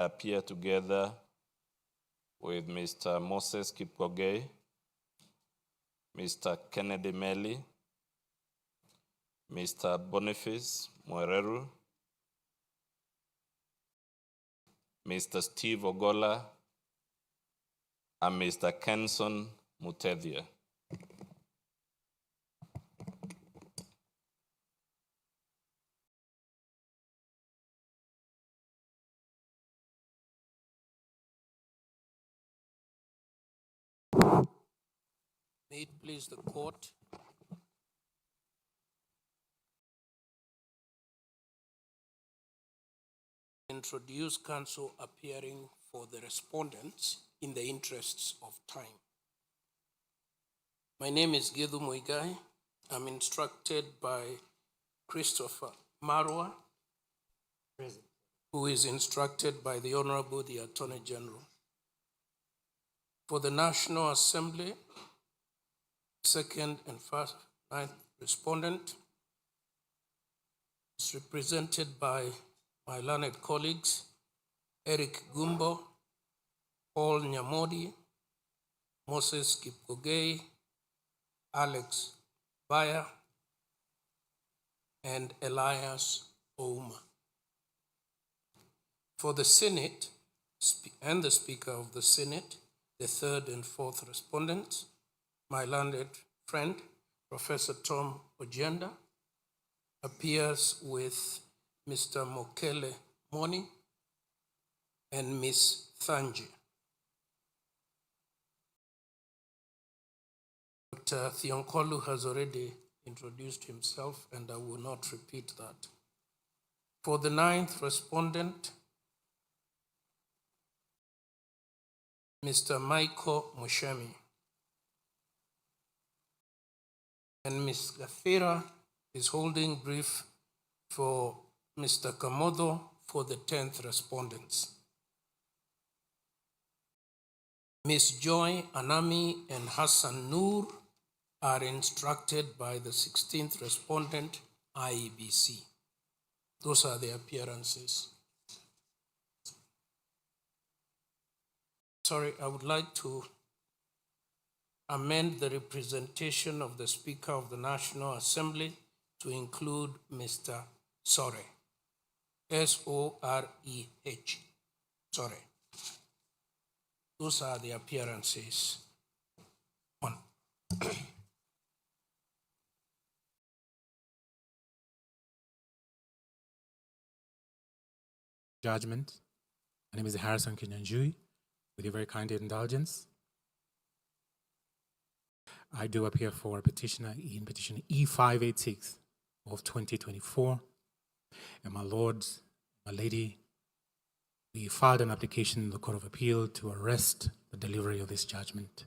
appear together with Mr. Moses Kipkogei, Mr. Kennedy Meli, Mr. Boniface Mwereru, Mr. Steve Ogola, and Mr. Kenson Mutethia. May it please the court. Introduce counsel appearing for the respondents in the interests of time. My name is Githu Muigai. I'm instructed by Christopher Marwa, present, who is instructed by the Honorable the Attorney General. For the National Assembly, second and first ninth respondent is represented by my learned colleagues, Eric Gumbo, Paul Nyamodi, Moses Kipkogei, Alex Baya, and Elias Ouma. For the Senate and the Speaker of the Senate, the third and fourth respondents, my learned friend, Professor Tom Ojenda, appears with Mr. Mokele Moni and Ms. Thanji. Dr. Thionkolu has already introduced himself, and I will not repeat that. For the ninth respondent, Mr. Michael Mushemi. And Ms. Gafira is holding brief for Mr. Kamodo for the 10th respondents. Ms. Joy Anami and Hassan Noor are instructed by the 16th respondent, IEBC. Those are the appearances. Sorry, I would like to amend the representation of the Speaker of the National Assembly to include Mr. Sore, S-O-R-E-H, Sore. Those are the appearances. One. Judgment. My name is Harrison Kinyanjui. With your very kind indulgence, I do appear for petitioner in petition E586 of 2024. And my lords, my lady, we filed an application in the Court of Appeal to arrest the delivery of this judgment.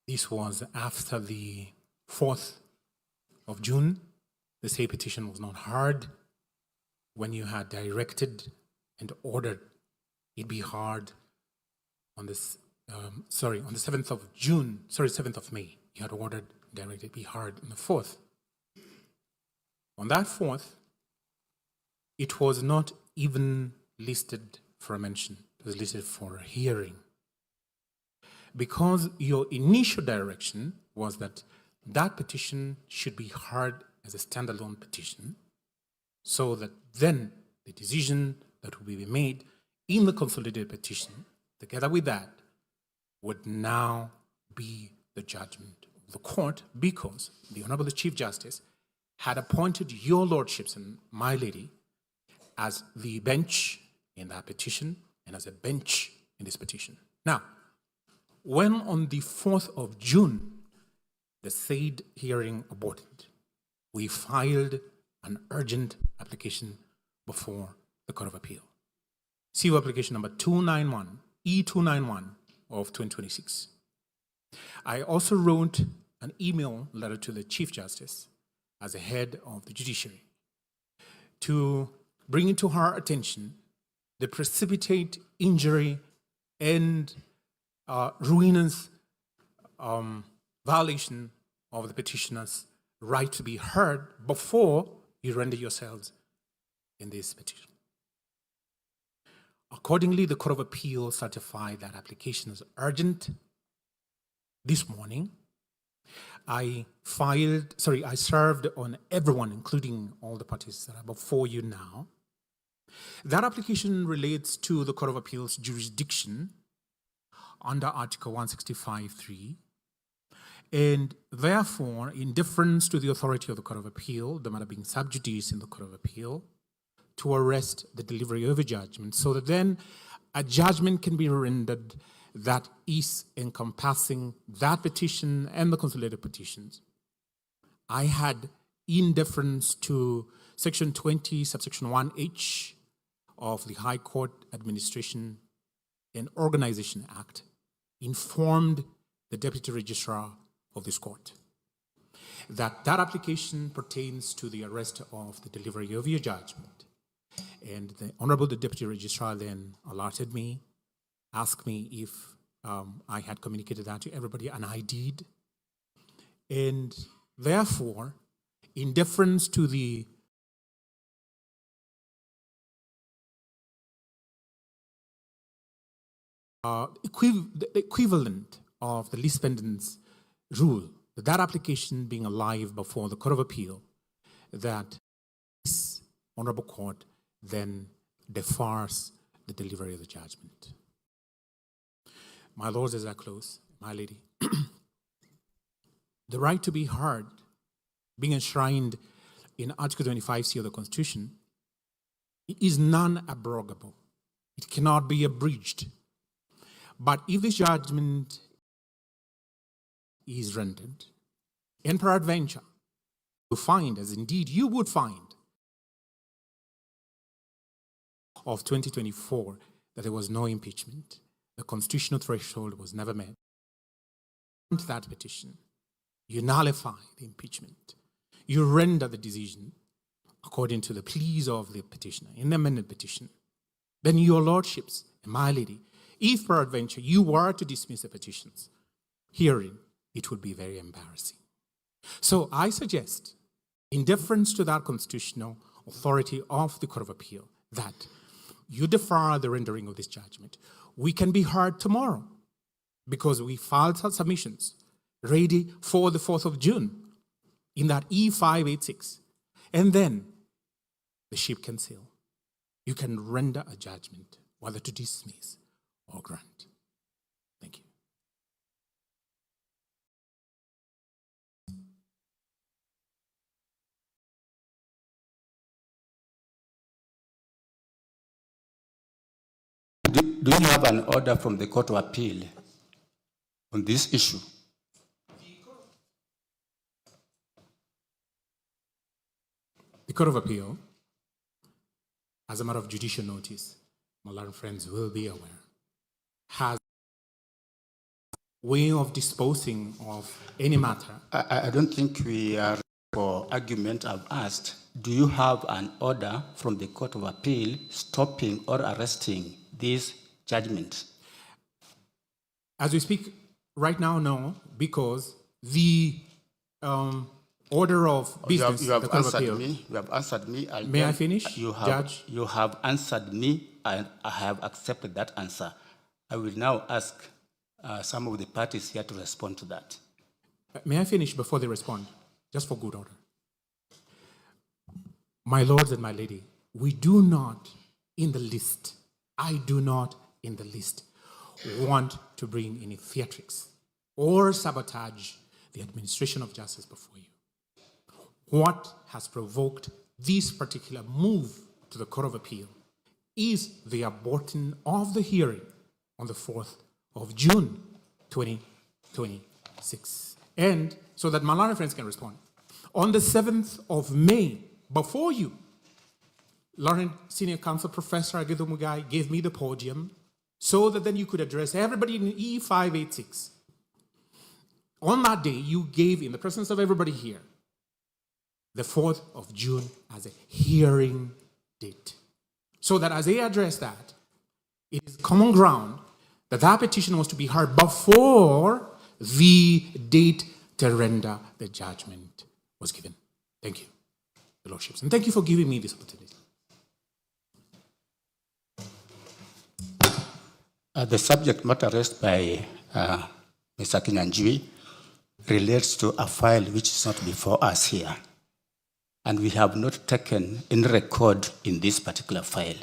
This was after the 4th of June. The same petition was not heard when you had directed and ordered it be heard on this, on the 7th of June, 7th of May. You had ordered, directed it be heard on the 4th. On that 4th, it was not even listed for a mention. It was listed for a hearing. Because your initial direction was that that petition should be heard as a standalone petition, so that then the decision that will be made in the consolidated petition, together with that, would now be the judgment of the court, because the Honorable Chief Justice had appointed your lordships and my lady as the bench in that petition and as a bench in this petition. Now, when on the 4th of June, the said hearing aborted, we filed an urgent application before the Court of Appeal. CU application number 291, E291 of 2026. I also wrote an email letter to the Chief Justice as the head of the judiciary to bring into her attention the precipitate injury and ruinous violation of the petitioner's right to be heard before you render yourselves in this petition. Accordingly, the Court of Appeal certified that application as urgent. This morning, I served on everyone, including all the parties that are before you now. That application relates to the Court of Appeal's jurisdiction under Article 165(3), and therefore, in deference to the authority of the Court of Appeal, the matter being sub judice in the Court of Appeal, to arrest the delivery of a judgment, so that then a judgment can be rendered that is encompassing that petition and the consolidated petitions. I had, in deference to Section 20, subsection 1H of the High Court Administration and Organization Act, informed the Deputy Registrar of this court that that application pertains to the arrest of the delivery of your judgment. And the Honorable Deputy Registrar then alerted me, asked me if I had communicated that to everybody, and I did. And therefore, in deference to the equivalent of the least pendants rule, that application being alive before the Court of Appeal, that this Honorable Court then defers the delivery of the judgment. My lords, as I close, my lady, the right to be heard, being enshrined in Article 25C of the Constitution, is non-abrogable. It cannot be abridged. But if this judgment is rendered, and peradventure, you find, as indeed you would find, of 2024, that there was no impeachment, the constitutional threshold was never met. That petition, you nullify the impeachment. You render the decision according to the pleas of the petitioner in the amended petition. Then your lordships, and my lady, if peradventure you were to dismiss the petitions, herein it would be very embarrassing. So I suggest, in deference to that constitutional authority of the Court of Appeal, that you defer the rendering of this judgment. We can be heard tomorrow because we filed our submissions ready for the 4th of June in that E586. And then the ship can sail. You can render a judgment whether to dismiss or grant. Thank you. Do you have an order from the Court of Appeal on this issue? The Court of Appeal, as a matter of judicial notice, my learned friends will be aware, has a way of disposing of any matter. I don't think we are for argument. I've asked, do you have an order from the Court of Appeal stopping or arresting this judgment? As we speak right now, no, because the order of business, you have the Court of answered Appeal. me. You have answered me. May I finish, Judge? You have answered me, and I have accepted that answer. I will now ask some of the parties here to respond to that. May I finish before they respond, just for good order? My lords and my lady, we do not in the list, I do not in the list, want to bring any theatrics or sabotage the administration of justice before you. What has provoked this particular move to the Court of Appeal is the aborting of the hearing on the 4th of June, 2026. And so that my learned friends can respond. On the 7th of May, before you, learned Senior Counsel Professor Agido Mugai gave me the podium so that then you could address everybody in E586. On that day, you gave, in the presence of everybody here, the 4th of June as a hearing date. So that as they address that, it is common ground that that petition was to be heard before the date to render the judgment was given. Thank you, Your Lordships. And thank you for giving me this opportunity. The subject matter raised by Mr. Kinyanjui relates to a file which is not before us here. And we have not taken any record in this particular file.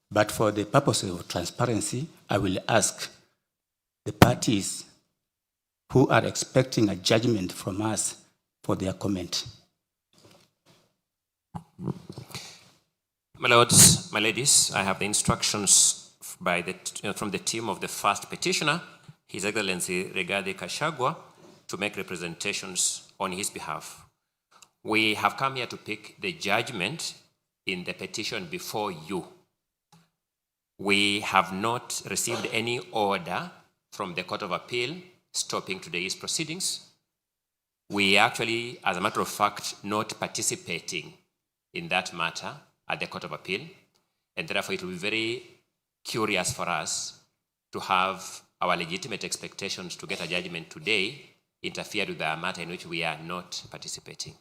But for the purpose of transparency, I will ask the parties who are expecting a judgment from us for their comment. My lords, my ladies, I have the instructions from the team of the first petitioner, His Excellency Rigathi Gachagua, to make representations on his behalf. We have come here to pick the judgment in the petition before you. We have not received any order from the Court of Appeal stopping today's proceedings. We actually, as a matter of fact, not participating in that matter at the Court of Appeal, and therefore it will be very curious for us to have our legitimate expectations to get a judgment today interfere with a matter in which we are not participating.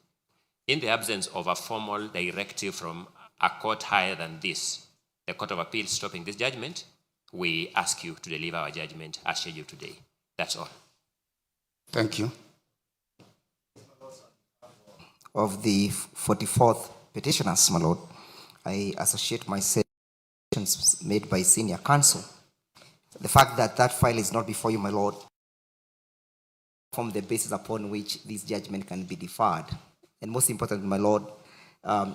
In the absence of a formal directive from a court higher than this, the Court of Appeal stopping this judgment, we ask you to deliver our judgment as scheduled today. That's all. Thank you. Of the 44th petitioners, my lord, I associate myself with the made by senior counsel. The fact that that file is not before you, my lord, form the basis upon which this judgment can be deferred. And most important, my lord,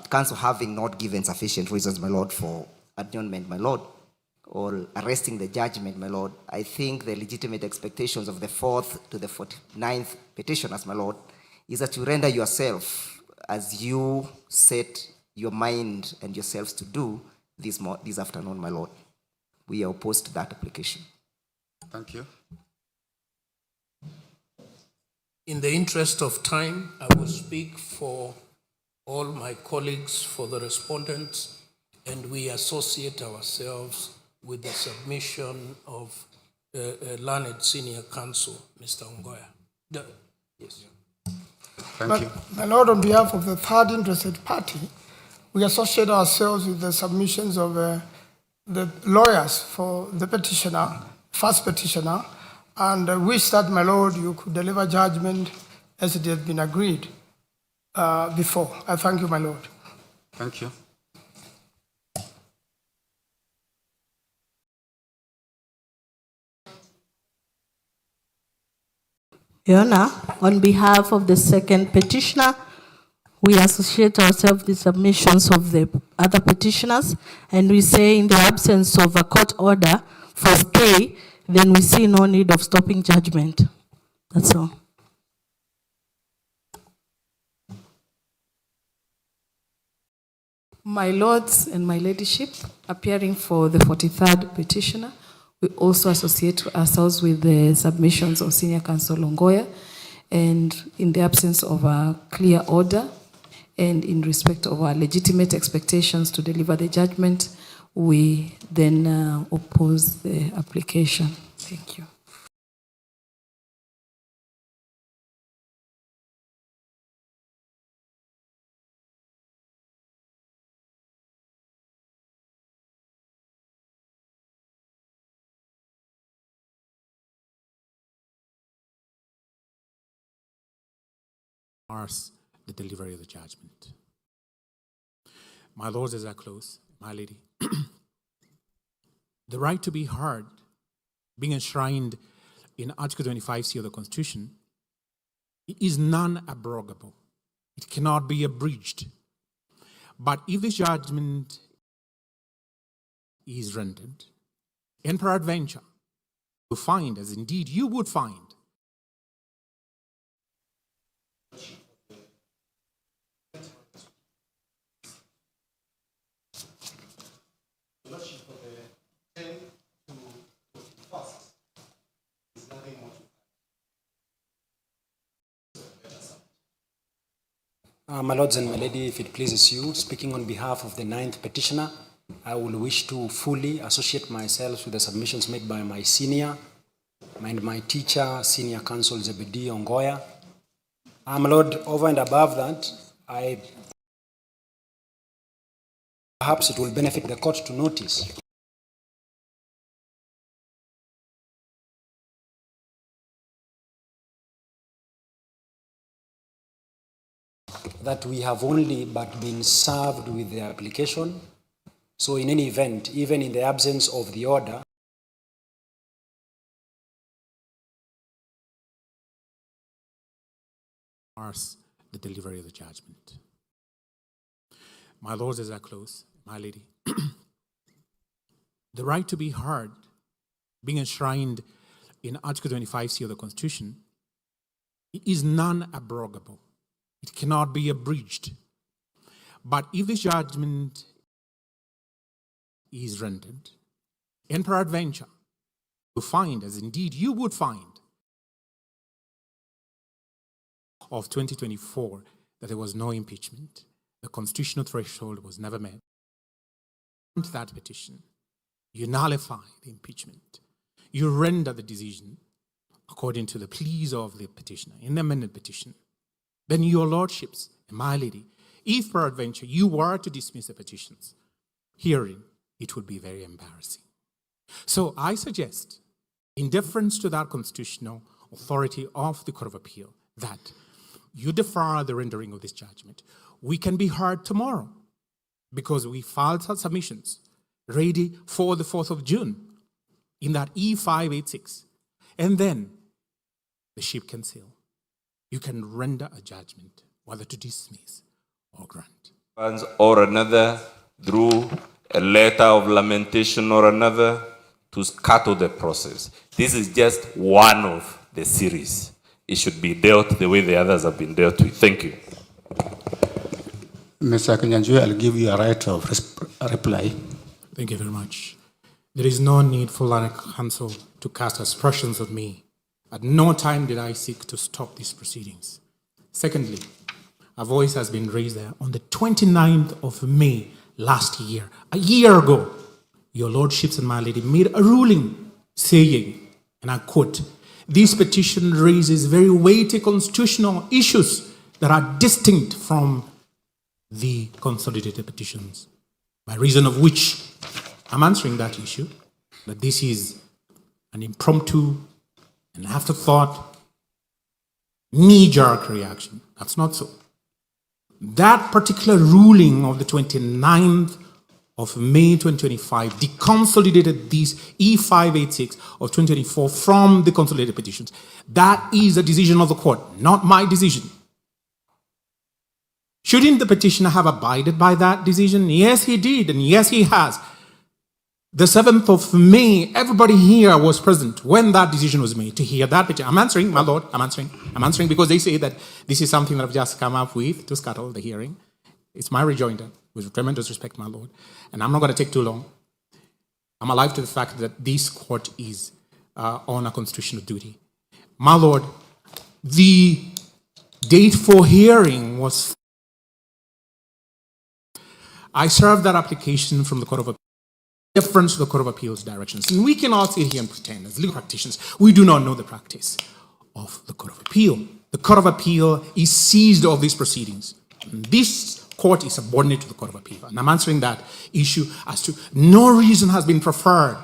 counsel having not given sufficient reasons, my lord, for adjournment, my lord, or arresting the judgment, my lord, I think the legitimate expectations of the 4th to the 49th petitioners, my lord, is that you render yourself as you set your mind and yourselves to do this afternoon, my lord. We are opposed to that application. Thank you. In the interest of time, I will speak for all my colleagues, for the respondents, and we associate ourselves with the submission of learned senior counsel, Mr. Ongoya. Yes. Thank you. My lord, on behalf of the third interested party, we associate ourselves with the submissions of the lawyers for the petitioner, first petitioner, and wish that, my lord, you could deliver judgment as it has been agreed before. I thank you, my lord. Thank you. Your Honor, on behalf of the second petitioner, we associate ourselves with the submissions of the other petitioners, and we say in the absence of a court order for stay, then we see no need of stopping judgment. That's all. My lords and my ladyship, appearing for the 43rd petitioner, we also associate ourselves with the submissions of Senior Counsel Ongoya, and in the absence of a clear order and in respect of our legitimate expectations to deliver the judgment, we then oppose the application. Thank you. The delivery of the judgment. My lords, as I close, my lady, the right to be heard, being enshrined in Article 25C of the Constitution, is non-abrogable. It cannot be abridged. But if this judgment is rendered, and peradventure, you find, as indeed you would find, My lords and my lady, if it pleases you, speaking on behalf of the 9th petitioner, I will wish to fully associate myself with the submissions made by my senior and my teacher, Senior Counsel Zebedee Ongoya. My lord, over and above that, perhaps it will benefit the court to notice that we have only but been served with the application. So in any event, even in the absence of the order, the delivery of the judgment. My lords, as I close, my lady, the right to be heard, being enshrined in Article 25C of the Constitution, is non-abrogable. It cannot be abridged. But if this judgment is rendered, and peradventure, you find, as indeed you would find, of 2024, that there was no impeachment, the constitutional threshold was never met. That petition, you nullify the impeachment. You render the decision according to the pleas of the petitioner in the amended petition. Then your lordships, and my lady, if peradventure you were to dismiss the petitions, hearing, it would be very embarrassing. So I suggest, in deference to that constitutional authority of the Court of Appeal, that you defer the rendering of this judgment. We can be heard tomorrow because we filed our submissions ready for the 4th of June in that E586. And then the ship can sail. You can render a judgment whether to dismiss or grant. Or another, through a letter of lamentation or another, to scuttle the process. This is just one of the series. It should be dealt the way the others have been dealt with. Thank you. Mr. Kinyanjui, I'll give you a right of reply. Thank you very much. There is no need for Lion Council to cast aspersions on me. At no time did I seek to stop these proceedings. Secondly, a voice has been raised there on the 29th of May last year, a year ago. Your lordships and my lady made a ruling saying, and I quote, "This petition raises very weighty constitutional issues that are distinct from the consolidated petitions, by reason of which I'm answering that issue, that this is an impromptu, an afterthought, knee-jerk reaction." That's not so. That particular ruling of the 29th of May 2025 deconsolidated these E586 of 2024 from the consolidated petitions. That is a decision of the court, not my decision. Shouldn't the petitioner have abided by that decision? Yes, he did, and yes, he has. The 7th of May, everybody here was present when that decision was made to hear that petition. I'm answering, my lord, I'm answering because they say that this is something that I've just come up with to scuttle the hearing. It's my rejoinder, with tremendous respect, my lord. And I'm not going to take too long. I'm alive to the fact that this court is on a constitutional duty. My lord, the date for hearing was... I served that application from the Court of Appeal, deference to the Court of Appeal's directions. And we cannot sit here and pretend, as legal practitioners, we do not know the practice of the Court of Appeal. The Court of Appeal is seized of these proceedings. And this court is subordinate to the Court of Appeal. And I'm answering that issue as to no reason has been preferred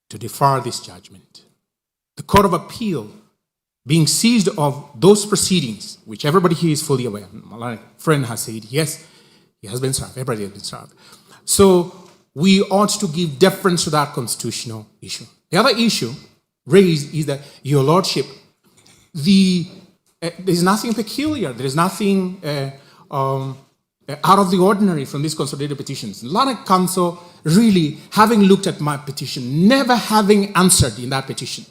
to defer this judgment. The Court of Appeal being seized of those proceedings, which everybody here is fully aware. My friend has said, yes, he has been served. Everybody has been served. So we ought to give deference to that constitutional issue. The other issue raised is that, your lordship, there's nothing peculiar. There is nothing out of the ordinary from these consolidated petitions. Lion Council, really, having looked at my petition, never having answered in that petition,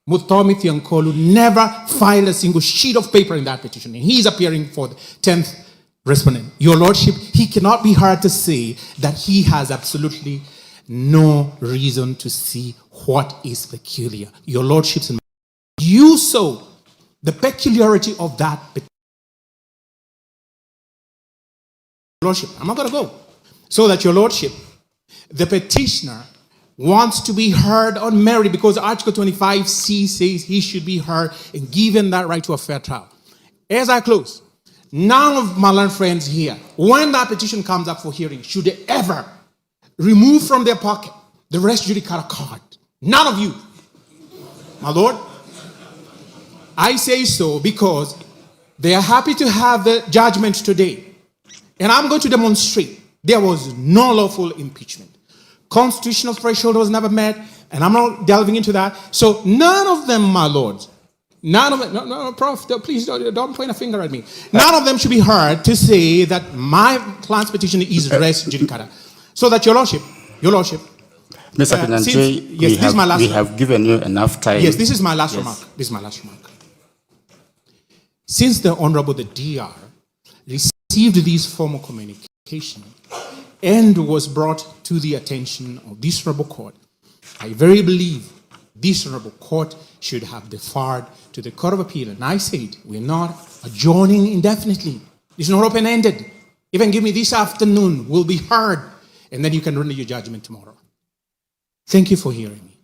Mutomi Thiankolu never filed a single sheet of paper in that petition, and he is appearing for the 10th respondent. Your lordship, he cannot be heard to say that he has absolutely no reason to see what is peculiar. Your lordships, you saw the peculiarity of that petition. Lordship, I'm not going to go. So that your lordship, the petitioner wants to be heard on merit because Article 25C says he should be heard and given that right to a fair trial. As I close, none of my learned friends here, when that petition comes up for hearing, should they ever remove from their pocket the res judicata card. None of you. My lord, I say so because They are happy to have the judgment today. And I'm going to demonstrate there was no lawful impeachment. Constitutional threshold was never met, and I'm not delving into that. So none of them, my lords, none of them, no, Prof, please don't point a finger at me. None of them should be heard to say that my client's petition is res judicata. So that your lordship, Mr. Kinanjui, yes, this is my last we have given you enough time. Yes, this is my last remark. This is my last remark. Since the Honorable the DR received this formal communication and was brought to the attention of this honorable court, I very believe this honorable court should have deferred to the Court of Appeal. And I said, we're not adjourning indefinitely. It's not open-ended. Even give me this afternoon, we'll be heard, and then you can render your judgment tomorrow. Thank you for hearing me.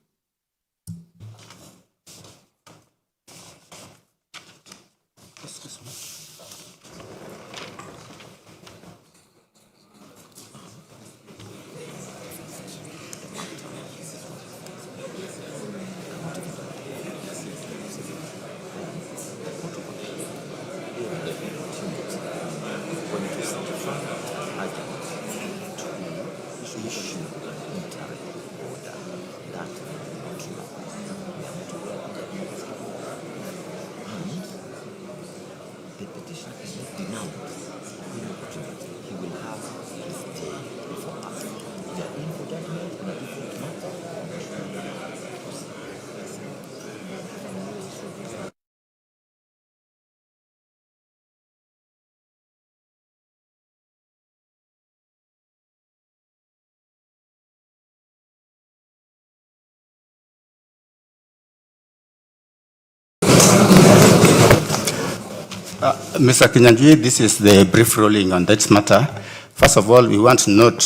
Mr. Kinyanjui, this is the brief ruling on this matter. First of all, we want to note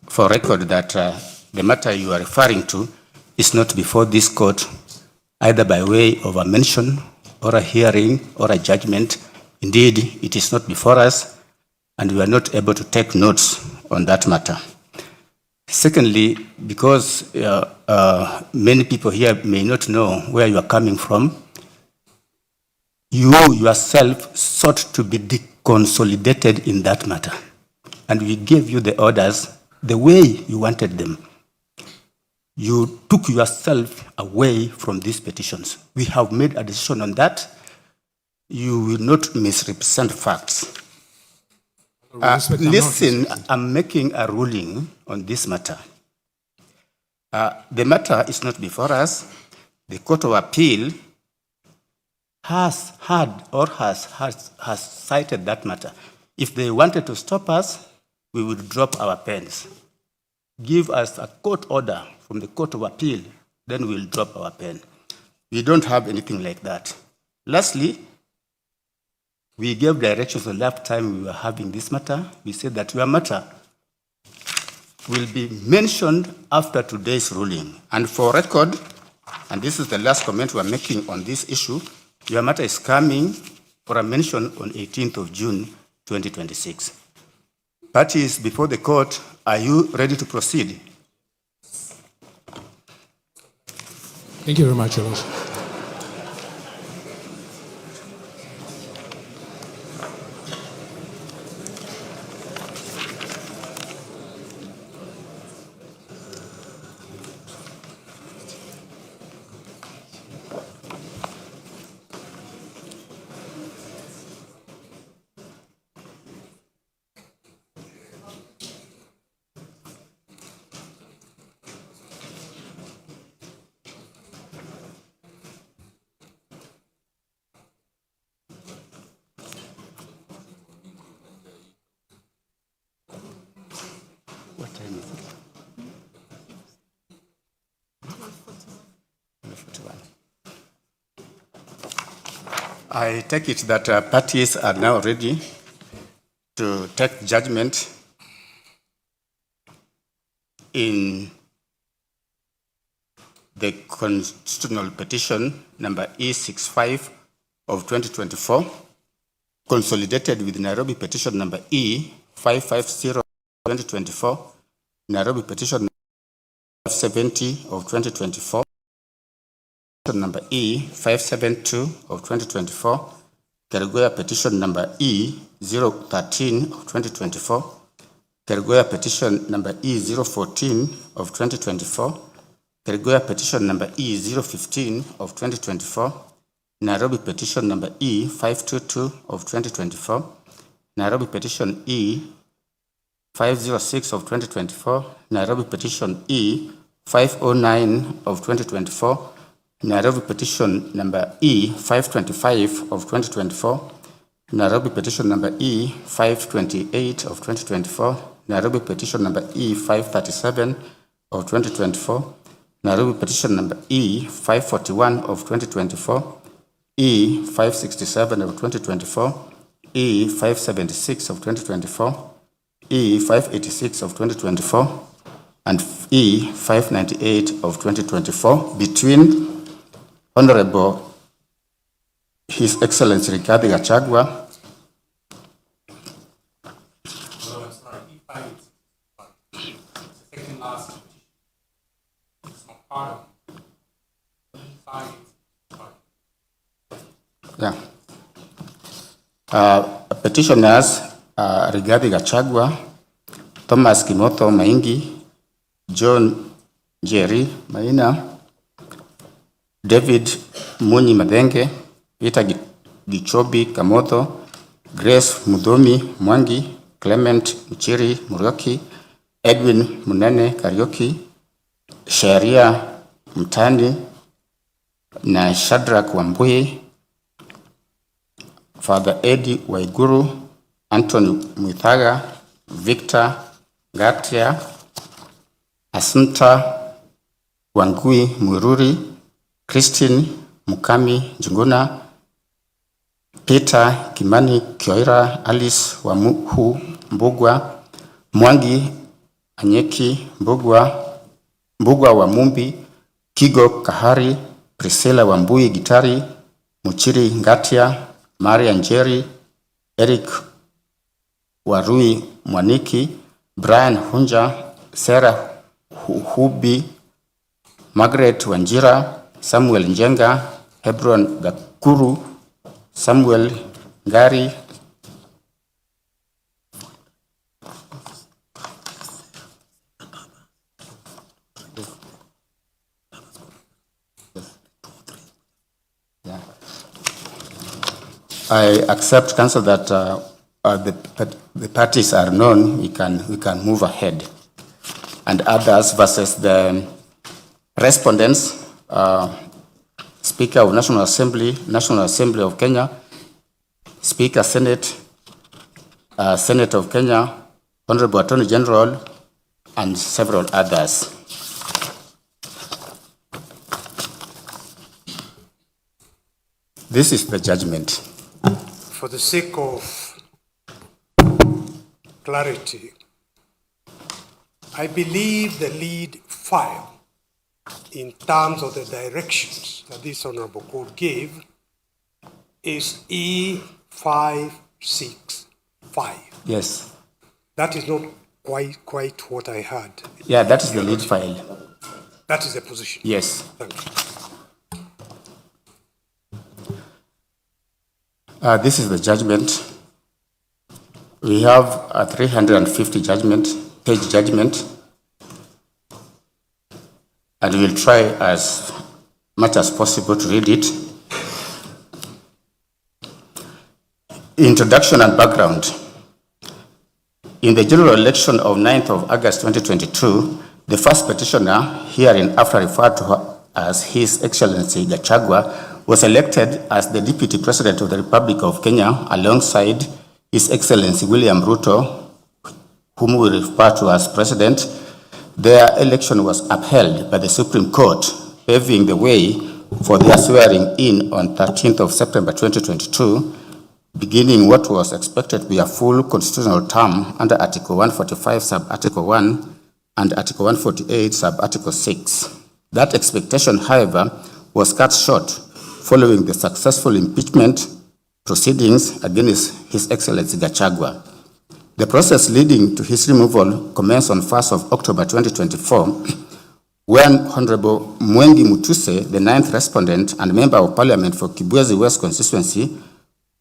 for record that the matter you are referring to is not before this court, either by way of a mention or a hearing or a judgment. Indeed, it is not before us, and we are not able to take notes on that matter. Secondly, because many people here may not know where you are coming from, you yourself sought to be deconsolidated in that matter, and we gave you the orders the way you wanted them. You took yourself away from these petitions. We have made a decision on that. You will not misrepresent facts. Listen, I'm making a ruling on this matter. The matter is not before us. The Court of Appeal has had or has cited that matter. If they wanted to stop us, we would drop our pens. Give us a court order from the Court of Appeal, then we'll drop our pen. We don't have anything like that. Lastly, we gave directions the last time we were having this matter. We said that your matter will be mentioned after today's ruling. And for record, and this is the last comment we're making on this issue, your matter is coming for a mention on 18th of June, 2026. Parties before the court, are you ready to proceed? Thank you very much, Your Lordship. What time is it? 11:41. I take it that parties are now ready to take judgment in the constitutional petition number E65 of 2024, consolidated with Nairobi petition number E550 2024, Nairobi petition 570 of 2024, number E572 of 2024, Kerugoya petition number E013 of 2024, Kerugoya petition number E014 of 2024, Kerugoya petition number E015 of 2024, Nairobi petition number E522 of 2024, Nairobi petition E506 of 2024, Nairobi petition E509 of 2024, Nairobi petition number E525 of 2024, Nairobi petition number E528 of 2024, Nairobi petition number E537 of 2024, Nairobi petition number E541 of 2024, E567 of 2024, E576 of 2024, E586 of 2024, and E598 of 2024 between Honorable His Excellency Rigathi Gachagua petitioners Rigathi Gachagua, Thomas Kimotho Maingi, John Jerry Maina, David Munyi Madenge, Peter Gichobi Kamotho, Grace Mudomi Mwangi, Clement Mchiri Murioki, Edwin Munene Karioki, Sharia Mtani na Shadrack Wambui, Father Eddie Waiguru, Anthony Muithaga, Victor Gatia, Assunta Wangui Mwiruri, Christine Mukami Njuguna, Peter Kimani Kioira, Alice Wamuhu Mbugwa, Mwangi Anyeki Mbugwa wa Mumbi, Kigo Kahari, Priscilla Wambui Gitari, Muchiri Ngatia, Maria Njeri, Eric Warui Mwaniki, Brian Hunja, Sarah Hubi, Margaret Wanjira, Samuel Njenga, Hebron Gakuru, Samuel Ngari, I accept, Council, that the parties are known. We can move ahead, and others versus the respondents. Speaker of National Assembly of Kenya, Speaker Senate of Kenya, Honorable Attorney General, and several others. This is the judgment. For the sake of clarity, I believe the lead file in terms of the directions that this Honorable Court gave is E565. Yes. That is not quite what I had. Yeah, that is the lead file. That is the position. Yes. Thank you. This is the judgment. We have a 350 page judgment, and we'll try as much as possible to read it. Introduction and background. In the general election of 9th of August 2022, the first petitioner, hereinafter referred to as His Excellency Gachagua, was elected as the Deputy President of the Republic of Kenya alongside His Excellency William Ruto, whom we refer to as President. Their election was upheld by the Supreme Court, paving the way for their swearing in on 13th of September 2022, beginning what was expected to be a full constitutional term under Article 145 sub-Article 1 and Article 148 sub-Article 6. That expectation, however, was cut short following the successful impeachment proceedings against His Excellency Gachagua. The process leading to his removal commenced on 1st of October 2024, when Honorable Mwengi Mutuse, the 9th respondent and Member of Parliament for Kibwezi West constituency,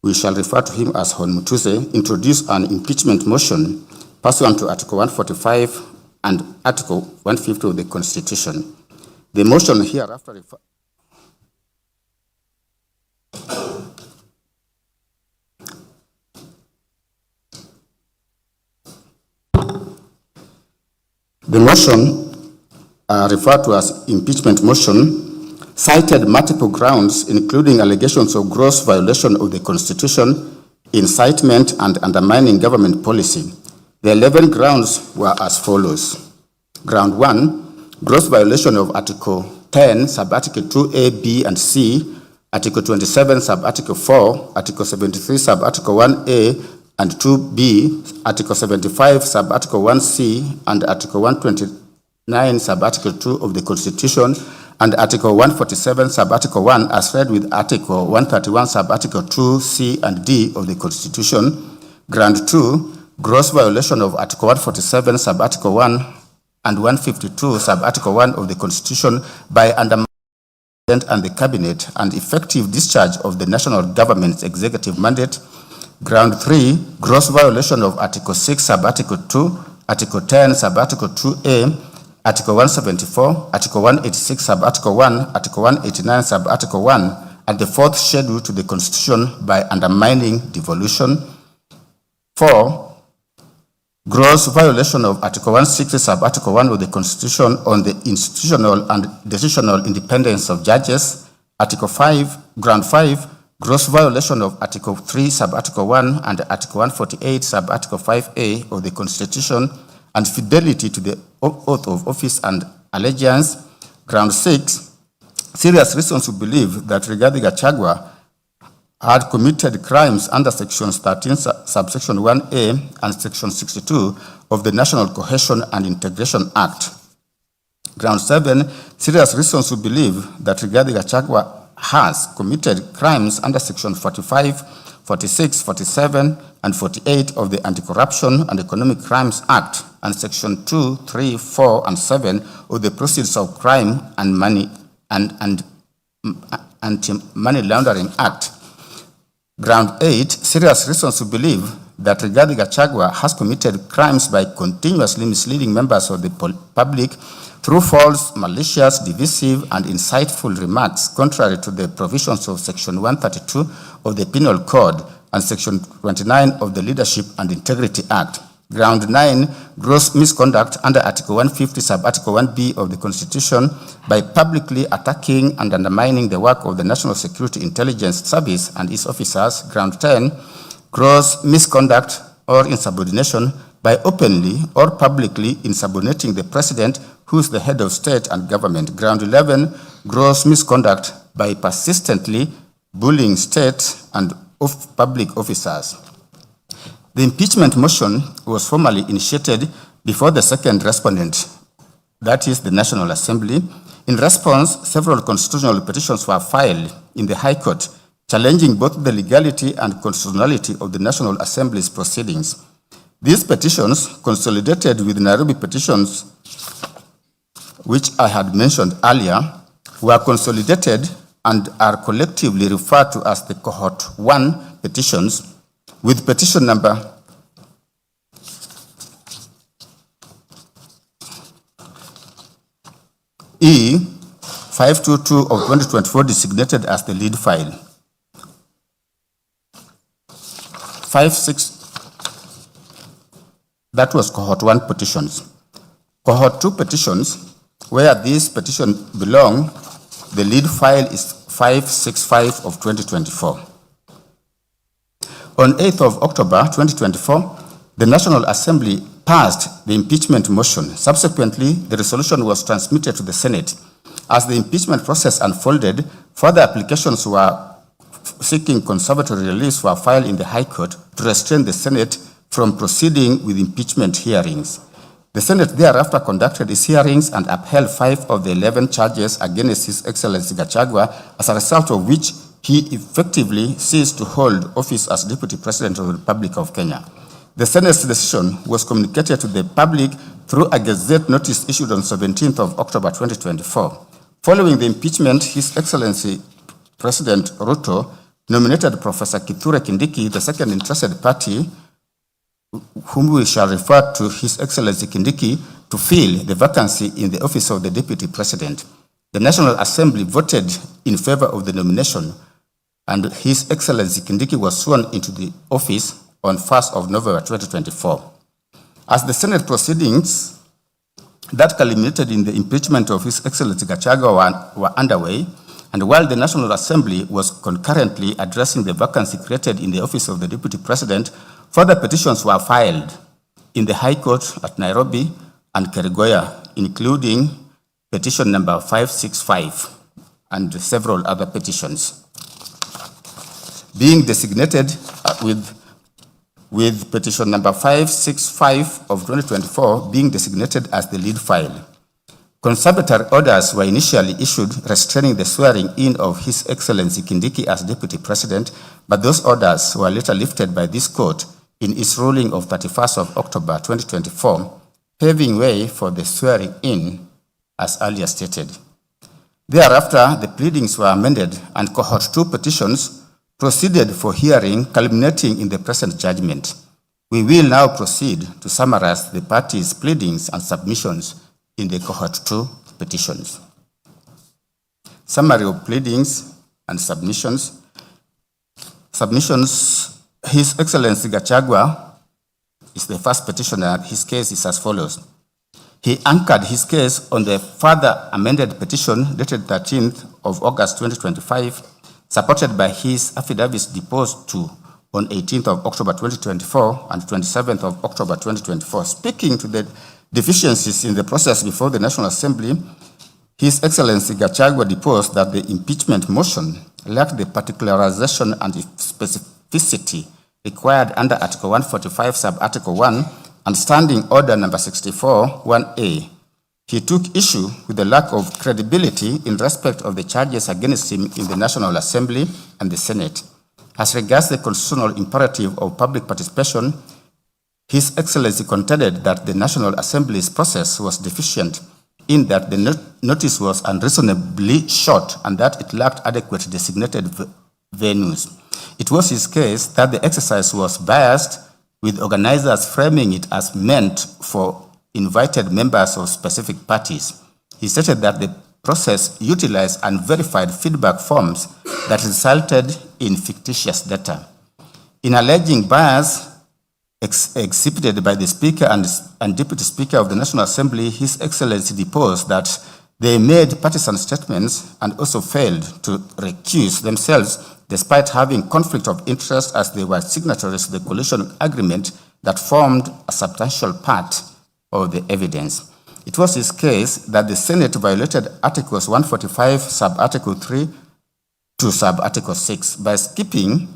we shall refer to him as Hon Mutuse, introduce an impeachment motion pursuant to Article 145 and Article 150 of the Constitution. The motion hereafter refers. The motion referred to as impeachment motion cited multiple grounds, including allegations of gross violation of the Constitution, incitement, and undermining government policy. The 11 grounds were as follows. Ground 1, gross violation of Article 10, Sub-Article 2A, B, and C, Article 27, Sub-Article 4, Article 73, Sub-Article 1A, and 2B, Article 75, Sub-Article 1C, and Article 129, Sub-Article 2 of the Constitution, and Article 147, Sub-Article 1, as read with Article 131, Sub-Article 2, C, and D of the Constitution. Ground 2, gross violation of Article 147, Sub-Article 1, and 152, Sub-Article 1 of the Constitution by undermining and the Cabinet and effective discharge of the national government's executive mandate. Ground 3, gross violation of Article 6, Sub-Article 2, Article 10, Sub-Article 2A, Article 174, Article 186, Sub-Article 1, Article 189, Sub-Article 1, and the fourth schedule to the Constitution by undermining devolution. 4, gross violation of Article 160, Sub-Article 1 of the Constitution on the institutional and decisional independence of judges. Article 5, Ground 5, gross violation of Article 3, Sub-Article 1 and Article 148, Sub-Article 5A of the Constitution, and fidelity to the oath of office and allegiance. Ground 6, serious reasons to believe that Rigathi Gachagua had committed crimes under Sections 13, Subsection 1A and Section 62 of the National Cohesion and Integration Act. Ground 7, serious reasons to believe that Rigathi Gachagua has committed crimes under Section 45, 46, 47, and 48 of the Anti-Corruption and Economic Crimes Act and Section 2, 3, 4, and 7 of the Proceeds of Crime and Money and Anti-Money Laundering Act. Ground 8, serious reasons to believe that Rigathi Gachagua has committed crimes by continuously misleading members of the public through false, malicious, divisive, and insightful remarks contrary to the provisions of Section 132 of the Penal Code and Section 29 of the Leadership and Integrity Act. Ground 9, gross misconduct under Article 150, Sub-Article 1B of the Constitution by publicly attacking and undermining the work of the National Security Intelligence Service and its officers. Ground 10, gross misconduct or insubordination by openly or publicly insubordinating the President, who is the head of state and government. Ground 11, gross misconduct by persistently bullying state and public officers. The impeachment motion was formally initiated before the second respondent, that is the National Assembly. In response, several constitutional petitions were filed in the High Court, challenging both the legality and constitutionality of the National Assembly's proceedings. These petitions, consolidated with Nairobi petitions, which I had mentioned earlier, were consolidated and are collectively referred to as the Cohort 1 petitions, with petition number E522 of 2024 designated as the lead file. 56, that was Cohort 1 petitions. Cohort 2 petitions, where these petitions belong, the lead file is 565 of 2024. On 8th of October 2024, the National Assembly passed the impeachment motion. Subsequently, the resolution was transmitted to the Senate. As the impeachment process unfolded, further applications were seeking conservatory release were filed in the High Court to restrain the Senate from proceeding with impeachment hearings. The Senate thereafter conducted its hearings and upheld 5 of the 11 charges against His Excellency Gachagua, as a result of which he effectively ceased to hold office as Deputy President of the Republic of Kenya. The Senate's decision was communicated to the public through a Gazette notice issued on 17th of October 2024. Following the impeachment, His Excellency President Ruto nominated Professor Kithure Kindiki, the second interested party, whom we shall refer to His Excellency Kindiki, to fill the vacancy in the office of the Deputy President. The National Assembly voted in favor of the nomination, and His Excellency Kindiki was sworn into the office on 1st of November 2024. As the Senate proceedings that culminated in the impeachment of His Excellency Gachagua were underway, and while the National Assembly was concurrently addressing the vacancy created in the office of the Deputy President, further petitions were filed in the High Court at Nairobi and Keregoya, including petition number 565 and several other petitions, being designated with petition number 565 of 2024 being designated as the lead file. Conservatory orders were initially issued restraining the swearing in of His Excellency Kindiki as Deputy President, but those orders were later lifted by this court in its ruling of 31st of October 2024, paving way for the swearing in as earlier stated. Thereafter, the pleadings were amended and cohort 2 petitions proceeded for hearing, culminating in the present judgment. We will now proceed to summarize the parties' pleadings and submissions in the cohort 2 petitions. Summary of pleadings and submissions. His Excellency Gachagua is the first petitioner. His case is as follows. He anchored his case on the further amended petition dated 13th of August 2025, supported by his affidavits deposed to on 18th of October 2024 and 27th of October 2024. Speaking to the deficiencies in the process before the National Assembly, His Excellency Gachagua deposed that the impeachment motion lacked the particularization and specificity required under Article 145, Sub-Article 1, and Standing Order number 64, 1A. He took issue with the lack of credibility in respect of the charges against him in the National Assembly and the Senate. As regards the constitutional imperative of public participation, His Excellency contended that the National Assembly's process was deficient in that the notice was unreasonably short and that it lacked adequate designated venues. It was his case that the exercise was biased, with organizers framing it as meant for invited members of specific parties. He stated that the process utilized unverified feedback forms that resulted in fictitious data. In alleging bias exhibited by the Speaker and Deputy Speaker of the National Assembly, His Excellency deposed that they made partisan statements and also failed to recuse themselves despite having conflict of interest as they were signatories to the coalition agreement that formed a substantial part of the evidence. It was his case that the Senate violated Articles 145, Sub-Article 3 to Sub-Article 6 by skipping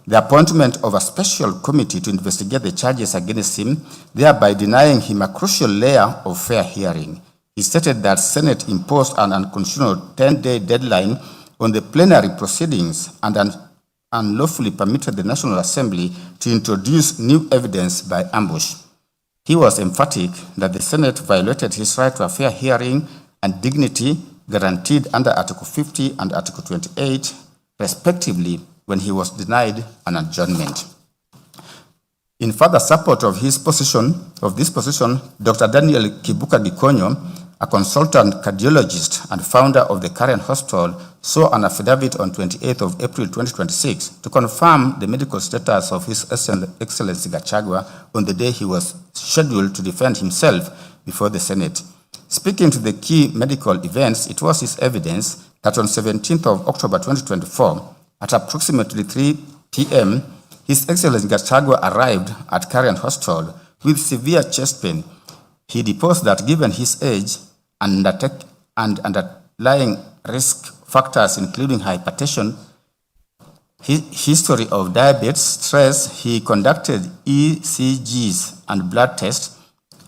the appointment of a special committee to investigate the charges against him, thereby denying him a crucial layer of fair hearing. He stated that Senate imposed an unconstitutional 10-day deadline on the plenary proceedings and unlawfully permitted the National Assembly to introduce new evidence by ambush. He was emphatic that the Senate violated his right to a fair hearing and dignity guaranteed under Article 50 and Article 28, respectively, when he was denied an adjournment. In further support of this position, Dr. Daniel Kibuka Gikonyo, a consultant cardiologist and founder of the Current Hospital, saw an affidavit on 28th of April 2026 to confirm the medical status of His Excellency Gachagua on the day he was scheduled to defend himself before the Senate. Speaking to the key medical events, it was his evidence that on 17th of October 2024, at approximately 3 p.m., His Excellency Gachagua arrived at Current Hospital with severe chest pain. He deposed that given his age and underlying risk factors including hypertension, history of diabetes, stress, he conducted ECGs and blood tests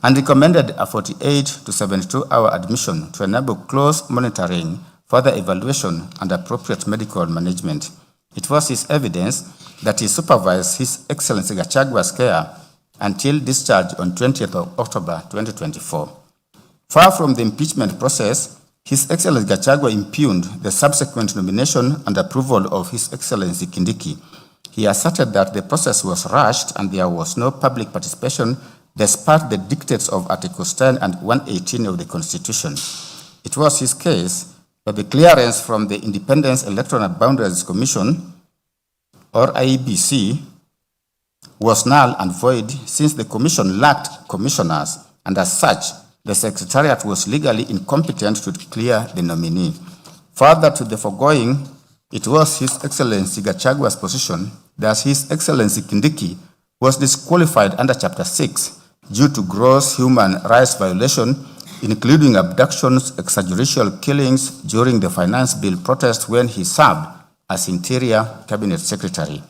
and recommended a 48 to 72-hour admission to enable close monitoring, further evaluation, and appropriate medical management. It was his evidence that he supervised His Excellency Gachagua's care until discharge on 20th of October 2024. Far from the impeachment process, His Excellency Gachagua impugned the subsequent nomination and approval of His Excellency Kindiki. He asserted that the process was rushed and there was no public participation despite the dictates of Articles 10 and 118 of the Constitution. It was his case that the clearance from the Independent Electoral Boundaries Commission, or IEBC, was null and void since the commission lacked commissioners, and as such, the Secretariat was legally incompetent to clear the nominee. Further to the foregoing, it was His Excellency Gachagua's position that His Excellency Kindiki was disqualified under Chapter 6 due to gross human rights violation, including abductions, extrajudicial killings during the Finance Bill protest when he served as Interior Cabinet Secretary.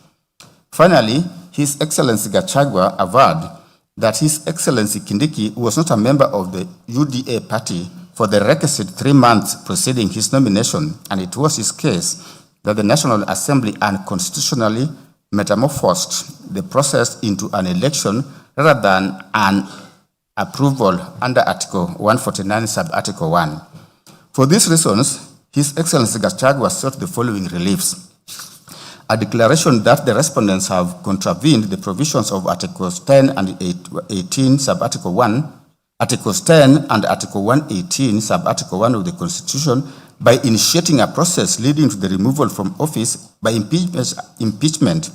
Finally, His Excellency Gachagua averred that His Excellency Kindiki was not a member of the UDA party for the requisite 3 months preceding his nomination, and it was his case that the National Assembly unconstitutionally metamorphosed the process into an election rather than an approval under Article 149, Sub-Article 1. For these reasons, His Excellency Gachagua sought the following reliefs: a declaration that the respondents have contravened the provisions of Articles 10 and 18, Sub-Article 1, Articles 10 and Article 118, Sub-Article 1 of the Constitution by initiating a process leading to the removal from office by impeachment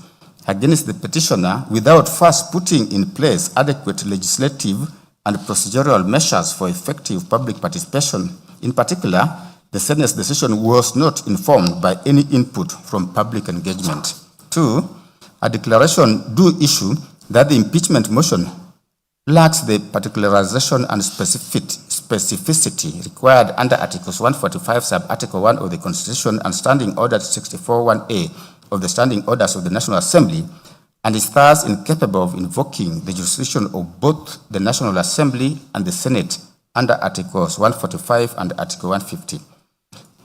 against the petitioner without first putting in place adequate legislative and procedural measures for effective public participation. In particular, the Senate's decision was not informed by any input from public engagement. 2, a declaration do issue that the impeachment motion lacks the particularization and specificity required under Articles 145, Sub-Article 1 of the Constitution and Standing Order 64(1)A of the Standing Orders of the National Assembly, and is thus incapable of invoking the jurisdiction of both the National Assembly and the Senate under Articles 145 and Article 150.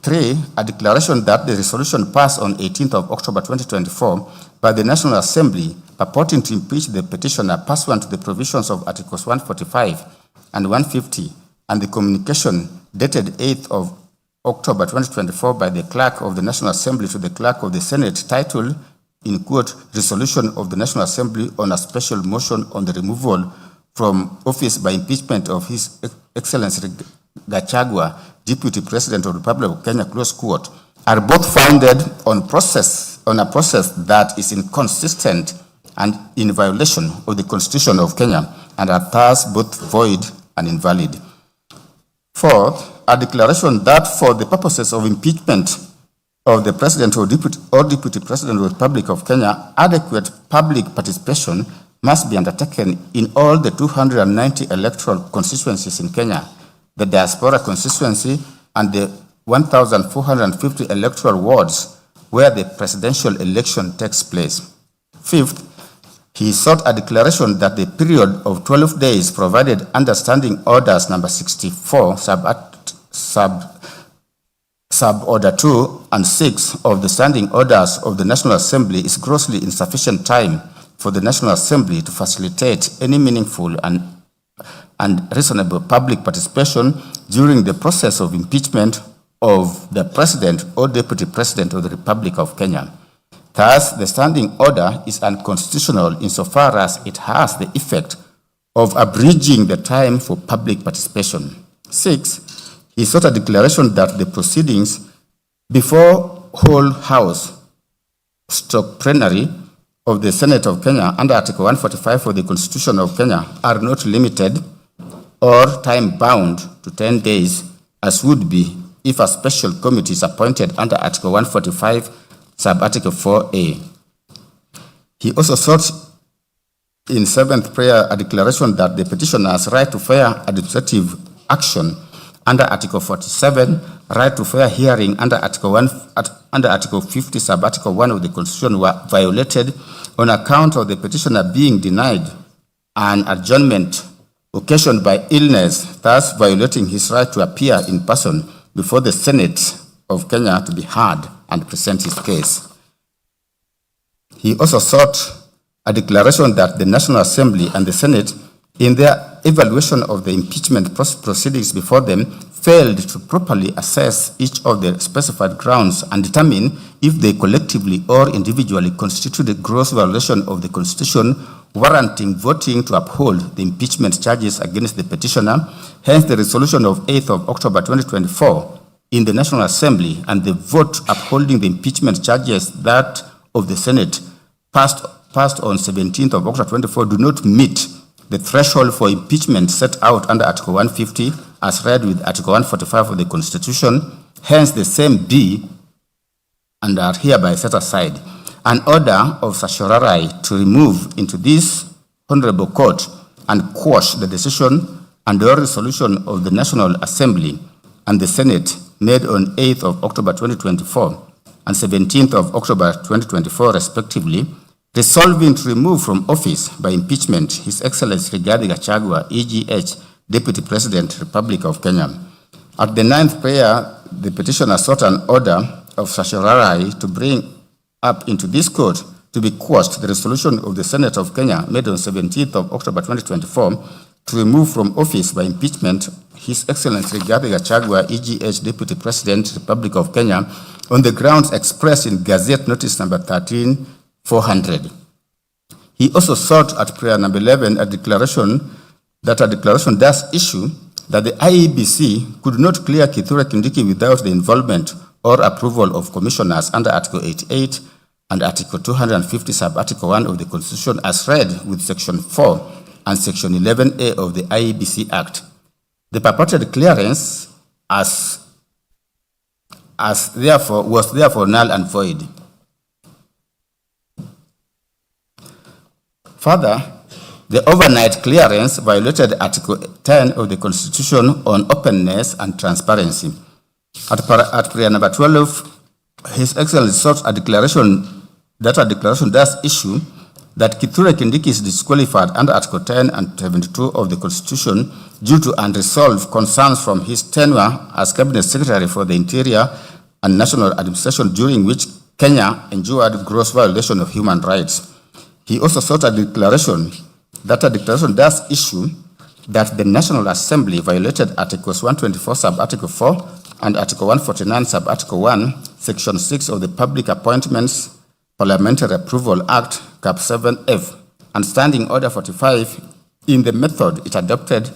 3, a declaration that the resolution passed on 18th of October 2024 by the National Assembly purporting to impeach the petitioner pursuant to the provisions of Articles 145 and 150 and the communication dated 8th of October 2024 by the Clerk of the National Assembly to the Clerk of the Senate titled, in quote, Resolution of the National Assembly on a special motion on the removal from office by impeachment of His Excellency Gachagua, Deputy President of the Republic of Kenya, close quote, are both founded on a process that is inconsistent and in violation of the Constitution of Kenya and are thus both void and invalid. 4, a declaration that for the purposes of impeachment of the President or Deputy President of the Republic of Kenya, adequate public participation must be undertaken in all the 290 electoral constituencies in Kenya, the diaspora constituency, and the 1,450 electoral wards where the presidential election takes place. 5th, he sought a declaration that the period of 12 days provided under Standing Orders number 64, sub-order 2 and 6 of the Standing Orders of the National Assembly is grossly insufficient time for the National Assembly to facilitate any meaningful and reasonable public participation during the process of impeachment of the President or Deputy President of the Republic of Kenya. Thus, the standing order is unconstitutional insofar as it has the effect of abridging the time for public participation. 6, he sought a declaration that the proceedings before whole house plenary of the Senate of Kenya under Article 145 of the Constitution of Kenya are not limited or time-bound to 10 days, as would be if a special committee is appointed under Article 145, Sub-Article 4A. He also sought in 7th prayer a declaration that the petitioner has right to fair administrative action under Article 47, right to fair hearing under Article 50, Sub-Article 1 of the Constitution were violated on account of the petitioner being denied an adjournment occasioned by illness, thus violating his right to appear in person before the Senate of Kenya to be heard and present his case. He also sought a declaration that the National Assembly and the Senate, in their evaluation of the impeachment proceedings before them, failed to properly assess each of the specified grounds and determine if they collectively or individually constitute a gross violation of the Constitution warranting voting to uphold the impeachment charges against the petitioner. Hence, the resolution of 8th of October 2024 in the National Assembly and the vote upholding the impeachment charges that of the Senate passed on 17th of October 2024 do not meet the threshold for impeachment set out under Article 150 as read with Article 145 of the Constitution. Hence, the same be and are hereby set aside. An order of certiorari to remove into this Honorable Court and quash the decision and or resolution of the National Assembly and the Senate made on 8th of October 2024 and 17th of October 2024 respectively, resolving to remove from office by impeachment His Excellency Gachagua, EGH, Deputy President, Republic of Kenya. At the 9th prayer, the petitioner sought an order of certiorari to bring up into this court to be quashed the resolution of the Senate of Kenya made on 17th of October 2024 to remove from office by impeachment His Excellency Gachagua, EGH, Deputy President, Republic of Kenya, on the grounds expressed in Gazette Notice number 13/400. He also sought at prayer number 11 a declaration does issue that the IEBC could not clear Kithure Kindiki without the involvement or approval of commissioners under Article 88 and Article 250 sub-Article 1 of the Constitution as read with Section 4 and Section 11A of the IEBC Act. The purported clearance was therefore null and void. Further, the overnight clearance violated Article 10 of the Constitution on openness and transparency. At prayer number 12, His Excellency sought a declaration does issue that Kithure Kindiki is disqualified under Article 10 and 72 of the Constitution due to unresolved concerns from his tenure as Cabinet Secretary for the Interior and National Administration, during which Kenya endured gross violation of human rights. He also sought a declaration does issue that the National Assembly violated Articles 124 sub-Article 4 and Article 149 sub-Article 1, Section 6 of the Public Appointments Parliamentary Approval Act, Cap 7F, and Standing Order 45 in the method it adopted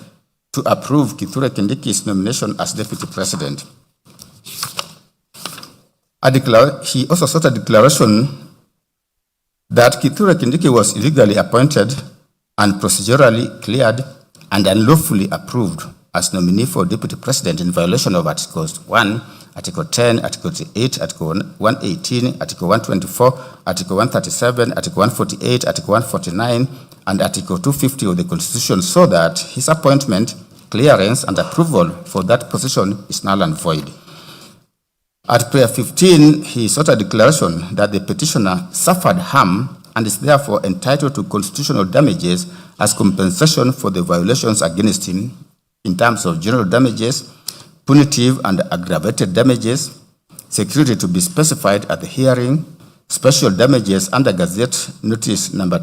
to approve Kithure Kindiki's nomination as Deputy President. He also sought a declaration that Kithure Kindiki was illegally appointed and procedurally cleared and unlawfully approved as nominee for Deputy President in violation of Articles 1, Article 10, Article 8, Article 118, Article 124, Article 137, Article 148, Article 149, and Article 250 of the Constitution, so that his appointment, clearance, and approval for that position is null and void. At prayer 15, he sought a declaration that the petitioner suffered harm and is therefore entitled to constitutional damages as compensation for the violations against him in terms of general damages, punitive and aggravated damages, security to be specified at the hearing, special damages under Gazette Notice number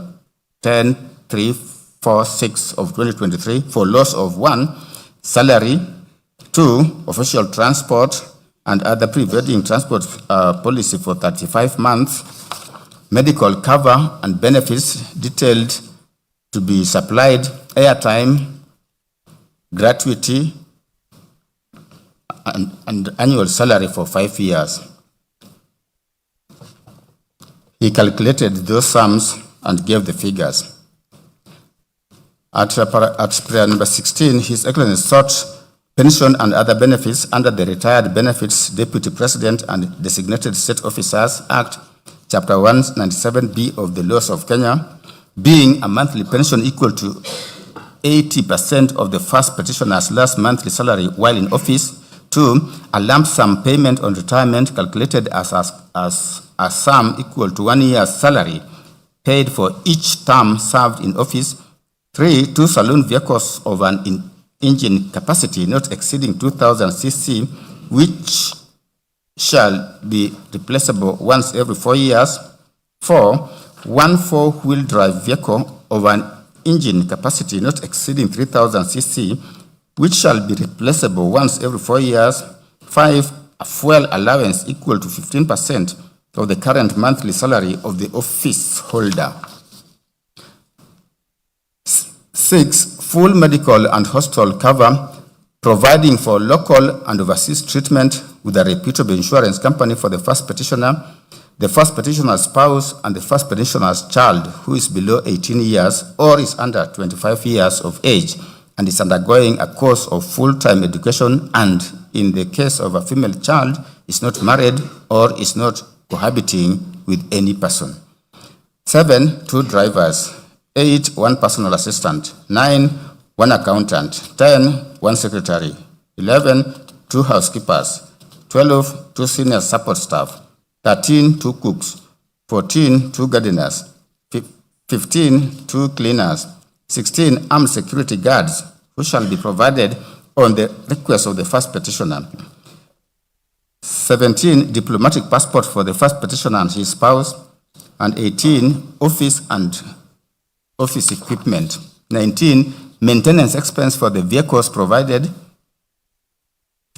10346 of 2023 for loss of 1, salary, 2, official transport and other prevailing transport policy for 35 months, medical cover and benefits detailed to be supplied, airtime, gratuity, and annual salary for 5 years. He calculated those sums and gave the figures. At prayer number 16, His Excellency sought pension and other benefits under the Retired Benefits Deputy President and Designated State Officers Act, Chapter 197B of the Laws of Kenya, being a monthly pension equal to 80% of the first petitioner's last monthly salary while in office. 2, a lump sum payment on retirement calculated as a sum equal to 1 year's salary paid for each term served in office. 3, 2 saloon vehicles of an engine capacity not exceeding 2,000 cc, which shall be replaceable once every 4 years. 4, 1 4-wheel drive vehicle of an engine capacity not exceeding 3,000 cc, which shall be replaceable once every 4 years. 5, a fuel allowance equal to 15% of the current monthly salary of the office holder. 6, full medical and hospital cover, providing for local and overseas treatment with a reputable insurance company for the first petitioner, the first petitioner's spouse, and the first petitioner's child who is below 18 years or is under 25 years of age and is undergoing a course of full-time education, and in the case of a female child, is not married or is not cohabiting with any person. 7, 2 drivers. 8, 1 personal assistant. 9, 1 accountant. 10, 1 secretary. 11, 2 housekeepers. 12, 2 senior support staff. 13, 2 cooks. 14, 2 gardeners. 15, 2 cleaners. 16, armed security guards, who shall be provided on the request of the first petitioner. 17, diplomatic passport for the first petitioner and his spouse. And 18, office and office equipment. 19, maintenance expense for the vehicles provided.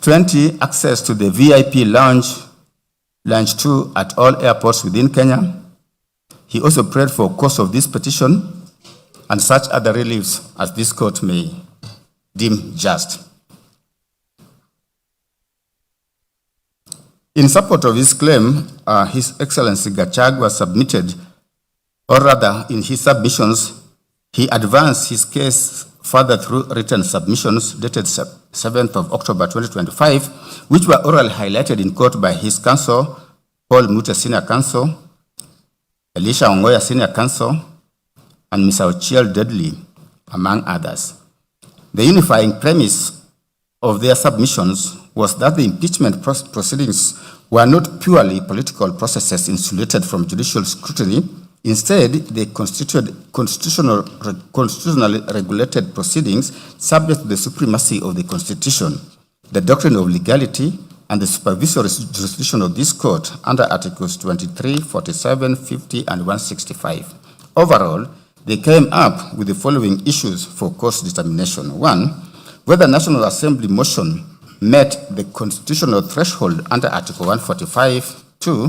20, access to the VIP lounge 2 at all airports within Kenya. He also prayed for cost of this petition and such other reliefs as this court may deem just. In support of his claim, His Excellency Gachagua submitted, or rather in his submissions, he advanced his case further through written submissions dated 7th of October 2025, which were orally highlighted in court by his counsel, Paul Mute Senior Counsel, Elisha Ongoya Senior Counsel, and Mr. Ochiel Dudley, among others. The unifying premise of their submissions was that the impeachment proceedings were not purely political processes insulated from judicial scrutiny. Instead, they constituted constitutionally regulated proceedings subject to the supremacy of the Constitution, the doctrine of legality, and the supervisory jurisdiction of this court under Articles 23, 47, 50, and 165. Overall, they came up with the following issues for course determination. 1, whether National Assembly motion met the constitutional threshold under Article 145. 2,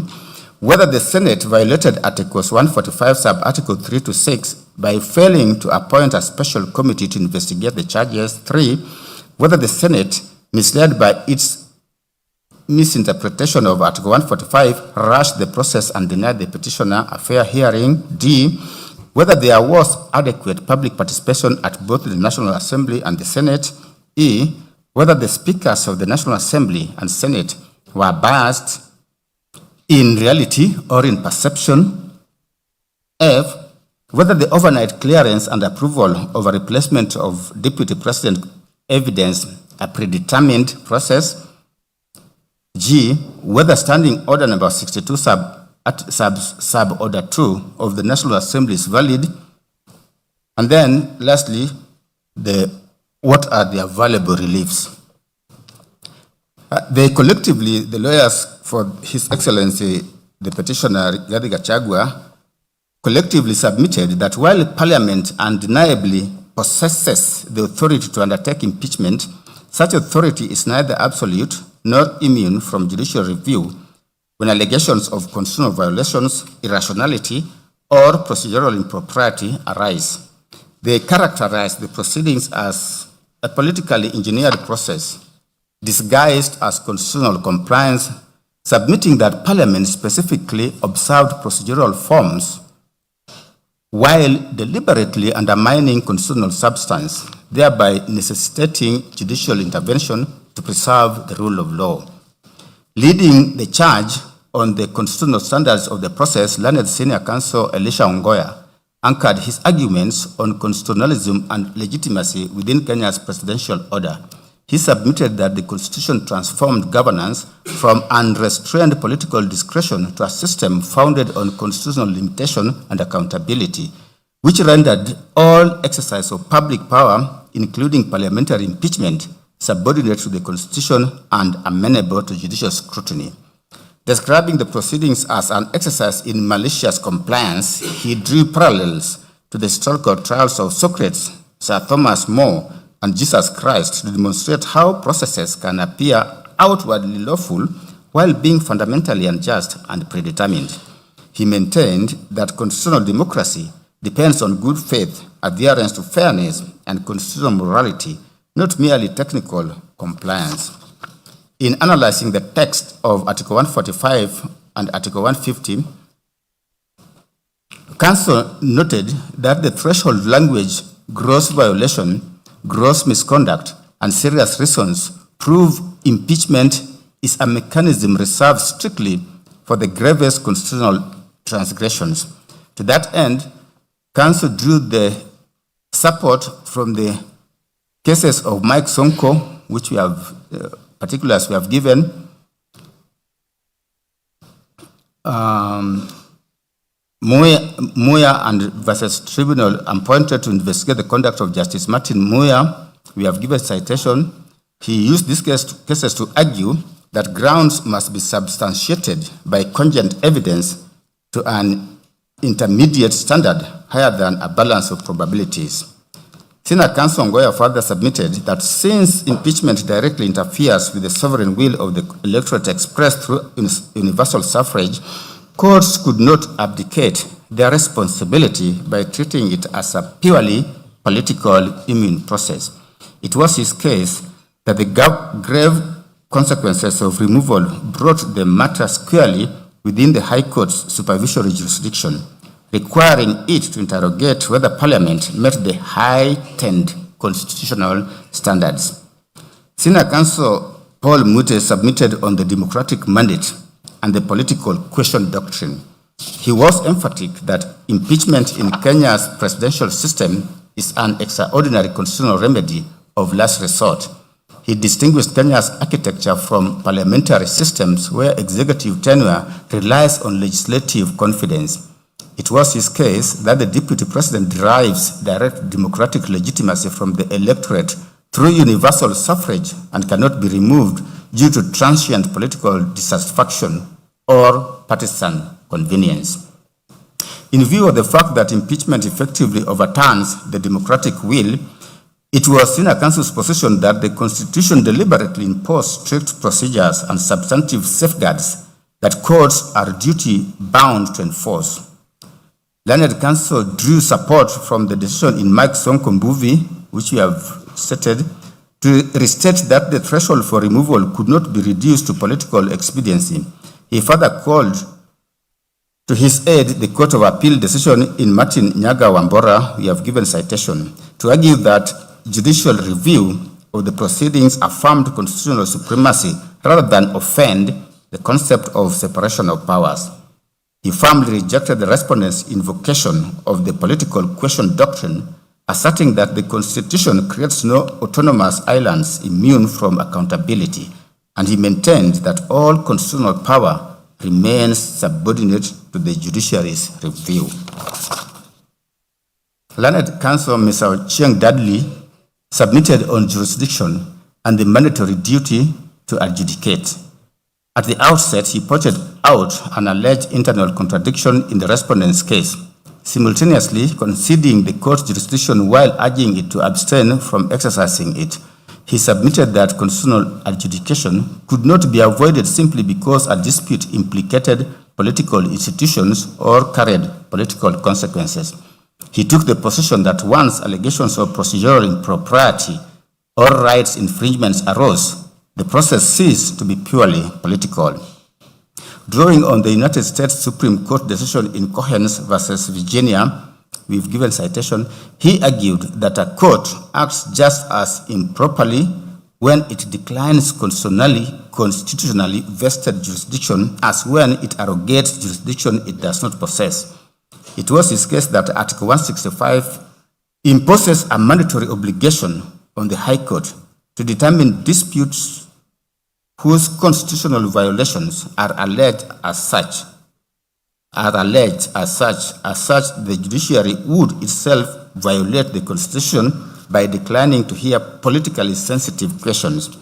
whether the Senate violated Articles 145 sub-Article 3 to 6 by failing to appoint a special committee to investigate the charges. 3, whether the Senate, misled by its misinterpretation of Article 145, rushed the process and denied the petitioner a fair hearing. D, whether there was adequate public participation at both the National Assembly and the Senate. E, whether the speakers of the National Assembly and Senate were biased in reality or in perception. F, whether the overnight clearance and approval of a replacement of Deputy President evidence a predetermined process. G, whether Standing Order number 62 sub order 2 of the National Assembly is valid. And then lastly, what are the available reliefs? They collectively, the lawyers for His Excellency, the petitioner, Rigathi Gachagua, collectively submitted that while Parliament undeniably possesses the authority to undertake impeachment, such authority is neither absolute nor immune from judicial review when allegations of constitutional violations, irrationality, or procedural impropriety arise. They characterize the proceedings as a politically engineered process disguised as constitutional compliance, submitting that Parliament specifically observed procedural forms while deliberately undermining constitutional substance, thereby necessitating judicial intervention to preserve the rule of law. Leading the charge on the constitutional standards of the process, learned senior counsel Elisha Ongoya anchored his arguments on constitutionalism and legitimacy within Kenya's presidential order. He submitted that the Constitution transformed governance from unrestrained political discretion to a system founded on constitutional limitation and accountability, which rendered all exercise of public power, including parliamentary impeachment, subordinate to the Constitution and amenable to judicial scrutiny. Describing the proceedings as an exercise in malicious compliance, he drew parallels to the historical trials of Socrates, Sir Thomas More, and Jesus Christ to demonstrate how processes can appear outwardly lawful while being fundamentally unjust and predetermined. He maintained that constitutional democracy depends on good faith, adherence to fairness, and constitutional morality, not merely technical compliance. In analyzing the text of Article 145 and Article 150, Council noted that the threshold language, gross violation, gross misconduct, and serious reasons prove impeachment is a mechanism reserved strictly for the gravest constitutional transgressions. To that end, Council drew the support from the cases of Mike Sonko, which we have, particulars we have given, Muya and versus Tribunal appointed to investigate the conduct of Justice Martin Muya. We have given citation. He used these cases to argue that grounds must be substantiated by cogent evidence to an intermediate standard higher than a balance of probabilities. Senior Counsel Ngoya further submitted that since impeachment directly interferes with the sovereign will of the electorate expressed through universal suffrage, courts could not abdicate their responsibility by treating it as a purely political immune process. It was his case that the grave consequences of removal brought the matter squarely within the High Court's supervisory jurisdiction, requiring it to interrogate whether Parliament met the heightened constitutional standards. Senior Counsel Paul Mute submitted on the democratic mandate and the political question doctrine. He was emphatic that impeachment in Kenya's presidential system is an extraordinary constitutional remedy of last resort. He distinguished Kenya's architecture from parliamentary systems where executive tenure relies on legislative confidence. It was his case that the deputy president derives direct democratic legitimacy from the electorate through universal suffrage and cannot be removed due to transient political dissatisfaction or partisan convenience. In view of the fact that impeachment effectively overturns the democratic will, it was Senior Counsel's position that the Constitution deliberately imposed strict procedures and substantive safeguards that courts are duty-bound to enforce. Learned Counsel drew support from the decision in Mike Sonko Mbuvi, which we have stated, to restate that the threshold for removal could not be reduced to political expediency. He further called to his aid the Court of Appeal decision in Martin Nyaga Wambora, we have given citation, to argue that judicial review of the proceedings affirmed constitutional supremacy rather than offend the concept of separation of powers. He firmly rejected the respondent's invocation of the political question doctrine, asserting that the Constitution creates no autonomous islands immune from accountability, and he maintained that all constitutional power remains subordinate to the judiciary's review. Learned Counsel Mr. Chiang Dudley submitted on jurisdiction and the mandatory duty to adjudicate. At the outset, he pointed out an alleged internal contradiction in the respondent's case, simultaneously conceding the court's jurisdiction while urging it to abstain from exercising it. He submitted that constitutional adjudication could not be avoided simply because a dispute implicated political institutions or carried political consequences. He took the position that once allegations of procedural impropriety or rights infringements arose, the process ceased to be purely political. Drawing on the United States Supreme Court decision in Cohens versus Virginia, we've given citation, he argued that a court acts just as improperly when it declines constitutionally vested jurisdiction as when it arrogates jurisdiction it does not possess. It was his case that Article 165 imposes a mandatory obligation on the High Court to determine disputes whose constitutional violations are alleged as such. The judiciary would itself violate the Constitution by declining to hear politically sensitive questions.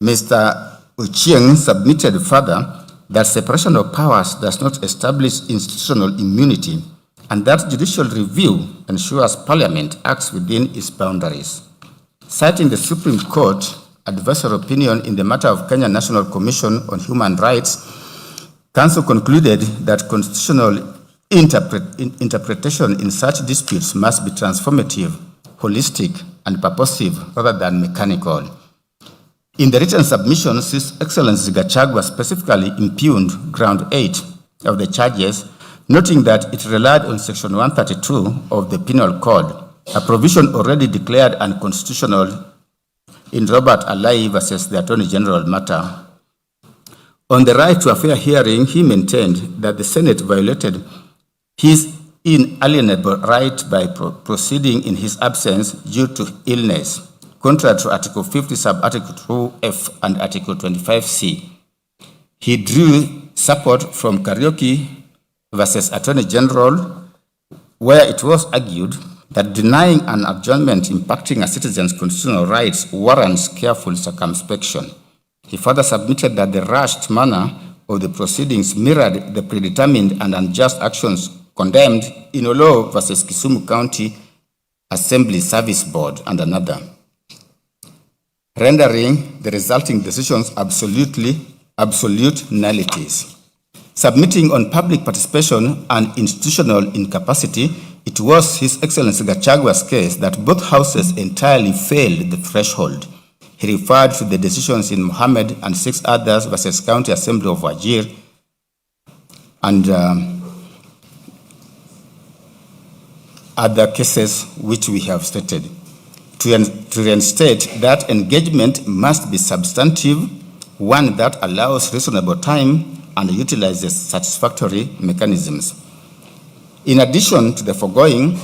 Mr. Ochieng submitted further that separation of powers does not establish institutional immunity and that judicial review ensures Parliament acts within its boundaries. Citing the Supreme Court advisory opinion in the matter of Kenya National Commission on Human Rights, Council concluded that constitutional interpretation in such disputes must be transformative, holistic, and purposive rather than mechanical. In the written submissions, His Excellency Gachagua specifically impugned ground 8 of the charges, noting that it relied on Section 132 of the Penal Code, a provision already declared unconstitutional in Robert Alai versus the Attorney General matter. On the right to a fair hearing, he maintained that the Senate violated his inalienable right by proceeding in his absence due to illness, contrary to Article 50, Sub-Article 2F and Article 25C. He drew support from Karaoke versus Attorney General, where it was argued that denying an adjournment impacting a citizen's constitutional rights warrants careful circumspection. He further submitted that the rushed manner of the proceedings mirrored the predetermined and unjust actions condemned in Olo versus Kisumu County Assembly Service Board and another, rendering the resulting decisions absolute nullities. Submitting on public participation and institutional incapacity, it was His Excellency Gachagua's case that both houses entirely failed the threshold. He referred to the decisions in Mohammed and 6 others versus County Assembly of Wajir and other cases which we have stated. To reinstate that engagement must be substantive, one that allows reasonable time and utilizes satisfactory mechanisms. In addition to the foregoing,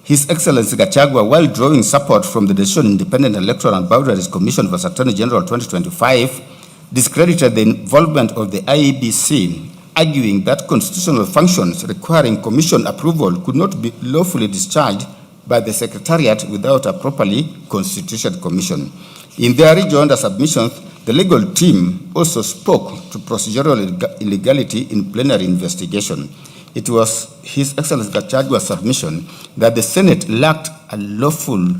His Excellency Gachagua, while drawing support from the Decision Independent Electoral and Boundaries Commission vs. Attorney General 2025, discredited the involvement of the IEBC, arguing that constitutional functions requiring commission approval could not be lawfully discharged by the Secretariat without a properly constituted commission. In their rejoinder submissions, the legal team also spoke to procedural illegality in plenary investigation. It was His Excellency Gachagua's submission that the Senate lacked a lawful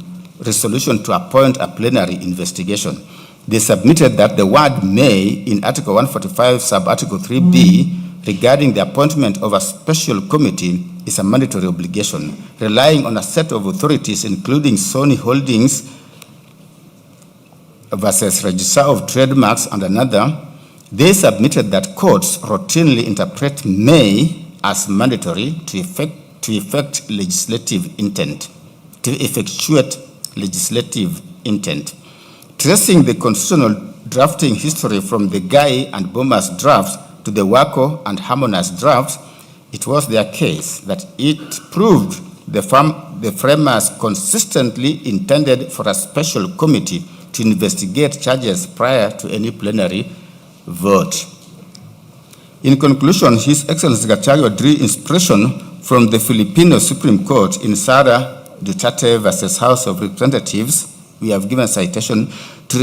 resolution to appoint a plenary investigation. They submitted that the word may in Article 145, Sub-Article 3B, regarding the appointment of a special committee is a mandatory obligation, relying on a set of authorities including Sony Holdings versus Registrar of Trademarks and another. They submitted that courts routinely interpret may as mandatory to effectuate legislative intent. Tracing the constitutional drafting history from the Guy and Bomas drafts to the Wako and Harmonas drafts, it was their case that it proved the framers consistently intended for a special committee to investigate charges prior to any plenary vote. In conclusion, His Excellency Gachagua drew inspiration from the Filipino Supreme Court in Sara Duterte versus House of Representatives. We have given citation to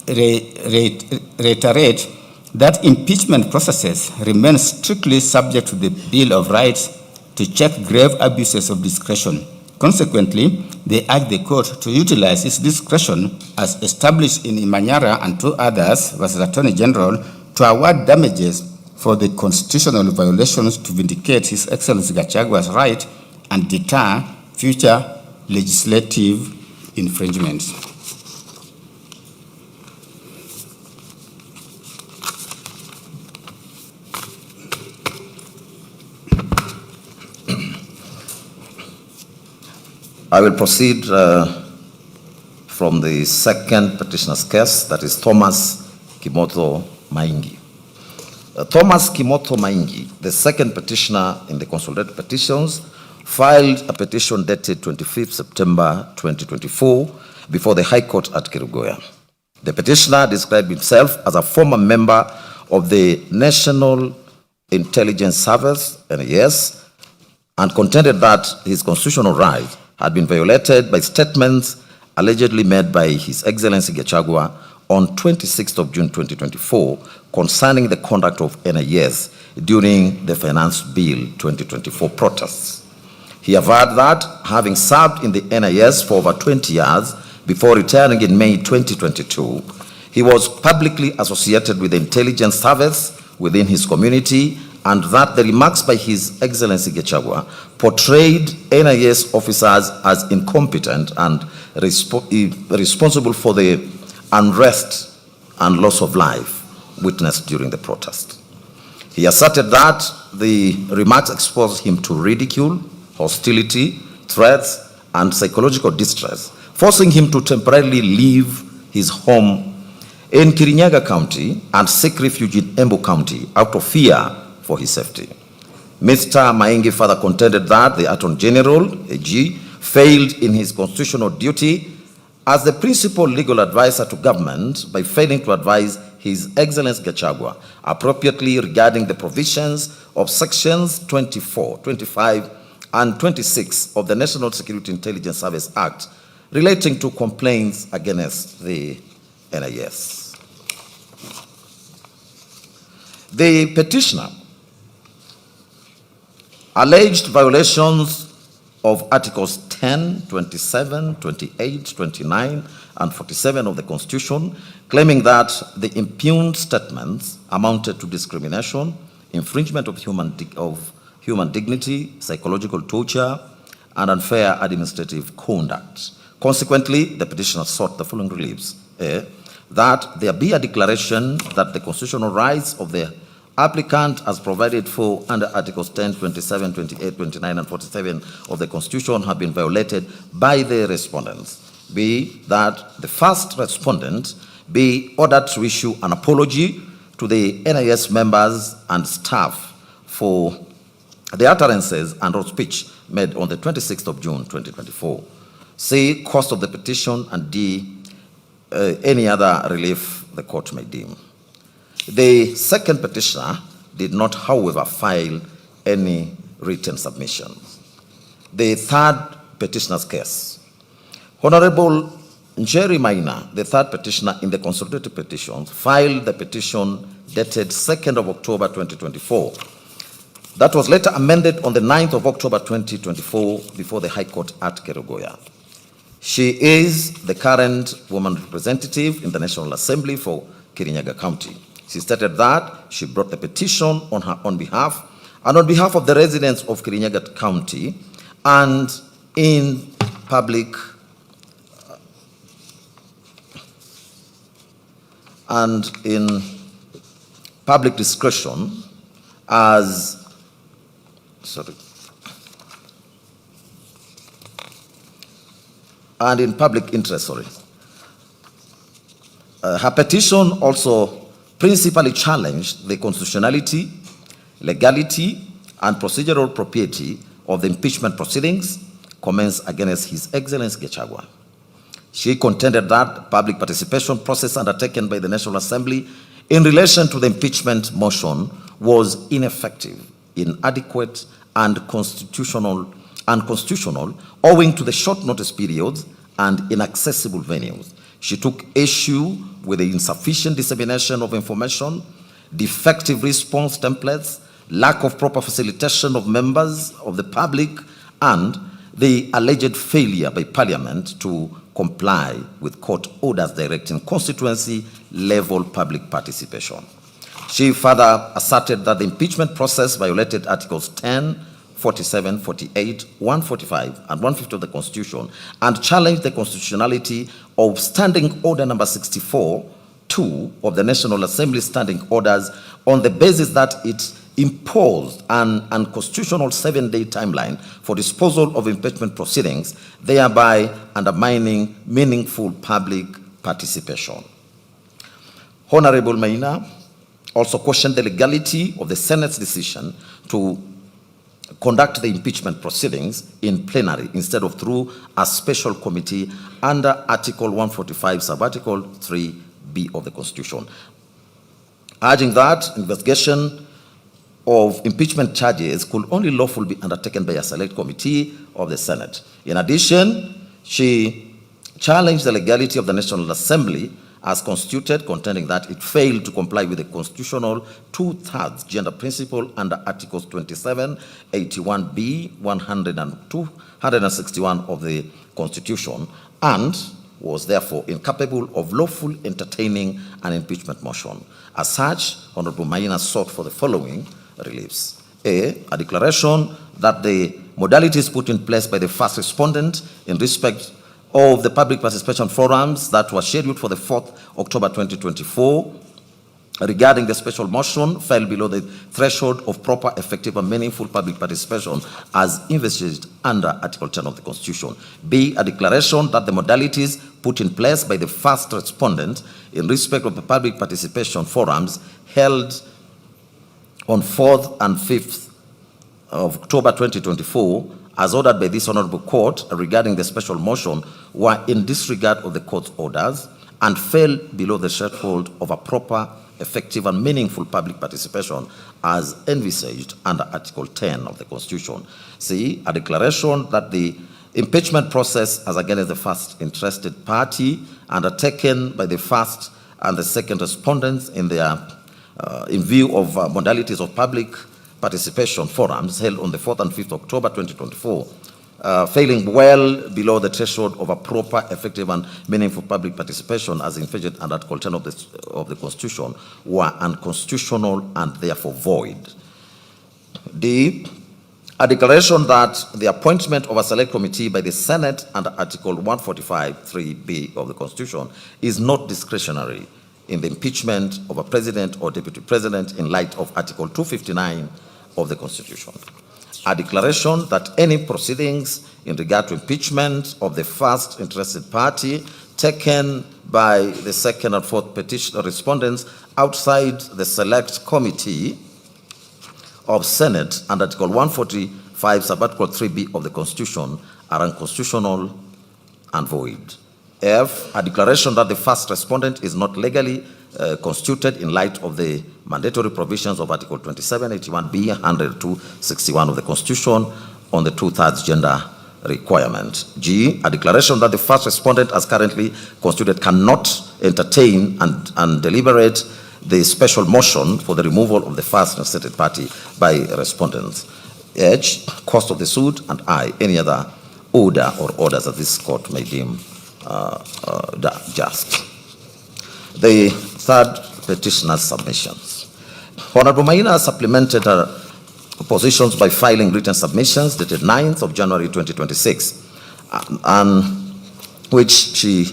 reiterate that impeachment processes remain strictly subject to the Bill of Rights to check grave abuses of discretion. Consequently, they urge the court to utilize its discretion as established in Imanyara and 2 others versus Attorney General to award damages for the constitutional violations to vindicate His Excellency Gachagua's right and deter future legislative infringements. I will proceed from the second petitioner's case, that is Thomas Kimoto Maingi. Thomas Kimoto Maingi, the second petitioner in the consolidated petitions, filed a petition dated 25th September 2024 before the High Court at Kerugoya. The petitioner described himself as a former member of the National Intelligence Service, NIS, and contended that his constitutional rights had been violated by statements allegedly made by His Excellency Gachagua on 26th of June 2024 concerning the conduct of NIS during the Finance Bill 2024 protests. He averred that, having served in the NIS for over 20 years, before retiring in May 2022. He was publicly associated with the intelligence service within his community, and that the remarks by His Excellency Gachagua portrayed NIS officers as incompetent and responsible for the unrest and loss of life witnessed during the protest. He asserted that the remarks exposed him to ridicule, hostility, threats, and psychological distress, forcing him to temporarily leave his home in Kirinyaga County and seek refuge in Embu County out of fear for his safety. Mr. Maingi further contended that the Attorney General, AG, failed in his constitutional duty as the principal legal advisor to government by failing to advise His Excellency Gachagua appropriately regarding the provisions of sections 24, 25, and 26 of the National Security Intelligence Service Act relating to complaints against the NIS. The petitioner alleged violations of Articles 10, 27, 28, 29, and 47 of the Constitution, claiming that the impugned statements amounted to discrimination, infringement of human dignity, psychological torture, and unfair administrative conduct. Consequently, the petitioner sought the following reliefs: that there be a declaration that the constitutional rights of the applicant as provided for under Articles 10, 27, 28, 29, and 47 of the Constitution have been violated by the respondents. B, that the first respondent be ordered to issue an apology to the NIS members and staff for the utterances and or speech made on the 26th of June 2024. C, cost of the petition, and D, any other relief the court may deem. The second petitioner did not, however, file any written submissions. The third petitioner's case. Honorable Njeri Maina, the third petitioner in the consolidated petitions, filed the petition dated 2nd of October 2024. That was later amended on the 9th of October 2024 before the High Court at Kerugoya. She is the current woman representative in the National Assembly for Kirinyaga County. She stated that she brought the petition on her own behalf and on behalf of the residents of Kirinyaga County, and in public discretion and in public interest, her petition also principally challenged the constitutionality, legality, and procedural propriety of the impeachment proceedings commenced against His Excellency Gachagua. She contended that public participation process undertaken by the National Assembly in relation to the impeachment motion was ineffective, inadequate, and constitutional owing to the short notice periods and inaccessible venues. She took issue with the insufficient dissemination of information, defective response templates, lack of proper facilitation of members of the public, and the alleged failure by Parliament to comply with court orders directing constituency-level public participation. She further asserted that the impeachment process violated Articles 10, 47, 48, 145, and 150 of the Constitution, and challenged the constitutionality of Standing Order number 64-2 of the National Assembly Standing Orders on the basis that it imposed an unconstitutional 7-day timeline for disposal of impeachment proceedings, thereby undermining meaningful public participation. Honorable Maina also questioned the legality of the Senate's decision to conduct the impeachment proceedings in plenary instead of through a special committee under Article 145, Subarticle 3B of the Constitution, urging that investigation of impeachment charges could only lawfully be undertaken by a select committee of the Senate. In addition, she challenged the legality of the National Assembly as constituted, contending that it failed to comply with the constitutional 2/3 gender principle under Articles 27, 81B, 100 and 261 of the Constitution, and was therefore incapable of lawfully entertaining an impeachment motion. As such, Honorable Maina sought for the following reliefs. A declaration that the modalities put in place by the first respondent in respect of the public participation forums that were scheduled for the 4th October 2024 regarding the special motion fell below the threshold of proper, effective, and meaningful public participation as envisaged under Article 10 of the Constitution. B, a declaration that the modalities put in place by the first respondent in respect of the public participation forums held on 4th and 5th of October 2024, as ordered by this Honorable Court regarding the special motion, were in disregard of the Court's orders and fell below the threshold of a proper, effective, and meaningful public participation as envisaged under Article 10 of the Constitution. C, a declaration that the impeachment process as against the first interested party undertaken by the first and the second respondents in view of modalities of public participation forums held on the 4th and 5th October 2024, failing well below the threshold of a proper, effective, and meaningful public participation as envisaged under Article 10 of the Constitution, were unconstitutional and therefore void. D, a declaration that the appointment of a select committee by the Senate under Article 145(3)(b) of the Constitution is not discretionary in the impeachment of a president or deputy president in light of Article 259 of the Constitution. A declaration that any proceedings in regard to impeachment of the first interested party taken by the second and fourth petition respondents outside the select committee of Senate under Article 145, Sub-Article 3B of the Constitution are unconstitutional and void. F, a declaration that the first respondent is not legally constituted in light of the mandatory provisions of Article 27, 81B, 102, of the Constitution on the 2/3 gender requirement. G, a declaration that the first respondent as currently constituted cannot entertain and deliberate the special motion for the removal of the first stated party by respondents. H, cost of the suit, and I, any other order or orders that this court may deem just. The third petitioner's submissions. Honorable Maina supplemented her positions by filing written submissions dated 9th of January 2026, and which she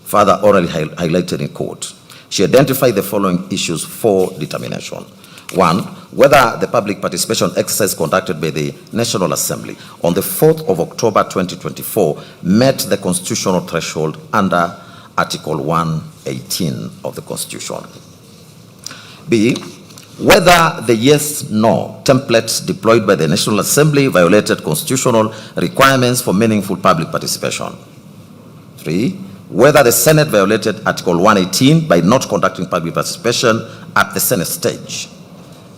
further orally highlighted in court. She identified the following issues for determination. 1, whether the public participation exercise conducted by the National Assembly on the 4th of October 2024 met the constitutional threshold under Article 118 of the Constitution. B, whether the yes-no templates deployed by the National Assembly violated constitutional requirements for meaningful public participation. 3, whether the Senate violated Article 118 by not conducting public participation at the Senate stage.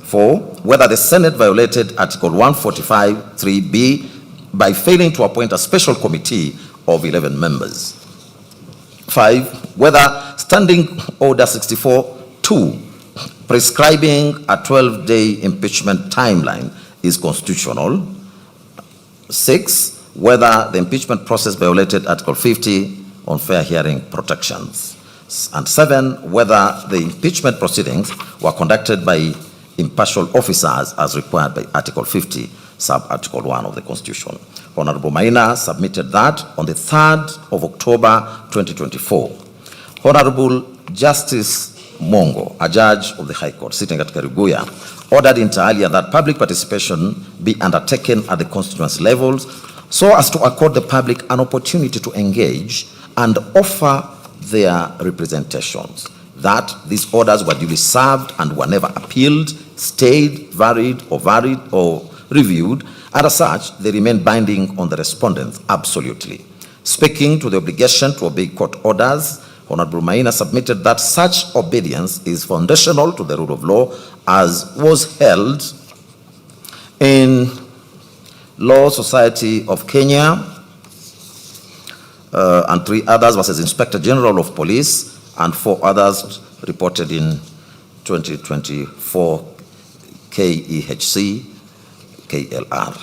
4, whether the Senate violated Article 145(3)(b) by failing to appoint a special committee of 11 members. 5, whether Standing Order 64-2 prescribing a 12-day impeachment timeline is constitutional. 6, whether the impeachment process violated Article 50 on fair hearing protections. And 7, whether the impeachment proceedings were conducted by impartial officers as required by Article 50, Sub-Article 1 of the Constitution. Honorable Maina submitted that on the 3rd of October 2024. Honorable Justice Mongo, a judge of the High Court sitting at Kariguya, ordered inter alia that public participation be undertaken at the constituency levels so as to accord the public an opportunity to engage and offer their representations. That these orders were duly served and were never appealed, stayed, varied or reviewed, and as such, they remain binding on the respondents, absolutely. Speaking to the obligation to obey court orders, Honorable Maina submitted that such obedience is foundational to the rule of law as was held in Law Society of Kenya and 3 others versus Inspector General of Police and 4 others reported in 2024 KEHC, KLR.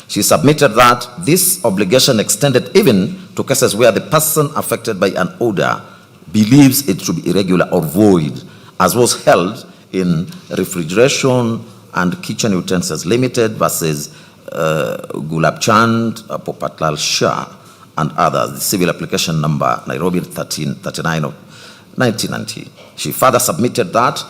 She submitted that this obligation extended even to cases where the person affected by an order believes it to be irregular or void, as was held in Refrigeration and Kitchen Utensils Limited versus Gulab Chand, Popatlal Shah, and others, the civil application number Nairobi 1339 of 1990. She further submitted that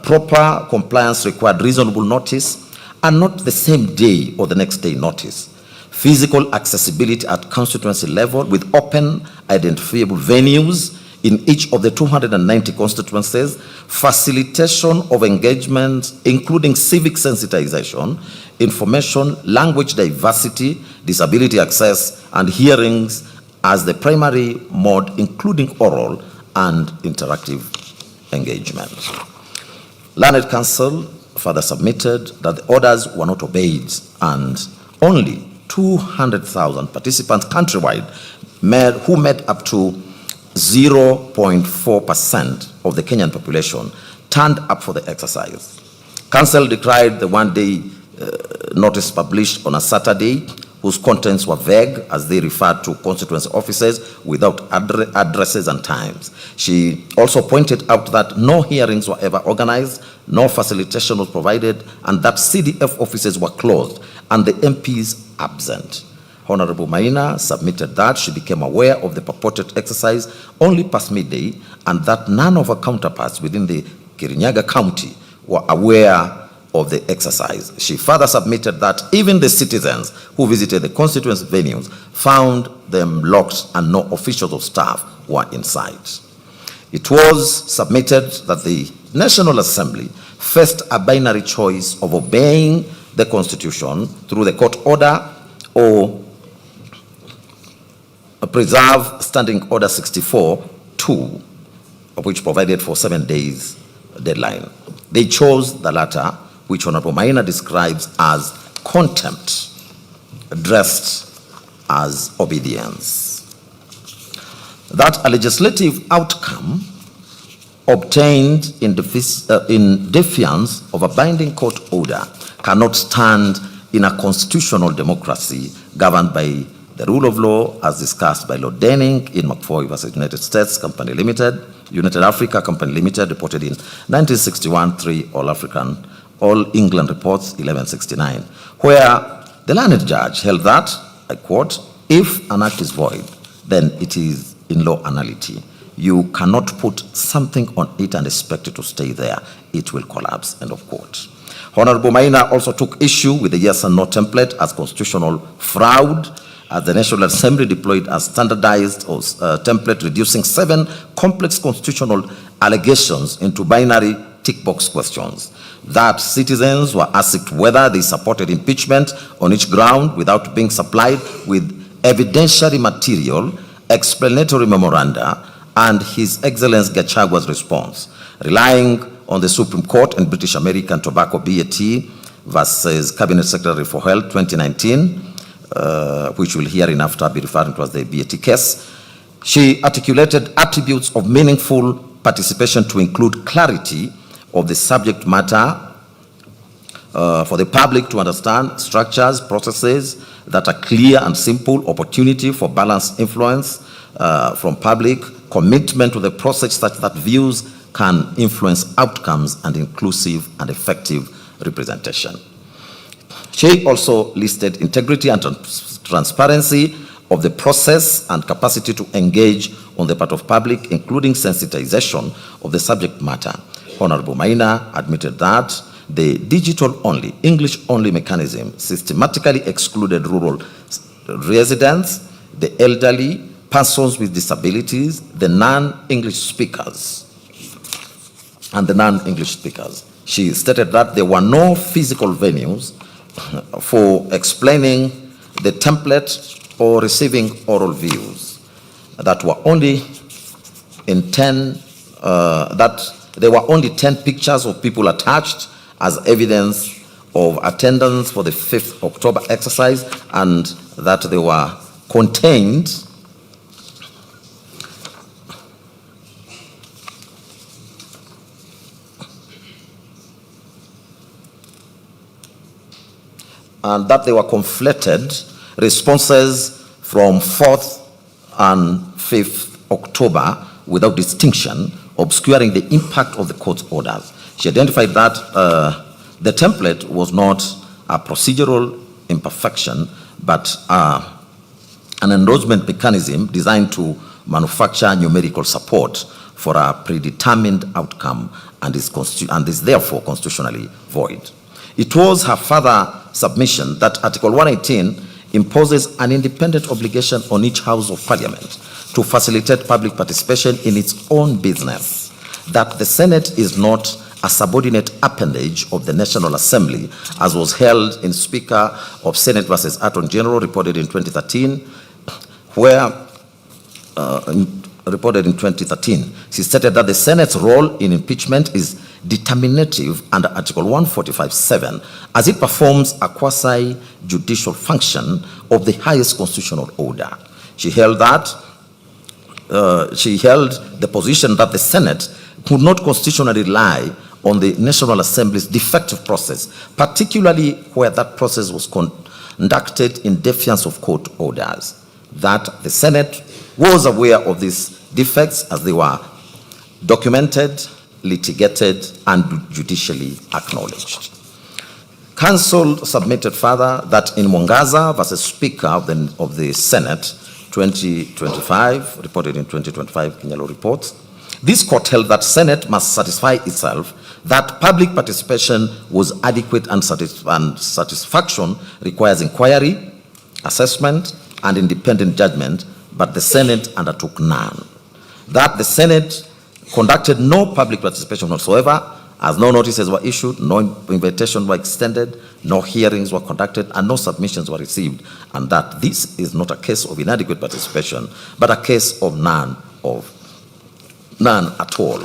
proper compliance required reasonable notice and not the same day or the next day notice. Physical accessibility at constituency level with open, identifiable venues in each of the 290 constituencies, facilitation of engagement, including civic sensitization, information, language diversity, disability access, and hearings as the primary mode, including oral and interactive engagement. Learned Council further submitted that the orders were not obeyed and only 200,000 participants countrywide who made up to 0.4% of the Kenyan population turned up for the exercise. Council decried the one-day notice published on a Saturday whose contents were vague as they referred to constituency offices without addresses and times. She also pointed out that no hearings were ever organized, no facilitation was provided, and that CDF offices were closed and the MPs absent. Honorable Maina submitted that she became aware of the purported exercise only past midday and that none of her counterparts within the Kirinyaga County were aware of the exercise. She further submitted that even the citizens who visited the constituency venues found them locked and no officials or staff were inside. It was submitted that the National Assembly faced a binary choice of obeying the Constitution through the court order or preserve Standing Order 64-2, which provided for 7 days deadline. They chose the latter, which Honorable Maina describes as contempt, dressed as obedience. That a legislative outcome obtained in defiance of a binding court order cannot stand in a constitutional democracy governed by the rule of law as discussed by Lord Denning in McFoy versus United States Company Limited, United Africa Company Limited, reported in 1961, 3 All England Reports 1169, where the learned judge held that, I quote, if an act is void, then it is in law nullity. You cannot put something on it and expect it to stay there. It will collapse, end of quote. Honorable Maina also took issue with the yes and no template as constitutional fraud, as the National Assembly deployed a standardized template reducing 7 complex constitutional allegations into binary tick box questions. That citizens were asked whether they supported impeachment on each ground without being supplied with evidentiary material, explanatory memoranda, and His Excellency Gachagua's response, relying on the Supreme Court and British American Tobacco BAT versus Cabinet Secretary for Health 2019, which we'll hereinafter be referring to as the BAT case. She articulated attributes of meaningful participation to include clarity of the subject matter for the public to understand, structures, processes that are clear and simple, opportunity for balanced influence from public, commitment to the process such that views can influence outcomes, and inclusive and effective representation. She also listed integrity and transparency of the process and capacity to engage on the part of public, including sensitization of the subject matter. Honorable Maina admitted that the digital-only, English-only mechanism systematically excluded rural residents, the elderly, persons with disabilities, the non-English speakers, and the non-English speakers. She stated that there were no physical venues for explaining the template or receiving oral views, that were only in 10, that there were only 10 pictures of people attached as evidence of attendance for the 5th October exercise, and that they were contained and that they were conflated responses from 4th and 5th October without distinction, obscuring the impact of the court's orders. She identified that the template was not a procedural imperfection, but an endorsement mechanism designed to manufacture numerical support for a predetermined outcome and is therefore constitutionally void. It was her further submission that Article 118 imposes an independent obligation on each House of Parliament to facilitate public participation in its own business, that the Senate is not a subordinate appendage of the National Assembly, as was held in Speaker of Senate versus Attorney General, reported in 2013, she stated that the Senate's role in impeachment is determinative under Article 145(7), as it performs a quasi-judicial function of the highest constitutional order. She held the position that the Senate could not constitutionally rely on the National Assembly's defective process, particularly where that process was conducted in defiance of court orders, that the Senate was aware of these defects as they were documented, litigated, and judicially acknowledged. Counsel submitted further that in Mwangaza versus Speaker of the Senate 2025, reported in 2025 Kinyalo reports, this court held that Senate must satisfy itself that public participation was adequate and satisfaction requires inquiry, assessment, and independent judgment, but the Senate undertook none. That the Senate conducted no public participation whatsoever, as no notices were issued, no invitations were extended, no hearings were conducted, and no submissions were received, and that this is not a case of inadequate participation, but a case of none at all.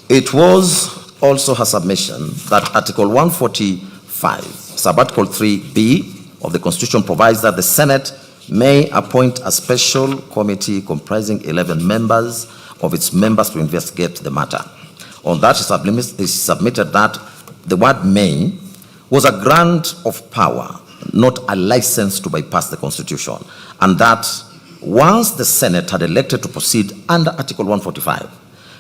It was also her submission that Article 145, Subarticle 3B of the Constitution provides that the Senate may appoint a special committee comprising 11 members of its members to investigate the matter. On that, she submitted that the word may was a grant of power, not a license to bypass the Constitution, and that once the Senate had elected to proceed under Article 145,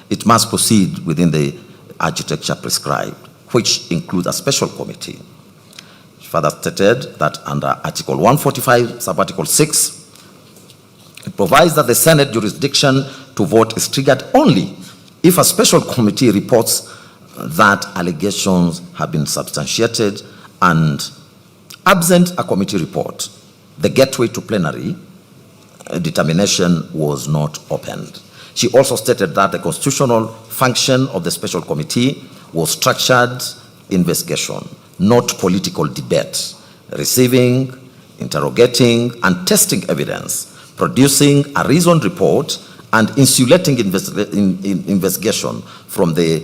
it must proceed within the architecture prescribed, which includes a special committee. She further stated that under Article 145, Subarticle 6, it provides that the Senate jurisdiction to vote is triggered only if a special committee reports that allegations have been substantiated, and absent a committee report, the gateway to plenary determination was not opened. She also stated that the constitutional function of the special committee was structured investigation, not political debate, receiving, interrogating, and testing evidence, producing a reasoned report, and insulating investigation from the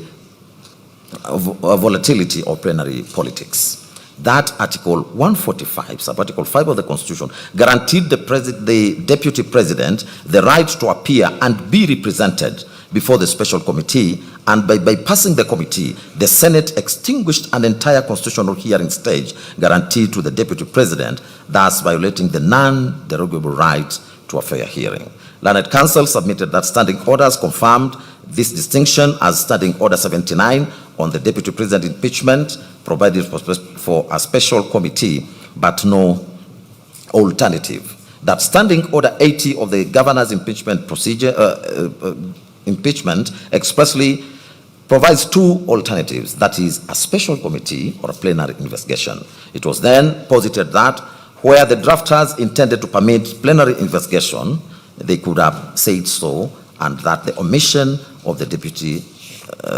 volatility of plenary politics. That Article 145, Subarticle 5 of the Constitution, guaranteed the Deputy President the right to appear and be represented before the special committee, and by bypassing the committee, the Senate extinguished an entire constitutional hearing stage guaranteed to the Deputy President, thus violating the non-derogable right to a fair hearing. Learned Counsel submitted that standing orders confirmed this distinction, as Standing Order 79 on the Deputy President impeachment provided for a special committee, but no alternative. That Standing Order 80 of the Governor's impeachment impeachment expressly provides two alternatives, that is, a special committee or a plenary investigation. It was then posited that where the drafters intended to permit plenary investigation, they could have said so, and that the omission of the Deputy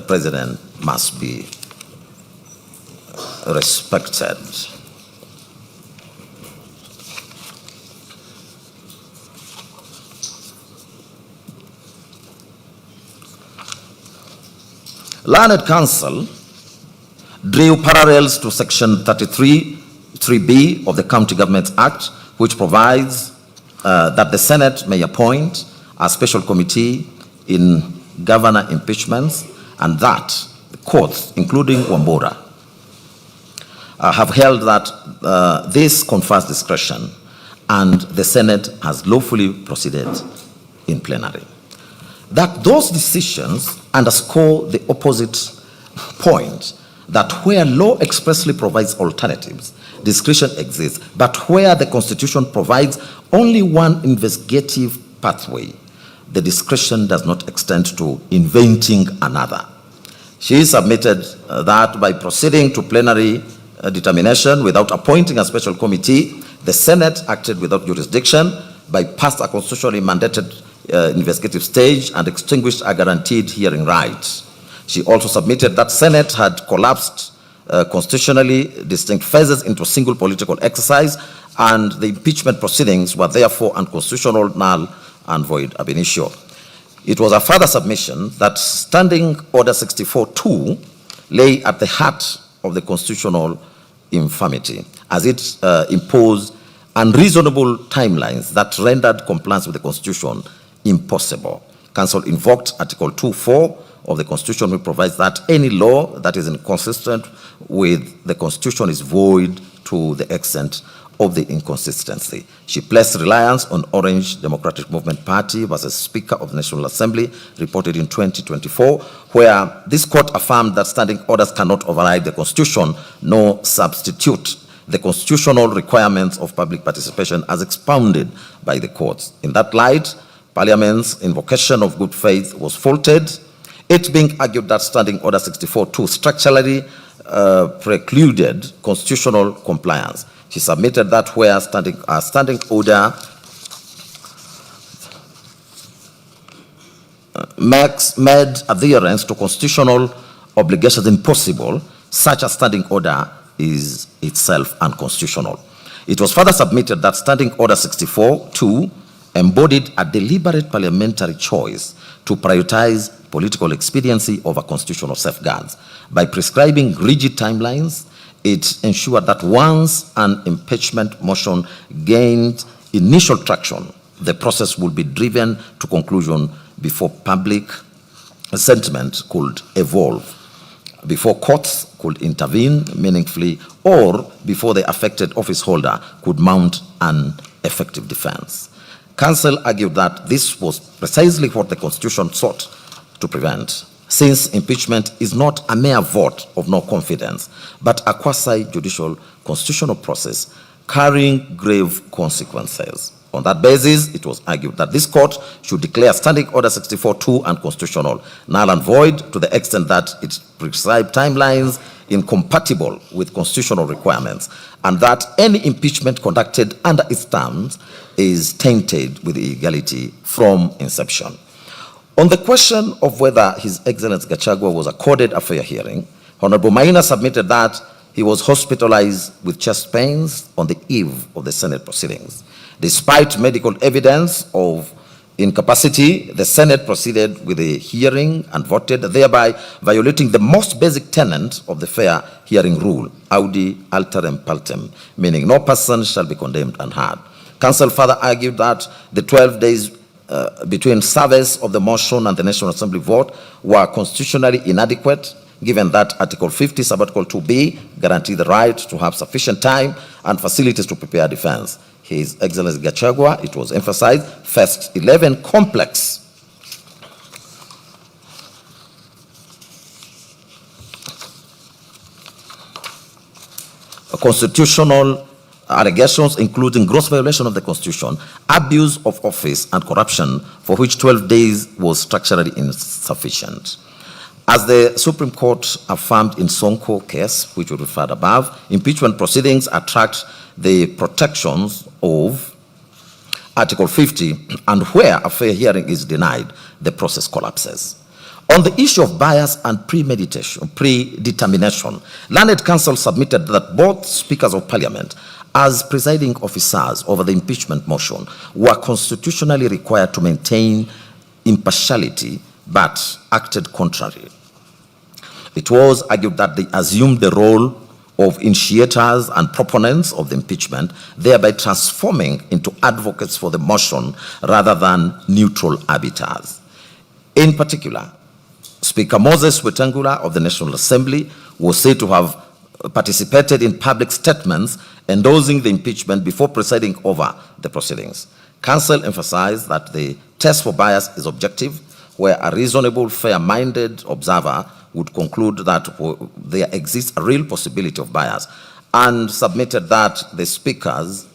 President must be respected. Learned Counsel drew parallels to Section 33(3)(b) of the County Governments Act, which provides that the Senate may appoint a special committee in governor impeachments, and that the courts, including Wambora, have held that this confers discretion and the Senate has lawfully proceeded in plenary. That those decisions underscore the opposite point, that where law expressly provides alternatives, discretion exists, but where the Constitution provides only one investigative pathway, the discretion does not extend to inventing another. She submitted that by proceeding to plenary determination without appointing a special committee, the Senate acted without jurisdiction, bypassed a constitutionally mandated investigative stage, and extinguished a guaranteed hearing right. She also submitted that Senate had collapsed constitutionally distinct phases into a single political exercise, and the impeachment proceedings were therefore unconstitutional, null, and void ab initio. It was a further submission that Standing Order 64-2 lay at the heart of the constitutional infirmity, as it imposed unreasonable timelines that rendered compliance with the Constitution impossible. Council invoked Article 2(4) of the Constitution, which provides that any law that is inconsistent with the Constitution is void to the extent of the inconsistency. She placed reliance on Orange Democratic Movement Party versus Speaker of the National Assembly, reported in 2024, where this court affirmed that standing orders cannot override the Constitution nor substitute the constitutional requirements of public participation as expounded by the courts. In that light, Parliament's invocation of good faith was faulted, it being argued that Standing Order 64-2 structurally precluded constitutional compliance. She submitted that where standing order made adherence to constitutional obligations impossible, such a standing order is itself unconstitutional. It was further submitted that Standing Order 64-2 embodied a deliberate parliamentary choice to prioritize political expediency over constitutional safeguards. By prescribing rigid timelines, it ensured that once an impeachment motion gained initial traction, the process would be driven to conclusion before public sentiment could evolve, before courts could intervene meaningfully, or before the affected office holder could mount an effective defense. Counsel argued that this was precisely what the Constitution sought to prevent, since impeachment is not a mere vote of no confidence, but a quasi-judicial constitutional process carrying grave consequences. On that basis, it was argued that this court should declare Standing Order 64-2 unconstitutional, null and void, to the extent that it prescribed timelines incompatible with constitutional requirements, and that any impeachment conducted under its terms is tainted with illegality from inception. On the question of whether His Excellency Gachagua was accorded a fair hearing, Honorable Maina submitted that he was hospitalized with chest pains on the eve of the Senate proceedings. Despite medical evidence of incapacity, the Senate proceeded with a hearing and voted, thereby violating the most basic tenet of the fair hearing rule, audi alterem partem, meaning no person shall be condemned unheard. Counsel further argued that the 12 days between service of the motion and the National Assembly vote were constitutionally inadequate, given that Article 50, Subarticle 2B, guaranteed the right to have sufficient time and facilities to prepare defense. His Excellency Gachagua, it was emphasized, faced 11 complex constitutional allegations, including gross violation of the Constitution, abuse of office, and corruption, for which 12 days was structurally insufficient. As the Supreme Court affirmed in Sonko case, which we referred above, impeachment proceedings attract the protections of Article 50, and where a fair hearing is denied, the process collapses. On the issue of bias and predetermination, learned counsel submitted that both speakers of Parliament, as presiding officers over the impeachment motion, were constitutionally required to maintain impartiality, but acted contrary. It was argued that they assumed the role of initiators and proponents of the impeachment, thereby transforming into advocates for the motion rather than neutral arbiters. In particular, Speaker Moses Wetangula of the National Assembly was said to have participated in public statements endorsing the impeachment before presiding over the proceedings. Counsel emphasized that the test for bias is objective, where a reasonable, fair-minded observer would conclude that there exists a real possibility of bias, and submitted that the Speaker's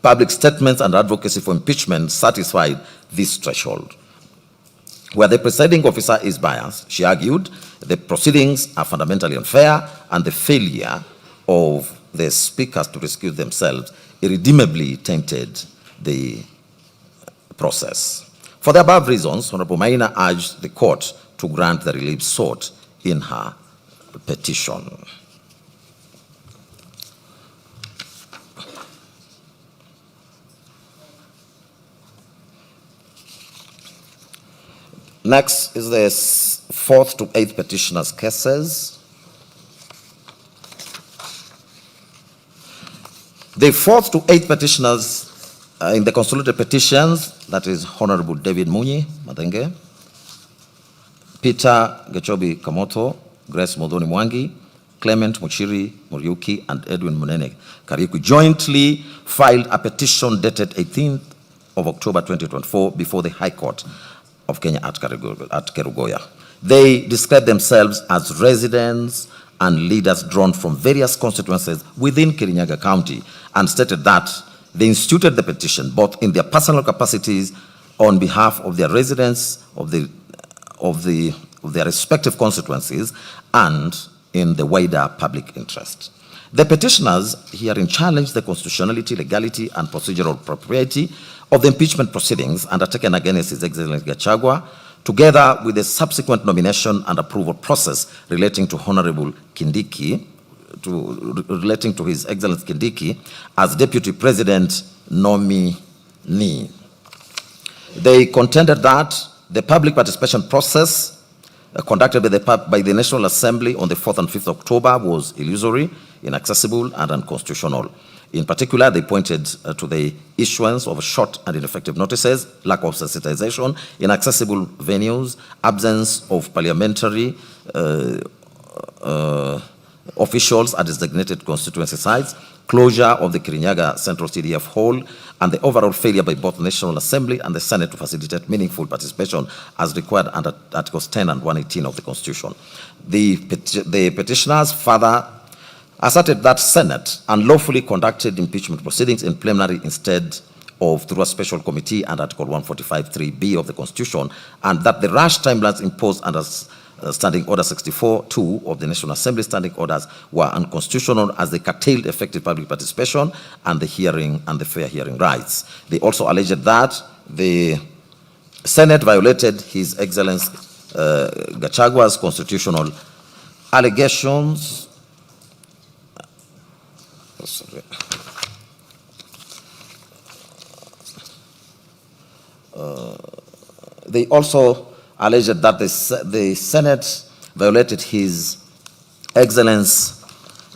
public statements and advocacy for impeachment satisfied this threshold. Where the presiding officer is biased, she argued, the proceedings are fundamentally unfair, and the failure of the speakers to rescue themselves irredeemably tainted the process. For the above reasons, Honorable Maina urged the court to grant the relief sought in her petition. Next is the 4th to 8th petitioners' cases. The 4th to 8th petitioners in the consolidated petitions, that is Honorable David Munyi Madenge, Peter Gachobi Kamoto, Grace Modoni Mwangi, Clement Muchiri Muriuki, and Edwin Munene Kariuki, jointly filed a petition dated 18th of October 2024 before the High Court of Kenya at Kerugoya. They describe themselves as residents and leaders drawn from various constituencies within Kirinyaga County, and stated that they instituted the petition both in their personal capacities on behalf of their residents of their respective constituencies and in the wider public interest. The petitioners herein challenge the constitutionality, legality, and procedural propriety of the impeachment proceedings undertaken against His Excellency Gachagua, together with the subsequent nomination and approval process relating to Honorable Kindiki, relating to His Excellency Kindiki as Deputy President nominee. They contended that the public participation process conducted by the National Assembly on the 4th and 5th October was illusory, inaccessible, and unconstitutional. In particular, they pointed to the issuance of short and ineffective notices, lack of sensitization, inaccessible venues, absence of parliamentary officials at designated constituency sites, closure of the Kirinyaga Central CDF Hall, and the overall failure by both the National Assembly and the Senate to facilitate meaningful participation as required under Articles 10 and 118 of the Constitution. The petitioners further asserted that Senate unlawfully conducted impeachment proceedings in plenary instead of through a special committee under Article 145(3)(b) of the Constitution, and that the rash timelines imposed under Standing Order 64(2) of the National Assembly standing orders were unconstitutional as they curtailed effective public participation and the hearing and the fair hearing rights. They also alleged that the Senate violated His Excellency Gachagua's constitutional allegations. They also alleged that the Senate violated His Excellency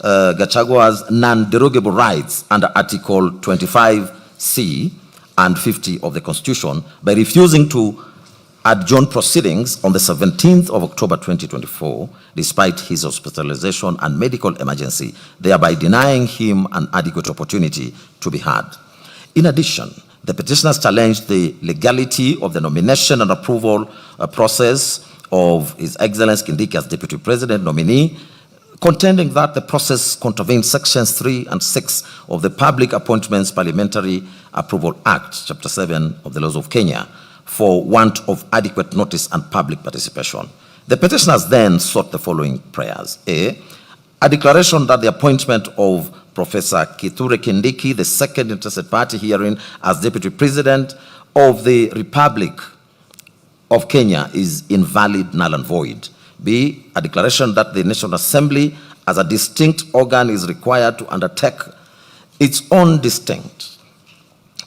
Gachagua's non-derogable rights under Article 25C and 50 of the Constitution by refusing to adjourn proceedings on the 17th of October 2024, despite his hospitalization and medical emergency, thereby denying him an adequate opportunity to be heard. In addition, the petitioners challenged the legality of the nomination and approval process of His Excellency Kindiki as Deputy President nominee, contending that the process contravened Sections 3 and 6 of the Public Appointments Parliamentary Approval Act, Chapter 7 of the Laws of Kenya, for want of adequate notice and public participation. The petitioners then sought the following prayers. A declaration that the appointment of Professor Kithure Kindiki, the second interested party herein, as Deputy President of the Republic of Kenya is invalid, null and void. B, a declaration that the National Assembly as a distinct organ is required to undertake its own distinct,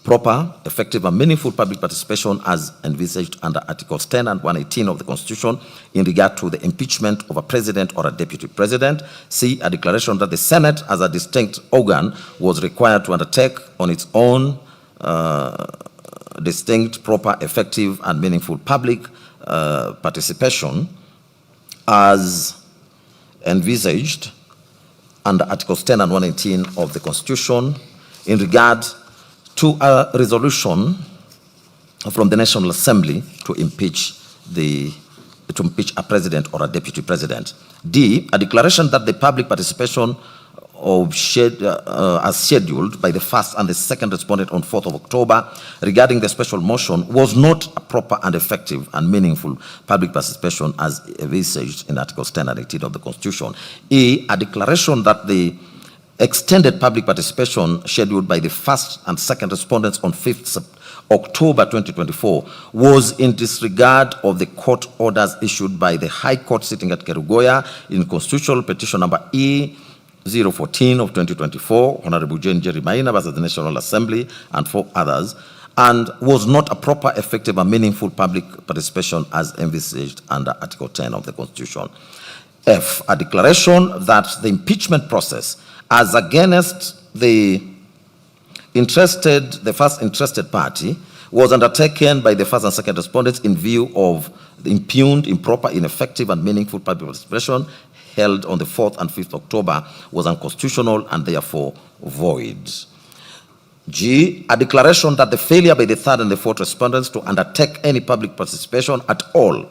proper, effective, and meaningful public participation as envisaged under Articles 10 and 118 of the Constitution in regard to the impeachment of a president or a deputy president. C, a declaration that the Senate as a distinct organ was required to undertake on its own distinct, proper, effective, and meaningful public participation as envisaged under Articles 10 and 118 of the Constitution in regard to a resolution from the National Assembly to impeach a president or a deputy president. D, a declaration that the public participation as scheduled by the first and the second respondent on 4th of October regarding the special motion was not a proper and effective and meaningful public participation as envisaged in Articles 10 and 18 of the Constitution. E, a declaration that the extended public participation scheduled by the first and second respondents on 5th October 2024 was in disregard of the court orders issued by the High Court sitting at Kerugoya in constitutional petition number E014 of 2024, Honorable Jane Jerry Maina versus the National Assembly and 4 others, and was not a proper, effective, and meaningful public participation as envisaged under Article 10 of the Constitution. F, a declaration that the impeachment process as against the first interested party was undertaken by the first and second respondents in view of the impugned, improper, ineffective, and meaningful public participation held on the 4th and 5th October was unconstitutional and therefore void. G, a declaration that the failure by the third and the fourth respondents to undertake any public participation at all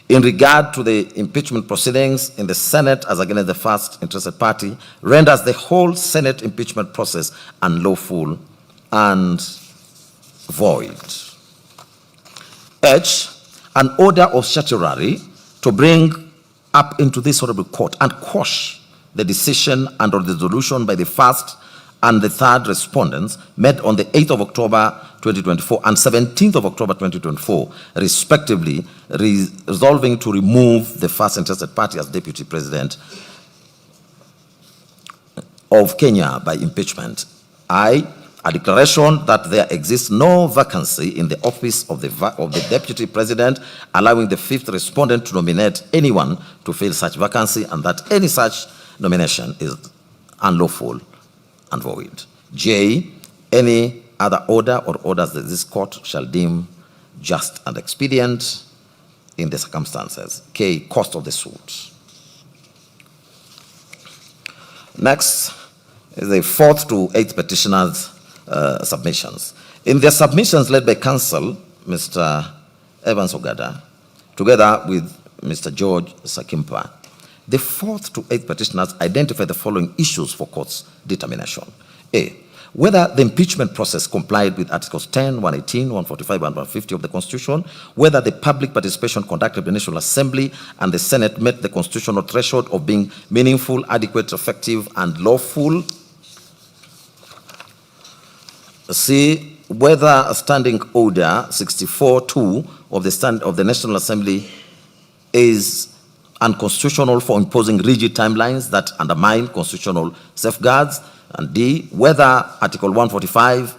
in regard to the impeachment proceedings in the Senate as against the first interested party renders the whole Senate impeachment process unlawful and void. H, an order of certiorari to bring up into this honorable court and quash the decision and or the resolution by the first and the third respondents made on the 8th of October 2024 and 17th of October 2024, respectively, resolving to remove the first interested party as deputy president of Kenya by impeachment. I, a declaration that there exists no vacancy in the office of the deputy president, allowing the fifth respondent to nominate anyone to fill such vacancy, and that any such nomination is unlawful and void. J, any other order or orders that this court shall deem just and expedient in the circumstances. K, cost of the suit. Next is the 4th to 8th petitioners' submissions. In their submissions led by counsel, Mr. Evans Ogada, together with Mr. George Sakimpa, the 4th to 8th petitioners identify the following issues for court's determination. A, whether the impeachment process complied with Articles 10, 118, 145, and 150 of the Constitution, whether the public participation conducted by the National Assembly and the Senate met the constitutional threshold of being meaningful, adequate, effective, and lawful. C, whether a standing order 64-2 of the National Assembly is unconstitutional for imposing rigid timelines that undermine constitutional safeguards. And D, whether Article 145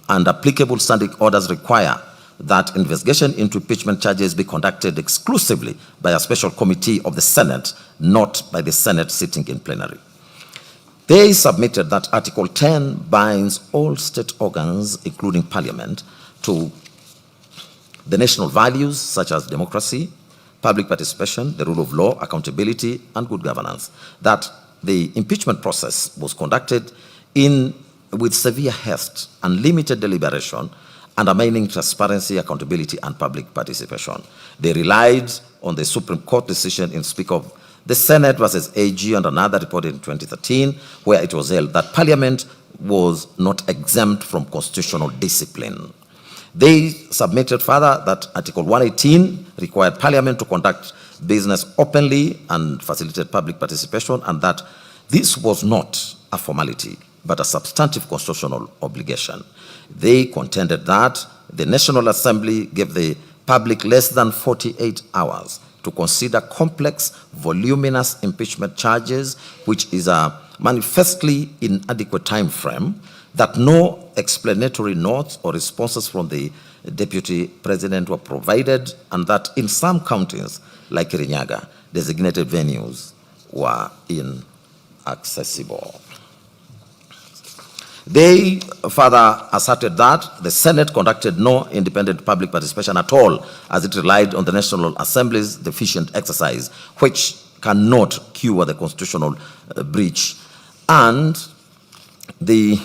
and applicable standing orders require that investigation into impeachment charges be conducted exclusively by a special committee of the Senate, not by the Senate sitting in plenary. They submitted that Article 10 binds all state organs, including Parliament, to the national values such as democracy, public participation, the rule of law, accountability, and good governance. That the impeachment process was conducted with severe haste and limited deliberation, undermining transparency, accountability, and public participation. They relied on the Supreme Court decision in Speak of the Senate versus AG and another reported in 2013, where it was held that Parliament was not exempt from constitutional discipline. They submitted further that Article 118 required Parliament to conduct business openly and facilitate public participation, and that this was not a formality, but a substantive constitutional obligation. They contended that the National Assembly gave the public less than 48 hours to consider complex, voluminous impeachment charges, which is a manifestly inadequate time frame, that no explanatory notes or responses from the deputy president were provided, and that in some counties, like Kirinyaga, designated venues were inaccessible. They further asserted that the Senate conducted no independent public participation at all, as it relied on the National Assembly's deficient exercise, which cannot cure the constitutional breach, And they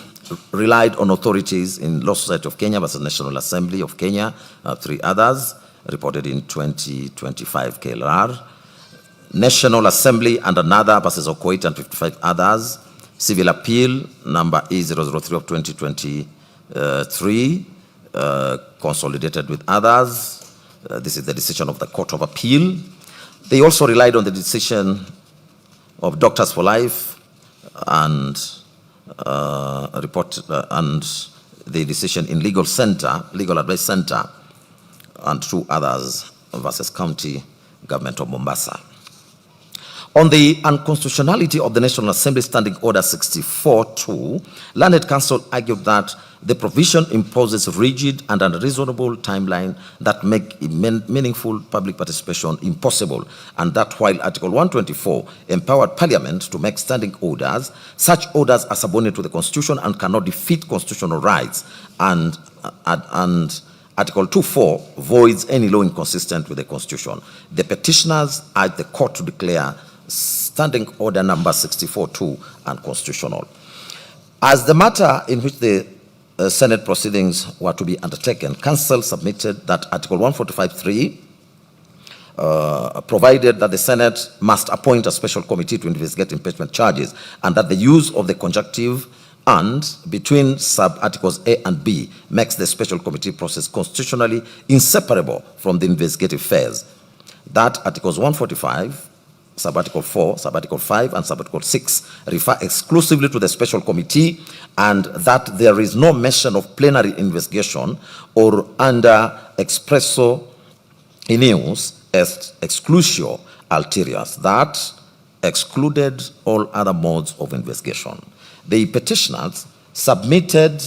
relied on authorities in Law Society of Kenya versus National Assembly of Kenya, 3 others, reported in 2025 KLR. National Assembly and another versus Okoit and 55 others. Civil Appeal number E003 of 2023, consolidated with others. This is the decision of the Court of Appeal. They also relied on the decision of Doctors for Life and and the decision in Legal Advice Center, and 2 others versus County Government of Mombasa. On the unconstitutionality of the National Assembly Standing Order 64-2, Learned Counsel argued that the provision imposes rigid and unreasonable timeline that make meaningful public participation impossible, and that while Article 124 empowered Parliament to make standing orders, such orders are subordinate to the Constitution and cannot defeat constitutional rights, and Article 2.4 voids any law inconsistent with the Constitution. The petitioners urge the court to declare Standing Order number 64-2 unconstitutional. As the matter in which the Senate proceedings were to be undertaken, Council submitted that Article 145.3 provided that the Senate must appoint a special committee to investigate impeachment charges, and that the use of the conjunctive and between sub-articles A and B makes the special committee process constitutionally inseparable from the investigative phase. That Articles 145, Sub-Article 4, Sub-Article 5, and Sub-Article 6 refer exclusively to the special committee, and that there is no mention of plenary investigation or under expresso inius est exclusio ulteriors, that excluded all other modes of investigation. The petitioners submitted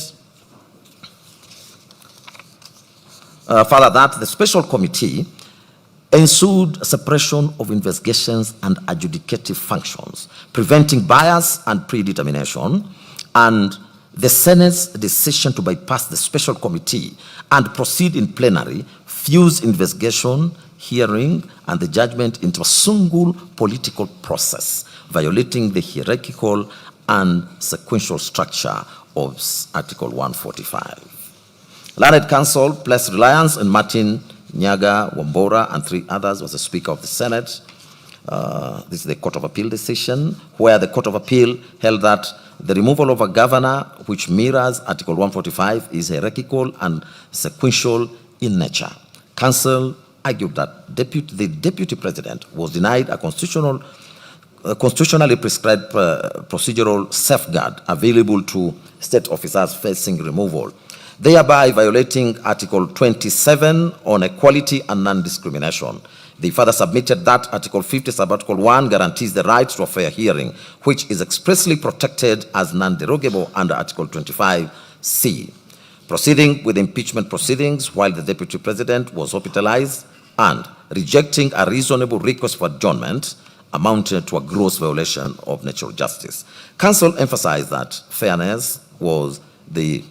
further that the special committee ensued suppression of investigations and adjudicative functions, preventing bias and predetermination, and the Senate's decision to bypass the special committee and proceed in plenary fused investigation, hearing, and the judgment into a single political process, violating the hierarchical and sequential structure of Article 145. Learned Counsel placed reliance on Martin Nyaga, Wambora, and 3 others was the Speaker of the Senate. This is the Court of Appeal decision, where the Court of Appeal held that the removal of a governor, which mirrors Article 145, is hierarchical and sequential in nature. Counsel argued that the Deputy President was denied a constitutionally prescribed procedural safeguard available to state officers facing removal, thereby violating Article 27 on equality and non-discrimination. They further submitted that Article 50, Sub-Article 1 guarantees the right to a fair hearing, which is expressly protected as non-derogable under Article 25C. Proceeding with impeachment proceedings while the Deputy President was hospitalized and rejecting a reasonable request for adjournment amounted to a gross violation of natural justice. Counsel emphasized that fairness was the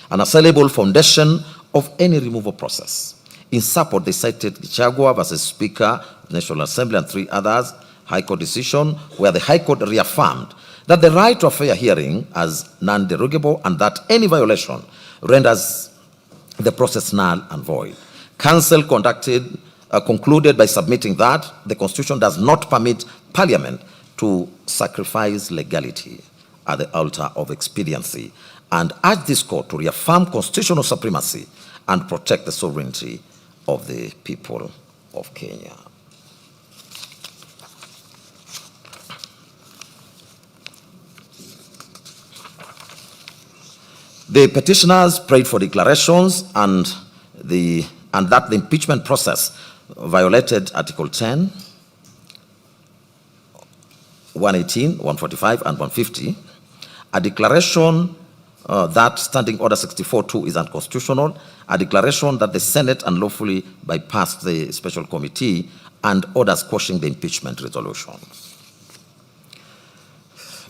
unassailable foundation of any removal process. In support, they cited Gachagua versus Speaker of the National Assembly and 3 others, High Court decision, where the High Court reaffirmed that the right to a fair hearing as non-derogable and that any violation renders the process null and void. Counsel concluded by submitting that the Constitution does not permit Parliament to sacrifice legality at the altar of expediency, and urged this court to reaffirm constitutional supremacy and protect the sovereignty of the people of Kenya. The petitioners prayed for declarations and that the impeachment process violated Article 10, 118, 145, and 150. A declaration that Standing Order 64-2 is unconstitutional, a declaration that the Senate unlawfully bypassed the special committee, and orders quashing the impeachment resolution.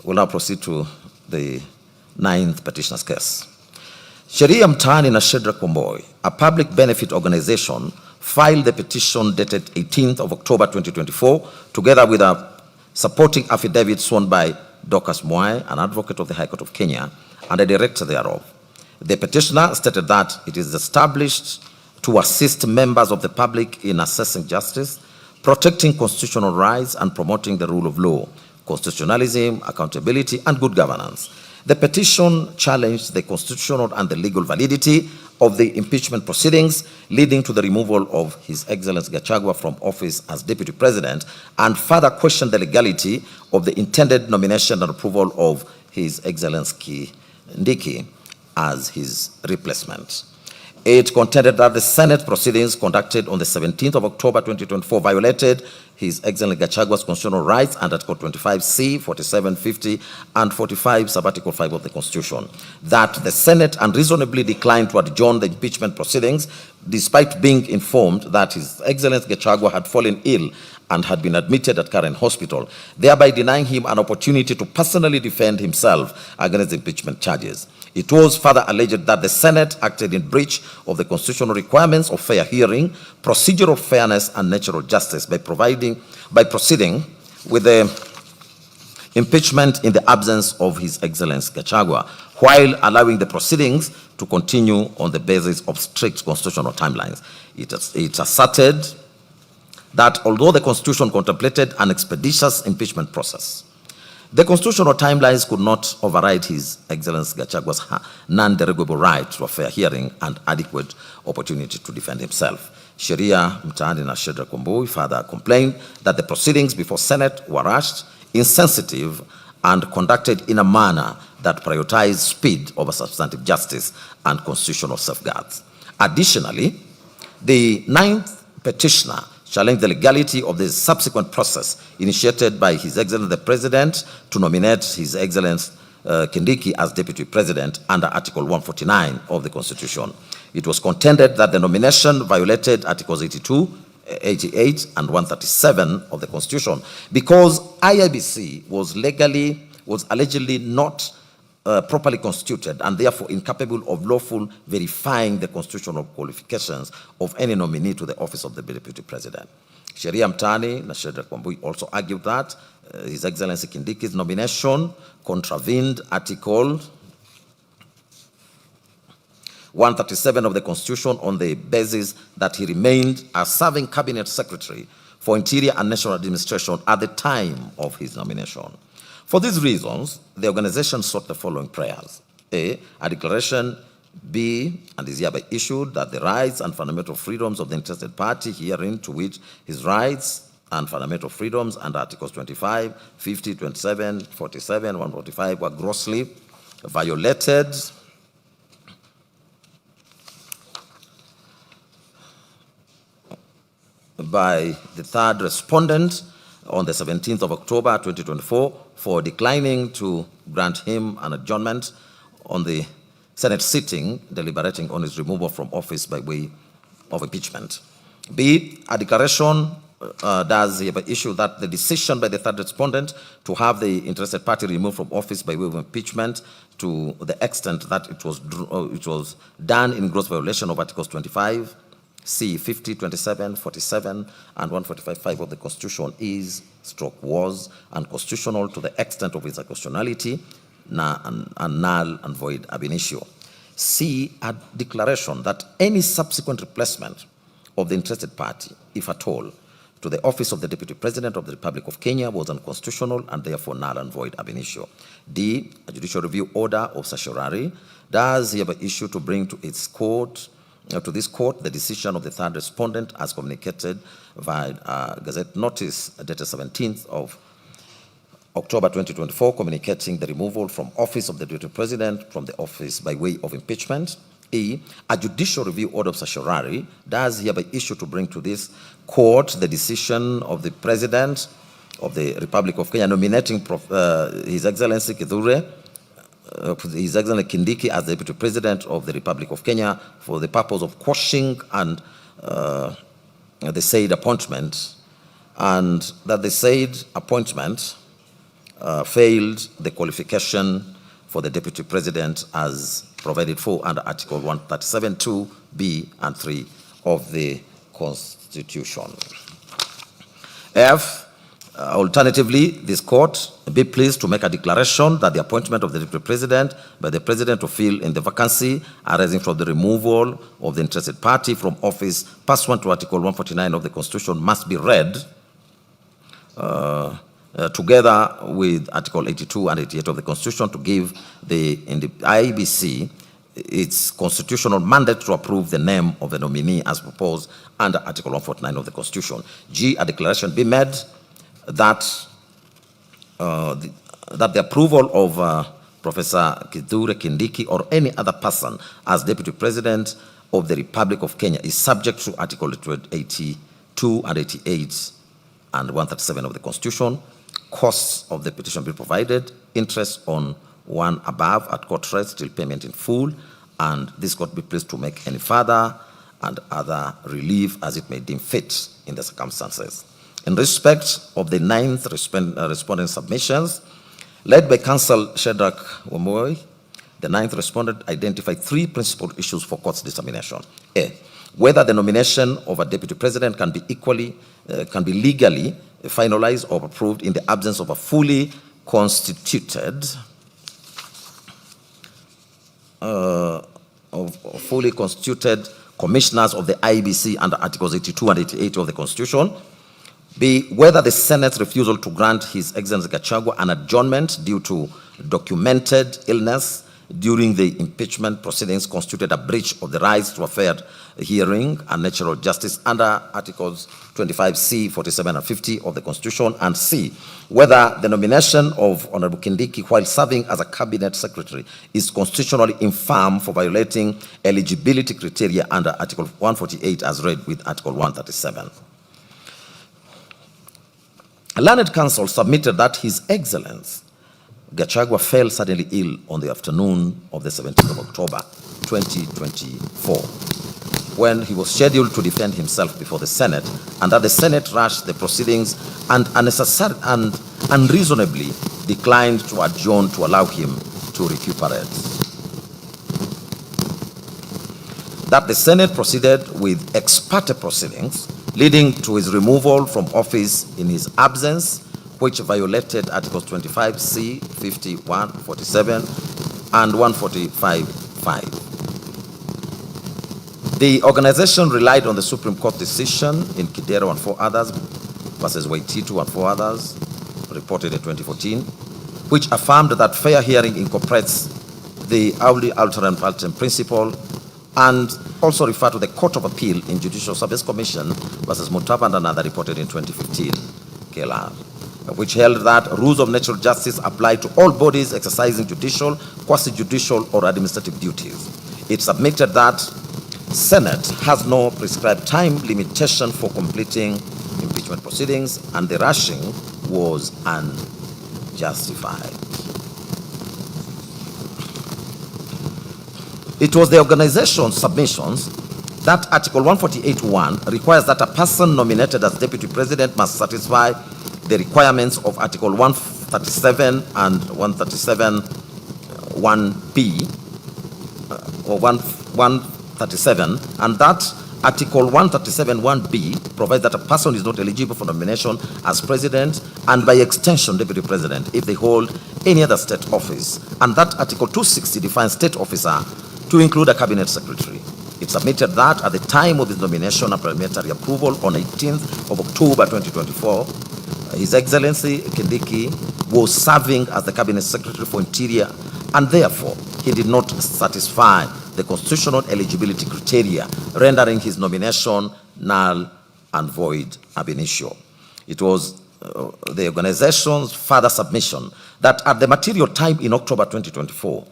We'll now proceed to the 9th petitioner's case. Sheria Mtaani na Shedrack Wamboi, a public benefit organization, filed the petition dated 18th of October 2024, together with a supporting affidavit sworn by Dorcas Mwai, an advocate of the High Court of Kenya, and a director thereof. The petitioner stated that it is established to assist members of the public in assessing justice, protecting constitutional rights, and promoting the rule of law, constitutionalism, accountability, and good governance. The petition challenged the constitutional and the legal validity of the impeachment proceedings, leading to the removal of His Excellency Gachagua from office as Deputy President, and further questioned the legality of the intended nomination and approval of His Excellency Kindiki as his replacement. It contended that the Senate proceedings conducted on the 17th of October 2024 violated His Excellency Gachagua's constitutional rights under Article 25C, 47, 50, and 45, sub-Article 5 of the Constitution. That the Senate unreasonably declined to adjourn the impeachment proceedings despite being informed that His Excellency Gachagua had fallen ill and had been admitted at Karen Hospital, thereby denying him an opportunity to personally defend himself against the impeachment charges. It was further alleged that the Senate acted in breach of the constitutional requirements of fair hearing, procedural fairness, and natural justice by proceeding with the impeachment in the absence of His Excellency Gachagua, while allowing the proceedings to continue on the basis of strict constitutional timelines. It asserted that although the Constitution contemplated an expeditious impeachment process, the constitutional timelines could not override His Excellency Gachagua's non-derogable right to a fair hearing and adequate opportunity to defend himself. Sheria Mtaani na Shedra Kombui further complained that the proceedings before Senate were rushed, insensitive, and conducted in a manner that prioritized speed over substantive justice and constitutional safeguards. Additionally, the ninth petitioner challenged the legality of the subsequent process initiated by His Excellency the President to nominate His Excellency Kindiki as Deputy President under Article 149 of the Constitution. It was contended that the nomination violated Articles 82, 88, and 137 of the Constitution because IIBC was allegedly not properly constituted and therefore incapable of lawful verifying the constitutional qualifications of any nominee to the office of the Deputy President. Sheria Mtaani na Shedra Kwambui also argued that His Excellency Kindiki's nomination contravened Article 137 of the Constitution on the basis that he remained a serving Cabinet Secretary for Interior and National Administration at the time of his nomination. For these reasons, the organization sought the following prayers. A declaration be and is hereby issued that the rights and fundamental freedoms of the interested party herein to which his rights and fundamental freedoms under Articles 25, 50, 27, 47, 145 were grossly violated by the third respondent on the 17th of October 2024 for declining to grant him an adjournment on the Senate sitting deliberating on his removal from office by way of impeachment. B, a declaration does hereby issue that the decision by the third respondent to have the interested party removed from office by way of impeachment to the extent that it was done in gross violation of Articles 25, C, 50, 27, 47, and 145.5 of the Constitution was unconstitutional to the extent of its unconstitutionality and null and void ab initio. C, a declaration that any subsequent replacement of the interested party, if at all, to the office of the Deputy President of the Republic of Kenya was unconstitutional and therefore null and void ab initio. D, a judicial review order of certiorari does hereby issue to bring to its court to this court the decision of the third respondent as communicated via Gazette notice dated 17th of October 2024, communicating the removal from office of the Deputy President from the office by way of impeachment. E, a judicial review order of certiorari does hereby issue to bring to this court the decision of the President of the Republic of Kenya nominating His Excellency Kithure His Excellency Kindiki as the Deputy President of the Republic of Kenya for the purpose of quashing and the said appointment, and that the said appointment failed the qualification for the Deputy President as provided for under Article 137(2) B and 3 of the Constitution. F, Alternatively, this court be pleased to make a declaration that the appointment of the Deputy President by the President to fill in the vacancy arising from the removal of the interested party from office pursuant to Article 149 of the Constitution must be read together with Article 82 and 88 of the Constitution to give the IEBC its constitutional mandate to approve the name of the nominee as proposed under Article 149 of the Constitution. G, a declaration be made that the approval of Professor Kithure Kindiki or any other person as Deputy President of the Republic of Kenya is subject to Article 82 and 88 and 137 of the Constitution. Costs of the petition be provided, interest on one above at court rates till payment in full, and this court be pleased to make any further and other relief as it may deem fit in the circumstances. In respect of the 9th respondent submissions, led by Counsel Shadrach Wamoy, the 9th respondent identified 3 principal issues for court's determination. A, whether the nomination of a deputy president can be legally finalized or approved in the absence of a fully constituted commissioners of the IEBC under Articles 82 and 88 of the Constitution. B, whether the Senate's refusal to grant His Excellency Gachagua an adjournment due to documented illness during the impeachment proceedings constituted a breach of the rights to a fair hearing and natural justice under Articles 25C, 47 and 50 of the Constitution. And C, whether the nomination of Honorable Kindiki while serving as a cabinet secretary is constitutionally infirm for violating eligibility criteria under Article 148 as read with Article 137. A learned counsel submitted that His Excellency Gachagua fell suddenly ill on the afternoon of the 17th of October 2024 when he was scheduled to defend himself before the Senate, and that the Senate rushed the proceedings and unreasonably declined to adjourn to allow him to recuperate. That the Senate proceeded with ex parte proceedings leading to his removal from office in his absence, which violated Articles 25C, 51, 47, and 145.5. The organization relied on the Supreme Court decision in Kidero and 4 others versus Waititu and 4 others, reported in 2014, which affirmed that fair hearing incorporates the audi alteram partem principle, and also referred to the Court of Appeal in Judicial Service Commission versus Mutava and another, reported in 2015, KLR, which held that rules of natural justice apply to all bodies exercising judicial, quasi-judicial, or administrative duties. It submitted that Senate has no prescribed time limitation for completing impeachment proceedings, and the rushing was unjustified. It was the organization's submissions that Article 148.1 requires that a person nominated as deputy president must satisfy the requirements of Article 137 and 137.1b or 137, and that Article 137.1b provides that a person is not eligible for nomination as president and by extension deputy president if they hold any other state office, and that Article 260 defines state officer to include a cabinet secretary. It submitted that at the time of his nomination and parliamentary approval on 18th of October 2024, His Excellency Kindiki was serving as the cabinet secretary for Interior, and therefore he did not satisfy the constitutional eligibility criteria, rendering his nomination null and void ab initio. It was the organization's further submission that at the material time in October 2024,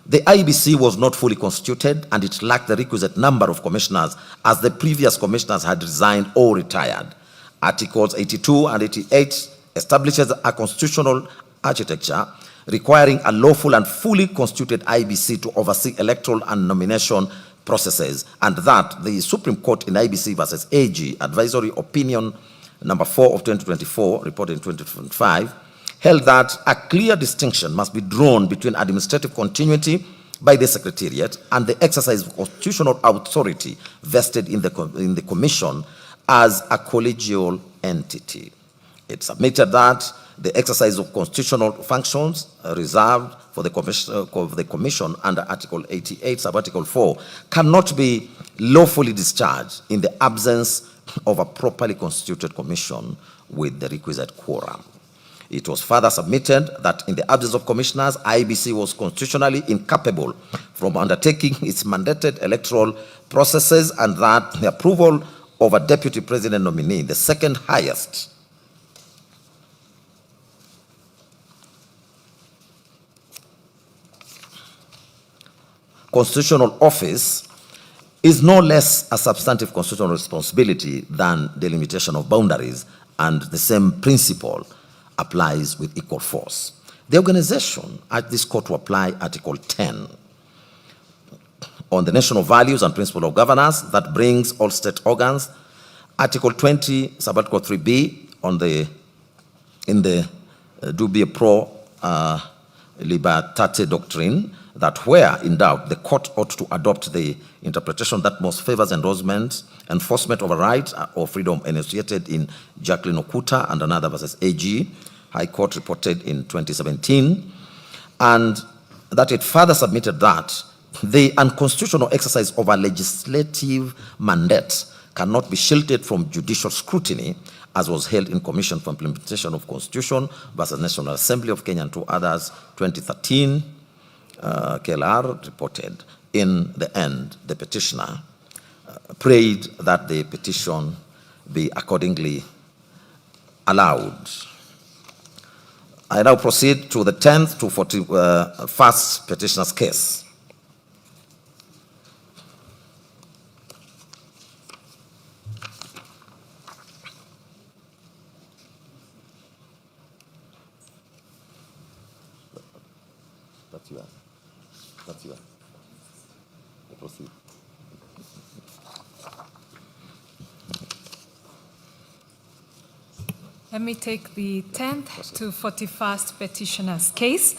the IEBC was not fully constituted and it lacked the requisite number of commissioners as the previous commissioners had resigned or retired. Articles 82 and 88 establishes a constitutional architecture requiring a lawful and fully constituted IEBC to oversee electoral and nomination processes, and that the Supreme Court in IEBC versus AG Advisory Opinion number 4 of 2024, reported in 2025, held that a clear distinction must be drawn between administrative continuity by the Secretariat and the exercise of constitutional authority vested in the Commission as a collegial entity. It submitted that the exercise of constitutional functions reserved for the commission under Article 88, Sub-Article 4, cannot be lawfully discharged in the absence of a properly constituted commission with the requisite quorum. It was further submitted that in the absence of commissioners, IEBC was constitutionally incapable from undertaking its mandated electoral processes, and that the approval of a deputy president nominee, the second highest constitutional office, is no less a substantive constitutional responsibility than delimitation of boundaries, and the same principle applies with equal force. The organization urged this court to apply Article 10 on the national values and principle of governance that brings all state organs, Article 20, Sub-Article 3b in the Dubia Pro Libertate doctrine, that where in doubt, the court ought to adopt the interpretation that most favors enforcement of a right or freedom enunciated in Jacqueline Okuta and another versus AG, High Court reported in 2017, and that it further submitted that the unconstitutional exercise of a legislative mandate cannot be shielded from judicial scrutiny, as was held in Commission for Implementation of Constitution versus National Assembly of Kenya and two others, 2013, KLR reported. In the end, the petitioner prayed that the petition be accordingly allowed. I now proceed to the 10th to 41st petitioner's case. That's yours. That's yours. Proceed. Let me take the 10th to 41st petitioner's case.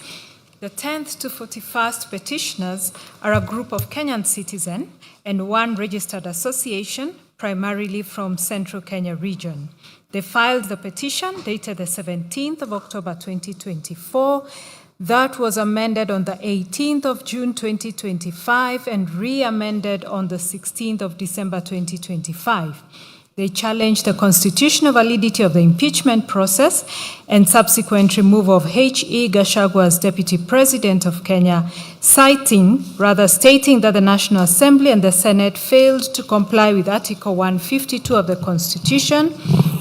The 10th to 41st petitioners are a group of Kenyan citizens and one registered association, primarily from Central Kenya region. They filed the petition dated the 17th of October 2024. That was amended on the 18th of June 2025 and re-amended on the 16th of December 2025. They challenged the constitutional validity of the impeachment process and subsequent removal of H.E. Gachagua as Deputy President of Kenya, stating that the National Assembly and the Senate failed to comply with Article 152 of the Constitution,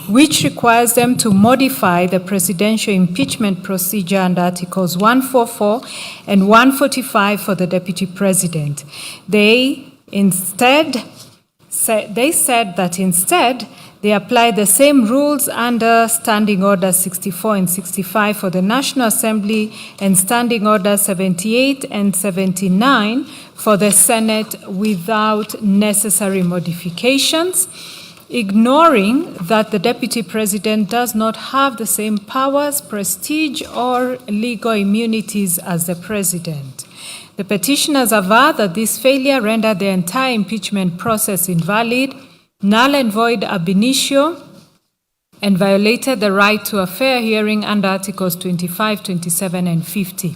which requires them to modify the presidential impeachment procedure under Articles 144 and 145 for the Deputy President. They said that instead they applied the same rules under Standing Orders 64 and 65 for the National Assembly and Standing Orders 78 and 79 for the Senate without necessary modifications, ignoring that the Deputy President does not have the same powers, prestige, or legal immunities as the President. The petitioners aver that this failure rendered the entire impeachment process invalid, null and void ab initio, and violated the right to a fair hearing under Articles 25, 27, and 50.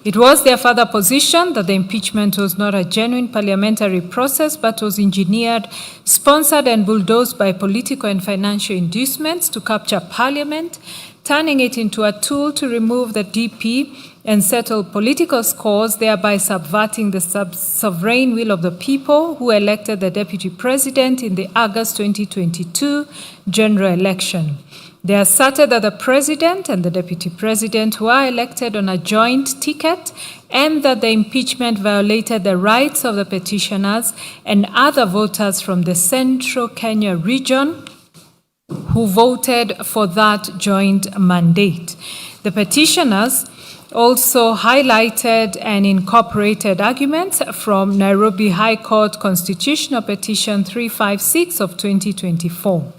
It was their further position that the impeachment was not a genuine parliamentary process, but was engineered, sponsored, and bulldozed by political and financial inducements to capture Parliament, turning it into a tool to remove the DP and settle political scores, thereby subverting the sovereign will of the people who elected the Deputy President in the August 2022 general election. They asserted that the President and the Deputy President were elected on a joint ticket and that the impeachment violated the rights of the petitioners and other voters from the Central Kenya region who voted for that joint mandate. The petitioners also highlighted and incorporated arguments from Nairobi High Court Constitutional Petition 356 of 2024.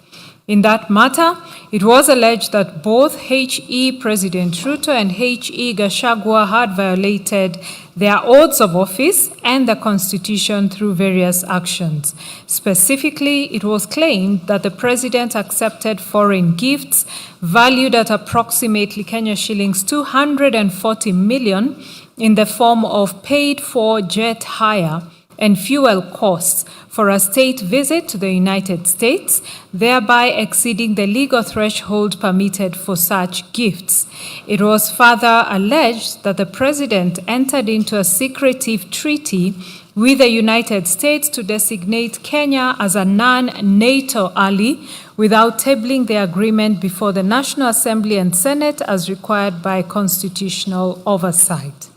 In that matter, it was alleged that both H.E. President Ruto and H.E. Gachagua had violated their oaths of office, and the Constitution through various actions. Specifically, it was claimed that the President accepted foreign gifts valued at approximately Kenya shillings 240 million in the form of paid-for jet hire and fuel costs for a state visit to the United States, thereby exceeding the legal threshold permitted for such gifts. It was further alleged that the President entered into a secretive treaty with the United States to designate Kenya as a non-NATO ally without tabling the agreement before the National Assembly and Senate as required by constitutional oversight.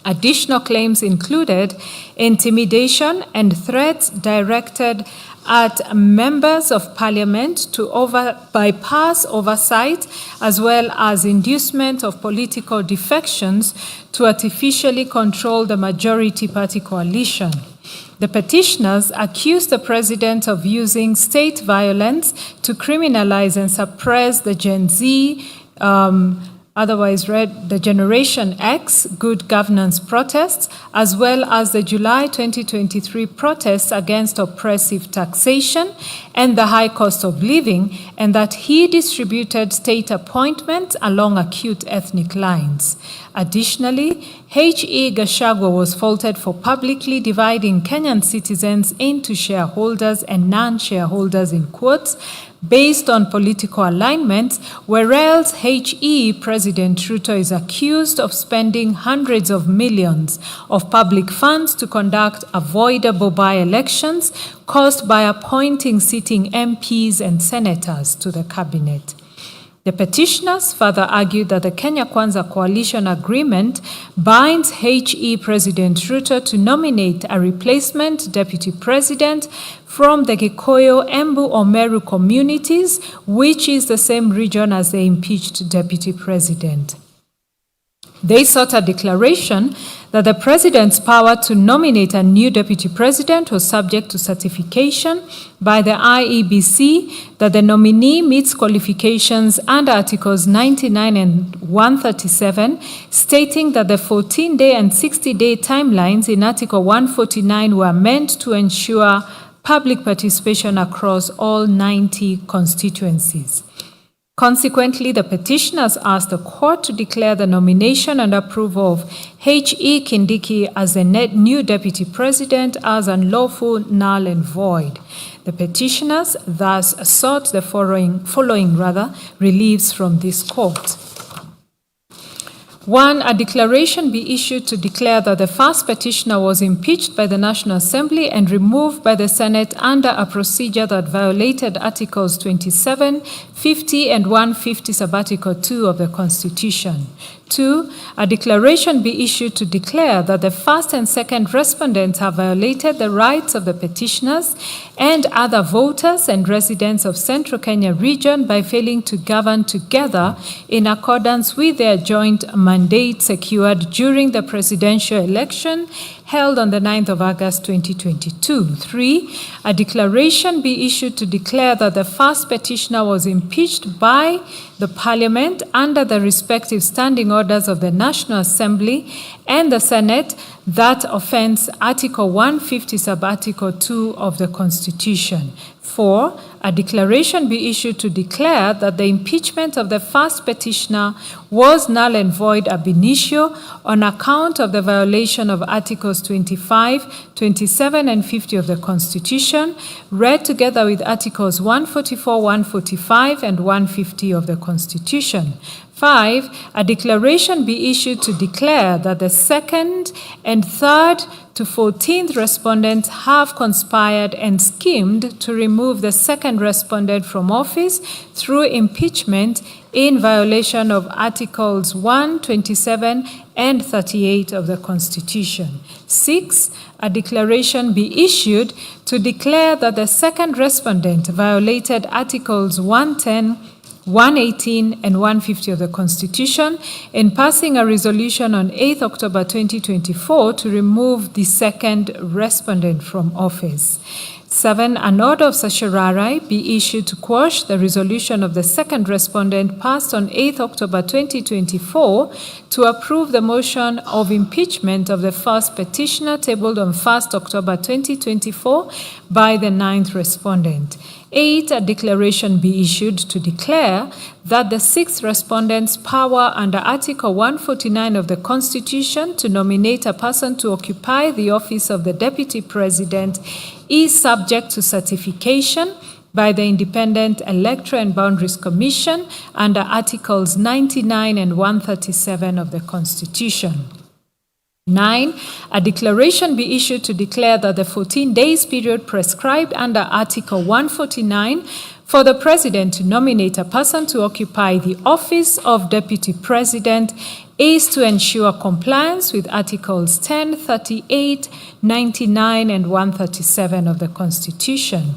Additional claims included intimidation and threats directed at members of parliament to bypass oversight, as well as inducement of political defections to artificially control the majority party coalition. The petitioners accused the president of using state violence to criminalize and suppress the Gen Z, otherwise read the Generation X good governance protests, as well as the July 2023 protests against oppressive taxation and the high cost of living, and that he distributed state appointments along acute ethnic lines. Additionally, H.E. Gachagua was faulted for publicly dividing Kenyan citizens into shareholders and non-shareholders in quotes, based on political alignments, whereas H.E. President Ruto is accused of spending hundreds of millions of public funds to conduct avoidable by-elections caused by appointing sitting MPs and senators to the cabinet. The petitioners further argued that the Kenya Kwanza coalition agreement binds H.E. President Ruto to nominate a replacement deputy president from the Gikoyo, Embu, or Meru communities, which is the same region as the impeached deputy president. They sought a declaration that the president's power to nominate a new deputy president was subject to certification by the IEBC, that the nominee meets qualifications under Articles 99 and 137, stating that the 14-day and 60-day timelines in Article 149 were meant to ensure public participation across all 90 constituencies. Consequently, the petitioners asked the court to declare the nomination and approval of H.E. Kindiki as the new deputy president as unlawful, null, and void. The petitioners thus sought the following reliefs from this court. 1. A declaration be issued to declare that the first petitioner was impeached by the National Assembly and removed by the Senate under a procedure that violated Articles 27, 50, and 150 sub-Article 2 of the Constitution. 2. A declaration be issued to declare that the first and second respondents have violated the rights of the petitioners and other voters and residents of Central Kenya region by failing to govern together in accordance with their joint mandate secured during the presidential election held on the 9th of August 2022. 3. A declaration be issued to declare that the first petitioner was impeached by the Parliament under the respective standing orders of the National Assembly and the Senate that offends Article 150 sub-Article 2 of the Constitution. 4. A declaration be issued to declare that the impeachment of the first petitioner was null and void ab initio on account of the violation of Articles 25, 27, and 50 of the Constitution, read together with Articles 144, 145, and 150 of the Constitution. 5. A declaration be issued to declare that the second and third to 14th respondents have conspired and schemed to remove the second respondent from office through impeachment in violation of Articles 1, 27, and 38 of the Constitution. 6. A declaration be issued to declare that the second respondent violated Articles 110, 118 and 150 of the Constitution in passing a resolution on 8th October 2024 to remove the second respondent from office. 7, an order of certiorari be issued to quash the resolution of the second respondent passed on 8th October 2024 to approve the motion of impeachment of the first petitioner tabled on 1st October 2024 by the 9th respondent. 8, a declaration be issued to declare that the 6th respondent's power under Article 149 of the Constitution to nominate a person to occupy the office of the Deputy President is subject to certification by the Independent Electoral and Boundaries Commission under Articles 99 and 137 of the Constitution. 9, a declaration be issued to declare that the 14 days period prescribed under Article 149 for the President to nominate a person to occupy the office of Deputy President is to ensure compliance with Articles 10, 38, 99, and 137 of the Constitution.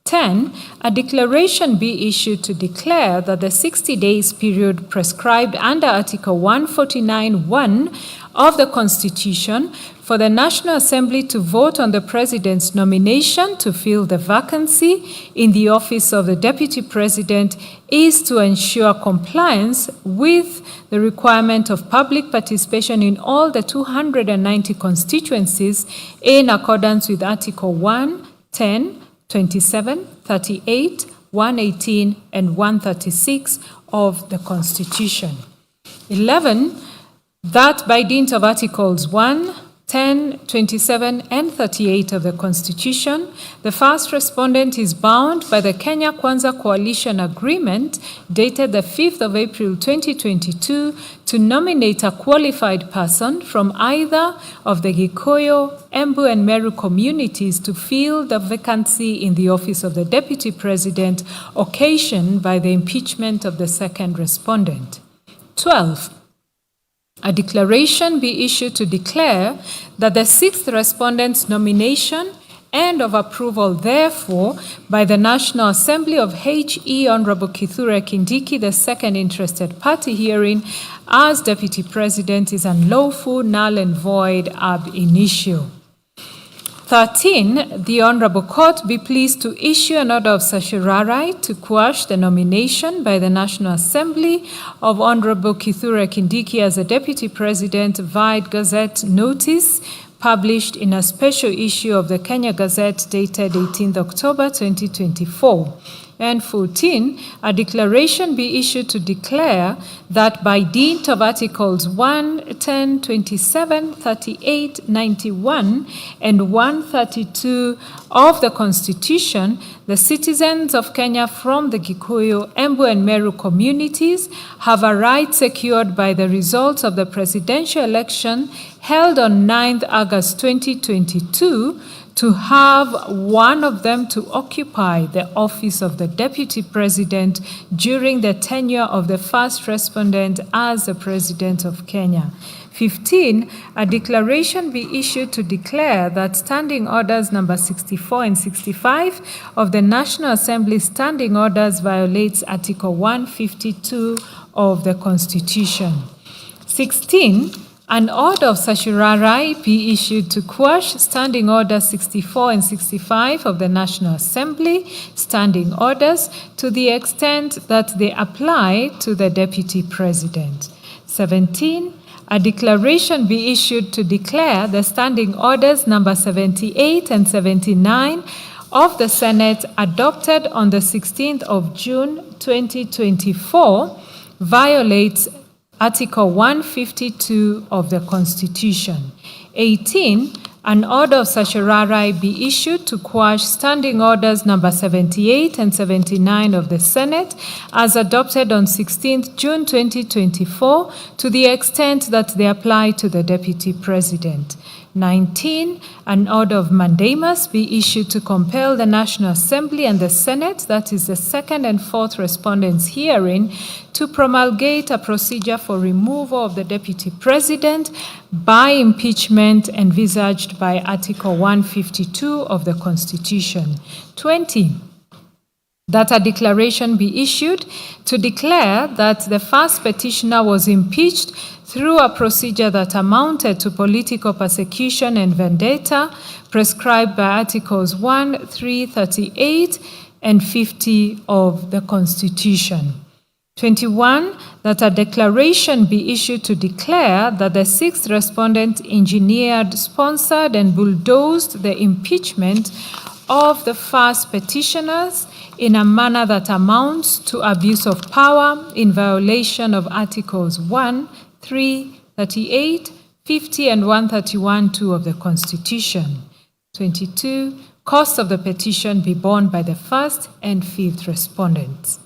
10, a declaration be issued to declare that the 60 days period prescribed under Article 149(1) of the Constitution for the National Assembly to vote on the President's nomination to fill the vacancy in the office of the Deputy President is to ensure compliance with the requirement of public participation in all the 290 constituencies in accordance with Article 1, 10, 27, 38, 118, and 136 of the Constitution. 11, that by dint of Articles 1, 10, 27, and 38 of the Constitution, the first respondent is bound by the Kenya Kwanza Coalition Agreement dated the 5th of April 2022 to nominate a qualified person from either of the Gikuyu, Embu, and Meru communities to fill the vacancy in the office of the Deputy President occasioned by the impeachment of the second respondent. 12, a declaration be issued to declare that the 6th respondent's nomination and of approval, therefore, by the National Assembly of HE Honorable Kithure Kindiki, the second interested party herein, as Deputy President is unlawful, null and void ab initio. 13, the Honorable Court be pleased to issue an order of certiorari to quash the nomination by the National Assembly of Honorable Kithure Kindiki as a Deputy President via Gazette notice published in a special issue of the Kenya Gazette dated 18th October 2024. And 14, a declaration be issued to declare that by dint of Articles 1, 10, 27, 38, 91, and 132 of the Constitution, the citizens of Kenya from the Gikuyu, Embu, and Meru communities have a right secured by the results of the presidential election held on 9th August 2022 to have one of them to occupy the office of the Deputy President during the tenure of the first respondent as the President of Kenya. 15, a declaration be issued to declare that Standing Orders number 64 and 65 of the National Assembly Standing Orders violates Article 152 of the Constitution. 16, an order of certiorari be issued to quash Standing Orders 64 and 65 of the National Assembly Standing Orders to the extent that they apply to the Deputy President. 17, a declaration be issued to declare the Standing Orders number 78 and 79 of the Senate adopted on the 16th of June 2024 violates Article 152 of the Constitution. 18, an order of certiorari be issued to quash Standing Orders number 78 and 79 of the Senate as adopted on 16th June 2024 to the extent that they apply to the Deputy President. 19, an order of mandamus be issued to compel the National Assembly and the Senate, that is the second and fourth respondents herein, to promulgate a procedure for removal of the Deputy President by impeachment envisaged by Article 152 of the Constitution. 20, that a declaration be issued to declare that the first petitioner was impeached through a procedure that amounted to political persecution and vendetta prescribed by Articles 1, 3, 38, and 50 of the Constitution. 21, that a declaration be issued to declare that the sixth respondent engineered, sponsored, and bulldozed the impeachment of the first petitioners in a manner that amounts to abuse of power in violation of Articles 1, 3, 38, 50, and 131(2) of the Constitution. 22, costs of the petition be borne by the first and fifth respondents.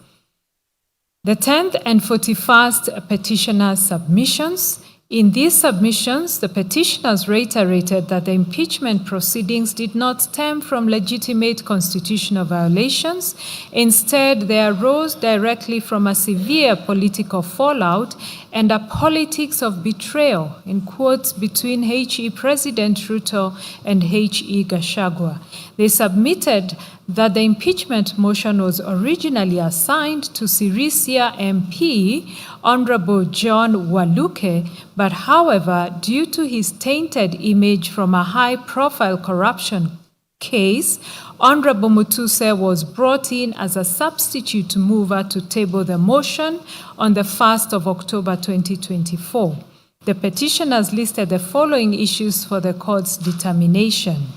The 10th and 41st petitioners' submissions. In these submissions, the petitioners reiterated that the impeachment proceedings did not stem from legitimate constitutional violations. Instead, they arose directly from a severe political fallout and a politics of betrayal, in quotes, between H.E. President Ruto and H.E. Gachagua. They submitted that the impeachment motion was originally assigned to Sirisia MP, Honorable John Waluke, but however, due to his tainted image from a high-profile corruption case, Honorable Mutuse was brought in as a substitute mover to table the motion on the 1st of October 2024. The petitioners listed the following issues for the court's determination.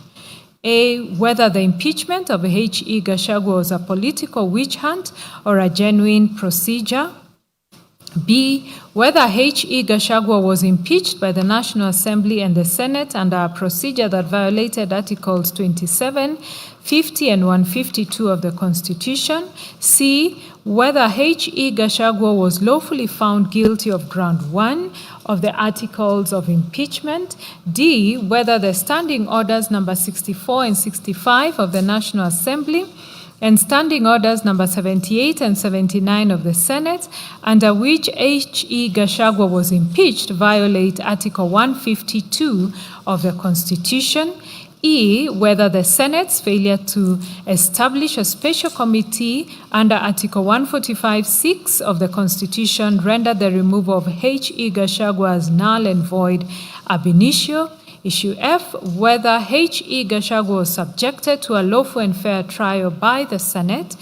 A, whether the impeachment of H.E. Gachagua was a political witch hunt or a genuine procedure. B, whether H.E. Gachagua was impeached by the National Assembly and the Senate under a procedure that violated Articles 27, 50, and 152 of the Constitution. C, whether H.E. Gachagua was lawfully found guilty of Ground 1 of the Articles of Impeachment. D, whether the Standing Orders number 64 and 65 of the National Assembly and Standing Orders number 78 and 79 of the Senate, under which H.E. Gachagua was impeached, violate Article 152 of the Constitution. E, whether the Senate's failure to establish a special committee under Article 145(6) of the Constitution rendered the removal of H.E. Gachagua as null and void ab initio. Issue F, whether H.E. Gachagua was subjected to a lawful and fair trial by the Senate.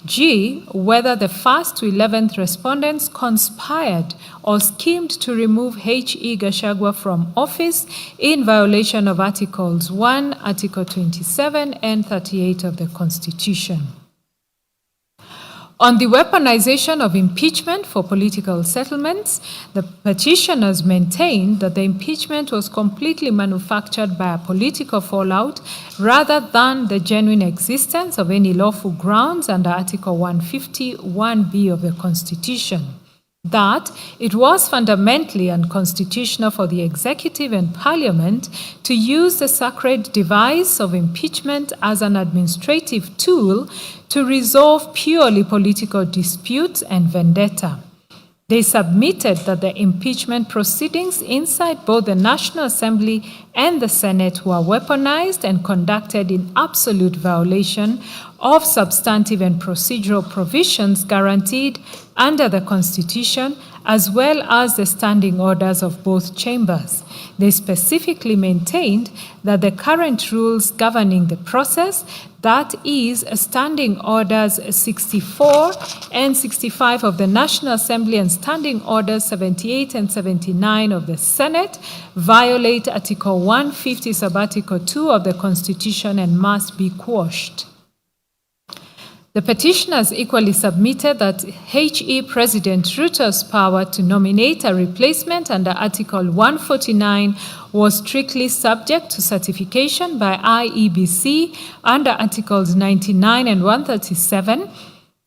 G, whether the first to 11th respondents conspired or schemed to remove H.E. Gachagua from office in violation of Articles 1, Article 27, and 38 of the Constitution. On the weaponization of impeachment for political settlements, the petitioners maintained that the impeachment was completely manufactured by a political fallout rather than the genuine existence of any lawful grounds under Article 151(b) of the Constitution. That it was fundamentally unconstitutional for the executive and parliament to use the sacred device of impeachment as an administrative tool to resolve purely political disputes and vendetta. They submitted that the impeachment proceedings inside both the National Assembly and the Senate were weaponized and conducted in absolute violation of substantive and procedural provisions guaranteed under the Constitution, as well as the standing orders of both chambers. They specifically maintained that the current rules governing the process, that is, Standing Orders 64 and 65 of the National Assembly and Standing Orders 78 and 79 of the Senate, violate Article 150 sub-Article 2 of the Constitution and must be quashed. The petitioners equally submitted that H.E. President Ruto's power to nominate a replacement under Article 149 was strictly subject to certification by IEBC under Articles 99 and 137,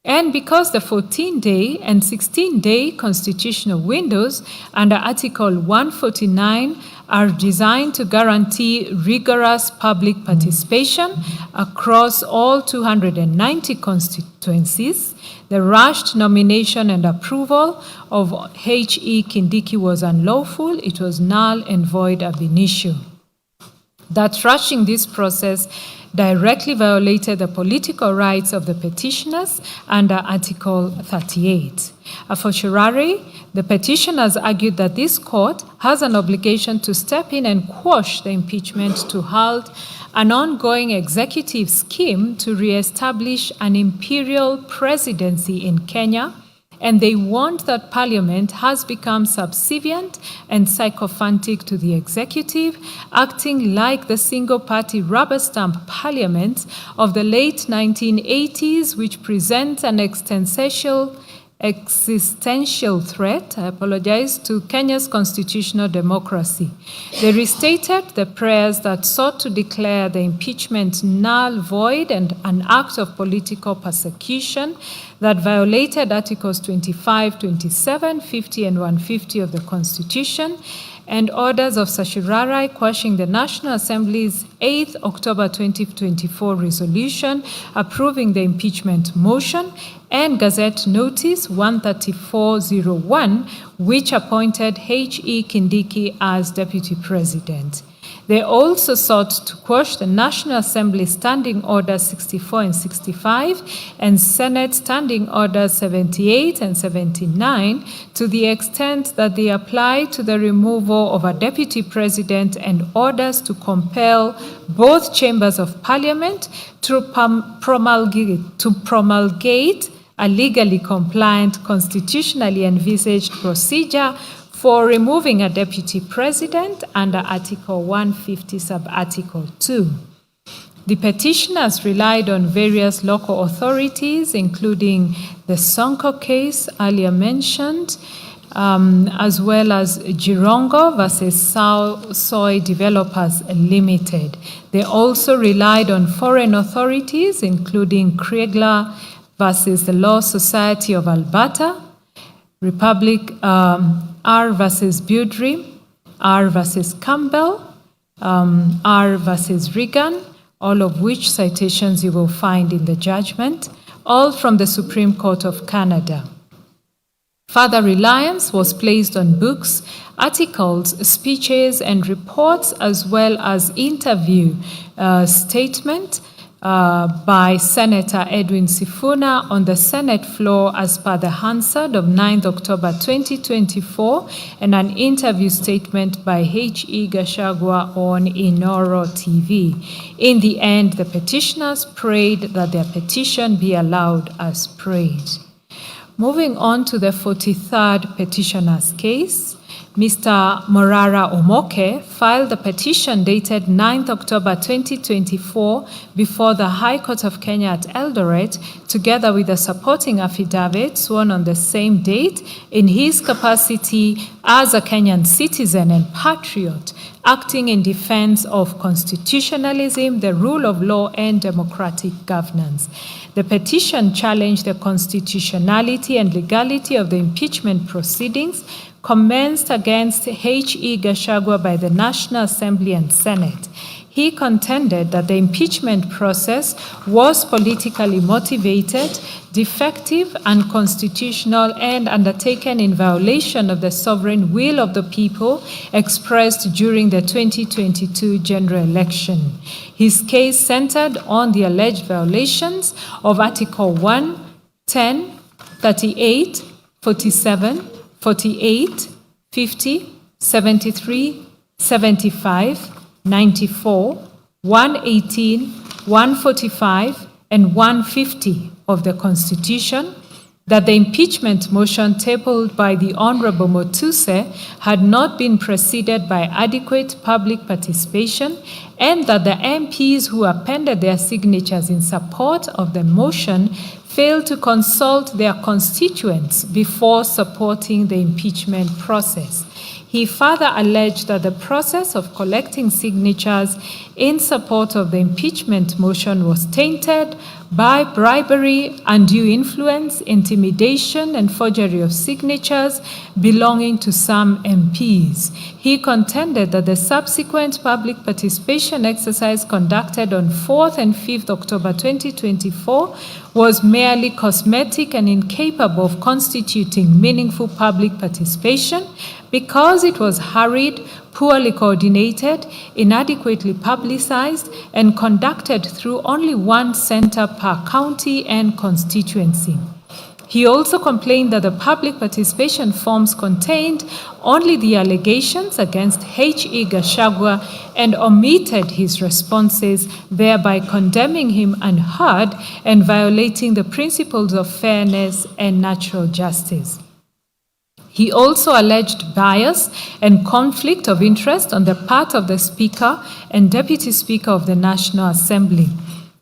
and because the 14-day and 16-day constitutional windows under Article 149 are designed to guarantee rigorous public participation across all 290 constituencies, the rushed nomination and approval of H.E. Kindiki was unlawful. It was null and void ab initio. That rushing this process directly violated the political rights of the petitioners under Article 38. A fortiori, the petitioners argued that this court has an obligation to step in and quash the impeachment to halt an ongoing executive scheme to re-establish an imperial presidency in Kenya, and they warned that Parliament has become subservient and sycophantic to the executive, acting like the single-party rubber stamp parliaments of the late 1980s, which present an existential threat, to Kenya's constitutional democracy. They restated the prayers that sought to declare the impeachment null, void, and an act of political persecution that violated Articles 25, 27, 50, and 150 of the Constitution, and orders of certiorari quashing the National Assembly's 8th October 2024 resolution approving the impeachment motion, and Gazette Notice 13401, which appointed H.E. Kindiki as Deputy President. They also sought to quash the National Assembly Standing Orders 64 and 65 and Senate Standing Orders 78 and 79 to the extent that they apply to the removal of a Deputy President and orders to compel both chambers of Parliament to promulgate a legally compliant, constitutionally envisaged procedure for removing a deputy president under Article 150, Sub-Article 2. The petitioners relied on various local authorities, including the Sonko case earlier mentioned, as well as Jirongo versus Soy Developers Limited. They also relied on foreign authorities, including Kriegler versus the Law Society of Alberta, Republic R versus Budry, R versus Campbell, R versus Reagan, all of which citations you will find in the judgment, all from the Supreme Court of Canada. Further reliance was placed on books, articles, speeches, and reports, as well as interview statement by Senator Edwin Sifuna on the Senate floor as per the Hansard of 9th October 2024 and an interview statement by H.E. Gachagua on Inoro TV. In the end, the petitioners prayed that their petition be allowed as prayed. Moving on to the 43rd petitioner's case, Mr. Morara Omoke filed a petition dated 9th October 2024 before the High Court of Kenya at Eldoret, together with a supporting affidavit sworn on the same date in his capacity as a Kenyan citizen and patriot, acting in defense of constitutionalism, the rule of law, and democratic governance. The petition challenged the constitutionality and legality of the impeachment proceedings commenced against H.E. Gachagua by the National Assembly and Senate. He contended that the impeachment process was politically motivated, defective, unconstitutional, and undertaken in violation of the sovereign will of the people expressed during the 2022 general election. His case centered on the alleged violations of Article 1, 10, 38, 47, 48, 50, 73, 75, 94, 118, 145, and 150 of the Constitution, that the impeachment motion tabled by the Honorable Motuse had not been preceded by adequate public participation, and that the MPs who appended their signatures in support of the motion failed to consult their constituents before supporting the impeachment process. He further alleged that the process of collecting signatures in support of the impeachment motion was tainted by bribery, undue influence, intimidation, and forgery of signatures belonging to some MPs. He contended that the subsequent public participation exercise conducted on 4th and 5th October 2024 was merely cosmetic and incapable of constituting meaningful public participation because it was hurried, poorly coordinated, inadequately publicized, and conducted through only one center per county and constituency. He also complained that the public participation forms contained only the allegations against H.E. Gachagua and omitted his responses, thereby condemning him unheard and violating the principles of fairness and natural justice. He also alleged bias and conflict of interest on the part of the Speaker and Deputy Speaker of the National Assembly.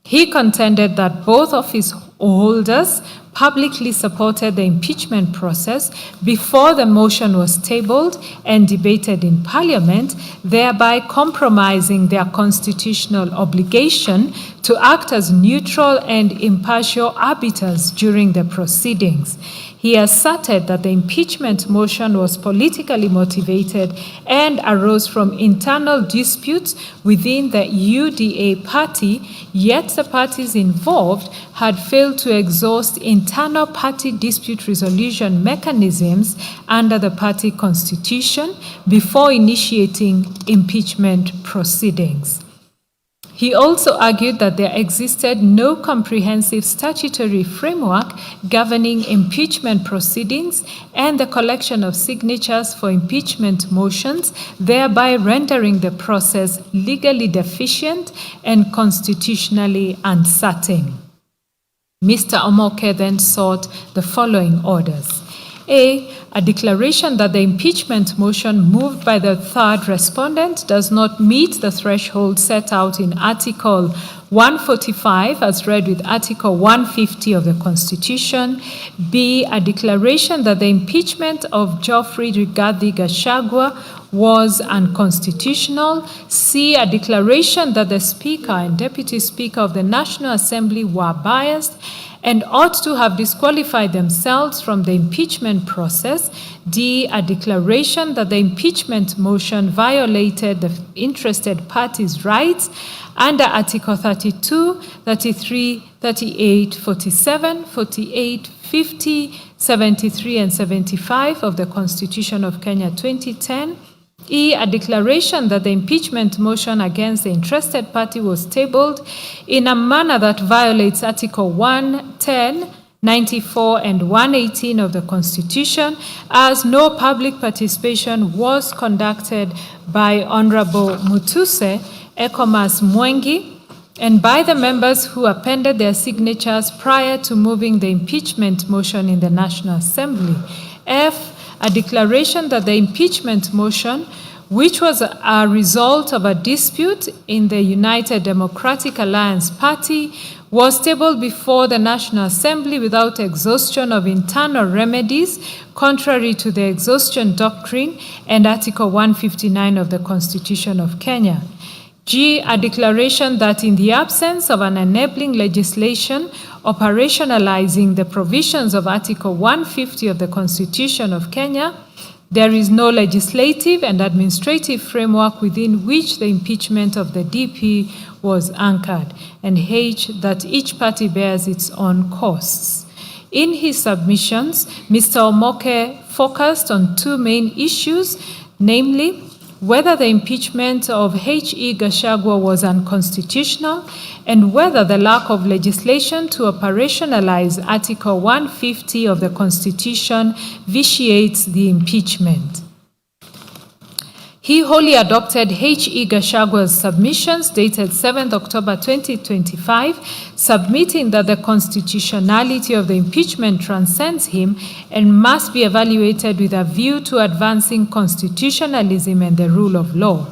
He contended that both office holders publicly supported the impeachment process before the motion was tabled and debated in Parliament, thereby compromising their constitutional obligation to act as neutral and impartial arbiters during the proceedings. He asserted that the impeachment motion was politically motivated and arose from internal disputes within the UDA party, yet the parties involved had failed to exhaust internal party dispute resolution mechanisms under the party constitution before initiating impeachment proceedings. He also argued that there existed no comprehensive statutory framework governing impeachment proceedings and the collection of signatures for impeachment motions, thereby rendering the process legally deficient and constitutionally uncertain. Mr. Omoke then sought the following orders. A declaration that the impeachment motion moved by the third respondent does not meet the threshold set out in Article 145 as read with Article 150 of the Constitution. B, a declaration that the impeachment of Geoffrey Rigathi Gachagua was unconstitutional. C, a declaration that the Speaker and Deputy Speaker of the National Assembly were biased and ought to have disqualified themselves from the impeachment process. D, a declaration that the impeachment motion violated the interested parties' rights under Article 32, 33, 38, 47, 48, 50, 73, and 75 of the Constitution of Kenya 2010. E, a declaration that the impeachment motion against the interested party was tabled in a manner that violates Article 110, 94, and 118 of the Constitution, as no public participation was conducted by Honorable Mutuse Ekomas Mwengi and by the members who appended their signatures prior to moving the impeachment motion in the National Assembly. F, a declaration that the impeachment motion, which was a result of a dispute in the United Democratic Alliance Party, was tabled before the National Assembly without exhaustion of internal remedies, contrary to the exhaustion doctrine and Article 159 of the Constitution of Kenya. G, a declaration that in the absence of an enabling legislation operationalizing the provisions of Article 150 of the Constitution of Kenya, there is no legislative and administrative framework within which the impeachment of the DP was anchored, and H, that each party bears its own costs. In his submissions, Mr. Omoke focused on two main issues, namely, whether the impeachment of H.E. Gachagua was unconstitutional and whether the lack of legislation to operationalize Article 150 of the Constitution vitiates the impeachment. He wholly adopted H.E. Gachagua's submissions dated 7th October 2025, submitting that the constitutionality of the impeachment transcends him and must be evaluated with a view to advancing constitutionalism and the rule of law.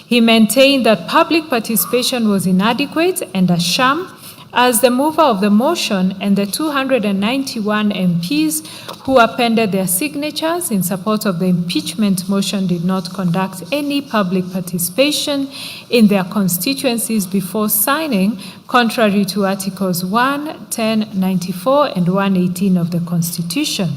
He maintained that public participation was inadequate and a sham, as the mover of the motion and the 291 MPs who appended their signatures in support of the impeachment motion did not conduct any public participation in their constituencies before signing, contrary to Articles 1, 10, 94, and 118 of the Constitution.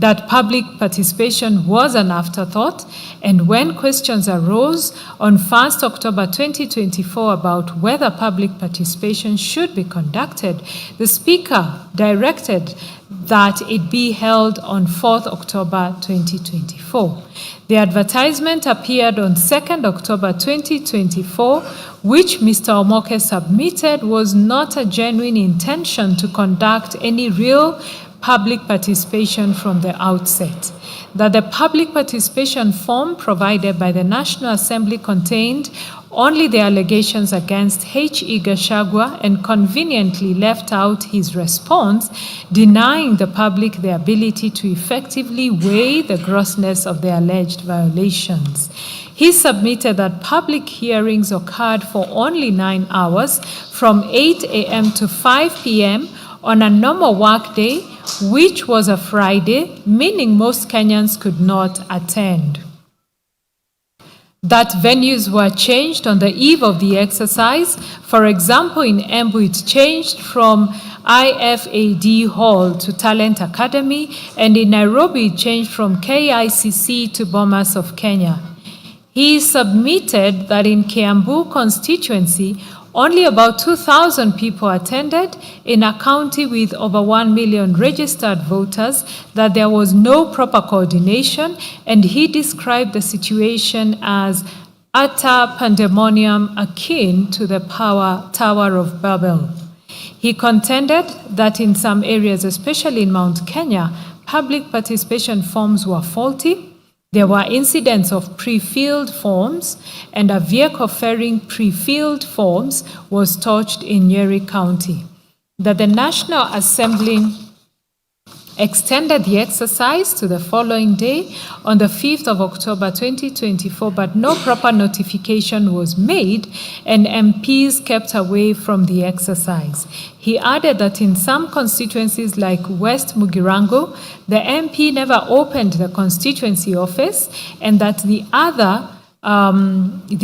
That public participation was an afterthought, and when questions arose on 1st October 2024 about whether public participation should be conducted, the Speaker directed that it be held on 4th October 2024. The advertisement appeared on 2nd October 2024, which Mr. Omoke submitted was not a genuine intention to conduct any real public participation from the outset, that the public participation form provided by the National Assembly contained only the allegations against H.E. Gachagua and conveniently left out his response, denying the public the ability to effectively weigh the grossness of the alleged violations. He submitted that public hearings occurred for only 9 hours from 8 a.m. to 5 p.m. on a normal workday, which was a Friday, meaning most Kenyans could not attend. That venues were changed on the eve of the exercise. For example, in Embu, it changed from IFAD Hall to Talent Academy, and in Nairobi, it changed from KICC to Bomas of Kenya. He submitted that in Kiambu constituency, only about 2,000 people attended in a county with over 1 million registered voters, that there was no proper coordination, and he described the situation as utter pandemonium akin to the Tower of Babel. He contended that in some areas, especially in Mount Kenya, public participation forms were faulty. There were incidents of pre-filled forms, and a vehicle ferrying pre-filled forms was torched in Nyeri County. That the National Assembly extended the exercise to the following day on the 5th of October 2024, but no proper notification was made and MPs kept away from the exercise. He added that in some constituencies like West Mugirango, the MP never opened the constituency office, and that the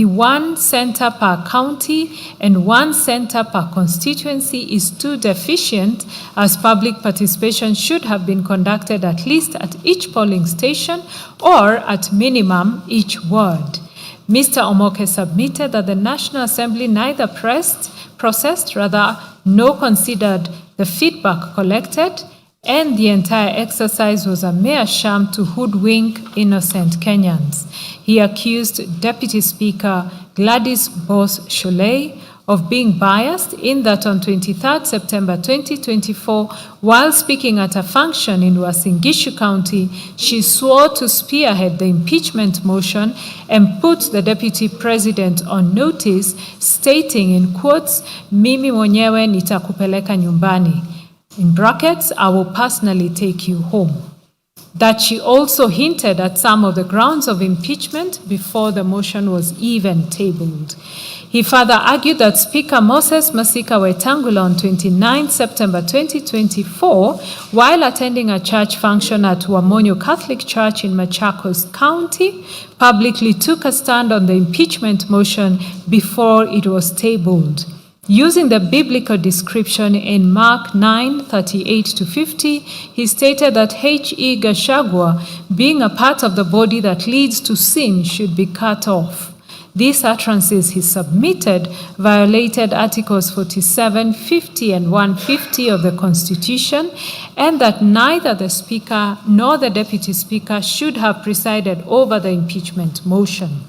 one center per county and 1 center per constituency is too deficient, as public participation should have been conducted at least at each polling station or at minimum each ward. Mr. Omoke submitted that the National Assembly neither processed, nor considered the feedback collected, and the entire exercise was a mere sham to hoodwink innocent Kenyans. He accused Deputy Speaker Gladys Bos-Sholei of being biased in that on 23rd September 2024, while speaking at a function in Uasin Gishu County, she swore to spearhead the impeachment motion and put the Deputy President on notice, stating in quotes, "Mimi mwenyewe nitakupeleka nyumbani." In brackets, "I will personally take you home." That she also hinted at some of the grounds of impeachment before the motion was even tabled. He further argued that Speaker Moses Masika Wetangula on 29 September 2024, while attending a church function at Wamonyo Catholic Church in Machakos County, publicly took a stand on the impeachment motion before it was tabled. Using the biblical description in Mark 9:38-50, he stated that H.E. Gachagua, being a part of the body that leads to sin, should be cut off. These utterances he submitted violated Articles 47, 50, and 150 of the Constitution, and that neither the Speaker nor the Deputy Speaker should have presided over the impeachment motion.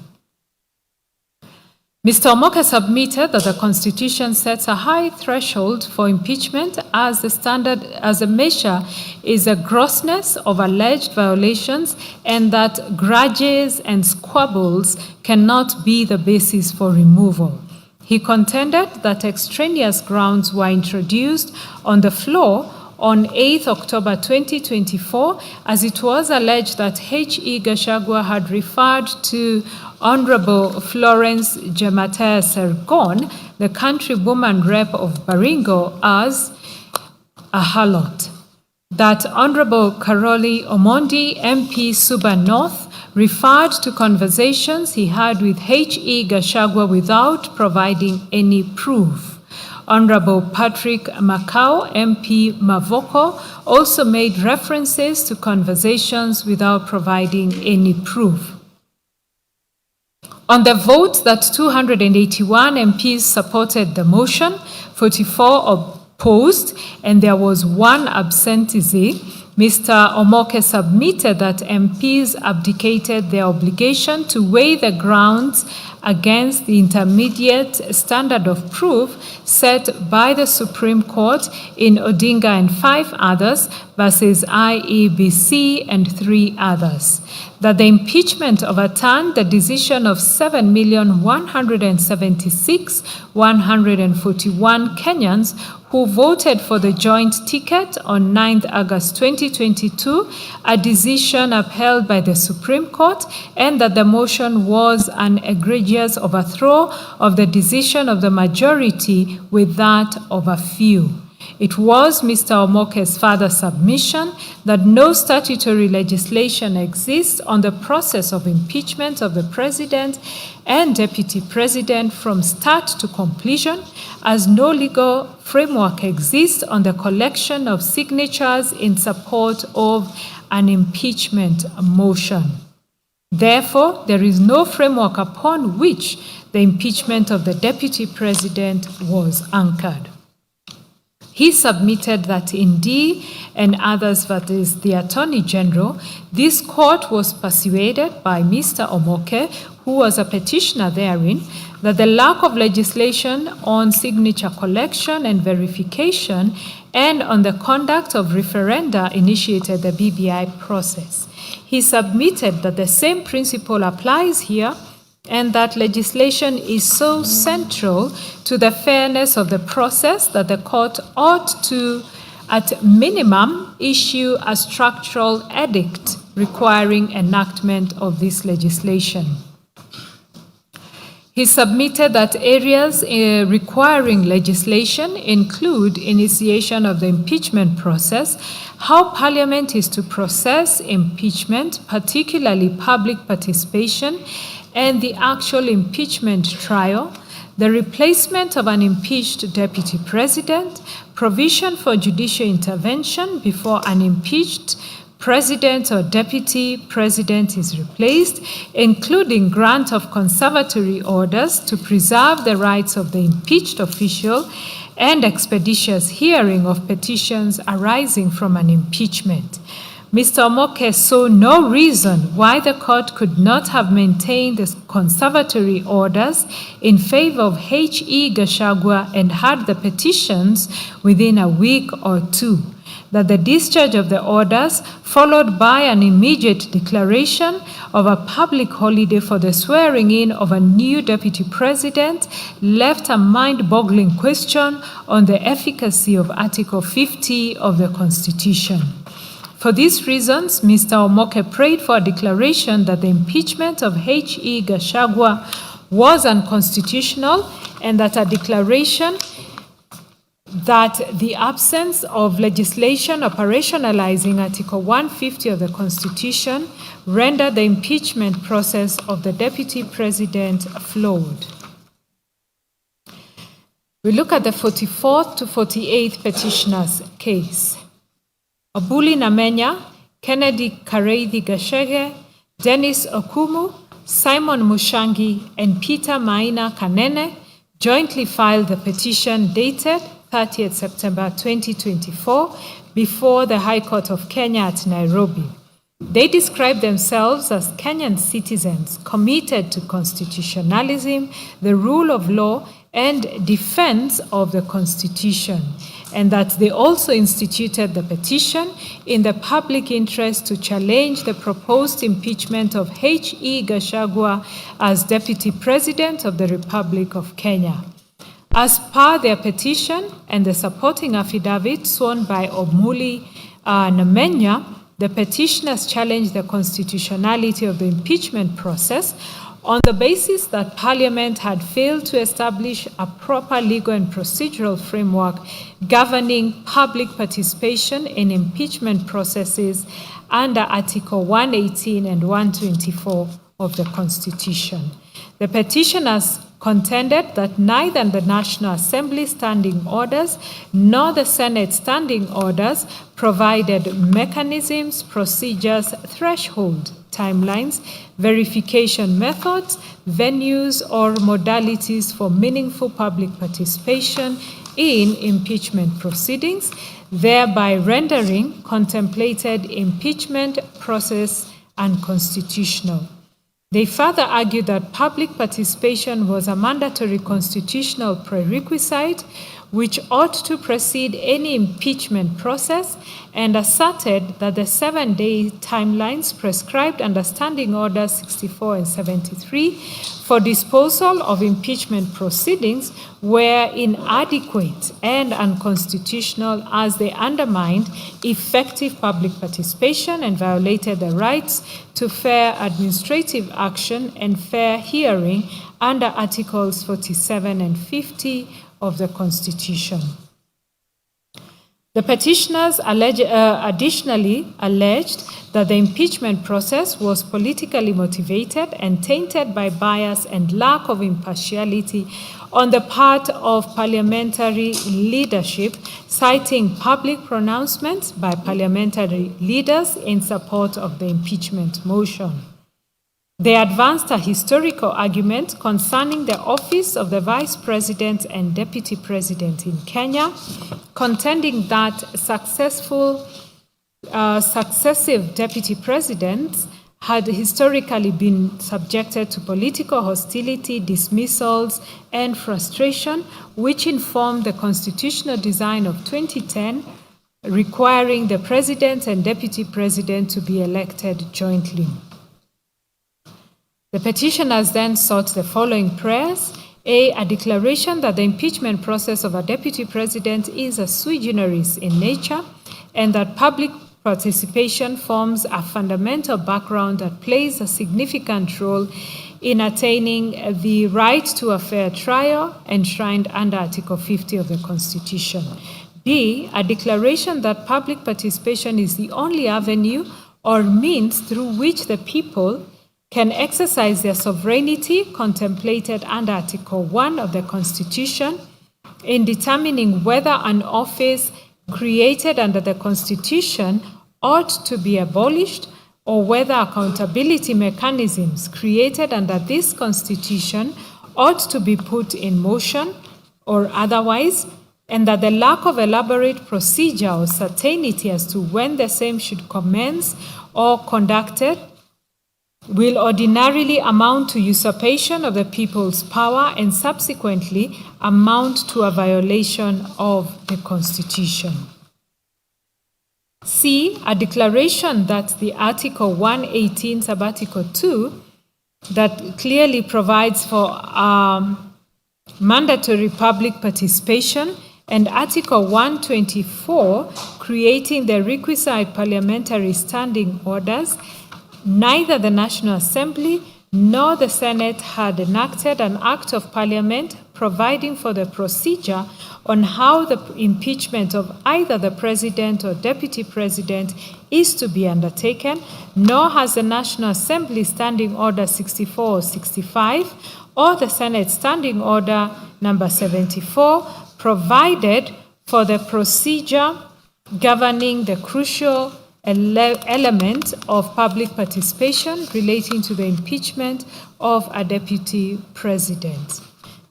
Mr. Omoke submitted that the Constitution sets a high threshold for impeachment as the measure is a grossness of alleged violations, and that grudges and squabbles cannot be the basis for removal. He contended that extraneous grounds were introduced on the floor on 8th October 2024, as it was alleged that H.E. Gachagua had referred to Honorable Florence Jematea Sergon, the countrywoman rep of Baringo, as a harlot. That Honorable Karoli Omondi, MP Suba North, referred to conversations he had with H.E. Gachagua without providing any proof. Honorable Patrick Makau, MP Mavoko, also made references to conversations without providing any proof. On the vote that 281 MPs supported the motion, 44 opposed, and there was one absentee, Mr. Omoke submitted that MPs abdicated their obligation to weigh the grounds against the intermediate standard of proof set by the Supreme Court in Odinga and 5 others versus IEBC and 3 others. That the impeachment overturned the decision of 7,176,141 Kenyans who voted for the joint ticket on 9th August 2022, a decision upheld by the Supreme Court, and that the motion was an egregious overthrow of the decision of the majority with that of a few. It was Mr. Omoke's further submission that no statutory legislation exists on the process of impeachment of the President and Deputy President from start to completion, as no legal framework exists on the collection of signatures in support of an impeachment motion. Therefore, there is no framework upon which the impeachment of the Deputy President was anchored. He submitted that in D and others, that is the Attorney General, this court was persuaded by Mr. Omoke, who was a petitioner therein, that the lack of legislation on signature collection and verification and on the conduct of referenda initiated the BBI process. He submitted that the same principle applies here, and that legislation is so central to the fairness of the process that the court ought to, at minimum, issue a structural edict requiring enactment of this legislation. He submitted that areas requiring legislation include initiation of the impeachment process, how Parliament is to process impeachment, particularly public participation, and the actual impeachment trial, the replacement of an impeached deputy president, provision for judicial intervention before an impeached president or deputy president is replaced, including grant of conservatory orders to preserve the rights of the impeached official, and expeditious hearing of petitions arising from an impeachment. Mr. Omoke saw no reason why the court could not have maintained the conservatory orders in favor of H.E. Gachagua and had the petitions within a week or two. That the discharge of the orders, followed by an immediate declaration of a public holiday for the swearing in of a new deputy president, left a mind-boggling question on the efficacy of Article 50 of the Constitution. For these reasons, Mr. Omoke prayed for a declaration that the impeachment of H.E. Gachagua was unconstitutional, and that a declaration that the absence of legislation operationalizing Article 150 of the Constitution rendered the impeachment process of the Deputy President flawed. We look at the 44th to 48th petitioner's case. Obuli Namenya, Kennedy Kareithi Gachagua, Dennis Okumu, Simon Mushangi, and Peter Maina Kanene jointly filed the petition dated 30th September 2024 before the High Court of Kenya at Nairobi. They describe themselves as Kenyan citizens committed to constitutionalism, the rule of law, and defense of the Constitution, and that they also instituted the petition in the public interest to challenge the proposed impeachment of H.E. Gachagua as Deputy President of the Republic of Kenya. As per their petition and the supporting affidavit sworn by Obuli Namenya, the petitioners challenged the constitutionality of the impeachment process on the basis that Parliament had failed to establish a proper legal and procedural framework governing public participation in impeachment processes under Article 118 and 124 of the Constitution. The petitioners contended that neither the National Assembly standing orders nor the Senate standing orders provided mechanisms, procedures, threshold, timelines, verification methods, venues, or modalities for meaningful public participation in impeachment proceedings, thereby rendering contemplated impeachment process unconstitutional. They further argued that public participation was a mandatory constitutional prerequisite which ought to precede any impeachment process, and asserted that the 7-day timelines prescribed under Standing Orders 64 and 73 for disposal of impeachment proceedings were inadequate and unconstitutional, as they undermined effective public participation and violated the rights to fair administrative action and fair hearing under Articles 47 and 50 of the Constitution. The petitioners additionally alleged that the impeachment process was politically motivated and tainted by bias and lack of impartiality on the part of parliamentary leadership, citing public pronouncements by parliamentary leaders in support of the impeachment motion. They advanced a historical argument concerning the office of the Vice President and Deputy President in Kenya, contending that successive Deputy Presidents had historically been subjected to political hostility, dismissals, and frustration, which informed the constitutional design of 2010, requiring the President and Deputy President to be elected jointly. The petitioners then sought the following prayers: A declaration that the impeachment process of a deputy president is a sui generis in nature, and that public participation forms a fundamental background that plays a significant role in attaining the right to a fair trial enshrined under Article 50 of the Constitution. B, a declaration that public participation is the only avenue or means through which the people can exercise their sovereignty contemplated under Article 1 of the Constitution in determining whether an office created under the Constitution ought to be abolished, or whether accountability mechanisms created under this Constitution ought to be put in motion or otherwise, and that the lack of elaborate procedure or certainty as to when the same should commence or conducted will ordinarily amount to usurpation of the people's power and subsequently amount to a violation of the Constitution. C, a declaration that the Article 118, Sub-Article 2, that clearly provides for mandatory public participation, and Article 124, creating the requisite parliamentary standing orders, neither the National Assembly nor the Senate had enacted an Act of Parliament providing for the procedure on how the impeachment of either the President or Deputy President is to be undertaken, nor has the National Assembly Standing Order 64 or 65 or the Senate Standing Order number 74 provided for the procedure governing the crucial element of public participation relating to the impeachment of a deputy president.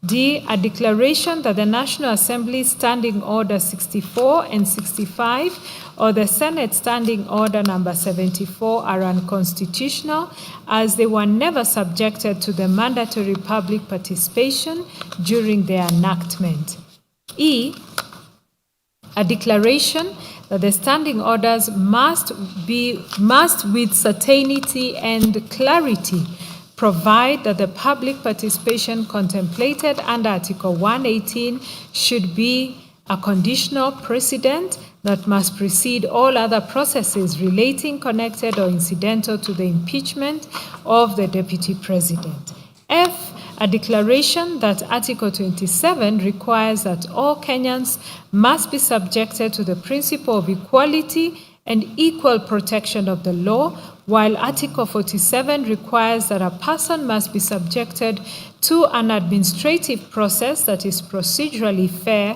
D, a declaration that the National Assembly Standing Order 64 and 65 or the Senate Standing Order number 74 are unconstitutional, as they were never subjected to the mandatory public participation during their enactment. E, a declaration that the standing orders must with certainty and clarity provide that the public participation contemplated under Article 118 should be a conditional precedent that must precede all other processes relating, connected, or incidental to the impeachment of the Deputy President. F, a declaration that Article 27 requires that all Kenyans must be subjected to the principle of equality and equal protection of the law, while Article 47 requires that a person must be subjected to an administrative process that is procedurally fair,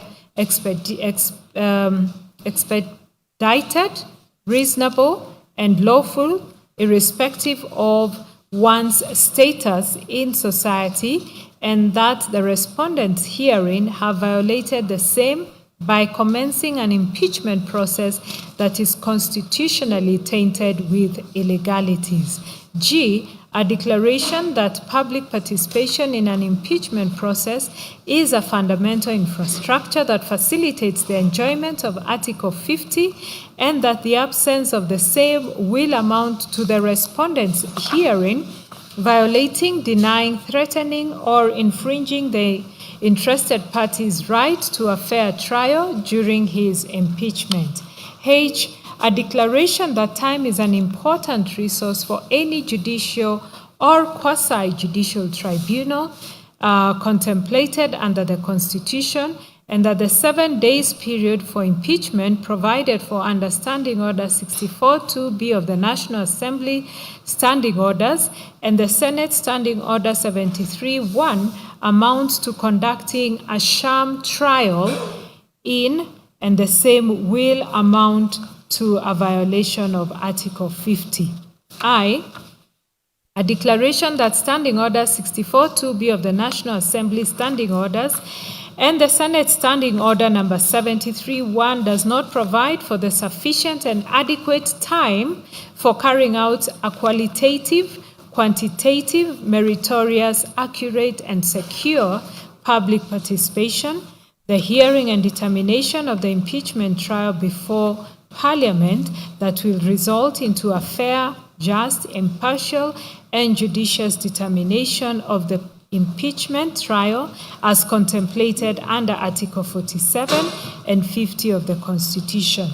expedited, reasonable, and lawful, irrespective of one's status in society, and that the respondents herein have violated the same by commencing an impeachment process that is constitutionally tainted with illegalities. G, a declaration that public participation in an impeachment process is a fundamental infrastructure that facilitates the enjoyment of Article 50 and that the absence of the same will amount to the respondents herein violating, denying, threatening, or infringing the interested party's right to a fair trial during his impeachment. H, a declaration that time is an important resource for any judicial or quasi-judicial tribunal contemplated under the Constitution, and that the 7 days period for impeachment provided for under Standing Order 64-2B of the National Assembly Standing Orders and the Senate Standing Order 73-1 amounts to conducting a sham trial in, and the same will amount to a violation of Article 50. I, a declaration that Standing Order 64-2B of the National Assembly Standing Orders and the Senate Standing Order number 73-1 does not provide for the sufficient and adequate time for carrying out a qualitative, quantitative, meritorious, accurate, and secure public participation, the hearing and determination of the impeachment trial before Parliament that will result into a fair, just, impartial, and judicious determination of the impeachment trial as contemplated under Article 47 and 50 of the Constitution.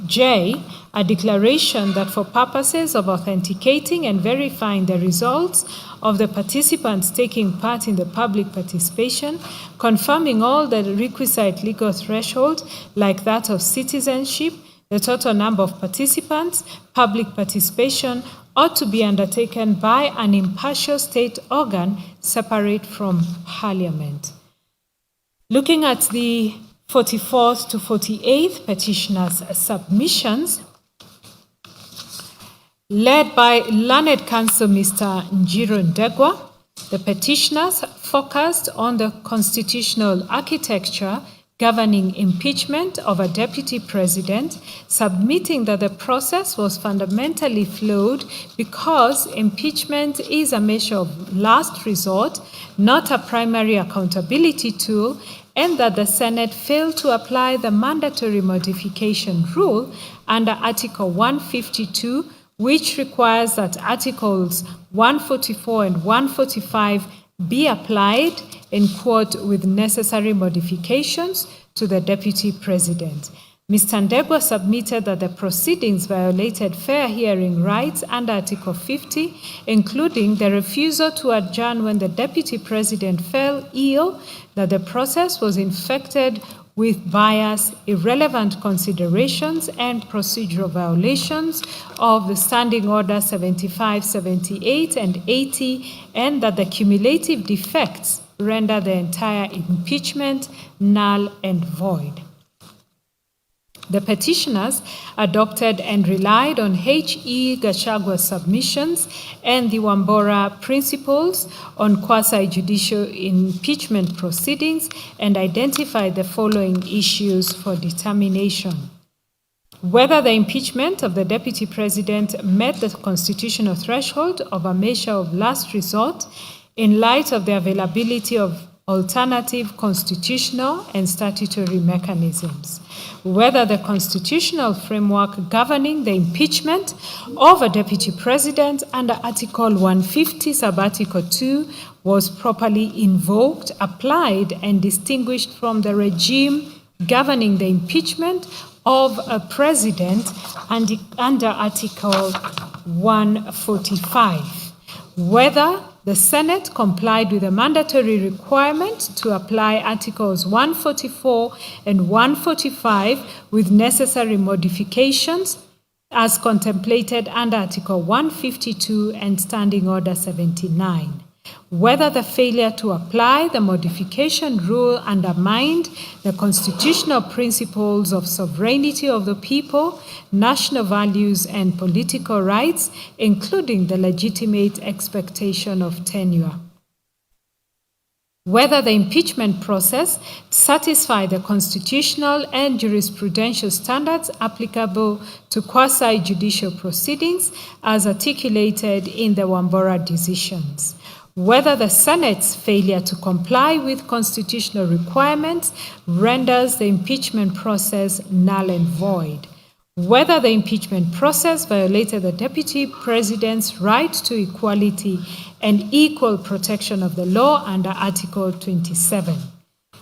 J, a declaration that for purposes of authenticating and verifying the results of the participants taking part in the public participation, confirming all the requisite legal thresholds like that of citizenship, the total number of participants, public participation ought to be undertaken by an impartial state organ separate from Parliament. Looking at the 44th to 48th petitioners' submissions, led by Learned Counsel Mr. Njiro Ndegwa, the petitioners focused on the constitutional architecture governing impeachment of a deputy president, submitting that the process was fundamentally flawed because impeachment is a measure of last resort, not a primary accountability tool, and that the Senate failed to apply the mandatory modification rule under Article 152, which requires that Articles 144 and 145 be applied in quote with necessary modifications to the deputy president. Mr. Ndegwa submitted that the proceedings violated fair hearing rights under Article 50, including the refusal to adjourn when the deputy president fell ill, that the process was infected with bias, irrelevant considerations, and procedural violations of the Standing Order 75, 78, and 80, and that the cumulative defects render the entire impeachment null and void. The petitioners adopted and relied on H.E. Gachagua's submissions and the Wambora principles on quasi-judicial impeachment proceedings and identified the following issues for determination: whether the impeachment of the deputy president met the constitutional threshold of a measure of last resort in light of the availability of alternative constitutional and statutory mechanisms, whether the constitutional framework governing the impeachment of a deputy president under Article 150, Sub-Article 2, was properly invoked, applied, and distinguished from the regime governing the impeachment of a president under Article 145, whether the Senate complied with the mandatory requirement to apply Articles 144 and 145 with necessary modifications as contemplated under Article 152 and Standing Order 79. Whether the failure to apply the modification rule undermined the constitutional principles of sovereignty of the people, national values, and political rights, including the legitimate expectation of tenure. whether the impeachment process satisfies the constitutional and jurisprudential standards applicable to quasi-judicial proceedings as articulated in the Wambora decisions, whether the Senate's failure to comply with constitutional requirements renders the impeachment process null and void, whether the impeachment process violated the Deputy President's right to equality and equal protection of the law under Article 27,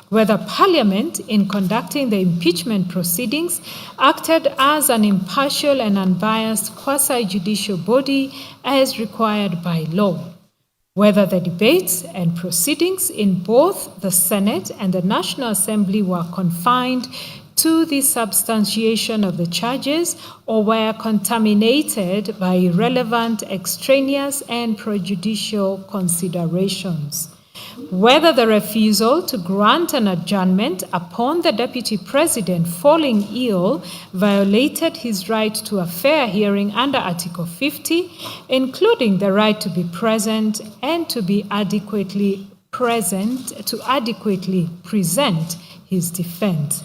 whether Parliament, in conducting the impeachment proceedings, acted as an impartial and unbiased quasi-judicial body as required by law, whether the debates and proceedings in both the Senate and the National Assembly were confined to the substantiation of the charges or were contaminated by irrelevant, extraneous, and prejudicial considerations, whether the refusal to grant an adjournment upon the Deputy President falling ill violated his right to a fair hearing under Article 50, including the right to be present and to be adequately present, to adequately present his defense,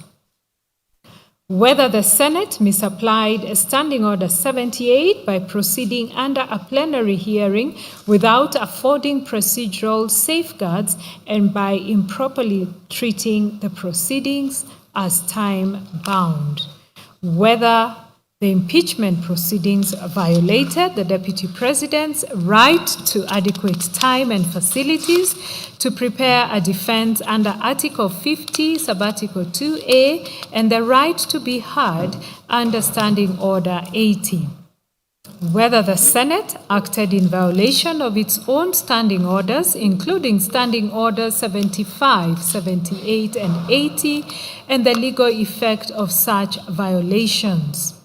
whether the Senate misapplied Standing Order 78 by proceeding under a plenary hearing without affording procedural safeguards and by improperly treating the proceedings as time-bound, whether the impeachment proceedings violated the Deputy President's right to adequate time and facilities to prepare a defense under Article 50, Subarticle 2A, and the right to be heard under Standing Order 80. Whether the Senate acted in violation of its own standing orders, including Standing Orders 75, 78, and 80, and the legal effect of such violations.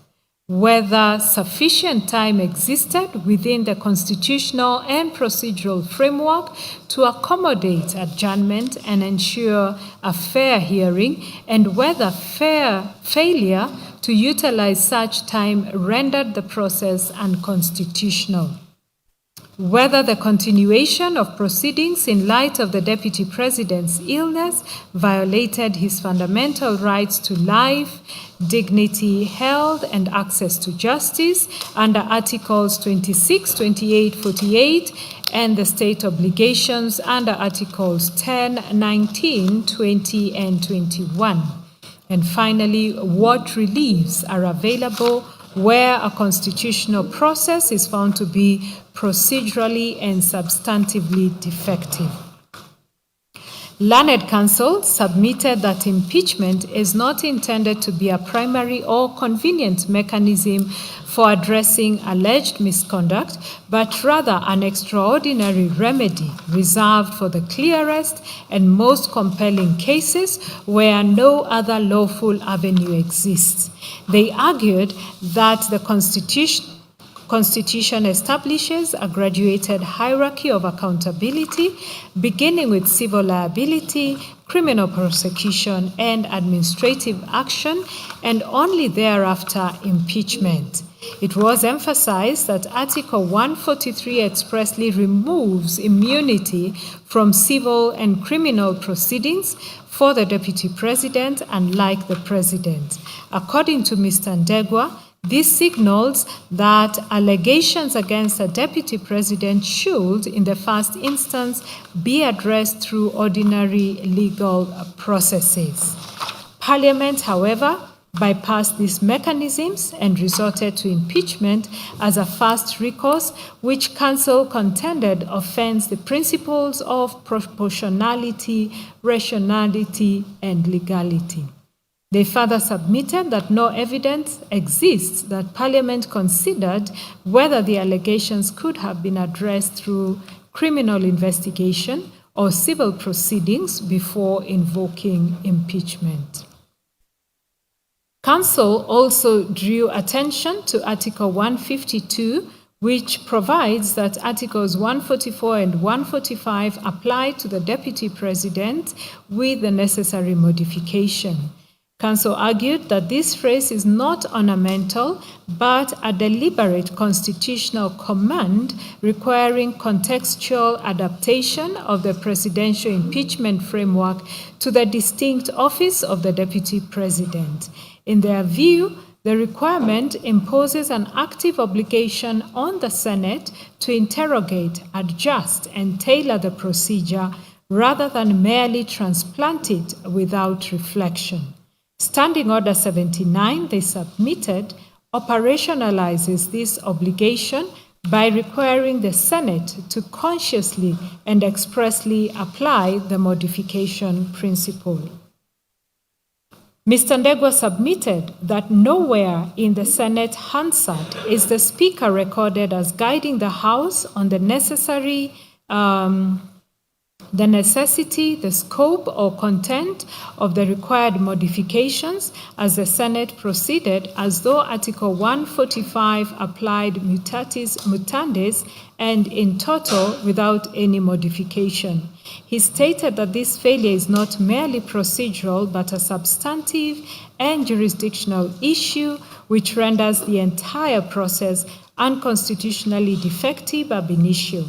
Whether sufficient time existed within the constitutional and procedural framework to accommodate adjournment and ensure a fair hearing, and whether failure to utilize such time rendered the process unconstitutional. Whether the continuation of proceedings in light of the Deputy President's illness violated his fundamental rights to life, dignity, health, and access to justice under Articles 26, 28, 48, and the state obligations under Articles 10, 19, 20, and 21. And finally, what reliefs are available where a constitutional process is found to be procedurally and substantively defective. Learned Counsel submitted that impeachment is not intended to be a primary or convenient mechanism for addressing alleged misconduct, but rather an extraordinary remedy reserved for the clearest and most compelling cases where no other lawful avenue exists. They argued that the Constitution establishes a graduated hierarchy of accountability, beginning with civil liability, criminal prosecution, and administrative action, and only thereafter impeachment. It was emphasized that Article 143 expressly removes immunity from civil and criminal proceedings for the Deputy President, unlike the President. According to Mr. Ndegwa, this signals that allegations against a Deputy President should, in the first instance, be addressed through ordinary legal processes. Parliament, however, bypassed these mechanisms and resorted to impeachment as a first recourse, which Council contended offends the principles of proportionality, rationality, and legality. They further submitted that no evidence exists that Parliament considered whether the allegations could have been addressed through criminal investigation or civil proceedings before invoking impeachment. Council also drew attention to Article 152, which provides that Articles 144 and 145 apply to the Deputy President with the necessary modification. Counsel argued that this phrase is not ornamental, but a deliberate constitutional command requiring contextual adaptation of the presidential impeachment framework to the distinct office of the Deputy President. In their view, the requirement imposes an active obligation on the Senate to interrogate, adjust, and tailor the procedure rather than merely transplant it without reflection. Standing Order 79, they submitted, operationalizes this obligation by requiring the Senate to consciously and expressly apply the modification principle. Mr. Ndegwa submitted that nowhere in the Senate Hansard is the Speaker recorded as guiding the House on the necessity, the scope or content of the required modifications as the Senate proceeded, as though Article 145 applied mutatis mutandis and in toto without any modification. He stated that this failure is not merely procedural, but a substantive and jurisdictional issue which renders the entire process unconstitutionally defective ab initio.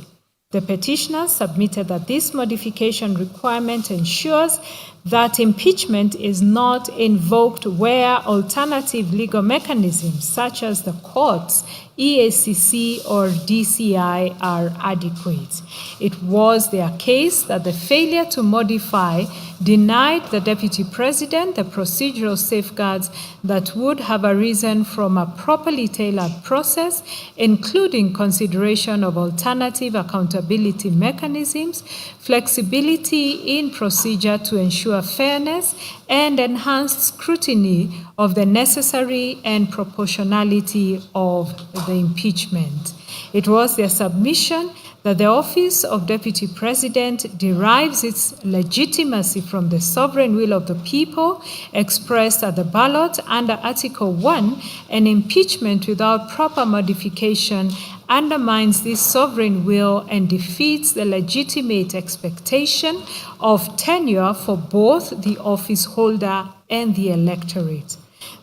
The petitioner submitted that this modification requirement ensures that impeachment is not invoked where alternative legal mechanisms such as the courts, EACC, or DCI are adequate. It was their case that the failure to modify denied the Deputy President the procedural safeguards that would have arisen from a properly tailored process, including consideration of alternative accountability mechanisms, flexibility in procedure to ensure fairness, and enhanced scrutiny of the necessary and proportionality of the impeachment. It was their submission that the office of Deputy President derives its legitimacy from the sovereign will of the people expressed at the ballot under Article 1, and impeachment without proper modification undermines this sovereign will and defeats the legitimate expectation of tenure for both the office holder and the electorate.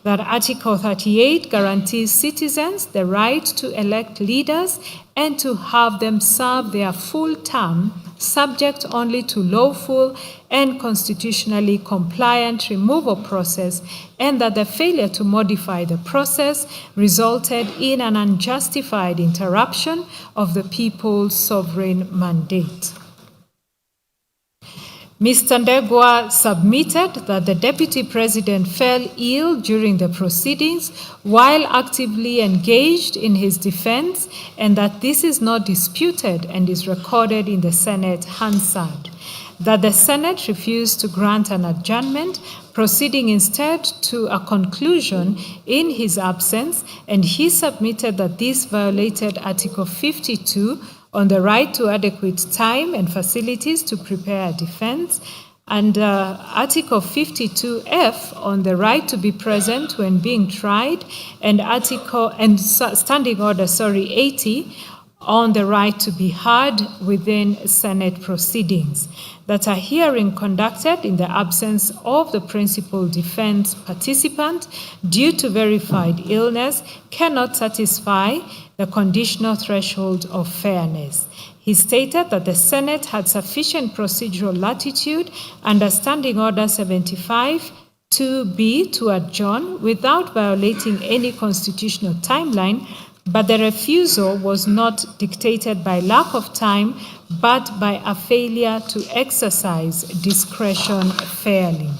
That Article 38 guarantees citizens the right to elect leaders and to have them serve their full term, subject only to lawful and constitutionally compliant removal process, and that the failure to modify the process resulted in an unjustified interruption of the people's sovereign mandate. Mr. Ndegwa submitted that the Deputy President fell ill during the proceedings while actively engaged in his defense, and that this is not disputed and is recorded in the Senate Hansard. That the Senate refused to grant an adjournment, proceeding instead to a conclusion in his absence, and he submitted that this violated Article 52 on the right to adequate time and facilities to prepare a defense, and Article 52F on the right to be present when being tried, and Standing Order 80 on the right to be heard within Senate proceedings. That a hearing conducted in the absence of the principal defense participant due to verified illness cannot satisfy the conditional threshold of fairness. He stated that the Senate had sufficient procedural latitude under Standing Order 75 2B to adjourn without violating any constitutional timeline, but the refusal was not dictated by lack of time, but by a failure to exercise discretion fairly.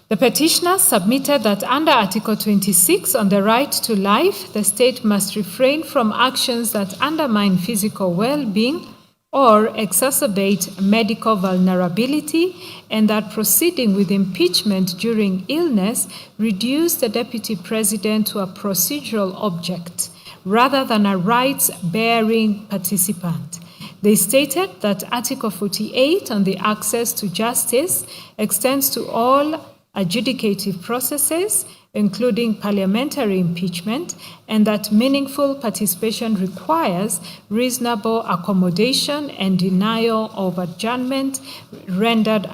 The petitioner submitted that under Article 26 on the right to life, the state must refrain from actions that undermine physical well-being or exacerbate medical vulnerability, and that proceeding with impeachment during illness reduced the Deputy President to a procedural object rather than a rights-bearing participant. They stated that Article 48 on the access to justice extends to all adjudicative processes, including parliamentary impeachment, and that meaningful participation requires reasonable accommodation and denial of adjournment rendered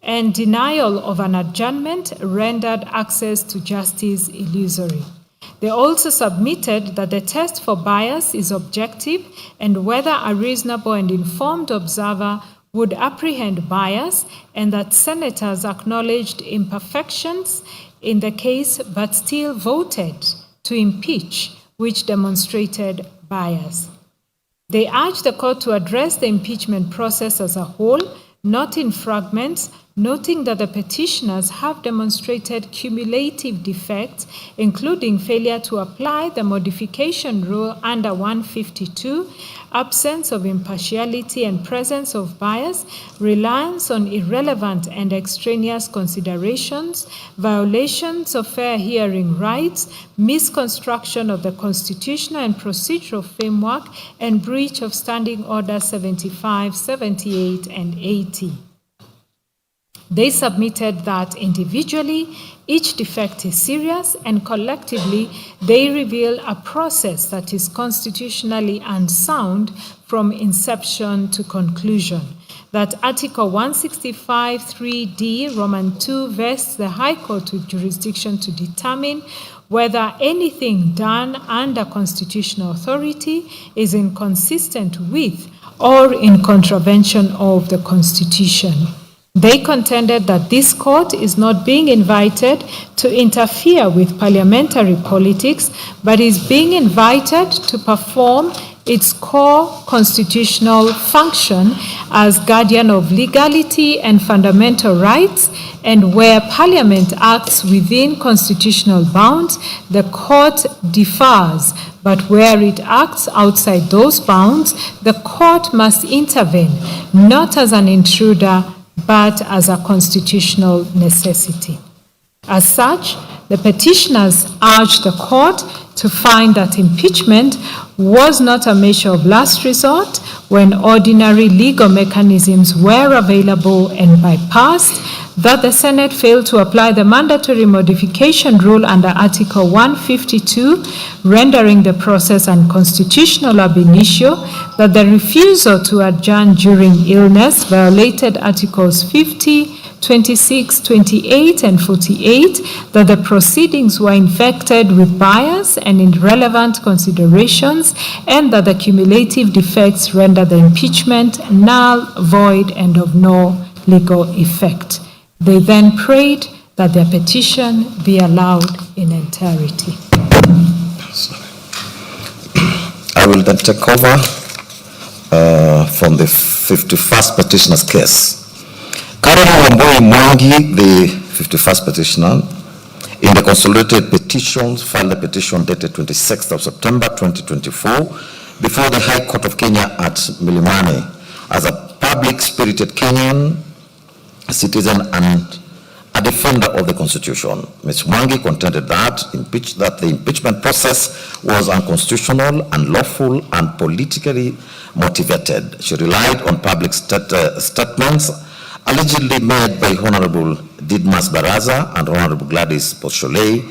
and denial of an adjournment rendered access to justice illusory. They also submitted that the test for bias is objective and whether a reasonable and informed observer would apprehend bias, and that senators acknowledged imperfections in the case but still voted to impeach, which demonstrated bias. They urged the court to address the impeachment process as a whole, not in fragments, noting that the petitioners have demonstrated cumulative defects, including failure to apply the modification rule under 152, absence of impartiality and presence of bias, reliance on irrelevant and extraneous considerations, violations of fair hearing rights, misconstruction of the constitutional and procedural framework, and breach of Standing Order 75, 78, and 80. They submitted that individually, each defect is serious, and collectively, they reveal a process that is constitutionally unsound from inception to conclusion. That Article 165(3)(d) Roman 2 vests the High Court with jurisdiction to determine whether anything done under constitutional authority is inconsistent with or in contravention of the Constitution. They contended that this court is not being invited to interfere with parliamentary politics, but is being invited to perform its core constitutional function as guardian of legality and fundamental rights, and where Parliament acts within constitutional bounds, the court defers, but where it acts outside those bounds, the court must intervene, not as an intruder, but as a constitutional necessity. As such, the petitioners urged the court to find that impeachment was not a measure of last resort when ordinary legal mechanisms were available and bypassed, that the Senate failed to apply the mandatory modification rule under Article 152, rendering the process unconstitutional ab initio, that the refusal to adjourn during illness violated Articles 50, 26, 28, and 48, that the proceedings were infected with bias and irrelevant considerations, and that the cumulative defects render the impeachment null, void, and of no legal effect. They then prayed that their petition be allowed in entirety. I will then take over from the 51st petitioner's case. Wambui Mwangi, the 51st petitioner, in the consolidated petitions, filed a petition dated 26th of September 2024 before the High Court of Kenya at Milimani as a public-spirited Kenyan citizen and a defender of the Constitution. Ms. Mwangi contended that the impeachment process was unconstitutional, unlawful, and politically motivated. She relied on public statements allegedly made by Honorable Didmas Baraza and Honorable Gladys Bosholei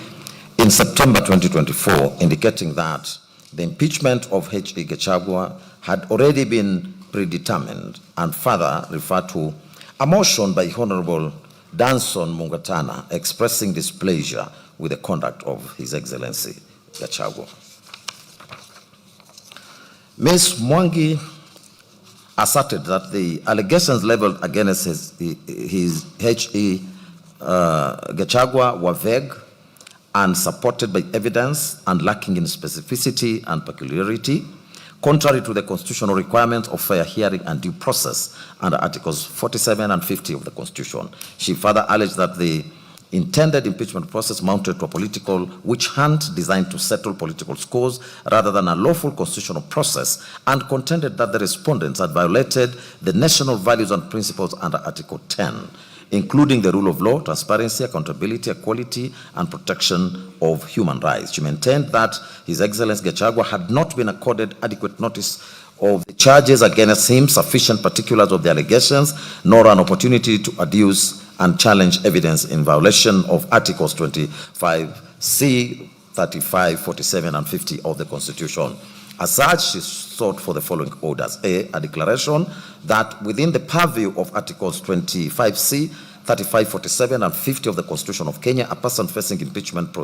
in September 2024, indicating that the impeachment of H.E. Gachagua had already been predetermined, and further referred to a motion by Honorable Danson Mungatana expressing displeasure with the conduct of His Excellency Gachagua. Ms. Mwangi asserted that the allegations leveled against his H.E. Gachagua were vague, unsupported by evidence, and lacking in specificity and peculiarity, contrary to the constitutional requirements of fair hearing and due process under Articles 47 and 50 of the Constitution. She further alleged that the intended impeachment process mounted to a political witch hunt designed to settle political scores rather than a lawful constitutional process, and contended that the respondents had violated the national values and principles under Article 10, including the rule of law, transparency, accountability, equality, and protection of human rights. She maintained that His Excellency Gachagua had not been accorded adequate notice of the charges against him, sufficient particulars of the allegations, nor an opportunity to adduce and challenge evidence in violation of Articles 25C, 35, 47, and 50 of the Constitution. As such, she sought for the following orders. A declaration that within the purview of Articles 25C, 35, 47, and 50 of the Constitution of Kenya, a person facing impeachment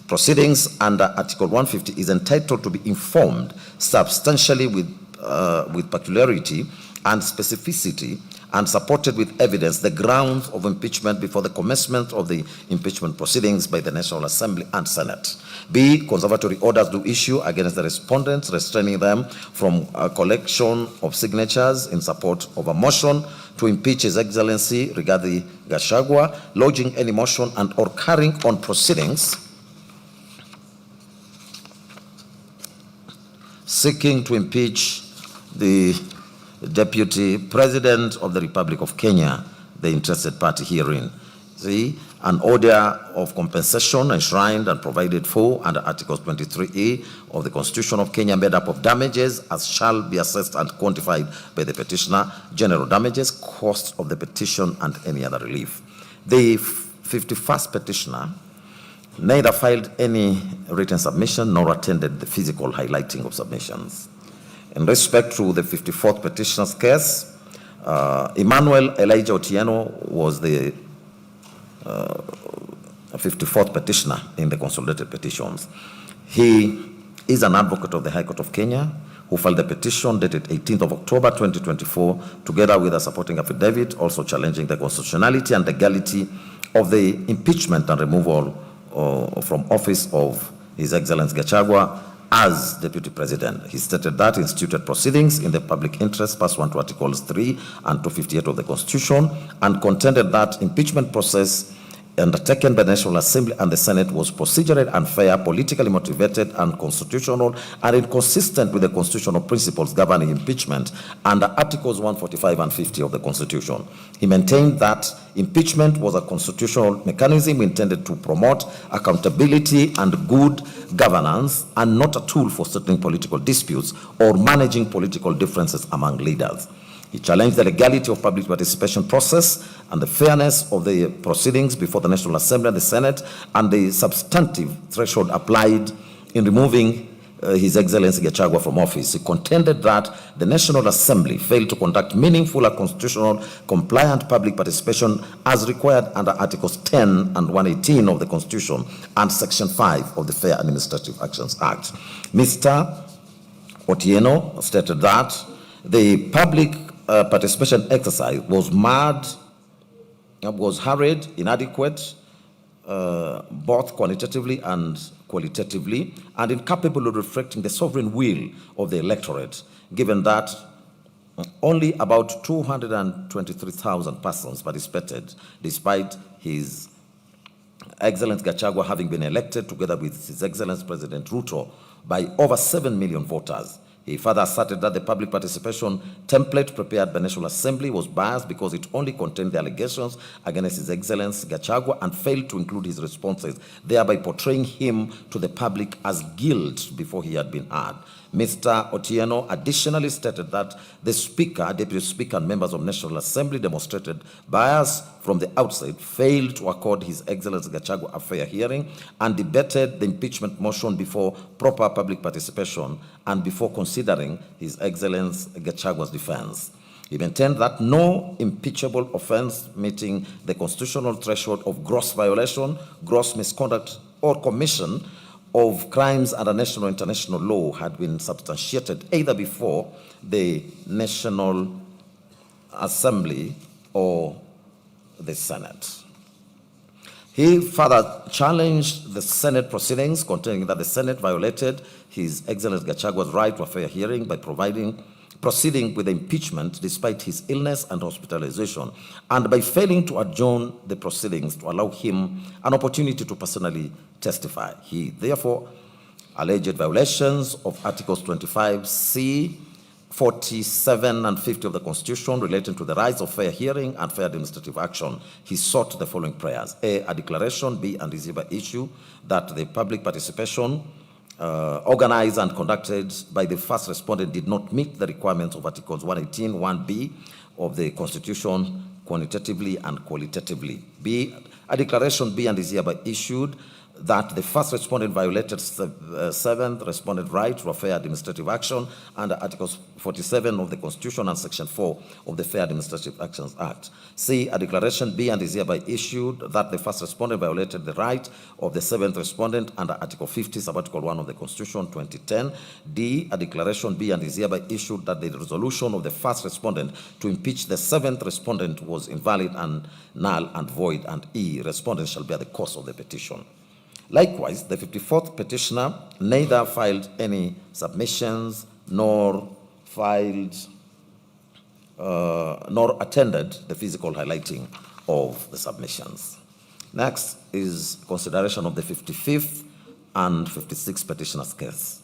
proceedings under Article 150 is entitled to be informed substantially with peculiarity and specificity and supported with evidence the grounds of impeachment before the commencement of the impeachment proceedings by the National Assembly and Senate. B, conservatory orders do issue against the respondents, restraining them from a collection of signatures in support of a motion to impeach His Excellency Rigathi Gachagua, lodging any motion and or carrying on proceedings seeking to impeach the Deputy President of the Republic of Kenya, the interested party herein. See, an order of compensation enshrined and provided for under Article 23A of the Constitution of Kenya, made up of damages as shall be assessed and quantified by the petitioner, general damages, cost of the petition, and any other relief. The 51st petitioner neither filed any written submission nor attended the physical highlighting of submissions. In respect to the 54th petitioner's case, Emmanuel Elijah Otieno was the 54th petitioner in the consolidated petitions. He is an advocate of the High Court of Kenya who filed the petition dated 18th of October 2024, together with a supporting affidavit also challenging the constitutionality and legality of the impeachment and removal from office of His Excellency Gachagua as Deputy President. He stated that instituted proceedings in the public interest pursuant to Articles 3 and 258 of the Constitution, and contended that impeachment process undertaken by the National Assembly and the Senate was procedurally unfair, politically motivated, unconstitutional, and inconsistent with the constitutional principles governing impeachment under Articles 145 and 50 of the Constitution. He maintained that impeachment was a constitutional mechanism intended to promote accountability and good governance, and not a tool for settling political disputes or managing political differences among leaders. He challenged the legality of public participation process and the fairness of the proceedings before the National Assembly and the Senate, and the substantive threshold applied in removing His Excellency Gachagua from office. He contended that the National Assembly failed to conduct meaningful and constitutional compliant public participation as required under Articles 10 and 118 of the Constitution and Section 5 of the Fair Administrative Actions Act. Mr. Otieno stated that the public participation exercise was hurried, inadequate, both quantitatively and qualitatively, and incapable of reflecting the sovereign will of the electorate, given that only about 223,000 persons participated, despite His Excellency Gachagua having been elected together with His Excellency President Ruto by over 7 million voters. He further asserted that the public participation template prepared by the National Assembly was biased because it only contained the allegations against His Excellency Gachagua and failed to include his responses, thereby portraying him to the public as guilt before he had been heard. Mr. Otieno additionally stated that the Speaker, Deputy Speaker, and members of the National Assembly demonstrated bias from the outset, failed to accord His Excellency Gachagua a fair hearing, and debated the impeachment motion before proper public participation and before considering His Excellency Gachagua's defense. He maintained that no impeachable offense meeting the constitutional threshold of gross violation, gross misconduct, or commission of crimes under national or international law had been substantiated either before the National Assembly or the Senate. He further challenged the Senate proceedings, contending that the Senate violated His Excellency Gachagua's right to a fair hearing by proceeding with the impeachment despite his illness and hospitalization, and by failing to adjourn the proceedings to allow him an opportunity to personally testify. He therefore alleged violations of Articles 25C, 47 and 50 of the Constitution relating to the rights of fair hearing and fair administrative action. He sought the following prayers: A declaration, B, and is hereby issue that the public participation organized and conducted by the first respondent did not meet the requirements of Articles 118, 1B of the Constitution quantitatively and qualitatively. B, a declaration be and is hereby issued that the first respondent violated seventh respondent right to a fair administrative action under Article 47 of the Constitution and Section 4 of the Fair Administrative Actions Act. C, a declaration be and is hereby issued that the first respondent violated the right of the seventh respondent under Article 50, Sub-Article 1 of the Constitution 2010. D, a declaration be and is hereby issued that the resolution of the first respondent to impeach the seventh respondent was invalid and null and void. And E, respondent shall bear the cost of the petition. Likewise, the 54th petitioner neither filed any submissions nor attended the physical highlighting of the submissions. Next is consideration of the 55th and 56th petitioner's case.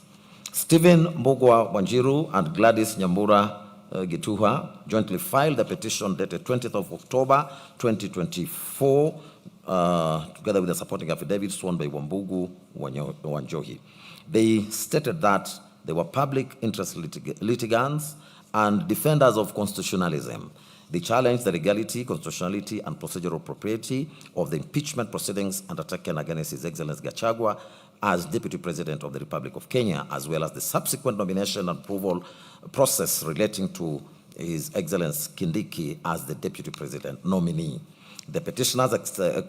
Stephen Mbugua Wanjiru and Gladys Nyambura Gituha jointly filed the petition dated 20th of October 2024 together with the supporting affidavit sworn by Wambugu Wanjohi. They stated that they were public interest litigants and defenders of constitutionalism. They challenged the legality, constitutionality, and procedural propriety of the impeachment proceedings undertaken against His Excellency Gachagua as Deputy President of the Republic of Kenya, as well as the subsequent nomination and approval process relating to His Excellency Kindiki as the Deputy President nominee. The petitioners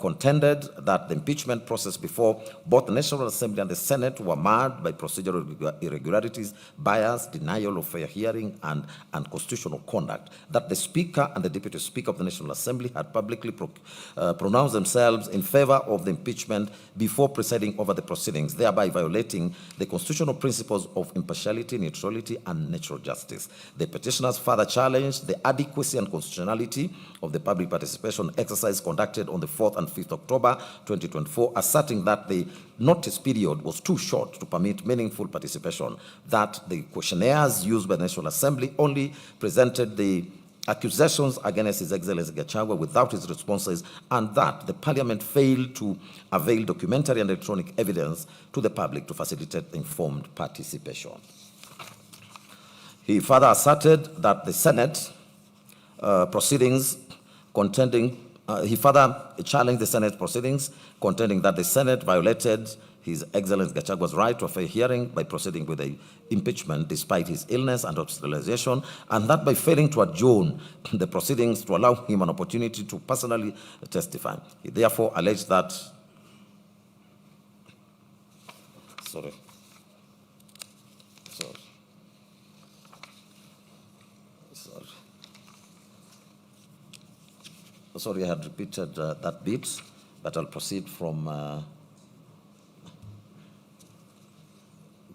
contended that the impeachment process before both the National Assembly and the Senate were marred by procedural irregularities, bias, denial of fair hearing, and unconstitutional conduct, that the Speaker and the Deputy Speaker of the National Assembly had publicly pronounced themselves in favor of the impeachment before presiding over the proceedings, thereby violating the constitutional principles of impartiality, neutrality, and natural justice. The petitioners further challenged the adequacy and constitutionality of the public participation exercise conducted on the 4th and 5th October 2024, asserting that the notice period was too short to permit meaningful participation, that the questionnaires used by the National Assembly only presented the accusations against His Excellency Gachagua without his responses, and that the Parliament failed to avail documentary and electronic evidence to the public to facilitate informed participation. He further asserted that the Senate proceedings he further challenged the Senate proceedings, contending that the Senate violated His Excellency Gachagua's right to a fair hearing by proceeding with the impeachment despite his illness and hospitalization, and that by failing to adjourn the proceedings to allow him an opportunity to personally testify. He therefore alleged that Sorry, I had repeated that bit, but I'll proceed from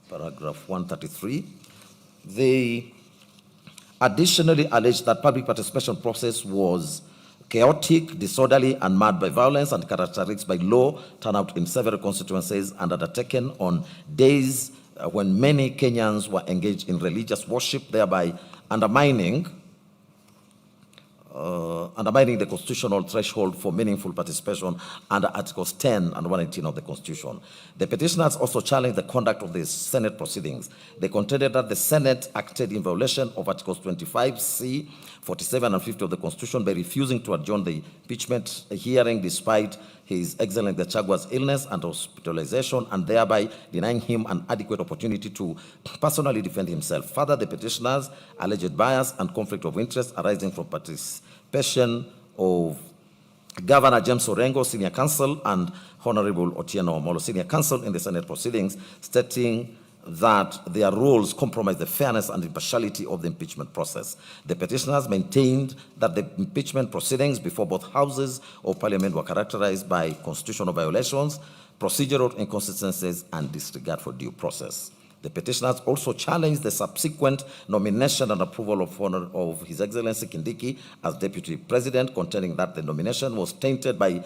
paragraph 133. They additionally alleged that public participation process was chaotic, disorderly, and marred by violence and characterized by low turnout in several constituencies and undertaken on days when many Kenyans were engaged in religious worship, thereby undermining the constitutional threshold for meaningful participation under Articles 10 and 118 of the Constitution. The petitioners also challenged the conduct of the Senate proceedings. They contended that the Senate acted in violation of Articles 25C, 47 and 50 of the Constitution by refusing to adjourn the impeachment hearing despite His Excellency Gachagua's illness and hospitalization, and thereby denying him an adequate opportunity to personally defend himself. Further, the petitioners alleged bias and conflict of interest arising from participation of Governor James Orengo, Senior Counsel, and Honorable Otieno Omolo, Senior Counsel, in the Senate proceedings, stating that their roles compromise the fairness and impartiality of the impeachment process. The petitioners maintained that the impeachment proceedings before both houses of Parliament were characterized by constitutional violations, procedural inconsistencies, and disregard for due process. The petitioners also challenged the subsequent nomination and approval of His Excellency Kindiki as Deputy President, contending that the nomination was tainted by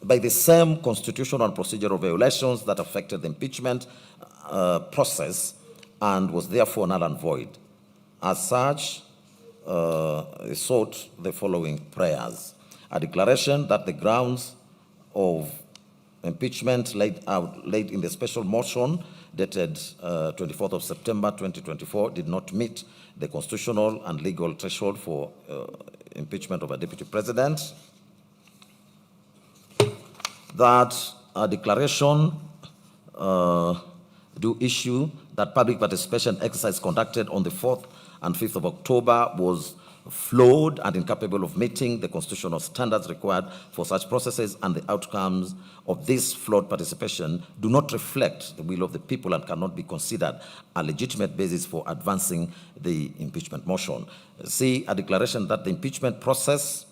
the same constitutional and procedural violations that affected the impeachment process and was therefore null and void. As such, sought the following prayers: a declaration that the grounds of impeachment laid in the special motion dated 24th of September 2024 did not meet the constitutional and legal threshold for impeachment of a deputy president, that a declaration do issue that public participation exercise conducted on the 4th and 5th of October was flawed and incapable of meeting the constitutional standards required for such processes, and the outcomes of this flawed participation do not reflect the will of the people and cannot be considered a legitimate basis for advancing the impeachment motion. See, a declaration that the impeachment process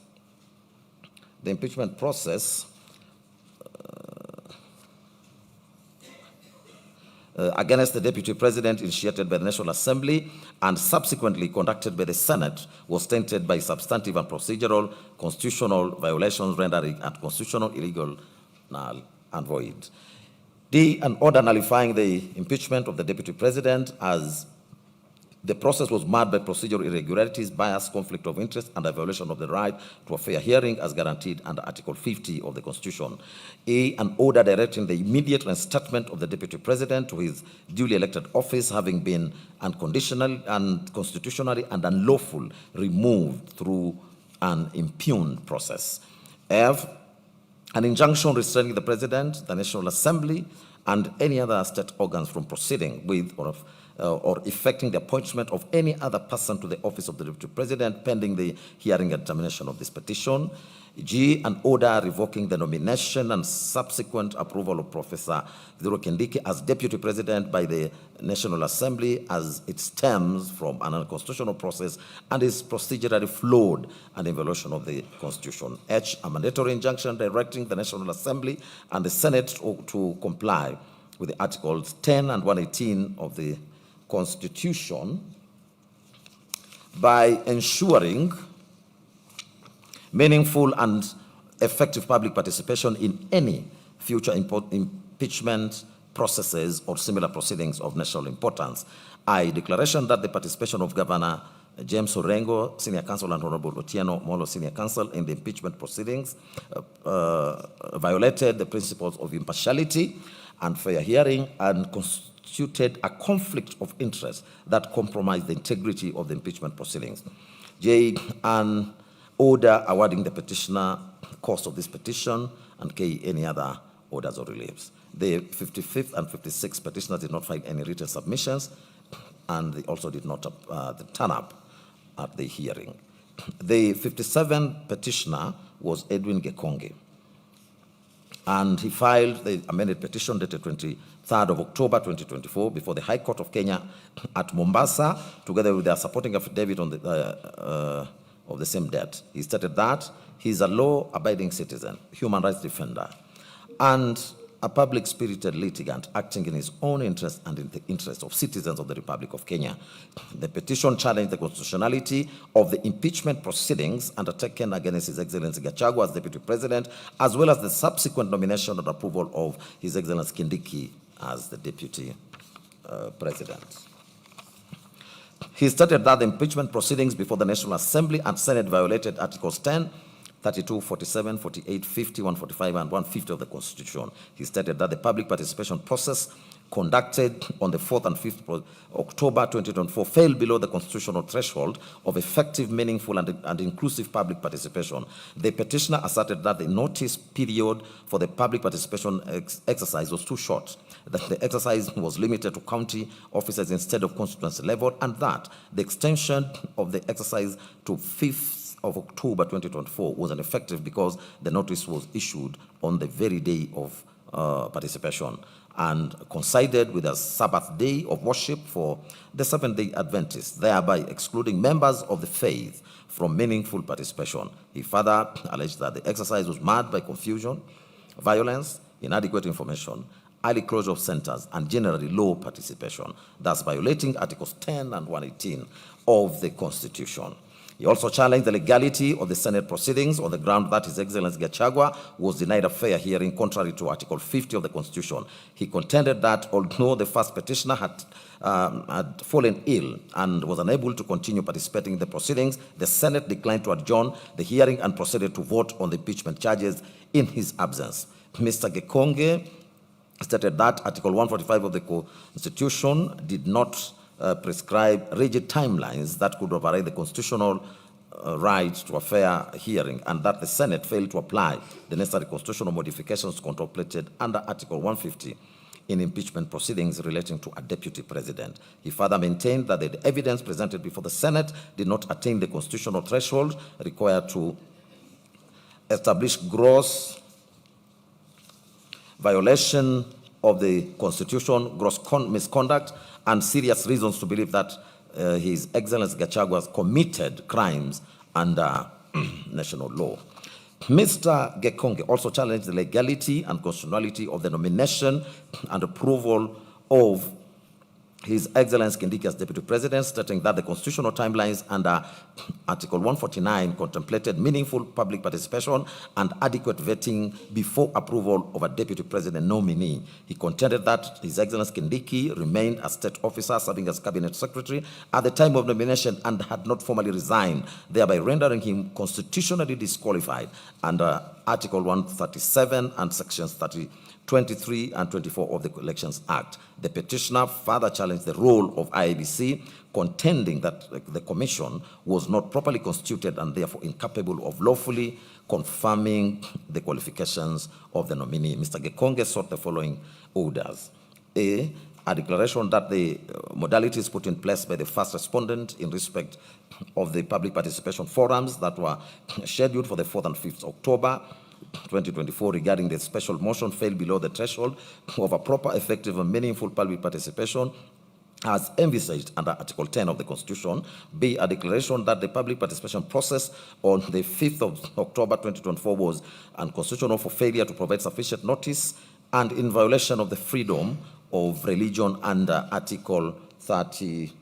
against the Deputy President initiated by the National Assembly and subsequently conducted by the Senate was tainted by substantive and procedural constitutional violations rendering unconstitutional, illegal, null, and void. D, an order nullifying the impeachment of the Deputy President as the process was marred by procedural irregularities, bias, conflict of interest, and a violation of the right to a fair hearing as guaranteed under Article 50 of the Constitution. A, an order directing the immediate reinstatement of the Deputy President to his duly elected office, having been unconditional and constitutionally and unlawful removed through an impugned process. F, an injunction restraining the President, the National Assembly, and any other state organs from proceeding with or effecting the appointment of any other person to the office of the Deputy President pending the hearing and determination of this petition. G, an order revoking the nomination and subsequent approval of Professor Kithure Kindiki as Deputy President by the National Assembly as it stems from an unconstitutional process and is procedurally flawed and in violation of the Constitution. H, a mandatory injunction directing the National Assembly and the Senate to comply with the Articles 10 and 118 of the Constitution by ensuring meaningful and effective public participation in any future impeachment processes or similar proceedings of national importance. I, declaration that the participation of Governor James Orengo, Senior Counsel, and Honorable Otieno Molo, Senior Counsel, in the impeachment proceedings violated the principles of impartiality and fair hearing and constituted a conflict of interest that compromised the integrity of the impeachment proceedings. J, an order awarding the petitioner cost of this petition, and K, any other orders or reliefs. The 55th and 56th petitioners did not file any written submissions, and they also did not turn up at the hearing. The 57th petitioner was Edwin Gekonge, and he filed the amended petition dated 23rd of October 2024 before the High Court of Kenya at Mombasa, together with their supporting affidavit on the of the same date. He stated that he is a law-abiding citizen, human rights defender, and a public-spirited litigant acting in his own interest and in the interest of citizens of the Republic of Kenya. The petition challenged the constitutionality of the impeachment proceedings undertaken against His Excellency Gachagua as Deputy President, as well as the subsequent nomination and approval of His Excellency Kindiki as the Deputy President. He stated that the impeachment proceedings before the National Assembly and Senate violated Articles 10, 32, 47, 48, 50, 145, and 150 of the Constitution. He stated that the public participation process conducted on the 4th and 5th of October 2024 fell below the constitutional threshold of effective, meaningful, and inclusive public participation. The petitioner asserted that the notice period for the public participation exercise was too short, that the exercise was limited to county offices instead of constituency level, and that the extension of the exercise to 5th of October 2024 was ineffective because the notice was issued on the very day of participation and coincided with a Sabbath day of worship for the Seventh-day Adventists, thereby excluding members of the faith from meaningful participation. He further alleged that the exercise was marred by confusion, violence, inadequate information, early closure of centers, and generally low participation, thus violating Articles 10 and 118 of the Constitution. He also challenged the legality of the Senate proceedings on the ground that His Excellency Gachagua was denied a fair hearing contrary to Article 50 of the Constitution. He contended that although the first petitioner had fallen ill and was unable to continue participating in the proceedings, the Senate declined to adjourn the hearing and proceeded to vote on the impeachment charges in his absence. Mr. Gekonge stated that Article 145 of the Constitution did not prescribe rigid timelines that could override the constitutional right to a fair hearing, and that the Senate failed to apply the necessary constitutional modifications contemplated under Article 150 in impeachment proceedings relating to a deputy president. He further maintained that the evidence presented before the Senate did not attain the constitutional threshold required to establish gross violation of the Constitution, gross misconduct, and serious reasons to believe that His Excellency Gachagua has committed crimes under national law. Mr. Gachagua also challenged the legality and constitutionality of the nomination and approval of His Excellency Kindiki as Deputy President, stating that the constitutional timelines under Article 149 contemplated meaningful public participation and adequate vetting before approval of a Deputy President nominee. He contended that His Excellency Kindiki remained a state officer serving as Cabinet Secretary at the time of nomination and had not formally resigned, thereby rendering him constitutionally disqualified under Article 137 and Sections 23 and 24 of the Elections Act. The petitioner further challenged the role of IEBC, contending that the commission was not properly constituted and therefore incapable of lawfully confirming the qualifications of the nominee. Mr. Gachagua sought the following orders. A declaration that the modalities put in place by the first respondent in respect of the public participation forums that were scheduled for the 4th and 5th October 2024 regarding the special motion fell below the threshold of a proper, effective, and meaningful public participation as envisaged under Article 10 of the Constitution. B, a declaration that the public participation process on the 5th of October 2024 was unconstitutional for failure to provide sufficient notice and in violation of the freedom of religion under Article 32.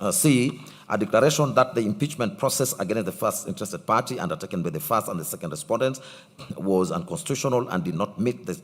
C, a declaration that the impeachment process against the first interested party undertaken by the first and the second respondents was unconstitutional and did not meet the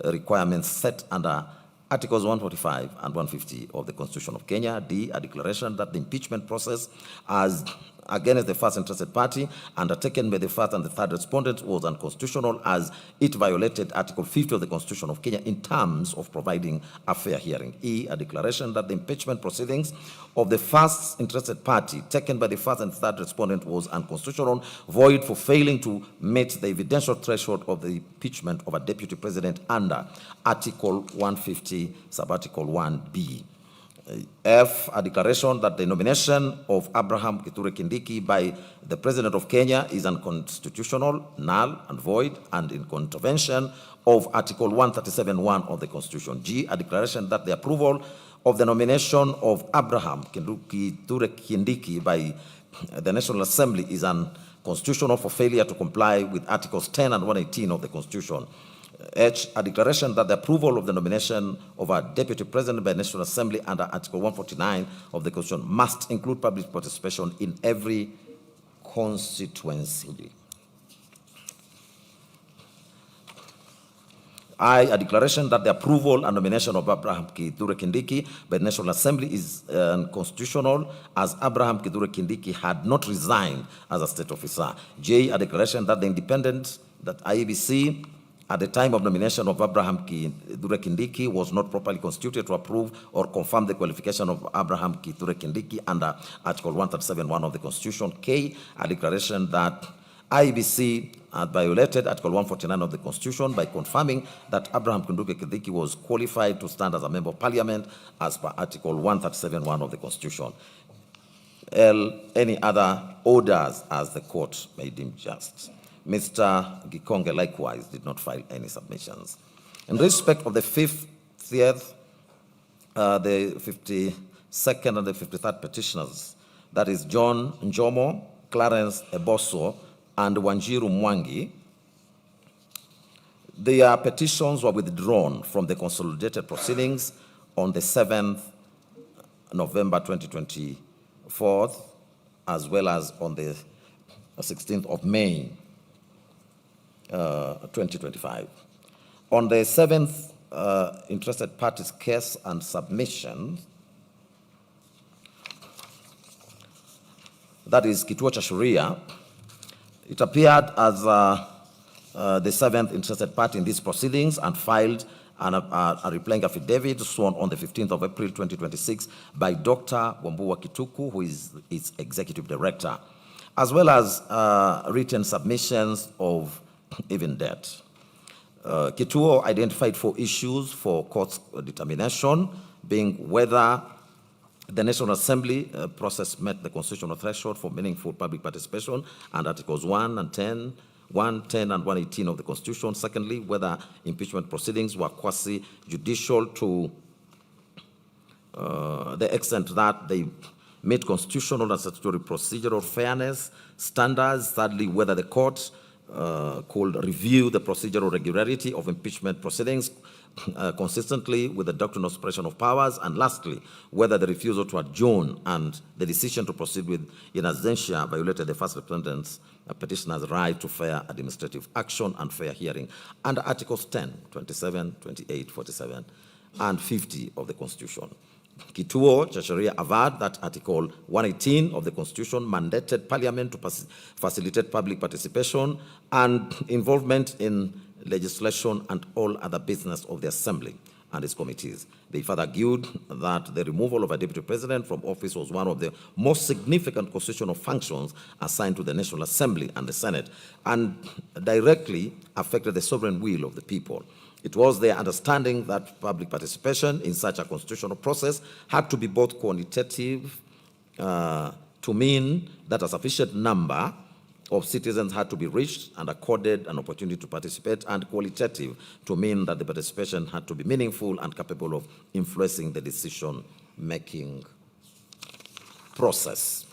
requirements set under Articles 145 and 150 of the Constitution of Kenya. D, a declaration that the impeachment process as against the first interested party undertaken by the first and the third respondents was unconstitutional as it violated Article 50 of the Constitution of Kenya in terms of providing a fair hearing. E, a declaration that the impeachment proceedings of the first interested party taken by the first and third respondent was unconstitutional, void for failing to meet the evidential threshold of the impeachment of a deputy president under Article 150, subarticle 1B. F, a declaration that the nomination of Abraham Kithure Kindiki by the President of Kenya is unconstitutional, null and void, and in contravention of Article 137(1) of the Constitution. G, a declaration that the approval of the nomination of Abraham Kithure Kindiki by the National Assembly is unconstitutional for failure to comply with Articles 10 and 118 of the Constitution. H, a declaration that the approval of the nomination of a deputy president by the National Assembly under Article 149 of the Constitution must include public participation in every constituency. I, a declaration that the approval and nomination of Abraham Kithure Kindiki by the National Assembly is unconstitutional as Abraham Kithure Kindiki had not resigned as a state officer. J, a declaration that the IEBC at the time of nomination of Abraham Kithure Kindiki was not properly constituted to approve or confirm the qualification of Abraham Kithure Kindiki under Article 137(1) of the Constitution. K, a declaration that IEBC had violated Article 149 of the Constitution by confirming that Abraham Kithure Kindiki was qualified to stand as a member of Parliament as per Article 137(1) of the Constitution. L, any other orders as the court may deem just. Mr. Gachagua likewise did not file any submissions. In respect of the 50th, the 52nd and the 53rd petitioners, that is John Njomo, Clarence Eboso, and Wanjiru Mwangi, their petitions were withdrawn from the consolidated proceedings on the 7th November 2024, as well as on the 16th of May 2025. On the 7th interested parties case and submission, that is Kituo cha Sheria, it appeared as the 7th interested party in these proceedings and filed a replying affidavit sworn on the 15th of April 2026 by Dr. Wambua Kituku, who is its executive director, as well as written submissions of even debt. Kituo identified 4 issues for court's determination, being whether the National Assembly process met the constitutional threshold for meaningful public participation and Articles 1 and 10, 110 and 118 of the Constitution. Secondly, whether impeachment proceedings were quasi-judicial to the extent that they meet constitutional and statutory procedural fairness standards. Thirdly, whether the court could review the procedural regularity of impeachment proceedings consistently with the doctrine of separation of powers. And lastly, whether the refusal to adjourn and the decision to proceed with in absentia violated the first representant's petitioner's right to fair administrative action and fair hearing under Articles 10, 27, 28, 47, and 50 of the Constitution. Kituo cha sheria averred that Article 118 of the Constitution mandated Parliament to facilitate public participation and involvement in legislation and all other business of the Assembly and its committees. They further argued that the removal of a deputy president from office was one of the most significant constitutional functions assigned to the National Assembly and the Senate and directly affected the sovereign will of the people. It was their understanding that public participation in such a constitutional process had to be both quantitative to mean that a sufficient number of citizens had to be reached and accorded an opportunity to participate, and qualitative to mean that the participation had to be meaningful and capable of influencing the decision-making process.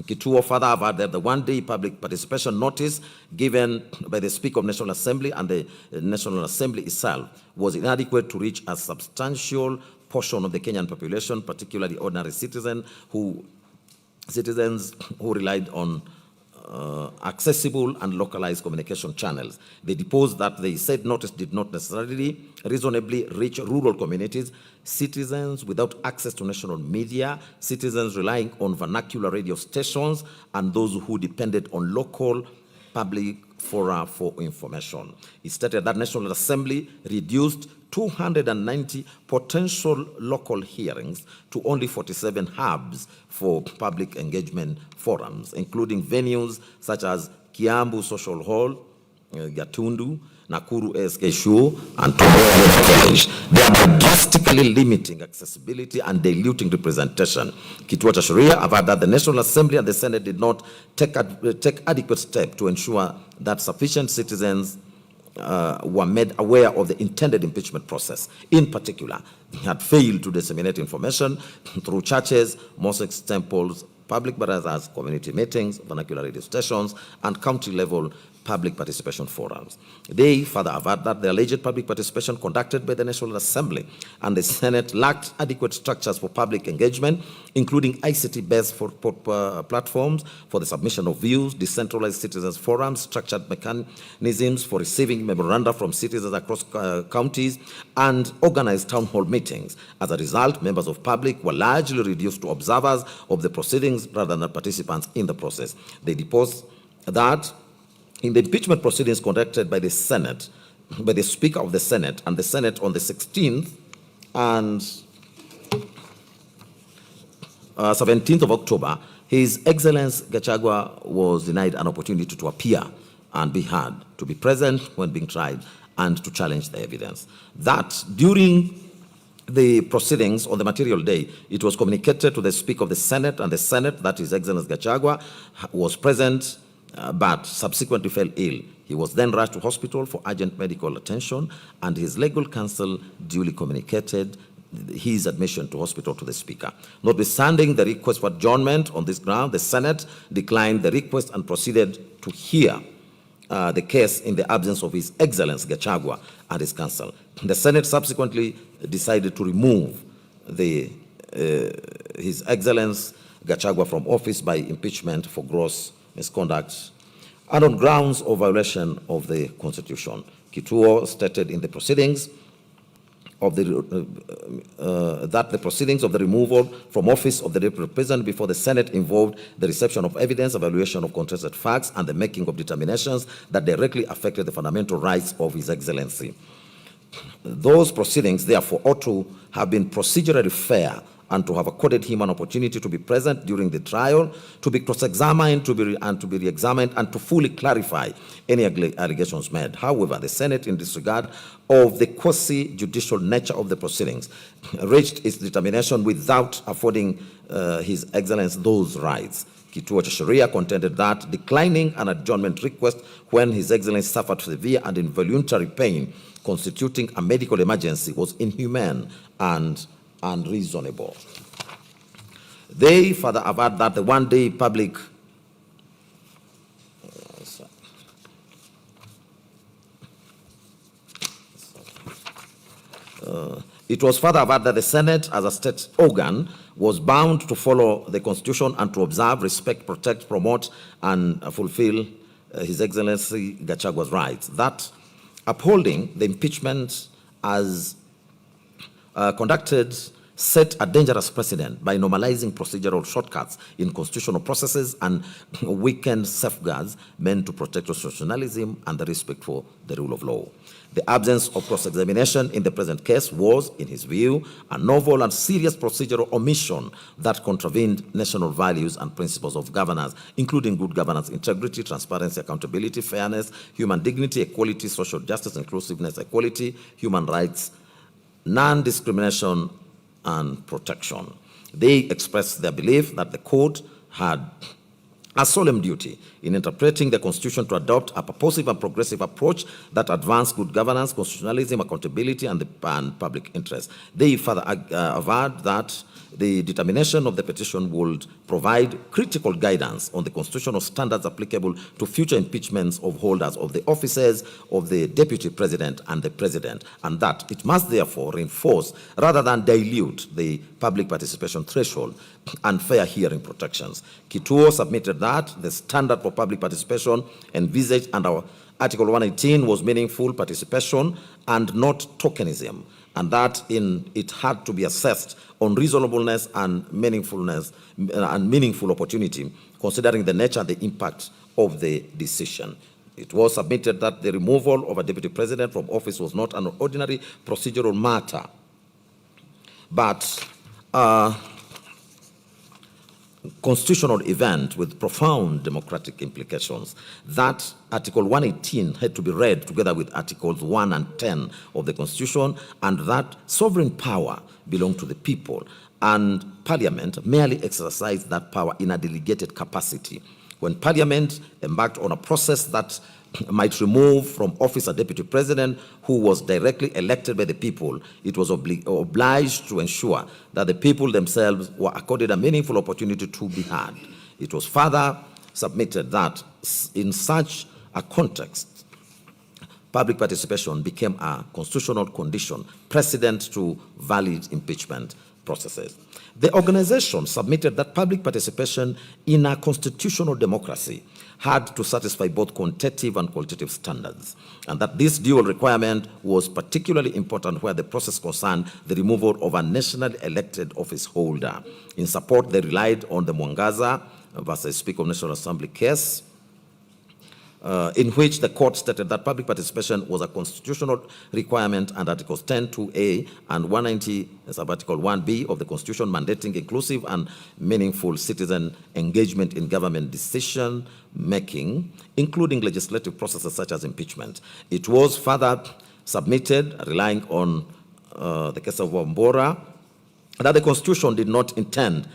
Kituo further averred that the one-day public participation notice given by the Speaker of National Assembly and the National Assembly itself was inadequate to reach a substantial portion of the Kenyan population, particularly ordinary citizens who relied on accessible and localized communication channels. They deposed that the said notice did not necessarily reasonably reach rural communities, citizens without access to national media, citizens relying on vernacular radio stations, and those who depended on local public fora for information. It stated that National Assembly reduced 290 potential local hearings to only 47 hubs for public engagement forums, including venues such as Kiambu Social Hall, Gatundu, Nakuru ASK Shule, and Tomoya College, thereby drastically limiting accessibility and diluting representation. Kituo cha sheria averred that the National Assembly and the Senate did not take adequate steps to ensure that sufficient citizens were made aware of the intended impeachment process. In particular, they had failed to disseminate information through churches, mosques, temples, public barazas, community meetings, vernacular radio stations, and county-level public participation forums. They further averred that the alleged public participation conducted by the National Assembly and the Senate lacked adequate structures for public engagement, including ICT-based platforms for the submission of views, decentralized citizens forums, structured mechanisms for receiving memoranda from citizens across counties, and organized town hall meetings. As a result, members of public were largely reduced to observers of the proceedings rather than participants in the process. They deposed that in the impeachment proceedings conducted by the Senate, by the Speaker of the Senate and the Senate on the 16th and 17th of October, His Excellency Gachagua was denied an opportunity to appear and be heard, to be present when being tried, and to challenge the evidence. That during the proceedings on the material day, it was communicated to the Speaker of the Senate and the Senate that His Excellency Gachagua was present but subsequently fell ill. He was then rushed to hospital for urgent medical attention, and his legal counsel duly communicated his admission to hospital to the Speaker. Notwithstanding the request for adjournment on this ground, the Senate declined the request and proceeded to hear the case in the absence of His Excellency Gachagua and his counsel. The Senate subsequently decided to remove His Excellency Gachagua from office by impeachment for gross misconduct and on grounds of violation of the Constitution. Kituo stated in the proceedings of that the proceedings of the removal from office of the deputy president before the Senate involved the reception of evidence, evaluation of contested facts, and the making of determinations that directly affected the fundamental rights of His Excellency. Those proceedings, therefore, ought to have been procedurally fair and to have accorded him an opportunity to be present during the trial, to be cross-examined, to be re-examined, and to fully clarify any allegations made. However, the Senate, in disregard of the quasi-judicial nature of the proceedings, reached its determination without affording His Excellency those rights. Kituo cha Sheria contended that declining an adjournment request when His Excellency suffered severe and involuntary pain constituting a medical emergency was inhumane and unreasonable. They further averred that the one-day public it was further averred that the Senate, as a state organ, was bound to follow the Constitution and to observe, respect, protect, promote, and fulfill His Excellency Gachagua's rights. That upholding the impeachment as conducted set a dangerous precedent by normalizing procedural shortcuts in constitutional processes and weakened safeguards meant to protect constitutionalism and the respect for the rule of law. The absence of cross-examination in the present case was, in his view, a novel and serious procedural omission that contravened national values and principles of governance, including good governance, integrity, transparency, accountability, fairness, human dignity, equality, social justice, inclusiveness, equality, human rights, non-discrimination, and protection. They expressed their belief that the court had a solemn duty in interpreting the Constitution to adopt a purposive and progressive approach that advanced good governance, constitutionalism, accountability, and the public interest. They further averred that the determination of the petition would provide critical guidance on the constitutional standards applicable to future impeachments of holders of the offices of the Deputy President and the President, and that it must therefore reinforce rather than dilute the public participation threshold and fair hearing protections. Kituo submitted that the standard for public participation envisaged under Article 118 was meaningful participation and not tokenism, and that it had to be assessed on reasonableness and meaningfulness and meaningful opportunity, considering the nature and the impact of the decision. It was submitted that the removal of a deputy president from office was not an ordinary procedural matter, but constitutional event with profound democratic implications. That Article 118 had to be read together with Articles 1 and 10 of the Constitution, and that sovereign power belonged to the people, and Parliament merely exercised that power in a delegated capacity. When Parliament embarked on a process that might remove from office a deputy president who was directly elected by the people, it was obliged to ensure that the people themselves were accorded a meaningful opportunity to be heard. It was further submitted that in such a context, public participation became a constitutional condition precedent to valid impeachment processes. The organization submitted that public participation in a constitutional democracy had to satisfy both quantitative and qualitative standards, and that this dual requirement was particularly important where the process concerned the removal of a nationally elected office holder. In support, they relied on the Mwangaza versus Speaker of National Assembly case, in which the court stated that public participation was a constitutional requirement, and Articles 10(2)(a) and 190 Article 1b of the Constitution mandating inclusive and meaningful citizen engagement in government decision making, including legislative processes such as impeachment. It was further submitted, relying on the case of Wambora, that the Constitution did not intend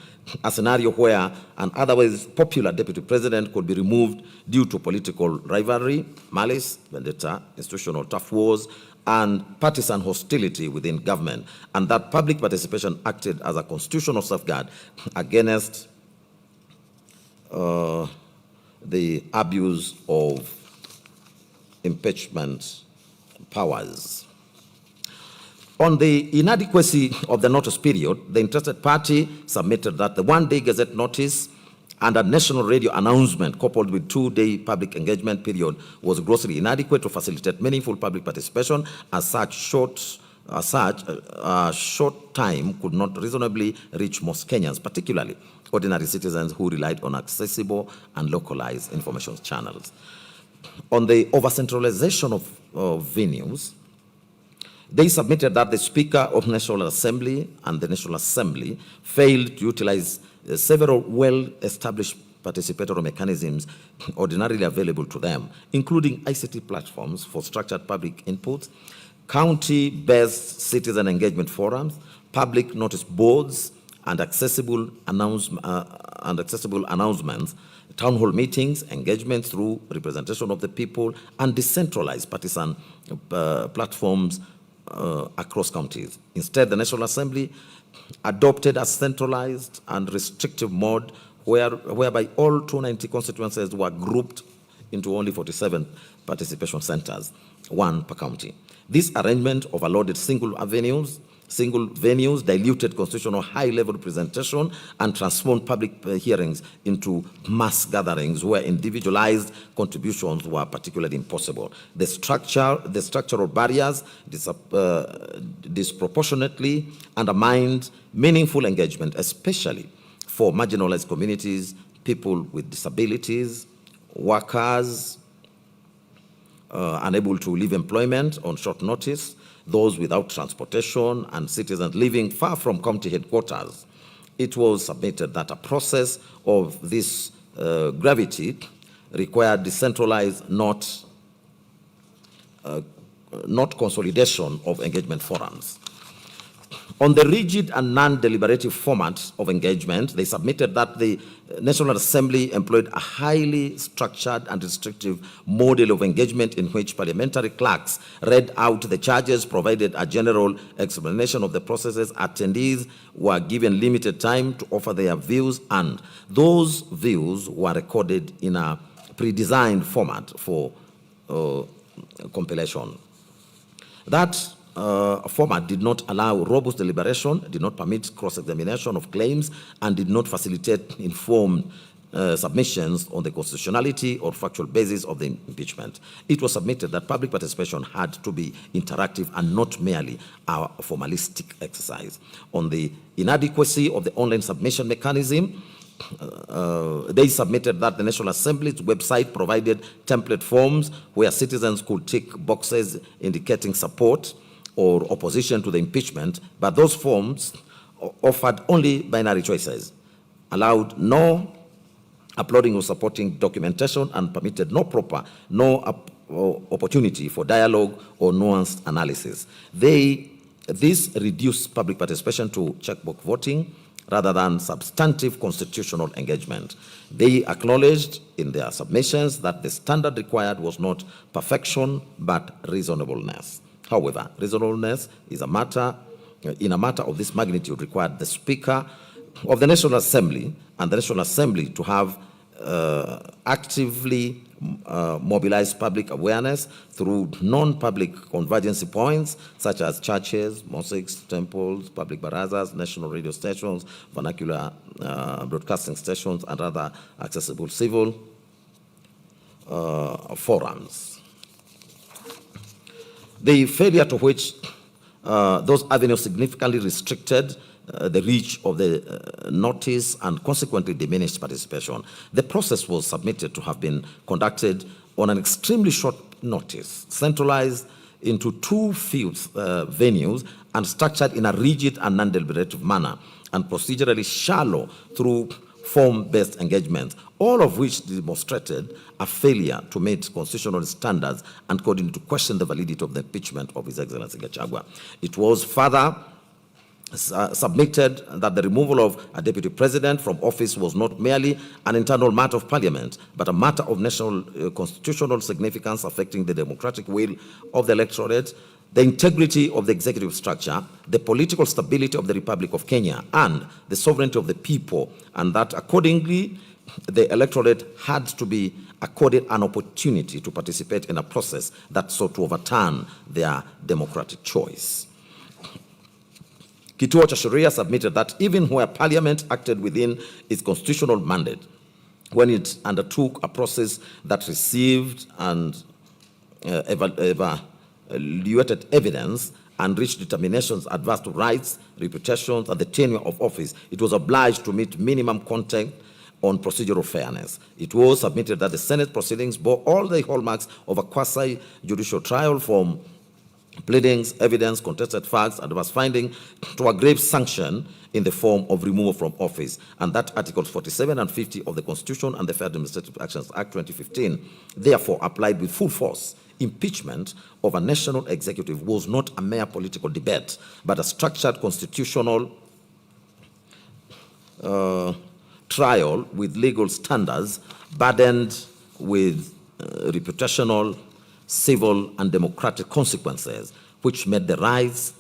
a scenario where an otherwise popular deputy president could be removed due to political rivalry, malice, vendetta, institutional tough wars, and partisan hostility within government, and that public participation acted as a constitutional safeguard against the abuse of impeachment powers. On the inadequacy of the notice period, the interested party submitted that the one-day Gazette notice and a national radio announcement coupled with two-day public engagement period was grossly inadequate to facilitate meaningful public participation, as such short time could not reasonably reach most Kenyans, particularly ordinary citizens who relied on accessible and localized information channels. On the over-centralization of venues, They submitted that the Speaker of National Assembly and the National Assembly failed to utilize several well-established participatory mechanisms ordinarily available to them, including ICT platforms for structured public input, county-based citizen engagement forums, public notice boards, and accessible announcements, town hall meetings, engagement through representation of the people, and decentralized partisan platforms across counties. Instead, the National Assembly adopted a centralized and restrictive mode whereby all 290 constituencies were grouped into only 47 participation centers, one per county. This arrangement overloaded single venues, diluted constitutional high-level representation, and transformed public hearings into mass gatherings where individualized contributions were particularly impossible. The structural barriers disproportionately undermined meaningful engagement, especially for marginalized communities, people with disabilities, workers unable to leave employment on short notice, those without transportation, and citizens living far from county headquarters. It was submitted that a process of this gravity required decentralized, not consolidation of engagement forums. On the rigid and non-deliberative format of engagement, they submitted that the National Assembly employed a highly structured and restrictive model of engagement in which parliamentary clerks read out the charges, provided a general explanation of the processes, attendees were given limited time to offer their views, and those views were recorded in a pre-designed format for compilation. That format did not allow robust deliberation, did not permit cross-examination of claims, and did not facilitate informed submissions on the constitutionality or factual basis of the impeachment. It was submitted that public participation had to be interactive and not merely a formalistic exercise. On the inadequacy of the online submission mechanism, they submitted that the National Assembly's website provided template forms where citizens could tick boxes indicating support or opposition to the impeachment, but those forms offered only binary choices, allowed no uploading or supporting documentation, and permitted no opportunity for dialogue or nuanced analysis. This reduced public participation to checkbox voting rather than substantive constitutional engagement. They acknowledged in their submissions that the standard required was not perfection, but reasonableness. However, reasonableness is in a matter of this magnitude required the Speaker of the National Assembly and the National Assembly to have actively mobilized public awareness through non-public convergency points such as churches, mosques, temples, public barazas, national radio stations, vernacular broadcasting stations, and other accessible civil forums. The failure to which those avenues significantly restricted the reach of the notice and consequently diminished participation. The process was submitted to have been conducted on an extremely short notice, centralized into two venues, and structured in a rigid and non-deliberative manner, and procedurally shallow through form-based engagement, all of which demonstrated a failure to meet constitutional standards and called into question the validity of the impeachment of His Excellency Gachagua. It was further submitted that the removal of a deputy president from office was not merely an internal matter of parliament, but a matter of national constitutional significance affecting the democratic will of the electorate, the integrity of the executive structure, the political stability of the Republic of Kenya, and the sovereignty of the people, and that accordingly the electorate had to be accorded an opportunity to participate in a process that sought to overturn their democratic choice. Kituo cha Sheria submitted that even where Parliament acted within its constitutional mandate, when it undertook a process that received and evaluated evidence and reached determinations adverse to rights, reputations, and the tenure of office, it was obliged to meet minimum content on procedural fairness. It was submitted that the Senate proceedings bore all the hallmarks of a quasi-judicial trial from pleadings, evidence, contested facts, adverse finding to a grave sanction in the form of removal from office. And that Articles 47 and 50 of the Constitution and the Fair Administrative Actions Act 2015 therefore applied with full force. Impeachment of a national executive was not a mere political debate, but a structured constitutional trial with legal standards burdened with reputational, civil, and democratic consequences, which made the rights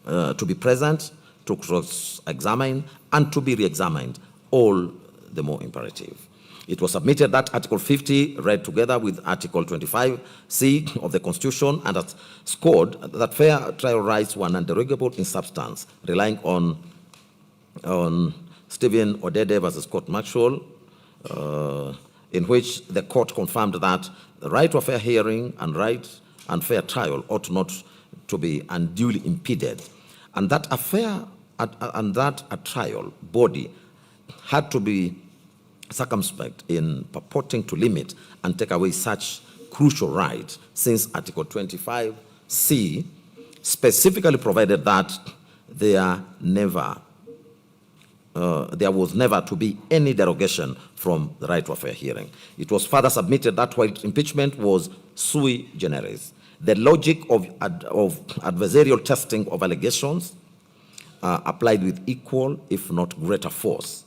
to be present, to cross-examine, and to be re-examined all the more imperative. It was submitted that Article 50, read together with Article 25C of the Constitution, and that scored that fair trial rights were non-derogable in substance, relying on Stephen Odede versus Court Maxwell, in which the court confirmed that the right to a fair hearing and right and fair trial ought not to be unduly impeded, and that a trial body had to be circumspect in purporting to limit and take away such crucial right, since Article 25C specifically provided that there was never to be any derogation from the right to a fair hearing. It was further submitted that while impeachment was sui generis, the logic of adversarial testing of allegations applied with equal, if not greater force.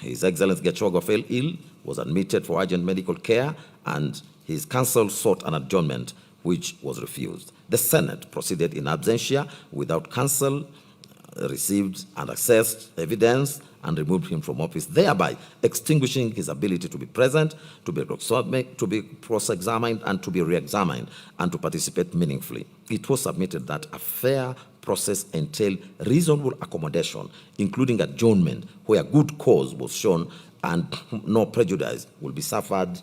His Excellency Gachagua fell ill, was admitted for urgent medical care, and his counsel sought an adjournment, which was refused. The Senate proceeded in absentia without counsel, received and assessed evidence, and removed him from office, thereby extinguishing his ability to be present, to be cross-examined, and to be re-examined, and to participate meaningfully. It was submitted that a fair process entailed reasonable accommodation, including adjournment, where good cause was shown and no prejudice will be suffered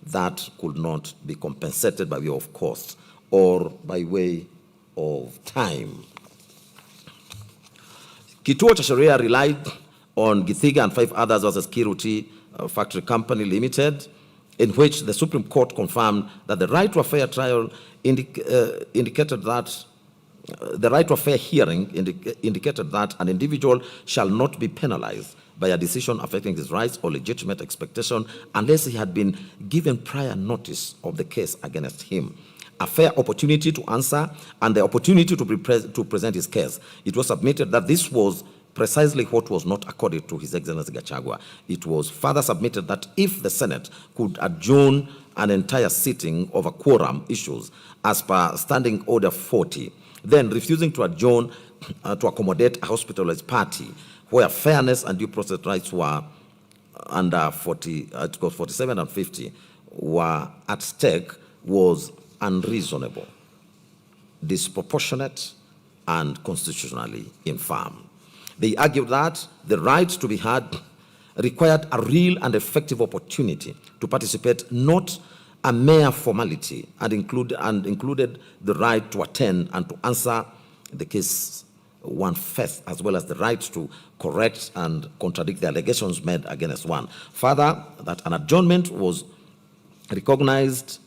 that could not be compensated by way of cost or by way of time. Kituo cha Sheria relied on Githiga and 5 others versus Kiruti Factory Company Limited, in which the Supreme Court confirmed that the right to a fair trial indicated that the right to a fair hearing indicated that an individual shall not be penalized by a decision affecting his rights or legitimate expectation unless he had been given prior notice of the case against him, a fair opportunity to answer, and the opportunity to present his case. It was submitted that this was precisely what was not accorded to His Excellency Gachagua. It was further submitted that if the Senate could adjourn an entire sitting over quorum issues as per Standing Order 40, then refusing to adjourn to accommodate a hospitalized party where fairness and due process rights were under Articles 47 and 50 were at stake was unreasonable, disproportionate, and constitutionally infirm. They argued that the right to be heard required a real and effective opportunity to participate, not a mere formality, and included the right to attend and to answer the case one first, as well as the right to correct and contradict the allegations made against one. Further, that an adjournment was a recognized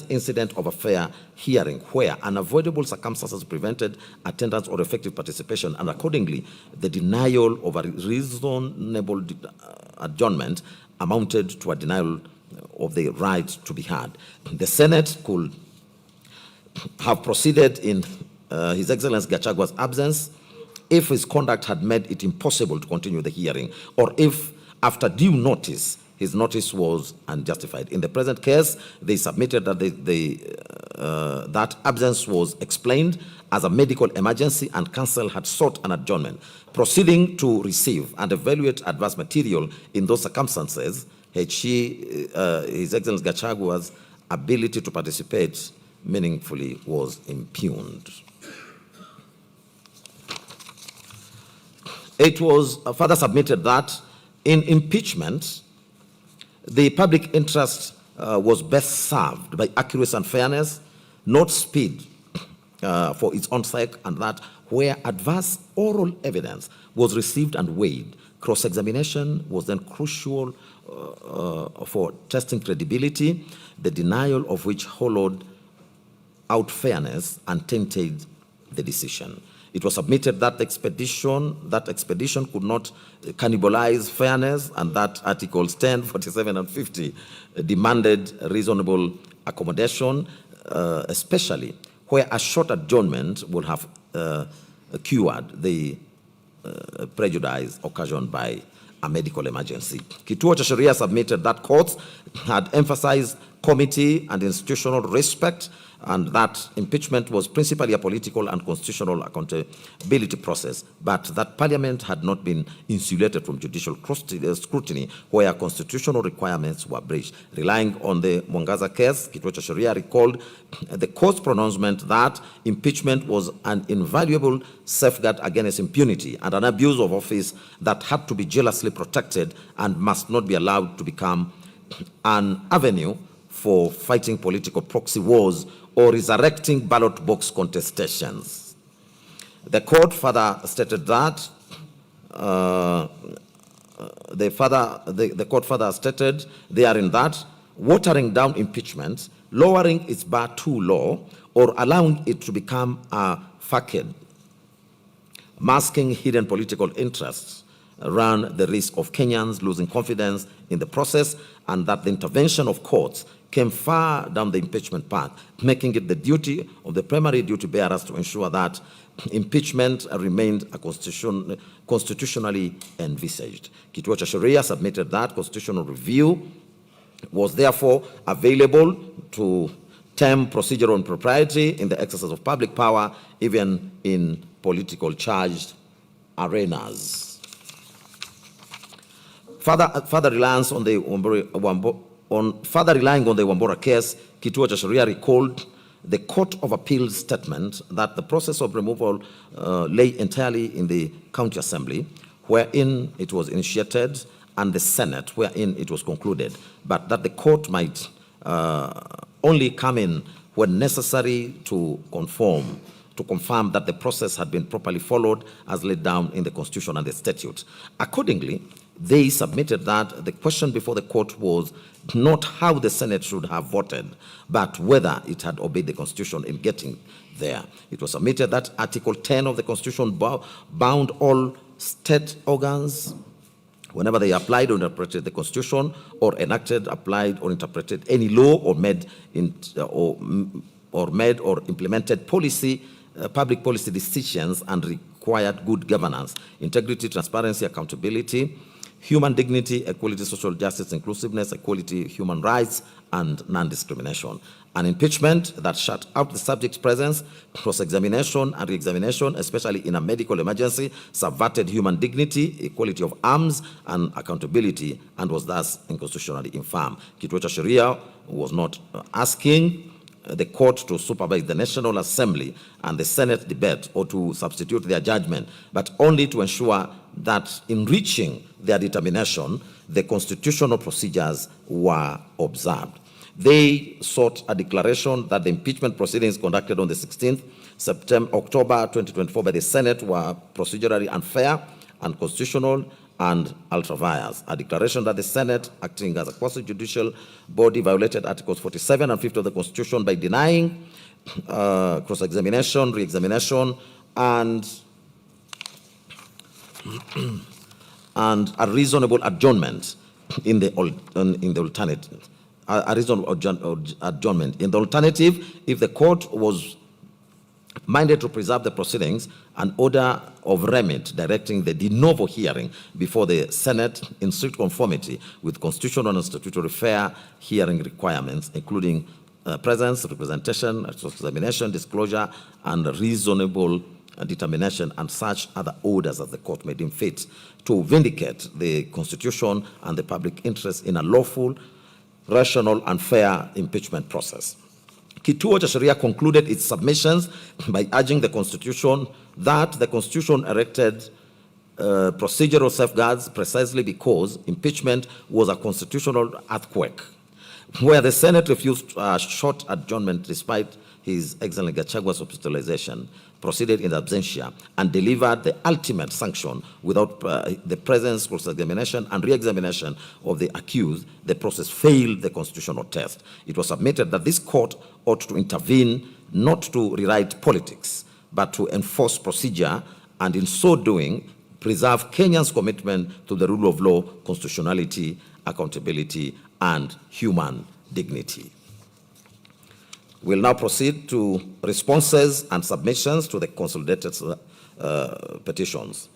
incident of a fair hearing where unavoidable circumstances prevented attendance or effective participation, and accordingly, the denial of a reasonable adjournment amounted to a denial of the right to be heard. The Senate could have proceeded in His Excellency Gachagua's absence if his conduct had made it impossible to continue the hearing, or if, after due notice, his notice was unjustified. In the present case, they submitted that that absence was explained as a medical emergency, and counsel had sought an adjournment. Proceeding to receive and evaluate adverse material in those circumstances, His Excellency Gachagua's ability to participate meaningfully was impugned. It was further submitted that in impeachment, the public interest was best served by accuracy and fairness, not speed for its own sake, and that where adverse oral evidence was received and weighed, cross-examination was then crucial for testing credibility, the denial of which followed out fairness and tainted the decision. It was submitted that expedition could not cannibalize fairness, and that Articles 10, 47, and 50 demanded reasonable accommodation, especially where a short adjournment would have cured the prejudice occasioned by a medical emergency. Kituo cha Sheria submitted that courts had emphasized committee and institutional respect, and that impeachment was principally a political and constitutional accountability process, but that Parliament had not been insulated from judicial scrutiny where constitutional requirements were breached. Relying on the Mwangaza case, Kituo cha Sheria recalled the court's pronouncement that impeachment was an invaluable safeguard against impunity and an abuse of office that had to be jealously protected and must not be allowed to become an avenue for fighting political proxy wars or resurrecting ballot box contestations. The court further stated that the court further stated therein that watering down impeachment, lowering its bar too low, or allowing it to become a facade, masking hidden political interests, ran the risk of Kenyans losing confidence in the process, and that the intervention of courts came far down the impeachment path, making it the duty of the primary duty bearers to ensure that impeachment remained a constitutionally envisaged. Kituo cha Sheria submitted that constitutional review was therefore available to term procedural impropriety in the exercise of public power, even in political charged arenas. Further reliance on the relying on the Wambora case, Kituo cha Sheria recalled the Court of Appeals statement that the process of removal lay entirely in the County Assembly, wherein it was initiated, and the Senate, wherein it was concluded, but that the court might only come in when necessary to confirm that the process had been properly followed as laid down in the Constitution and the statute. Accordingly, they submitted that the question before the court was not how the Senate should have voted, but whether it had obeyed the Constitution in getting there. It was submitted that Article 10 of the Constitution bound all state organs whenever they applied or interpreted the Constitution or enacted, applied, or interpreted any law or made or implemented policy, public policy decisions, and required good governance, integrity, transparency, accountability, human dignity, equality, social justice, inclusiveness, equality, human rights, and non-discrimination. An impeachment that shut out the subject's presence, cross-examination and re-examination, especially in a medical emergency, subverted human dignity, equality of arms, and accountability, and was thus unconstitutionally infirm. Kituo cha Sheria was not asking the court to supervise the National Assembly and the Senate debate or to substitute their judgment, but only to ensure that in reaching their determination, the constitutional procedures were observed. They sought a declaration that the impeachment proceedings conducted on the 16th October 2024 by the Senate were procedurally unfair, unconstitutional, and ultra-vires. A declaration that the Senate, acting as a quasi-judicial body, violated Articles 47 and 50 of the Constitution by denying cross-examination, re-examination, and a reasonable adjournment in the alternative. A reasonable adjournment. In the alternative, if the court was minded to preserve the proceedings, an order of remit directing the de novo hearing before the Senate in strict conformity with constitutional and statutory fair hearing requirements, including presence, representation, examination, disclosure, and reasonable determination, and such other orders as the court may deem fit to vindicate the Constitution and the public interest in a lawful, rational, and fair impeachment process. Kituo cha Sheria concluded its submissions by urging the Constitution that the Constitution erected procedural safeguards precisely because impeachment was a constitutional earthquake, where the Senate refused a short adjournment despite His Excellency Gachagua's hospitalization, proceeded in absentia, and delivered the ultimate sanction without the presence, cross-examination, and re-examination of the accused. The process failed the constitutional test. It was submitted that this court ought to intervene not to rewrite politics, but to enforce procedure, and in so doing, preserve Kenyans' commitment to the rule of law, constitutionality, accountability, and human dignity. We'll now proceed to responses and submissions to the consolidated petitions.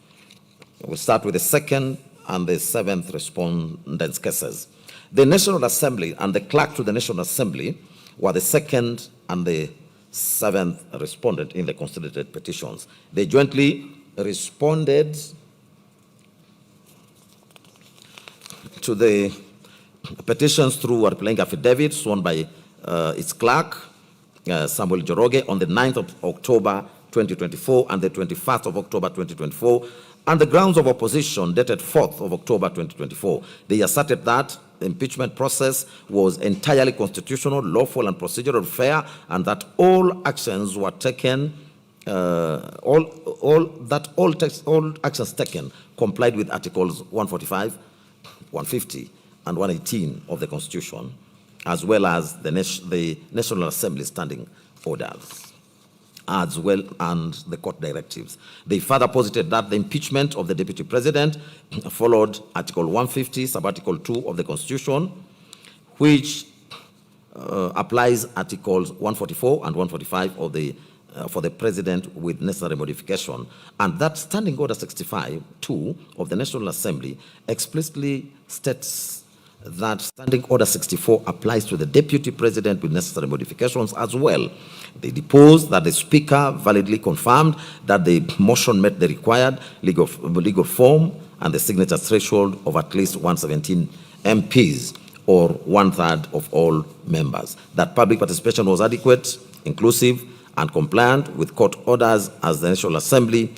We'll start with the second and the seventh respondents' cases. The National Assembly and the clerk to the National Assembly were the second and the seventh respondent in the consolidated petitions. They jointly responded to the petitions through a replying affidavit sworn by its clerk, Samuel Joroge, on the 9th of October 2024 and the 21st of October 2024, and the grounds of opposition dated 4th of October 2024. They asserted that the impeachment process was entirely constitutional, lawful, and procedural fair, and that all actions were taken, all actions taken complied with Articles 145, 150, and 118 of the Constitution, as well as the National Assembly standing orders, as well and the court directives. They further posited that the impeachment of the Deputy President followed Article 150, Sub-Article 2 of the Constitution, which applies Articles 144 and 145 of the for the President with necessary modification, and that Standing Order 65-2 of the National Assembly explicitly states that Standing Order 64 applies to the Deputy President with necessary modifications as well. They deposed that the Speaker validly confirmed that the motion met the required legal form and the signature threshold of at least 117 MPs, or 1/3 of all members, that public participation was adequate, inclusive, and compliant with court orders, as the National Assembly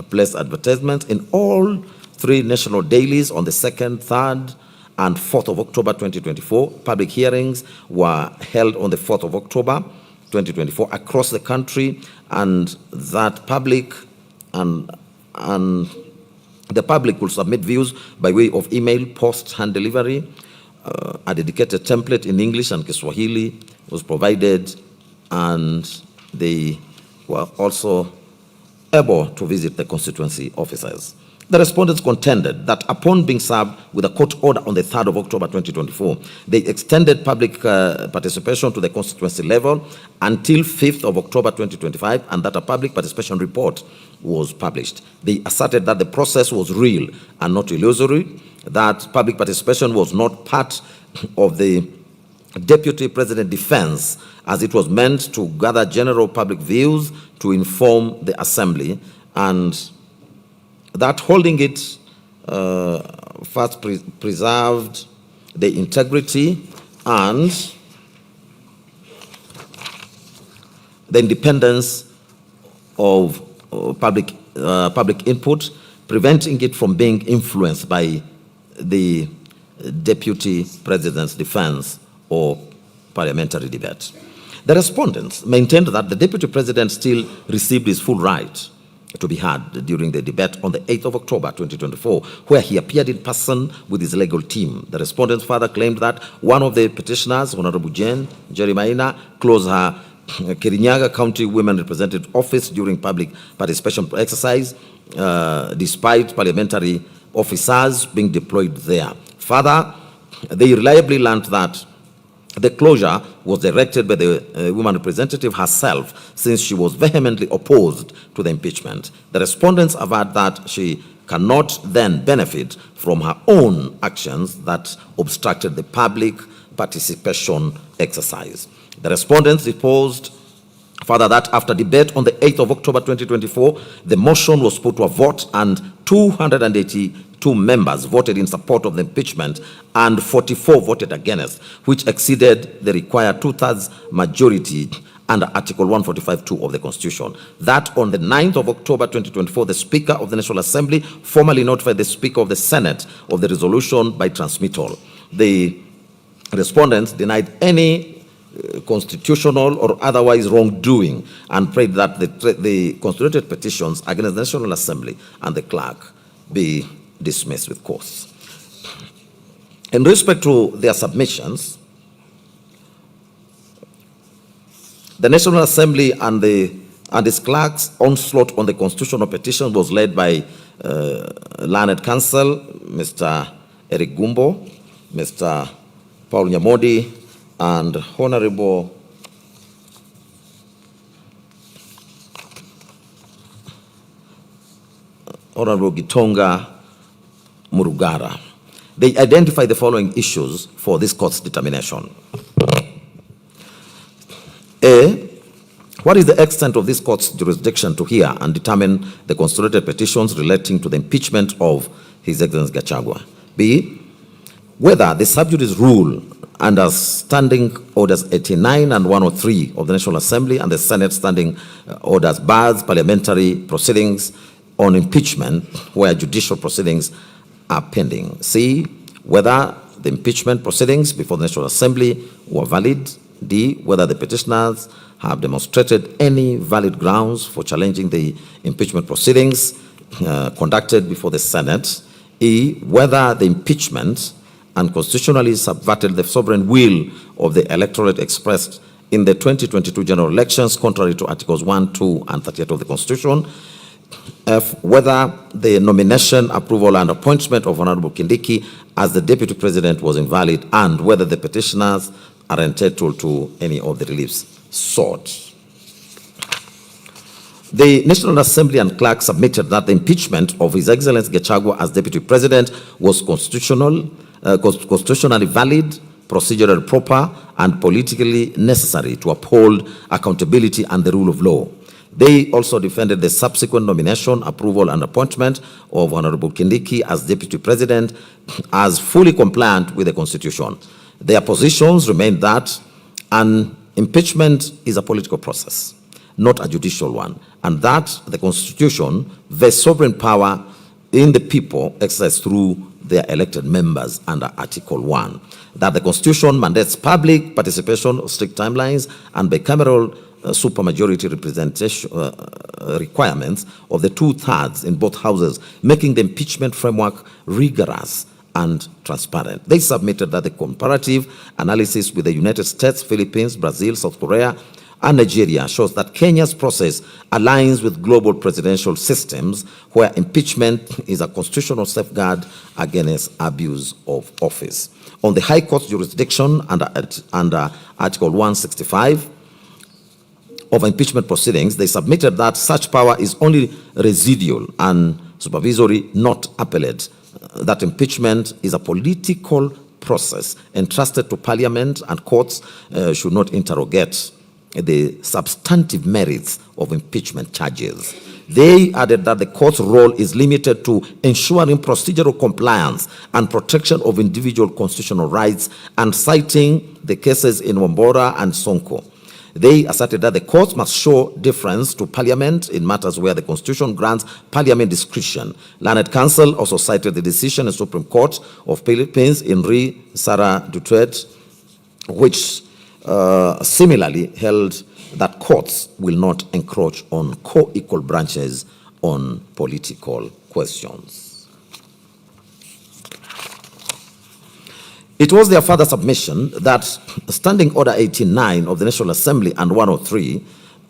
placed advertisements in all three national dailies on the 2nd, 3rd, and 4th of October 2024. Public hearings were held on the 4th of October 2024 across the country, and that public and the public will submit views by way of email, post, hand delivery. A dedicated template in English and Kiswahili was provided, and they were also able to visit the constituency offices. The respondents contended that upon being served with a court order on the 3rd of October 2024, they extended public participation to the constituency level until 5th of October 2025, and that a public participation report was published. They asserted that the process was real and not illusory, that public participation was not part of the Deputy President defense, as it was meant to gather general public views to inform the Assembly, and that holding it first preserved the integrity and the independence of public input, preventing it from being influenced by the Deputy President's defense or parliamentary debate. The respondents maintained that the Deputy President still received his full right to be heard during the debate on the 8th of October 2024, where he appeared in person with his legal team. The respondents further claimed that one of the petitioners, Honorable Jane Jerry Maina, closed her Kirinyaga County Women Representative Office during public participation exercise, despite parliamentary officers being deployed there. Further, they reliably learned that the closure was directed by the woman representative herself, since she was vehemently opposed to the impeachment. The respondents averred that she cannot then benefit from her own actions that obstructed the public participation exercise. The respondents deposed further that after debate on the 8th of October 2024, the motion was put to a vote, and 282 members voted in support of the impeachment and 44 voted against, which exceeded the required 2/3 majority under Article 145(2) of the Constitution. That on the 9th of October 2024, the Speaker of the National Assembly formally notified the Speaker of the Senate of the resolution by transmittal. The respondents denied any constitutional or otherwise wrongdoing and prayed that the constituted petitions against the National Assembly and the clerk be dismissed with course. In respect to their submissions, The National Assembly and its clerks' onslaught on the constitutional petition was led by learned counsel, Mr. Eric Gumbo, Mr. Paul Nyamodi, and Honorable Gitonga Murugara. They identify the following issues for this court's determination. A, what is the extent of this court's jurisdiction to hear and determine the constituted petitions relating to the impeachment of His Excellency Gachagua? B, whether the sub judice rule under Standing Orders 89 and 103 of the National Assembly and the Senate Standing Orders bars parliamentary proceedings on impeachment where judicial proceedings are pending. C, whether the impeachment proceedings before the National Assembly were valid. D, whether the petitioners have demonstrated any valid grounds for challenging the impeachment proceedings conducted before the Senate. E, whether the impeachment unconstitutionally subverted the sovereign will of the electorate expressed in the 2022 general elections contrary to Articles 1, 2, and 38 of the Constitution. F, whether the nomination, approval, and appointment of Honorable Kindiki as the Deputy President was invalid, and whether the petitioners are entitled to any of the reliefs sought. The National Assembly and clerk submitted that the impeachment of His Excellency Gachagua as Deputy President was constitutionally valid, procedurally proper, and politically necessary to uphold accountability and the rule of law. They also defended the subsequent nomination, approval, and appointment of Honorable Kindiki as Deputy President as fully compliant with the Constitution. Their positions remained that an impeachment is a political process, not a judicial one, and that the Constitution vests sovereign power in the people exercised through their elected members under Article 1, that the Constitution mandates public participation, strict timelines, and bicameral supermajority representation requirements of the 2/3 in both houses, making the impeachment framework rigorous and transparent. They submitted that the comparative analysis with the United States, Philippines, Brazil, South Korea, and Nigeria shows that Kenya's process aligns with global presidential systems where impeachment is a constitutional safeguard against abuse of office. On the High Court's jurisdiction under Article 165 of impeachment proceedings, they submitted that such power is only residual and supervisory, not appellate. That impeachment is a political process entrusted to Parliament, and courts should not interrogate the substantive merits of impeachment charges. They added that the court's role is limited to ensuring procedural compliance and protection of individual constitutional rights, and citing the cases in Wambora and Sonko. They asserted that the courts must show deference to Parliament in matters where the Constitution grants Parliament discretion. Learned counsel also cited the decision in the Supreme Court of Philippines in Re Sara Duterte, which similarly held that courts will not encroach on co-equal branches on political questions. It was their further submission that Standing Order 89 of the National Assembly and 103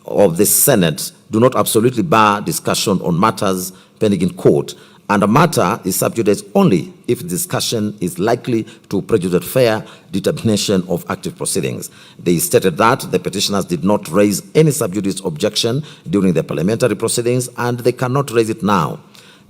of the Senate do not absolutely bar discussion on matters pending in court, and a matter is sub judice only if discussion is likely to prejudice fair determination of active proceedings. They stated that the petitioners did not raise any sub judice objection during the parliamentary proceedings, and they cannot raise it now.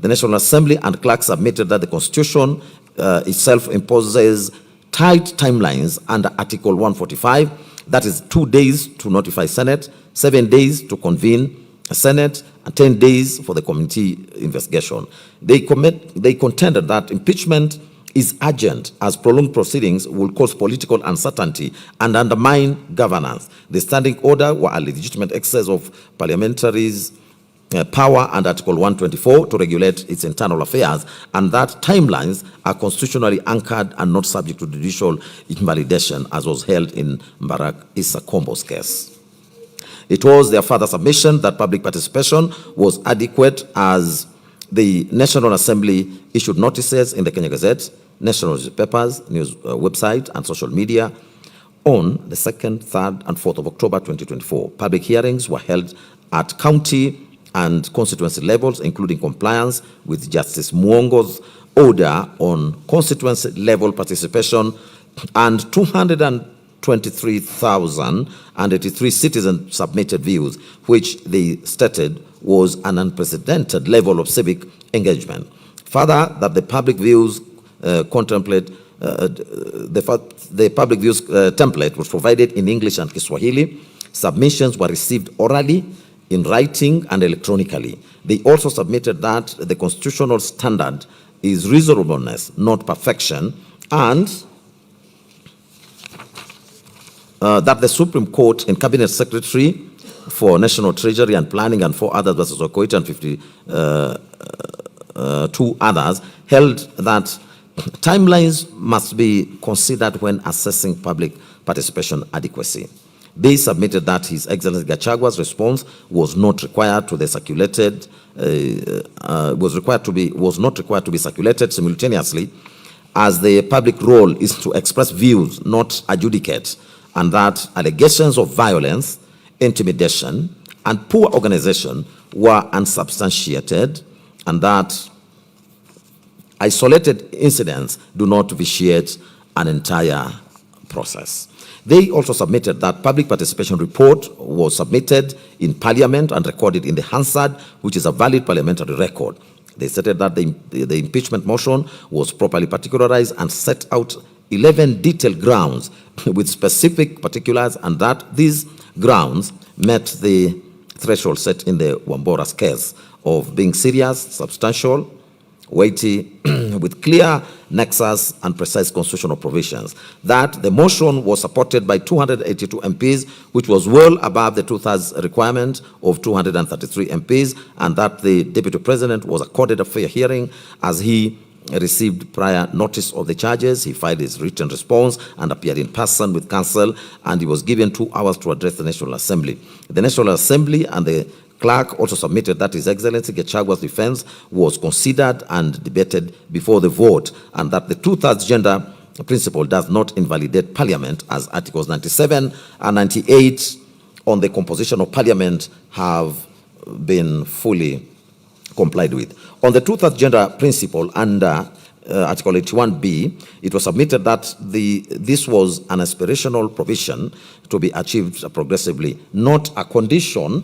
The National Assembly and clerk submitted that the Constitution itself imposes tight timelines under Article 145, that is 2 days to notify Senate, 7 days to convene a Senate, and 10 days for the committee investigation. They contended that impeachment is urgent, as prolonged proceedings will cause political uncertainty and undermine governance. The standing order were a legitimate excess of parliamentaries' power under Article 124 to regulate its internal affairs, and that timelines are constitutionally anchored and not subject to judicial invalidation, as was held in Mbarak Issa Kombo's case. It was their further submission that public participation was adequate, as the National Assembly issued notices in the Kenya Gazette, national newspapers, news website, and social media on the 2nd, 3rd, and 4th of October 2024. Public hearings were held at county and constituency levels, including compliance with Justice Mwongo's order on constituency level participation, and 223,083 citizens submitted views, which they stated was an unprecedented level of civic engagement. Further, that the public views the public views template was provided in English and Kiswahili. Submissions were received orally, in writing, and electronically. They also submitted that the constitutional standard is reasonableness, not perfection, and that the Supreme Court and Cabinet Secretary for National Treasury and Planning and 4 others versus Okoit and 52 others held that timelines must be considered when assessing public participation adequacy. They submitted that His Excellency Gachagua's response was not required to be circulated simultaneously, as the public role is to express views, not adjudicate, and that allegations of violence, intimidation, and poor organization were unsubstantiated, and that isolated incidents do not vitiate an entire process. They also submitted that public participation report was submitted in Parliament and recorded in the Hansard, which is a valid parliamentary record. They stated that the impeachment motion was properly particularized and set out 11 detailed grounds with specific particulars, and that these grounds met the threshold set in the Wambora's case of being serious, substantial, weighty, with clear nexus and precise constitutional provisions. That the motion was supported by 282 MPs, which was well above the 2/3 requirement of 233 MPs, and that the Deputy President was accorded a fair hearing as he received prior notice of the charges. He filed his written response and appeared in person with counsel, and he was given 2 hours to address the National Assembly. The National Assembly and the clerk also submitted that His Excellency Gachagua's defense was considered and debated before the vote, and that the 2/3 gender principle does not invalidate Parliament, as Articles 97 and 98 on the composition of Parliament have been fully complied with. On the 2/3 gender principle under Article 81B, it was submitted that this was an aspirational provision to be achieved progressively, not a condition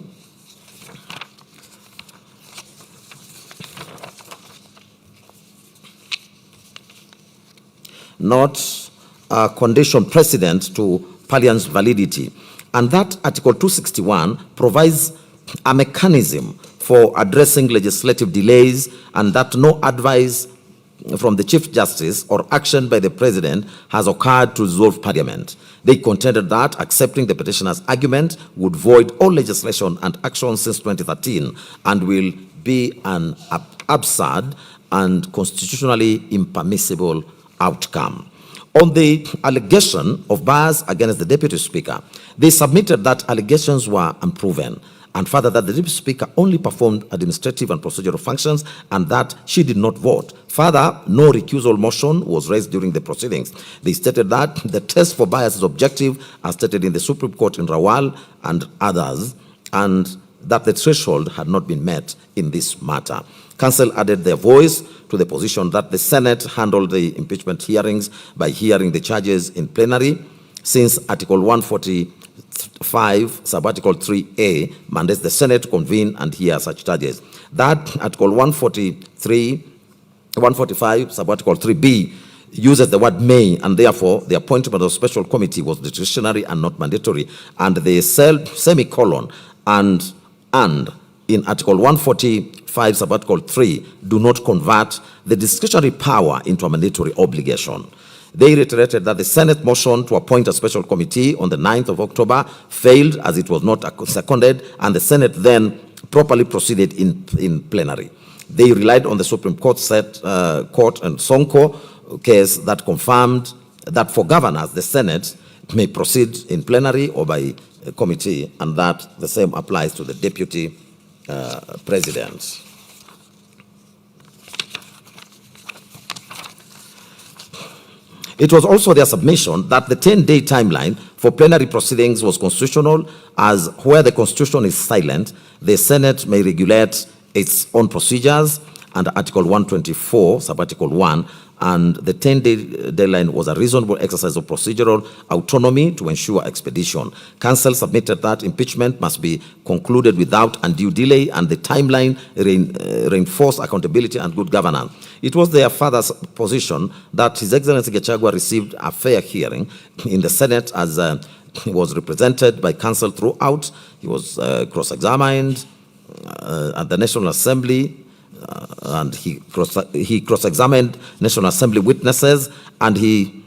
precedent to Parliament's validity, and that Article 261 provides a mechanism for addressing legislative delays, and that no advice from the Chief Justice or action by the President has occurred to dissolve Parliament. They contended that accepting the petitioner's argument would void all legislation and action since 2013 and will be an absurd and constitutionally impermissible outcome. On the allegation of bias against the Deputy Speaker, they submitted that allegations were unproven, and further that the Deputy Speaker only performed administrative and procedural functions and that she did not vote. Further, no recusal motion was raised during the proceedings. They stated that the test for bias is objective, as stated in the Supreme Court in Rawal and others, and that the threshold had not been met in this matter. Council added their voice to the position that the Senate handled the impeachment hearings by hearing the charges in plenary, since Article 145, Subarticle 3A, mandates the Senate to convene and hear such charges. That Article 145, Subarticle 3B, uses the word may, and therefore the appointment of special committee was discretionary and not mandatory. And the semicolon and in Article 145, Subarticle 3, do not convert the discretionary power into a mandatory obligation. They reiterated that the Senate motion to appoint a special committee on the 9th of October failed as it was not seconded, and the Senate then properly proceeded in plenary. They relied on the Supreme Court court and Sonko case that confirmed that for governors, the Senate may proceed in plenary or by committee, and that the same applies to the Deputy President. It was also their submission that the 10-day timeline for plenary proceedings was constitutional, as where the Constitution is silent, the Senate may regulate its own procedures under Article 124, Subarticle 1, and the 10-day deadline was a reasonable exercise of procedural autonomy to ensure expedition. Council submitted that impeachment must be concluded without undue delay, and the timeline reinforced accountability and good governance. It was their father's position that His Excellency Gachagua received a fair hearing in the Senate, as he was represented by counsel throughout. He was cross-examined at the National Assembly, and he cross-examined National Assembly witnesses, and he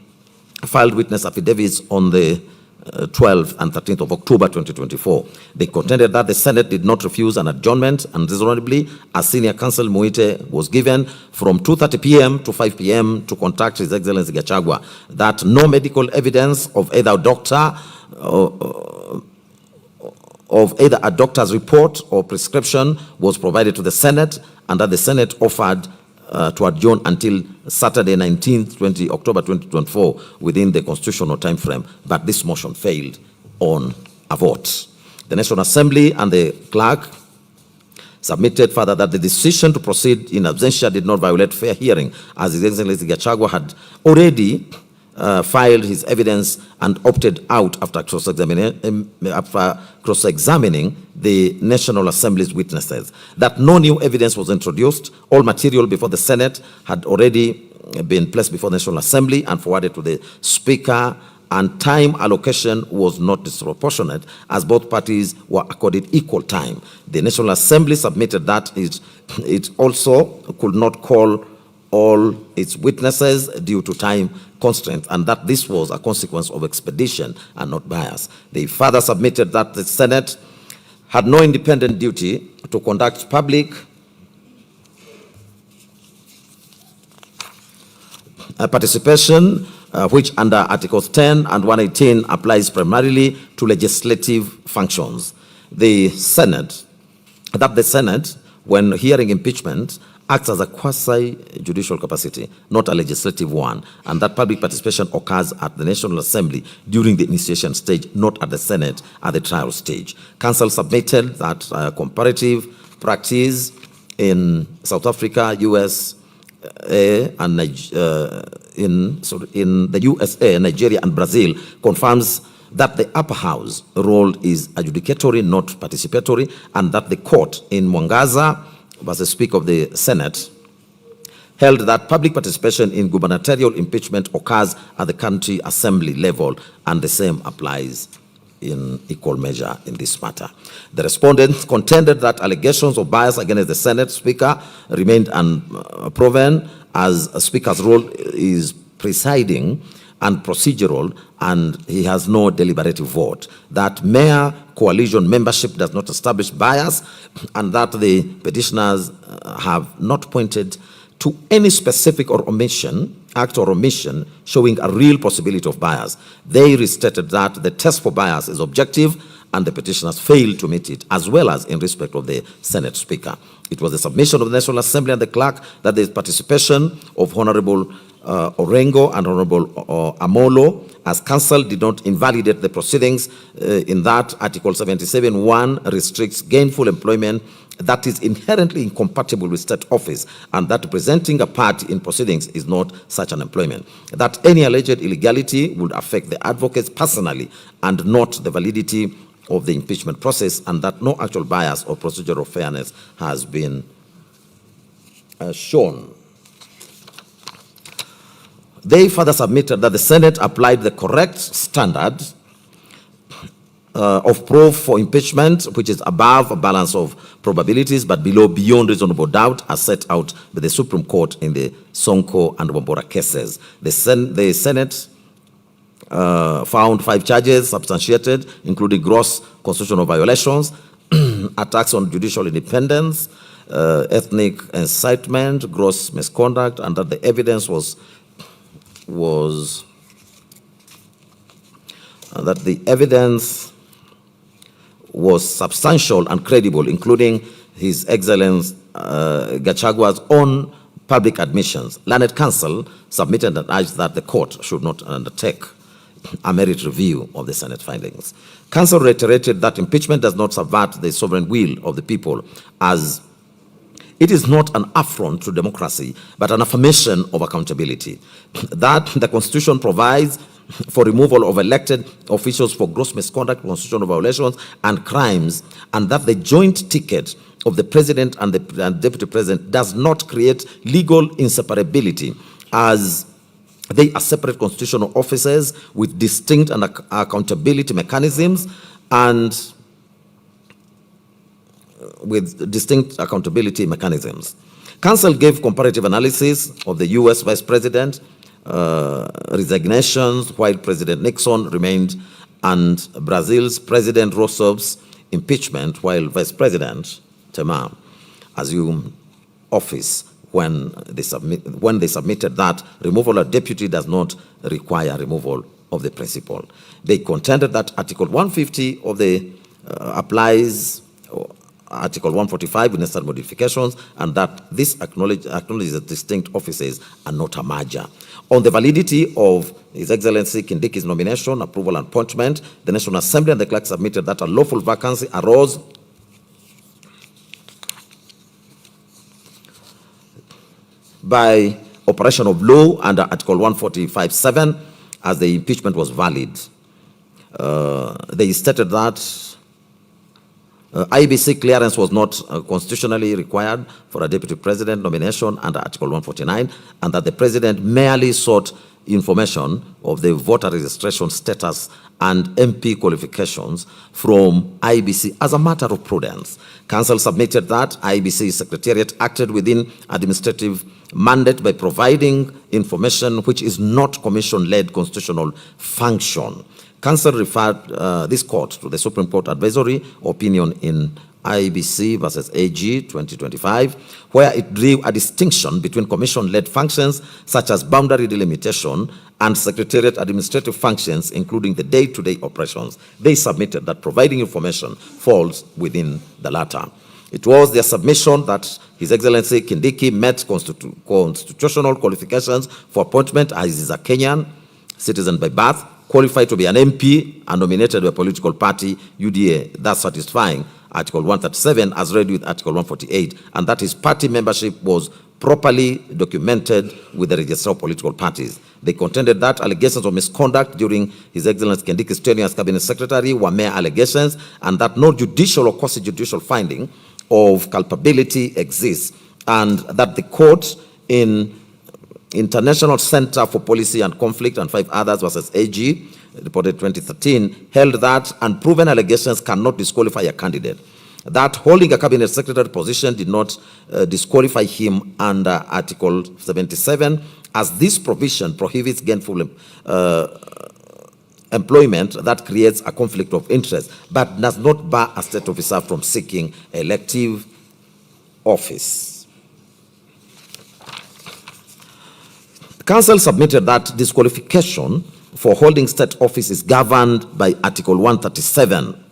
filed witness affidavits on the 12th and 13th of October 2024. They contended that the Senate did not refuse an adjournment unreasonably, as senior counsel Muite was given from 2:30 p.m. to 5 p.m. to contact His Excellency Gachagua, that no medical evidence of either a doctor's report or prescription was provided to the Senate, and that the Senate offered to adjourn until Saturday, 19th, October 2024, within the constitutional time frame, but this motion failed on a vote. The National Assembly and the clerk submitted further that the decision to proceed in absentia did not violate fair hearing, as His Excellency Gachagua had already filed his evidence and opted out after cross-examining the National Assembly's witnesses. That no new evidence was introduced. All material before the Senate had already been placed before the National Assembly and forwarded to the Speaker, and time allocation was not disproportionate, as both parties were accorded equal time. The National Assembly submitted that it also could not call all its witnesses due to time constraints, and that this was a consequence of expedition and not bias. They further submitted that the Senate had no independent duty to conduct public participation, which under Articles 10 and 118 applies primarily to legislative functions. The Senate, when hearing impeachment, acts as a quasi-judicial capacity, not a legislative one, and that public participation occurs at the National Assembly during the initiation stage, not at the Senate at the trial stage. Council submitted that comparative practice in South Africa, USA, and in the USA, Nigeria, and Brazil confirms that the upper house role is adjudicatory, not participatory, and that the court in Mwangaza versus Speaker of the Senate held that public participation in gubernatorial impeachment occurs at the county assembly level, and the same applies in equal measure in this matter. The respondents contended that allegations of bias against the Senate Speaker remained unproven, as a Speaker's role is presiding and procedural, and he has no deliberative vote. That mere coalition membership does not establish bias, and that the petitioners have not pointed to any specific act or omission showing a real possibility of bias. They restated that the test for bias is objective, and the petitioners failed to meet it, as well as in respect of the Senate Speaker. It was the submission of the National Assembly and the clerk that the participation of Honorable Orengo and Honorable Amolo as counsel did not invalidate the proceedings, in that Article 77(1) restricts gainful employment that is inherently incompatible with state office, and that presenting a party in proceedings is not such an employment. That any alleged illegality would affect the advocates personally and not the validity of the impeachment process, and that no actual bias or procedural fairness has been shown. They further submitted that the Senate applied the correct standard of proof for impeachment, which is above a balance of probabilities but below beyond reasonable doubt, as set out by the Supreme Court in the Sonko and Wambora cases. The Senate found 5 charges substantiated, including gross constitutional violations, attacks on judicial independence, ethnic incitement, gross misconduct, and that the evidence was substantial and credible, including His Excellency Gachagua's own public admissions. Learned counsel submitted and urged that the court should not undertake a merit review of the Senate findings. Council reiterated that impeachment does not subvert the sovereign will of the people, as it is not an affront to democracy, but an affirmation of accountability. That the Constitution provides for removal of elected officials for gross misconduct, constitutional violations, and crimes, and that the joint ticket of the President and the Deputy President does not create legal inseparability, as they are separate constitutional offices with distinct and accountability mechanisms and with distinct accountability mechanisms. Council gave comparative analysis of the US Vice President resignations while President Nixon remained, and Brazil's President Rousseff's impeachment while Vice President Temer assumed office when they submitted that removal of deputy does not require removal of the principal. They contended that Article 150 of the applies Article 145 with necessary modifications, and that this acknowledges that distinct offices are not a merger. On the validity of His Excellency Kindiki's nomination, approval, and appointment, the National Assembly and the clerk submitted that a lawful vacancy arose by operation of law under Article 145(7), as the impeachment was valid. They stated that IBC clearance was not constitutionally required for a deputy president nomination under Article 149, and that the president merely sought information of the voter registration status and MP qualifications from IBC as a matter of prudence. Council submitted that IBC Secretariat acted within administrative mandate by providing information which is not commission-led constitutional function. Council referred this court to the Supreme Court advisory opinion in IBC versus AG 2025, where it drew a distinction between commission-led functions such as boundary delimitation and secretariat administrative functions, including the day-to-day operations. They submitted that providing information falls within the latter. It was their submission that His Excellency Kindiki met constitutional qualifications for appointment, as he is a Kenyan citizen by birth, qualified to be an MP and nominated by a political party, UDA, thus satisfying Article 137 as read with Article 148, and that his party membership was properly documented with the register of political parties. They contended that allegations of misconduct during His Excellency Kindiki's tenure as Cabinet Secretary were mere allegations, and that no judicial or quasi-judicial finding of culpability exists, and that the court in International Center for Policy and Conflict and 5 others versus AG, reported 2013, held that unproven allegations cannot disqualify a candidate. That holding a cabinet secretary position did not disqualify him under Article 77, as this provision prohibits gainful employment that creates a conflict of interest, but does not bar a state officer from seeking elective office. Council submitted that disqualification for holding state office is governed by Article 137,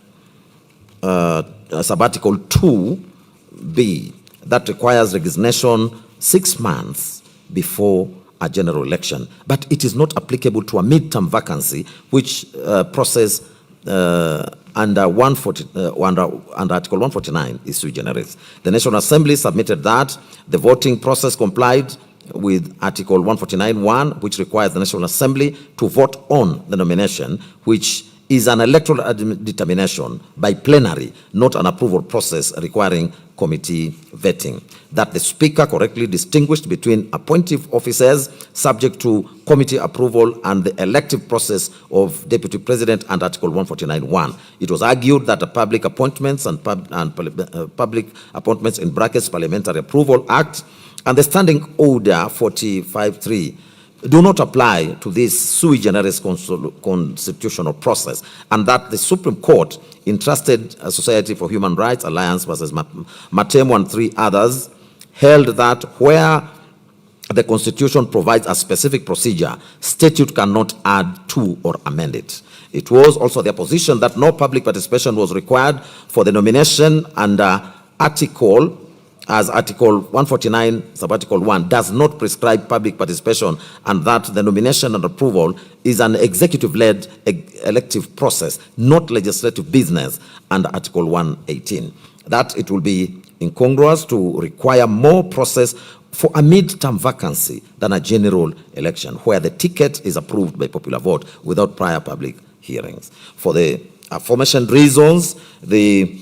sub-Article 2B, that requires resignation 6 months before a general election. But it is not applicable to a midterm vacancy, which process under Article 149 is sui generis. The National Assembly submitted that the voting process complied with Article 149(1), which requires the National Assembly to vote on the nomination, which is an electoral determination by plenary, not an approval process requiring committee vetting. That the Speaker correctly distinguished between appointive officers subject to committee approval and the elective process of Deputy President under Article 149(1). It was argued that the Public Appointments and Public Appointments in brackets Parliamentary Approval Act and the Standing Order 45(3) do not apply to this sui generis constitutional process, and that the Supreme Court entrusted Society for Human Rights Alliance versus Matemo and 3 others held that where the Constitution provides a specific procedure, statute cannot add to or amend it. It was also their position that no public participation was required for the nomination under Article as Article 149, Subarticle 1, does not prescribe public participation, and that the nomination and approval is an executive-led elective process, not legislative business, under Article 118. That it will be incongruous to require more process for a mid-term vacancy than a general election, where the ticket is approved by popular vote without prior public hearings. For the aforementioned reasons, the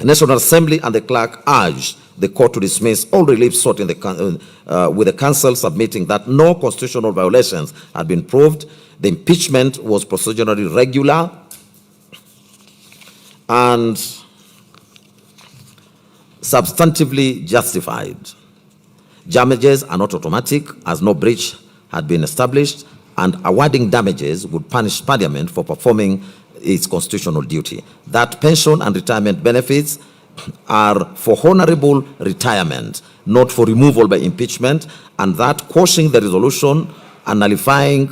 National Assembly and the clerk urged the court to dismiss all relief sought in the, with the council submitting that no constitutional violations had been proved. The impeachment was procedurally regular and substantively justified. Damages are not automatic, as no breach had been established, and awarding damages would punish Parliament for performing its constitutional duty. That pension and retirement benefits are for honorable retirement, not for removal by impeachment, and that quashing the resolution and nullifying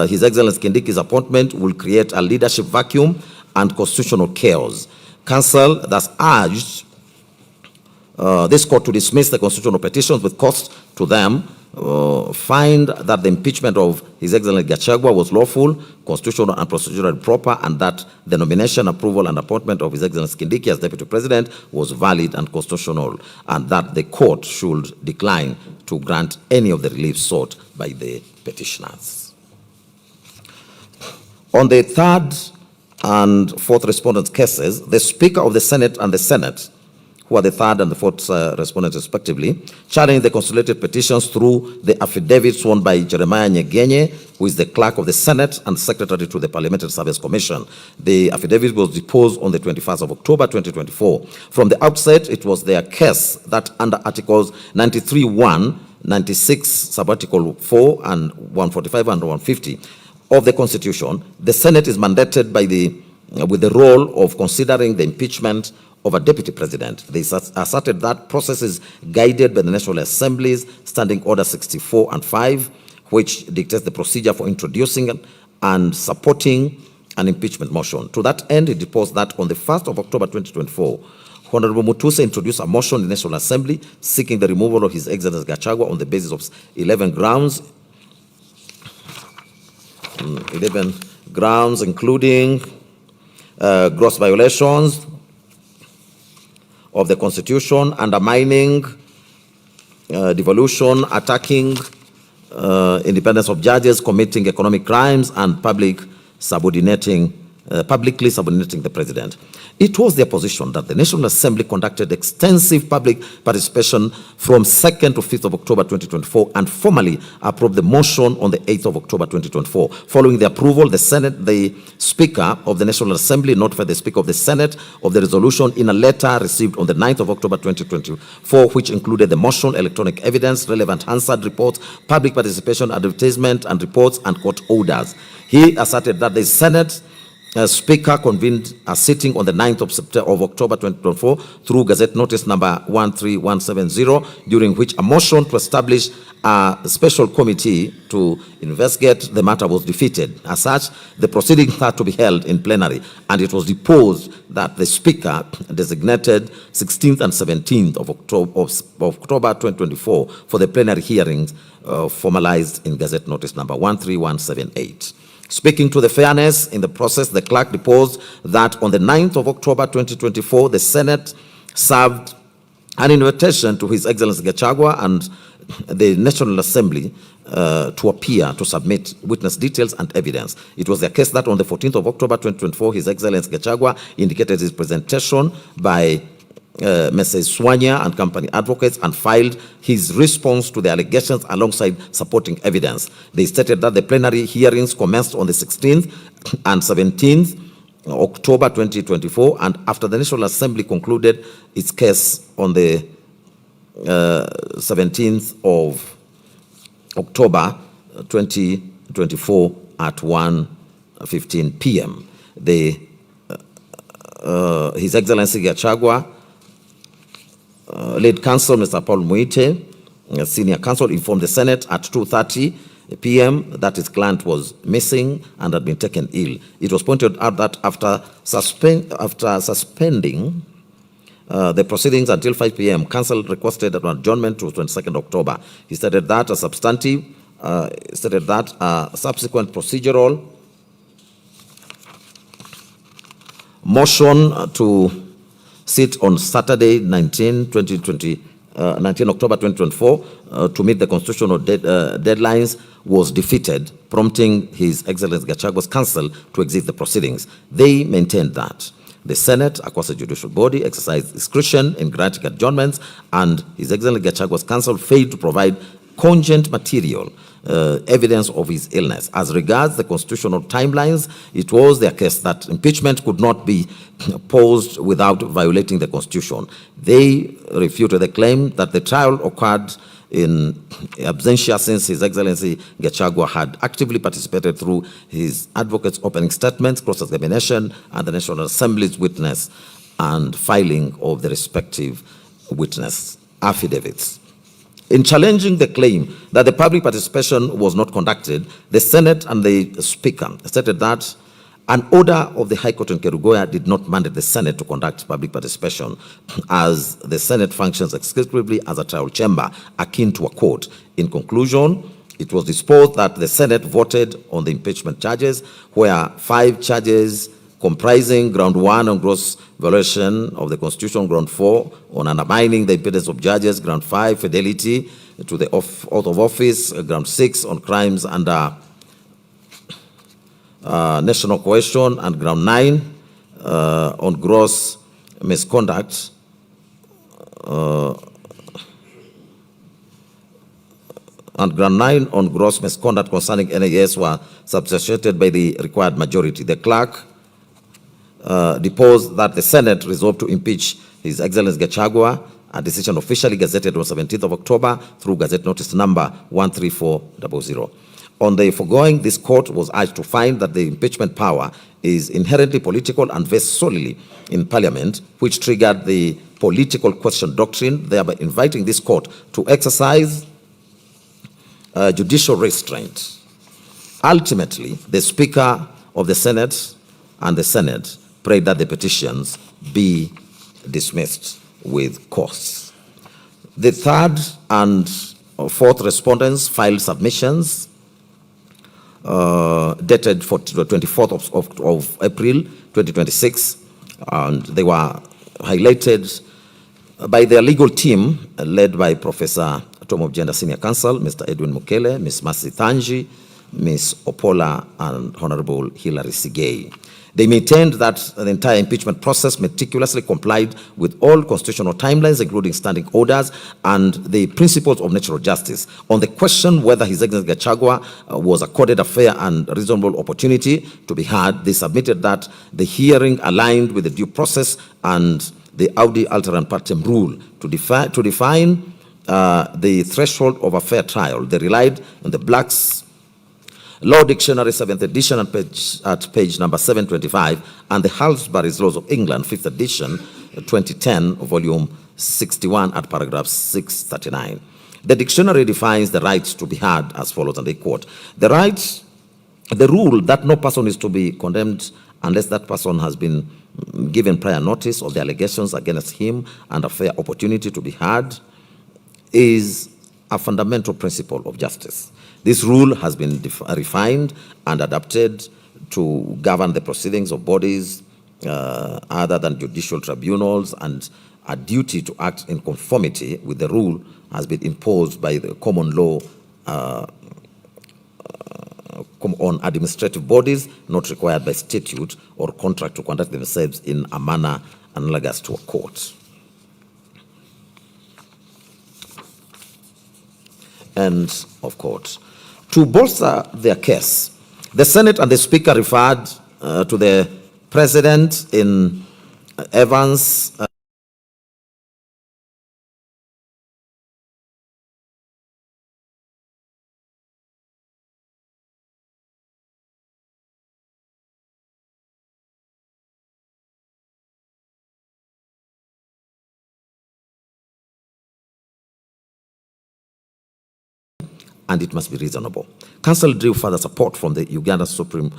His Excellency Kindiki's appointment will create a leadership vacuum and constitutional chaos. Council thus urged this court to dismiss the constitutional petitions with cost to them, find that the impeachment of His Excellency Gachagua was lawful, constitutional and procedurally proper, and that the nomination, approval, and appointment of His Excellency Kindiki as Deputy President was valid and constitutional, and that the court should decline to grant any of the relief sought by the petitioners. On the third and fourth respondents' cases, the Speaker of the Senate and the Senate, who are the third and the fourth respondents respectively, challenged the consolidated petitions through the affidavit sworn by Jeremiah Nyegenye, who is the clerk of the Senate and secretary to the Parliamentary Service Commission. The affidavit was deposed on the 21st of October 2024. From the outset, it was their case that under Articles 93(1), 96, Subarticle 4, and 145 and 150 of the Constitution, the Senate is mandated by with the role of considering the impeachment of a deputy president. They asserted that process is guided by the National Assembly's Standing Order 64 and 5, which dictates the procedure for introducing and supporting an impeachment motion. To that end, it deposed that on the 1st of October 2024, Honorable Mutuse introduced a motion in the National Assembly seeking the removal of His Excellency Gachagua on the basis of 11 grounds, including gross violations of the Constitution, undermining, devolution, attacking independence of judges, committing economic crimes, and publicly subordinating the president. It was their position that the National Assembly conducted extensive public participation from 2nd to 5th of October 2024 and formally approved the motion on the 8th of October 2024. Following the approval, the Speaker of the National Assembly notified the Speaker of the Senate of the resolution in a letter received on the 9th of October 2024, which included the motion, electronic evidence, relevant Hansard reports, public participation, advertisement, and reports, and court orders. He asserted that the Senate Speaker convened a sitting on the 9th of October 2024 through Gazette Notice number 13170, during which a motion to establish a special committee to investigate the matter was defeated. As such, the proceedings had to be held in plenary, and it was deposed that the Speaker designated 16th and 17th of October 2024 for the plenary hearings formalized in Gazette Notice number 13178. Speaking to the fairness in the process, the clerk deposed that on the 9th of October 2024, the Senate served an invitation to His Excellency Gachagua and the National Assembly to appear to submit witness details and evidence. It was the case that on the 14th of October 2024, His Excellency Gachagua indicated his presentation by Mrs. Swanya and company advocates and filed his response to the allegations alongside supporting evidence. They stated that the plenary hearings commenced on the 16th and 17th October 2024, and after the National Assembly concluded its case on the 17th of October 2024 at 1:15 p.m. His Excellency Gachagua, lead counsel Mr. Paul Muite, senior counsel, informed the Senate at 2:30 p.m. that his client was missing and had been taken ill. It was pointed out that after suspending the proceedings until 5 p.m. Counsel requested an adjournment to 22nd October. He stated that a substantive, subsequent procedural motion to sit on Saturday, 19 October 2024, to meet the constitutional deadlines was defeated, prompting His Excellency Gachagua's counsel to exit the proceedings. They maintained that the Senate, a quasi-judicial body, exercised discretion in granting adjournments, and His Excellency Gachagua's counsel failed to provide cogent material evidence of his illness. As regards the constitutional timelines, it was their case that impeachment could not be posed without violating the Constitution. They refuted the claim that the trial occurred in absentia since His Excellency Gachagua had actively participated through his advocates' opening statements, cross-examination, and the National Assembly's witness and filing of the respective witness affidavits. In challenging the claim that the public participation was not conducted, the Senate and the Speaker stated that an order of the High Court in Kerugoya did not mandate the Senate to conduct public participation, as the Senate functions exclusively as a trial chamber akin to a court. In conclusion, it was disposed that the Senate voted on the impeachment charges, where 5 charges comprising ground 1 on gross violation of the Constitution, ground 4 on undermining the independence of judges, ground 5 fidelity to the oath of office, ground 6 on crimes under national cohesion, and ground 9 on gross misconduct concerning NAS were substantiated by the required majority. The clerk deposed that the Senate resolved to impeach His Excellency Gachagua, a decision officially gazetted on 17th of October through Gazette Notice number 13400. On the foregoing, this court was urged to find that the impeachment power is inherently political and vests solely in Parliament, which triggered the political question doctrine, thereby inviting this court to exercise judicial restraint. Ultimately, the Speaker of the Senate and the Senate prayed that the petitions be dismissed with cause. The third and fourth respondents filed submissions dated for the 24th of April 2026, and they were highlighted by their legal team led by Professor Tom of Gender Senior Counsel, Mr. Edwin Mukele, Ms. Mercy Thanji, Ms. Opola, and Honorable Hilary Sigei. They maintained that the entire impeachment process meticulously complied with all constitutional timelines, including standing orders and the principles of natural justice. On the question whether His Excellency Gachagua was accorded a fair and reasonable opportunity to be heard, they submitted that the hearing aligned with the due process and the Audi Alteram Partem rule to define the threshold of a fair trial. They relied on the Black's Law Dictionary, 7th edition, at page number 725, and the Halsbury's Laws of England, 5th edition, 2010, volume 61, at paragraph 639. The dictionary defines the right to be heard as follows, and they quote, the rule that no person is to be condemned unless that person has been given prior notice of the allegations against him and a fair opportunity to be heard is a fundamental principle of justice. This rule has been refined and adapted to govern the proceedings of bodies other than judicial tribunals, and a duty to act in conformity with the rule has been imposed by the common law on administrative bodies not required by statute or contract to conduct themselves in a manner analogous to a court. End of court. To bolster their case, the Senate and the Speaker referred to the President in Evans and it must be reasonable. Council drew further support from the Uganda Supreme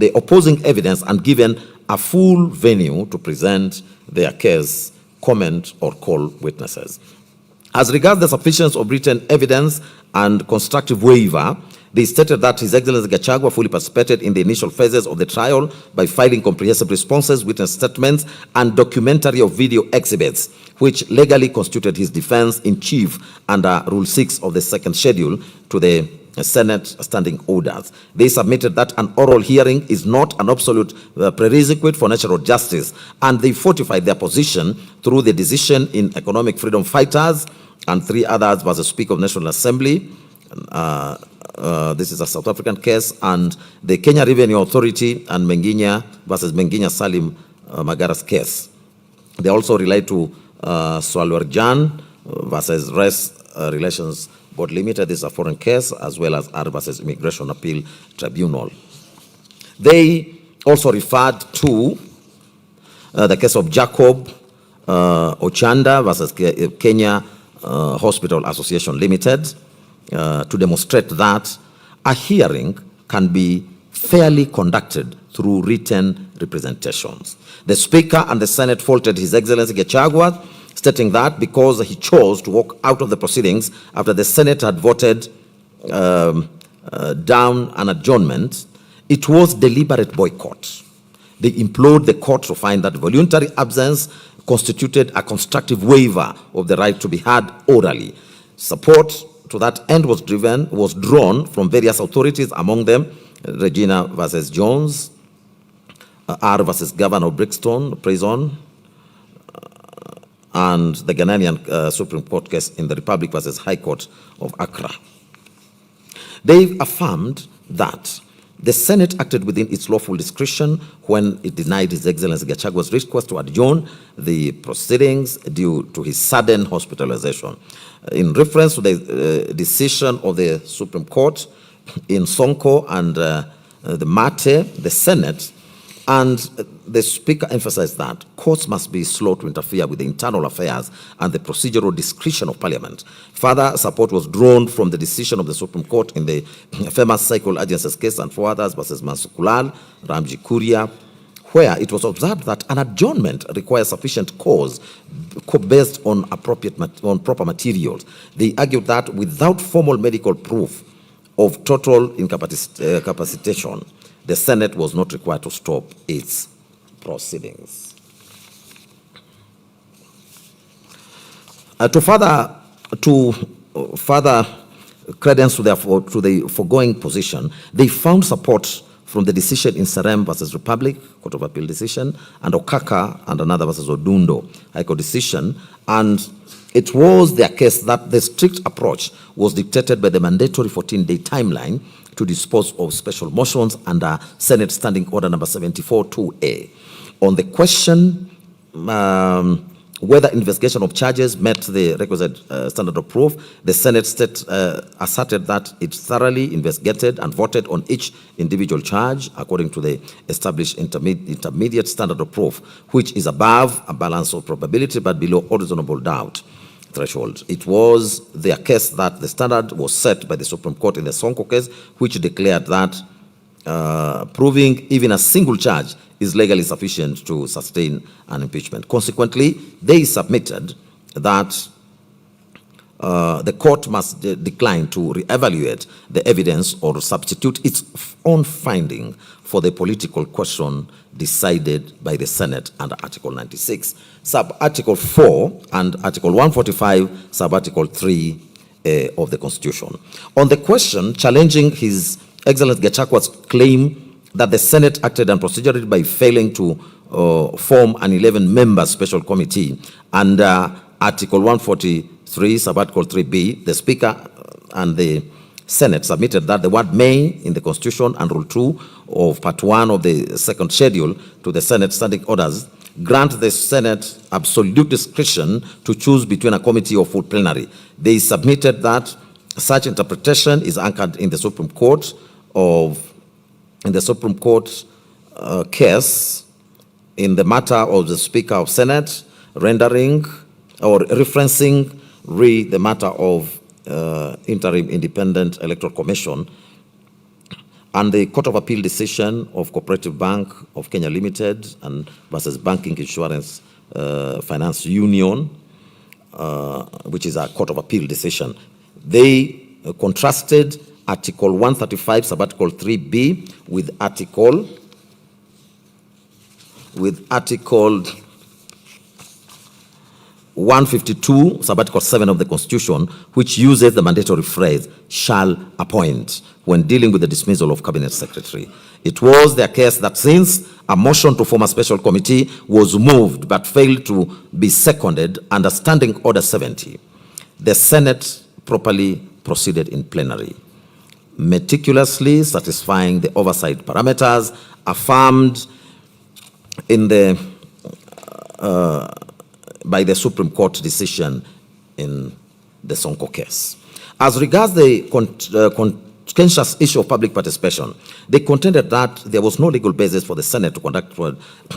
the opposing evidence and given a full venue to present their case, comment, or call witnesses. As regards the sufficiency of written evidence and constructive waiver, they stated that His Excellency Gachagua fully participated in the initial phases of the trial by filing comprehensive responses, witness statements, and documentary of video exhibits, which legally constituted his defense in chief under Rule 6 of the second schedule to the Senate standing orders. They submitted that an oral hearing is not an absolute prerequisite for natural justice, and they fortified their position through the decision in Economic Freedom Fighters and 3 others versus Speaker of National Assembly. This is a South African case, and the Kenya Revenue Authority and Menginya versus Menginya Salim Magara's case. They also relate to Swalwarjan versus Race Relations Board Limited. This is a foreign case, as well as R versus Immigration Appeal Tribunal. They also referred to the case of Jacob Ochanda versus Kenya Hospital Association Limited, to demonstrate that a hearing can be fairly conducted through written representations. The Speaker and the Senate faulted His Excellency Gachagua, stating that because he chose to walk out of the proceedings after the Senate had voted down an adjournment, it was deliberate boycott. They implored the court to find that voluntary absence constituted a constructive waiver of the right to be heard orally. Support to that end was drawn from various authorities, among them Regina versus Jones, R versus Governor of Brixton Prison, and the Ghanaian Supreme Court case in the Republic versus High Court of Accra. They affirmed that the Senate acted within its lawful discretion when it denied His Excellency Gachagua's request to adjourn the proceedings due to his sudden hospitalization. In reference to the decision of the Supreme Court in Sonko and the Mate, the Senate and the Speaker emphasized that courts must be slow to interfere with the internal affairs and the procedural discretion of Parliament. Further support was drawn from the decision of the Supreme Court in the famous cycle agencies case and 4 others versus Mansukulal, Ramji Kuria, where it was observed that an adjournment requires sufficient cause based on proper materials. They argued that without formal medical proof of total incapacitation, the Senate was not required to stop its proceedings. To further credence to the foregoing position, they found support from the decision in Serem versus Republic, Court of Appeal decision, and Okaka and another versus Odundo, High Court decision, and it was their case that the strict approach was dictated by the mandatory 14-day timeline to dispose of special motions under Senate Standing Order number 74-2A. On the question whether investigation of charges met the requisite standard of proof, the Senate asserted that it thoroughly investigated and voted on each individual charge according to the established intermediate standard of proof, which is above a balance of probability but below reasonable doubt threshold. It was their case that the standard was set by the Supreme Court in the Sonko case, which declared that proving even a single charge is legally sufficient to sustain an impeachment. Consequently, they submitted that the court must decline to reevaluate the evidence or substitute its own finding for the political question decided by the Senate under Article 96, Sub-Article 4 and Article 145, Sub-Article 3 of the Constitution. On the question challenging His Excellency Gachagua's claim that the Senate acted unprocedurally by failing to form an 11-member special committee under Article 143, Sub-Article 3B, the Speaker and the Senate submitted that the word may in the Constitution and Rule 2 of Part 1 of the second schedule to the Senate standing orders grant the Senate absolute discretion to choose between a committee or full plenary. They submitted that such interpretation is anchored in the Supreme Court case in the matter of the Speaker of Senate rendering or referencing the matter of interim independent electoral commission and the Court of Appeal decision of Cooperative Bank of Kenya Limited and versus Banking Insurance Finance Union, which is a Court of Appeal decision. They contrasted Article 135, Subarticle 3B with Article 152, Subarticle 7 of the Constitution, which uses the mandatory phrase, shall appoint, when dealing with the dismissal of Cabinet Secretary. It was their case that since a motion to form a special committee was moved but failed to be seconded under Standing Order 70, the Senate properly proceeded in plenary, meticulously satisfying the oversight parameters affirmed in the by the Supreme Court decision in the Sonko case. As regards the contentious issue of public participation, they contended that there was no legal basis for the Senate to conduct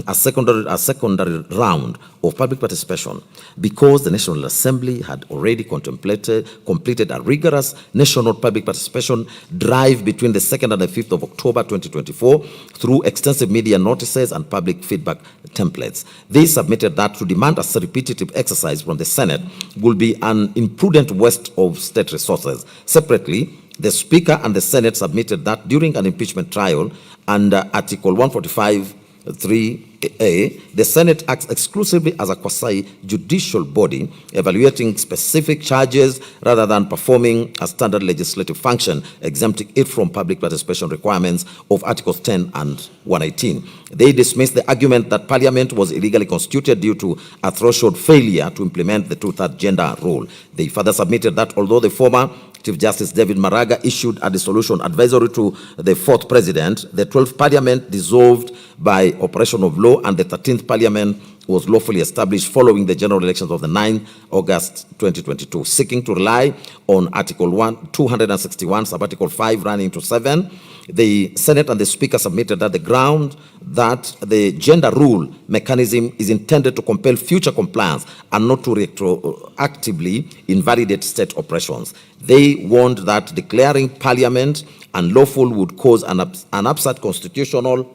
a secondary round of public participation because the National Assembly had already completed a rigorous national public participation drive between the 2nd and the 5th of October 2024 through extensive media notices and public feedback templates. They submitted that to demand a repetitive exercise from the Senate would be an imprudent waste of state resources. Separately, the Speaker and the Senate submitted that during an impeachment trial under Article 145(3)(a), the Senate acts exclusively as a quasi-judicial body evaluating specific charges rather than performing a standard legislative function, exempting it from public participation requirements of Articles 10 and 118. They dismissed the argument that Parliament was illegally constituted due to a threshold failure to implement the two-thirds gender rule. They further submitted that although the former Chief Justice David Maraga issued a dissolution advisory to the 4th President, the 12th Parliament dissolved by operation of law and the 13th Parliament was lawfully established following the general elections of the 9th August 2022. Seeking to rely on Article 261, Subarticle 5 running to 7, the Senate and the Speaker submitted that the ground that the gender rule mechanism is intended to compel future compliance and not to retroactively invalidate state operations. They warned that declaring Parliament unlawful would cause an absurd constitutional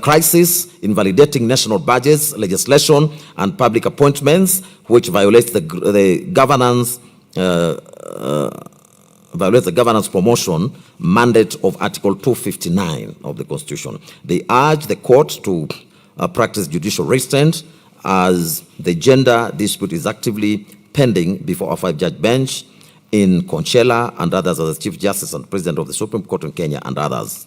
crisis, invalidating national budgets, legislation, and public appointments, which violates the governance promotion mandate of Article 259 of the Constitution. They urge the court to practice judicial restraint as the gender dispute is actively pending before a 5-judge bench in Conchela and others as the Chief Justice and President of the Supreme Court in Kenya and others.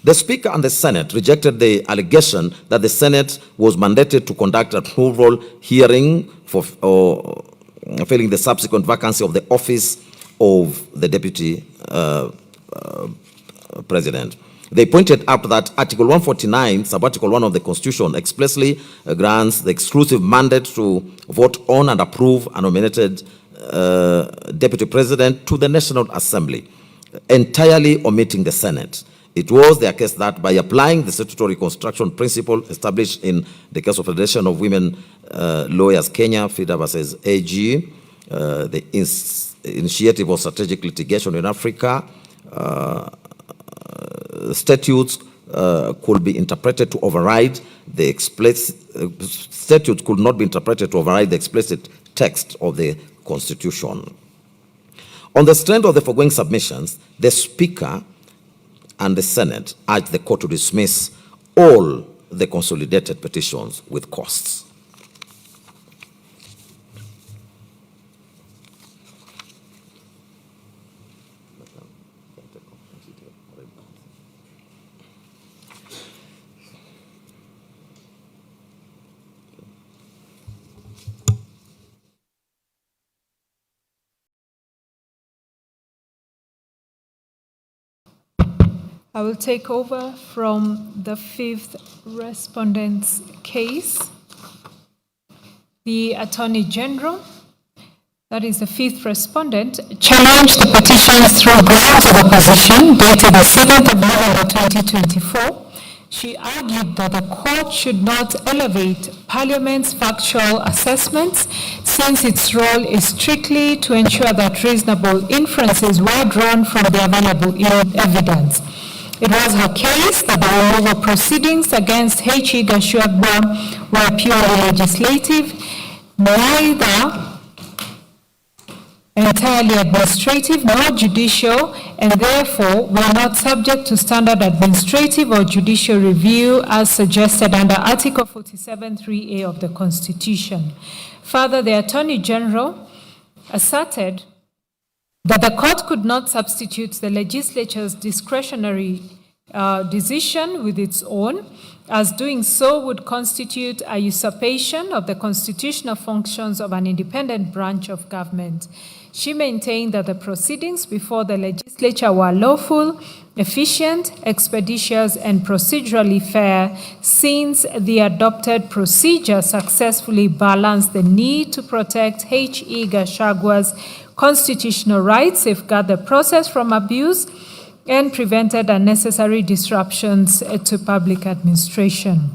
The Speaker and the Senate rejected the allegation that the Senate was mandated to conduct an approval hearing for filling the subsequent vacancy of the office of the Deputy President. They pointed out that Article 149, Subarticle 1 of the Constitution, expressly grants the exclusive mandate to vote on and approve a nominated Deputy President to the National Assembly, entirely omitting the Senate. It was their case that by applying the statutory construction principle established in the case of Federation of Women Lawyers Kenya, FIDA versus AG, the Initiative of Strategic Litigation in Africa, statutes could be interpreted to override the explicit statutes could not be interpreted to override the explicit text of the Constitution. On the strength of the foregoing submissions, the Speaker and the Senate urged the court to dismiss all the consolidated petitions with costs. I will take over from the 5th respondent's case. The Attorney General, that is the 5th respondent, challenged the petitions through grounds of opposition dated the 7th of November 2024. She argued that the court should not elevate Parliament's factual assessments since its role is strictly to ensure that reasonable inferences were drawn from the available evidence. It was her case that the removal proceedings against H.E. Gachagua were purely legislative, neither entirely administrative nor judicial, and therefore were not subject to standard administrative or judicial review as suggested under Article 47(3)(a) of the Constitution. Further, the Attorney General asserted that the court could not substitute the legislature's discretionary decision with its own, as doing so would constitute a usurpation of the constitutional functions of an independent branch of government. She maintained that the proceedings before the legislature were lawful, efficient, expeditious, and procedurally fair, since the adopted procedure successfully balanced the need to protect H.E. Gachagua's constitutional rights, safeguard the process from abuse, and prevented unnecessary disruptions to public administration.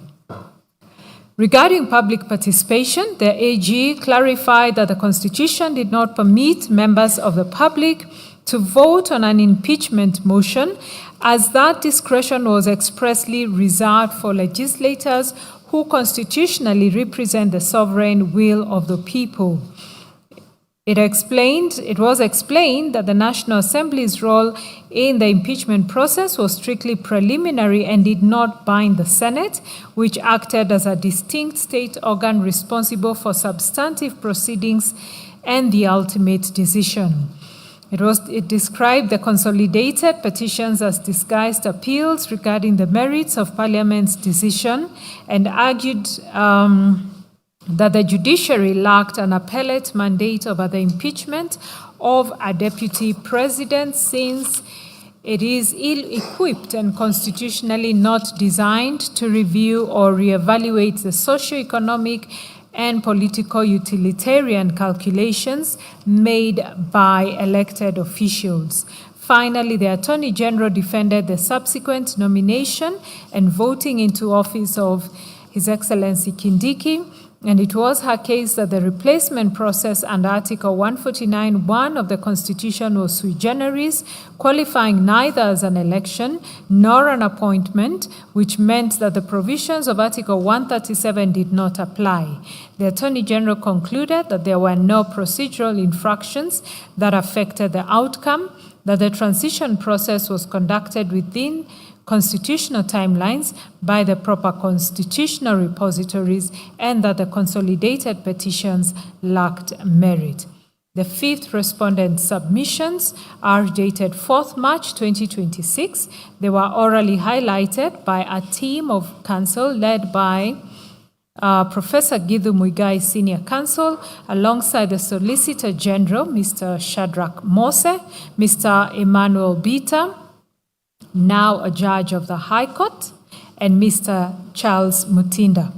Regarding public participation, the AG clarified that the Constitution did not permit members of the public to vote on an impeachment motion, as that discretion was expressly reserved for legislators who constitutionally represent the sovereign will of the people. It was explained that the National Assembly's role in the impeachment process was strictly preliminary and did not bind the Senate, which acted as a distinct state organ responsible for substantive proceedings and the ultimate decision. It described the consolidated petitions as disguised appeals regarding the merits of Parliament's decision and argued that the judiciary lacked an appellate mandate over the impeachment of a deputy president, since it is ill-equipped and constitutionally not designed to review or reevaluate the socio-economic and political utilitarian calculations made by elected officials. Finally, the Attorney General defended the subsequent nomination and voting into office of His Excellency Kindiki, and it was her case that the replacement process under Article 149(1) of the Constitution was sui generis, qualifying neither as an election nor an appointment, which meant that the provisions of Article 137 did not apply. The Attorney General concluded that there were no procedural infractions that affected the outcome, that the transition process was conducted within constitutional timelines by the proper constitutional repositories, and that the consolidated petitions lacked merit. The fifth respondent's submissions are dated 4th March 2026. They were orally highlighted by a team of counsel led by Professor Githu Muigai, Senior Counsel, alongside the Solicitor General, Mr. Shadrach Mose, Mr. Emmanuel Bita, now a judge of the High Court, and Mr. Charles Mutinda.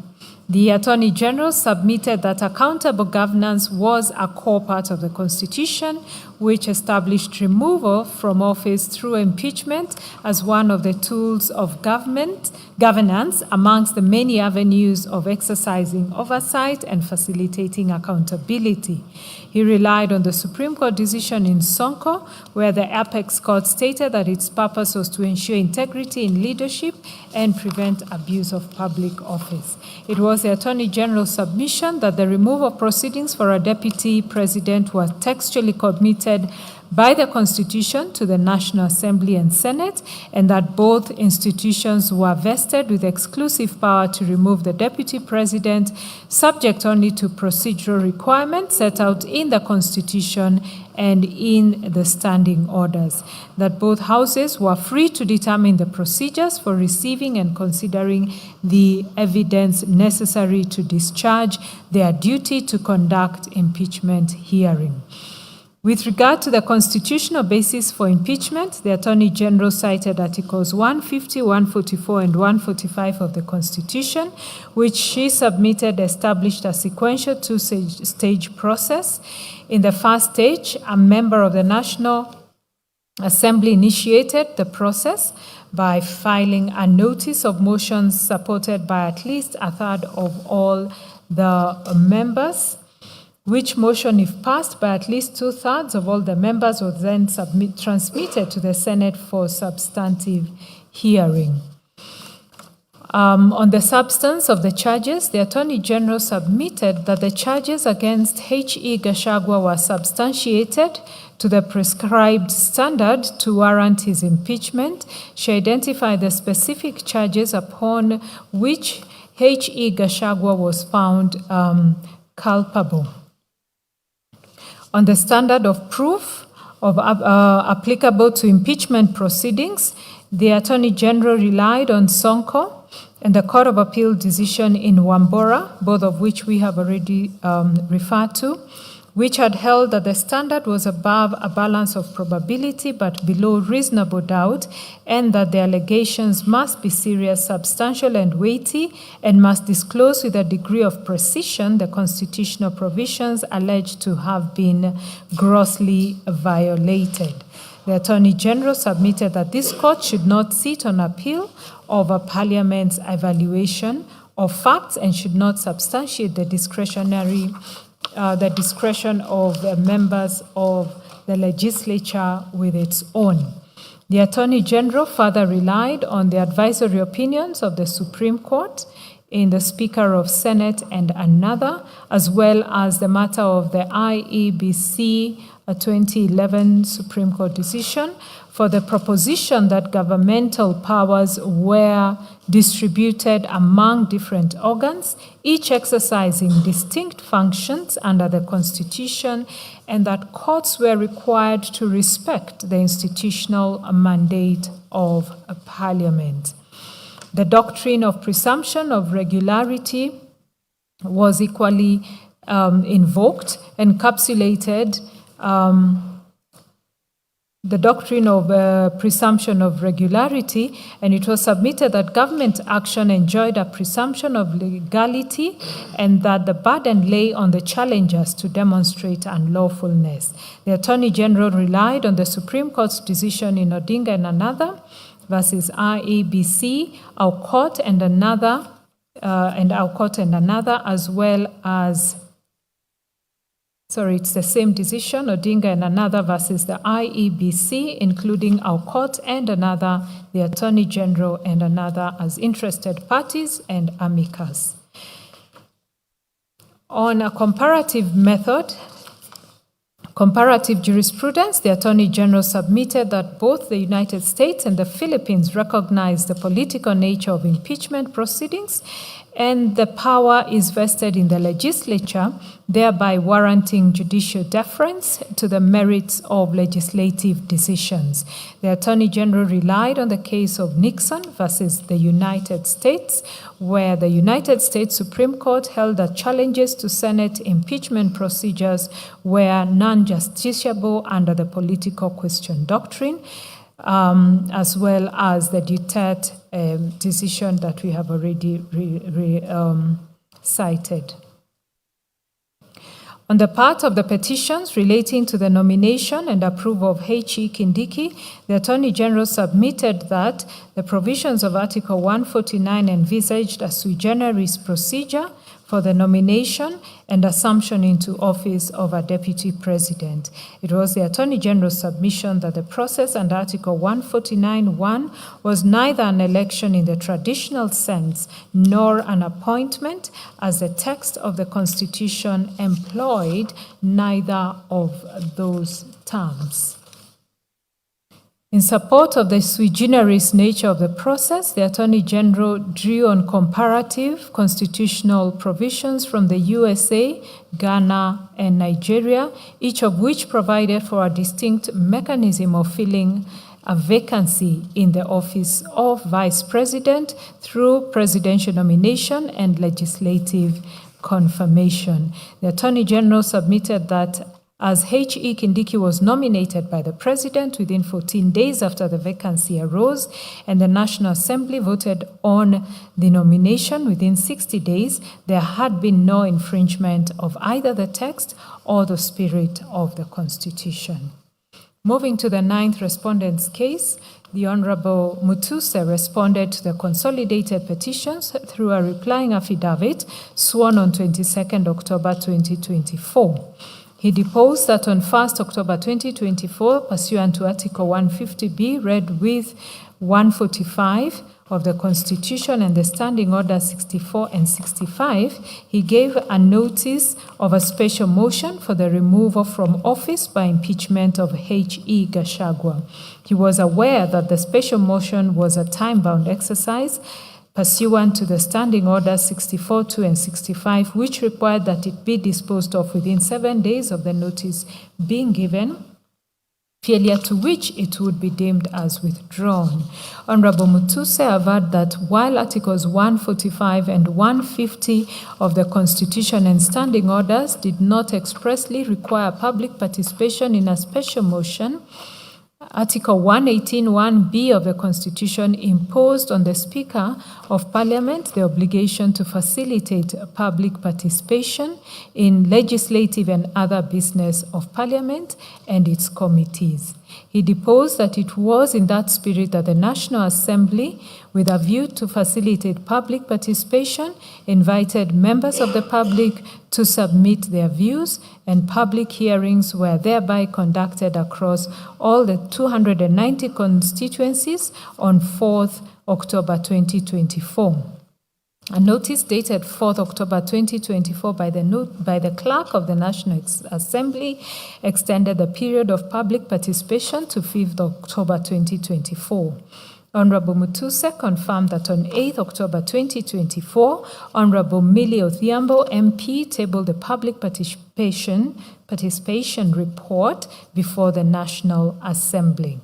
The Attorney General submitted that accountable governance was a core part of the Constitution, which established removal from office through impeachment as one of the tools of governance amongst the many avenues of exercising oversight and facilitating accountability. He relied on the Supreme Court decision in Sonko, where the Apex Court stated that its purpose was to ensure integrity in leadership and prevent abuse of public office. It was the Attorney General's submission that the removal proceedings for a deputy president were textually committed by the Constitution to the National Assembly and Senate, and that both institutions were vested with exclusive power to remove the deputy president, subject only to procedural requirements set out in the Constitution and in the standing orders, that both houses were free to determine the procedures for receiving and considering the evidence necessary to discharge their duty to conduct impeachment hearing. With regard to the constitutional basis for impeachment, the Attorney General cited Articles 150, 144, and 145 of the Constitution, which she submitted established a sequential two-stage process. In the first stage, a member of the National Assembly initiated the process by filing a notice of motions supported by at least a third of all the members. which motion, if passed by at least 2/3 of all the members, was then transmitted to the Senate for substantive hearing. On the substance of the charges, the Attorney General submitted that the charges against H.E. Gachagua were substantiated to the prescribed standard to warrant his impeachment. She identified the specific charges upon which H.E. Gachagua was found culpable. On the standard of proof applicable to impeachment proceedings, the Attorney General relied on Sonko and the Court of Appeal decision in Wambora, both of which we have already referred to, which had held that the standard was above a balance of probability but below reasonable doubt, and that the allegations must be serious, substantial, and weighty, and must disclose with a degree of precision the constitutional provisions alleged to have been grossly violated. The Attorney General submitted that this court should not sit on appeal over Parliament's evaluation of facts and should not substantiate the discretion of the members of the legislature with its own. The Attorney General further relied on the advisory opinions of the Supreme Court in the Speaker of Senate and another, as well as the matter of the IEBC 2011 Supreme Court decision for the proposition that governmental powers were distributed among different organs, each exercising distinct functions under the Constitution, and that courts were required to respect the institutional mandate of a Parliament. The doctrine of presumption of regularity was equally invoked, encapsulated the doctrine of presumption of regularity, and it was submitted that government action enjoyed a presumption of legality and that the burden lay on the challengers to demonstrate unlawfulness. The Attorney General relied on the Supreme Court's decision in Odinga and another versus IEBC, our court and another, as well as it's the same decision, Odinga and another versus the IEBC, including our court and another, the Attorney General and another as interested parties and amicus. On a comparative jurisprudence, the Attorney General submitted that both the United States and the Philippines recognize the political nature of impeachment proceedings, and the power is vested in the legislature, thereby warranting judicial deference to the merits of legislative decisions. The Attorney General relied on the case of Nixon versus the United States, where the United States Supreme Court held that challenges to Senate impeachment procedures were non-justiciable under the political question doctrine, as well as the Duterte decision that we have already cited. On the part of the petitions relating to the nomination and approval of H.E. Kindiki, the Attorney General submitted that the provisions of Article 149 envisaged a sui generis procedure for the nomination and assumption into office of a deputy president. It was the Attorney General's submission that the process under Article 149(1) was neither an election in the traditional sense nor an appointment, as the text of the Constitution employed neither of those terms. In support of the sui generis nature of the process, the Attorney General drew on comparative constitutional provisions from the USA, Ghana, and Nigeria, each of which provided for a distinct mechanism of filling a vacancy in the office of Vice President through presidential nomination and legislative confirmation. The Attorney General submitted that as H.E. Kindiki was nominated by the President within 14 days after the vacancy arose, and the National Assembly voted on the nomination within 60 days, there had been no infringement of either the text or the spirit of the Constitution. Moving to the 9th respondent's case, the Honorable Mutuse responded to the consolidated petitions through a replying affidavit sworn on 22nd October 2024. He deposed that on 1st October 2024, pursuant to Article 150B, read with 145 of the Constitution and the Standing Order 64 and 65, he gave a notice of a special motion for the removal from office by impeachment of H.E. Gachagua. He was aware that the special motion was a time-bound exercise pursuant to the Standing Order 64.2 and 65, which required that it be disposed of within 7 days of the notice being given, failure to which it would be deemed as withdrawn. Honorable Mutuse averred that while Articles 145 and 150 of the Constitution and Standing Orders did not expressly require public participation in a special motion, Article 118(1)(b) of the Constitution imposed on the Speaker of Parliament the obligation to facilitate public participation in legislative and other business of Parliament and its committees. He deposed that it was in that spirit that the National Assembly, with a view to facilitate public participation, invited members of the public to submit their views, and public hearings were thereby conducted across all the 290 constituencies on 4th October 2024. A notice dated 4th October 2024 by the Clerk of the National Assembly extended the period of public participation to 5th October 2024. Honorable Mutuse confirmed that on 8th October 2024, Honorable Millie Odhiambo MP tabled the public participation report before the National Assembly.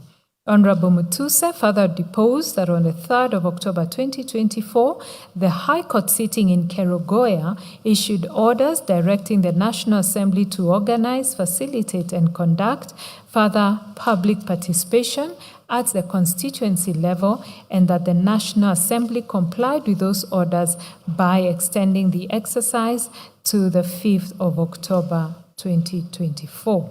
Honorable Mutuse further deposed that on the 3rd of October 2024, the High Court sitting in Kerugoya issued orders directing the National Assembly to organize, facilitate, and conduct further public participation at the constituency level, and that the National Assembly complied with those orders by extending the exercise to the 5th of October 2024.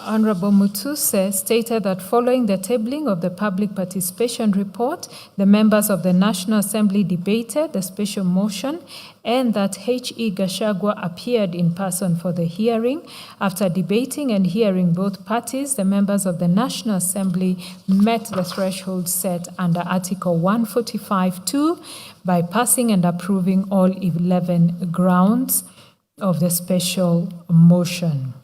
Honorable Mutuse stated that following the tabling of the public participation report, the members of the National Assembly debated the special motion and that H.E. Gachagua appeared in person for the hearing. After debating and hearing both parties, the members of the National Assembly met the threshold set under Article 145(2) by passing and approving all 11 grounds of the special motion.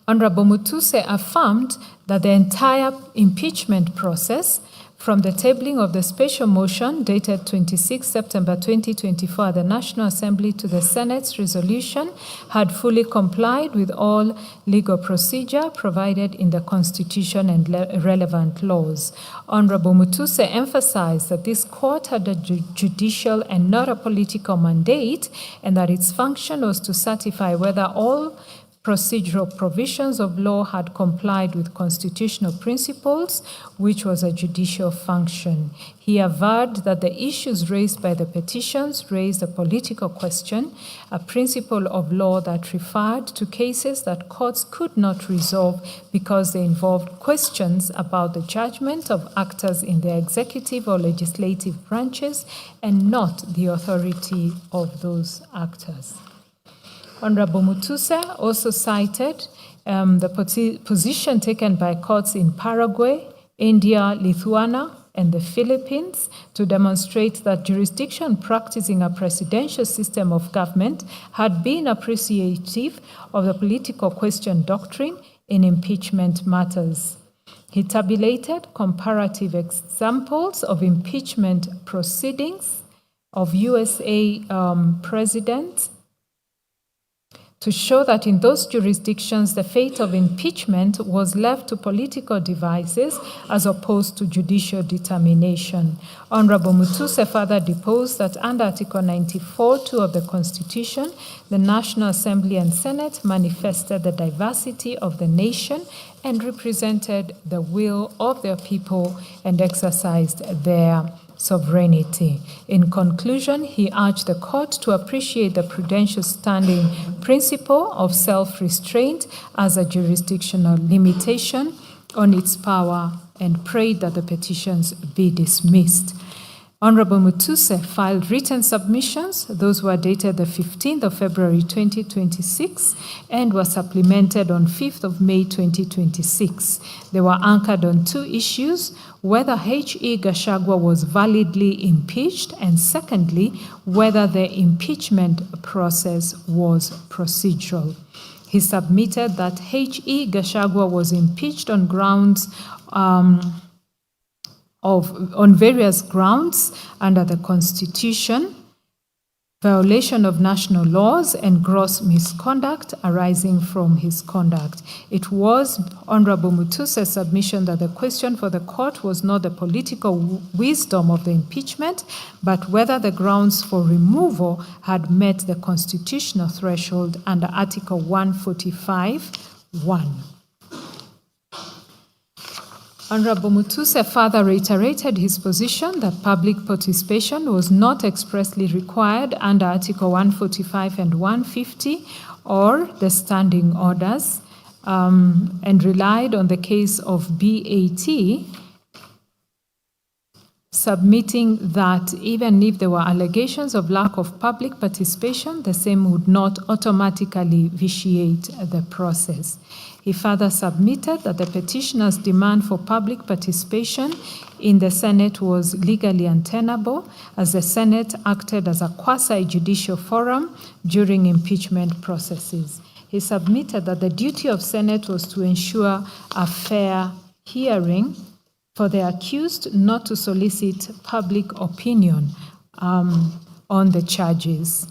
Honorable Mutuse affirmed that the entire impeachment process, from the tabling of the special motion dated 26 September 2024 at the National Assembly to the Senate's resolution, had fully complied with all legal procedure provided in the Constitution and relevant laws. Honorable Mutuse emphasized that this court had a judicial and not a political mandate, and that its function was to certify whether all procedural provisions of law had complied with constitutional principles, which was a judicial function. He averred that the issues raised by the petitions raised a political question, a principle of law that referred to cases that courts could not resolve because they involved questions about the judgment of actors in the executive or legislative branches and not the authority of those actors. Honorable Mutuse also cited the position taken by courts in Paraguay, India, Lithuania, and the Philippines to demonstrate that jurisdiction practicing a presidential system of government had been appreciative of the political question doctrine in impeachment matters. He tabulated comparative examples of impeachment proceedings of USA presidents to show that in those jurisdictions the fate of impeachment was left to political devices as opposed to judicial determination. Honorable Mutuse further deposed that under Article 94(2) of the Constitution, the National Assembly and Senate manifested the diversity of the nation and represented the will of their people and exercised their sovereignty. In conclusion, he urged the court to appreciate the prudential standing principle of self-restraint as a jurisdictional limitation on its power and prayed that the petitions be dismissed. Honorable Mutuse filed written submissions. Those were dated the 15th of February 2026 and were supplemented on 5th of May 2026. They were anchored on two issues: whether H.E. Gachagua was validly impeached, and secondly, whether the impeachment process was procedural. He submitted that H.E. Gachagua was impeached on grounds on various grounds under the Constitution, violation of national laws, and gross misconduct arising from his conduct. It was Honorable Mutuse's submission that the question for the court was not the political wisdom of the impeachment, but whether the grounds for removal had met the constitutional threshold under Article 145(1). Honorable Mutuse further reiterated his position that public participation was not expressly required under Article 145 and 150 or the standing orders, and relied on the case of BAT, submitting that even if there were allegations of lack of public participation, the same would not automatically vitiate the process. He further submitted that the petitioner's demand for public participation in the Senate was legally untenable, as the Senate acted as a quasi-judicial forum during impeachment processes. He submitted that the duty of Senate was to ensure a fair hearing for the accused, not to solicit public opinion on the charges.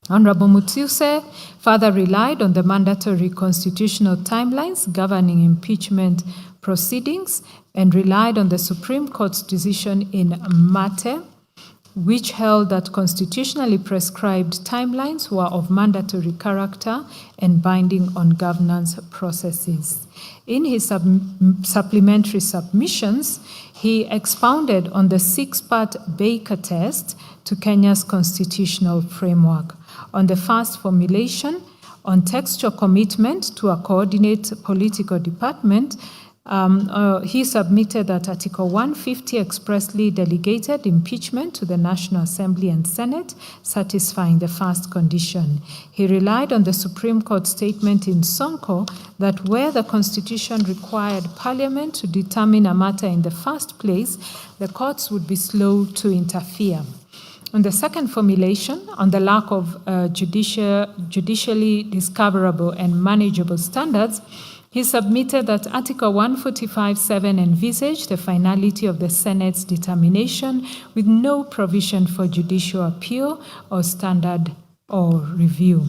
Honorable Mutuse further relied on the mandatory constitutional timelines governing impeachment proceedings and relied on the Supreme Court's decision in Mate, which held that constitutionally prescribed timelines were of mandatory character and binding on governance processes. In his supplementary submissions, he expounded on the six-part Baker test to Kenya's constitutional framework. On the first formulation, on textual commitment to a coordinate political department, he submitted that Article 150 expressly delegated impeachment to the National Assembly and Senate, satisfying the first condition. He relied on the Supreme Court statement in Sonko that where the Constitution required Parliament to determine a matter in the first place, the courts would be slow to interfere. On the second formulation, on the lack of judicially discoverable and manageable standards, he submitted that Article 145(7) envisaged the finality of the Senate's determination with no provision for judicial appeal or standard or review.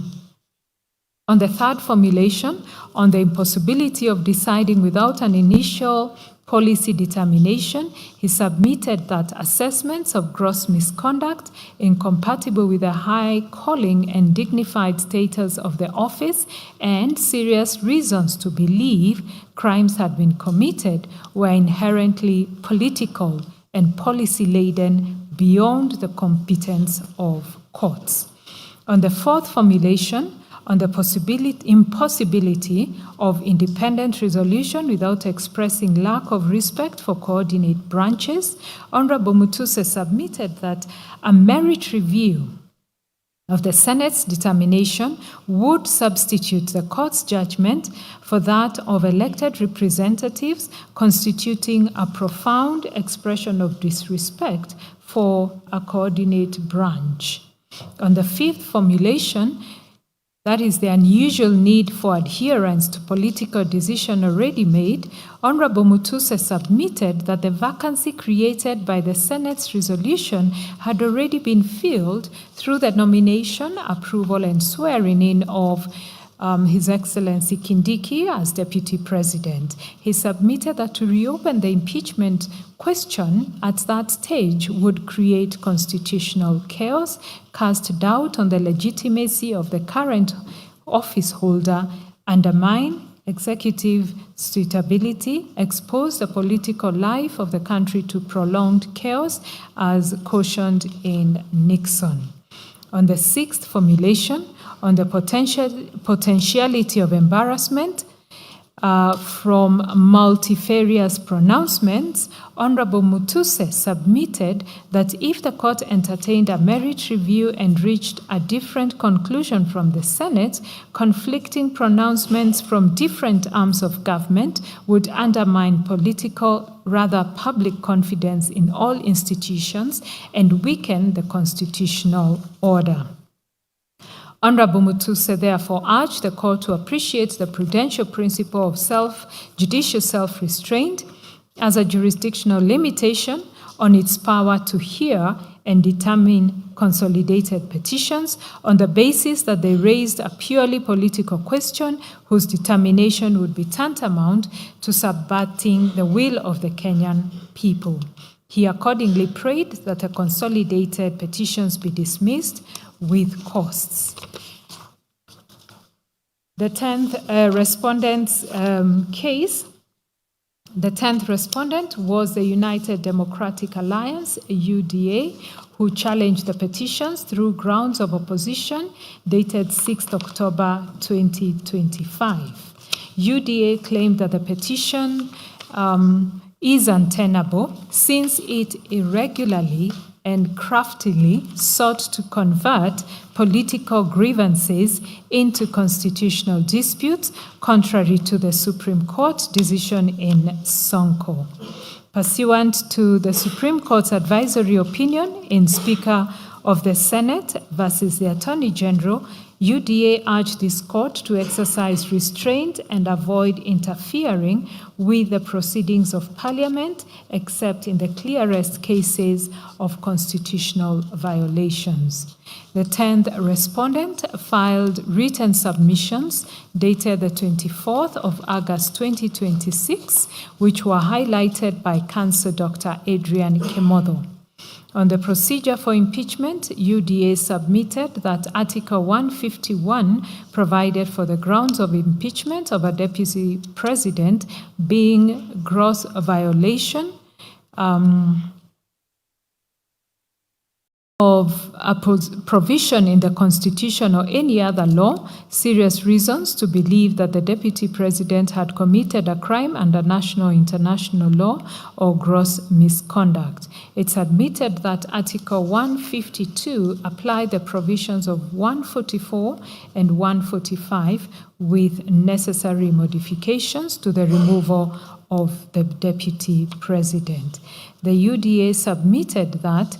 On the third formulation, on the impossibility of deciding without an initial policy determination, he submitted that assessments of gross misconduct incompatible with the high calling and dignified status of the office and serious reasons to believe crimes had been committed were inherently political and policy-laden beyond the competence of courts. On the fourth formulation, on the impossibility of independent resolution without expressing lack of respect for coordinate branches, Honorable Mutuse submitted that a merit review of the Senate's determination would substitute the court's judgment for that of elected representatives, constituting a profound expression of disrespect for a coordinate branch. On the fifth formulation, that is the unusual need for adherence to political decision already made, Honorable Mutuse submitted that the vacancy created by the Senate's resolution had already been filled through the nomination, approval, and swearing in of His Excellency Kindiki as Deputy President. He submitted that to reopen the impeachment question at that stage would create constitutional chaos, cast doubt on the legitimacy of the current office holder, undermine executive suitability, expose the political life of the country to prolonged chaos as cautioned in Nixon. On the sixth formulation, on the potentiality of embarrassment from multifarious pronouncements, Honorable Mutuse submitted that if the court entertained a merit review and reached a different conclusion from the Senate, conflicting pronouncements from different arms of government would undermine political, rather public confidence in all institutions and weaken the constitutional order. Honorable Mutuse therefore urged the court to appreciate the prudential principle of judicial self-restraint as a jurisdictional limitation on its power to hear and determine consolidated petitions on the basis that they raised a purely political question whose determination would be tantamount to subverting the will of the Kenyan people. He accordingly prayed that the consolidated petitions be dismissed with costs. The 10th respondent's case, the 10th respondent was the United Democratic Alliance, UDA, who challenged the petitions through grounds of opposition dated 6th October 2025. UDA claimed that the petition is untenable since it irregularly and craftily sought to convert political grievances into constitutional disputes, contrary to the Supreme Court decision in Sonko. Pursuant to the Supreme Court's advisory opinion in Speaker of the Senate versus the Attorney General, UDA urged this court to exercise restraint and avoid interfering with the proceedings of Parliament, except in the clearest cases of constitutional violations. The 10th respondent filed written submissions dated the 24th of August 2026, which were highlighted by Counsel Dr. Adrian Kemotho. On the procedure for impeachment, UDA submitted that Article 151 provided for the grounds of impeachment of a deputy president being gross violation of a provision in the Constitution or any other law, serious reasons to believe that the deputy president had committed a crime under national or international law or gross misconduct. It's admitted that Article 152 applied the provisions of 144 and 145 with necessary modifications to the removal of the deputy president. The UDA submitted that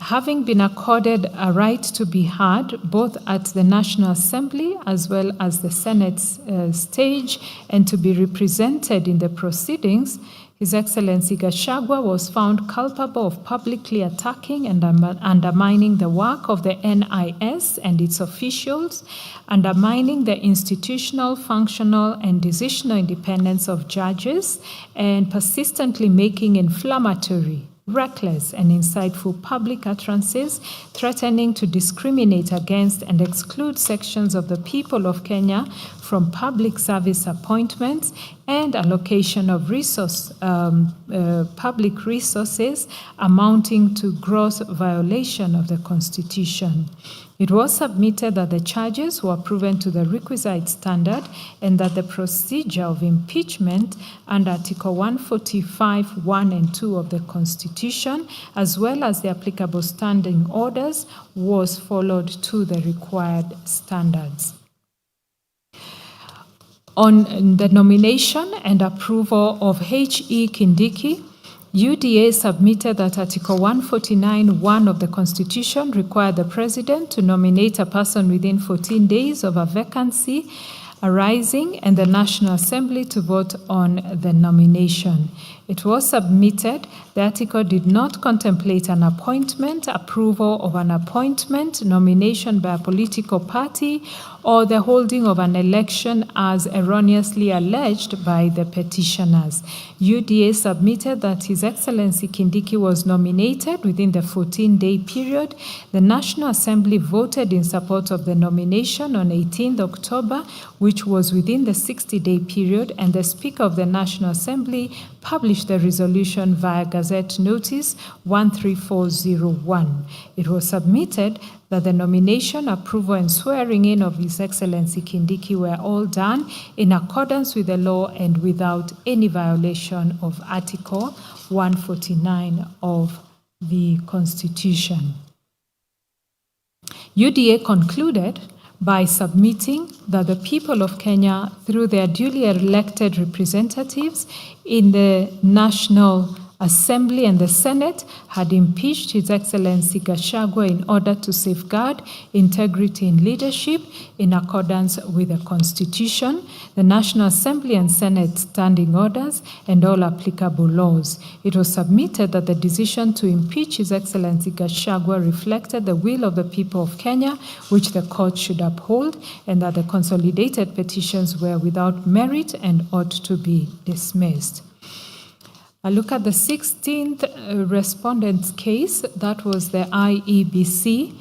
having been accorded a right to be heard both at the National Assembly as well as the Senate's stage and to be represented in the proceedings, His Excellency Gachagua was found culpable of publicly attacking and undermining the work of the NIS and its officials, undermining the institutional, functional, and decisional independence of judges, and persistently making inflammatory, reckless, and insightful public utterances threatening to discriminate against and exclude sections of the people of Kenya from public service appointments and allocation of public resources amounting to gross violation of the Constitution. It was submitted that the charges were proven to the requisite standard and that the procedure of impeachment under Article 145, 1 and 2 of the Constitution, as well as the applicable standing orders, was followed to the required standards. On the nomination and approval of H.E. Kindiki, UDA submitted that Article 149(1) of the Constitution required the President to nominate a person within 14 days of a vacancy arising and the National Assembly to vote on the nomination. It was submitted. The article did not contemplate an appointment, approval of an appointment, nomination by a political party, or the holding of an election as erroneously alleged by the petitioners. UDA submitted that His Excellency Kindiki was nominated within the 14-day period. The National Assembly voted in support of the nomination on 18th October, which was within the 60-day period, and the Speaker of the National Assembly published the resolution via Gazette Notice 13401. It was submitted that the nomination, approval, and swearing in of His Excellency Kindiki were all done in accordance with the law and without any violation of Article 149 of the Constitution. UDA concluded by submitting that the people of Kenya, through their duly elected representatives in the National Assembly and the Senate, had impeached His Excellency Gachagua in order to safeguard integrity in leadership in accordance with the Constitution, the National Assembly and Senate standing orders, and all applicable laws. It was submitted that the decision to impeach His Excellency Gachagua reflected the will of the people of Kenya, which the court should uphold, and that the consolidated petitions were without merit and ought to be dismissed. I look at the 16th respondent's case. That was the IEBC.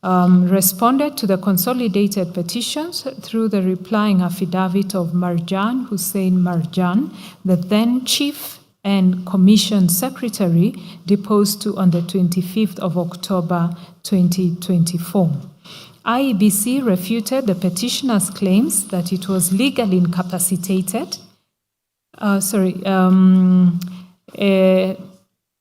Responded to the consolidated petitions through the replying affidavit of Marjan Hussein Marjan, the then Chief and Commission Secretary, deposed to on the 25th of October 2024. IEBC refuted the petitioner's claims that it was legally incapacitated.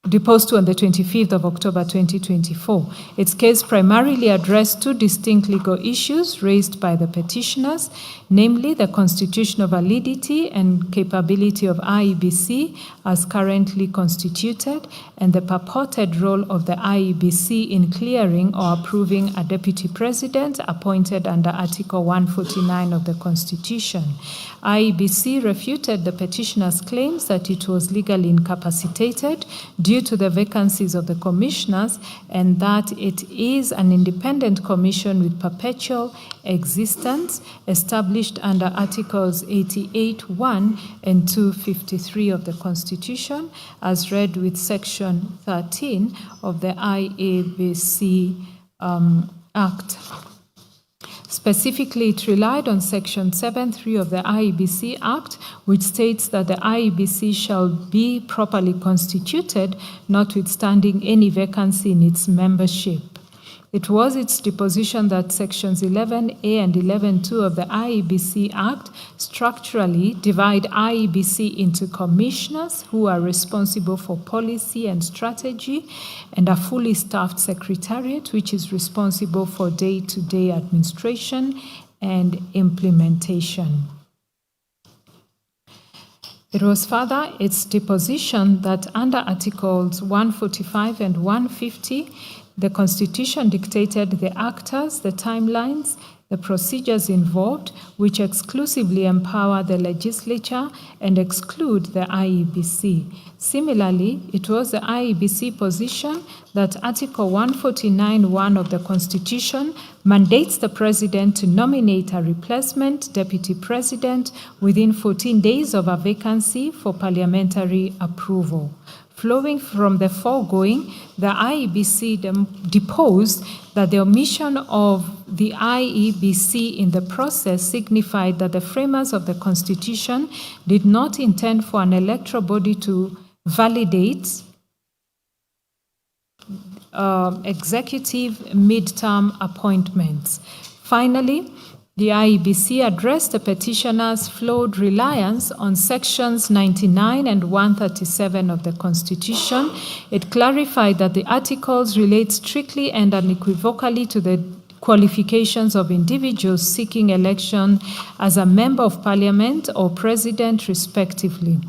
Deposed to on the 25th of October 2024. Its case primarily addressed two distinct legal issues raised by the petitioners, namely the constitutional validity and capability of IEBC as currently constituted, and the purported role of the IEBC in clearing or approving a deputy president appointed under Article 149 of the Constitution. IEBC refuted the petitioner's claims that it was legally incapacitated due to the vacancies of the commissioners, and that it is an independent commission with perpetual existence established under Articles 88(1) and 253 of the Constitution, as read with Section 13 of the IEBC Act. Specifically, it relied on Section 7(3) of the IEBC Act, which states that the IEBC shall be properly constituted, notwithstanding any vacancy in its membership. It was its deposition that Sections 11A and 11(2) of the IEBC Act structurally divide IEBC into commissioners who are responsible for policy and strategy, and a fully staffed secretariat which is responsible for day-to-day administration and implementation. It was further its deposition that under Articles 145 and 150, the Constitution dictated the actors, the timelines, the procedures involved, which exclusively empower the legislature and exclude the IEBC. Similarly, it was the IEBC position that Article 149(1) of the Constitution mandates the President to nominate a replacement deputy president within 14 days of a vacancy for parliamentary approval. Flowing from the foregoing, the IEBC deposed that the omission of the IEBC in the process signified that the framers of the Constitution did not intend for an electoral body to validate executive midterm appointments. Finally, the IEBC addressed the petitioner's flawed reliance on Sections 99 and 137 of the Constitution. It clarified that the articles relate strictly and unequivocally to the qualifications of individuals seeking election as a member of parliament or president, respectively.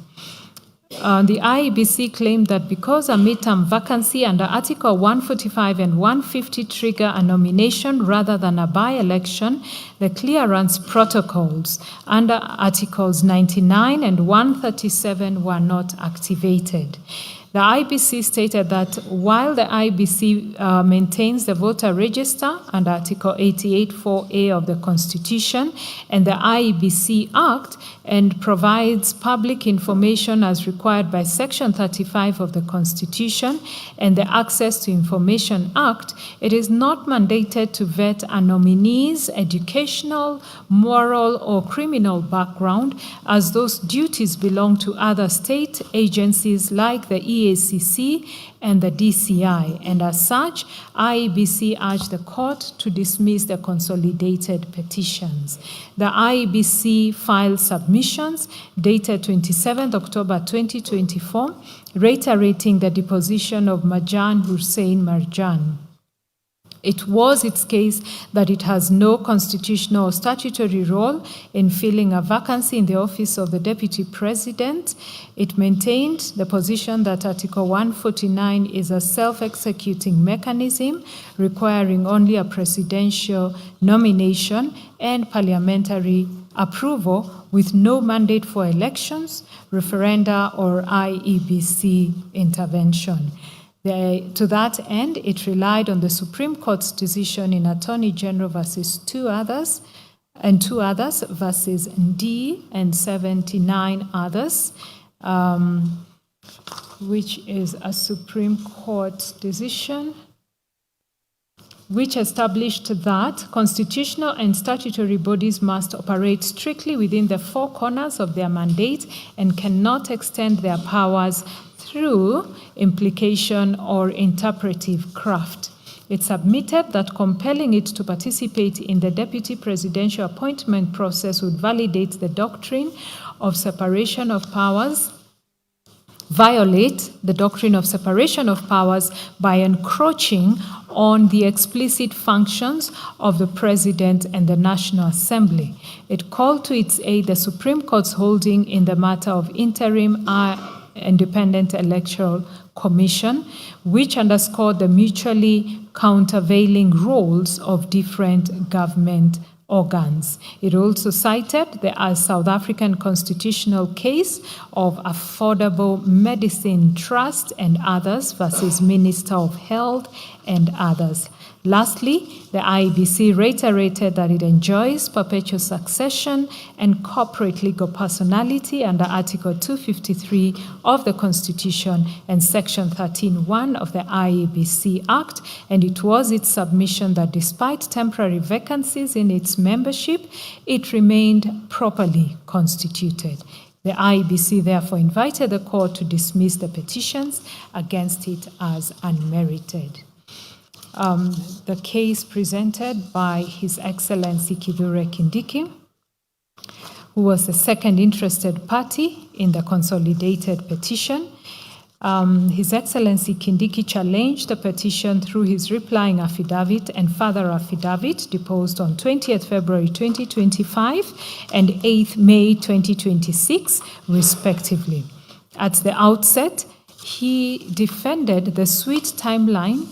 The IEBC claimed that because a midterm vacancy under Article 145 and 150 trigger a nomination rather than a by-election, the clearance protocols under Articles 99 and 137 were not activated. The IBC stated that while the IBC maintains the voter register under Article 88(4)(a) of the Constitution and the IEBC Act and provides public information as required by Section 35 of the Constitution and the Access to Information Act, it is not mandated to vet a nominee's educational, moral, or criminal background, as those duties belong to other state agencies like the EACC and the DCI, and as such, IEBC urged the court to dismiss the consolidated petitions. The IEBC filed submissions dated 27 October 2024, reiterating the deposition of Marjan Hussein Marjan. It was its case that it has no constitutional or statutory role in filling a vacancy in the office of the Deputy President. It maintained the position that Article 149 is a self-executing mechanism requiring only a presidential nomination and parliamentary approval with no mandate for elections, referenda, or IEBC intervention. To that end, it relied on the Supreme Court's decision in Attorney General versus two others versus D and 79 others, which is a Supreme Court decision which established that constitutional and statutory bodies must operate strictly within the four corners of their mandate and cannot extend their powers through implication or interpretive craft. It submitted that compelling it to participate in the deputy presidential appointment process would validate the doctrine of separation of powers, violate the doctrine of separation of powers by encroaching on the explicit functions of the President and the National Assembly. It called to its aid the Supreme Court's holding in the matter of interim Independent Electoral Commission, which underscored the mutually countervailing roles of different government organs. It also cited the South African constitutional case of Affordable Medicine Trust and others versus Minister of Health and others. Lastly, the IEBC reiterated that it enjoys perpetual succession and corporate legal personality under Article 253 of the Constitution and Section 13(1) of the IEBC Act, and it was its submission that despite temporary vacancies in its membership, it remained properly constituted. The IEBC therefore invited the court to dismiss the petitions against it as unmerited. The case presented by His Excellency Kithure Kindiki, who was the second interested party in the consolidated petition. His Excellency Kindiki challenged the petition through his replying affidavit and further affidavit deposed on 20th February 2025 and 8th May 2026, respectively. At the outset, he defended the swift timeline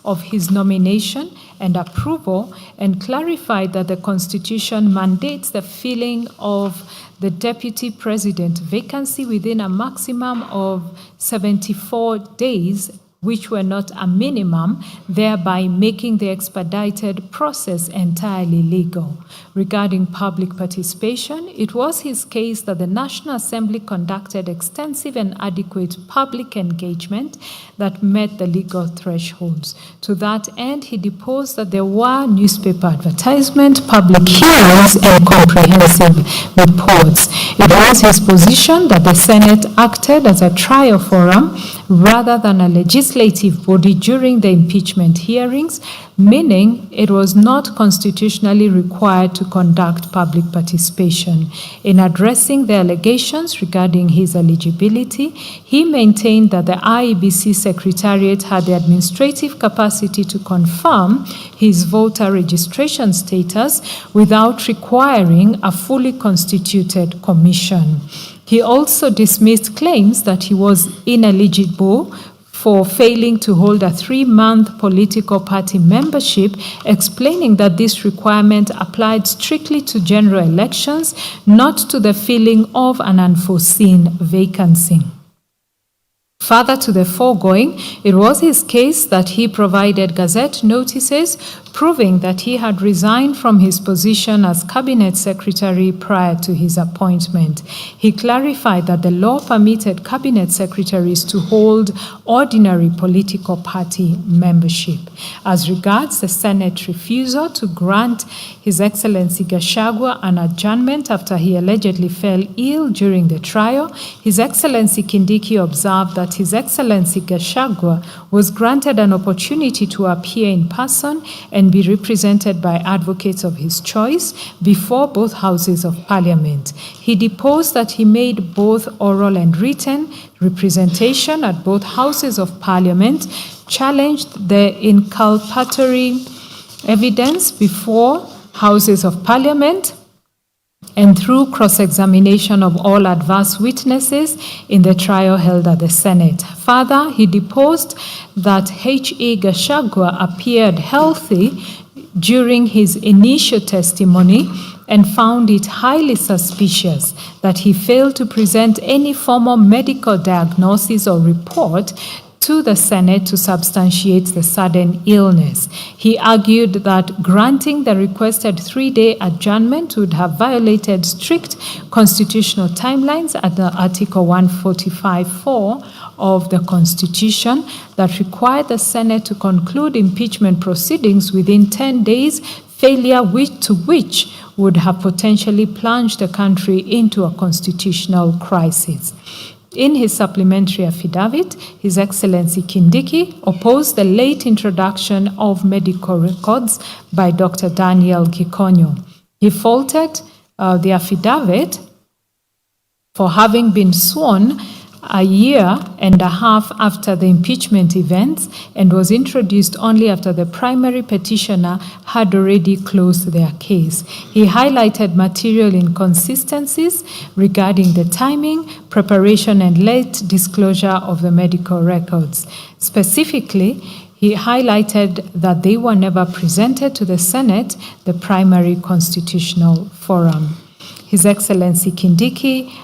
of his nomination and approval and clarified that the Constitution mandates the filling of the Deputy President vacancy within a maximum of 74 days, which were not a minimum, thereby making the expedited process entirely legal. Regarding public participation, it was his case that the National Assembly conducted extensive and adequate public engagement that met the legal thresholds. To that end, he deposed that there were newspaper advertisement, public hearings, and comprehensive reports. It was his position that the Senate acted as a trial forum rather than a legislative body during the impeachment hearings, meaning it was not constitutionally required to conduct public participation. In addressing the allegations regarding his eligibility, he maintained that the IEBC Secretariat had the administrative capacity to confirm his voter registration status without requiring a fully constituted commission. He also dismissed claims that he was ineligible for failing to hold a 3-month political party membership, explaining that this requirement applied strictly to general elections, not to the filling of an unforeseen vacancy. Further to the foregoing, it was his case that he provided Gazette notices proving that he had resigned from his position as Cabinet Secretary prior to his appointment. He clarified that the law permitted Cabinet Secretaries to hold ordinary political party membership. As regards the Senate refusal to grant His Excellency Gachagua an adjournment after he allegedly fell ill during the trial, His Excellency Kindiki observed that His Excellency Gachagua was granted an opportunity to appear in person and be represented by advocates of his choice before both houses of parliament. He deposed that he made both oral and written representation at both houses of parliament, challenged the inculpatory evidence before houses of parliament, and through cross-examination of all adverse witnesses in the trial held at the Senate. Further, he deposed that H.E. Gachagua appeared healthy during his initial testimony and found it highly suspicious that he failed to present any formal medical diagnosis or report to the Senate to substantiate the sudden illness. He argued that granting the requested 3-day adjournment would have violated strict constitutional timelines under Article 145(4) of the Constitution that required the Senate to conclude impeachment proceedings within 10 days, failure to which would have potentially plunged the country into a constitutional crisis. In his supplementary affidavit, His Excellency Kindiki opposed the late introduction of medical records by Dr. Daniel Gikonyo. He faulted the affidavit for having been sworn a year and a half after the impeachment events and was introduced only after the primary petitioner had already closed their case. He highlighted material inconsistencies regarding the timing, preparation, and late disclosure of the medical records. Specifically, he highlighted that they were never presented to the Senate, the primary constitutional forum. His Excellency Kindiki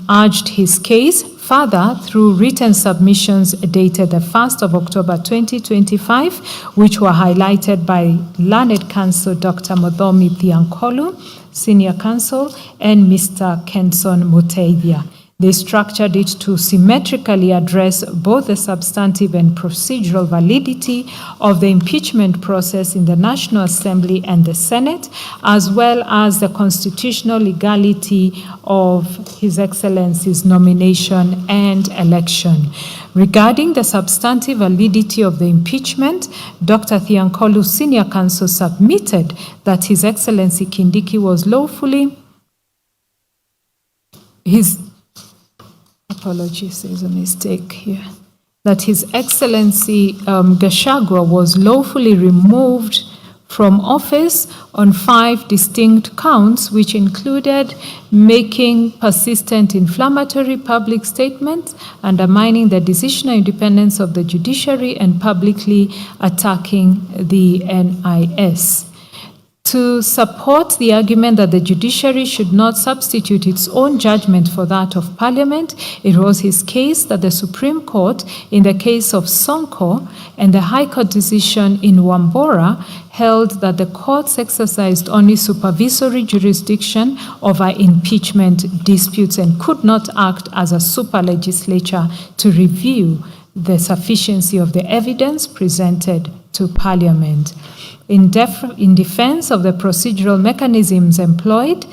urged his case further through written submissions dated the 1st of October 2025, which were highlighted by Learned Counsel Dr. Muthomi Thiankolu, Senior Counsel, and Mr. Kenson Muteithia. They structured it to symmetrically address both the substantive and procedural validity of the impeachment process in the National Assembly and the Senate, as well as the constitutional legality of His Excellency's nomination and election. Regarding the substantive validity of the impeachment, Dr. Thiankolu, Senior Counsel, submitted that His Excellency Kindiki was lawfully apologies, there's a mistake here. That His Excellency Gachagua was lawfully removed from office on 5 distinct counts, which included making persistent inflammatory public statements, undermining the decisional independence of the judiciary, and publicly attacking the NIS. To support the argument that the judiciary should not substitute its own judgment for that of Parliament, it was his case that the Supreme Court, in the case of Sonko, and the High Court decision in Wambora, held that the courts exercised only supervisory jurisdiction over impeachment disputes and could not act as a super legislature to review the sufficiency of the evidence presented to Parliament. In defense of the procedural mechanisms employed,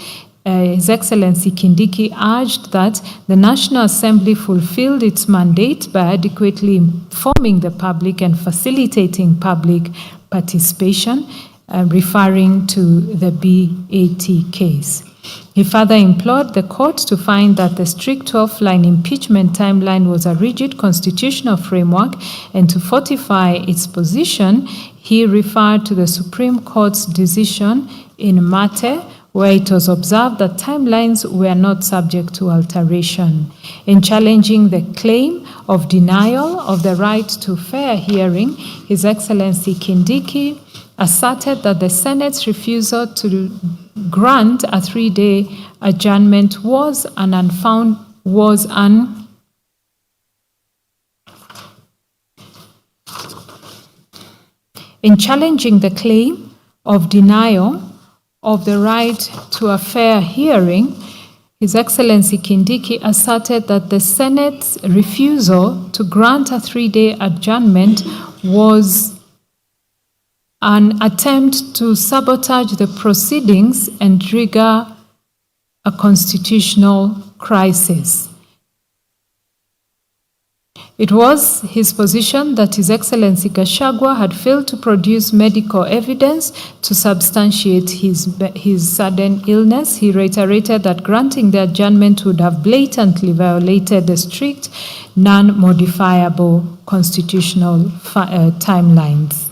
His Excellency Kindiki urged that the National Assembly fulfilled its mandate by adequately informing the public and facilitating public participation, referring to the BAT case. He further implored the court to find that the strict 12-line impeachment timeline was a rigid constitutional framework, and to fortify its position, he referred to the Supreme Court's decision in Mate, where it was observed that timelines were not subject to alteration. In challenging the claim of denial of the right to fair hearing, His Excellency Kindiki asserted that the Senate's refusal to grant a 3-day adjournment was In challenging the claim of denial of the right to a fair hearing, His Excellency Kindiki asserted that the Senate's refusal to grant a 3-day adjournment was an attempt to sabotage the proceedings and trigger a constitutional crisis. It was his position that His Excellency Gachagua had failed to produce medical evidence to substantiate his sudden illness. He reiterated that granting the adjournment would have blatantly violated the strict, non-modifiable constitutional timelines.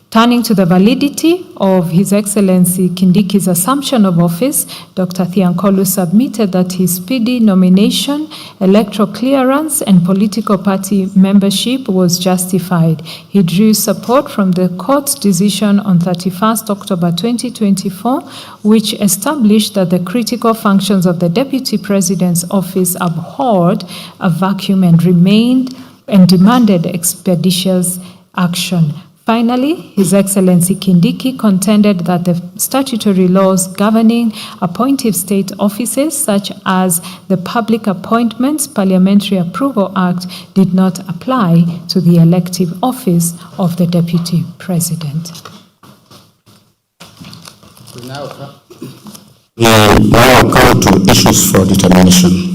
Turning to the validity of His Excellency Kindiki's assumption of office, Dr. Thiankolu submitted that his speedy nomination, electoral clearance, and political party membership was justified. He drew support from the court's decision on 31st October 2024, which established that the critical functions of the Deputy President's office abhorred a vacuum and demanded expeditious action. Finally, His Excellency Kindiki contended that the statutory laws governing appointive state offices, such as the Public Appointments Parliamentary Approval Act, did not apply to the elective office of the Deputy President. We now come to issues for determination.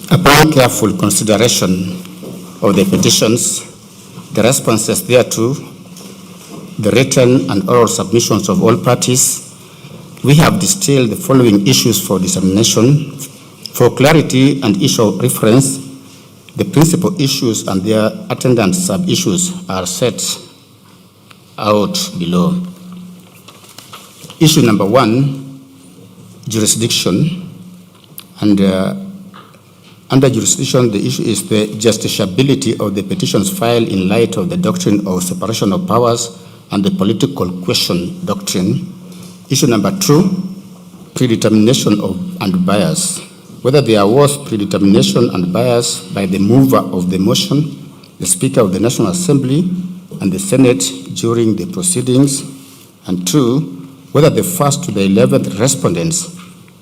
Upon careful consideration of the petitions, the responses thereto, the written and oral submissions of all parties, we have distilled the following issues for dissemination. For clarity and issue of reference, the principal issues and their attendant sub-issues are set out below. Issue number 1, jurisdiction, and under jurisdiction, the issue is the justiciability of the petitions filed in light of the doctrine of separation of powers and the political question doctrine. Issue number 2, predetermination of and bias. Whether there was predetermination and bias by the mover of the motion, the Speaker of the National Assembly, and the Senate during the proceedings. And 2, whether the first to the 11th respondents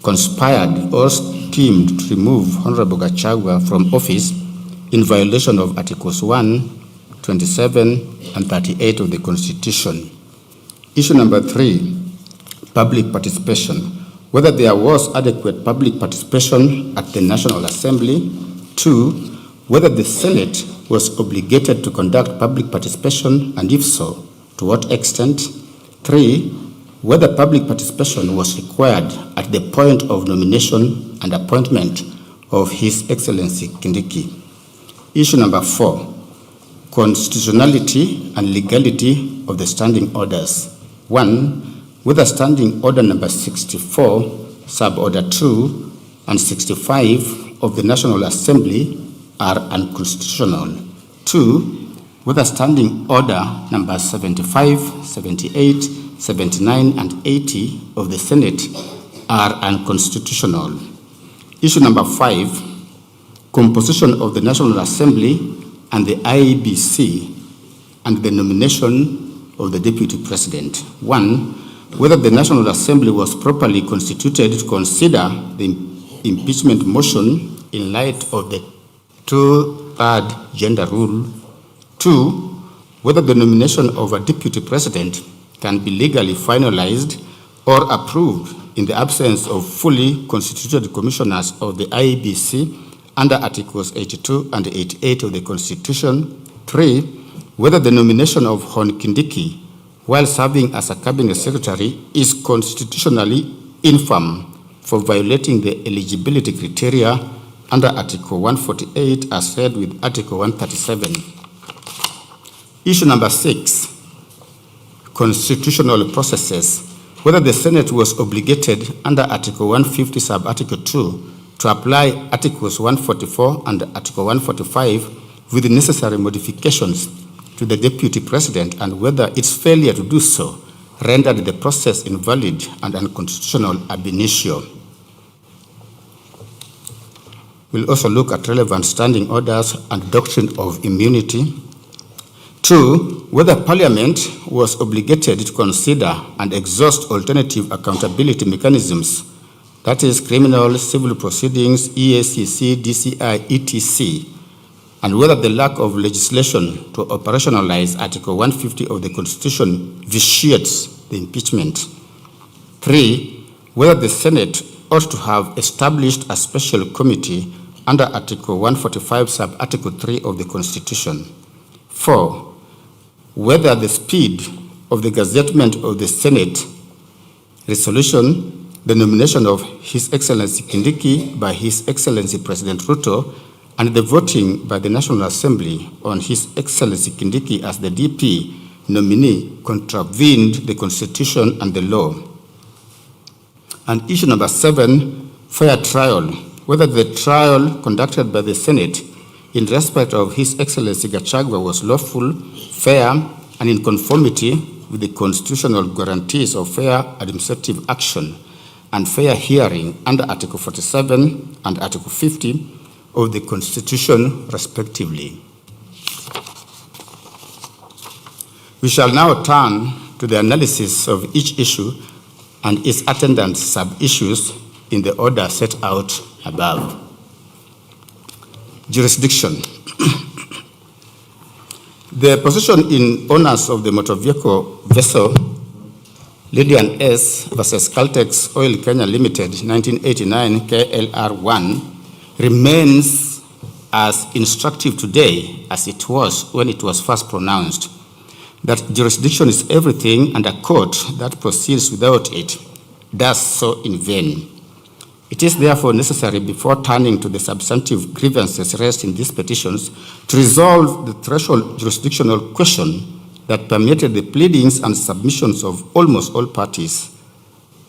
conspired or schemed to remove Honorable Gachagua from office in violation of Articles 1, 27, and 38 of the Constitution. Issue number 3, public participation. Whether there was adequate public participation at the National Assembly. 2, whether the Senate was obligated to conduct public participation, and if so, to what extent. 3, whether public participation was required at the point of nomination and appointment of His Excellency Kindiki. Issue number 4, constitutionality and legality of the standing orders. 1, whether standing order number 64, sub-order 2, and 65 of the National Assembly are unconstitutional. 2, whether standing order number 75, 78, 79, and 80 of the Senate are unconstitutional. Issue number 5, composition of the National Assembly and the IEBC and the nomination of the Deputy President. 1, whether the National Assembly was properly constituted to consider the impeachment motion in light of the 2/3 gender rule. 2, whether the nomination of a Deputy President can be legally finalized or approved in the absence of fully constituted commissioners of the IEBC under Articles 82 and 88 of the Constitution. 3, whether the nomination of Hon Kindiki while serving as a cabinet secretary is constitutionally infirm for violating the eligibility criteria under Article 148 as read with Article 137. Issue number 6, constitutional processes. Whether the Senate was obligated under Article 150 sub-Article 2 to apply Articles 144 and Article 145 with the necessary modifications to the Deputy President, and whether its failure to do so rendered the process invalid and unconstitutional ab initio. We'll also look at relevant standing orders and doctrine of immunity. 2, whether Parliament was obligated to consider and exhaust alternative accountability mechanisms, that is, criminal, civil proceedings, EACC, DCI, etc., and whether the lack of legislation to operationalize Article 150 of the Constitution vitiates the impeachment. 3, whether the Senate ought to have established a special committee under Article 145 sub-Article 3 of the Constitution. 4, whether the speed of the gazettement of the Senate resolution, the nomination of His Excellency Kindiki by His Excellency President Ruto, and the voting by the National Assembly on His Excellency Kindiki as the DP nominee contravened the Constitution and the law. And issue number 7, fair trial, whether the trial conducted by the Senate in respect of His Excellency Gachagua was lawful, fair, and in conformity with the constitutional guarantees of fair administrative action and fair hearing under Article 47 and Article 50 of the Constitution, respectively. We shall now turn to the analysis of each issue and its attendant sub-issues in the order set out above. Jurisdiction. The position in owners of the motor vehicle vessel Lydian S versus Caltex Oil Kenya Limited 1989 KLR1 remains as instructive today as it was when it was first pronounced, that jurisdiction is everything and a court that proceeds without it does so in vain. It is therefore necessary, before turning to the substantive grievances raised in these petitions, to resolve the threshold jurisdictional question that permeated the pleadings and submissions of almost all parties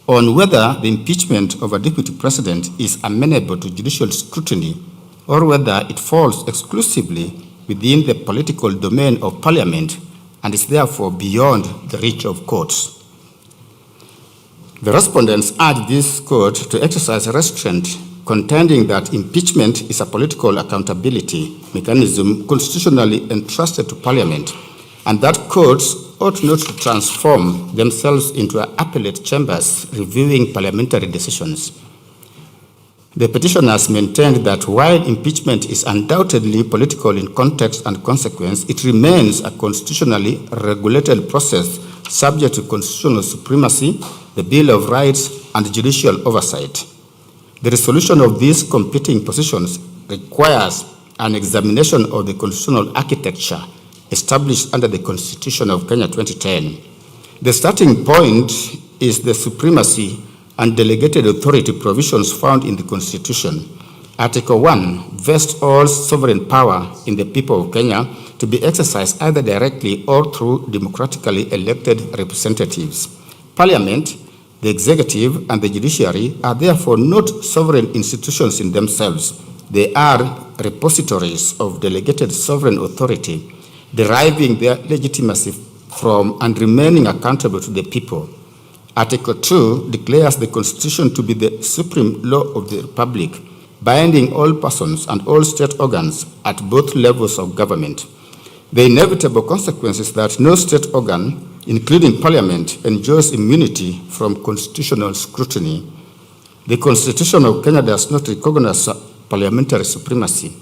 on whether the impeachment of a deputy president is amenable to judicial scrutiny or whether it falls exclusively within the political domain of Parliament and is therefore beyond the reach of courts. The respondents urge this court to exercise restraint, contending that impeachment is a political accountability mechanism constitutionally entrusted to Parliament, and that courts ought not to transform themselves into appellate chambers reviewing parliamentary decisions. The petitioners maintained that while impeachment is undoubtedly political in context and consequence, it remains a constitutionally regulated process subject to constitutional supremacy, the Bill of Rights, and judicial oversight. The resolution of these competing positions requires an examination of the constitutional architecture established under the Constitution of Kenya 2010. The starting point is the supremacy and delegated authority provisions found in the Constitution. Article 1 vests all sovereign power in the people of Kenya to be exercised either directly or through democratically elected representatives. Parliament, the executive, and the judiciary are therefore not sovereign institutions in themselves. They are repositories of delegated sovereign authority, deriving their legitimacy from and remaining accountable to the people. Article 2 declares the Constitution to be the supreme law of the Republic, binding all persons and all state organs at both levels of government. The inevitable consequence is that no state organ, including Parliament, enjoys immunity from constitutional scrutiny. The Constitution of Kenya does not recognize parliamentary supremacy.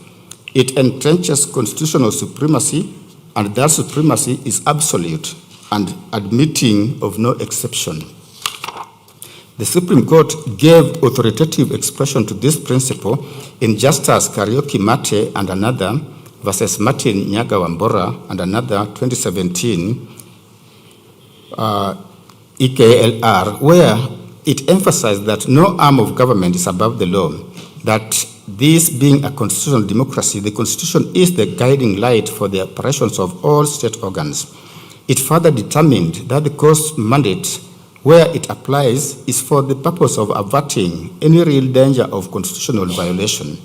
It entrenches constitutional supremacy, and that supremacy is absolute and admitting of no exception. The Supreme Court gave authoritative expression to this principle in Justice Kariuki Mate and another versus Martin Nyaga Wambora and another 2017 EKLR, where it emphasized that no arm of government is above the law, that this being a constitutional democracy, the Constitution is the guiding light for the operations of all state organs. It further determined that the court's mandate, where it applies, is for the purpose of averting any real danger of constitutional violation.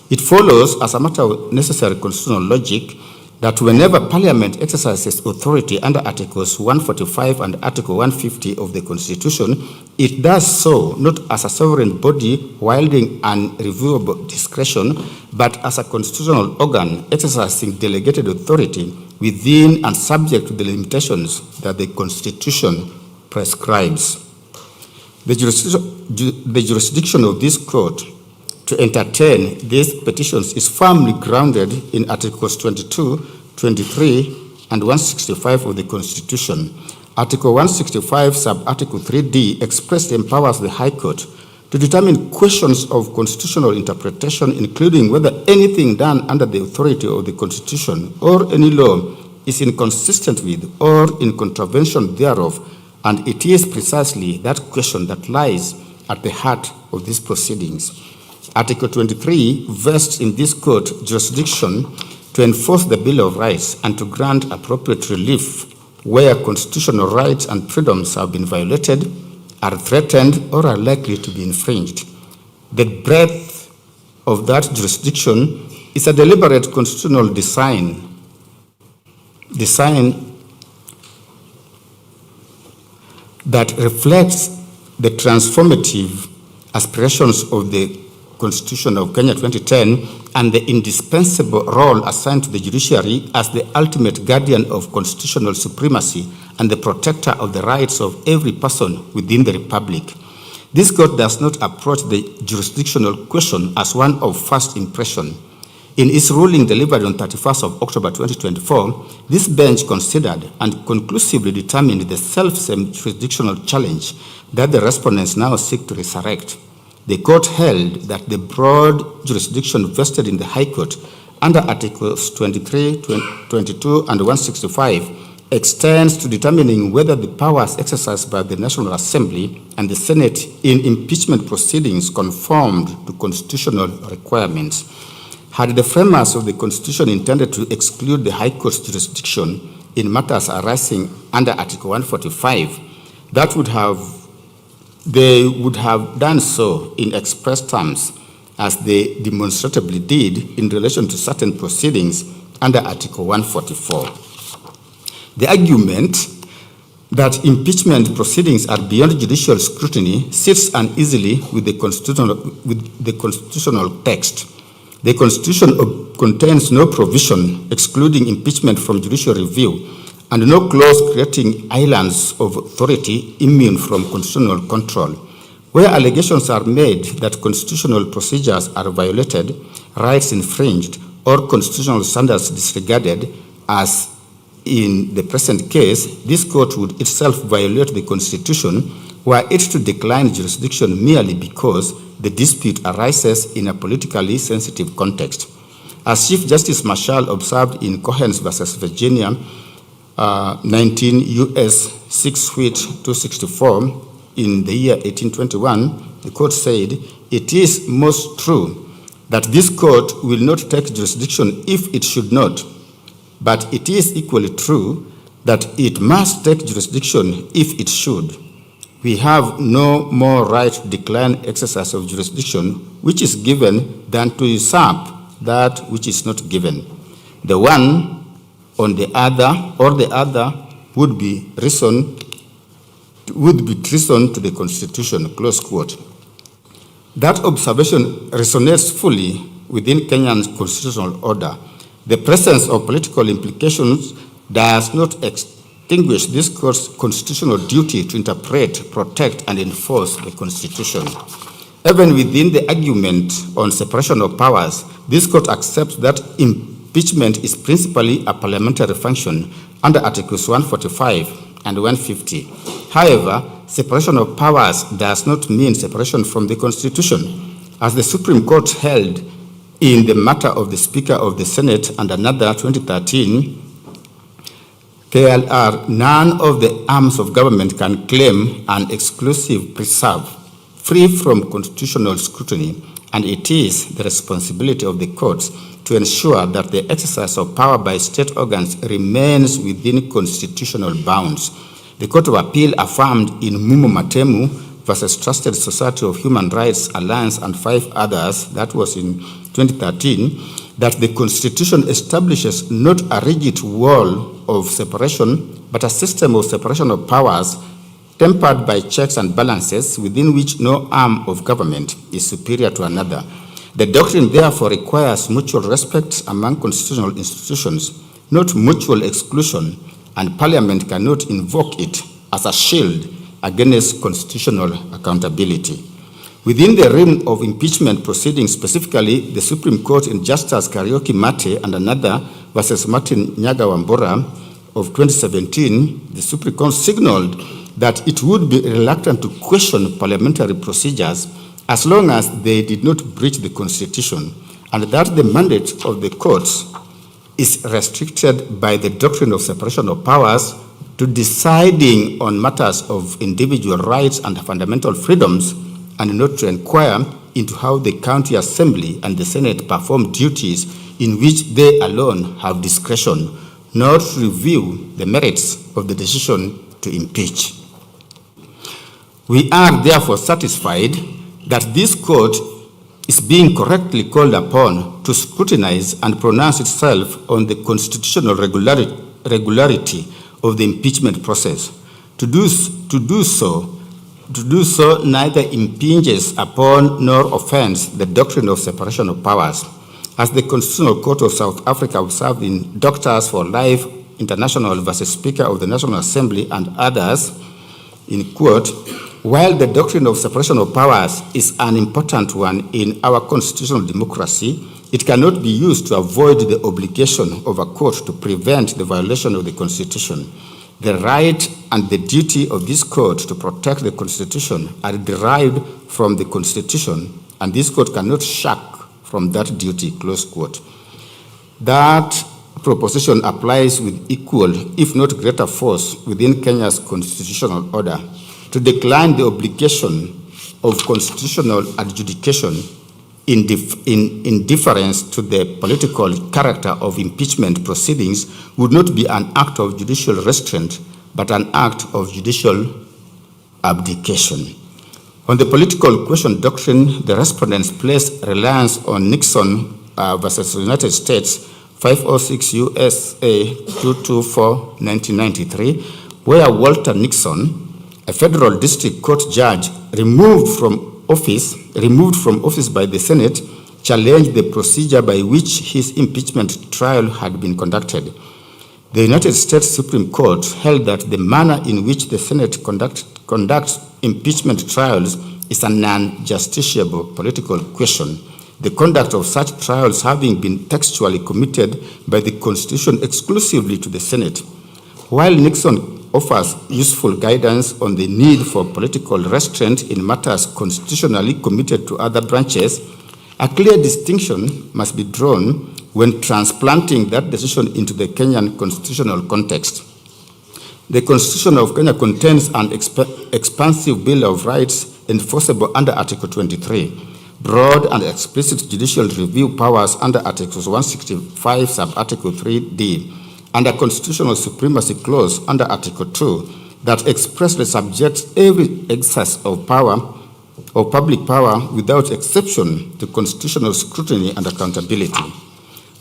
It follows, as a matter of necessary constitutional logic, that whenever Parliament exercises authority under Articles 145 and Article 150 of the Constitution, it does so not as a sovereign body wielding unreviewable discretion, but as a constitutional organ exercising delegated authority within and subject to the limitations that the Constitution prescribes. The jurisdiction of this court to entertain these petitions is firmly grounded in Articles 22, 23, and 165 of the Constitution. Article 165, sub-article 3D, expressly empowers the High Court to determine questions of constitutional interpretation, including whether anything done under the authority of the Constitution or any law is inconsistent with or in contravention thereof, and it is precisely that question that lies at the heart of these proceedings. Article 23 vests in this court jurisdiction to enforce the Bill of Rights and to grant appropriate relief where constitutional rights and freedoms have been violated, are threatened, or are likely to be infringed. The breadth of that jurisdiction is a deliberate constitutional design that reflects the transformative aspirations of the Constitution of Kenya 2010 and the indispensable role assigned to the judiciary as the ultimate guardian of constitutional supremacy and the protector of the rights of every person within the Republic. This court does not approach the jurisdictional question as one of first impression. In its ruling delivered on 31st of October 2024, this bench considered and conclusively determined the self-same jurisdictional challenge that the respondents now seek to resurrect. The court held that the broad jurisdiction vested in the High Court under Articles 23, 22, and 165 extends to determining whether the powers exercised by the National Assembly and the Senate in impeachment proceedings conformed to constitutional requirements. Had the framers of the Constitution intended to exclude the High Court's jurisdiction in matters arising under Article 145, they would have done so in express terms, as they demonstrably did in relation to certain proceedings under Article 144. The argument that impeachment proceedings are beyond judicial scrutiny sits uneasily with the constitutional text. The Constitution contains no provision excluding impeachment from judicial review and no clause creating islands of authority immune from constitutional control. Where allegations are made that constitutional procedures are violated, rights infringed, or constitutional standards disregarded, as in the present case, this court would itself violate the Constitution were it to decline jurisdiction merely because the dispute arises in a politically sensitive context. As Chief Justice Marshall observed in Cohens versus Virginia, 19 U.S. 6-264 in the year 1821, the court said, "It is most true that this court will not take jurisdiction if it should not, but it is equally true that it must take jurisdiction if it should. We have no more right to decline exercise of jurisdiction which is given than to usurp that which is not given. The one on the other or the other would be treason to the Constitution," close quote. That observation resonates fully within Kenyan's constitutional order. The presence of political implications does not extinguish this court's constitutional duty to interpret, protect, and enforce the Constitution. Even within the argument on separation of powers, this court accepts that impeachment is principally a parliamentary function under Articles 145 and 150. However, separation of powers does not mean separation from the Constitution. As the Supreme Court held in the matter of the Speaker of the Senate and another 2013, KLR, none of the arms of government can claim an exclusive preserve free from constitutional scrutiny, and it is the responsibility of the courts to ensure that the exercise of power by state organs remains within constitutional bounds. The Court of Appeal affirmed in Mumu Matemu versus Trusted Society of Human Rights Alliance and 5 others, that was in 2013, that the Constitution establishes not a rigid wall of separation, but a system of separation of powers tempered by checks and balances within which no arm of government is superior to another. The doctrine therefore requires mutual respect among constitutional institutions, not mutual exclusion, and Parliament cannot invoke it as a shield against constitutional accountability. Within the realm of impeachment proceedings, specifically the Supreme Court in Justice Karaoke Mate and another versus Martin Nyaga Wambora of 2017, the Supreme Court signaled that it would be reluctant to question parliamentary procedures as long as they did not breach the Constitution, and that the mandate of the courts is restricted by the doctrine of separation of powers to deciding on matters of individual rights and fundamental freedoms, and not to inquire into how the County Assembly and the Senate perform duties in which they alone have discretion, nor to review the merits of the decision to impeach. We are therefore satisfied that this court is being correctly called upon to scrutinize and pronounce itself on the constitutional regularity of the impeachment process. To do so neither impinges upon nor offends the doctrine of separation of powers. As the Constitutional Court of South Africa observed in Doctors for Life International versus Speaker of the National Assembly and others, in quote, while the doctrine of separation of powers is an important one in our constitutional democracy, it cannot be used to avoid the obligation of a court to prevent the violation of the Constitution. The right and the duty of this court to protect the Constitution are derived from the Constitution, and this court cannot shirk from that duty, close quote. That proposition applies with equal, if not greater force within Kenya's constitutional order. To decline the obligation of constitutional adjudication in deference to the political character of impeachment proceedings would not be an act of judicial restraint, but an act of judicial abdication. On the political question doctrine, the respondents placed reliance on Nixon versus United States 506 USA 224 1993, where Walter Nixon, a federal district court judge removed from office by the Senate, challenged the procedure by which his impeachment trial had been conducted. The United States Supreme Court held that the manner in which the Senate conducts impeachment trials is a non-justiciable political question, the conduct of such trials having been textually committed by the Constitution exclusively to the Senate. While Nixon offers useful guidance on the need for political restraint in matters constitutionally committed to other branches, a clear distinction must be drawn when transplanting that decision into the Kenyan constitutional context. The Constitution of Kenya contains an expansive Bill of Rights enforceable under Article 23, broad and explicit judicial review powers under Articles 165, sub-Article 3D, and a constitutional supremacy clause under Article 2 that expressly subjects every excess of power, of public power, without exception to constitutional scrutiny and accountability.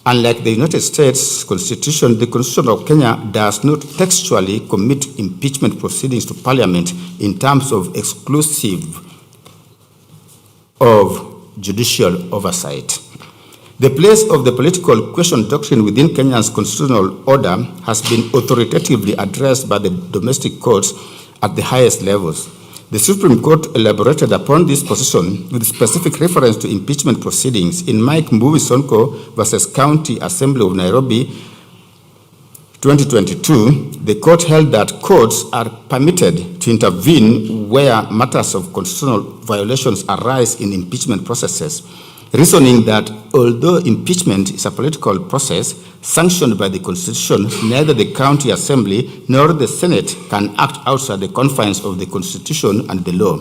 Unlike the United States Constitution, the Constitution of Kenya does not textually commit impeachment proceedings to Parliament in terms of exclusive of judicial oversight. The place of the political question doctrine within Kenya's constitutional order has been authoritatively addressed by the domestic courts at the highest levels. The Supreme Court elaborated upon this position with specific reference to impeachment proceedings in Mike Mbuvi Sonko versus County Assembly of Nairobi 2022. The court held that courts are permitted to intervene where matters of constitutional violations arise in impeachment processes. reasoning that although impeachment is a political process sanctioned by the Constitution, neither the County Assembly nor the Senate can act outside the confines of the Constitution and the law,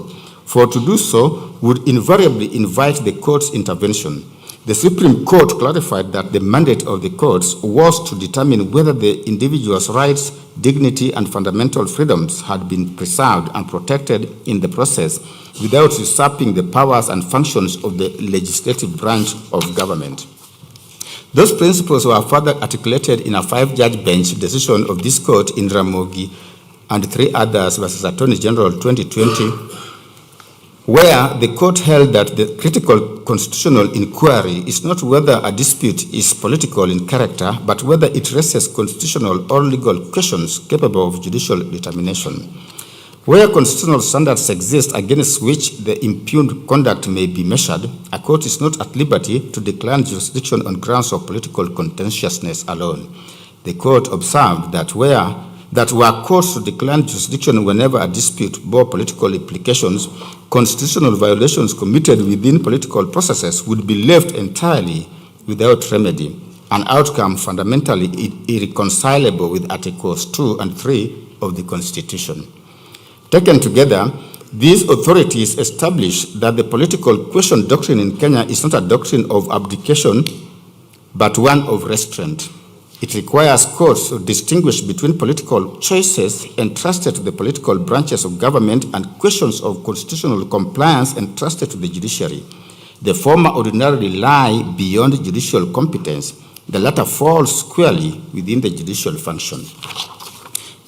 for to do so would invariably invite the court's intervention. The Supreme Court clarified that the mandate of the courts was to determine whether the individual's rights, dignity, and fundamental freedoms had been preserved and protected in the process without usurping the powers and functions of the legislative branch of government. Those principles were further articulated in a 5-judge bench decision of this court in Ramogi and 3 others versus Attorney General 2020, where the court held that the critical constitutional inquiry is not whether a dispute is political in character, but whether it raises constitutional or legal questions capable of judicial determination. Where constitutional standards exist against which the impugned conduct may be measured, a court is not at liberty to decline jurisdiction on grounds of political contentiousness alone. The court observed that were courts to decline jurisdiction whenever a dispute bore political implications, constitutional violations committed within political processes would be left entirely without remedy, an outcome fundamentally irreconcilable with Articles 2 and 3 of the Constitution. Taken together, these authorities establish that the political question doctrine in Kenya is not a doctrine of abdication, but one of restraint. It requires courts to distinguish between political choices entrusted to the political branches of government and questions of constitutional compliance entrusted to the judiciary. The former ordinarily lie beyond judicial competence. The latter falls squarely within the judicial function.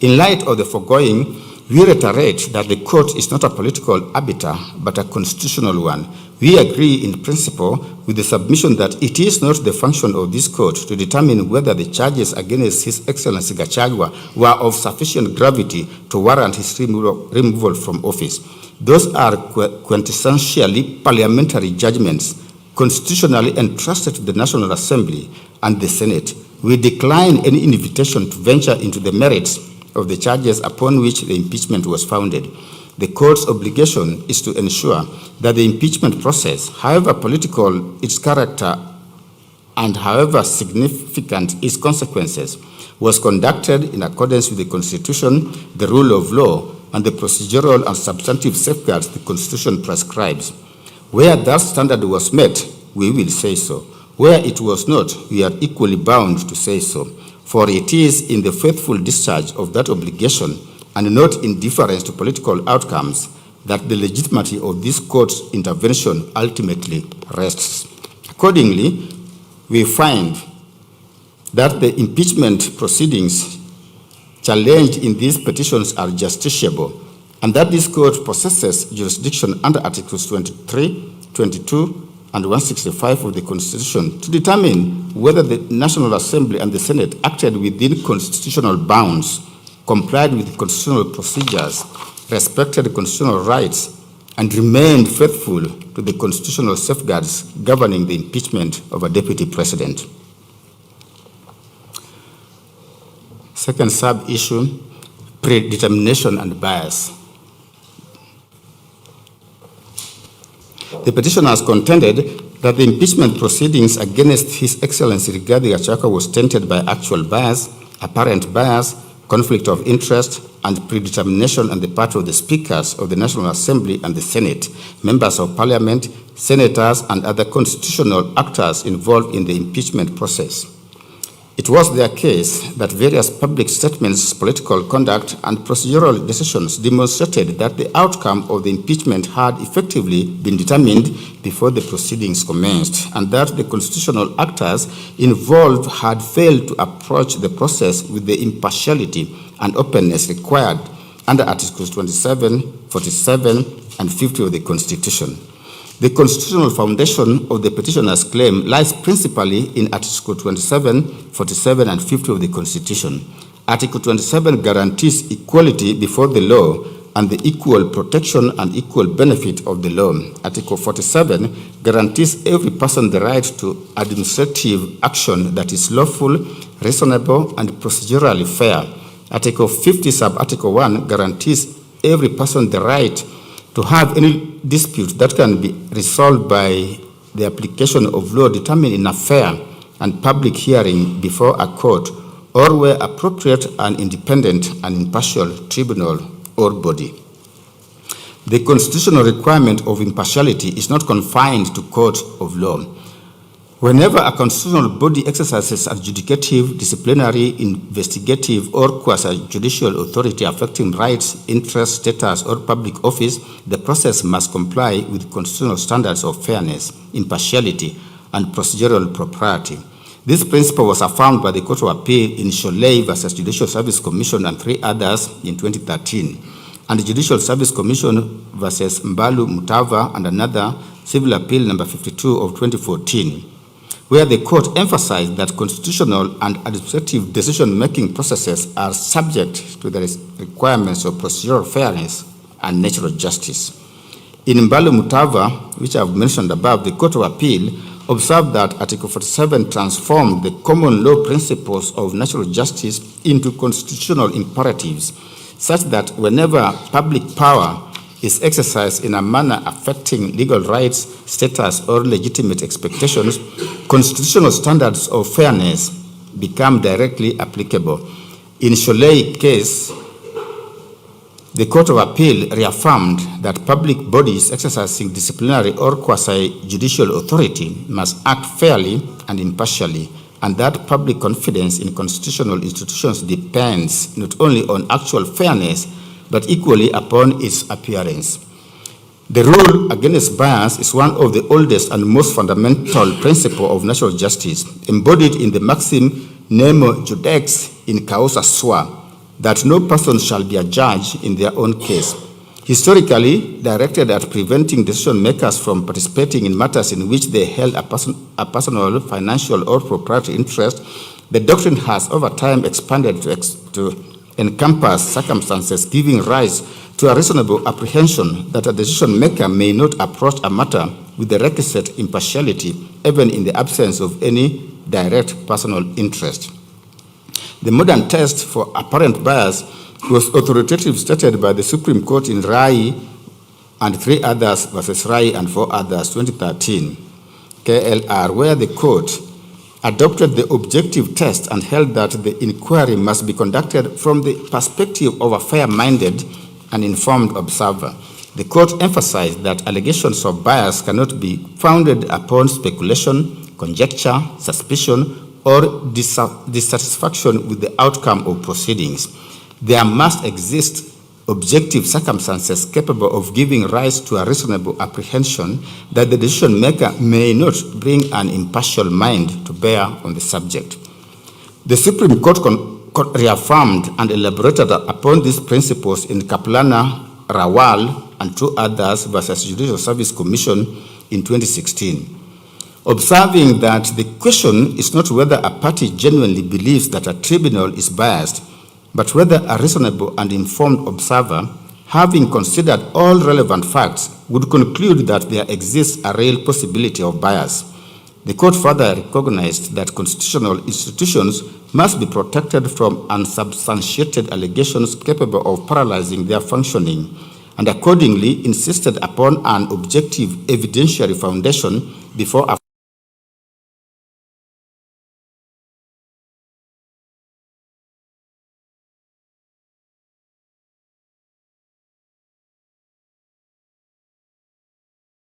In light of the foregoing, we reiterate that the court is not a political arbiter, but a constitutional one. We agree in principle with the submission that it is not the function of this court to determine whether the charges against His Excellency Gachagua were of sufficient gravity to warrant his removal from office. Those are quintessentially parliamentary judgments, constitutionally entrusted to the National Assembly and the Senate. We decline any invitation to venture into the merits of the charges upon which the impeachment was founded. The court's obligation is to ensure that the impeachment process, however political its character and however significant its consequences, was conducted in accordance with the Constitution, the rule of law, and the procedural and substantive safeguards the Constitution prescribes. Where that standard was met, we will say so. Where it was not, we are equally bound to say so. For it is in the faithful discharge of that obligation, and not in deference to political outcomes, that the legitimacy of this court's intervention ultimately rests. Accordingly, we find that the impeachment proceedings challenged in these petitions are justiciable, and that this court possesses jurisdiction under Articles 23, 22, and 165 of the Constitution to determine whether the National Assembly and the Senate acted within constitutional bounds, complied with constitutional procedures, respected constitutional rights, and remained faithful to the constitutional safeguards governing the impeachment of a deputy president. Second sub-issue, predetermination and bias. The petitioners contended that the impeachment proceedings against His Excellency Rigathi Gachagua was tainted by actual bias, apparent bias, conflict of interest, and predetermination on the part of the speakers of the National Assembly and the Senate, members of Parliament, senators, and other constitutional actors involved in the impeachment process. It was their case that various public statements, political conduct, and procedural decisions demonstrated that the outcome of the impeachment had effectively been determined before the proceedings commenced, and that the constitutional actors involved had failed to approach the process with the impartiality and openness required under Articles 27, 47, and 50 of the Constitution. The constitutional foundation of the petitioner's claim lies principally in Article 27, 47, and 50 of the Constitution. Article 27 guarantees equality before the law and the equal protection and equal benefit of the law. Article 47 guarantees every person the right to administrative action that is lawful, reasonable, and procedurally fair. Article 50, sub-article 1 guarantees every person the right to have any dispute that can be resolved by the application of law determined in a fair and public hearing before a court, or where appropriate, an independent and impartial tribunal or body. The constitutional requirement of impartiality is not confined to court of law. Whenever a constitutional body exercises adjudicative, disciplinary, investigative, or quasi-judicial authority affecting rights, interests, status, or public office, the process must comply with constitutional standards of fairness, impartiality, and procedural propriety. This principle was affirmed by the Court of Appeal in Sholei versus Judicial Service Commission and 3 others in 2013, and the Judicial Service Commission versus Mbalu Mutava and another Civil Appeal number 52 of 2014, where the court emphasized that constitutional and administrative decision-making processes are subject to the requirements of procedural fairness and natural justice. In Mbalu Mutava, which I have mentioned above, the Court of Appeal observed that Article 47 transformed the common law principles of natural justice into constitutional imperatives, such that whenever public power is exercised in a manner affecting legal rights, status, or legitimate expectations, constitutional standards of fairness become directly applicable. In Sholei case, the Court of Appeal reaffirmed that public bodies exercising disciplinary or quasi-judicial authority must act fairly and impartially, and that public confidence in constitutional institutions depends not only on actual fairness, but equally upon its appearance. The rule against bias is one of the oldest and most fundamental principles of natural justice, embodied in the maxim Nemo Judex in Causa Sua, that no person shall be a judge in their own case. Historically directed at preventing decision makers from participating in matters in which they held a personal, financial, or proprietary interest, the doctrine has over time expanded to encompass circumstances giving rise to a reasonable apprehension that a decision maker may not approach a matter with the requisite impartiality, even in the absence of any direct personal interest. The modern test for apparent bias was authoritatively stated by the Supreme Court in Rai and 3 others versus Rai and 4 others, 2013, KLR, where the court adopted the objective test and held that the inquiry must be conducted from the perspective of a fair-minded and informed observer. The court emphasized that allegations of bias cannot be founded upon speculation, conjecture, suspicion, or dissatisfaction with the outcome of proceedings. There must exist objective circumstances capable of giving rise to a reasonable apprehension that the decision maker may not bring an impartial mind to bear on the subject. The Supreme Court reaffirmed and elaborated upon these principles in Kaplana, Rawal, and 2 others versus Judicial Service Commission in 2016. Observing that the question is not whether a party genuinely believes that a tribunal is biased, but whether a reasonable and informed observer, having considered all relevant facts, would conclude that there exists a real possibility of bias. The court further recognized that constitutional institutions must be protected from unsubstantiated allegations capable of paralyzing their functioning, and accordingly insisted upon an objective evidentiary foundation before a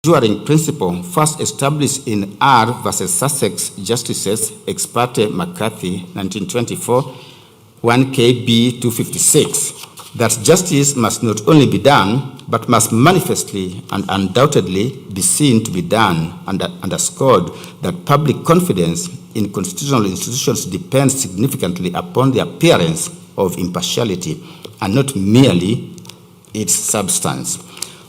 juring principle first established in R versus Sussex Justices ex parte McCarthy, 1924, 1 KB 256, that justice must not only be done, but must manifestly and undoubtedly be seen to be done, and underscored that public confidence in constitutional institutions depends significantly upon the appearance of impartiality and not merely its substance.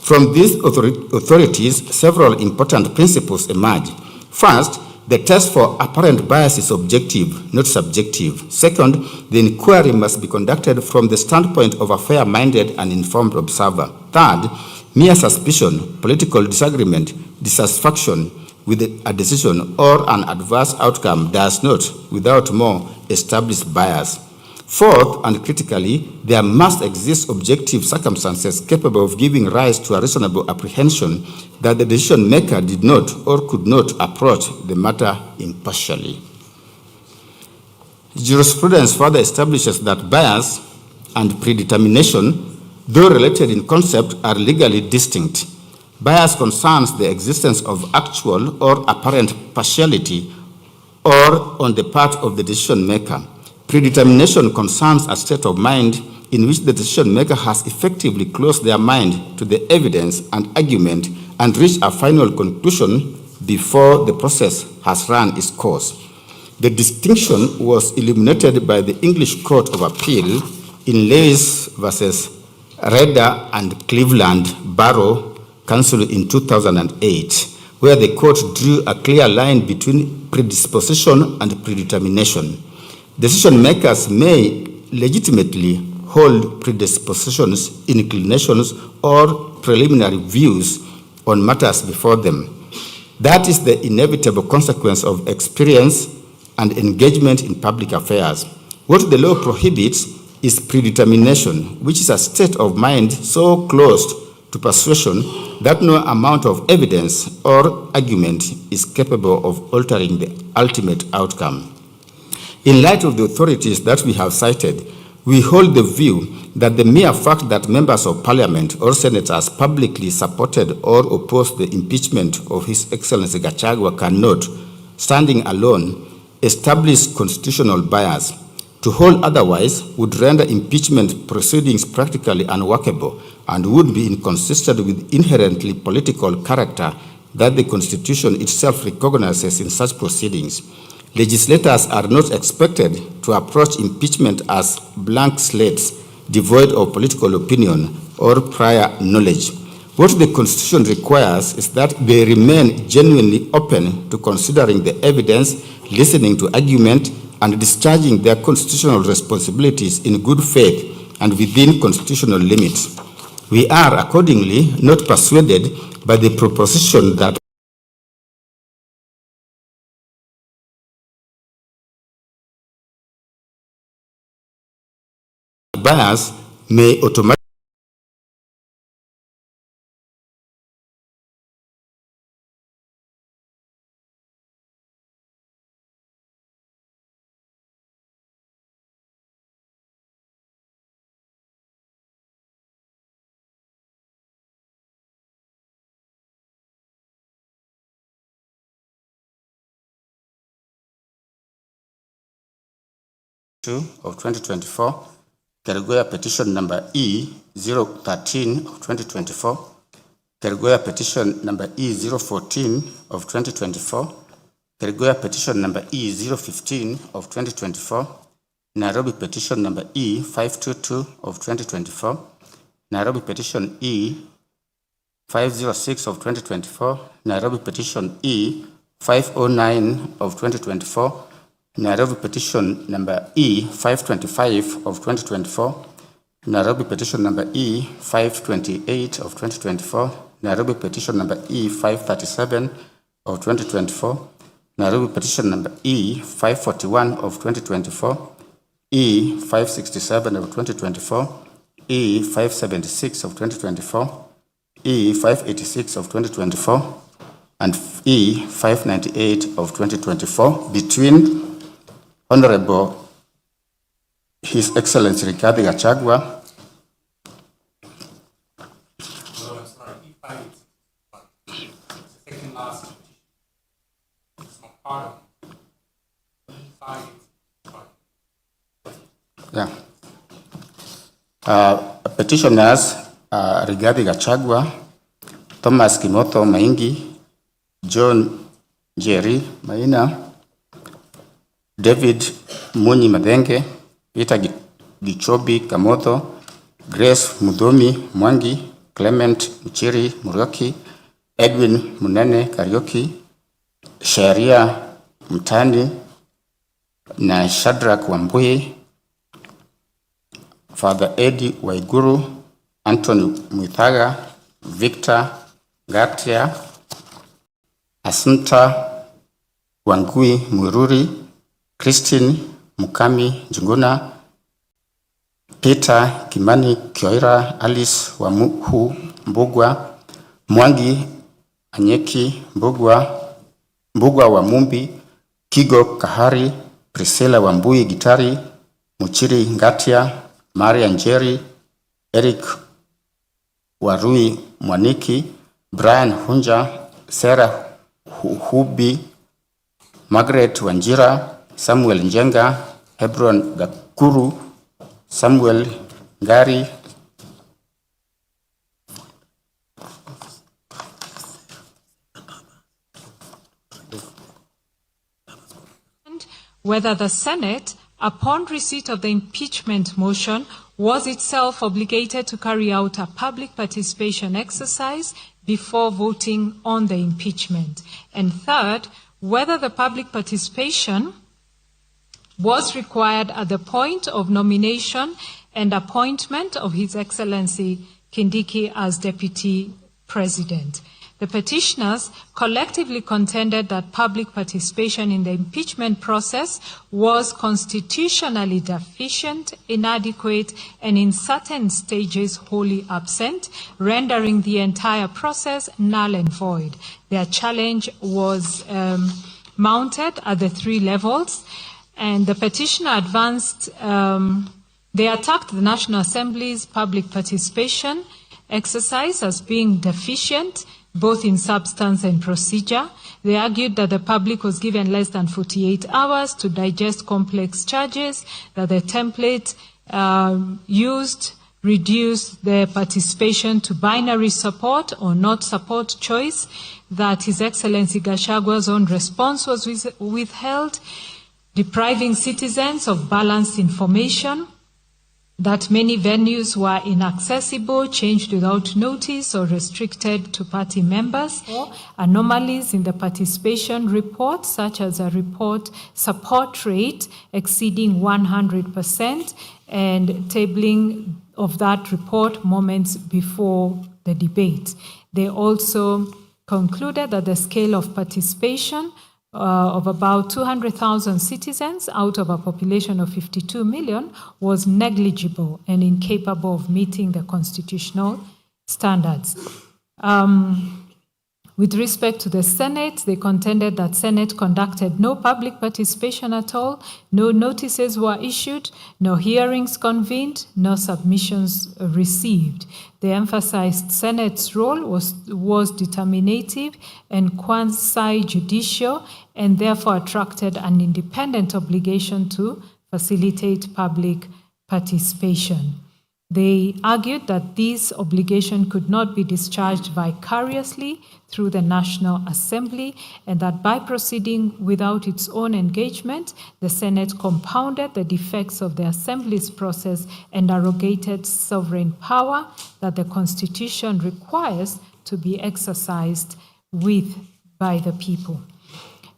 From these authorities, several important principles emerge. First, the test for apparent bias is objective, not subjective. Second, the inquiry must be conducted from the standpoint of a fair-minded and informed observer. Third, mere suspicion, political disagreement, dissatisfaction with a decision or an adverse outcome does not, without more, establish bias. Fourth, and critically, there must exist objective circumstances capable of giving rise to a reasonable apprehension that the decision maker did not or could not approach the matter impartially. Jurisprudence further establishes that bias and predetermination, though related in concept, are legally distinct. Bias concerns the existence of actual or apparent partiality or on the part of the decision maker. Predetermination concerns a state of mind in which the decision maker has effectively closed their mind to the evidence and argument and reached a final conclusion before the process has run its course. The distinction was illuminated by the English Court of Appeal in Lewis versus Redder and Cleveland Borough Council in 2008, where the court drew a clear line between predisposition and predetermination. Decision makers may legitimately hold predispositions, inclinations, or preliminary views on matters before them. That is the inevitable consequence of experience and engagement in public affairs. What the law prohibits is predetermination, which is a state of mind so close to persuasion that no amount of evidence or argument is capable of altering the ultimate outcome. In light of the authorities that we have cited, we hold the view that the mere fact that members of parliament or senators publicly supported or opposed the impeachment of His Excellency Gachagua cannot, standing alone, establish constitutional bias. To hold otherwise would render impeachment proceedings practically unworkable and would be inconsistent with inherently political character that the Constitution itself recognizes in such proceedings. Legislators are not expected to approach impeachment as blank slates devoid of political opinion or prior knowledge. What the Constitution requires is that they remain genuinely open to considering the evidence, listening to argument, and discharging their constitutional responsibilities in good faith and within constitutional limits. We are accordingly not persuaded by the proposition that bias may automatically of 2024, Kerugoya petition number E013 of 2024, Kerugoya petition number E014 of 2024, Kerugoya petition number E015 of 2024, Nairobi petition number E522 of 2024, Nairobi petition E506 of 2024, Nairobi petition E509 of 2024, Nairobi petition number E525 of 2024, Nairobi petition number E528 of 2024, Nairobi petition number E537 of 2024, Nairobi petition number E541 of 2024, E567 of 2024, E576 of 2024, E586 of 2024, and E598 of 2024 between Honorable His Excellency Rigathi Gachagua petitioners Rigathi Gachagua, Thomas Kimotho Maingi, John Jerry Maina, David Munyi Madenge, Peter Gichobi Kamotho, Grace Mudhomi Mwangi, Clement Mchiri Murioki, Edwin Munene Karioki, Sharia Mtani na Shadrack Wambui, Father Eddie Waiguru, Anthony Mwithaga, Victor Gatia, Assunta Wangui Mwiruri, Christine Mukami Njuguna, Peter Kimani Kioira, Alice Wamuhu Mbugwa, Mwangi Anyeki Mbugwa Wamumbi, Kigo Kahari, Priscilla Wambui Gitari, Muchiri Ngatia, Maria Njeri, Eric Warui Mwaniki, Brian Hunja, Sarah Hubi, Margaret Wanjira, Samuel Njenga, Hebron Gakuru, Samuel Ngari, whether the Senate, upon receipt of the impeachment motion, was itself obligated to carry out a public participation exercise before voting on the impeachment. And third, whether the public participation was required at the point of nomination and appointment of His Excellency Kindiki as Deputy President. The petitioners collectively contended that public participation in the impeachment process was constitutionally deficient, inadequate, and in certain stages wholly absent, rendering the entire process null and void. Their challenge was mounted at the three levels, and the petitioner advanced, they attacked the National Assembly's public participation exercise as being deficient, both in substance and procedure. They argued that the public was given less than 48 hours to digest complex charges, that the template used reduced the participation to binary support or not support choice, that His Excellency Gachagua's own response was withheld, depriving citizens of balanced information, that many venues were inaccessible, changed without notice, or restricted to party members. Anomalies in the participation report, such as a report support rate exceeding 100%, and tabling of that report moments before the debate. They also concluded that the scale of participation of about 200,000 citizens out of a population of 52 million was negligible and incapable of meeting the constitutional standards. With respect to the Senate, they contended that Senate conducted no public participation at all, no notices were issued, no hearings convened, no submissions received. They emphasized Senate's role was determinative and quasi-judicial, and therefore attracted an independent obligation to facilitate public participation. They argued that this obligation could not be discharged vicariously through the National Assembly, and that by proceeding without its own engagement, the Senate compounded the defects of the Assembly's process and arrogated sovereign power that the Constitution requires to be exercised by the people.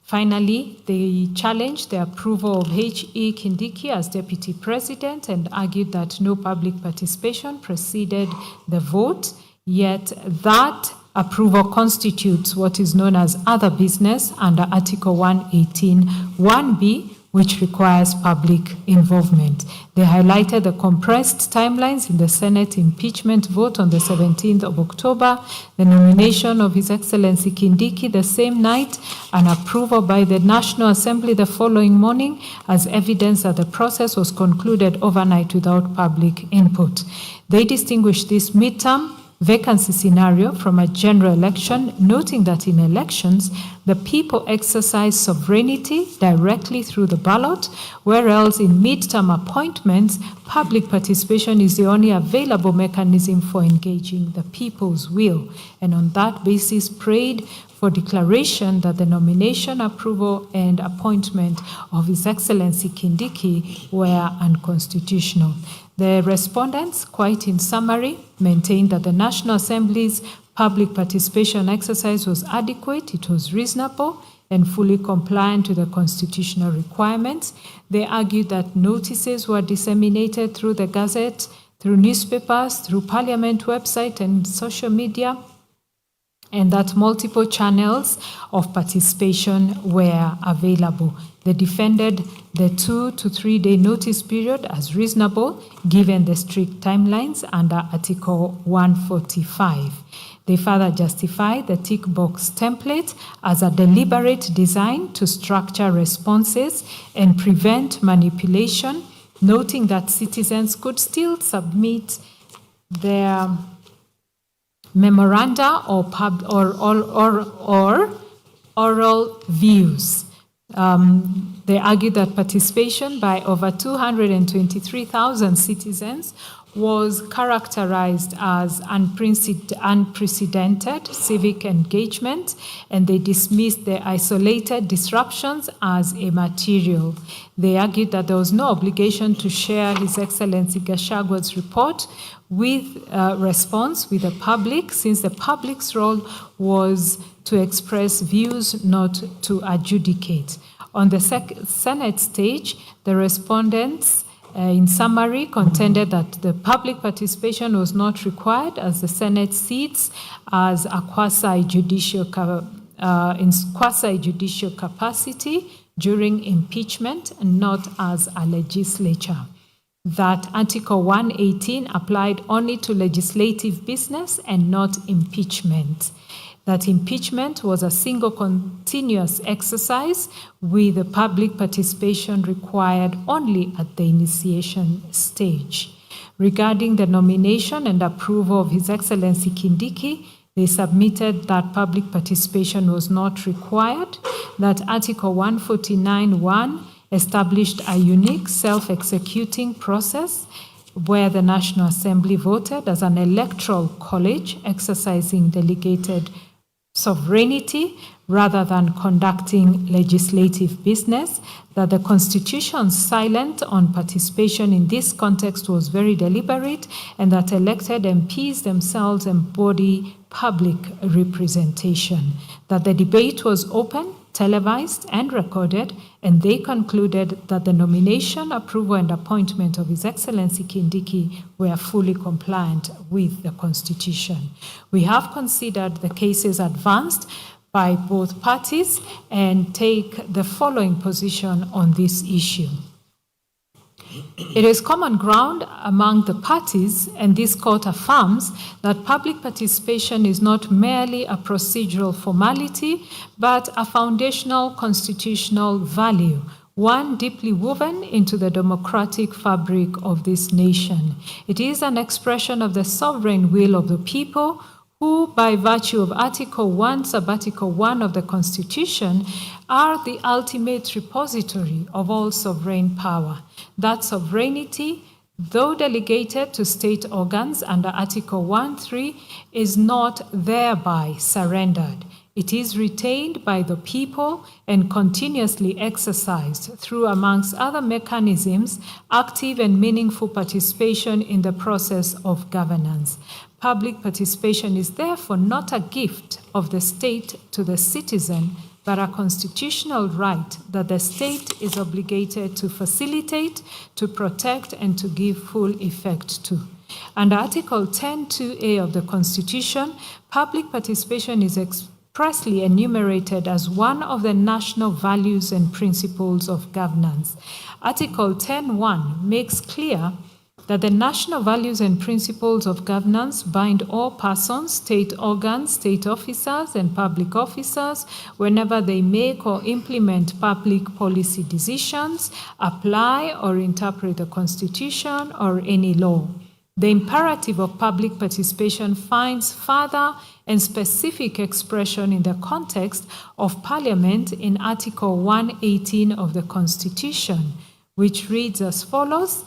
Finally, they challenged the approval of H.E. Kindiki as Deputy President and argued that no public participation preceded the vote, yet that approval constitutes what is known as other business under Article 118(1)(b), which requires public involvement. They highlighted the compressed timelines in the Senate impeachment vote on the 17th of October, the nomination of His Excellency Kindiki the same night, and approval by the National Assembly the following morning as evidence that the process was concluded overnight without public input. They distinguished this midterm vacancy scenario from a general election, noting that in elections, the people exercise sovereignty directly through the ballot, whereas in midterm appointments, public participation is the only available mechanism for engaging the people's will, and on that basis prayed for declaration that the nomination, approval, and appointment of His Excellency Kindiki were unconstitutional. The respondents, quite in summary, maintained that the National Assembly's public participation exercise was adequate, it was reasonable, and fully compliant with the constitutional requirements. They argued that notices were disseminated through the Gazette, through newspapers, through Parliament website and social media, and that multiple channels of participation were available. They defended the 2 to 3 day notice period as reasonable given the strict timelines under Article 145. They further justify the tick box template as a deliberate design to structure responses and prevent manipulation, noting that citizens could still submit their memoranda or oral views. They argue that participation by over 223,000 citizens was characterized as unprecedented civic engagement, and they dismissed the isolated disruptions as immaterial. They argued that there was no obligation to share His Excellency Gachagua's report with response with the public, since the public's role was to express views, not to adjudicate. On the Senate stage, the respondents in summary, contended that the public participation was not required as the Senate seats as a quasi-judicial capacity during impeachment and not as a legislature. That Article 118 applied only to legislative business and not impeachment. That impeachment was a single continuous exercise with the public participation required only at the initiation stage. Regarding the nomination and approval of His Excellency Kindiki, they submitted that public participation was not required, that Article 149(1) established a unique self-executing process where the National Assembly voted as an electoral college exercising delegated sovereignty rather than conducting legislative business, that the Constitution's silence on participation in this context was very deliberate, and that elected MPs themselves embody public representation, that the debate was open, televised, and recorded, and they concluded that the nomination, approval, and appointment of His Excellency Kindiki were fully compliant with the Constitution. We have considered the cases advanced by both parties and take the following position on this issue. It is common ground among the parties, and this court affirms that public participation is not merely a procedural formality, but a foundational constitutional value, one deeply woven into the democratic fabric of this nation. It is an expression of the sovereign will of the people, who, by virtue of Article 1, Sub-Article 1 of the Constitution, are the ultimate repository of all sovereign power. That sovereignty, though delegated to state organs under Article 1(3), is not thereby surrendered. It is retained by the people and continuously exercised through, amongst other mechanisms, active and meaningful participation in the process of governance. Public participation is therefore not a gift of the state to the citizen, but a constitutional right that the state is obligated to facilitate, to protect, and to give full effect to. Under Article 10(2)(a) of the Constitution, public participation is expressly enumerated as one of the national values and principles of governance. Article 10(1) makes clear that the national values and principles of governance bind all persons, state organs, state officers, and public officers whenever they make or implement public policy decisions, apply or interpret the Constitution or any law. The imperative of public participation finds further and specific expression in the context of Parliament in Article 118 of the Constitution, which reads as follows: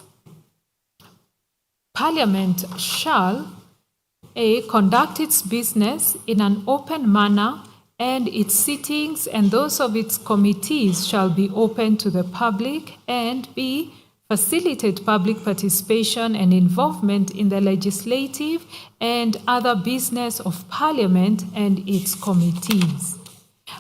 Parliament shall conduct its business in an open manner, and its sittings and those of its committees shall be open to the public, and b, facilitate public participation and involvement in the legislative and other business of Parliament and its committees.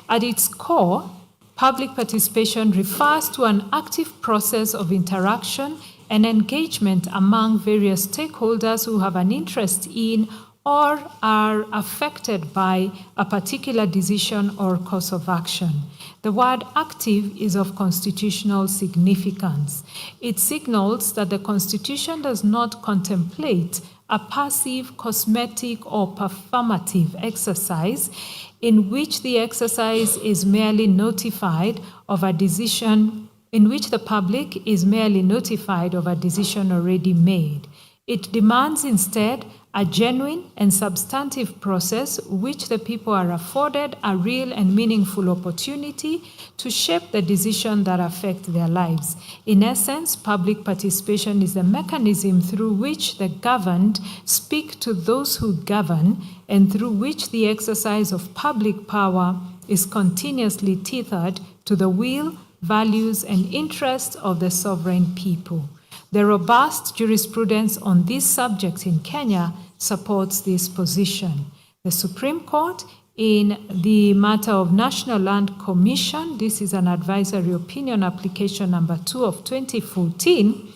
At its core, public participation refers to an active process of interaction and engagement among various stakeholders who have an interest in or are affected by a particular decision or course of action. The word active is of constitutional significance. It signals that the Constitution does not contemplate a passive, cosmetic, or performative exercise in which the exercise is merely notified of a decision, in which the public is merely notified of a decision already made. It demands instead a genuine and substantive process which the people are afforded a real and meaningful opportunity to shape the decisions that affect their lives. In essence, public participation is the mechanism through which the governed speak to those who govern and through which the exercise of public power is continuously tethered to the will, values, and interests of the sovereign people. The robust jurisprudence on this subject in Kenya supports this position. The Supreme Court, in the matter of National Land Commission, this is an advisory opinion application number 2 of 2014,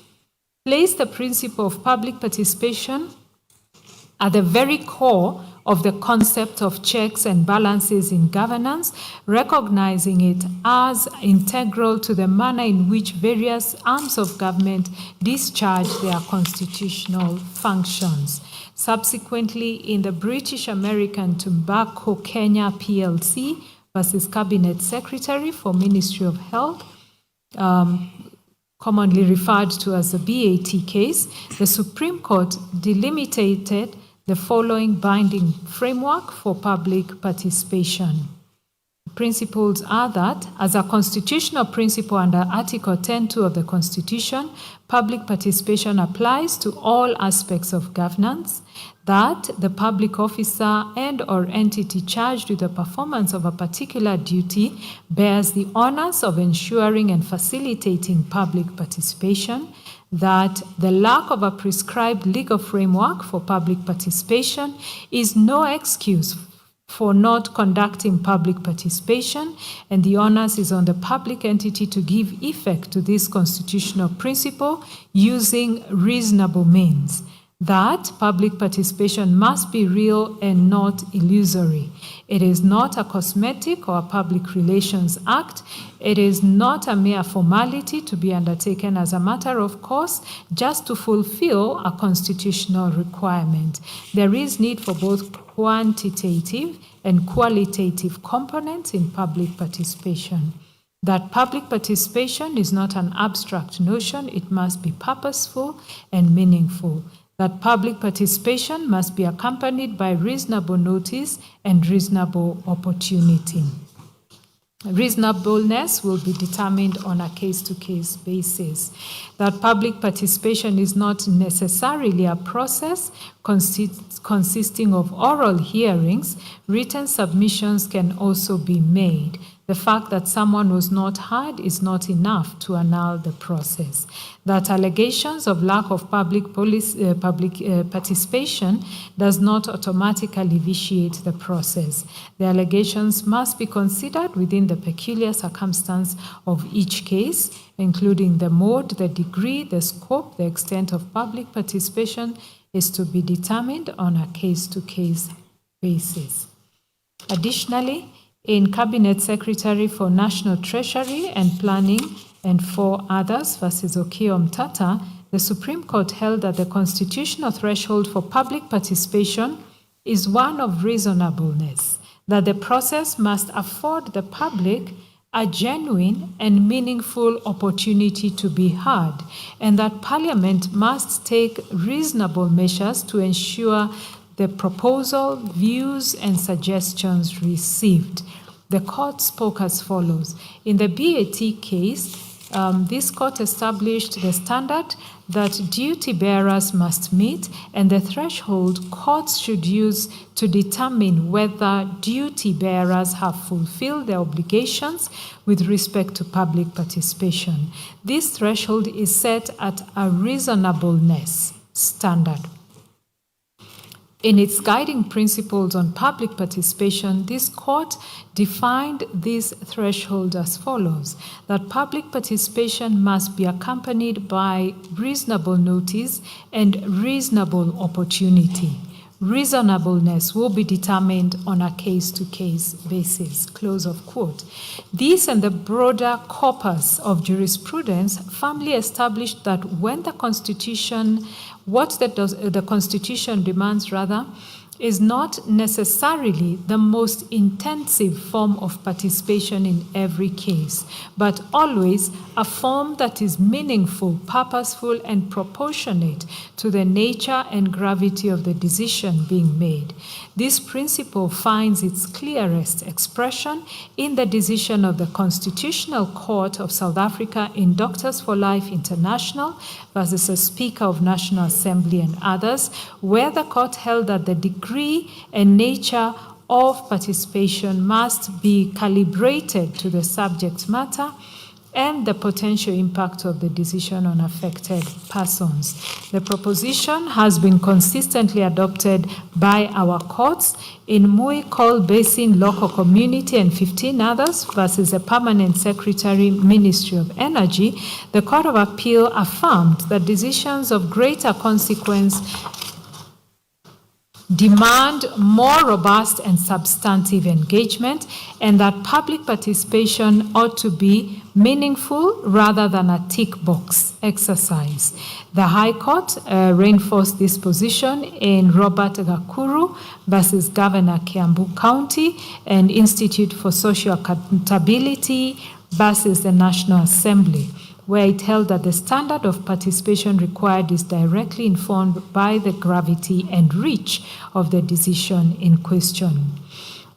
placed the principle of public participation at the very core of the concept of checks and balances in governance, recognizing it as integral to the manner in which various arms of government discharge their constitutional functions. Subsequently, in the British American Tobacco Kenya PLC versus Cabinet Secretary for Ministry of Health, commonly referred to as the BAT case, the Supreme Court delimited the following binding framework for public participation. Principles are that, as a constitutional principle under Article 10.2 of the Constitution, public participation applies to all aspects of governance, that the public officer and or entity charged with the performance of a particular duty bears the honors of ensuring and facilitating public participation, that the lack of a prescribed legal framework for public participation is no excuse for not conducting public participation, and the onus is on the public entity to give effect to this constitutional principle using reasonable means. That public participation must be real and not illusory. It is not a cosmetic or a public relations act. It is not a mere formality to be undertaken as a matter of course just to fulfill a constitutional requirement. There is need for both quantitative and qualitative components in public participation. That public participation is not an abstract notion, it must be purposeful and meaningful. That public participation must be accompanied by reasonable notice and reasonable opportunity. Reasonableness will be determined on a case-to-case basis. That public participation is not necessarily a process consisting of oral hearings. Written submissions can also be made. The fact that someone was not heard is not enough to annul the process. That allegations of lack of public participation does not automatically vitiate the process. The allegations must be considered within the peculiar circumstance of each case, including the mode, the degree, the scope, the extent of public participation is to be determined on a case-to-case basis. Additionally, in Cabinet Secretary for National Treasury and Planning and 4 others versus Okiya Mtata, the Supreme Court held that the constitutional threshold for public participation is one of reasonableness, that the process must afford the public a genuine and meaningful opportunity to be heard, and that Parliament must take reasonable measures to ensure the proposal, views, and suggestions received. The court spoke as follows. In the BAT case, this court established the standard that duty bearers must meet and the threshold courts should use to determine whether duty bearers have fulfilled their obligations with respect to public participation. This threshold is set at a reasonableness standard. In its guiding principles on public participation, this court defined this threshold as follows: that public participation must be accompanied by reasonable notice and reasonable opportunity. reasonableness will be determined on a case-to-case basis, close of quote. This and the broader corpus of jurisprudence firmly established that when the Constitution, the Constitution demands rather, is not necessarily the most intensive form of participation in every case, but always a form that is meaningful, purposeful, and proportionate to the nature and gravity of the decision being made. This principle finds its clearest expression in the decision of the Constitutional Court of South Africa in Doctors for Life International versus the Speaker of National Assembly and others, where the court held that the degree and nature of participation must be calibrated to the subject matter and the potential impact of the decision on affected persons. The proposition has been consistently adopted by our courts in Mui Coal Basin Local Community and 15 others versus the Permanent Secretary, Ministry of Energy. The Court of Appeal affirmed that decisions of greater consequence demand more robust and substantive engagement, and that public participation ought to be meaningful rather than a tick box exercise. The High Court reinforced this position in Robert Gakuru versus Governor Kiambu County and Institute for Social Accountability versus the National Assembly, where it held that the standard of participation required is directly informed by the gravity and reach of the decision in question.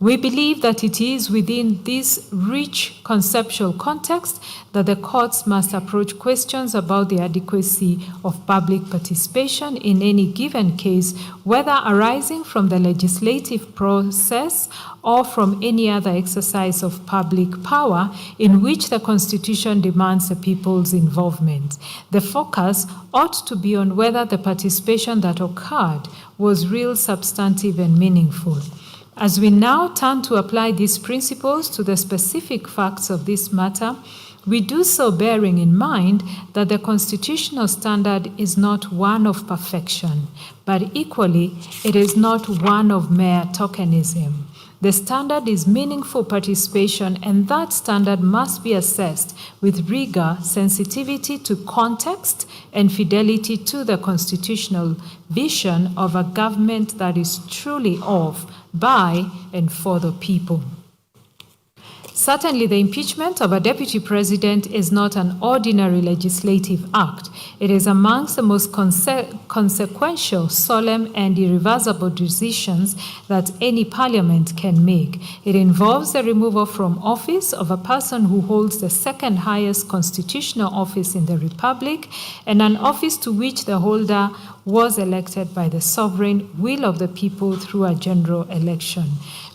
We believe that it is within this rich conceptual context that the courts must approach questions about the adequacy of public participation in any given case, whether arising from the legislative process or from any other exercise of public power in which the Constitution demands the people's involvement. The focus ought to be on whether the participation that occurred was real, substantive, and meaningful. As we now turn to apply these principles to the specific facts of this matter, we do so bearing in mind that the constitutional standard is not one of perfection, but equally, it is not one of mere tokenism. The standard is meaningful participation, and that standard must be assessed with rigor, sensitivity to context, and fidelity to the constitutional vision of a government that is truly of, by, and for the people. Certainly, the impeachment of a deputy president is not an ordinary legislative act. It is amongst the most consequential, solemn, and irreversible decisions that any parliament can make. It involves the removal from office of a person who holds the second highest constitutional office in the republic, and an office to which the holder was elected by the sovereign will of the people through a general election.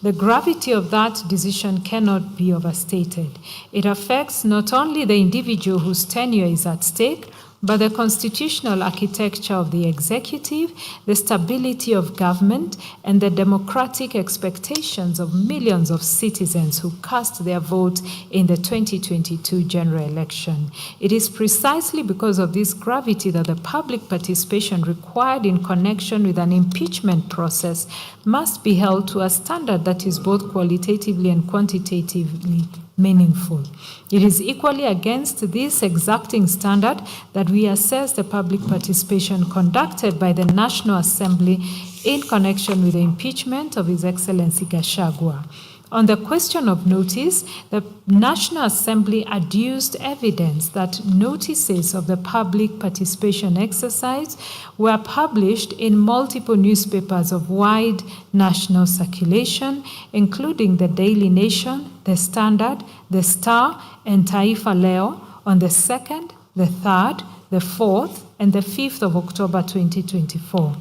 The gravity of that decision cannot be overstated. It affects not only the individual whose tenure is at stake, but the constitutional architecture of the executive, the stability of government, and the democratic expectations of millions of citizens who cast their vote in the 2022 general election. It is precisely because of this gravity that the public participation required in connection with an impeachment process must be held to a standard that is both qualitatively and quantitatively meaningful. It is equally against this exacting standard that we assess the public participation conducted by the National Assembly in connection with the impeachment of His Excellency Gachagua. On the question of notice, the National Assembly adduced evidence that notices of the public participation exercise were published in multiple newspapers of wide national circulation, including the Daily Nation, the Standard, the Star, and Taifa Leo on the 2nd, the 3rd, the 4th, and the 5th of October 2024.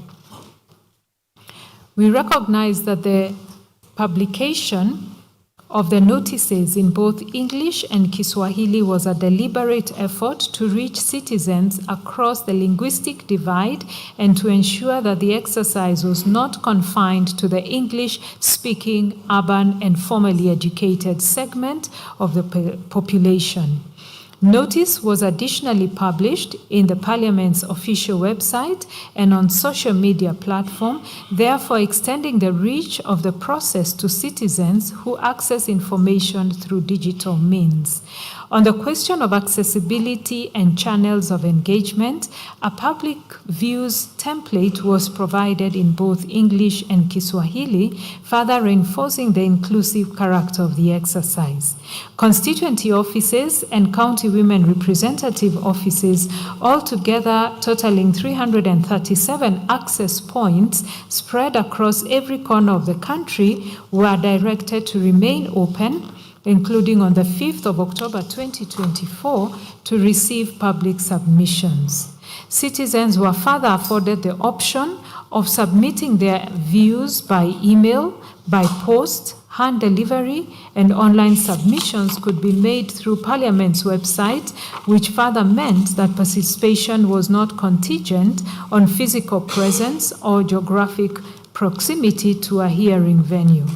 We recognize that the publication of the notices in both English and Kiswahili was a deliberate effort to reach citizens across the linguistic divide and to ensure that the exercise was not confined to the English-speaking, urban, and formally educated segment of the population. Notice was additionally published in the Parliament's official website and on social media platform, therefore extending the reach of the process to citizens who access information through digital means. On the question of accessibility and channels of engagement, a public views template was provided in both English and Kiswahili, further reinforcing the inclusive character of the exercise. Constituency offices and county women representative offices, altogether totaling 337 access points spread across every corner of the country, were directed to remain open, including on the 5th of October 2024, to receive public submissions. Citizens were further afforded the option of submitting their views by email, by post, hand delivery, and online submissions could be made through Parliament's website, which further meant that participation was not contingent on physical presence or geographic proximity to a hearing venue.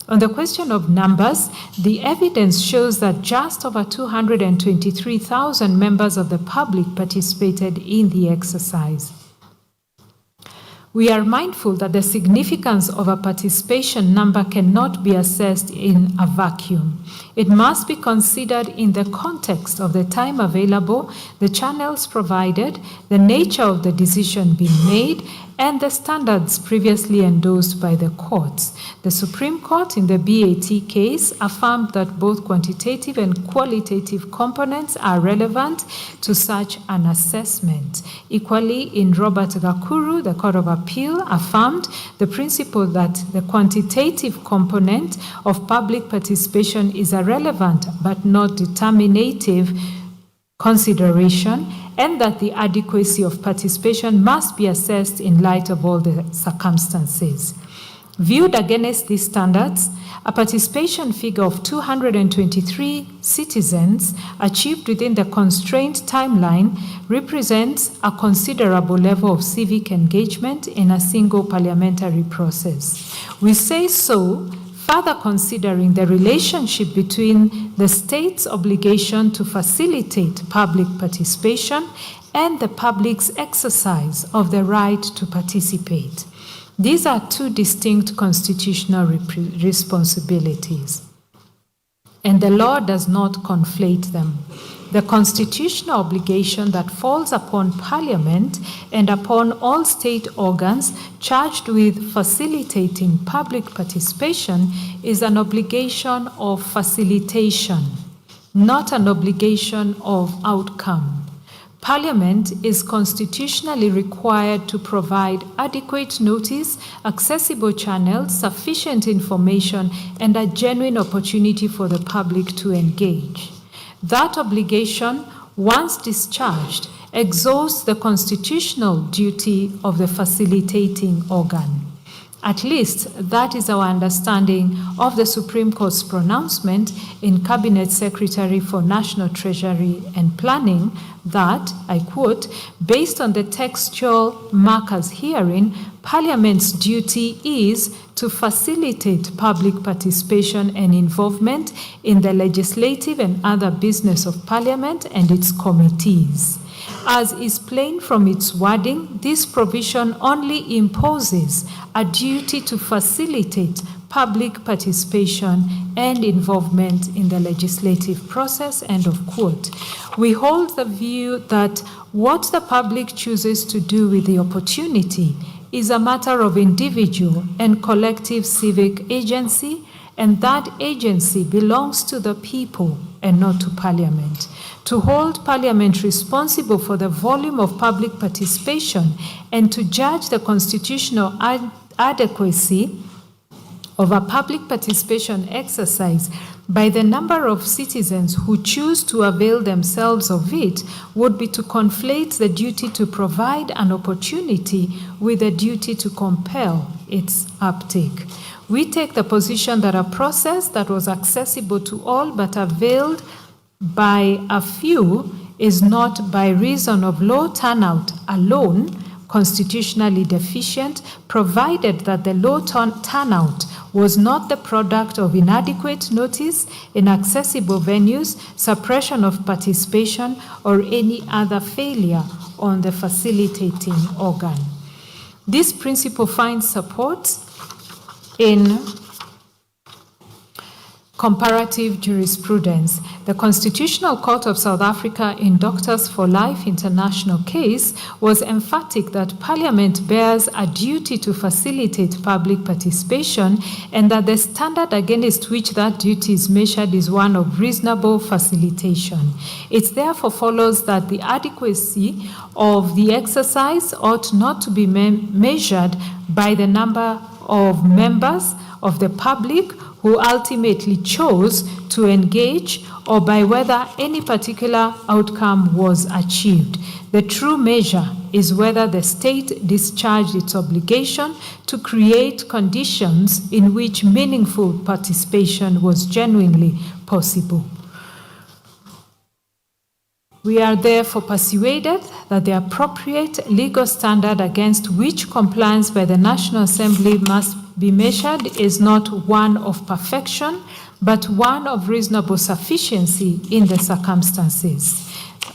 On the question of numbers, the evidence shows that just over 223,000 members of the public participated in the exercise. We are mindful that the significance of a participation number cannot be assessed in a vacuum. It must be considered in the context of the time available, the channels provided, the nature of the decision being made, and the standards previously endorsed by the courts. The Supreme Court in the BAT case affirmed that both quantitative and qualitative components are relevant to such an assessment. Equally, in Robert Gakuru, the Court of Appeal affirmed the principle that the quantitative component of public participation is a relevant but not determinative consideration, and that the adequacy of participation must be assessed in light of all the circumstances. Viewed against these standards, a participation figure of 223 citizens achieved within the constrained timeline represents a considerable level of civic engagement in a single parliamentary process. We say so further considering the relationship between the state's obligation to facilitate public participation and the public's exercise of the right to participate. These are two distinct constitutional responsibilities, and the law does not conflate them. The constitutional obligation that falls upon Parliament and upon all state organs charged with facilitating public participation is an obligation of facilitation, not an obligation of outcome. Parliament is constitutionally required to provide adequate notice, accessible channels, sufficient information, and a genuine opportunity for the public to engage. That obligation, once discharged, exhausts the constitutional duty of the facilitating organ. At least that is our understanding of the Supreme Court's pronouncement in Cabinet Secretary for National Treasury and Planning that, I quote, based on the textual markers herein, Parliament's duty is to facilitate public participation and involvement in the legislative and other business of Parliament and its committees. As is plain from its wording, this provision only imposes a duty to facilitate public participation and involvement in the legislative process, end of quote. We hold the view that what the public chooses to do with the opportunity is a matter of individual and collective civic agency, and that agency belongs to the people and not to Parliament. To hold Parliament responsible for the volume of public participation and to judge the constitutional adequacy of a public participation exercise by the number of citizens who choose to avail themselves of it would be to conflate the duty to provide an opportunity with the duty to compel its uptake. We take the position that a process that was accessible to all but availed by a few is not, by reason of low turnout alone, constitutionally deficient, provided that the low turnout was not the product of inadequate notice, inaccessible venues, suppression of participation, or any other failure on the facilitating organ. This principle finds support in comparative jurisprudence. The Constitutional Court of South Africa in Doctors for Life International case was emphatic that Parliament bears a duty to facilitate public participation and that the standard against which that duty is measured is one of reasonable facilitation. It therefore follows that the adequacy of the exercise ought not to be measured by the number of members of the public who ultimately chose to engage or by whether any particular outcome was achieved. The true measure is whether the state discharged its obligation to create conditions in which meaningful participation was genuinely possible. We are therefore persuaded that the appropriate legal standard against which compliance by the National Assembly must be measured is not one of perfection, but one of reasonable sufficiency in the circumstances.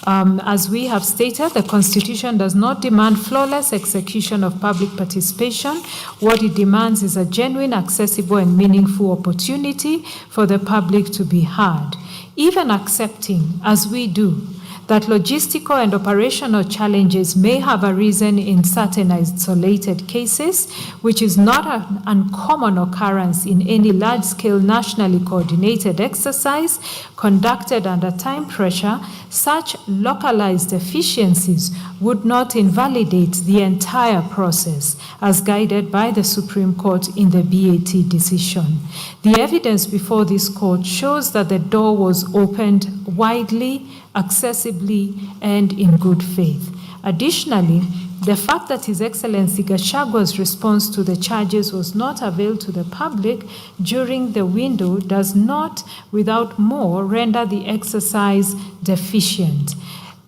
As we have stated, the Constitution does not demand flawless execution of public participation. What it demands is a genuine, accessible, and meaningful opportunity for the public to be heard. Even accepting, as we do, that logistical and operational challenges may have arisen in certain isolated cases, which is not an uncommon occurrence in any large-scale nationally coordinated exercise conducted under time pressure, such localized deficiencies would not invalidate the entire process, as guided by the Supreme Court in the BAT decision. The evidence before this court shows that the door was opened widely, accessibly, and in good faith. Additionally, the fact that His Excellency Gachagua's response to the charges was not availed to the public during the window does not, without more, render the exercise deficient.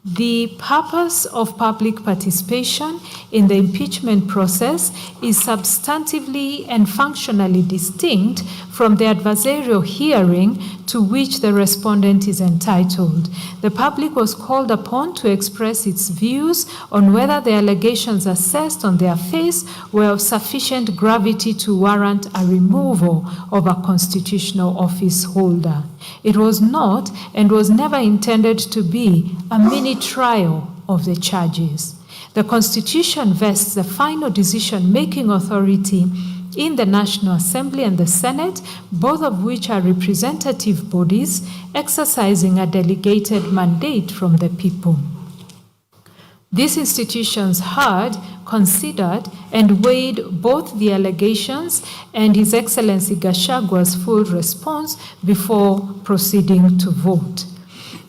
The purpose of public participation in the impeachment process is substantively and functionally distinct from the adversarial hearing to which the respondent is entitled. The public was called upon to express its views on whether the allegations assessed on their face were of sufficient gravity to warrant a removal of a constitutional office holder. It was not and was never intended to be a mini trial of the charges. The Constitution vests the final decision-making authority in the National Assembly and the Senate, both of which are representative bodies exercising a delegated mandate from the people. These institutions heard, considered, and weighed both the allegations and His Excellency Gachagua's full response before proceeding to vote.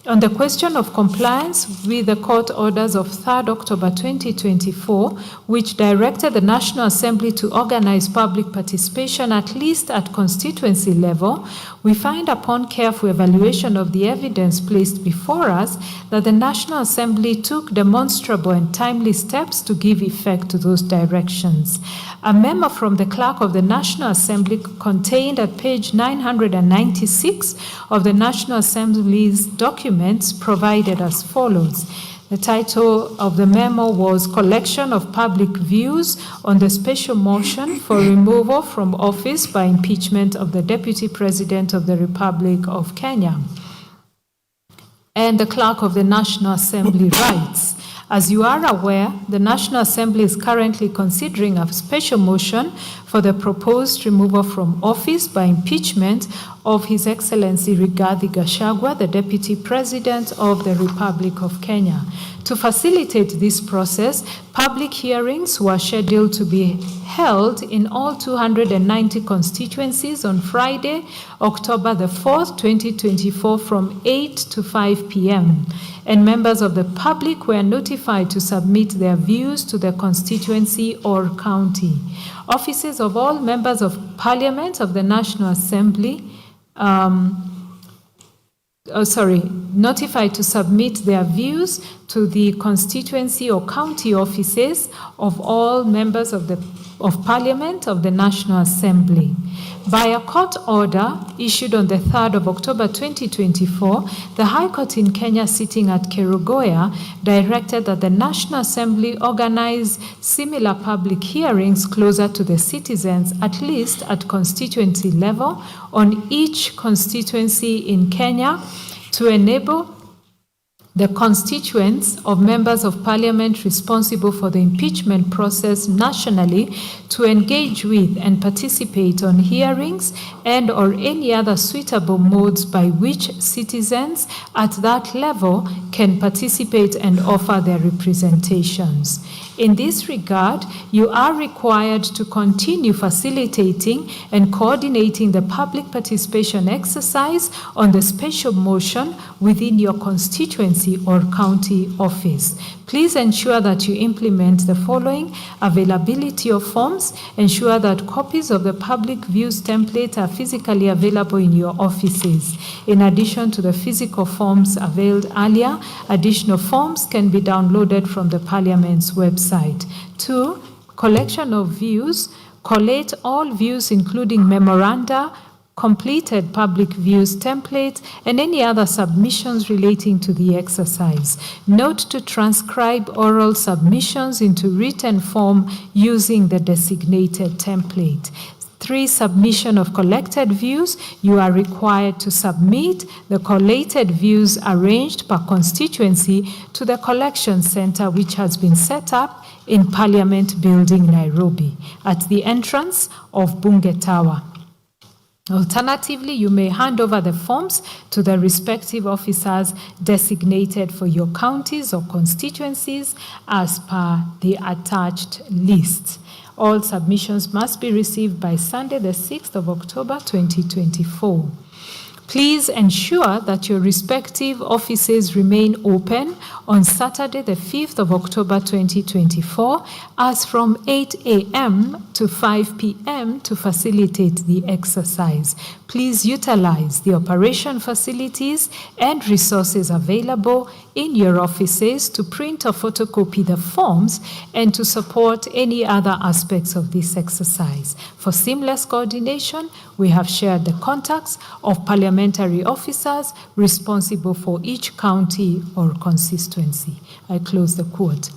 On the question of compliance with the court orders of 3rd October 2024, which directed the National Assembly to organize public participation at least at constituency level, we find upon careful evaluation of the evidence placed before us that the National Assembly took demonstrable and timely steps to give effect to those directions. A memo from the Clerk of the National Assembly contained at page 996 of the National Assembly's documents provided as follows. The title of the memo was Collection of Public Views on the Special Motion for Removal from Office by Impeachment of the Deputy President of the Republic of Kenya. And the Clerk of the National Assembly writes, as you are aware, the National Assembly is currently considering a special motion for the proposed removal from office by impeachment of His Excellency Rigathi Gachagua, the Deputy President of the Republic of Kenya. To facilitate this process, public hearings were scheduled to be held in all 290 constituencies on Friday, October the 4th, 2024, from 8 to 5 p.m., and members of the public were notified to submit their views to the constituency or county. Offices of all members of Parliament of the National Assembly notified to submit their views to the constituency or county offices of all members of Parliament of the National Assembly. By a court order issued on the 3rd of October 2024, the High Court in Kenya sitting at Kerugoya directed that the National Assembly organize similar public hearings closer to the citizens, at least at constituency level, on each constituency in Kenya to enable the constituents of members of parliament responsible for the impeachment process nationally to engage with and participate on hearings and or any other suitable modes by which citizens at that level can participate and offer their representations. In this regard, you are required to continue facilitating and coordinating the public participation exercise on the special motion within your constituency or county office. Please ensure that you implement the following: availability of forms. Ensure that copies of the public views template are physically available in your offices. In addition to the physical forms availed earlier, additional forms can be downloaded from the Parliament's website. 2. Collection of views. Collate all views, including memoranda, completed public views templates, and any other submissions relating to the exercise. Note to transcribe oral submissions into written form using the designated template. 3. Submission of collected views. You are required to submit the collated views arranged per constituency to the collection center, which has been set up in Parliament Building, Nairobi, at the entrance of Bunge Tower. Alternatively, you may hand over the forms to the respective officers designated for your counties or constituencies as per the attached list. All submissions must be received by Sunday, the 6th of October, 2024. Please ensure that your respective offices remain open on Saturday, the 5th of October 2024, as from 8 a.m. to 5 p.m. to facilitate the exercise. Please utilize the operation facilities and resources available in your offices to print or photocopy the forms and to support any other aspects of this exercise. For seamless coordination, we have shared the contacts of parliamentary officers responsible for each county or constituency. I close the quote.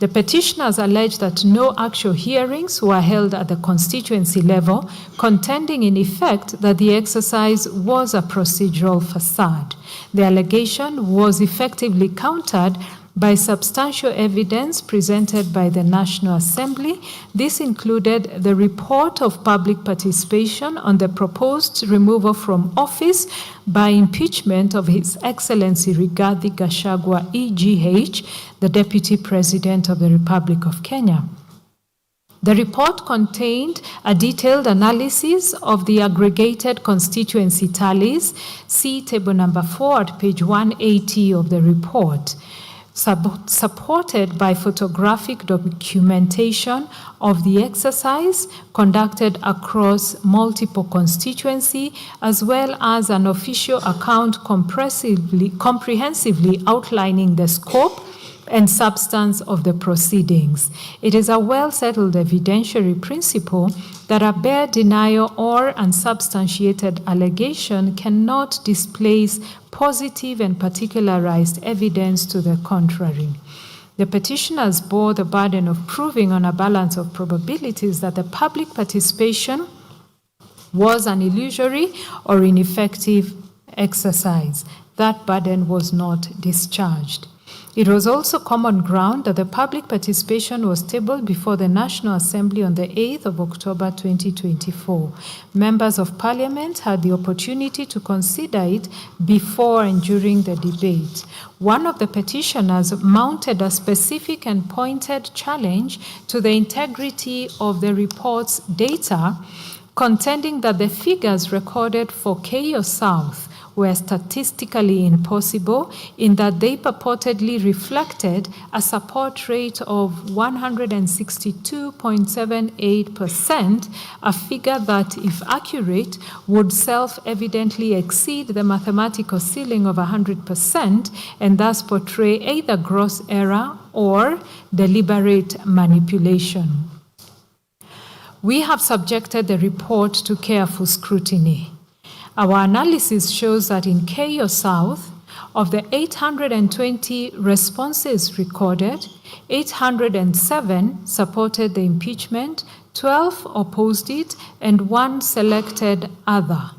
The petitioners allege that no actual hearings were held at the constituency level, contending in effect that the exercise was a procedural facade. The allegation was effectively countered by substantial evidence presented by the National Assembly. This included the report of public participation on the proposed removal from office by impeachment of His Excellency Rigathi Gachagua, EGH, the Deputy President of the Republic of Kenya. The report contained a detailed analysis of the aggregated constituency tallies. See table number 4 at page 180 of the report. Supported by photographic documentation of the exercise conducted across multiple constituencies, as well as an official account comprehensively outlining the scope and substance of the proceedings. It is a well-settled evidentiary principle that a bare denial or unsubstantiated allegation cannot displace positive and particularized evidence to the contrary. The petitioners bore the burden of proving on a balance of probabilities that the public participation was an illusory or ineffective exercise. That burden was not discharged. It was also common ground that the public participation was tabled before the National Assembly on the 8th of October 2024. Members of Parliament had the opportunity to consider it before and during the debate. One of the petitioners mounted a specific and pointed challenge to the integrity of the report's data, contending that the figures recorded for Keio South were statistically impossible in that they purportedly reflected a support rate of 162.78%, a figure that, if accurate, would self-evidently exceed the mathematical ceiling of 100% and thus portray either gross error or deliberate manipulation. We have subjected the report to careful scrutiny. Our analysis shows that in Keio South, of the 820 responses recorded, 807 supported the impeachment, 12 opposed it, and 1 selected other.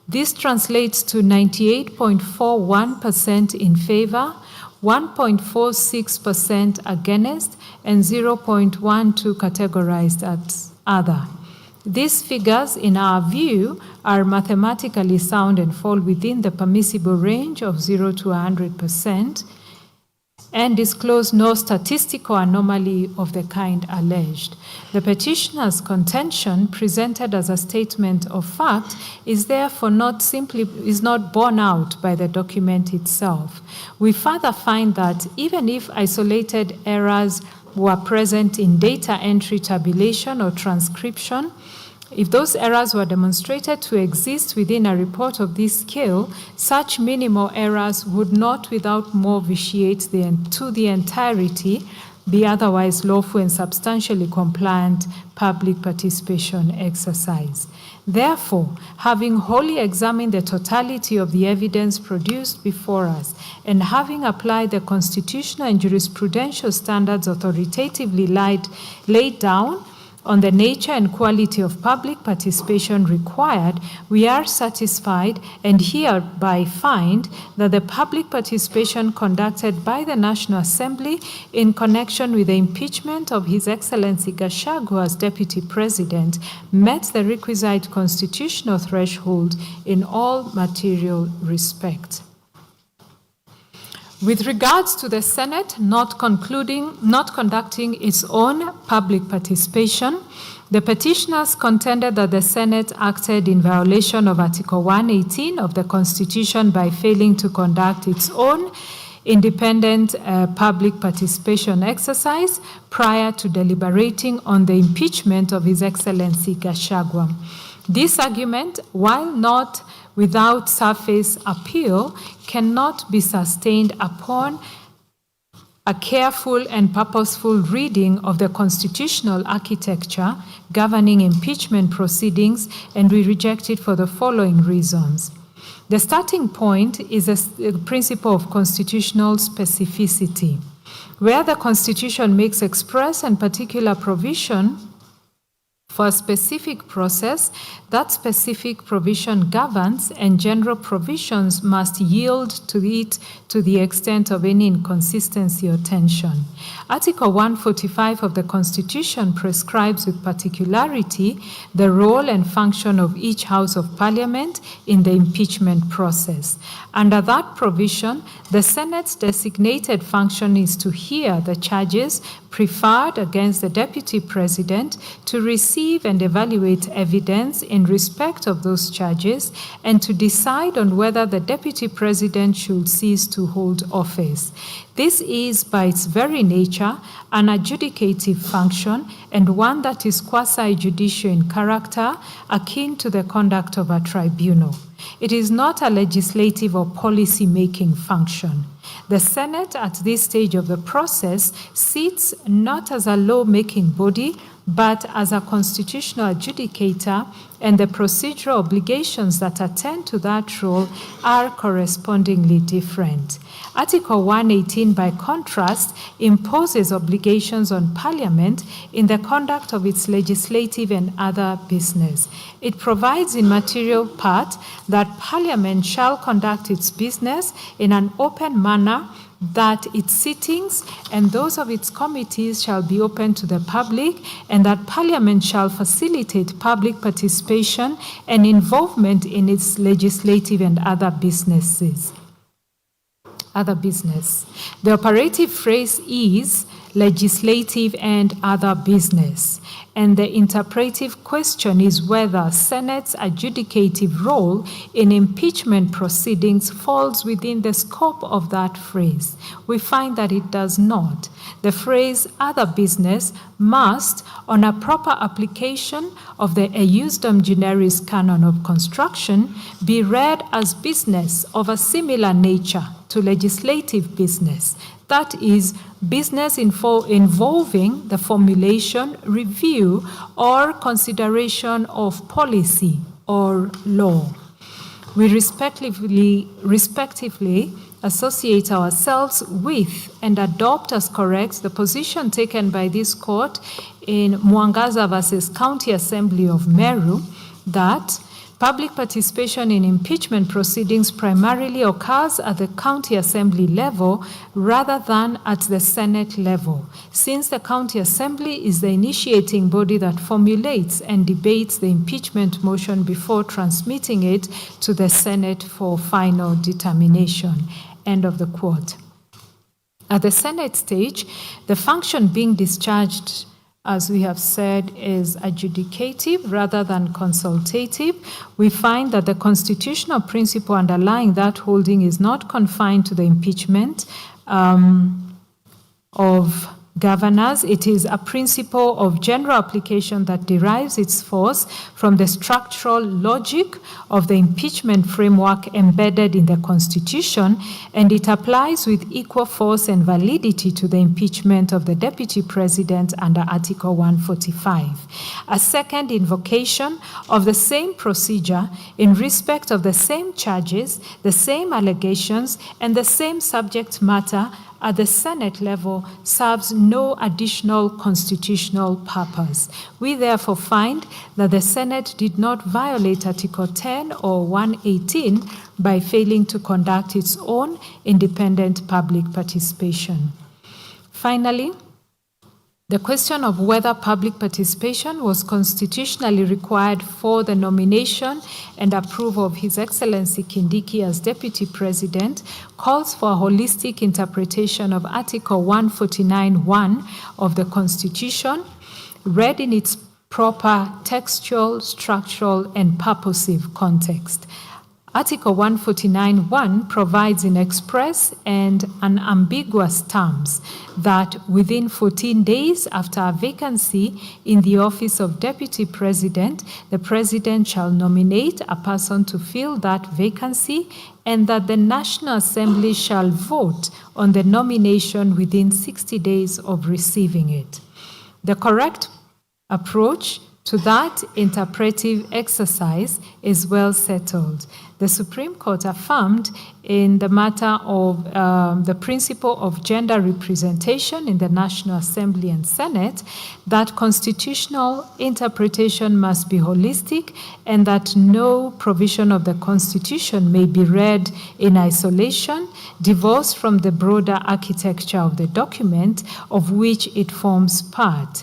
This translates to 98.41% in favor, 1.46% against, and 0.12 categorized as other. These figures, in our view, are mathematically sound and fall within the permissible range of 0 to 100% and disclose no statistical anomaly of the kind alleged. The petitioner's contention, presented as a statement of fact, is therefore not borne out by the document itself. We further find that even if isolated errors were present in data entry, tabulation, or transcription, if those errors were demonstrated to exist within a report of this scale, such minimal errors would not without more vitiate to the entirety the otherwise lawful and substantially compliant public participation exercise. Therefore, having wholly examined the totality of the evidence produced before us, and having applied the constitutional and jurisprudential standards authoritatively laid down on the nature and quality of public participation required, we are satisfied and hereby find that the public participation conducted by the National Assembly in connection with the impeachment of His Excellency Gachagua as Deputy President met the requisite constitutional threshold in all material respects. With regards to the Senate not conducting its own public participation, the petitioners contended that the Senate acted in violation of Article 118 of the Constitution by failing to conduct its own independent public participation exercise prior to deliberating on the impeachment of His Excellency Gachagua. This argument, while not without surface appeal, cannot be sustained upon a careful and purposeful reading of the constitutional architecture governing impeachment proceedings, and we reject it for the following reasons. The starting point is a principle of constitutional specificity. Where the Constitution makes express and particular provision for a specific process, that specific provision governs, and general provisions must yield to it to the extent of any inconsistency or tension. Article 145 of the Constitution prescribes with particularity the role and function of each House of Parliament in the impeachment process. Under that provision, the Senate's designated function is to hear the charges preferred against the Deputy President, to receive and evaluate evidence in respect of those charges, and to decide on whether the Deputy President should cease to hold office. This is, by its very nature, an adjudicative function, and one that is quasi-judicial in character, akin to the conduct of a tribunal. It is not a legislative or policy-making function. The Senate, at this stage of the process, sits not as a law-making body, but as a constitutional adjudicator, and the procedural obligations that attend to that role are correspondingly different. Article 118, by contrast, imposes obligations on Parliament in the conduct of its legislative and other business. It provides in material part that Parliament shall conduct its business in an open manner, that its sittings and those of its committees shall be open to the public, and that Parliament shall facilitate public participation and involvement in its legislative and other business. The operative phrase is legislative and other business. And the interpretive question is whether Senate's adjudicative role in impeachment proceedings falls within the scope of that phrase. We find that it does not. The phrase other business must, on a proper application of the Eusdom Generis canon of construction, be read as business of a similar nature to legislative business. That is, business involving the formulation, review, or consideration of policy or law. We respectively associate ourselves with and adopt as correct the position taken by this court in Mwangaza versus County Assembly of Meru that public participation in impeachment proceedings primarily occurs at the county assembly level rather than at the Senate level, since the county assembly is the initiating body that formulates and debates the impeachment motion before transmitting it to the Senate for final determination. End of the quote. At the Senate stage, the function being discharged, as we have said, is adjudicative rather than consultative. We find that the constitutional principle underlying that holding is not confined to the impeachment of governors. It is a principle of general application that derives its force from the structural logic of the impeachment framework embedded in the Constitution, and it applies with equal force and validity to the impeachment of the Deputy President under Article 145. A second invocation of the same procedure in respect of the same charges, the same allegations, and the same subject matter at the Senate level serves no additional constitutional purpose. We therefore find that the Senate did not violate Article 10 or 118 by failing to conduct its own independent public participation. Finally, the question of whether public participation was constitutionally required for the nomination and approval of His Excellency Kindiki as Deputy President calls for a holistic interpretation of Article 149(1) of the Constitution, read in its proper textual, structural, and purposive context. Article 149(1) provides in express and unambiguous terms that within 14 days after a vacancy in the office of Deputy President, the President shall nominate a person to fill that vacancy, and that the National Assembly shall vote on the nomination within 60 days of receiving it. The correct approach to that interpretive exercise is well settled. The Supreme Court affirmed in the matter of the principle of gender representation in the National Assembly and Senate that constitutional interpretation must be holistic and that no provision of the Constitution may be read in isolation, divorced from the broader architecture of the document of which it forms part.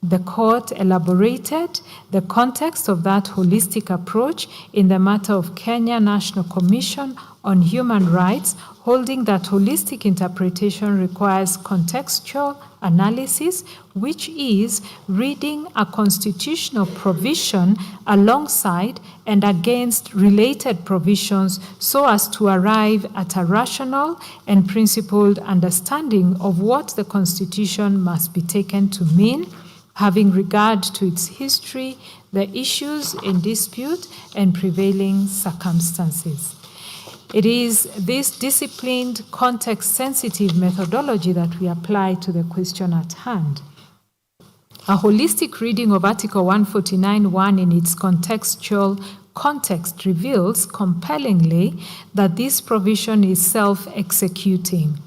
The court elaborated the context of that holistic approach in the matter of Kenya National Commission on Human Rights, holding that holistic interpretation requires contextual analysis, which is reading a constitutional provision alongside and against related provisions so as to arrive at a rational and principled understanding of what the Constitution must be taken to mean, having regard to its history, the issues in dispute, and prevailing circumstances. It is this disciplined, context-sensitive methodology that we apply to the question at hand. A holistic reading of Article 149(1) in its contextual context reveals compellingly that this provision is self-executing.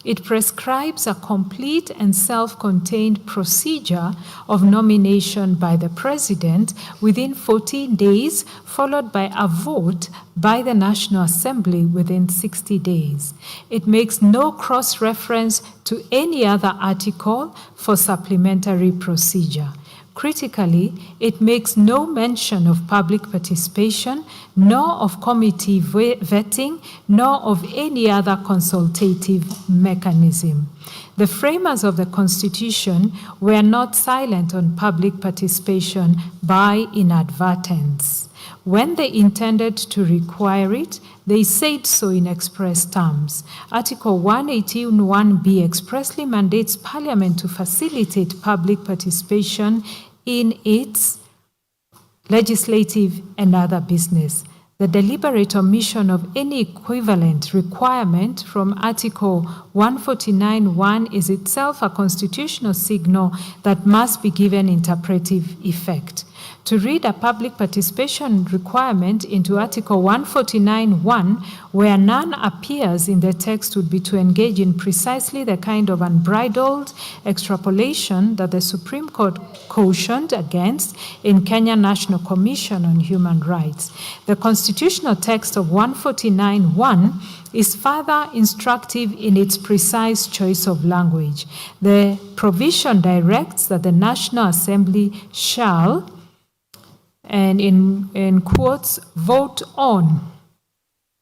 It prescribes a complete and self-contained procedure of nomination by the President within 14 days, followed by a vote by the National Assembly within 60 days. It makes no cross-reference to any other article for supplementary procedure. Critically, it makes no mention of public participation, nor of committee vetting, nor of any other consultative mechanism. The The framers of the Constitution were not silent on public participation by inadvertence. When they intended to require it, they said so in express terms. Article 118(1)(b) expressly mandates Parliament to facilitate public participation in its legislative and other business. The deliberate omission of any equivalent requirement from Article 149(1) is itself a constitutional signal that must be given interpretive effect. To read a public participation requirement into Article 149(1), where none appears in the text, would be to engage in precisely the kind of unbridled extrapolation that the Supreme Court cautioned against in Kenya National Commission on Human Rights. The constitutional text of 149(1) is further instructive in its precise choice of language. The provision directs that the National Assembly shall, and in quotes, vote on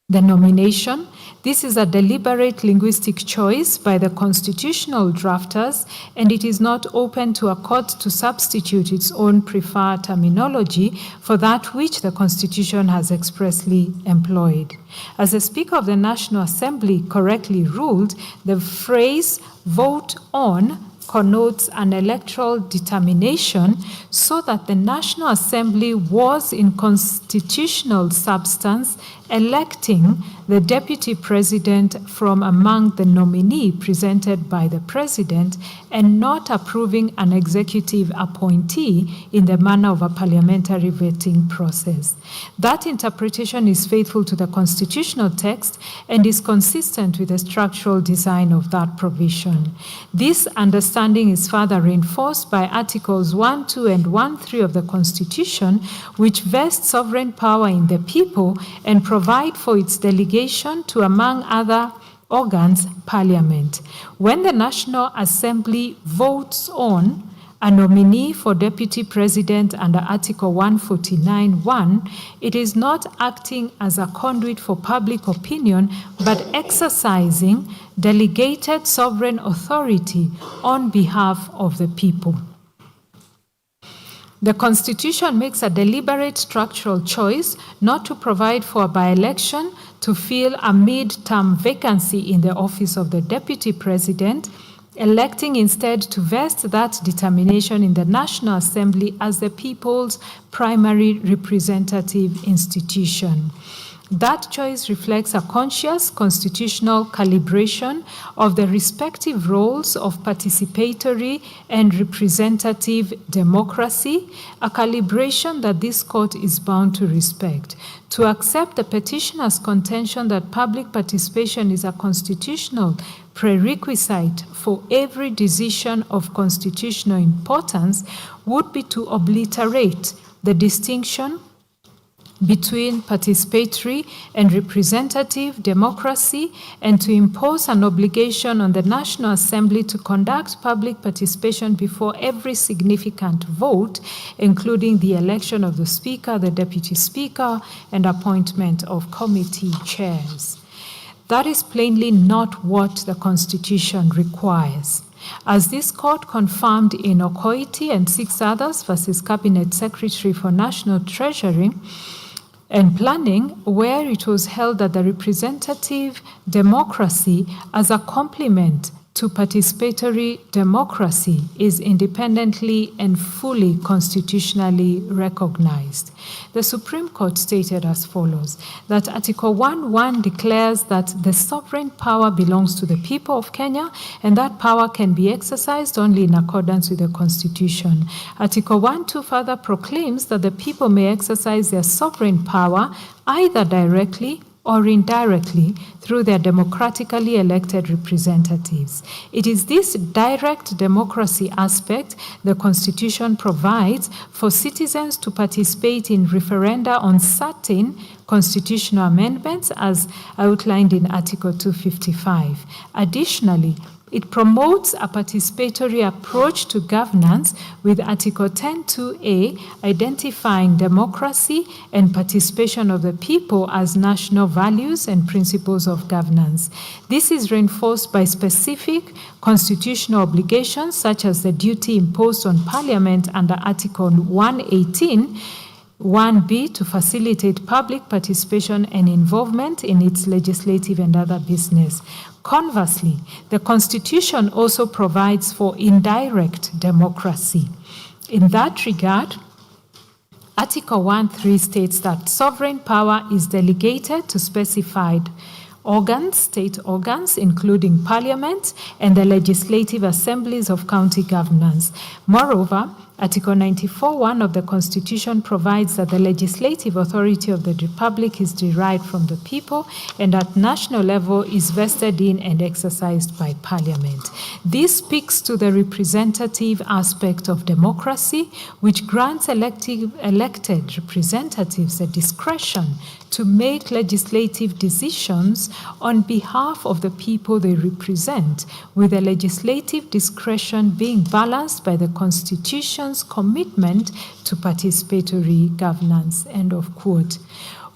the nomination. This is a deliberate linguistic choice by the constitutional drafters, and it is not open to a court to substitute its own preferred terminology for that which the Constitution has expressly employed. As the Speaker of the National Assembly correctly ruled, the phrase vote on connotes an electoral determination, so that the National Assembly was in constitutional substance electing the Deputy President from among the nominee presented by the President and not approving an executive appointee in the manner of a parliamentary vetting process. That interpretation is faithful to the constitutional text and is consistent with the structural design of that provision. This understanding is further reinforced by Articles 1, 2, and 1, 3 of the Constitution, which vest sovereign power in the people and provide for its delegation to, among other organs, Parliament. When the National Assembly votes on a nominee for Deputy President under Article 149(1), it is not acting as a conduit for public opinion, but exercising delegated sovereign authority on behalf of the people. The Constitution makes a deliberate structural choice not to provide for a by-election to fill a mid-term vacancy in the office of the Deputy President, electing instead to vest that determination in the National Assembly as the people's primary representative institution. That choice reflects a conscious constitutional calibration of the respective roles of participatory and representative democracy, a calibration that this court is bound to respect. To accept the petitioner's contention that public participation is a constitutional prerequisite for every decision of constitutional importance would be to obliterate the distinction between participatory and representative democracy, and to impose an obligation on the National Assembly to conduct public participation before every significant vote, including the election of the Speaker, the Deputy Speaker, and appointment of committee chairs. That is plainly not what the Constitution requires. As this court confirmed in Okoiti and 6 others versus Cabinet Secretary for National Treasury and Planning, where it was held that the representative democracy as a complement to participatory democracy is independently and fully constitutionally recognized. The Supreme Court stated as follows, that Article 1(1) declares that the sovereign power belongs to the people of Kenya, and that power can be exercised only in accordance with the Constitution. Article 1(2) further proclaims that the people may exercise their sovereign power either directly or indirectly through their democratically elected representatives. It is this direct democracy aspect the Constitution provides for citizens to participate in referenda on certain constitutional amendments as outlined in Article 255. Additionally, It promotes a participatory approach to governance with Article 10.2a identifying democracy and participation of the people as national values and principles of governance. This is reinforced by specific constitutional obligations such as the duty imposed on Parliament under Article 118 1B to facilitate public participation and involvement in its legislative and other business. Conversely, the Constitution also provides for indirect democracy. In that regard, Article 1.3 states that sovereign power is delegated to specified organs, state organs, including Parliament and the legislative assemblies of county governments. Moreover, Article 94(1) of the Constitution provides that the legislative authority of the Republic is derived from the people and at national level is vested in and exercised by Parliament. This speaks to the representative aspect of democracy, which grants elected representatives the discretion to make legislative decisions on behalf of the people they represent, with the legislative discretion being balanced by the Constitution's commitment to participatory governance. End of quote.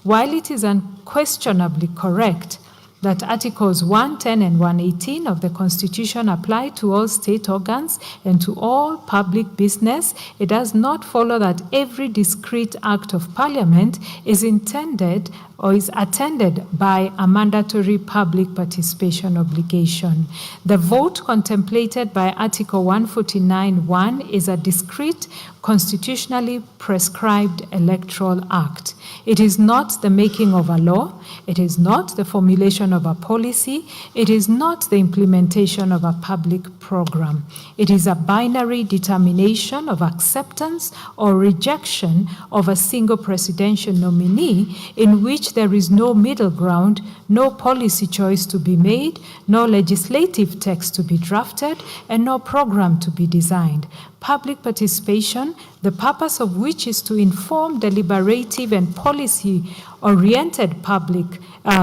While it is unquestionably correct that Articles 110 and 118 of the Constitution apply to all state organs and to all public business, it does not follow that every discrete act of Parliament is intended or is attended by a mandatory public participation obligation. The vote contemplated by Article 149(1) is a discrete, constitutionally prescribed electoral act. It is not the making of a law, it is not the formulation of a policy, it is not the implementation of a public program. It is a binary determination of acceptance or rejection of a single presidential nominee in which there is no middle ground, no policy choice to be made, no legislative text to be drafted, and no program to be designed. Public participation, the purpose of which is to inform deliberative and policy-oriented public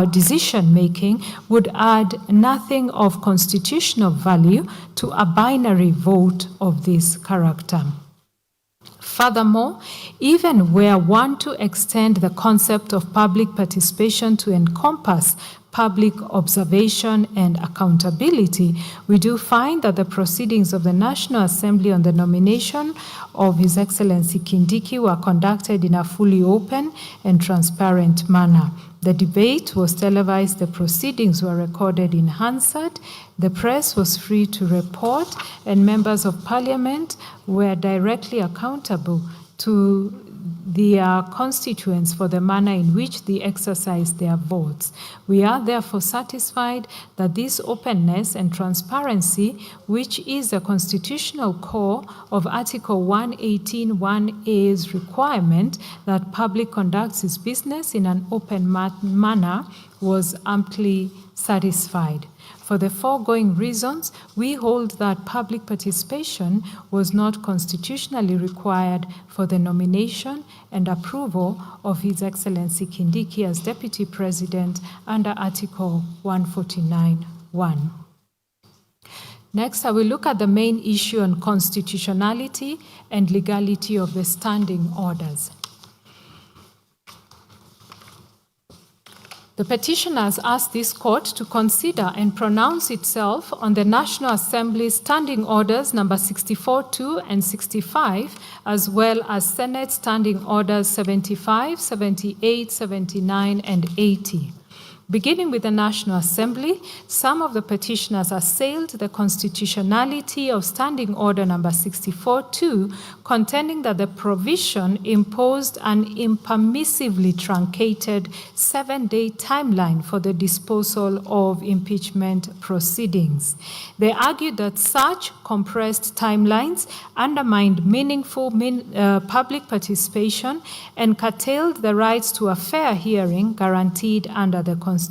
decision-making, would add nothing of constitutional value to a binary vote of this character. Furthermore, even where one to extend the concept of public participation to encompass public observation and accountability, we do find that the proceedings of the National Assembly on the nomination of His Excellency Kindiki were conducted in a fully open and transparent manner. The debate was televised, the proceedings were recorded in Hansard, the press was free to report, and members of Parliament were directly accountable to their constituents for the manner in which they exercised their votes. We are therefore satisfied that this openness and transparency, which is the constitutional core of Article 118(1)A's requirement that public conducts its business in an open manner, was amply satisfied. For the foregoing reasons, we hold that public participation was not constitutionally required for the nomination and approval of His Excellency Kindiki as Deputy President under Article 149(1). Next, I will look at the main issue on constitutionality and legality of the standing orders. The petitioners asked this court to consider and pronounce itself on the National Assembly's Standing Orders number 64(2) and 65, as well as Senate Standing Orders 75, 78, 79, and 80. Beginning with the National Assembly, some of the petitioners assailed the constitutionality of Standing Order number 64(2), contending that the provision imposed an impermissibly truncated 7-day timeline for the disposal of impeachment proceedings. They argued that such compressed timelines undermined meaningful public participation and curtailed the rights to a fair hearing guaranteed under the Constitution.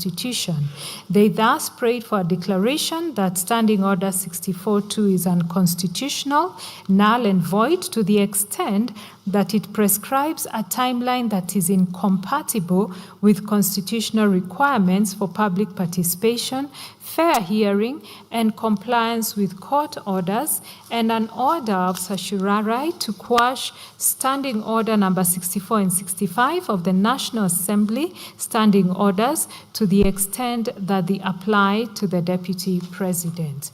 They thus prayed for a declaration that Standing Order 64(2) is unconstitutional, null and void to the extent that it prescribes a timeline that is incompatible with constitutional requirements for public participation, fair hearing, and compliance with court orders, and an order of certiorari to quash Standing Order number 64 and 65 of the National Assembly standing orders to the extent that they apply to the Deputy President.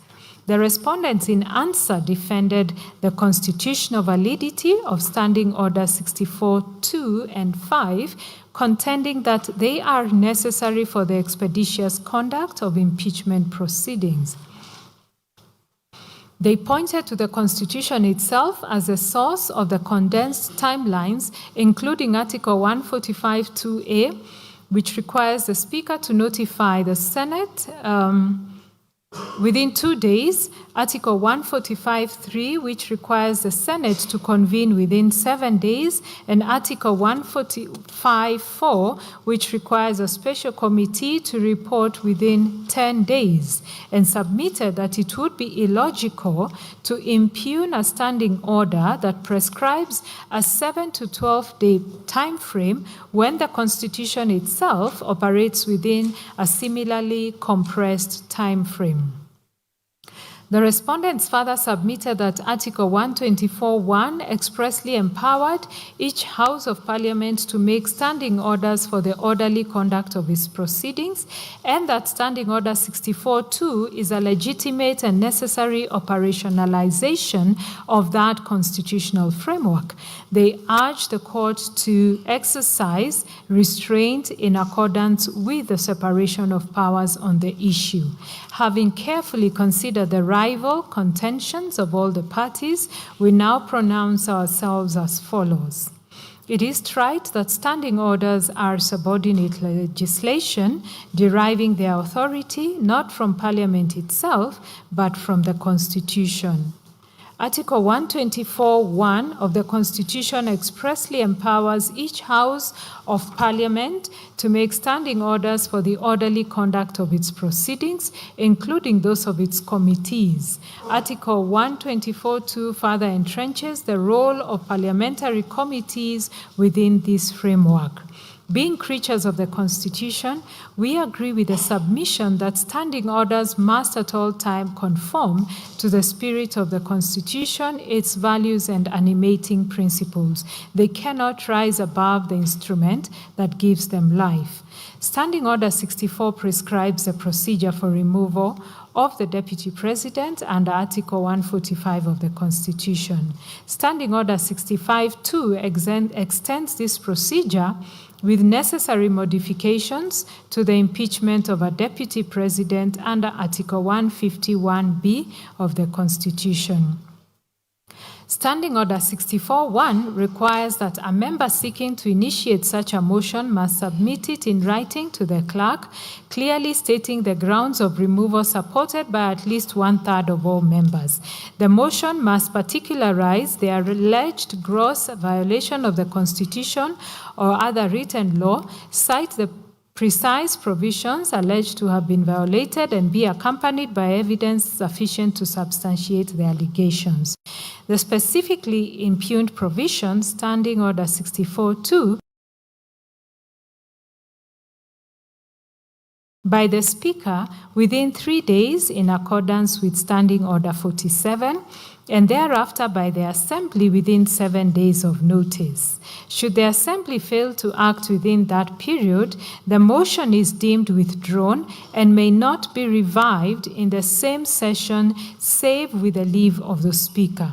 The respondents in answer defended the constitutional validity of Standing Order 64-2 and 5, contending that they are necessary for the expeditious conduct of impeachment proceedings. They pointed to the Constitution itself as a source of the condensed timelines, including Article 145(2)(a), which requires the Speaker to notify the Senate within 2 days, Article 145(3), which requires the Senate to convene within 7 days, and Article 145(4), which requires a special committee to report within 10 days, and submitted that it would be illogical to impugn a standing order that prescribes a 7 to 12-day time frame when the Constitution itself operates within a similarly compressed time frame. The respondents further submitted that Article 124(1) expressly empowered each House of Parliament to make standing orders for the orderly conduct of its proceedings, and that Standing Order 64(2) is a legitimate and necessary operationalization of that constitutional framework. They urged the court to exercise restraint in accordance with the separation of powers on the issue. Having carefully considered the rival contentions of all the parties, we now pronounce ourselves as follows. It is trite that standing orders are subordinate legislation, deriving their authority not from Parliament itself, but from the Constitution. Article 124(1) of the Constitution expressly empowers each House of Parliament to make standing orders for the orderly conduct of its proceedings, including those of its committees. Article 124(2) further entrenches the role of parliamentary committees within this framework. Being creatures of the Constitution, we agree with the submission that standing orders must at all times conform to the spirit of the Constitution, its values, and animating principles. They cannot rise above the instrument that gives them life. Standing Order 64 prescribes a procedure for removal of the Deputy President under Article 145 of the Constitution. Standing Order 65(2) extends this procedure with necessary modifications to the impeachment of a Deputy President under Article 151(b) of the Constitution. Standing Order 64(1) requires that a member seeking to initiate such a motion must submit it in writing to the clerk, clearly stating the grounds of removal supported by at least 1/3 of all members. The motion must particularize the alleged gross violation of the Constitution or other written law, cite the precise provisions alleged to have been violated, and be accompanied by evidence sufficient to substantiate the allegations. The specifically impugned provision, Standing Order 64(2), by the Speaker within 3 days in accordance with Standing Order 47, and thereafter by the Assembly within 7 days of notice. Should the Assembly fail to act within that period, the motion is deemed withdrawn and may not be revived in the same session save with the leave of the Speaker.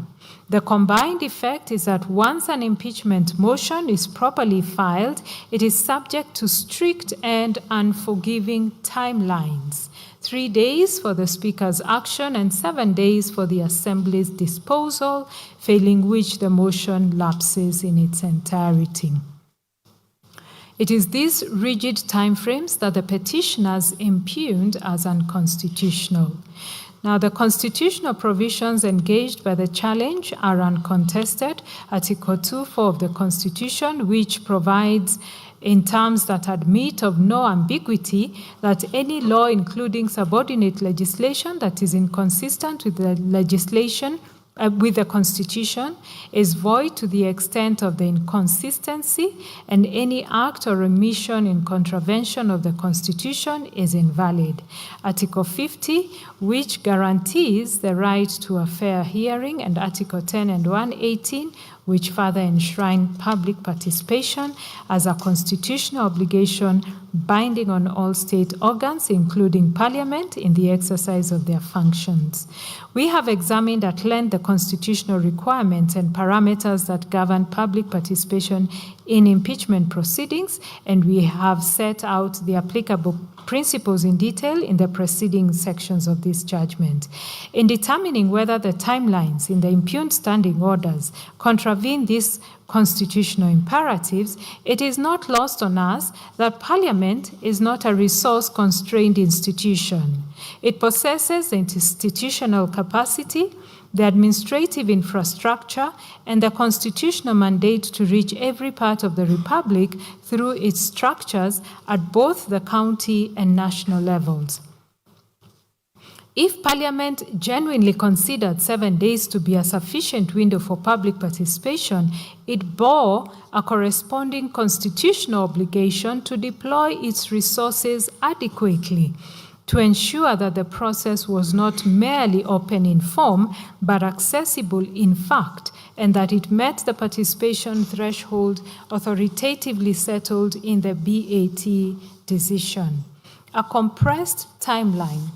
The combined effect is that once an impeachment motion is properly filed, it is subject to strict and unforgiving timelines. 3 days for the Speaker's action and 7 days for the Assembly's disposal, failing which the motion lapses in its entirety. It is these rigid timeframes that the petitioners impugned as unconstitutional. Now, the constitutional provisions engaged by the challenge are uncontested. Article 2(4) of the Constitution, which provides in terms that admit of no ambiguity that any law, including subordinate legislation that is inconsistent with the legislation with the Constitution is void to the extent of the inconsistency, and any act or omission in contravention of the Constitution is invalid. Article 50, which guarantees the right to a fair hearing, and Article 10 and 118, which further enshrine public participation as a constitutional obligation binding on all state organs, including Parliament, in the exercise of their functions. We have examined at length the constitutional requirements and parameters that govern public participation in impeachment proceedings, and we have set out the applicable principles in detail in the preceding sections of this judgment. In determining whether the timelines in the impugned standing orders contravene these constitutional imperatives, it is not lost on us that Parliament is not a resource-constrained institution. It possesses the institutional capacity, the administrative infrastructure, and the constitutional mandate to reach every part of the Republic through its structures at both the county and national levels. If Parliament genuinely considered 7 days to be a sufficient window for public participation, it bore a corresponding constitutional obligation to deploy its resources adequately to ensure that the process was not merely open in form, but accessible in fact, and that it met the participation threshold authoritatively settled in the BAT decision. A compressed timeline,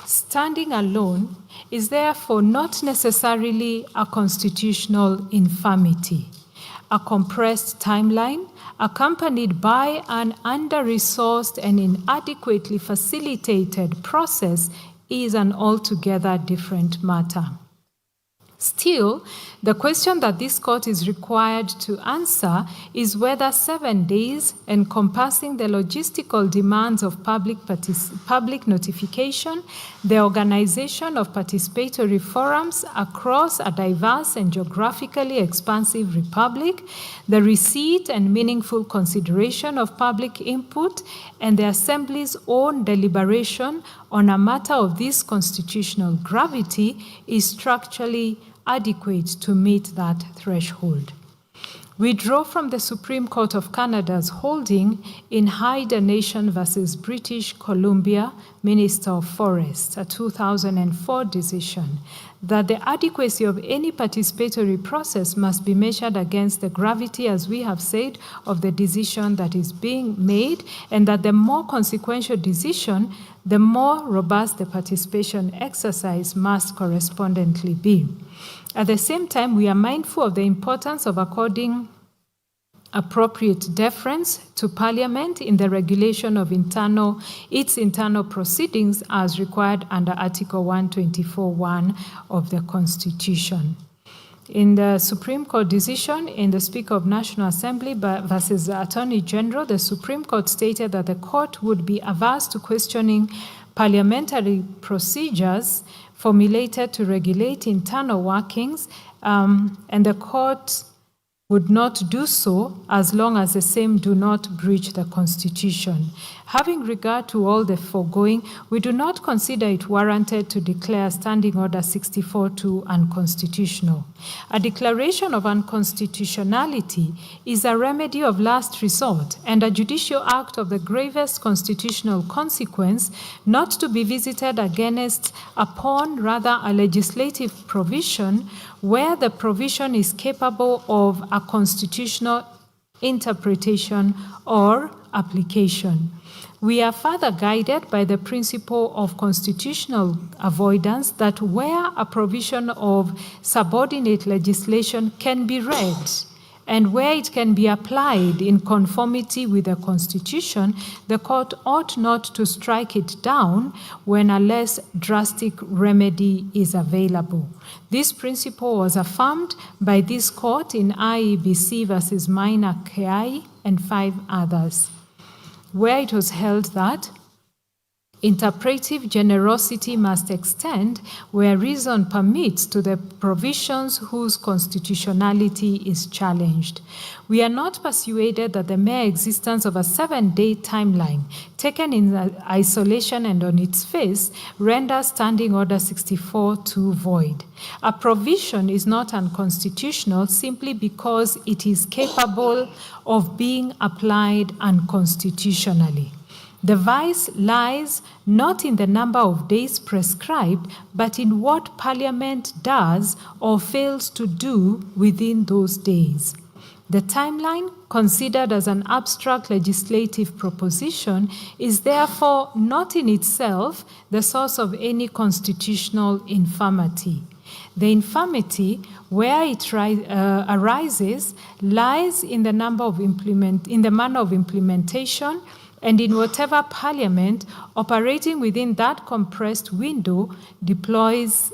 standing alone, is therefore not necessarily a constitutional infirmity. A compressed timeline, accompanied by an under-resourced and inadequately facilitated process, is an altogether different matter. Still, the question that this court is required to answer is whether 7 days, encompassing the logistical demands of public notification, the organization of participatory forums across a diverse and geographically expansive republic, the receipt and meaningful consideration of public input, and the Assembly's own deliberation on a matter of this constitutional gravity is structurally adequate to meet that threshold. We draw from the Supreme Court of Canada's holding in Hyde Nation versus British Columbia, Minister of Forests, a 2004 decision, that the adequacy of any participatory process must be measured against the gravity, as we have said, of the decision that is being made, and that the more consequential decision, the more robust the participation exercise must correspondently be. At the same time, we are mindful of the importance of according appropriate deference to Parliament in the regulation of its internal proceedings as required under Article 124(1) of the Constitution. In the Supreme Court decision in the Speaker of National Assembly versus the Attorney General, the Supreme Court stated that the court would be averse to questioning parliamentary procedures formulated to regulate internal workings, and the court would not do so as long as the same do not breach the Constitution. Having regard to all the foregoing, we do not consider it warranted to declare Standing Order 64-2 unconstitutional. A declaration of unconstitutionality is a remedy of last resort and a judicial act of the gravest constitutional consequence, not to be visited against upon rather a legislative provision where the provision is capable of a constitutional interpretation or application. We are further guided by the principle of constitutional avoidance that where a provision of subordinate legislation can be read and where it can be applied in conformity with the Constitution, the court ought not to strike it down when a less drastic remedy is available. This principle was affirmed by this court in IEBC versus Maina Keai and 5 others, where it was held that Interpretive generosity must extend where reason permits to the provisions whose constitutionality is challenged. We are not persuaded that the mere existence of a 7-day timeline taken in isolation and on its face renders Standing Order 64-2 void. A provision is not unconstitutional simply because it is capable of being applied unconstitutionally. The vice lies not in the number of days prescribed, but in what Parliament does or fails to do within those days. The timeline, considered as an abstract legislative proposition, is therefore not in itself the source of any constitutional infirmity. The infirmity, where it arises, lies in the manner of implementation, and in whatever Parliament operating within that compressed window deploys,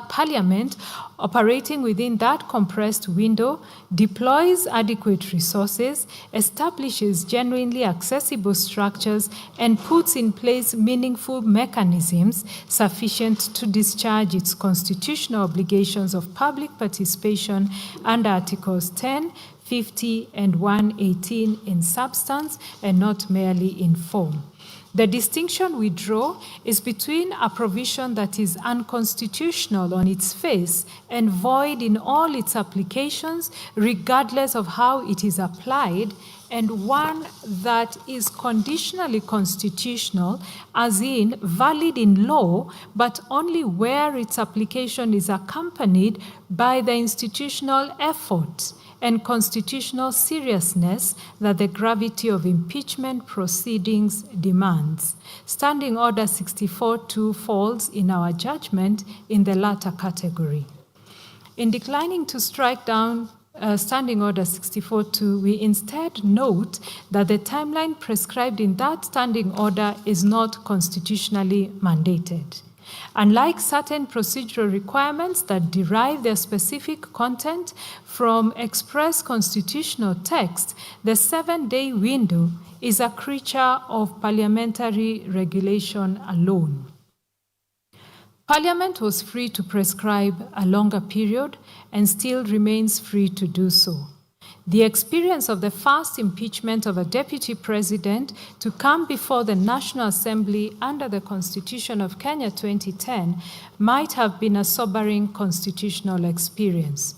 Parliament operating within that compressed window deploys adequate resources, establishes genuinely accessible structures, and puts in place meaningful mechanisms sufficient to discharge its constitutional obligations of public participation under Articles 10, 50, and 118 in substance and not merely in form. The distinction we draw is between a provision that is unconstitutional on its face and void in all its applications, regardless of how it is applied, and one that is conditionally constitutional, as in valid in law, but only where its application is accompanied by the institutional effort and constitutional seriousness that the gravity of impeachment proceedings demands. Standing Order 64-2 falls, in our judgment, in the latter category. In declining to strike down Standing Order 64-2, we instead note that the timeline prescribed in that standing order is not constitutionally mandated. Unlike certain procedural requirements that derive their specific content from express constitutional text, the 7-day window is a creature of parliamentary regulation alone. Parliament was free to prescribe a longer period and still remains free to do so. The experience of the first impeachment of a deputy president to come before the National Assembly under the Constitution of Kenya 2010 might have been a sobering constitutional experience.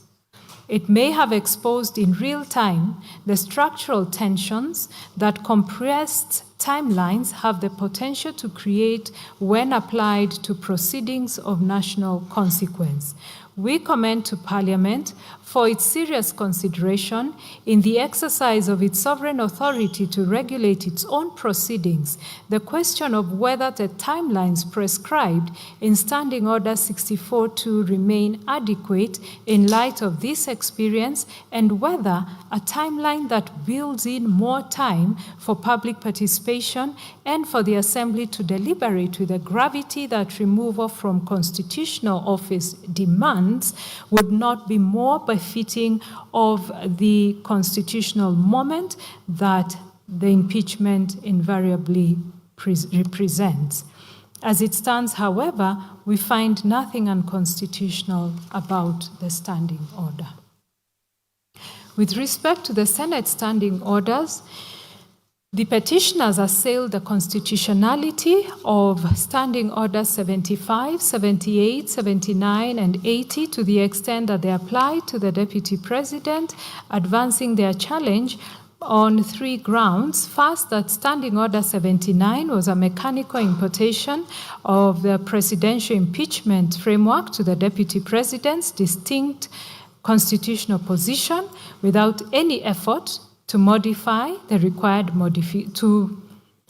It may have exposed in real time the structural tensions that compressed timelines have the potential to create when applied to proceedings of national consequence. We commend to Parliament for its serious consideration in the exercise of its sovereign authority to regulate its own proceedings, the question of whether the timelines prescribed in Standing Order 64-2 remain adequate in light of this experience, and whether a timeline that builds in more time for public participation and for the Assembly to deliberate with the gravity that removal from constitutional office demands would not be more befitting of the constitutional moment that the impeachment invariably represents. As it stands, however, we find nothing unconstitutional about the standing order. With respect to the Senate standing orders, the petitioners assailed the constitutionality of Standing Orders 75, 78, 79, and 80 to the extent that they apply to the Deputy President, advancing their challenge on 3 grounds. First, that Standing Order 79 was a mechanical imputation of the presidential impeachment framework to the Deputy President's distinct constitutional position without any effort to modify the required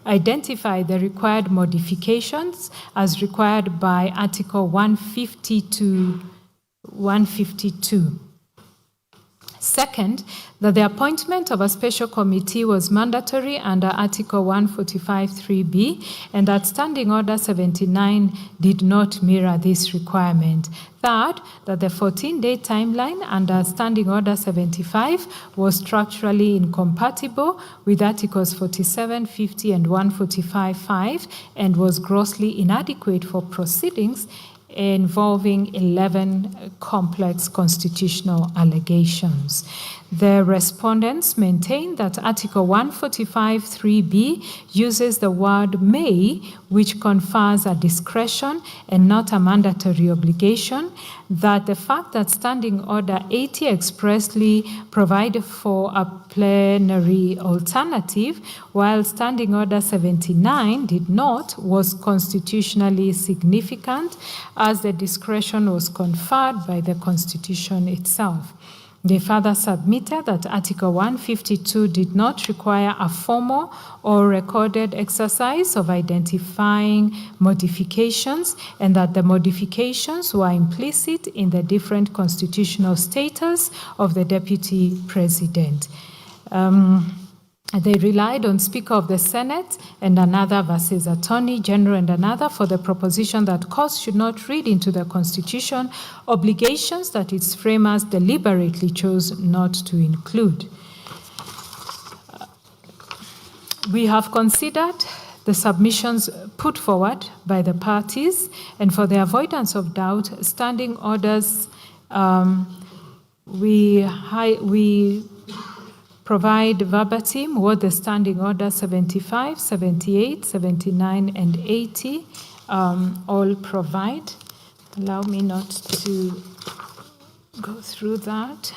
identify the required modifications as required by Article 150 to 152. Second, that the appointment of a special committee was mandatory under Article 145(3)(b, and that Standing Order 79 did not mirror this requirement. Third, that the 14-day timeline under Standing Order 75 was structurally incompatible with Articles 47, 50, and 145(5), and was grossly inadequate for proceedings involving 11 complex constitutional allegations. The respondents maintain that Article 145(3)(b uses the word may, which confers a discretion and not a mandatory obligation, that the fact that Standing Order 80 expressly provided for a plenary alternative, while Standing Order 79 did not, was constitutionally significant, as the discretion was conferred by the Constitution itself. They further submitted that Article 152 did not require a formal or recorded exercise of identifying modifications, and that the modifications were implicit in the different constitutional status of the Deputy President. They relied on Speaker of the Senate and another versus Attorney General and another for the proposition that courts should not read into the Constitution obligations that its framers deliberately chose not to include. We have considered the submissions put forward by the parties, and for the avoidance of doubt, standing orders, we provide verbatim what the Standing Order 75, 78, 79, and 80 all provide. Allow me not to go through that.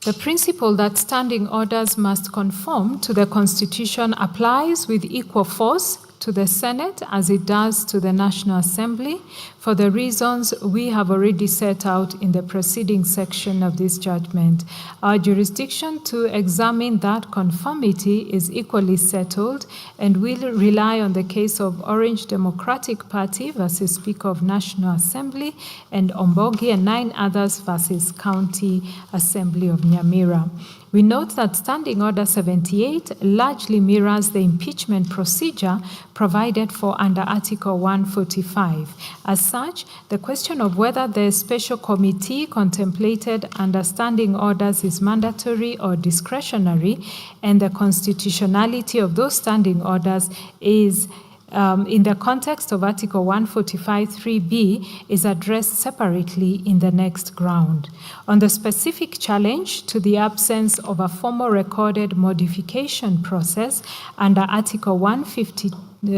The principle that standing orders must conform to the Constitution applies with equal force to the Senate as it does to the National Assembly, for the reasons we have already set out in the preceding section of this judgment. Our jurisdiction to examine that conformity is equally settled, and will rely on the case of Orange Democratic Party versus Speaker of National Assembly, and Ombogi and 9 others versus County Assembly of Nyamira. We note that Standing Order 78 largely mirrors the impeachment procedure provided for under Article 145. As such, the question of whether the special committee contemplated under standing orders is mandatory or discretionary, and the constitutionality of those standing orders is in the context of Article 145(3)(b is addressed separately in the next ground. On the specific challenge to the absence of a formal recorded modification process under Article 150,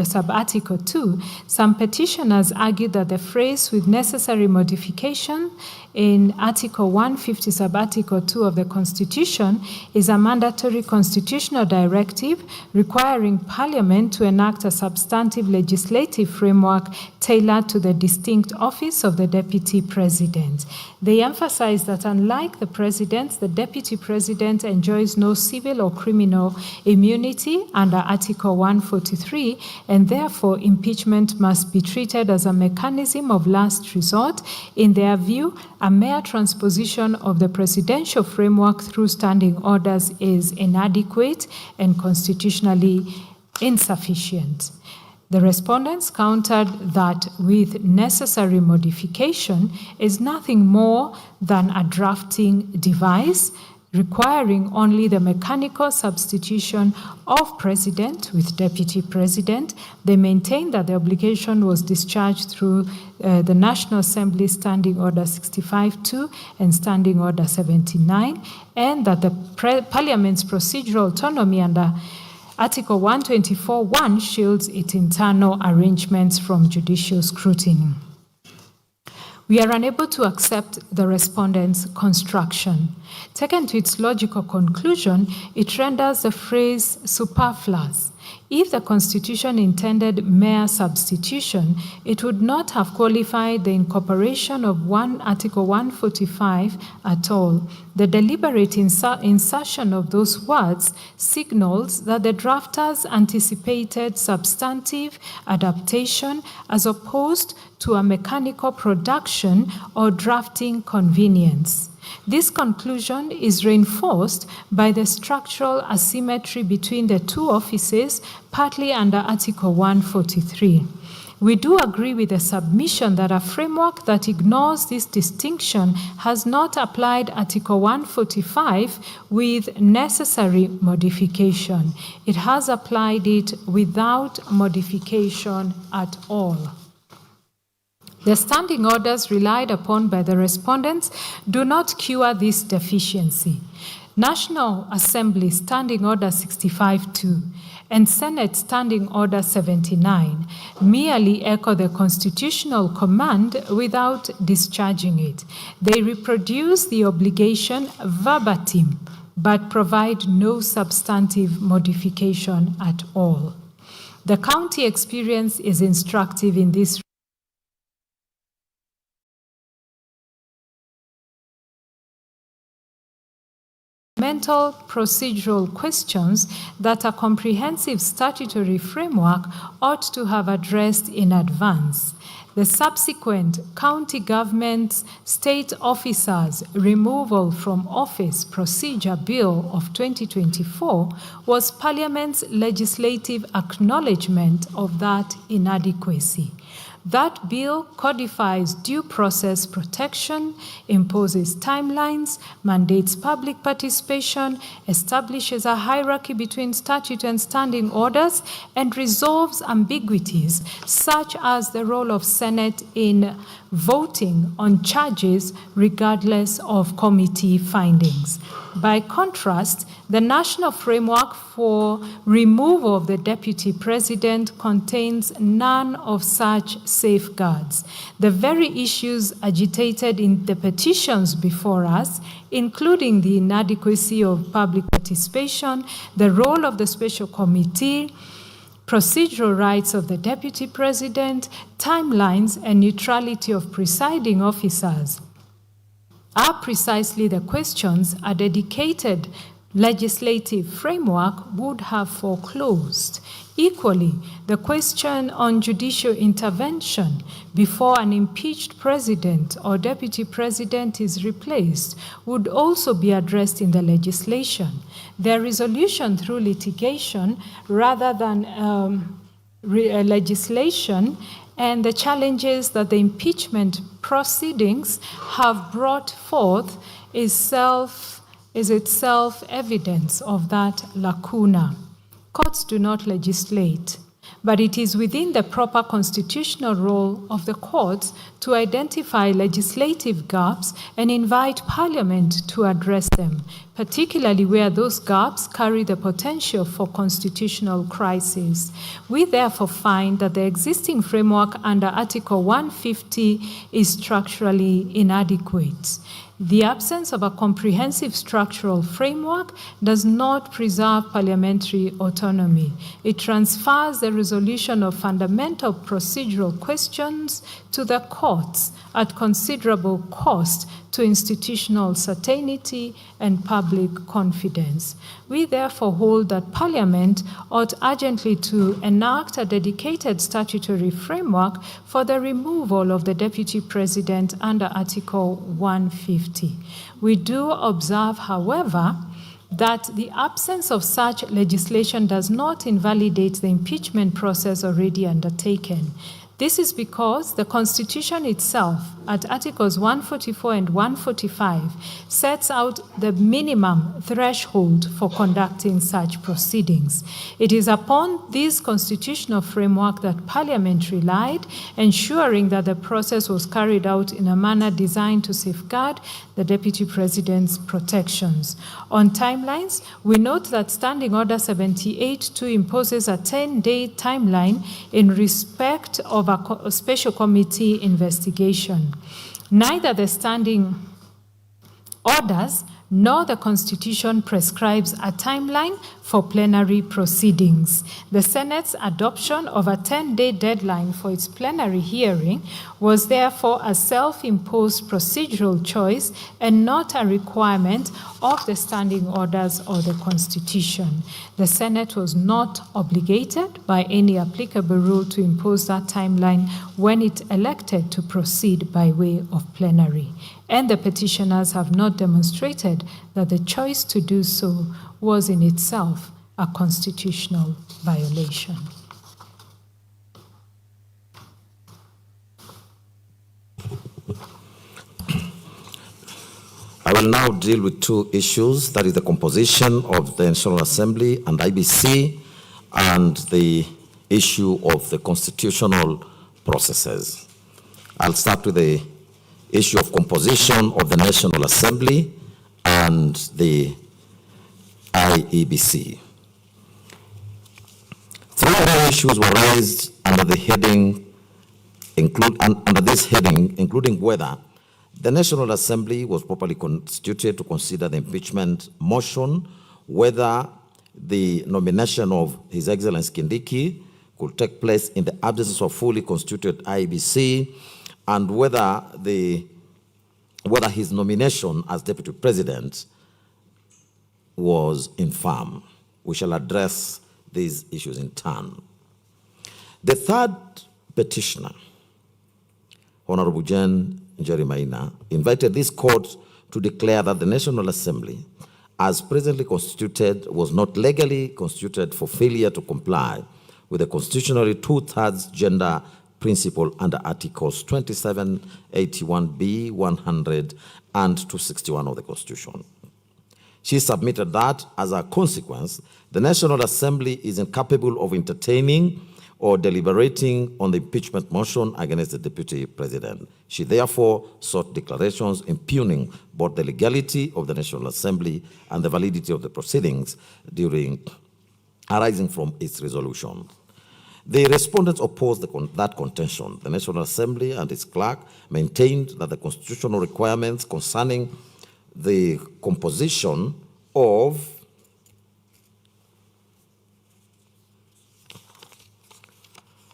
Sub-Article 2, some petitioners argue that the phrase "with necessary modification" in Article 150, Sub-Article 2 of the Constitution is a mandatory constitutional directive requiring Parliament to enact a substantive legislative framework tailored to the distinct office of the Deputy President. They emphasize that unlike the President, the Deputy President enjoys no civil or criminal immunity under Article 143, and therefore impeachment must be treated as a mechanism of last resort. In their view, a mere transposition of the presidential framework through standing orders is inadequate and constitutionally insufficient. The respondents countered that with necessary modification is nothing more than a drafting device requiring only the mechanical substitution of president with deputy president. They maintained that the obligation was discharged through the National Assembly Standing Order 65-2 and Standing Order 79, and that the Parliament's procedural autonomy under Article 124(1) shields its internal arrangements from judicial scrutiny. We are unable to accept the respondent's construction. Taken to its logical conclusion, it renders the phrase superfluous. if the Constitution intended mere substitution, it would not have qualified the incorporation of Article 145 at all. The deliberate insertion of those words signals that the drafters anticipated substantive adaptation as opposed to a mechanical production or drafting convenience. This conclusion is reinforced by the structural asymmetry between the two offices, partly under Article 143. We do agree with the submission that a framework that ignores this distinction has not applied Article 145 with necessary modification. It has applied it without modification at all. The standing orders relied upon by the respondents do not cure this deficiency. National Assembly Standing Order 65-2 and Senate Standing Order 79 merely echo the constitutional command without discharging it. They reproduce the obligation verbatim, but provide no substantive modification at all. The county experience is instructive in this. Fundamental procedural questions that a comprehensive statutory framework ought to have addressed in advance. The subsequent county government's state officers' removal from office procedure bill of 2024 was Parliament's legislative acknowledgement of that inadequacy. That bill codifies due process protection, imposes timelines, mandates public participation, establishes a hierarchy between statute and standing orders, and resolves ambiguities such as the role of Senate in voting on charges regardless of committee findings. By contrast, the national framework for removal of the deputy president contains none of such safeguards. The very issues agitated in the petitions before us, including the inadequacy of public participation, the role of the special committee, procedural rights of the deputy president, timelines, and neutrality of presiding officers, are precisely the questions a dedicated legislative framework would have foreclosed. Equally, the question on judicial intervention before an impeached president or deputy president is replaced would also be addressed in the legislation. Their resolution through litigation rather than legislation, and the challenges that the impeachment proceedings have brought forth is itself evidence of that lacuna. Courts do not legislate, but it is within the proper constitutional role of the courts to identify legislative gaps and invite Parliament to address them, particularly where those gaps carry the potential for constitutional crisis. We therefore find that the existing framework under Article 150 is structurally inadequate. The absence of a comprehensive structural framework does not preserve parliamentary autonomy. It transfers the resolution of fundamental procedural questions to the courts at considerable cost to institutional certainty and public confidence. We therefore hold that Parliament ought urgently to enact a dedicated statutory framework for the removal of the Deputy President under Article 150. We do observe, however, that the absence of such legislation does not invalidate the impeachment process already undertaken. This is because the Constitution itself, at Articles 144 and 145, sets out the minimum threshold for conducting such proceedings. It is upon this constitutional framework that Parliament relied, ensuring that the process was carried out in a manner designed to safeguard the Deputy President's protections. On timelines, we note that Standing Order 78-2 imposes a 10-day timeline in respect of a special committee investigation. Neither the standing orders nor the Constitution prescribes a timeline for plenary proceedings. The Senate's adoption of a 10-day deadline for its plenary hearing was therefore a self-imposed procedural choice and not a requirement of the standing orders or the Constitution. The Senate was not obligated by any applicable rule to impose that timeline when it elected to proceed by way of plenary. And the petitioners have not demonstrated that the choice to do so was in itself a constitutional violation. I will now deal with two issues, that is the composition of the National Assembly and IBC, and the issue of the constitutional processes. I'll start with the issue of composition of the National Assembly and the IEBC. Three other issues were raised under the heading, including whether the National Assembly was properly constituted to consider the impeachment motion, whether the nomination of His Excellency Kindiki could take place in the absence of fully constituted IEBC, and whether his nomination as Deputy President was infirm. We shall address these issues in turn. The third petitioner, Honorable Jane Njeri Maina, invited this court to declare that the National Assembly, as presently constituted, was not legally constituted for failure to comply with the constitutionally two-thirds gender principle under Articles 27, 81B, 100, and 261 of the Constitution. She submitted that, as a consequence, the National Assembly is incapable of entertaining or deliberating on the impeachment motion against the Deputy President. She therefore sought declarations impugning both the legality of the National Assembly and the validity of the proceedings arising from its resolution. The respondents opposed that contention. The National Assembly and its clerk maintained that the constitutional requirements concerning the composition of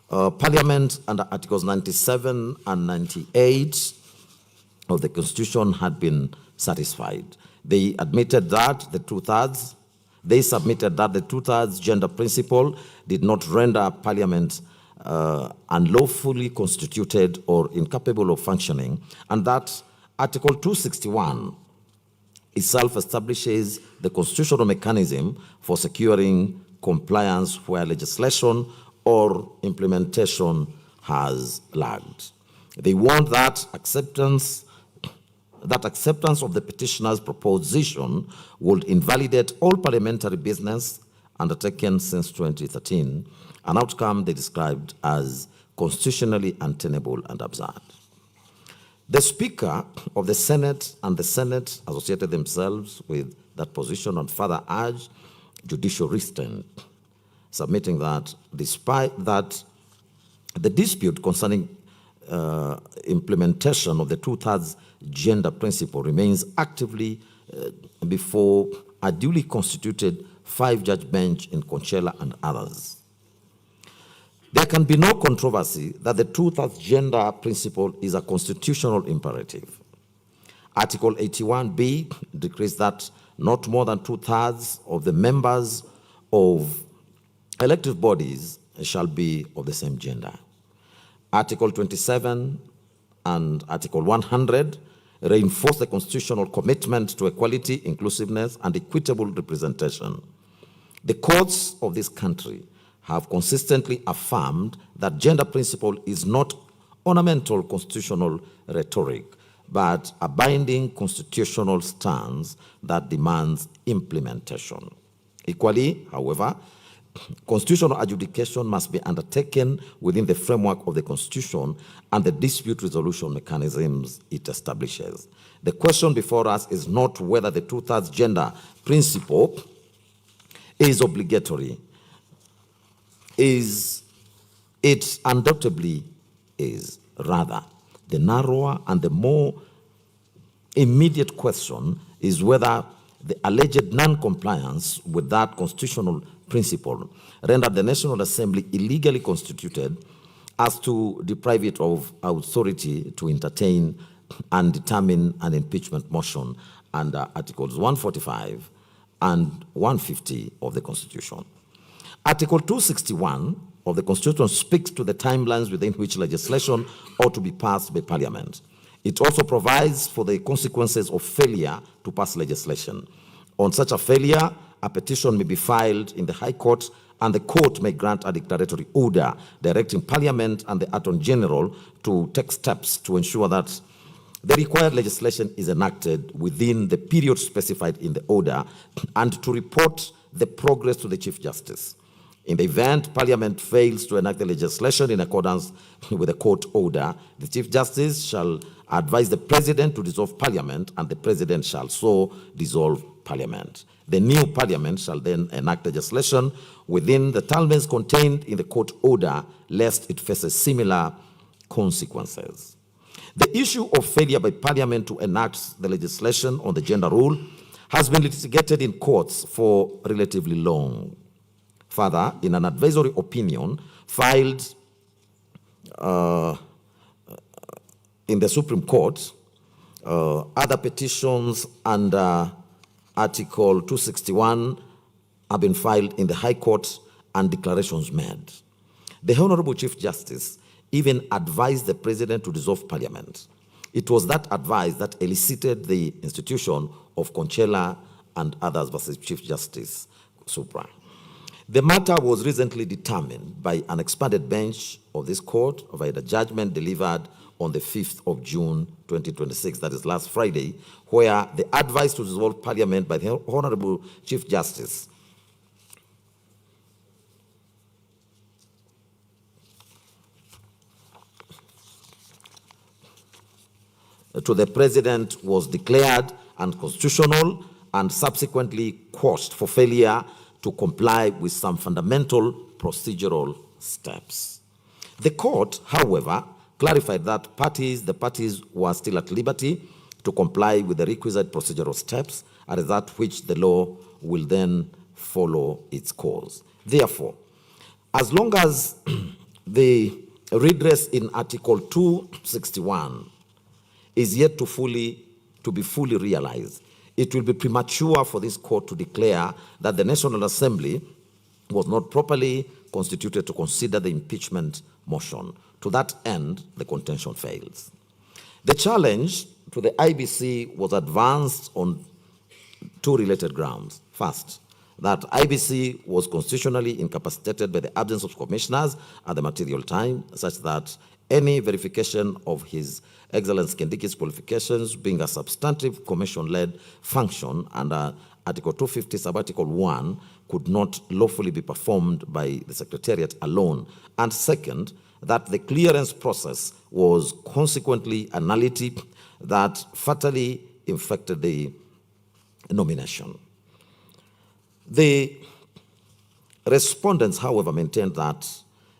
Parliament under Articles 97 and 98 of the Constitution had been satisfied. They admitted that they submitted that the two-thirds gender principle did not render Parliament unlawfully constituted or incapable of functioning, and that Article 261 itself establishes the constitutional mechanism for securing compliance where legislation or implementation has lagged. They warned that acceptance of the petitioner's proposition would invalidate all parliamentary business undertaken since 2013, an outcome they described as constitutionally untenable and absurd. The Speaker of the Senate and the Senate associated themselves with that position and further urged judicial restraint, submitting that despite that the dispute concerning implementation of the two-thirds gender principle remains actively before a duly constituted 5-judge bench in Conchela and others. There can be no controversy that the two-thirds gender principle is a constitutional imperative. Article 81B decrees that not more than two-thirds of the members of elective bodies shall be of the same gender. Article 27 and Article 100 reinforce the constitutional commitment to equality, inclusiveness, and equitable representation. The courts of this country have consistently affirmed that gender principle is not ornamental constitutional rhetoric, but a binding constitutional stance that demands implementation. Equally, however, constitutional adjudication must be undertaken within the framework of the Constitution and the dispute resolution mechanisms it establishes. The question before us is not whether the two-thirds gender principle is obligatory. It undoubtedly is. Rather, the narrower and the more immediate question is whether the alleged non-compliance with that constitutional principle rendered the National Assembly illegally constituted as to deprive it of authority to entertain and determine an impeachment motion under Articles 145 and 150 of the Constitution. Article 261 of the Constitution speaks to the timelines within which legislation ought to be passed by Parliament. It also provides for the consequences of failure to pass legislation. On such a failure, a petition may be filed in the High Court, and the court may grant a declaratory order directing Parliament and the Attorney General to take steps to ensure that the required legislation is enacted within the period specified in the order, and to report the progress to the Chief Justice. In the event Parliament fails to enact the legislation in accordance with the court order, the Chief Justice shall advise the President to dissolve Parliament, and the President shall so dissolve Parliament. The new Parliament shall then enact legislation within the timelines contained in the court order, lest it faces similar consequences. The issue of failure by Parliament to enact the legislation on the gender rule has been litigated in courts for relatively long. Further, in an advisory opinion filed in the Supreme Court, other petitions under Article 261 have been filed in the High Court and declarations made. The Honorable Chief Justice even advised the President to dissolve Parliament. It was that advice that elicited the institution of Conchela and others versus Chief Justice Supra. The matter was recently determined by an expanded bench of this court via the judgment delivered on the 5th of June 2026, that is last Friday, where the advice to dissolve Parliament by the Honorable Chief Justice to the President was declared unconstitutional and subsequently quashed for failure to comply with some fundamental procedural steps. The court, however, clarified that the parties were still at liberty to comply with the requisite procedural steps, and that which the law will then follow its course. Therefore, as long as the redress in Article 261 is yet to be fully realized, it will be premature for this court to declare that the National Assembly was not properly constituted to consider the impeachment motion. To that end, the contention fails. The challenge to the IBC was advanced on two related grounds. First, that IBC was constitutionally incapacitated by the absence of commissioners at the material time, such that any verification of His Excellency Kindiki's qualifications being a substantive commission-led function under Article 250, Sub-Article 1, could not lawfully be performed by the Secretariat alone. And second, that the clearance process was consequently a nullity that fatally infected the nomination. The respondents, however, maintained that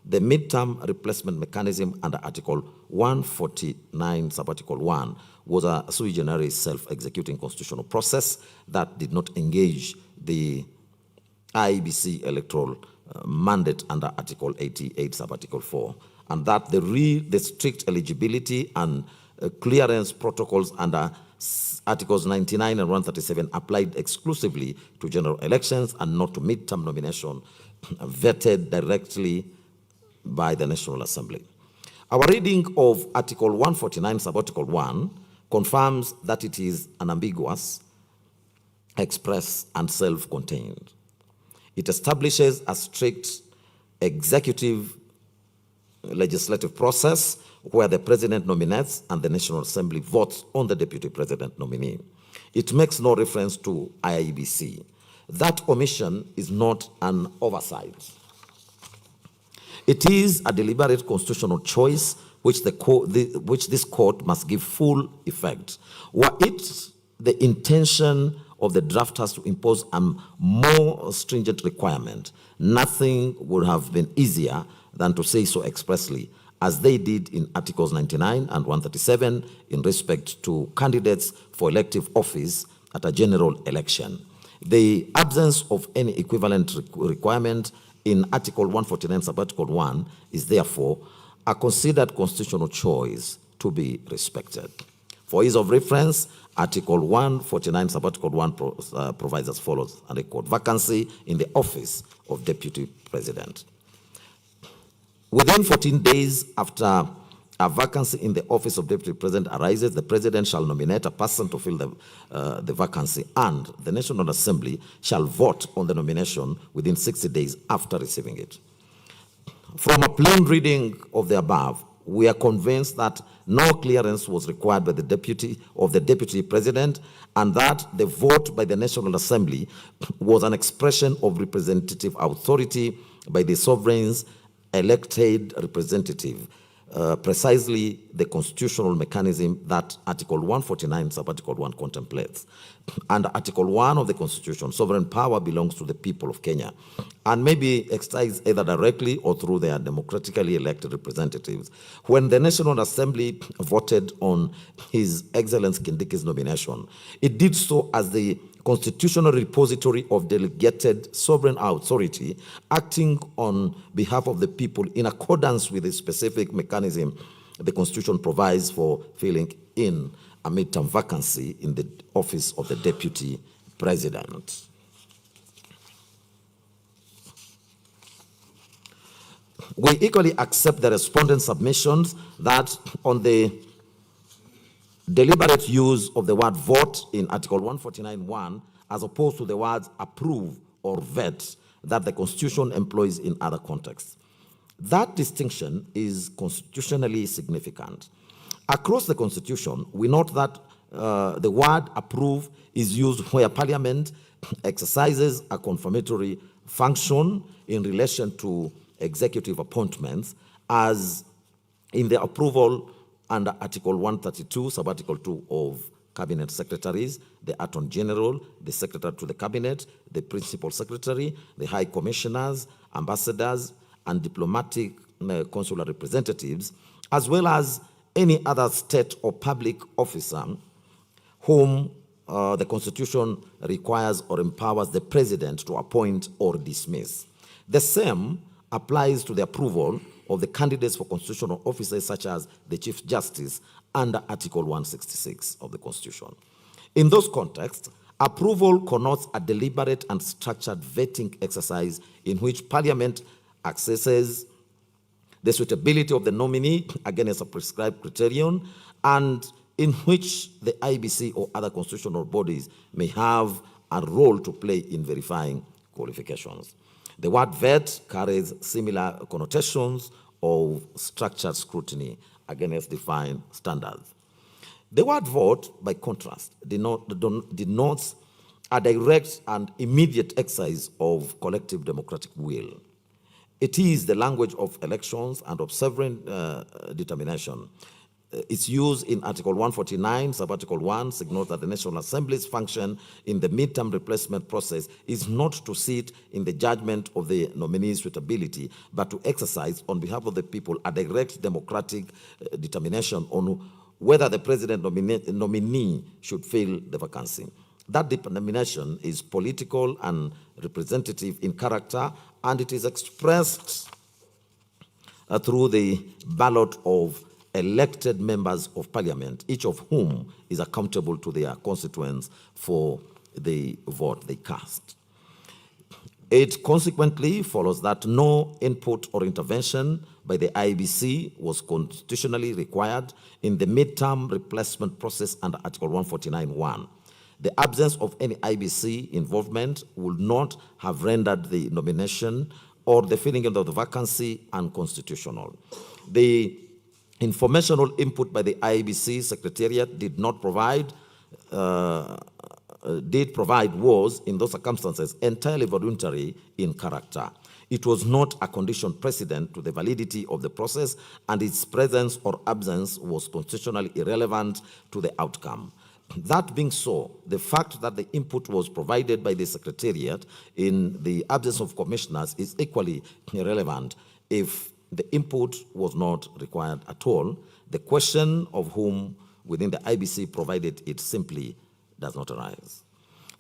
the midterm replacement mechanism under Article 149, Sub-Article 1, was a sui generis self-executing constitutional process that did not engage the IBC electoral mandate under Article 88, Sub-Article 4, and that the strict eligibility and clearance protocols under Articles 99 and 137 applied exclusively to general elections and not to midterm nomination vetted directly by the National Assembly. Our reading of Article 149, Sub-Article 1, confirms that it is unambiguous, express, and self-contained. It establishes a strict executive legislative process where the President nominates and the National Assembly votes on the Deputy President nominee. It makes no reference to IBC. That omission is not an oversight. It is a deliberate constitutional choice which this court must give full effect. Were it the intention of the drafters to impose a more stringent requirement, nothing would have been easier than to say so expressly, as they did in Articles 99 and 137 in respect to candidates for elective office at a general election. The absence of any equivalent requirement in Article 149, Sub-Article 1 is therefore a considered constitutional choice to be respected. For ease of reference, Article 149, Sub-Article 1 provides as follows, and I quote, vacancy in the office of Deputy President. Within 14 days after a vacancy in the office of Deputy President arises, the President shall nominate a person to fill the vacancy, and the National Assembly shall vote on the nomination within 60 days after receiving it. From a plain reading of the above, we are convinced that no clearance was required by the Deputy President, and that the vote by the National Assembly was an expression of representative authority by the sovereign's elected representative, precisely the constitutional mechanism that Article 149, Sub-Article 1 contemplates. Under Article 1 of the Constitution, sovereign power belongs to the people of Kenya and may be exercised either directly or through their democratically elected representatives. When the National Assembly voted on His Excellency Kindiki's nomination, it did so as the constitutional repository of delegated sovereign authority acting on behalf of the people in accordance with the specific mechanism the Constitution provides for filling in a midterm vacancy in the office of the Deputy President. We equally accept the respondent's submissions that on the deliberate use of the word vote in Article 149(1) as opposed to the words approve or vet that the Constitution employs in other contexts. That distinction is constitutionally significant. Across the Constitution, we note that the word approve is used where Parliament exercises a confirmatory function in relation to executive appointments, as in the approval under Article 132, Sub-Article 2 of Cabinet Secretaries, the Attorney General, the Secretary to the Cabinet, the Principal Secretary, the High Commissioners, Ambassadors, and diplomatic consular representatives, as well as any other state or public officer whom the Constitution requires or empowers the President to appoint or dismiss. The same applies to the approval of the candidates for constitutional offices such as the Chief Justice under Article 166 of the Constitution. In those contexts, approval connotes a deliberate and structured vetting exercise in which Parliament assesses the suitability of the nominee against a prescribed criterion, and in which the IBC or other constitutional bodies may have a role to play in verifying qualifications. The word vet carries similar connotations of structured scrutiny against defined standards. The word vote, by contrast, denotes a direct and immediate exercise of collective democratic will. It is the language of elections and of sovereign determination. Its use in Article 149, Sub-Article 1, signals that the National Assembly's function in the midterm replacement process is not to sit in the judgment of the nominee's suitability, but to exercise on behalf of the people a direct democratic determination on whether the President nominee should fill the vacancy. That determination is political and representative in character, and it is expressed through the ballot of elected members of Parliament, each of whom is accountable to their constituents for the vote they cast. It consequently follows that no input or intervention by the IBC was constitutionally required in the midterm replacement process under Article 149(1). The absence of any IBC involvement would not have rendered the nomination or the filling of the vacancy unconstitutional. The informational input by the IBC Secretariat did provide was, in those circumstances, entirely voluntary in character. It was not a condition precedent to the validity of the process, and its presence or absence was constitutionally irrelevant to the outcome. That being so, the fact that the input was provided by the Secretariat in the absence of commissioners is equally irrelevant. If the input was not required at all, the question of whom within the IBC provided it simply does not arise.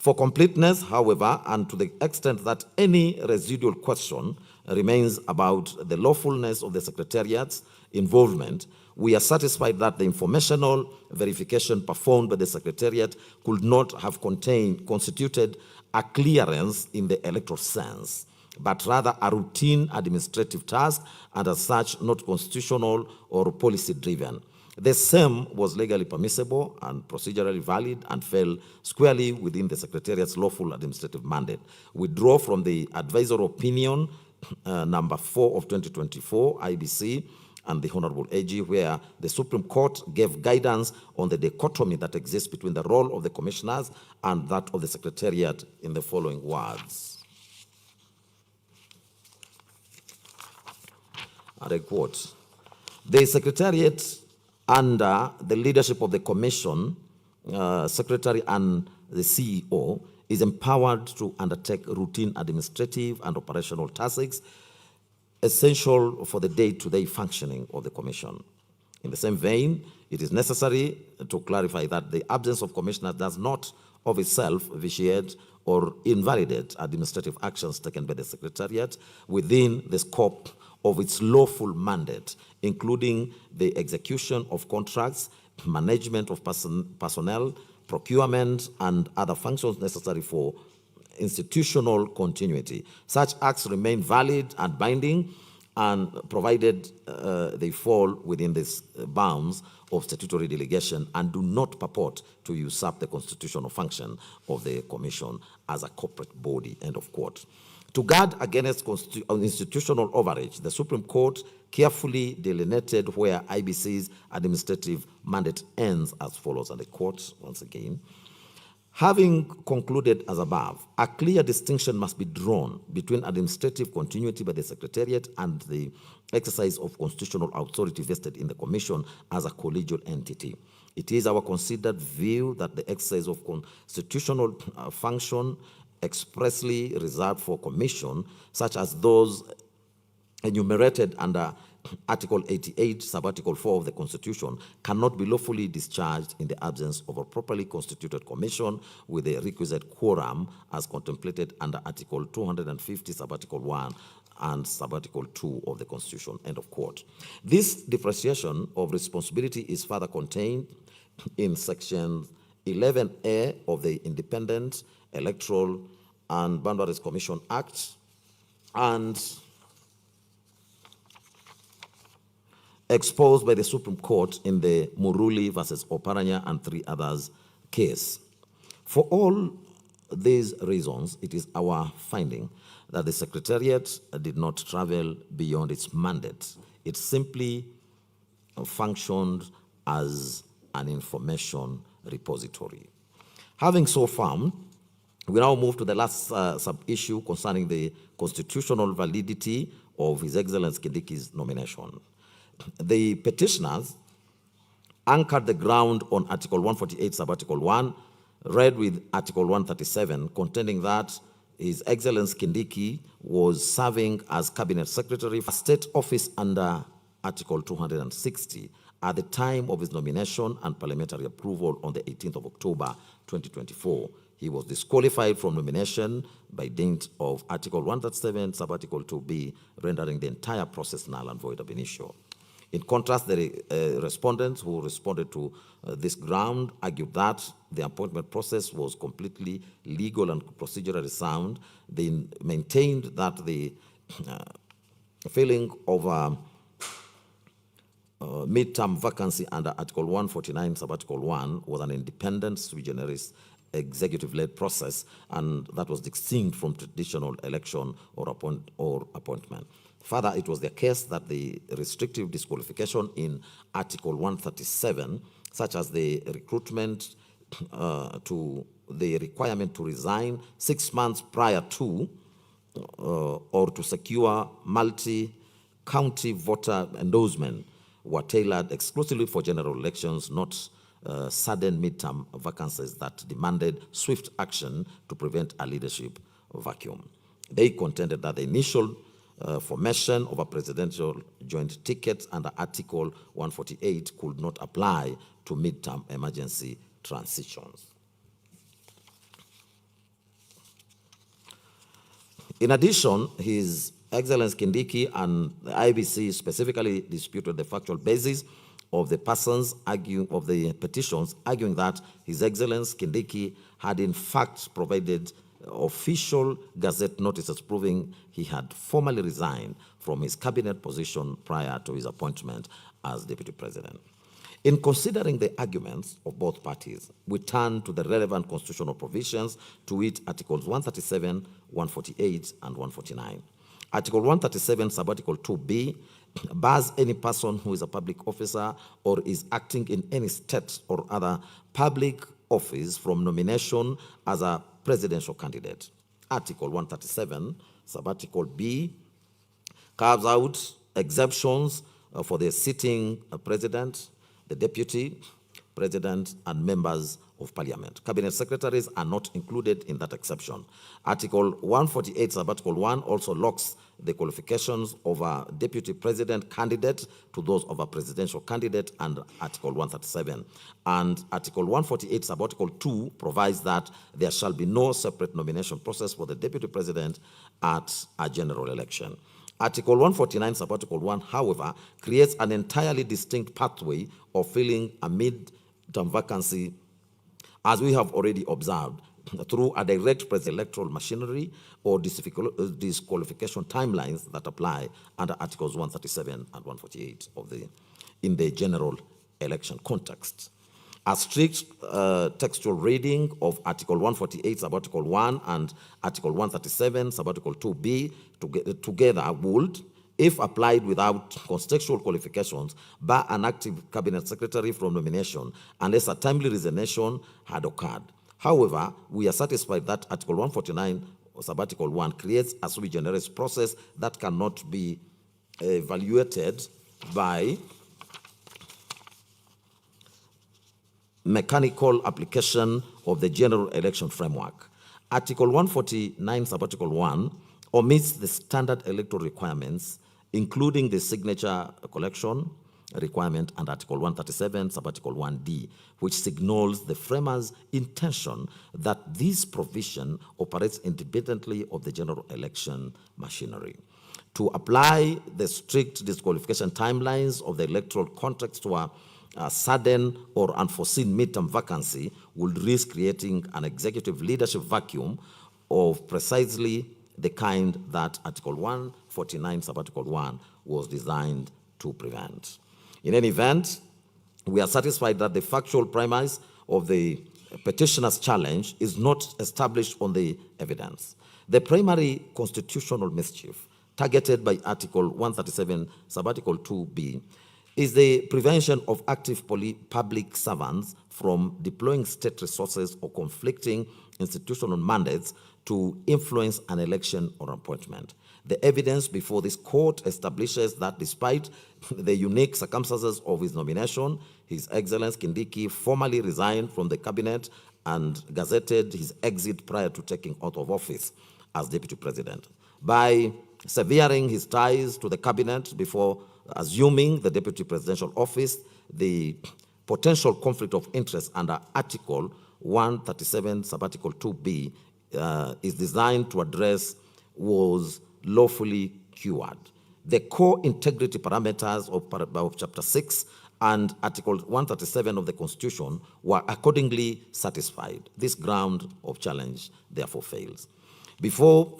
For completeness, however, and to the extent that any residual question remains about the lawfulness of the Secretariat's involvement, we are satisfied that the informational verification performed by the Secretariat could not have constituted a clearance in the electoral sense, but rather a routine administrative task, and as such not constitutional or policy-driven. The same was legally permissible and procedurally valid and fell squarely within the Secretariat's lawful administrative mandate. We draw from the advisory opinion number 4 of 2024 IBC and the Honorable AG, where the Supreme Court gave guidance on the dichotomy that exists between the role of the commissioners and that of the Secretariat in the following words. And I quote, "The Secretariat, under the leadership of the Commission, Secretary and the CEO, is empowered to undertake routine administrative and operational tasks essential for the day-to-day functioning of the Commission. In the same vein, it is necessary to clarify that the absence of commissioners does not of itself vitiate or invalidate administrative actions taken by the Secretariat within the scope of its lawful mandate, including the execution of contracts, management of personnel, procurement, and other functions necessary for institutional continuity. Such acts remain valid and binding, and provided they fall within these bounds of statutory delegation and do not purport to usurp the constitutional function of the Commission as a corporate body," end of quote. To guard against institutional overreach, the Supreme Court carefully delineated where IBC's administrative mandate ends as follows, and I quote once again, "Having concluded as above, a clear distinction must be drawn between administrative continuity by the Secretariat and the exercise of constitutional authority vested in the Commission as a collegial entity. It is our considered view that the exercise of constitutional function expressly reserved for Commission, such as those enumerated under Article 88, Sub-Article 4 of the Constitution, cannot be lawfully discharged in the absence of a properly constituted Commission with the requisite quorum as contemplated under Article 250, Sub-Article 1 and Sub-Article 2 of the Constitution," end of quote. This differentiation of responsibility is further contained in Section 11A of the Independent Electoral and Boundaries Commission Act and exposed by the Supreme Court in the Muruli versus Oparanya and 3 others case. For all these reasons, it is our finding that the Secretariat did not travel beyond its mandate. It simply functioned as an information repository. Having so found, we now move to the last sub-issue concerning the constitutional validity of His Excellency Kindiki's nomination. The petitioners anchored the ground on Article 148, Sub-Article 1, read with Article 137, contending that His Excellency Kindiki was serving as Cabinet Secretary for State Office under Article 260 at the time of his nomination and parliamentary approval on the 18th of October 2024. He was disqualified from nomination by dint of Article 137, Sub-Article 2B, rendering the entire process null and void ab initio. In contrast, the respondents who responded to this ground argued that the appointment process was completely legal and procedurally sound. They maintained that the filling of midterm vacancy under Article 149, Sub-Article 1 was an independent sui generis executive-led process, and that was distinct from traditional election or appointment. Further, it was the case that the restrictive disqualification in Article 137, such as the recruitment to the requirement to resign 6 months prior to or to secure multi-county voter endorsement, were tailored exclusively for general elections, not sudden midterm vacancies that demanded swift action to prevent a leadership vacuum. They contended that the initial formation of a presidential joint ticket under Article 148 could not apply to midterm emergency transitions. In addition, His Excellency Kindiki and the IBC specifically disputed the factual basis of the petitions, arguing that His Excellency Kindiki had in fact provided official gazette notices proving he had formally resigned from his cabinet position prior to his appointment as Deputy President. In considering the arguments of both parties, we turn to the relevant constitutional provisions, to wit Articles 137, 148, and 149. Article 137, subarticle 2b, bars any person who is a public officer or is acting in any state or other public office from nomination as a presidential candidate. Article 137, subarticle b, carves out exemptions for the sitting president, the deputy president, and members of parliament. Cabinet secretaries are not included in that exception. Article 148, subarticle 1 also locks the qualifications of a deputy president candidate to those of a presidential candidate under Article 137. And Article 148, subarticle 2 provides that there shall be no separate nomination process for the deputy president at a general election. Article 149, subarticle 1, however, creates an entirely distinct pathway of filling a mid-term vacancy, as we have already observed, through a direct electoral machinery or disqualification timelines that apply under Articles 137 and 148 in the general election context. A strict textual reading of Article 148, subarticle 1, and Article 137, subarticle 2b together would, if applied without contextual qualifications, bar an active cabinet secretary from nomination unless a timely resignation had occurred. However, we are satisfied that Article 149, subarticle 1, creates a sui generis process that cannot be evaluated by mechanical application of the general election framework. Article 149, subarticle 1, omits the standard electoral requirements, including the signature collection requirement, and Article 137, subarticle 1d, which signals the framers' intention that this provision operates independently of the general election machinery. To apply the strict disqualification timelines of the electoral context to a sudden or unforeseen midterm vacancy would risk creating an executive leadership vacuum of precisely the kind that Article 149, subarticle 1 was designed to prevent. In any event, we are satisfied that the factual premise of the petitioner's challenge is not established on the evidence. The primary constitutional mischief targeted by Article 137, subarticle 2b, is the prevention of active public servants from deploying state resources or conflicting institutional mandates to influence an election or appointment. The evidence before this court establishes that despite the unique circumstances of his nomination, His Excellency Kindiki formally resigned from the cabinet and gazetted his exit prior to taking out of office as Deputy President. By severing his ties to the cabinet before assuming the Deputy Presidential office, the potential conflict of interest under Article 137, subarticle 2b is designed to address was lawfully cured. The core integrity parameters of Chapter 6 and Article 137 of the Constitution were accordingly satisfied. This ground of challenge therefore fails. Before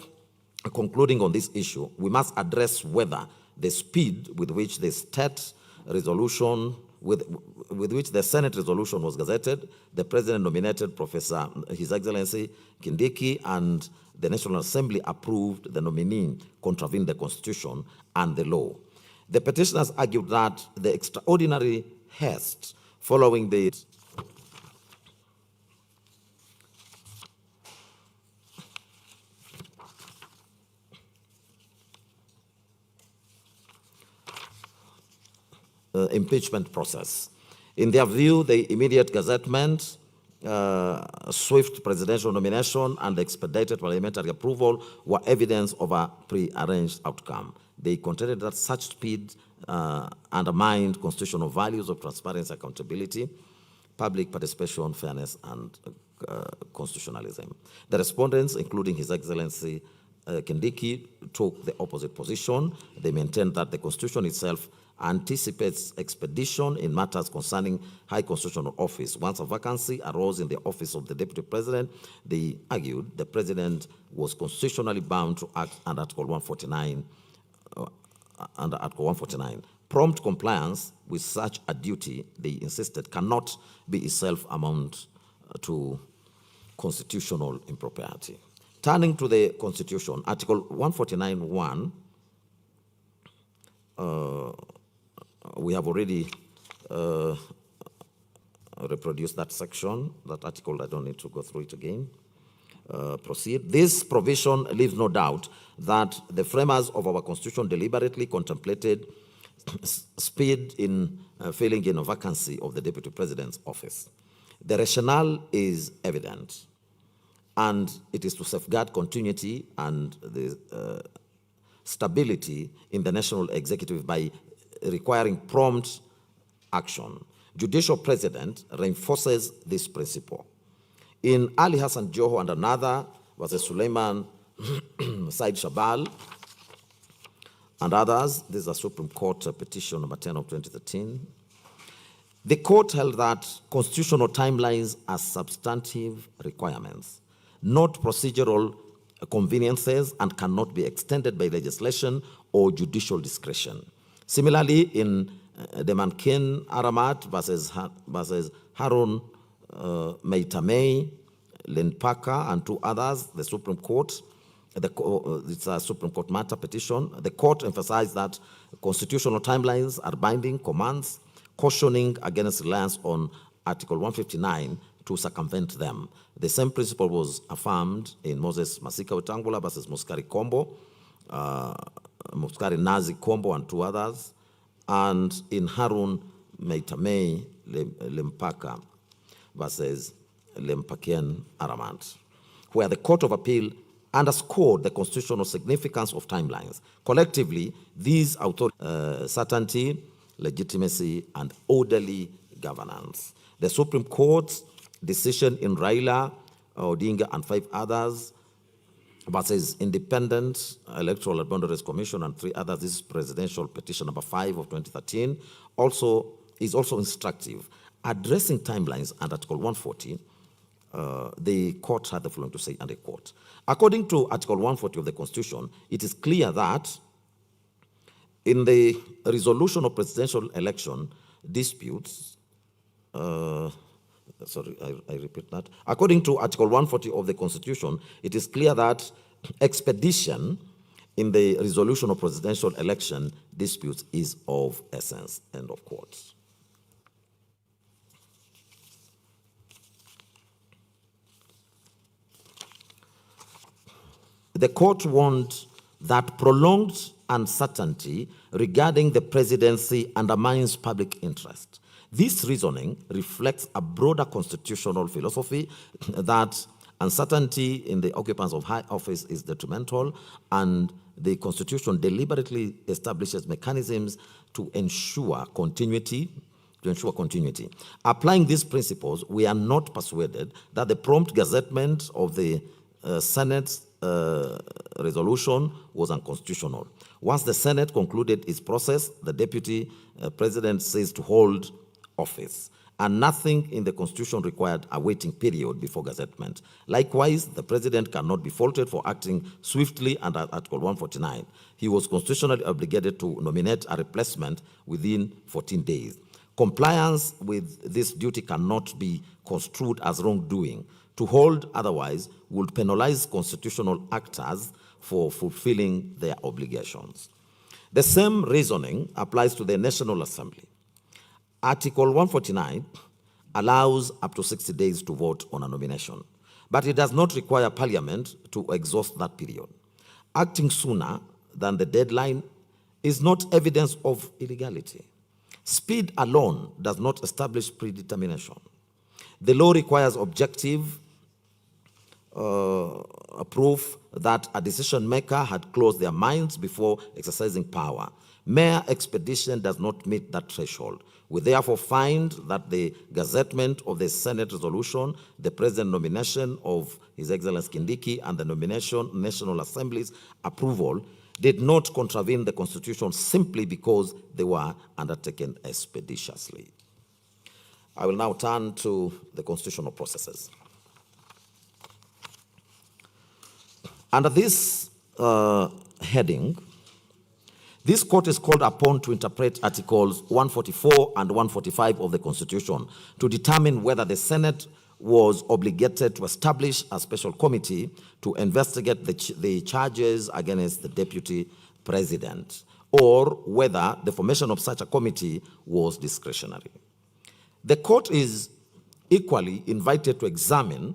concluding on this issue, we must address whether the speed with which the state resolution, with which the Senate resolution was gazetted, the President nominated Professor His Excellency Kindiki, and the National Assembly approved the nominee, contravened the Constitution and the law. The petitioners argued that the extraordinary haste following the impeachment process. In their view, the immediate gazettement, swift presidential nomination, and expedited parliamentary approval were evidence of a pre-arranged outcome. They contended that such speed undermined constitutional values of transparency, accountability, public participation, fairness, and constitutionalism. The respondents, including His Excellency Kindiki took the opposite position. They maintained that the Constitution itself anticipates expedition in matters concerning high constitutional office. Once a vacancy arose in the office of the Deputy President, they argued the President was constitutionally bound to act under Article 149. Prompt compliance with such a duty, they insisted, cannot be itself amount to constitutional impropriety. Turning to the Constitution, Article 149(1), we have already reproduced that section, that article. I don't need to go through it again. Proceed. This provision leaves no doubt that the framers of our Constitution deliberately contemplated speed in filling in a vacancy of the Deputy President's office. The rationale is evident, and it is to safeguard continuity and the stability in the national executive by requiring prompt action. Judicial President reinforces this principle. In Ali Hassan Joho and another versus Suleiman Said Shabal and others, this is a Supreme Court petition number 10 of 2013, the court held that constitutional timelines are substantive requirements, not procedural conveniences, and cannot be extended by legislation or judicial discretion. Similarly, in the Mankin Aramat versus Harun Meitamei, Lenpaka, and two others, the Supreme Court, it's a Supreme Court matter petition, the court emphasized that constitutional timelines are binding commands, cautioning against reliance on Article 159 to circumvent them. The same principle was affirmed in Moses Masika Wetangula versus Muskari Kombo, Muskari Nazi Kombo, and two others, and in Harun Meitamei Lempaka versus Lempakian Aramat, where the Court of Appeal underscored the constitutional significance of timelines. Collectively, these authorities certainty, legitimacy, and orderly governance. The Supreme Court's decision in Raila Odinga and five others versus Independent Electoral and Boundaries Commission and three others, this is presidential petition number 5 of 2013, is also instructive. Addressing timelines under Article 140, the court had the following to say, and I quote, according to Article 140 of the Constitution, it is clear that in the resolution of presidential election disputes, I repeat that. According to Article 140 of the Constitution, it is clear that expedition in the resolution of presidential election disputes is of essence, end of quote. The court warned that prolonged uncertainty regarding the presidency undermines public interest. This reasoning reflects a broader constitutional philosophy that uncertainty in the occupants of high office is detrimental, and the Constitution deliberately establishes mechanisms to ensure continuity. Applying these principles, we are not persuaded that the prompt gazettement of the Senate's resolution was unconstitutional. Once the Senate concluded its process, the Deputy President ceased to hold office, and nothing in the Constitution required a waiting period before gazettement. Likewise, the President cannot be faulted for acting swiftly under Article 149. He was constitutionally obligated to nominate a replacement within 14 days. Compliance with this duty cannot be construed as wrongdoing. To hold otherwise would penalize constitutional actors for fulfilling their obligations. The same reasoning applies to the National Assembly. Article 149 allows up to 60 days to vote on a nomination, but it does not require Parliament to exhaust that period. Acting sooner than the deadline is not evidence of illegality. Speed alone does not establish predetermination. The law requires objective proof that a decision maker had closed their minds before exercising power. Mere expedition does not meet that threshold. We therefore find that the gazettement of the Senate resolution, the President nomination of His Excellency Kindiki, and the nomination National Assembly's approval did not contravene the Constitution simply because they were undertaken expeditiously. I will now turn to the constitutional processes. Under this heading, this court is called upon to interpret Articles 144 and 145 of the Constitution to determine whether the Senate was obligated to establish a special committee to investigate the charges against the Deputy President, or whether the formation of such a committee was discretionary. The court is equally invited to examine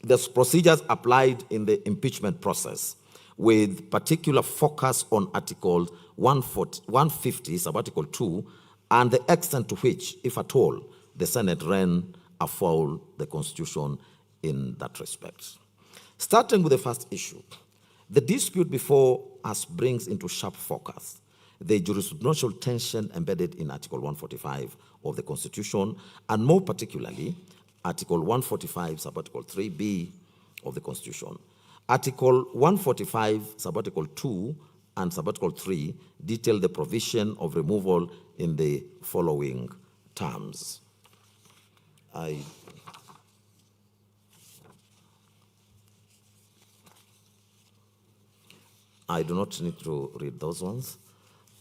the procedures applied in the impeachment process, with particular focus on Article 150, sub-Article 2, and the extent to which, if at all, the Senate ran afoul the Constitution in that respect. Starting with the first issue, the dispute before us brings into sharp focus the jurisprudential tension embedded in Article 145 of the Constitution, and more particularly, Article 145, sub-Article 3b of the Constitution. Article 145, sub-Article 2 and sub-Article 3 detail the provision of removal in the following terms. I do not need to read those ones,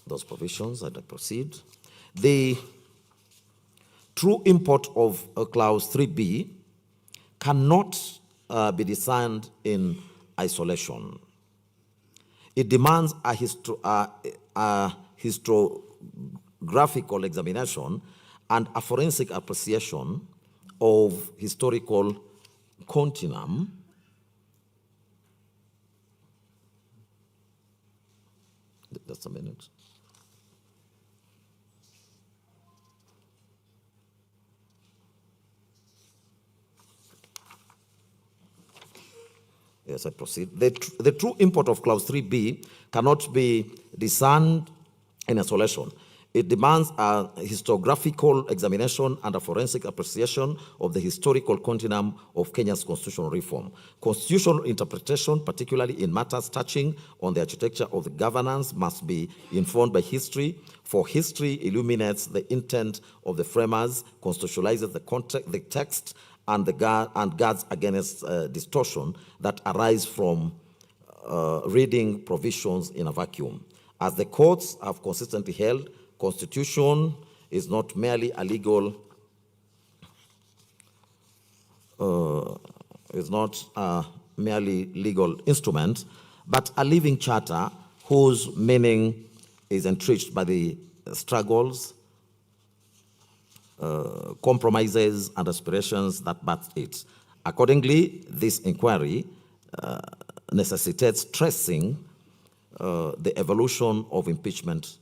those provisions, and I proceed. The true import of Clause 3b cannot be discerned in isolation. It demands a historiographical examination and a forensic appreciation of historical continuum just a minute. Yes, I proceed. The true import of Clause 3b cannot be discerned in isolation. It demands a historiographical examination and a forensic appreciation of the historical continuum of Kenya's constitutional reform. Constitutional interpretation, particularly in matters touching on the architecture of the governance, must be informed by history, for history illuminates the intent of the framers, constitutionalizes the text, and guards against distortion that arise from reading provisions in a vacuum. As the courts have consistently held, Constitution is not merely a legal, instrument, but a living charter whose meaning is enriched by the struggles, compromises, and aspirations that birthed it. Accordingly, this inquiry necessitates tracing the evolution of impeachment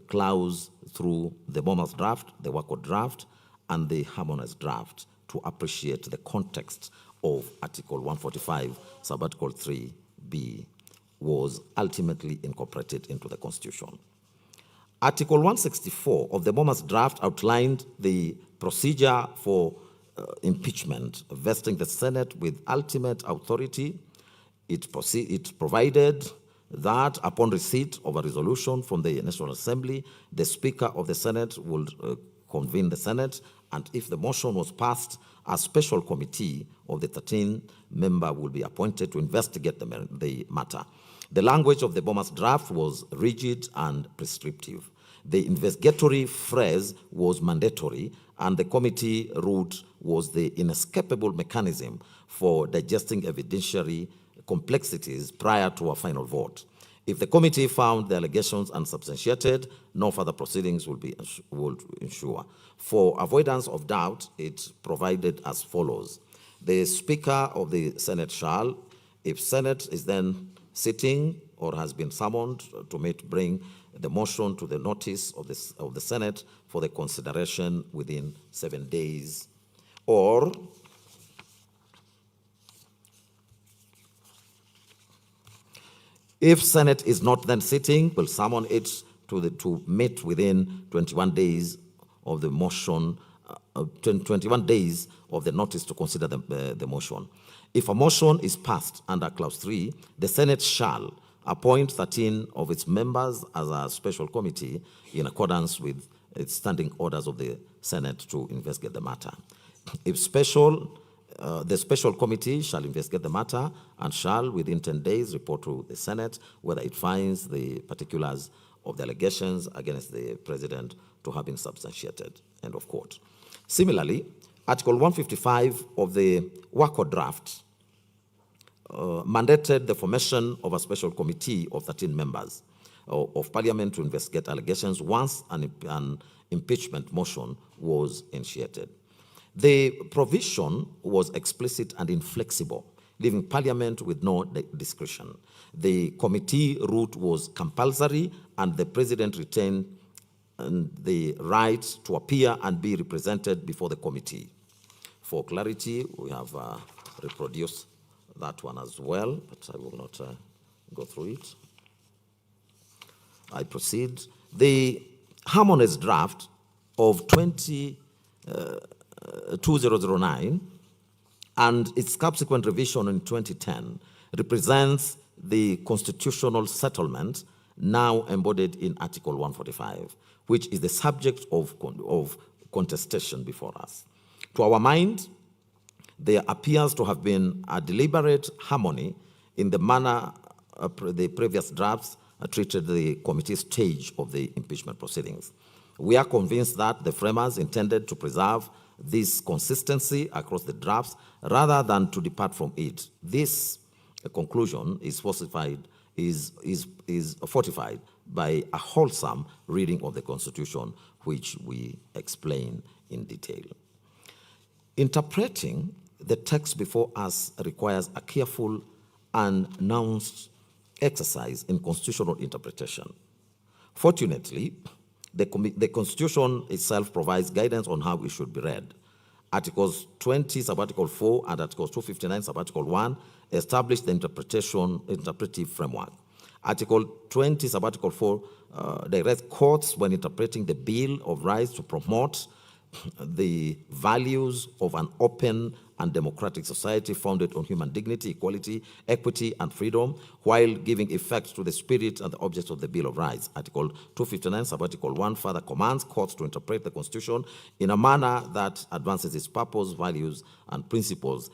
clause through the Bomas draft, the Wako draft, and the harmonized draft to appreciate the context of Article 145, sub-Article 3b was ultimately incorporated into the Constitution. Article 164 of the Bomas draft outlined the procedure for impeachment, vesting the Senate with ultimate authority. It provided that upon receipt of a resolution from the National Assembly, the Speaker of the Senate would convene the Senate, and if the motion was passed, a special committee of the 13-member would be appointed to investigate the matter. The language of the Bomas draft was rigid and prescriptive. The investigatory phrase was mandatory, and the committee route was the inescapable mechanism for digesting evidentiary complexities prior to a final vote. If the committee found the allegations unsubstantiated, no further proceedings would ensue. For avoidance of doubt, it provided as follows. The Speaker of the Senate shall, if Senate is then sitting or has been summoned to bring the motion to the notice of the Senate for the consideration within 7 days, or If Senate is not then sitting, will summon it to meet within 21 days of the motion, 21 days of the notice to consider the motion. If a motion is passed under Clause 3, the Senate shall appoint 13 of its members as a special committee in accordance with its standing orders of the Senate to investigate the matter. If the special committee shall investigate the matter and shall, within 10 days, report to the Senate whether it finds the particulars of the allegations against the president to have been substantiated. End of quote. Similarly, Article 155 of the WACO draft mandated the formation of a special committee of 13 members of Parliament to investigate allegations once an impeachment motion was initiated. The provision was explicit and inflexible, leaving Parliament with no discretion. The committee route was compulsory, and the President retained the right to appear and be represented before the committee. For clarity, we have reproduced that one as well, but I will not go through it. I proceed. The harmonized draft of 2009 and its subsequent revision in 2010 represents the constitutional settlement now embodied in Article 145, which is the subject of contestation before us. To our mind, there appears to have been a deliberate harmony in the manner the previous drafts treated the committee stage of the impeachment proceedings. We are convinced that the framers intended to preserve this consistency across the drafts rather than to depart from it. This conclusion is fortified by a wholesome reading of the Constitution, which we explain in detail. Interpreting the text before us requires a careful and nuanced exercise in constitutional interpretation. Fortunately, the Constitution itself provides guidance on how it should be read. Articles 20, subarticle 4, and Articles 259, subarticle 1 establish the interpretive framework. Article 20, subarticle 4 directs courts when interpreting the Bill of Rights to promote the values of an open and democratic society founded on human dignity, equality, equity, and freedom, while giving effect to the spirit and the objects of the Bill of Rights. Article 259, subarticle 1 further commands courts to interpret the Constitution in a manner that advances its purpose, values, and principles,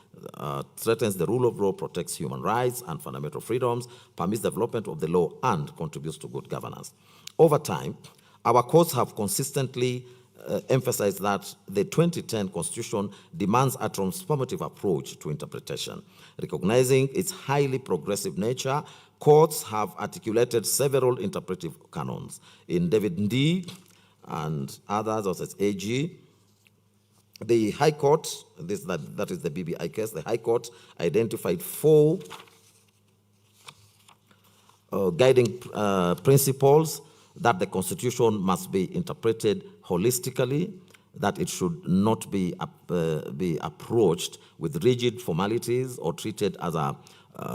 threatens the rule of law, protects human rights and fundamental freedoms, permits development of the law, and contributes to good governance. Over time, our courts have consistently emphasized that the 2010 Constitution demands a transformative approach to interpretation. Recognizing its highly progressive nature, courts have articulated several interpretive canons. In David D. and others, as AG, the High Court, that is the BBI case, the High Court identified 4 guiding principles: that the Constitution must be interpreted holistically, that it should not be approached with rigid formalities or treated as a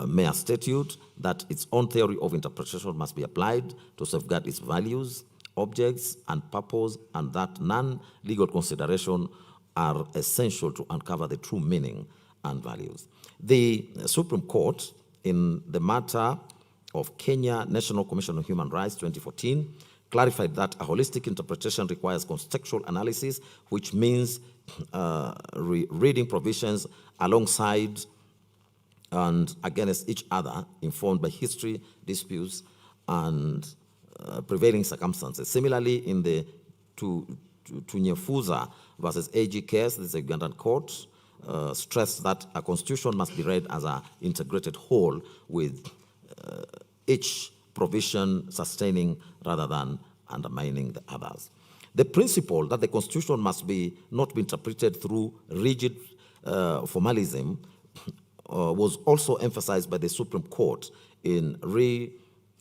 mere statute, that its own theory of interpretation must be applied to safeguard its values, objects, and purpose, and that non-legal considerations are essential to uncover the true meaning and values. The Supreme Court, in the matter of Kenya National Commission on Human Rights 2014, clarified that a holistic interpretation requires contextual analysis, which means reading provisions alongside and against each other, informed by history, disputes, and prevailing circumstances. Similarly, in the Tunyefuza versus AG case, this is a Ugandan court, stressed that a constitution must be read as an integrated whole with each provision sustaining rather than undermining the others. The principle that the Constitution must not be interpreted through rigid formalism was also emphasized by the Supreme Court in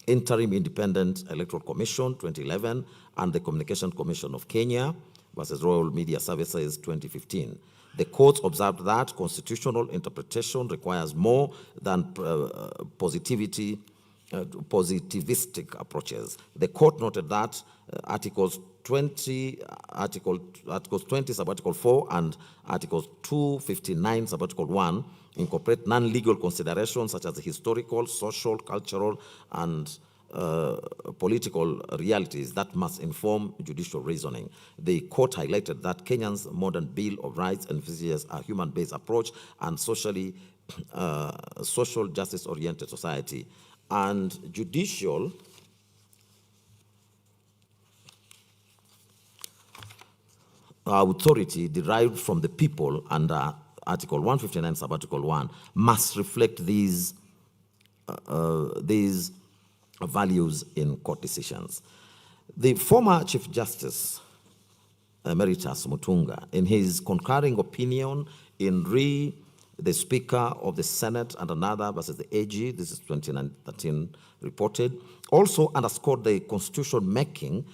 Interim Independent Electoral Commission 2011 and the Communication Commission of Kenya versus Royal Media Services 2015. The courts observed that constitutional interpretation requires more than positivity positivistic approaches. The court noted that Articles 20, sub-article 4, and Articles 259, sub-article 1 incorporate non-legal considerations such as historical, social, cultural, and political realities that must inform judicial reasoning. The court highlighted that Kenya's modern Bill of Rights envisages a human-based approach and social justice-oriented society, and judicial authority derived from the people under Article 159, sub-article 1 must reflect these values in court decisions. The former Chief Justice Emeritus Mutunga, in his concurring opinion in the Speaker of the Senate and another versus the AG, this is 2013 reported, also underscored the constitution making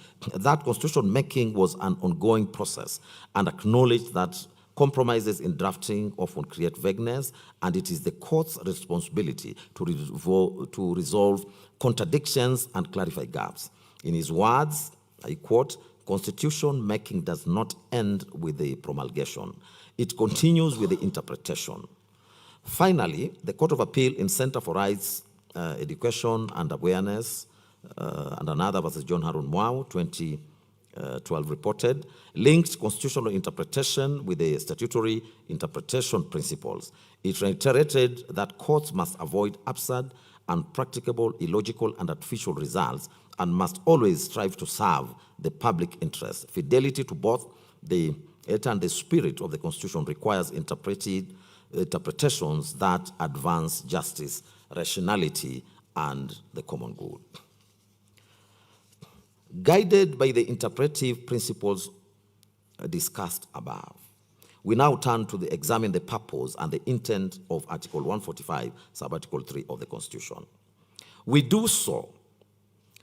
was an ongoing process, and acknowledged that compromises in drafting often create vagueness, and it is the court's responsibility to resolve contradictions and clarify gaps. In his words, I quote, "Constitution making does not end with the promulgation. It continues with the interpretation." Finally, the Court of Appeal in Center for Rights, Education and Awareness, and another versus John Harun Mwau, 2012 reported, linked constitutional interpretation with the statutory interpretation principles. It reiterated that courts must avoid absurd, unpracticable, illogical, and artificial results, and must always strive to serve the public interest. Fidelity to both the letter and the spirit of the Constitution requires interpretations that advance justice, rationality, and the common good. Guided by the interpretive principles discussed above, we now turn to examine the purpose and the intent of Article 145, sub-article 3 of the Constitution. We do so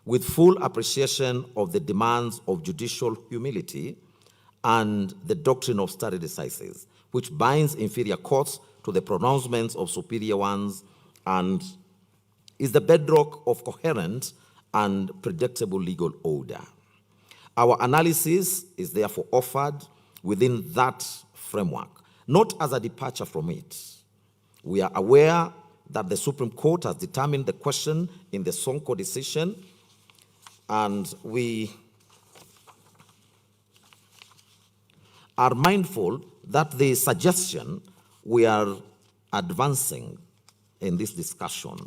with full appreciation of the demands of judicial humility and the doctrine of stare decisis, which binds inferior courts to the pronouncements of superior ones and is the bedrock of coherent and predictable legal order. Our analysis is therefore offered within that framework, not as a departure from it. We are aware that the Supreme Court has determined the question in the Sonko decision, and we are mindful that the suggestion we are advancing in this discussion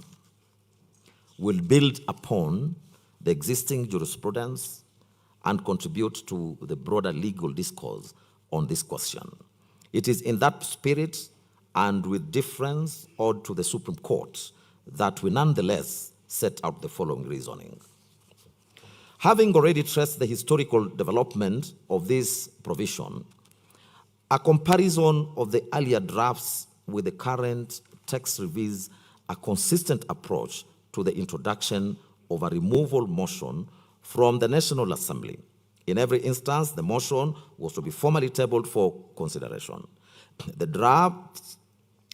will build upon the existing jurisprudence and contribute to the broader legal discourse on this question. It is in that spirit and with deference owed to the Supreme Court that we nonetheless set out the following reasoning. Having already traced the historical development of this provision, a comparison of the earlier drafts with the current text reveals a consistent approach to the introduction of a removal motion from the National Assembly. In every instance, the motion was to be formally tabled for consideration. The draft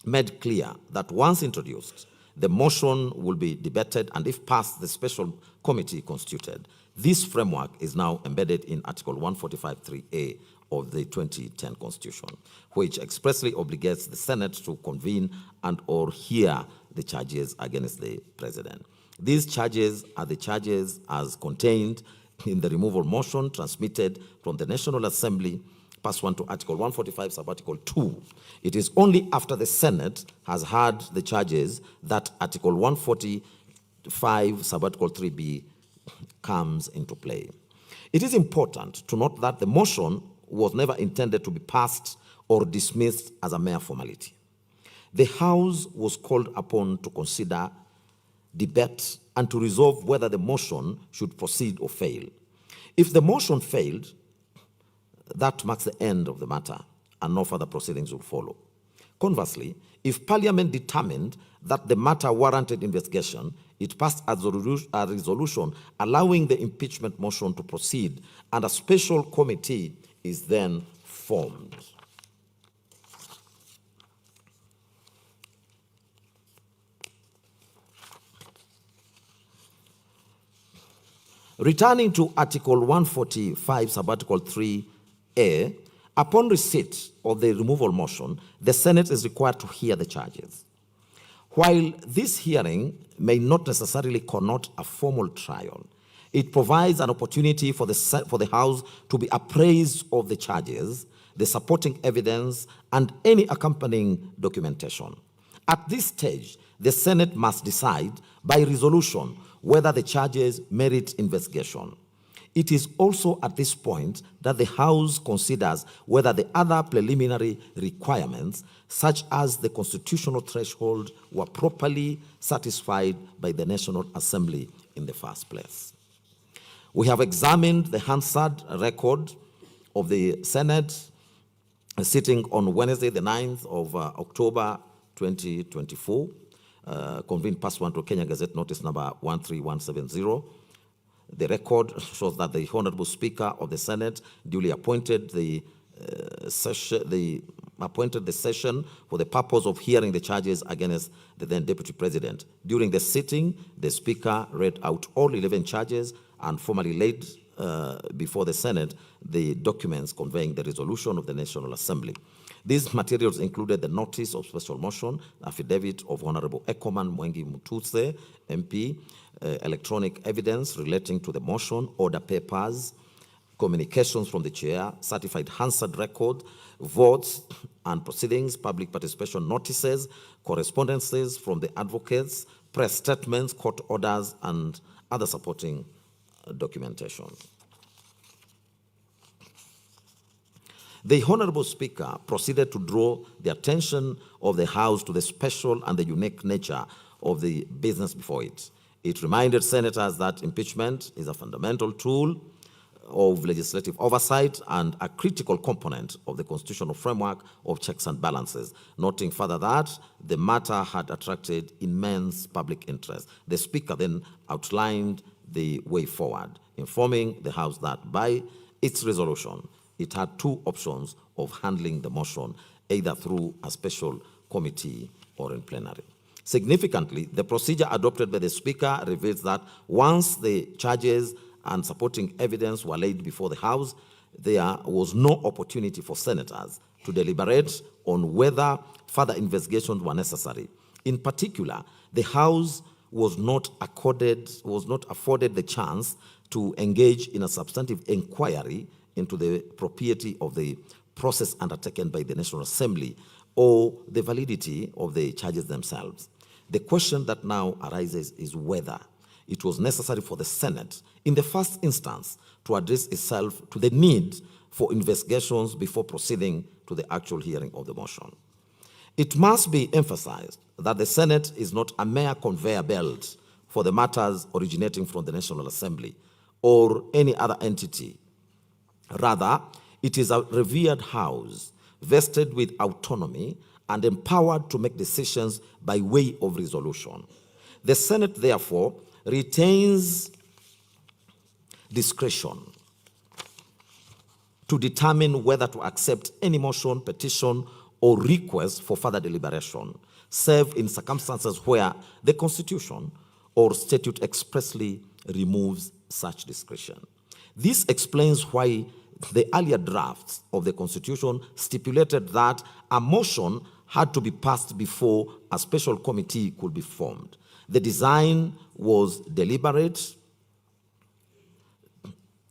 made clear that once introduced, the motion will be debated, and if passed, the special committee constituted. This framework is now embedded in Article 145(3)(a) of the 2010 Constitution, which expressly obligates the Senate to convene and/or hear the charges against the President. These charges are the charges as contained in the removal motion transmitted from the National Assembly pursuant to Article 145, sub-article 2. It is only after the Senate has heard the charges that Article 145, sub-article 3b comes into play. It is important to note that the motion was never intended to be passed or dismissed as a mere formality. The House was called upon to consider, debate, and to resolve whether the motion should proceed or fail. If the motion failed, that marks the end of the matter, and no further proceedings will follow. Conversely, if Parliament determined that the matter warranted investigation, it passed a resolution allowing the impeachment motion to proceed, and a special committee is then formed. Returning to Article 145, Subarticle 3A, upon receipt of the removal motion, the Senate is required to hear the charges. While this hearing may not necessarily connote a formal trial, it provides an opportunity for the House to be appraised of the charges, the supporting evidence, and any accompanying documentation. At this stage, the Senate must decide by resolution whether the charges merit investigation. It is also at this point that the House considers whether the other preliminary requirements, such as the constitutional threshold, were properly satisfied by the National Assembly in the first place. We have examined the Hansard record of the Senate sitting on Wednesday, the 9th of October 2024, convened pursuant to Kenya Gazette Notice number 13170. The record shows that the Honorable Speaker of the Senate duly appointed the session for the purpose of hearing the charges against the then Deputy President. During the sitting, the Speaker read out all 11 charges and formally laid before the Senate the documents conveying the resolution of the National Assembly. These materials included the notice of special motion, affidavit of Honorable Ekoman Mwengi Mutuse, MP, electronic evidence relating to the motion, order papers, communications from the chair, certified Hansard record, votes and proceedings, public participation notices, correspondences from the advocates, press statements, court orders, and other supporting documentation. The Honorable Speaker proceeded to draw the attention of the House to the special and the unique nature of the business before it. It reminded senators that impeachment is a fundamental tool of legislative oversight and a critical component of the constitutional framework of checks and balances, noting further that the matter had attracted immense public interest. The Speaker then outlined the way forward, informing the House that by its resolution, it had two options of handling the motion, either through a special committee or in plenary. Significantly, the procedure adopted by the Speaker reveals that once the charges and supporting evidence were laid before the House, there was no opportunity for senators to deliberate on whether further investigations were necessary. In particular, the House was not afforded the chance to engage in a substantive inquiry into the propriety of the process undertaken by the National Assembly or the validity of the charges themselves. The question that now arises is whether it was necessary for the Senate, in the first instance, to address itself to the need for investigations before proceeding to the actual hearing of the motion. It must be emphasized that the Senate is not a mere conveyor belt for the matters originating from the National Assembly or any other entity. Rather, it is a revered House vested with autonomy and empowered to make decisions by way of resolution. The Senate, therefore, retains discretion to determine whether to accept any motion, petition, or request for further deliberation, save in circumstances where the Constitution or statute expressly removes such discretion. This explains why the earlier drafts of the Constitution stipulated that a motion had to be passed before a special committee could be formed. The design was deliberate.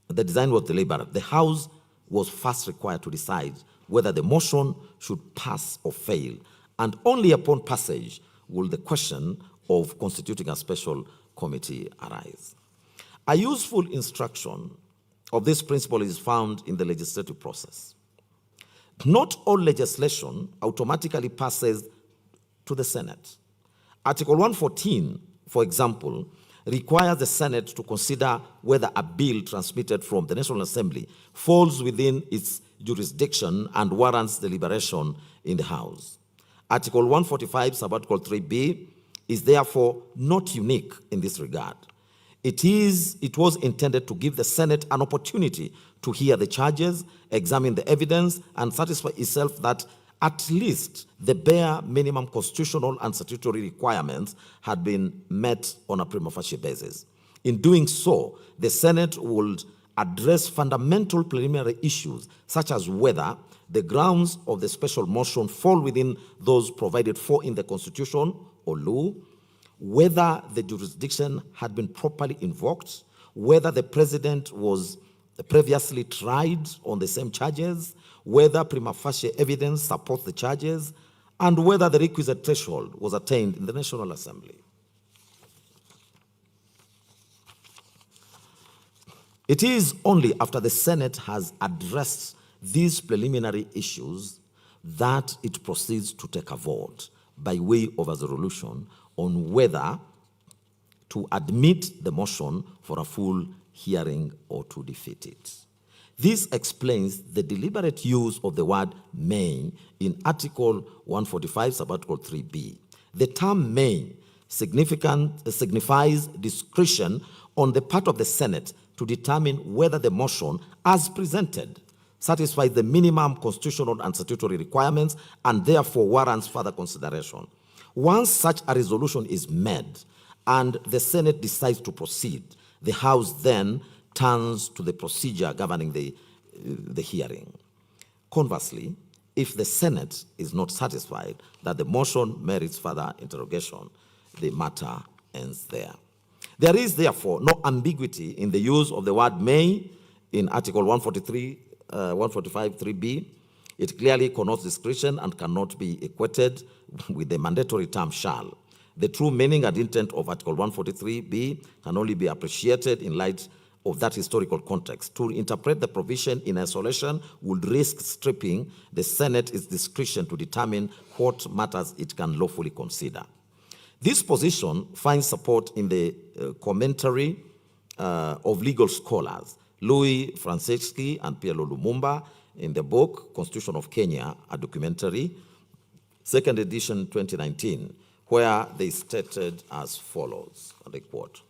The House was first required to decide whether the motion should pass or fail, and only upon passage will the question of constituting a special committee arise. A useful instruction of this principle is found in the legislative process. Not all legislation automatically passes to the Senate. Article 114, for example, requires the Senate to consider whether a bill transmitted from the National Assembly falls within its jurisdiction and warrants deliberation in the House. Article 145, Subarticle 3B, is therefore not unique in this regard. It was intended to give the Senate an opportunity to hear the charges, examine the evidence, and satisfy itself that at least the bare minimum constitutional and statutory requirements had been met on a prima facie basis. In doing so, the Senate would address fundamental preliminary issues, such as whether the grounds of the special motion fall within those provided for in the Constitution or law, whether the jurisdiction had been properly invoked, whether the president was previously tried on the same charges, whether prima facie evidence supports the charges, and whether the requisite threshold was attained in the National Assembly. It is only after the Senate has addressed these preliminary issues that it proceeds to take a vote by way of a resolution on whether to admit the motion for a full hearing or to defeat it. This explains the deliberate use of the word may in Article 145, Subarticle 3b. The term may signifies discretion on the part of the Senate to determine whether the motion, as presented, satisfies the minimum constitutional and statutory requirements and therefore warrants further consideration. Once such a resolution is made and the Senate decides to proceed, the House then turns to the procedure governing the hearing. Conversely, if the Senate is not satisfied that the motion merits further interrogation, the matter ends there. There is therefore no ambiguity in the use of the word may in Article 145 3b. It clearly connotes discretion and cannot be equated with the mandatory term shall. The true meaning and intent of Article 143b can only be appreciated in light of that historical context. To interpret the provision in isolation would risk stripping the Senate its discretion to determine what matters it can lawfully consider. This position finds support in the commentary of legal scholars Louis Franceschi and Piero Lumumba in the book Constitution of Kenya, a documentary, second edition 2019, where they stated as follows, and I quote,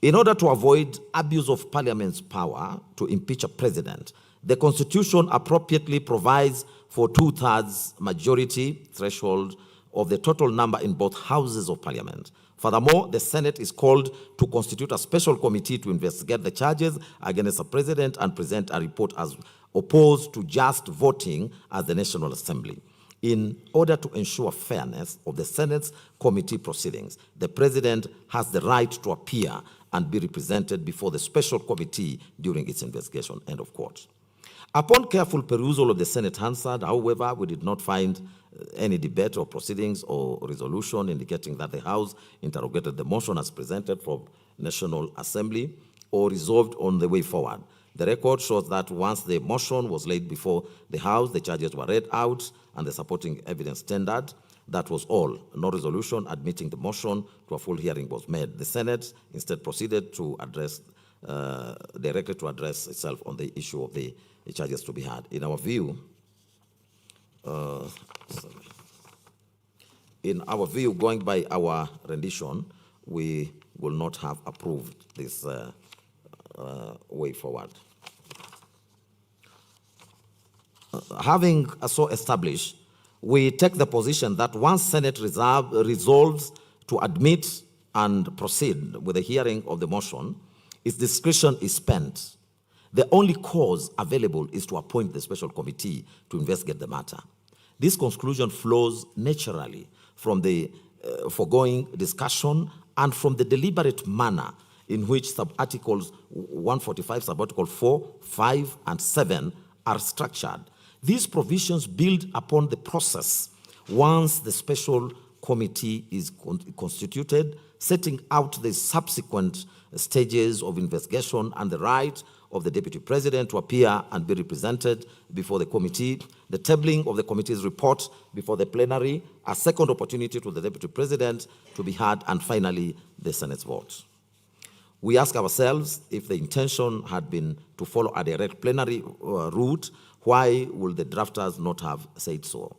"In order to avoid abuse of Parliament's power to impeach a president, the Constitution appropriately provides for 2/3 majority threshold of the total number in both houses of Parliament. Furthermore, the Senate is called to constitute a special committee to investigate the charges against the president and present a report as opposed to just voting at the National Assembly. In order to ensure fairness of the Senate's committee proceedings, the president has the right to appear and be represented before the special committee during its investigation," end of quote. Upon careful perusal of the Senate Hansard, however, we did not find any debate or proceedings or resolution indicating that the House interrogated the motion as presented from National Assembly or resolved on the way forward. The record shows that once the motion was laid before the House, the charges were read out and the supporting evidence tendered. That was all. No resolution admitting the motion to a full hearing was made. The Senate instead proceeded to address, directly to address itself on the issue of the charges to be had. In our view, going by our rendition, we will not have approved this way forward. Having so established, we take the position that once Senate resolves to admit and proceed with the hearing of the motion, its discretion is spent. The only cause available is to appoint the special committee to investigate the matter. This conclusion flows naturally from the foregoing discussion and from the deliberate manner in which sub-articles 145, sub-article 4, 5, and 7 are structured. These provisions build upon the process once the special committee is constituted, setting out the subsequent stages of investigation and the right of the Deputy President to appear and be represented before the committee, the tabling of the committee's report before the plenary, a second opportunity to the Deputy President to be heard, and finally, the Senate's vote. We ask ourselves, if the intention had been to follow a direct plenary route, why would the drafters not have said so?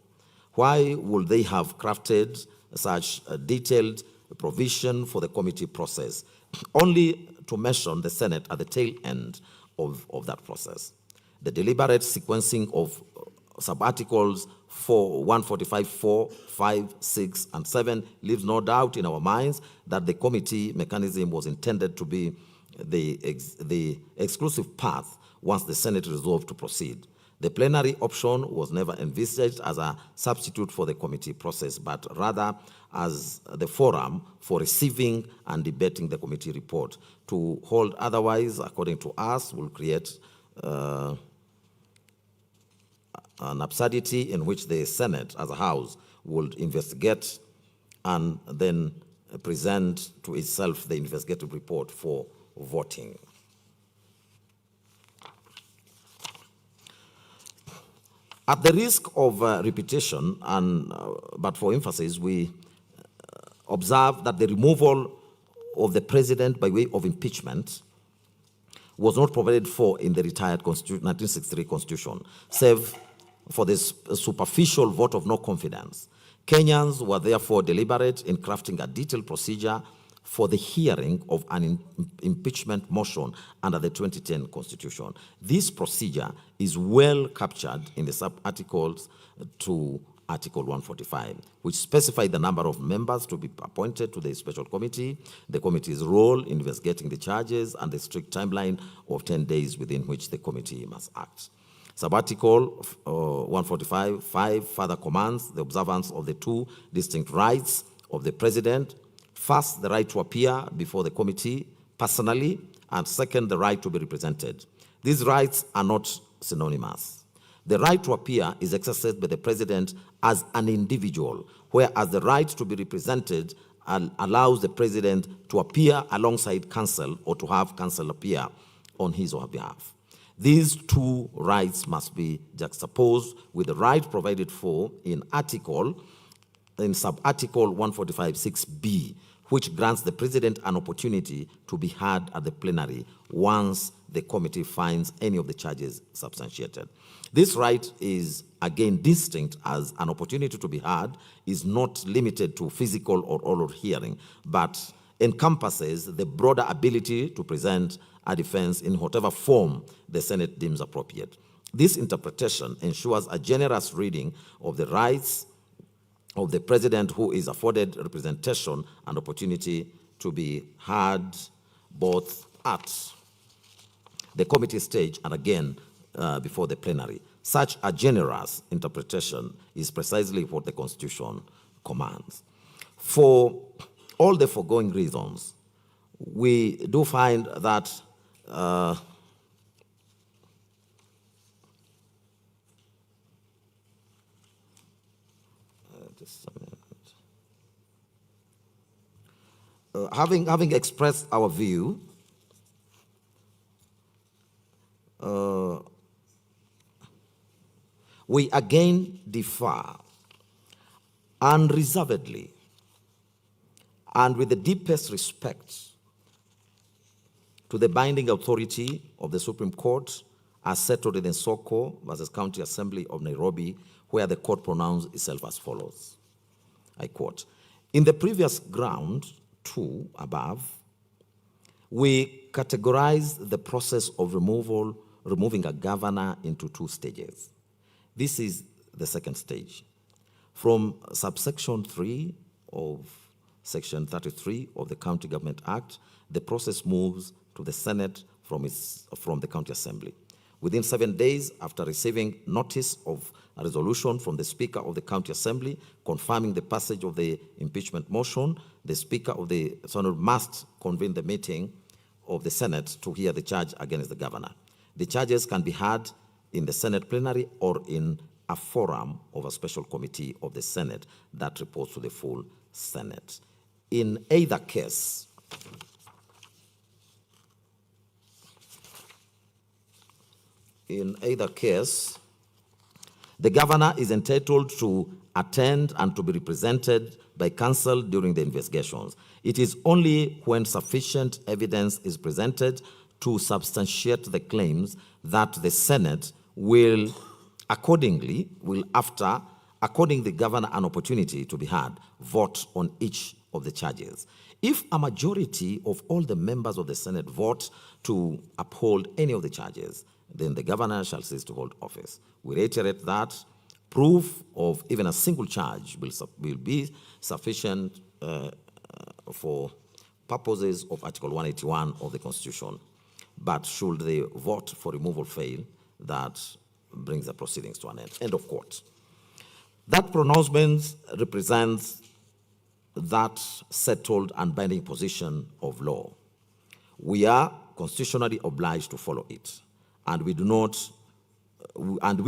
Why would they have crafted such a detailed provision for the committee process, only to mention the Senate at the tail end of that process? The deliberate sequencing of sub-articles for 145, 4, 5, 6, and 7 leaves no doubt in our minds that the committee mechanism was intended to be the exclusive path once the Senate resolved to proceed. The plenary option was never envisaged as a substitute for the committee process, but rather as the forum for receiving and debating the committee report. To hold otherwise, according to us, will create an absurdity in which the Senate as a house would investigate and then present to itself the investigative report for voting. At the risk of repetition, but for emphasis, we observe that the removal of the president by way of impeachment was not provided for in the retired 1963 Constitution, save for this superficial vote of no confidence. Kenyans were therefore deliberate in crafting a detailed procedure for the hearing of an impeachment motion under the 2010 Constitution. This procedure is well captured in the sub-articles to Article 145, which specify the number of members to be appointed to the special committee, the committee's role in investigating the charges, and the strict timeline of 10 days within which the committee must act. Sub-article 145(5) further commands the observance of the two distinct rights of the president. First, the right to appear before the committee personally, and second, the right to be represented. These rights are not synonymous. The right to appear is exercised by the president as an individual, whereas the right to be represented allows the president to appear alongside counsel or to have counsel appear on his or her behalf. These two rights must be juxtaposed with the right provided for in sub-article 145(6)(b), which grants the president an opportunity to be heard at the plenary once the committee finds any of the charges substantiated. This right is again distinct, as an opportunity to be heard is not limited to physical or oral hearing, but encompasses the broader ability to present a defense in whatever form the Senate deems appropriate. This interpretation ensures a generous reading of the rights of the president, who is afforded representation and opportunity to be heard both at the committee stage and again before the plenary. Such a generous interpretation is precisely what the Constitution commands. For all the foregoing reasons, we do find that having expressed our view, we again defer unreservedly and with the deepest respect to the binding authority of the Supreme Court as settled in Soko versus County Assembly of Nairobi, where the court pronounced itself as follows. I quote, "In the previous ground 2 above, we categorized the process of removing a governor into 2 stages. This is the second stage. From subsection 3 of Section 33 of the County Government Act, the process moves to the Senate from the County Assembly. Within 7 days after receiving notice of a resolution from the Speaker of the County Assembly confirming the passage of the impeachment motion, the Speaker of the Senate must convene the meeting of the Senate to hear the charge against the governor. The charges can be heard in the Senate plenary or in a forum of a special committee of the Senate that reports to the full Senate. In either case, the governor is entitled to attend and to be represented by counsel during the investigations. It is only when sufficient evidence is presented to substantiate the claims that the Senate will according the governor an opportunity to be heard, vote on each of the charges. If a majority of all the members of the Senate vote to uphold any of the charges, then the governor shall cease to hold office. We reiterate that Proof of even a single charge will be sufficient for purposes of Article 181 of the Constitution. But should the vote for removal fail, that brings the proceedings to an end. End of quote. That pronouncement represents that settled and binding position of law. We are constitutionally obliged to follow it, and we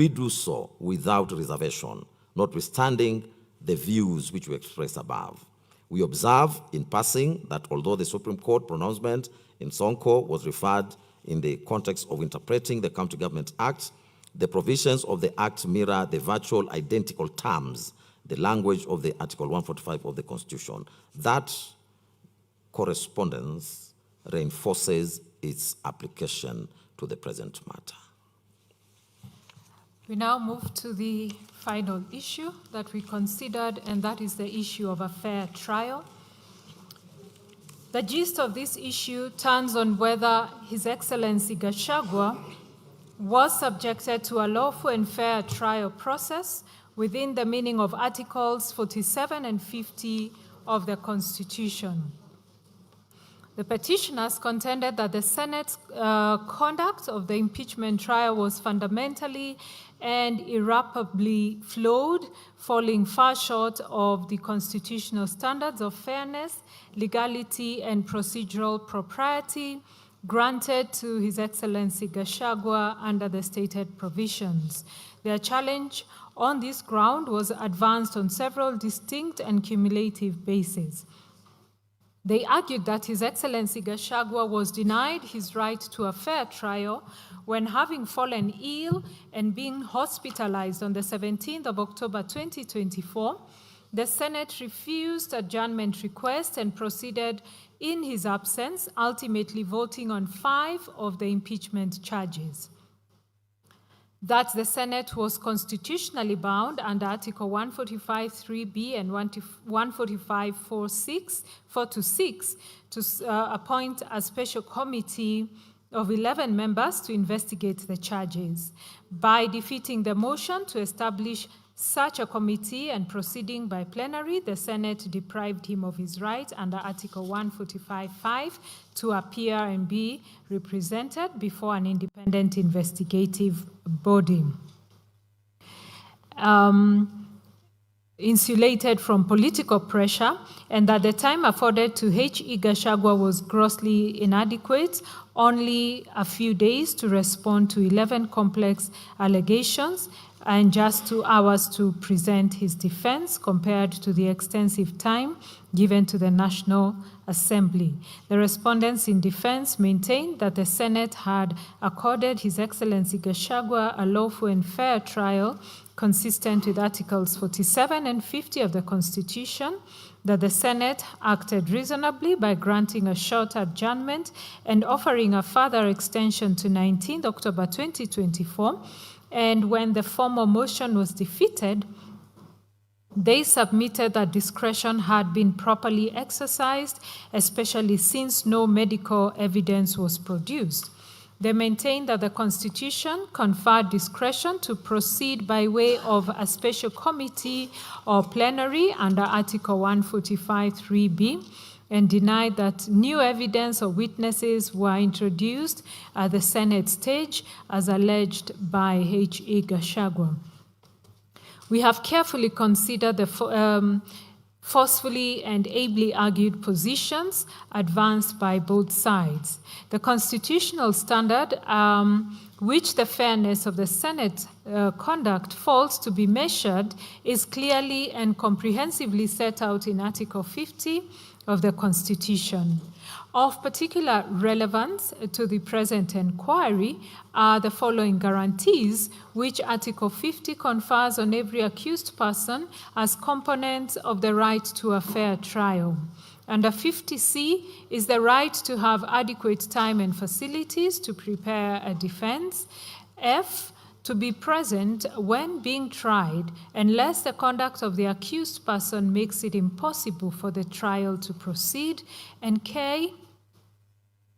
do so without reservation, notwithstanding the views which we express above. We observe in passing that although the Supreme Court pronouncement in Sonko was referred in the context of interpreting the County Government Act, the provisions of the Act mirror the virtual identical terms, the language of the Article 145 of the Constitution. That correspondence reinforces its application to the present matter. We now move to the final issue that we considered, and that is the issue of a fair trial. The gist of this issue turns on whether His Excellency Gachagua was subjected to a lawful and fair trial process within the meaning of Articles 47 and 50 of the Constitution. The petitioners contended that the Senate's conduct of the impeachment trial was fundamentally and irreparably flawed, falling far short of the constitutional standards of fairness, legality, and procedural propriety granted to His Excellency Gachagua under the stated provisions. Their challenge on this ground was advanced on several distinct and cumulative bases. They argued that His Excellency Gachagua was denied his right to a fair trial when, having fallen ill and being hospitalized on the 17th of October 2024, the Senate refused adjournment request and proceeded in his absence, ultimately voting on 5 of the impeachment charges. That the Senate was constitutionally bound under Article 145(3)(b) and 145(4)(6) to appoint a special committee of 11 members to investigate the charges. By defeating the motion to establish such a committee and proceeding by plenary, the Senate deprived him of his right under Article 145(5) to appear and be represented before an independent investigative body. Insulated from political pressure, and that the time afforded to H.E. Gachagua was grossly inadequate, only a few days to respond to 11 complex allegations, and just 2 hours to present his defense compared to the extensive time given to the National Assembly. The respondents in defense maintained that the Senate had accorded His Excellency Gachagua a lawful and fair trial consistent with Articles 47 and 50 of the Constitution, that the Senate acted reasonably by granting a short adjournment and offering a further extension to 19th October 2024, and when the formal motion was defeated, they submitted that discretion had been properly exercised, especially since no medical evidence was produced. They maintained that the Constitution conferred discretion to proceed by way of a special committee or plenary under Article 145(3)(b), and denied that new evidence or witnesses were introduced at the Senate stage as alleged by H.E. Gachagua. We have carefully considered the forcefully and ably argued positions advanced by both sides. The constitutional standard which the fairness of the Senate conduct falls to be measured is clearly and comprehensively set out in Article 50 of the Constitution. Of particular relevance to the present inquiry are the following guarantees which Article 50 confers on every accused person as components of the right to a fair trial. Under 50C is the right to have adequate time and facilities to prepare a defense. F, to be present when being tried, unless the conduct of the accused person makes it impossible for the trial to proceed. And K,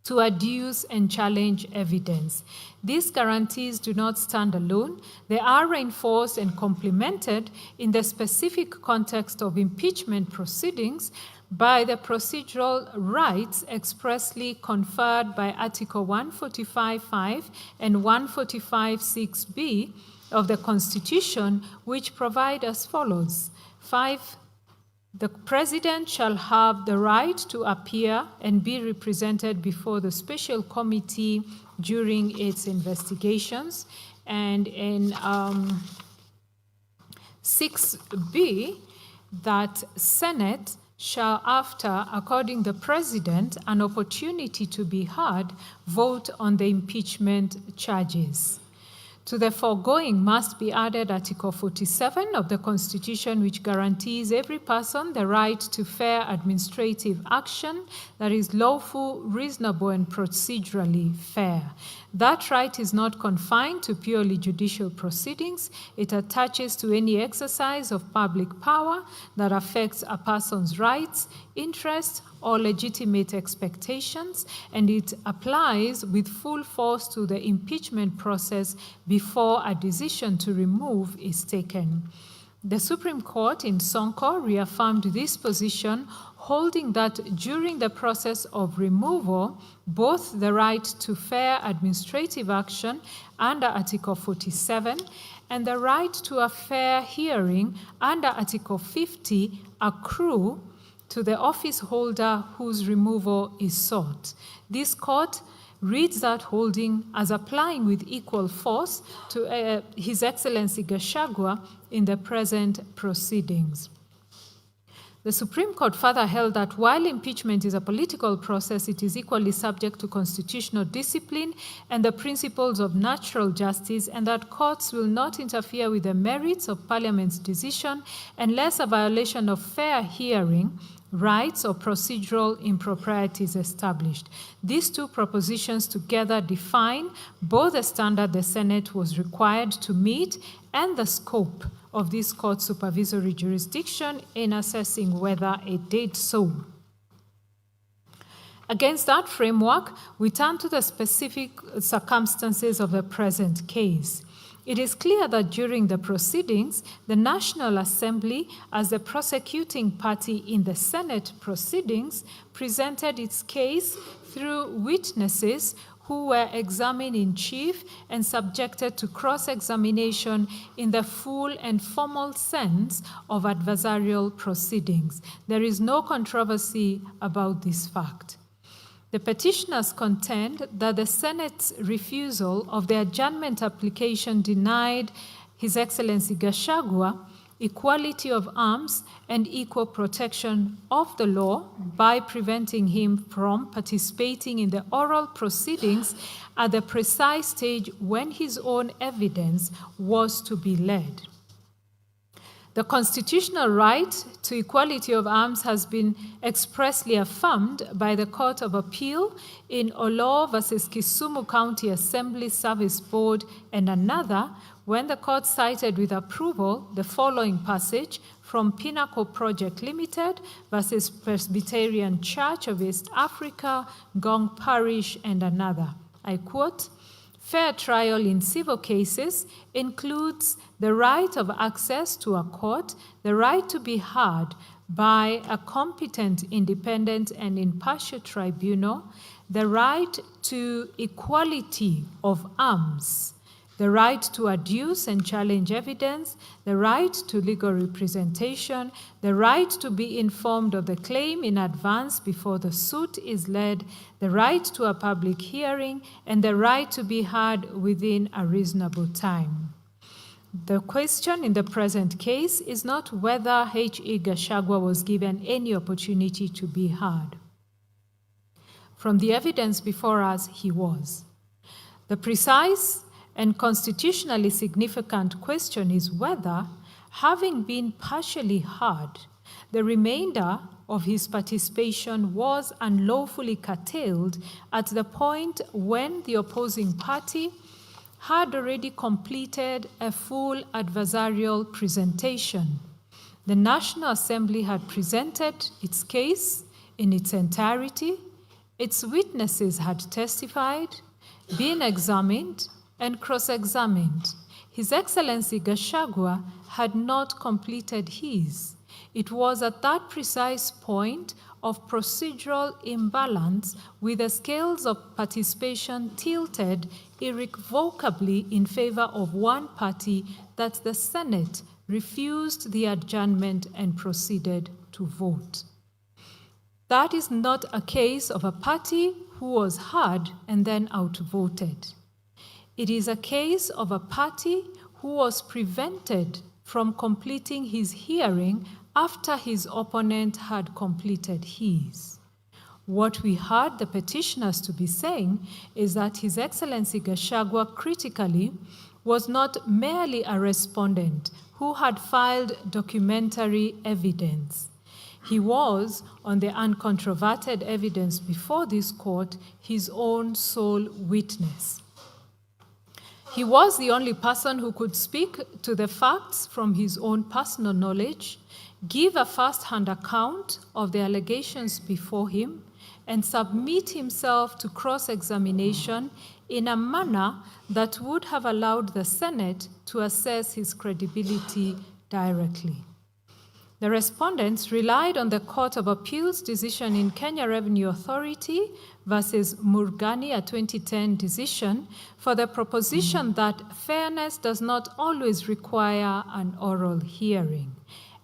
to adduce and challenge evidence. These guarantees do not stand alone. They are reinforced and complemented in the specific context of impeachment proceedings by the procedural rights expressly conferred by Article 145.5 and 145.6b of the Constitution, which provide as follows. 5. The President shall have the right to appear and be represented before the special committee during its investigations. And in 6b, that Senate shall, after according the President an opportunity to be heard, vote on the impeachment charges. To the foregoing must be added Article 47 of the Constitution, which guarantees every person the right to fair administrative action that is lawful, reasonable, and procedurally fair. That right is not confined to purely judicial proceedings. It attaches to any exercise of public power that affects a person's rights, interests, or legitimate expectations, and it applies with full force to the impeachment process before a decision to remove is taken. The Supreme Court in Sonko reaffirmed this position, holding that during the process of removal, both the right to fair administrative action under Article 47 and the right to a fair hearing under Article 50 accrue to the office holder whose removal is sought. This court reads that holding as applying with equal force to His Excellency Gachagua in the present proceedings. The Supreme Court further held that while impeachment is a political process, it is equally subject to constitutional discipline and the principles of natural justice, and that courts will not interfere with the merits of Parliament's decision unless a violation of fair hearing rights or procedural improprieties established. These two propositions together define both the standard the Senate was required to meet and the scope of this court's supervisory jurisdiction in assessing whether it did so. Against that framework, we turn to the specific circumstances of the present case. It is clear that during the proceedings, the National Assembly, as the prosecuting party in the Senate proceedings, presented its case through witnesses who were examined in chief and subjected to cross-examination in the full and formal sense of adversarial proceedings. There is no controversy about this fact. The petitioners contend that the Senate's refusal of the adjournment application denied His Excellency Gachagua equality of arms and equal protection of the law by preventing him from participating in the oral proceedings at the precise stage when his own evidence was to be led. The constitutional right to equality of arms has been expressly affirmed by the Court of Appeal in Olo versus Kisumu County Assembly Service Board and another, when the court cited with approval the following passage from Pinnacle Project Limited versus Presbyterian Church of East Africa, Gong Parish, and another. I quote, "Fair trial in civil cases includes the right of access to a court, the right to be heard by a competent, independent, and impartial tribunal, the right to equality of arms, the right to adduce and challenge evidence, the right to legal representation, the right to be informed of the claim in advance before the suit is led, the right to a public hearing, and the right to be heard within a reasonable time." The question in the present case is not whether H.E. Gachagua was given any opportunity to be heard. From the evidence before us, he was. The precise and constitutionally significant question is whether, having been partially heard, the remainder of his participation was unlawfully curtailed at the point when the opposing party had already completed a full adversarial presentation. The National Assembly had presented its case in its entirety, Its witnesses had testified, been examined, and cross-examined. His Excellency Gachagua had not completed his. It was at that precise point of procedural imbalance, with the scales of participation tilted irrevocably in favor of one party, that the Senate refused the adjournment and proceeded to vote. That is not a case of a party who was heard and then outvoted. It is a case of a party who was prevented from completing his hearing after his opponent had completed his. What we heard the petitioners to be saying is that His Excellency Gachagua critically was not merely a respondent who had filed documentary evidence. He was, on the uncontroverted evidence before this court, his own sole witness. He was the only person who could speak to the facts from his own personal knowledge, give a first-hand account of the allegations before him, and submit himself to cross-examination in a manner that would have allowed the Senate to assess his credibility directly. The respondents relied on the Court of Appeal's decision in Kenya Revenue Authority versus Murgani, a 2010 decision, for the proposition that fairness does not always require an oral hearing,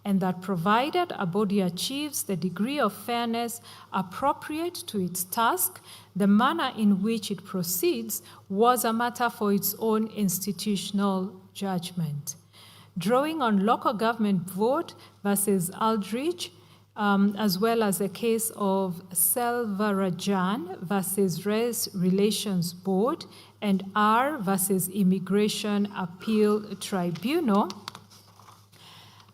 and that provided a body achieves the degree of fairness appropriate to its task, the manner in which it proceeds was a matter for its own institutional judgment. Drawing on local government vote versus Aldrich, as well as the case of Selvarajan versus Res Relations Board and R versus Immigration Appeal Tribunal,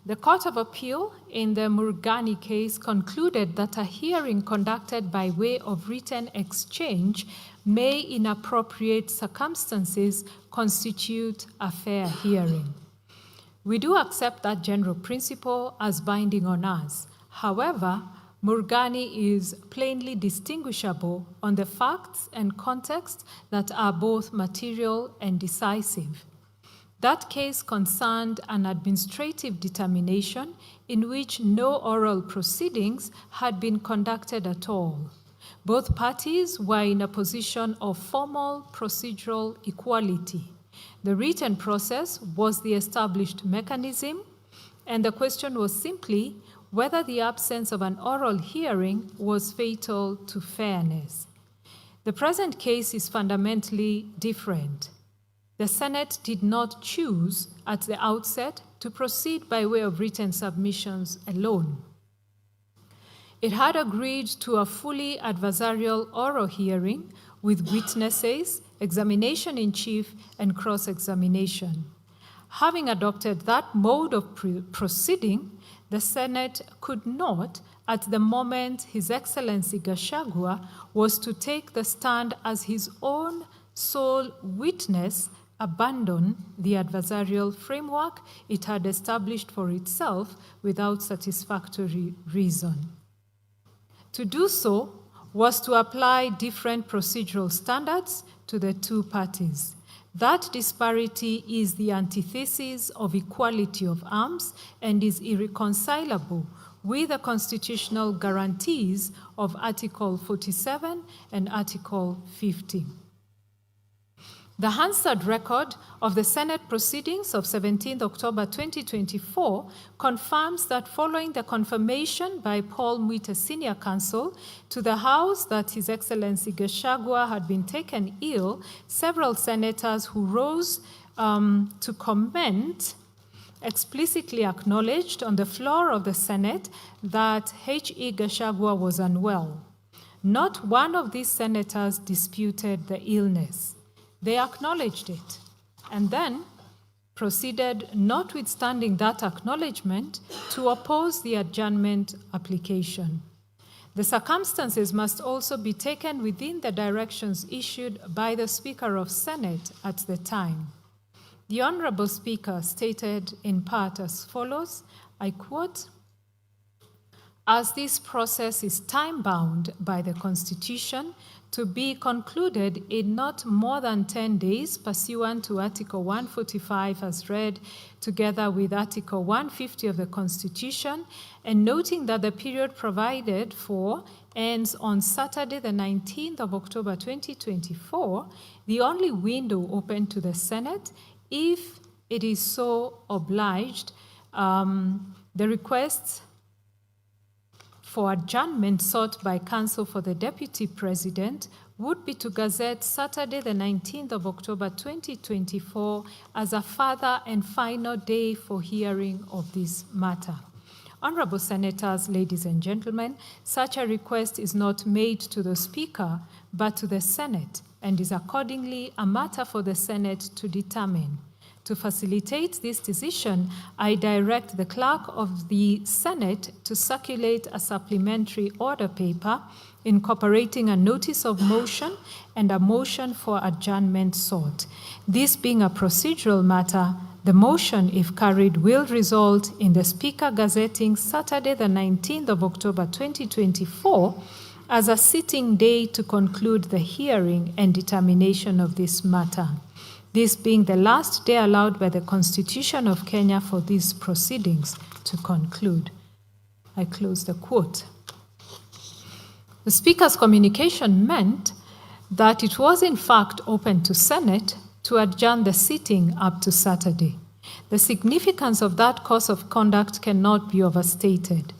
the Court of Appeal in the Murgani case concluded that a hearing conducted by way of written exchange may, in appropriate circumstances, constitute a fair hearing. We do accept that general principle as binding on us. However, Murgani is plainly distinguishable on the facts and context that are both material and decisive. That case concerned an administrative determination in which no oral proceedings had been conducted at all. Both parties were in a position of formal procedural equality. The written process was the established mechanism, and the question was simply whether the absence of an oral hearing was fatal to fairness. The present case is fundamentally different. The Senate did not choose at the outset to proceed by way of written submissions alone. It had agreed to a fully adversarial oral hearing with witnesses, examination in chief, and cross-examination. Having adopted that mode of proceeding, the Senate could not, at the moment His Excellency Gachagua was to take the stand as his own sole witness, abandon the adversarial framework it had established for itself without satisfactory reason. To do so was to apply different procedural standards to the two parties. That disparity is the antithesis of equality of arms and is irreconcilable with the constitutional guarantees of Article 47 and Article 50. The Hansard record of the Senate proceedings of 17 October 2024 confirms that following the confirmation by Paul Mwite Senior Counsel to the House that His Excellency Gachagua had been taken ill, several senators who rose to comment explicitly acknowledged on the floor of the Senate that H.E. Gachagua was unwell. Not one of these senators disputed the illness. They acknowledged it, and then proceeded, notwithstanding that acknowledgement, to oppose the adjournment application. The circumstances must also be taken within the directions issued by the Speaker of Senate at the time. The Honorable Speaker stated in part as follows, I quote, as this process is time-bound by the Constitution to be concluded in not more than 10 days pursuant to Article 145 as read together with Article 150 of the Constitution, and noting that the period provided for ends on Saturday the 19th of October 2024, the only window open to the Senate, if it is so obliged, the requests for adjournment sought by counsel for the Deputy President would be to gazette Saturday the 19th of October 2024 as a further and final day for hearing of this matter. Honorable Senators, ladies and gentlemen, such a request is not made to the Speaker but to the Senate and is accordingly a matter for the Senate to determine. To facilitate this decision, I direct the Clerk of the Senate to circulate a supplementary order paper incorporating a notice of motion and a motion for adjournment sought. This being a procedural matter, the motion, if carried, will result in the Speaker gazetting Saturday the 19th of October 2024 as a sitting day to conclude the hearing and determination of this matter. This being the last day allowed by the Constitution of Kenya for these proceedings to conclude. I close the quote. The Speaker's communication meant that it was in fact open to Senate to adjourn the sitting up to Saturday. The significance of that course of conduct cannot be overstated.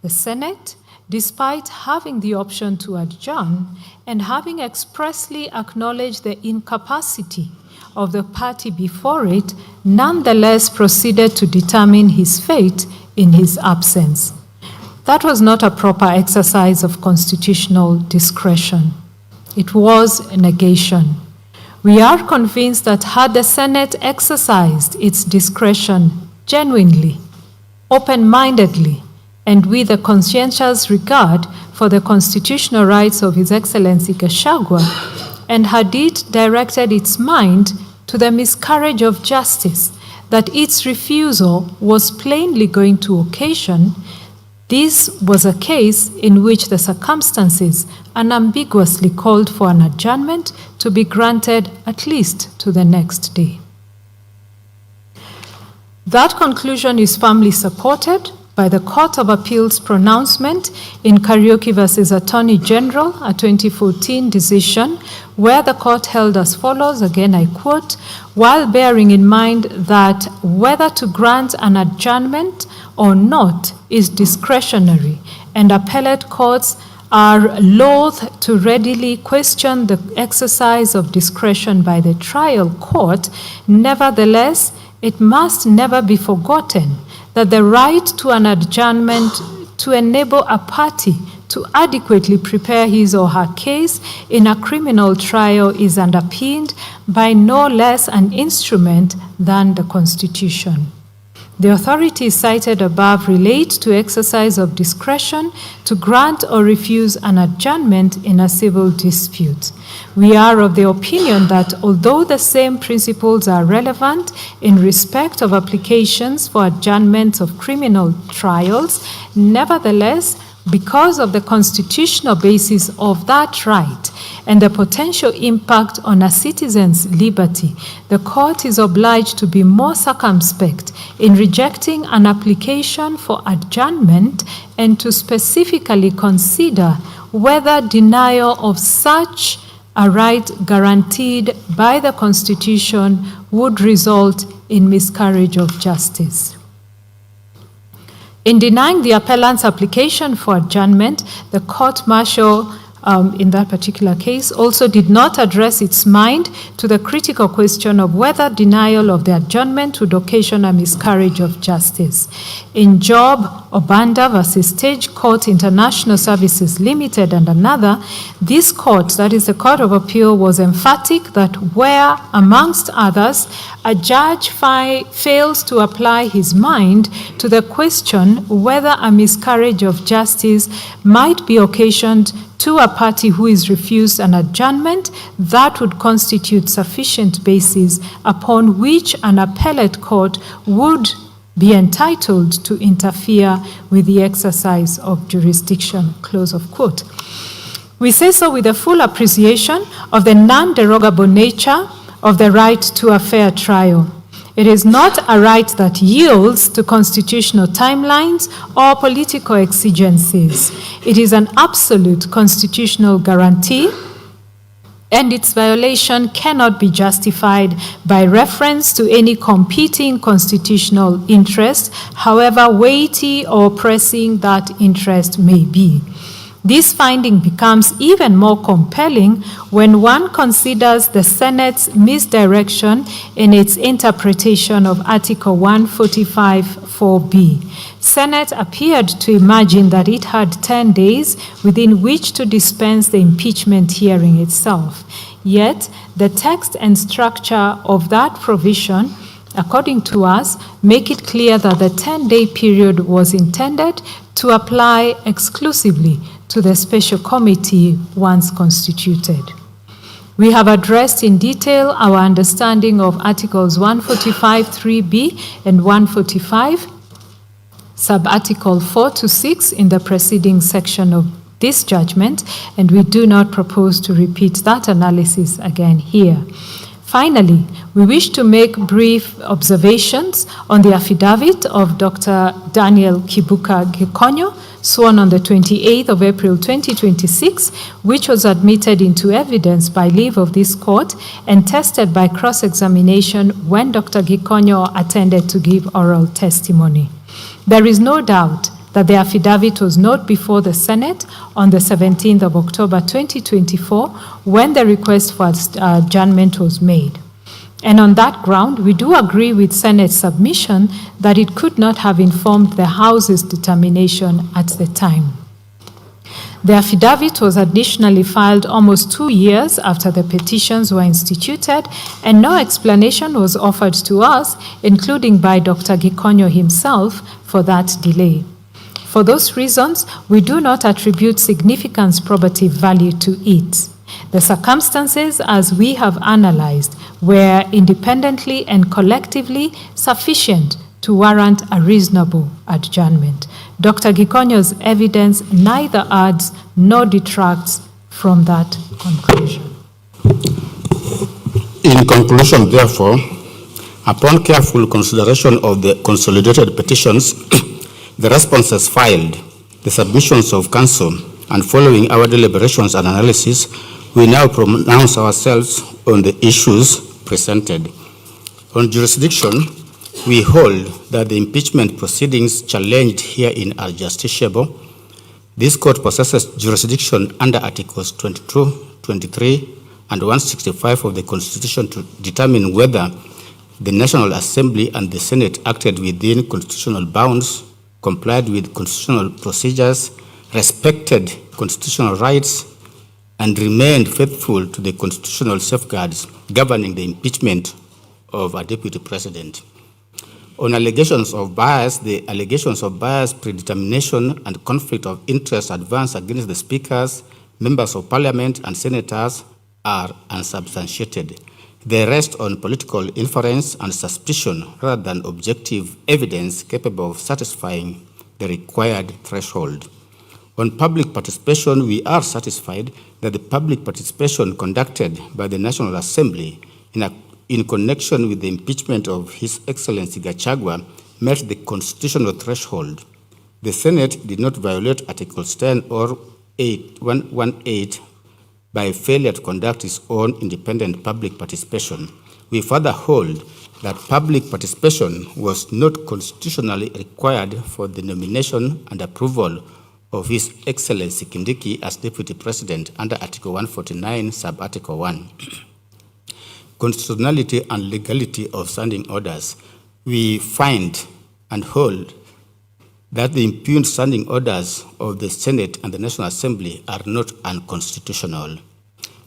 The Senate, despite having the option to adjourn and having expressly acknowledged the incapacity of the party before it, nonetheless proceeded to determine his fate in his absence. That was not a proper exercise of constitutional discretion. It was a negation. We are convinced that had the Senate exercised its discretion genuinely, open-mindedly, and with a conscientious regard for the constitutional rights of His Excellency Gachagua, and had it directed its mind to the miscarriage of justice that its refusal was plainly going to occasion, this was a case in which the circumstances unambiguously called for an adjournment to be granted at least to the next day. That conclusion is firmly supported by the Court of Appeal's pronouncement in Kariuki versus Attorney General, a 2014 decision, where the court held as follows, again I quote, while bearing in mind that whether to grant an adjournment or not is discretionary, and appellate courts are loath to readily question the exercise of discretion by the trial court, nevertheless, it must never be forgotten that the right to an adjournment to enable a party to adequately prepare his or her case in a criminal trial is underpinned by no less an instrument than the Constitution. The authorities cited above relate to exercise of discretion to grant or refuse an adjournment in a civil dispute. We are of the opinion that although the same principles are relevant in respect of applications for adjournment of criminal trials, nevertheless, because of the constitutional basis of that right and the potential impact on a citizen's liberty, the court is obliged to be more circumspect in rejecting an application for adjournment and to specifically consider whether denial of such a right guaranteed by the Constitution would result in miscarriage of justice. In denying the appellant's application for adjournment, the court-martial in that particular case also did not address its mind to the critical question of whether denial of the adjournment would occasion a miscarriage of justice. In Job Obanda versus Stage Court International Services Limited and another, this court, that is the Court of Appeal, was emphatic that where, amongst others, a judge fails to apply his mind to the question whether a miscarriage of justice might be occasioned to a party who is refused an adjournment, that would constitute sufficient basis upon which an appellate court would be entitled to interfere with the exercise of jurisdiction, close of quote. We say so with a full appreciation of the non-derogable nature of the right to a fair trial. It is not a right that yields to constitutional timelines or political exigencies. It is an absolute constitutional guarantee, and its violation cannot be justified by reference to any competing constitutional interest, however weighty or pressing that interest may be. This finding becomes even more compelling when one considers the Senate's misdirection in its interpretation of Article 145(4)(b). Senate appeared to imagine that it had 10 days within which to dispense the impeachment hearing itself. Yet, the text and structure of that provision, according to us, make it clear that the 10-day period was intended to apply exclusively to the special committee once constituted. We have addressed in detail our understanding of Articles 145(3)(b) and 145, sub-article 4 to 6 in the preceding section of this judgment, and we do not propose to repeat that analysis again here. Finally, we wish to make brief observations on the affidavit of Dr. Daniel Kibuka Gikonyo, sworn on the 28th of April 2026, which was admitted into evidence by leave of this court and tested by cross-examination when Dr. Gikonyo attended to give oral testimony. There is no doubt that the affidavit was not before the Senate on the 17th of October 2024 when the request for adjournment was made. And on that ground, we do agree with Senate's submission that it could not have informed the House's determination at the time. The affidavit was additionally filed almost 2 years after the petitions were instituted, and no explanation was offered to us, including by Dr. Gikonyo himself, for that delay. For those reasons, we do not attribute significant probative value to it. The circumstances, as we have analyzed, were independently and collectively sufficient to warrant a reasonable adjournment. Dr. Gikonyo's evidence neither adds nor detracts from that conclusion. In conclusion, therefore, upon careful consideration of the consolidated petitions, the responses filed, the submissions of counsel, and following our deliberations and analysis, we now pronounce ourselves on the issues presented. On jurisdiction, we hold that the impeachment proceedings challenged herein are justiciable. This court possesses jurisdiction under Articles 22, 23, and 165 of the Constitution to determine whether the National Assembly and the Senate acted within constitutional bounds, complied with constitutional procedures, respected constitutional rights, and remained faithful to the constitutional safeguards governing the impeachment of a deputy president. On allegations of bias, the allegations of bias, predetermination, and conflict of interest advanced against the speakers, members of parliament, and senators are unsubstantiated. They rest on political inference and suspicion rather than objective evidence capable of satisfying the required threshold. On public participation, we are satisfied that the public participation conducted by the National Assembly in connection with the impeachment of His Excellency Gachagua met the constitutional threshold. The Senate did not violate Articles 10 or 118 by failure to conduct its own independent public participation. We further hold that public participation was not constitutionally required for the nomination and approval of His Excellency Kindiki as Deputy President under Article 149, Sub-Article 1. Constitutionality and legality of standing orders. We find and hold that the impugned standing orders of the Senate and the National Assembly are not unconstitutional.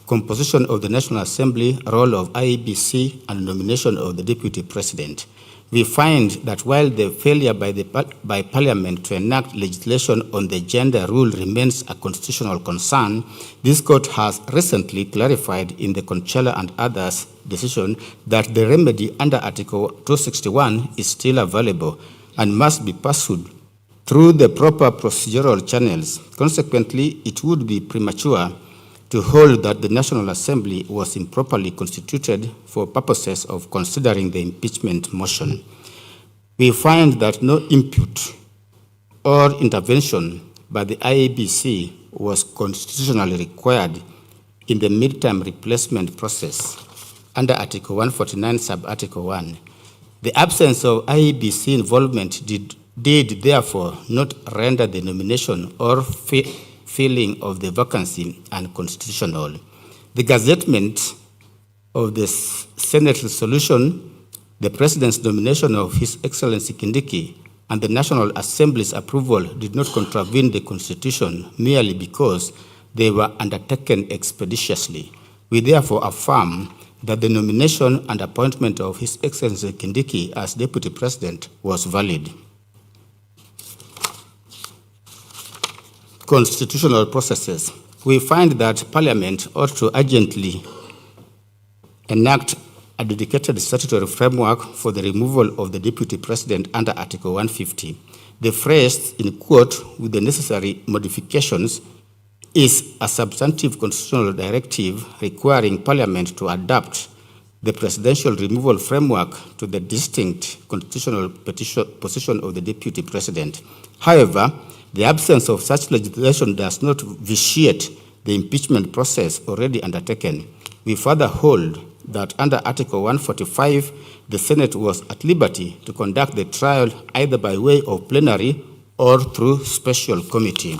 Composition of the National Assembly, role of IEBC, and nomination of the Deputy President. We find that while the failure by Parliament to enact legislation on the gender rule remains a constitutional concern, this court has recently clarified in the Conchella and others decision that the remedy under Article 261 is still available, and must be pursued through the proper procedural channels. Consequently, it would be premature to hold that the National Assembly was improperly constituted for purposes of considering the impeachment motion. We find that no input or intervention by the IEBC was constitutionally required in the midterm replacement process under Article 149, Sub-Article 1. The absence of IEBC involvement did therefore not render the nomination or filling of the vacancy unconstitutional. The gazettement of the Senate resolution, the President's nomination of His Excellency Kindiki, and the National Assembly's approval did not contravene the Constitution merely because they were undertaken expeditiously. We therefore affirm that the nomination and appointment of His Excellency Kindiki as Deputy President was valid. Constitutional processes. We find that Parliament ought to urgently enact a dedicated statutory framework for the removal of the Deputy President under Article 150. The phrase, in quote, with the necessary modifications, is a substantive constitutional directive requiring Parliament to adapt the presidential removal framework to the distinct constitutional position of the Deputy President. However, the absence of such legislation does not vitiate the impeachment process already undertaken. We further hold that under Article 145, the Senate was at liberty to conduct the trial either by way of plenary or through special committee.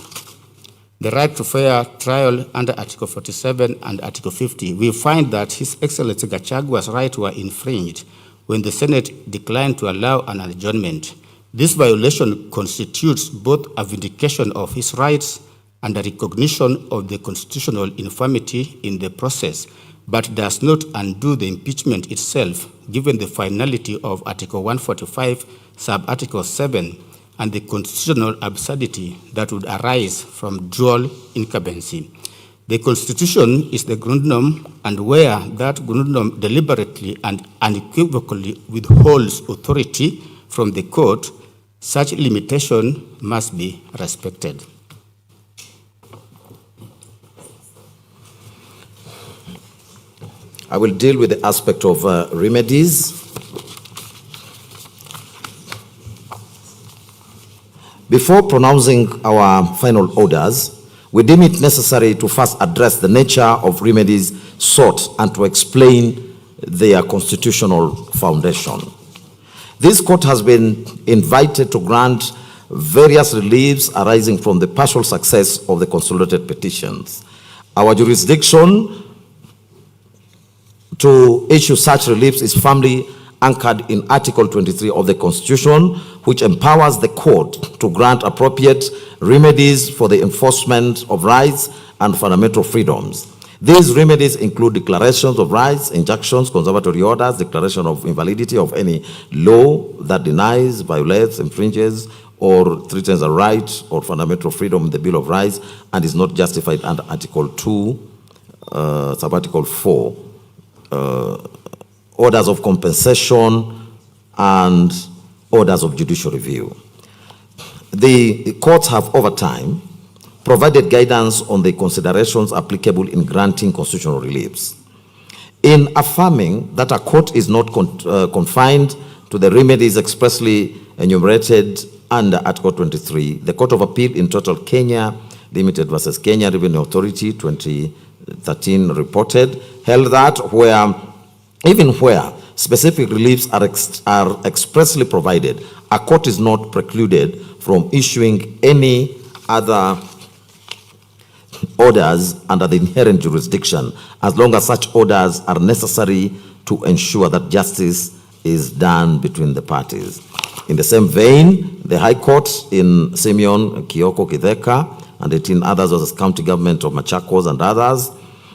The right to fair trial under Article 47 and Article 50, we find that His Excellency Gachagua's rights were infringed when the Senate declined to allow an adjournment. This violation constitutes both a vindication of his rights and a recognition of the constitutional infirmity in the process, but does not undo the impeachment itself, given the finality of Article 145, Sub-Article 7, and the constitutional absurdity that would arise from dual incumbency. The Constitution is the grundnorm, and where that grundnorm deliberately and unequivocally withholds authority from the court, such limitation must be respected. I will deal with the aspect of remedies. Before pronouncing our final orders, we deem it necessary to first address the nature of remedies sought and to explain their constitutional foundation. This court has been invited to grant various reliefs arising from the partial success of the consolidated petitions. Our jurisdiction to issue such reliefs is firmly anchored in Article 23 of the Constitution, which empowers the court to grant appropriate remedies for the enforcement of rights and fundamental freedoms. These remedies include declarations of rights, injunctions, conservatory orders, declaration of invalidity of any law that denies, violates, infringes, or threatens a right or fundamental freedom in the Bill of Rights and is not justified under Article 2, Sub-Article 4, orders of compensation, and orders of judicial review. The courts have, over time, provided guidance on the considerations applicable in granting constitutional reliefs. In affirming that a court is not confined to the remedies expressly enumerated under Article 23, the Court of Appeal in Total Kenya Limited versus Kenya Revenue Authority 2013 reported, held that even where specific reliefs are expressly provided, a court is not precluded from issuing any other orders under the inherent jurisdiction, as long as such orders are necessary to ensure that justice is done between the parties. In the same vein, the High Court in Simeon, Kioko, Kitheka, and 18 others of the county government of Machakos and others,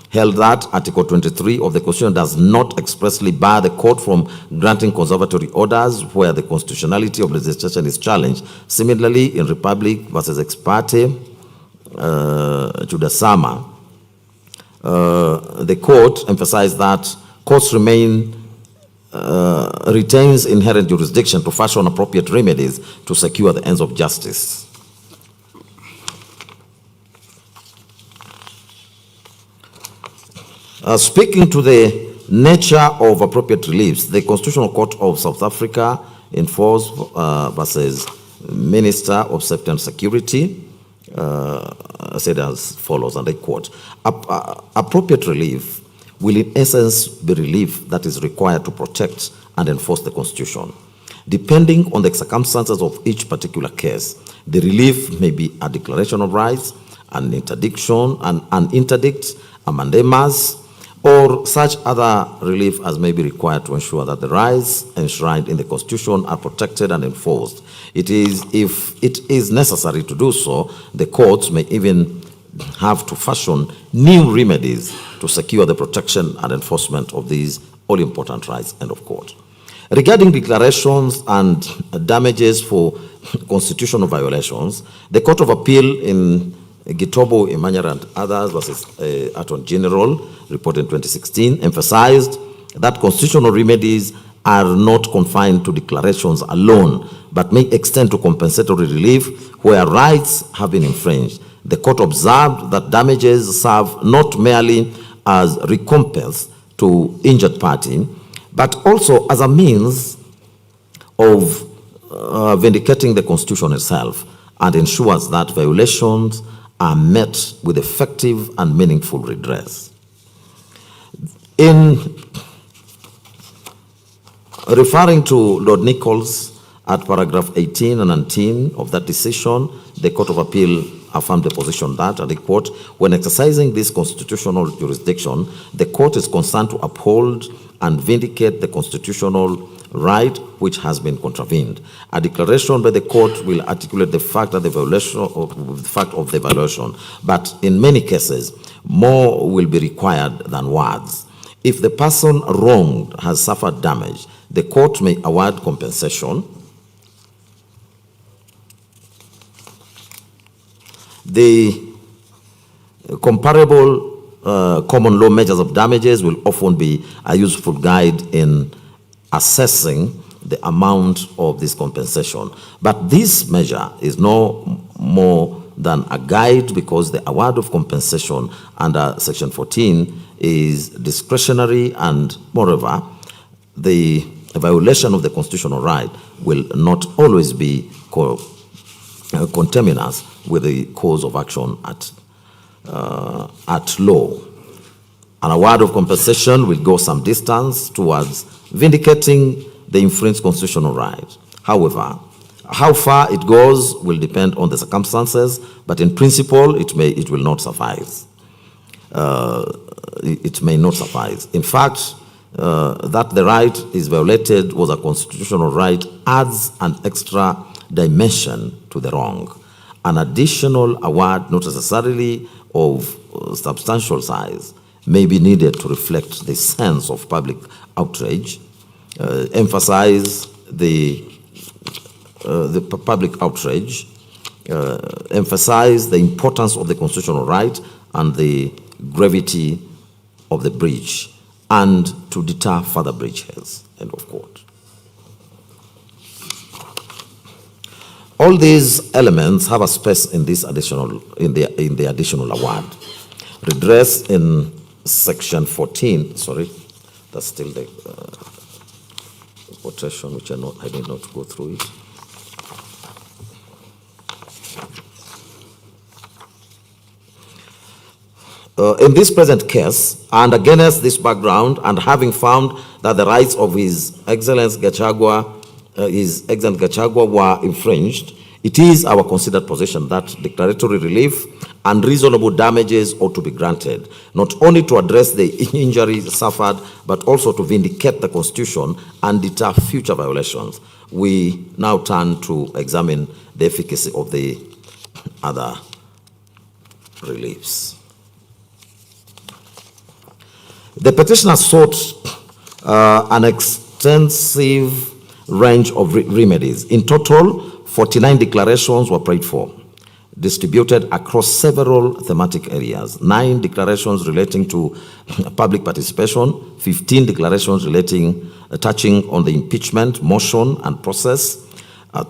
held that Article 23 of the Constitution does not expressly bar the court from granting conservatory orders where the constitutionality of legislation is challenged. Similarly, in Republic versus Ex parte, Chudasama, the court emphasized that courts remain retains inherent jurisdiction to fashion appropriate remedies to secure the ends of justice. Speaking to the nature of appropriate reliefs, the Constitutional Court of South Africa in Force versus Minister of Safety and Security said as follows, and I quote, appropriate relief will in essence be relief that is required to protect and enforce the Constitution. Depending on the circumstances of each particular case, the relief may be a declaration of rights, an interdiction, an interdict, a mandamus, or such other relief as may be required to ensure that the rights enshrined in the Constitution are protected and enforced. It is, if it is necessary to do so, the courts may even have to fashion new remedies to secure the protection and enforcement of these all-important rights, end of quote. Regarding declarations and damages for constitutional violations, the Court of Appeal in Gitobo, Imanyara, and others versus Attorney General, report in 2016, emphasized that constitutional remedies are not confined to declarations alone, but may extend to compensatory relief where rights have been infringed. The court observed that damages serve not merely as recompense to injured party, but also as a means of vindicating the Constitution itself, and ensures that violations are met with effective and meaningful redress. In referring to Lord Nichols at paragraph 18 and 19 of that decision, the Court of Appeal affirmed the position that, and I quote, when exercising this constitutional jurisdiction, the court is concerned to uphold and vindicate the constitutional right which has been contravened. A declaration by the court will articulate the fact that the violation of the violation, but in many cases, more will be required than words. If the person wronged has suffered damage, the court may award compensation. The comparable common law measures of damages will often be a useful guide in assessing the amount of this compensation. But this measure is no more than a guide, because the award of compensation under Section 14 is discretionary, and moreover, the violation of the constitutional right will not always be conterminous with the cause of action at law. An award of compensation will go some distance towards vindicating the infringed constitutional right. However, how far it goes will depend on the circumstances, but in principle, it will not suffice. It may not suffice. In fact, that the right is violated was a constitutional right adds an extra dimension to the wrong. An additional award, not necessarily of substantial size, may be needed to reflect the sense of public outrage, emphasize the public outrage, emphasize the importance of the constitutional right and the gravity of the breach, and to deter further breaches, end of quote. All these elements have a space in this additional, in the additional award. Redress in Section 14, sorry, that's still the quotation, which I need not go through it. In this present case, and against this background, and having found that the rights of His Excellency Gachagua, were infringed, it is our considered position that declaratory relief and reasonable damages ought to be granted, not only to address the injuries suffered, but also to vindicate the Constitution and deter future violations. We now turn to examine the efficacy of the other reliefs. The petitioner sought an extensive range of remedies. In total, 49 declarations were prayed for. distributed across several thematic areas. 9 declarations relating to public participation, 15 declarations touching on the impeachment motion and process,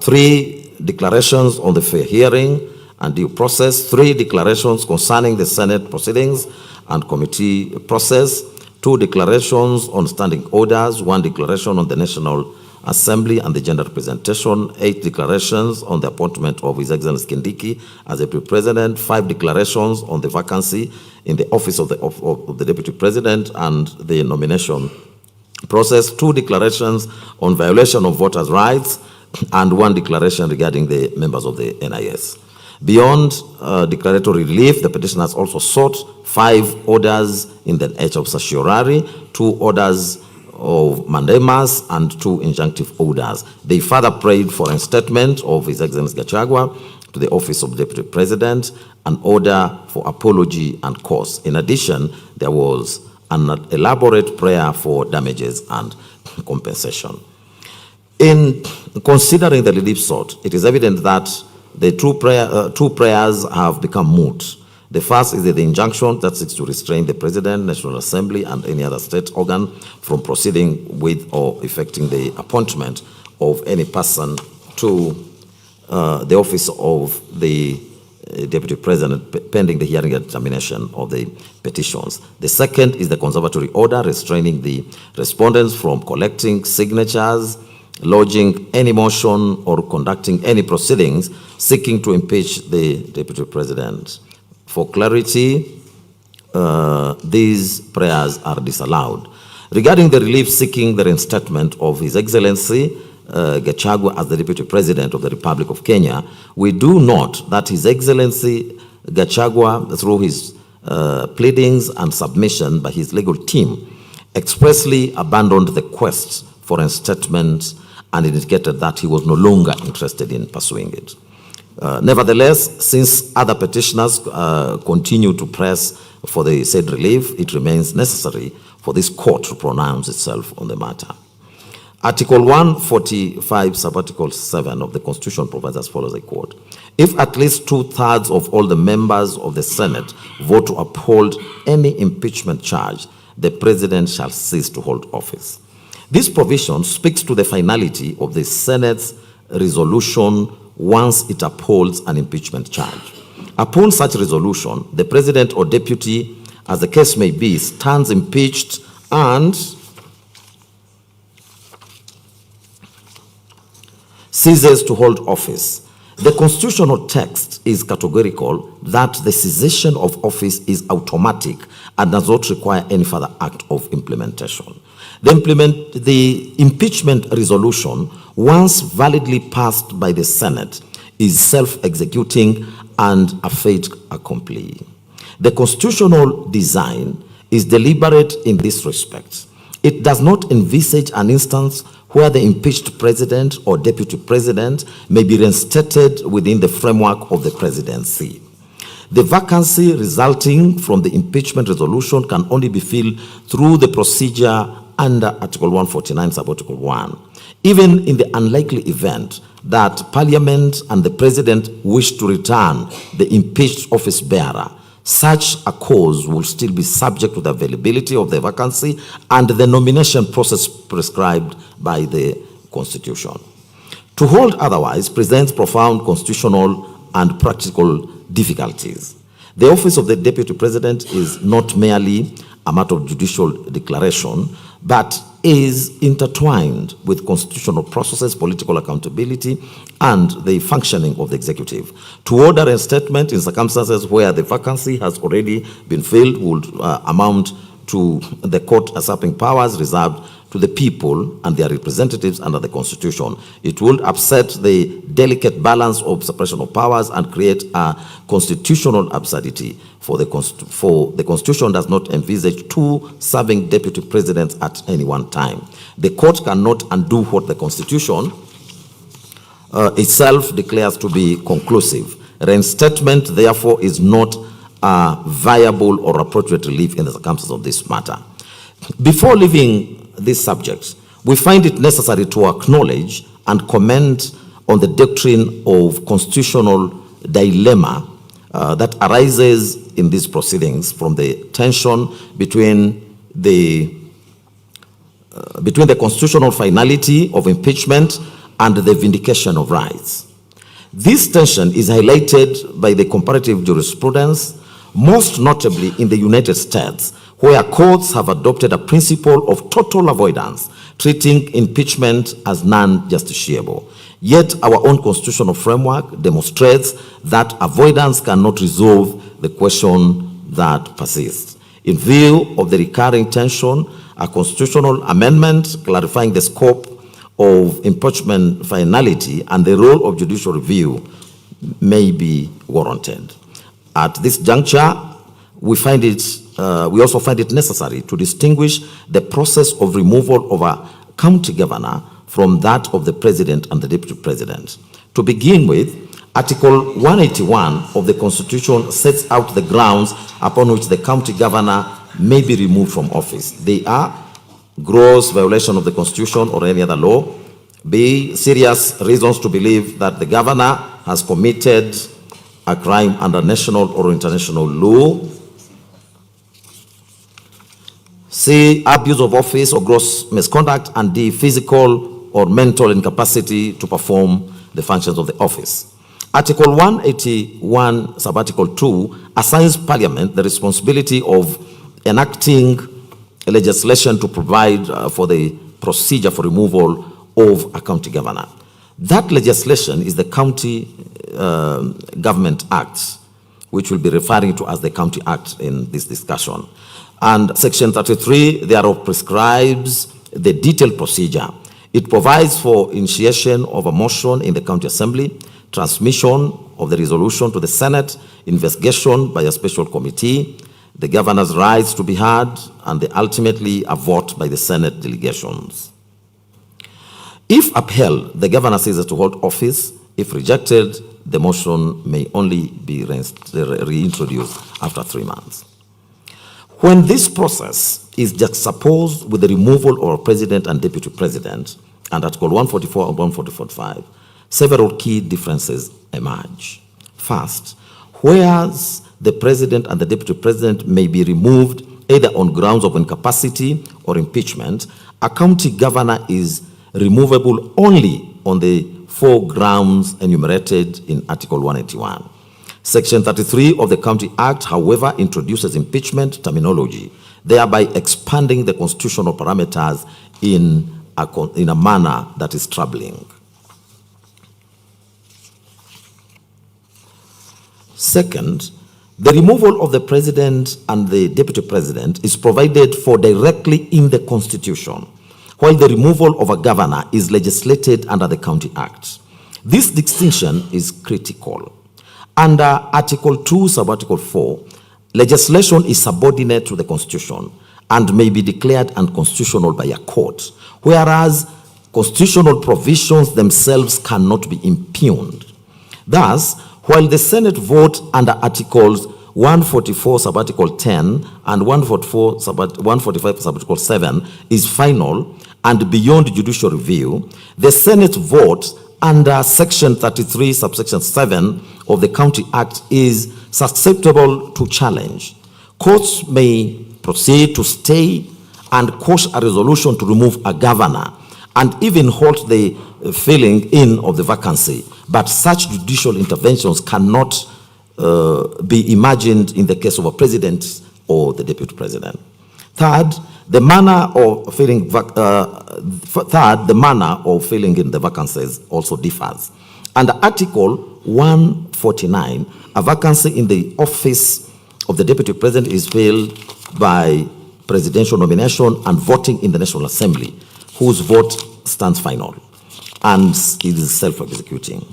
3 declarations on the fair hearing and due process, 3 declarations concerning the Senate proceedings and committee process, 2 declarations on standing orders, 1 declaration on the National Assembly and the gender representation, 8 declarations on the appointment of His Excellency Kindiki as Deputy President, 5 declarations on the vacancy in the office of the Deputy President and the nomination process, 2 declarations on violation of voters' rights, and 1 declaration regarding the members of the NIS. Beyond declaratory relief, the petitioners also sought 5 orders in the nature of certiorari, 2 orders of mandamus, and 2 injunctive orders. They further prayed for a statement of His Excellency Gachagua to the office of Deputy President, an order for apology and cause. In addition, there was an elaborate prayer for damages and compensation. In considering the relief sought, it is evident that the two prayers have become moot. The first is the injunction that seeks to restrain the President, National Assembly, and any other state organ from proceeding with or effecting the appointment of any person to the office of the Deputy President pending the hearing and determination of the petitions. The second is the conservatory order restraining the respondents from collecting signatures, lodging any motion, or conducting any proceedings seeking to impeach the Deputy President. For clarity, these prayers are disallowed. Regarding the relief seeking the reinstatement of His Excellency Gachagua as the Deputy President of the Republic of Kenya, we do note that His Excellency Gachagua, through his pleadings and submission by his legal team, expressly abandoned the quest for reinstatement and indicated that he was no longer interested in pursuing it. Nevertheless, since other petitioners continue to press for the said relief, it remains necessary for this court to pronounce itself on the matter. Article 145, subarticle 7 of the Constitution provides as follows, I quote, if at least 2/3 of all the members of the Senate vote to uphold any impeachment charge, the President shall cease to hold office. This provision speaks to the finality of the Senate's resolution once it upholds an impeachment charge. Upon such resolution, the President or Deputy, as the case may be, stands impeached and ceases to hold office. The constitutional text is categorical that the cessation of office is automatic and does not require any further act of implementation. The impeachment resolution, once validly passed by the Senate, is self-executing and a fait accompli. The constitutional design is deliberate in this respect. It does not envisage an instance where the impeached president or deputy president may be reinstated within the framework of the presidency. The vacancy resulting from the impeachment resolution can only be filled through the procedure under Article 149, Subarticle 1. Even in the unlikely event that Parliament and the President wish to return the impeached office bearer, such a cause will still be subject to the availability of the vacancy and the nomination process prescribed by the Constitution. To hold otherwise presents profound constitutional and practical difficulties. The office of the Deputy President is not merely a matter of judicial declaration, but is intertwined with constitutional processes, political accountability, and the functioning of the executive. To order a statement in circumstances where the vacancy has already been filled would amount to the court usurping powers reserved to the people and their representatives under the Constitution. It would upset the delicate balance of separation of powers and create a constitutional absurdity. For the Constitution does not envisage 2 serving deputy presidents at any one time. The court cannot undo what the Constitution itself declares to be conclusive. Reinstatement, therefore, is not a viable or appropriate relief in the circumstances of this matter. Before leaving this subject, we find it necessary to acknowledge and comment on the doctrine of constitutional dilemma that arises in these proceedings from the tension between the constitutional finality of impeachment and the vindication of rights. This tension is highlighted by the comparative jurisprudence, most notably in the United States, where courts have adopted a principle of total avoidance, treating impeachment as non-justiciable. Yet our own constitutional framework demonstrates that avoidance cannot resolve the question that persists. In view of the recurring tension, a constitutional amendment clarifying the scope of impeachment finality and the role of judicial review may be warranted. At this juncture, we also find it necessary to distinguish the process of removal of a county governor from that of the president and the deputy president. To begin with, Article 181 of the Constitution sets out the grounds upon which the county governor may be removed from office. They are gross violation of the Constitution or any other law, B, serious reasons to believe that the governor has committed a crime under national or international law, C, abuse of office or gross misconduct, and D, physical or mental incapacity to perform the functions of the office. Article 181, subarticle 2, assigns Parliament the responsibility of enacting legislation to provide for the procedure for removal of a county governor. That legislation is the County Government Act, which we'll be referring to as the County Act in this discussion. And Section 33 thereof prescribes the detailed procedure. It provides for initiation of a motion in the County Assembly, transmission of the resolution to the Senate, investigation by a special committee, the governor's rights to be heard, and ultimately a vote by the Senate delegations. If upheld, the governor ceases to hold office. If rejected, the motion may only be reintroduced after 3 months. When this process is juxtaposed with the removal of a president and deputy president, and Article 144 and 145, several key differences emerge. First, whereas the president and the deputy president may be removed either on grounds of incapacity or impeachment, a county governor is removable only on the 4 grounds enumerated in Article 181. Section 33 of the County Act, however, introduces impeachment terminology, thereby expanding the constitutional parameters in a manner that is troubling. Second, the removal of the president and the deputy president is provided for directly in the Constitution, while the removal of a governor is legislated under the County Act. This distinction is critical. Under Article 2, subarticle 4, legislation is subordinate to the Constitution and may be declared unconstitutional by a court, whereas constitutional provisions themselves cannot be impugned. Thus, while the Senate vote under Articles 144 subarticle 10 and 145 subarticle 7 is final and beyond judicial review, the Senate vote under Section 33 subsection 7 of the County Act is susceptible to challenge. Courts may proceed to stay and quash a resolution to remove a governor and even halt the filling in of the vacancy, but such judicial interventions cannot be imagined in the case of a president or the deputy president. Third, the manner of filling in the vacancies also differs. Under Article 149, a vacancy in the office of the deputy president is filled by presidential nomination and voting in the National Assembly, whose vote stands final and is self-executing.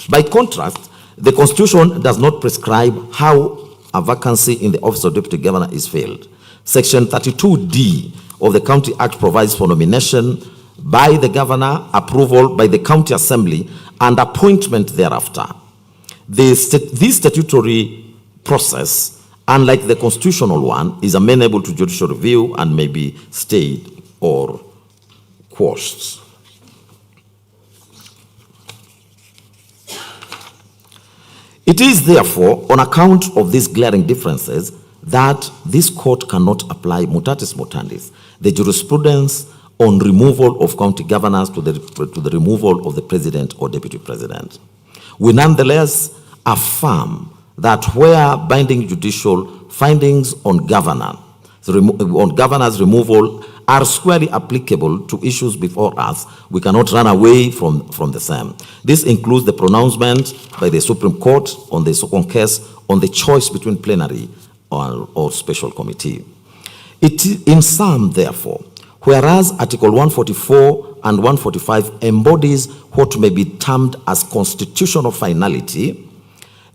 By contrast, the Constitution does not prescribe how a vacancy in the office of deputy governor is filled. Section 32D of the County Act provides for nomination by the governor, approval by the county assembly, and appointment thereafter. This statutory process, unlike the constitutional one, is amenable to judicial review and may be stayed or quashed. It is therefore on account of these glaring differences that this court cannot apply mutatis mutandis, the jurisprudence on removal of county governors to the removal of the president or deputy president. We nonetheless affirm that where binding judicial findings on governors' removal are squarely applicable to issues before us, we cannot run away from the same. This includes the pronouncement by the Supreme Court on the second case on the choice between plenary or special committee. In sum, therefore, whereas Article 144 and 145 embodies what may be termed as constitutional finality,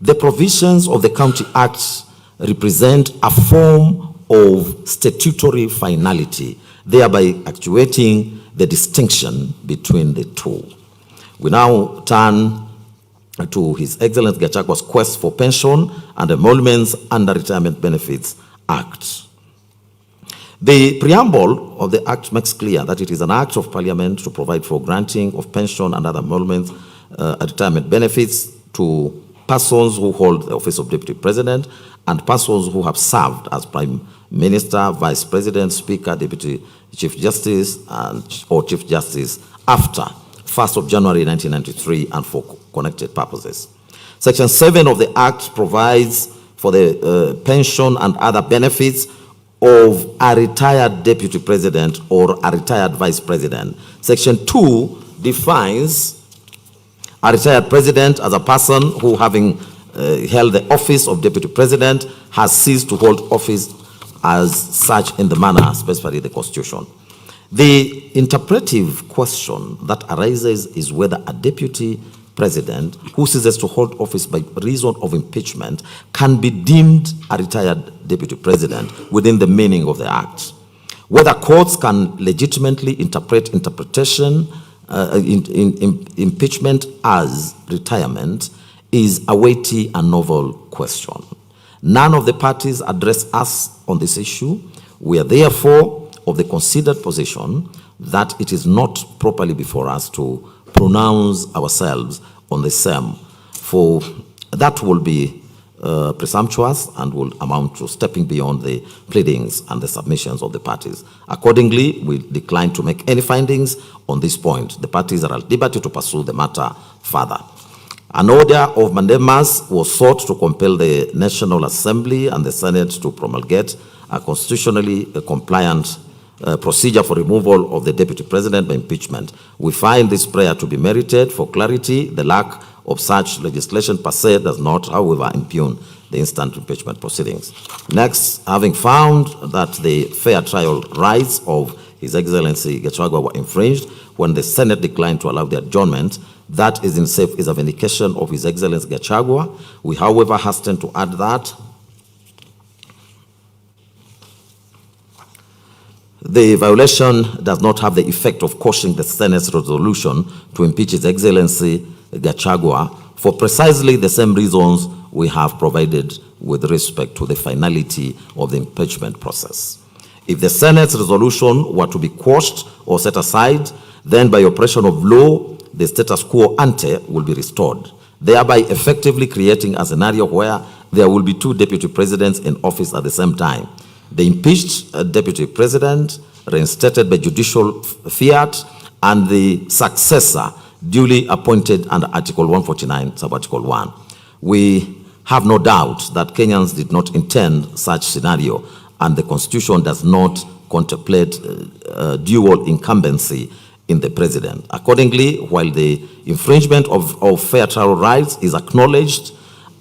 the provisions of the County Act represent a form of statutory finality, thereby actuating the distinction between the two. We now turn to His Excellency Gachagua's quest for pension and emoluments under Retirement Benefits Act. The preamble of the Act makes clear that it is an act of Parliament to provide for granting of pension and other emoluments, retirement benefits to persons who hold the office of Deputy President and persons who have served as Prime Minister, Vice President, Speaker, Deputy Chief Justice, or Chief Justice after 1st of January 1993 and for connected purposes. Section 7 of the Act provides for the pension and other benefits of a retired Deputy President or a retired Vice President. Section 2 defines a retired President as a person who, having held the office of Deputy President, has ceased to hold office as such in the manner specified in the Constitution. The interpretive question that arises is whether a Deputy President who ceases to hold office by reason of impeachment can be deemed a retired Deputy President within the meaning of the Act. Whether courts can legitimately interpret impeachment as retirement is a weighty and novel question. None of the parties address us on this issue. We are therefore of the considered position that it is not properly before us to pronounce ourselves on the same, for that will be presumptuous and will amount to stepping beyond the pleadings and the submissions of the parties. Accordingly, we decline to make any findings on this point. The parties are at liberty to pursue the matter further. An order of mandamus was sought to compel the National Assembly and the Senate to promulgate a constitutionally compliant procedure for removal of the Deputy President by impeachment. We find this prayer to be merited. For clarity, the lack of such legislation per se does not, however, impugn the instant impeachment proceedings. Next, having found that the fair trial rights of His Excellency Gachagua were infringed when the Senate declined to allow the adjournment, that is a vindication of His Excellency Gachagua. We, however, hasten to add that the violation does not have the effect of quashing the Senate's resolution to impeach His Excellency Gachagua for precisely the same reasons we have provided with respect to the finality of the impeachment process. If the Senate's resolution were to be quashed or set aside, then by operation of law, the status quo ante will be restored, thereby effectively creating a scenario where there will be two deputy presidents in office at the same time. The impeached deputy president, reinstated by judicial fiat, and the successor duly appointed under Article 149, sub-Article 1. We have no doubt that Kenyans did not intend such scenario, and the Constitution does not contemplate dual incumbency in the president. Accordingly, while the infringement of fair trial rights is acknowledged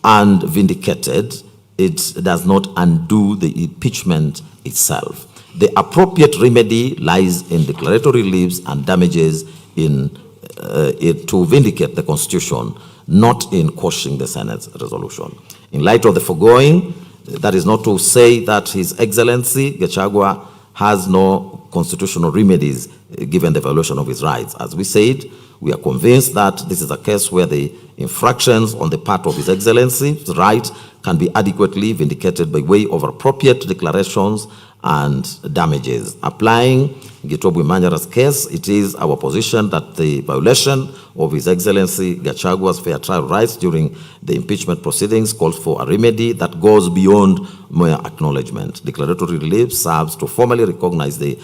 and vindicated, it does not undo the impeachment itself. The appropriate remedy lies in declaratory leaves and damages to vindicate the Constitution, not in quashing the Senate's resolution. In light of the foregoing, that is not to say that His Excellency Gachagua has no constitutional remedies given the violation of his rights. As we said, we are convinced that this is a case where the infractions on the part of His Excellency's right can be adequately vindicated by way of appropriate declarations and damages. Applying Gitwabu Manyara's case, it is our position that the violation of His Excellency Gachagua's fair trial rights during the impeachment proceedings calls for a remedy that goes beyond mere acknowledgement. Declaratory relief serves to formally recognize the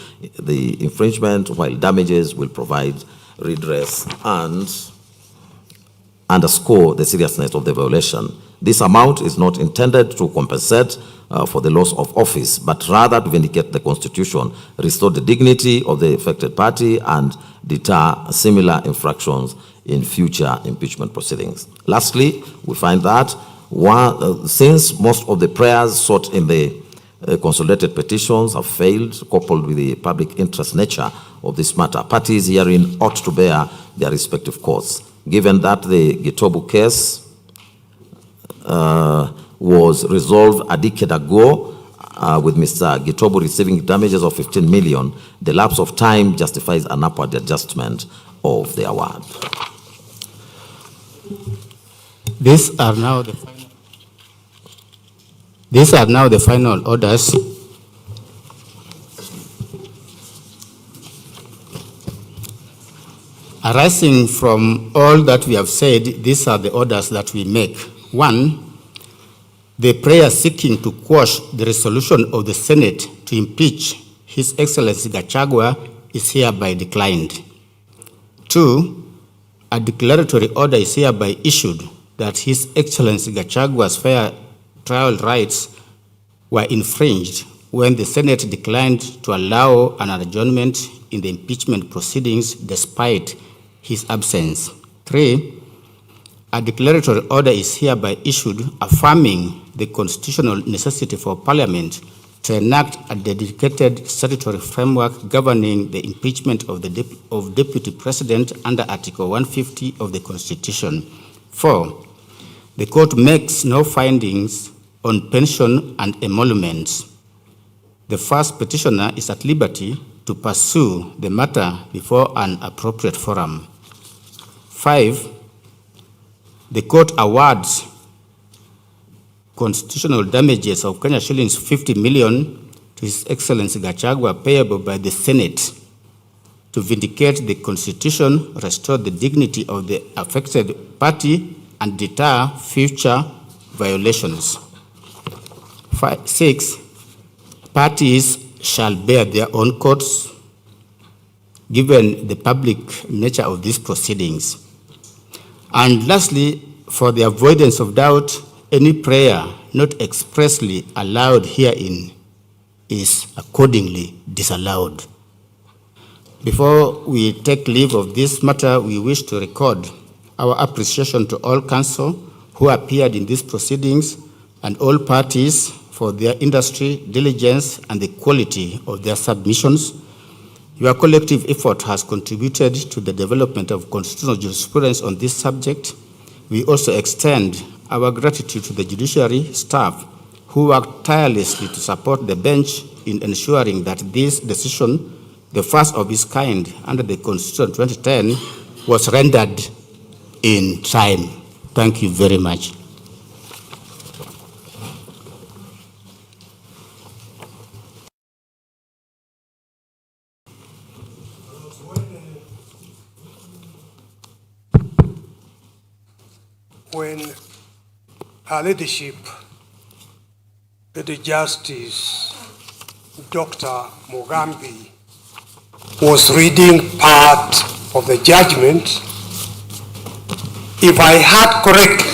infringement, while damages will provide redress and underscore the seriousness of the violation. This amount is not intended to compensate for the loss of office, but rather to vindicate the Constitution, restore the dignity of the affected party, and deter similar infractions in future impeachment proceedings. Lastly, we find that since most of the prayers sought in the consolidated petitions have failed, coupled with the public interest nature of this matter, parties herein ought to bear their respective course. Given that the Gitobu case was resolved a decade ago with Mr. Gitobu receiving damages of 15 million, the lapse of time justifies an upward adjustment of the award. These are now the final orders. Arising from all that we have said, these are the orders that we make. 1, the prayer seeking to quash the resolution of the Senate to impeach His Excellency Gachagua is hereby declined. 2, a declaratory order is hereby issued that His Excellency Gachagua's fair trial rights were infringed when the Senate declined to allow an adjournment in the impeachment proceedings despite his absence. 3, a declaratory order is hereby issued affirming the constitutional necessity for Parliament to enact a dedicated statutory framework governing the impeachment of Deputy President under Article 150 of the Constitution. 4, the court makes no findings on pension and emoluments. The first petitioner is at liberty to pursue the matter before an appropriate forum. 5, the court awards constitutional damages of Kenya shillings 50 million to His Excellency Gachagua payable by the Senate to vindicate the Constitution, restore the dignity of the affected party, and deter future violations. 6, parties shall bear their own costs given the public nature of these proceedings. And lastly, for the avoidance of doubt, any prayer not expressly allowed herein is accordingly disallowed. Before we take leave of this matter, we wish to record our appreciation to all counsel who appeared in these proceedings and all parties for their industry, diligence, and the quality of their submissions. Your collective effort has contributed to the development of constitutional jurisprudence on this subject. We also extend our gratitude to the judiciary staff who worked tirelessly to support the bench in ensuring that this decision, the first of its kind under the Constitution 2010, was rendered in time. Thank you very much. When Her Ladyship, the Justice Dr. Mugambi, was reading part of the judgment, if I heard correctly,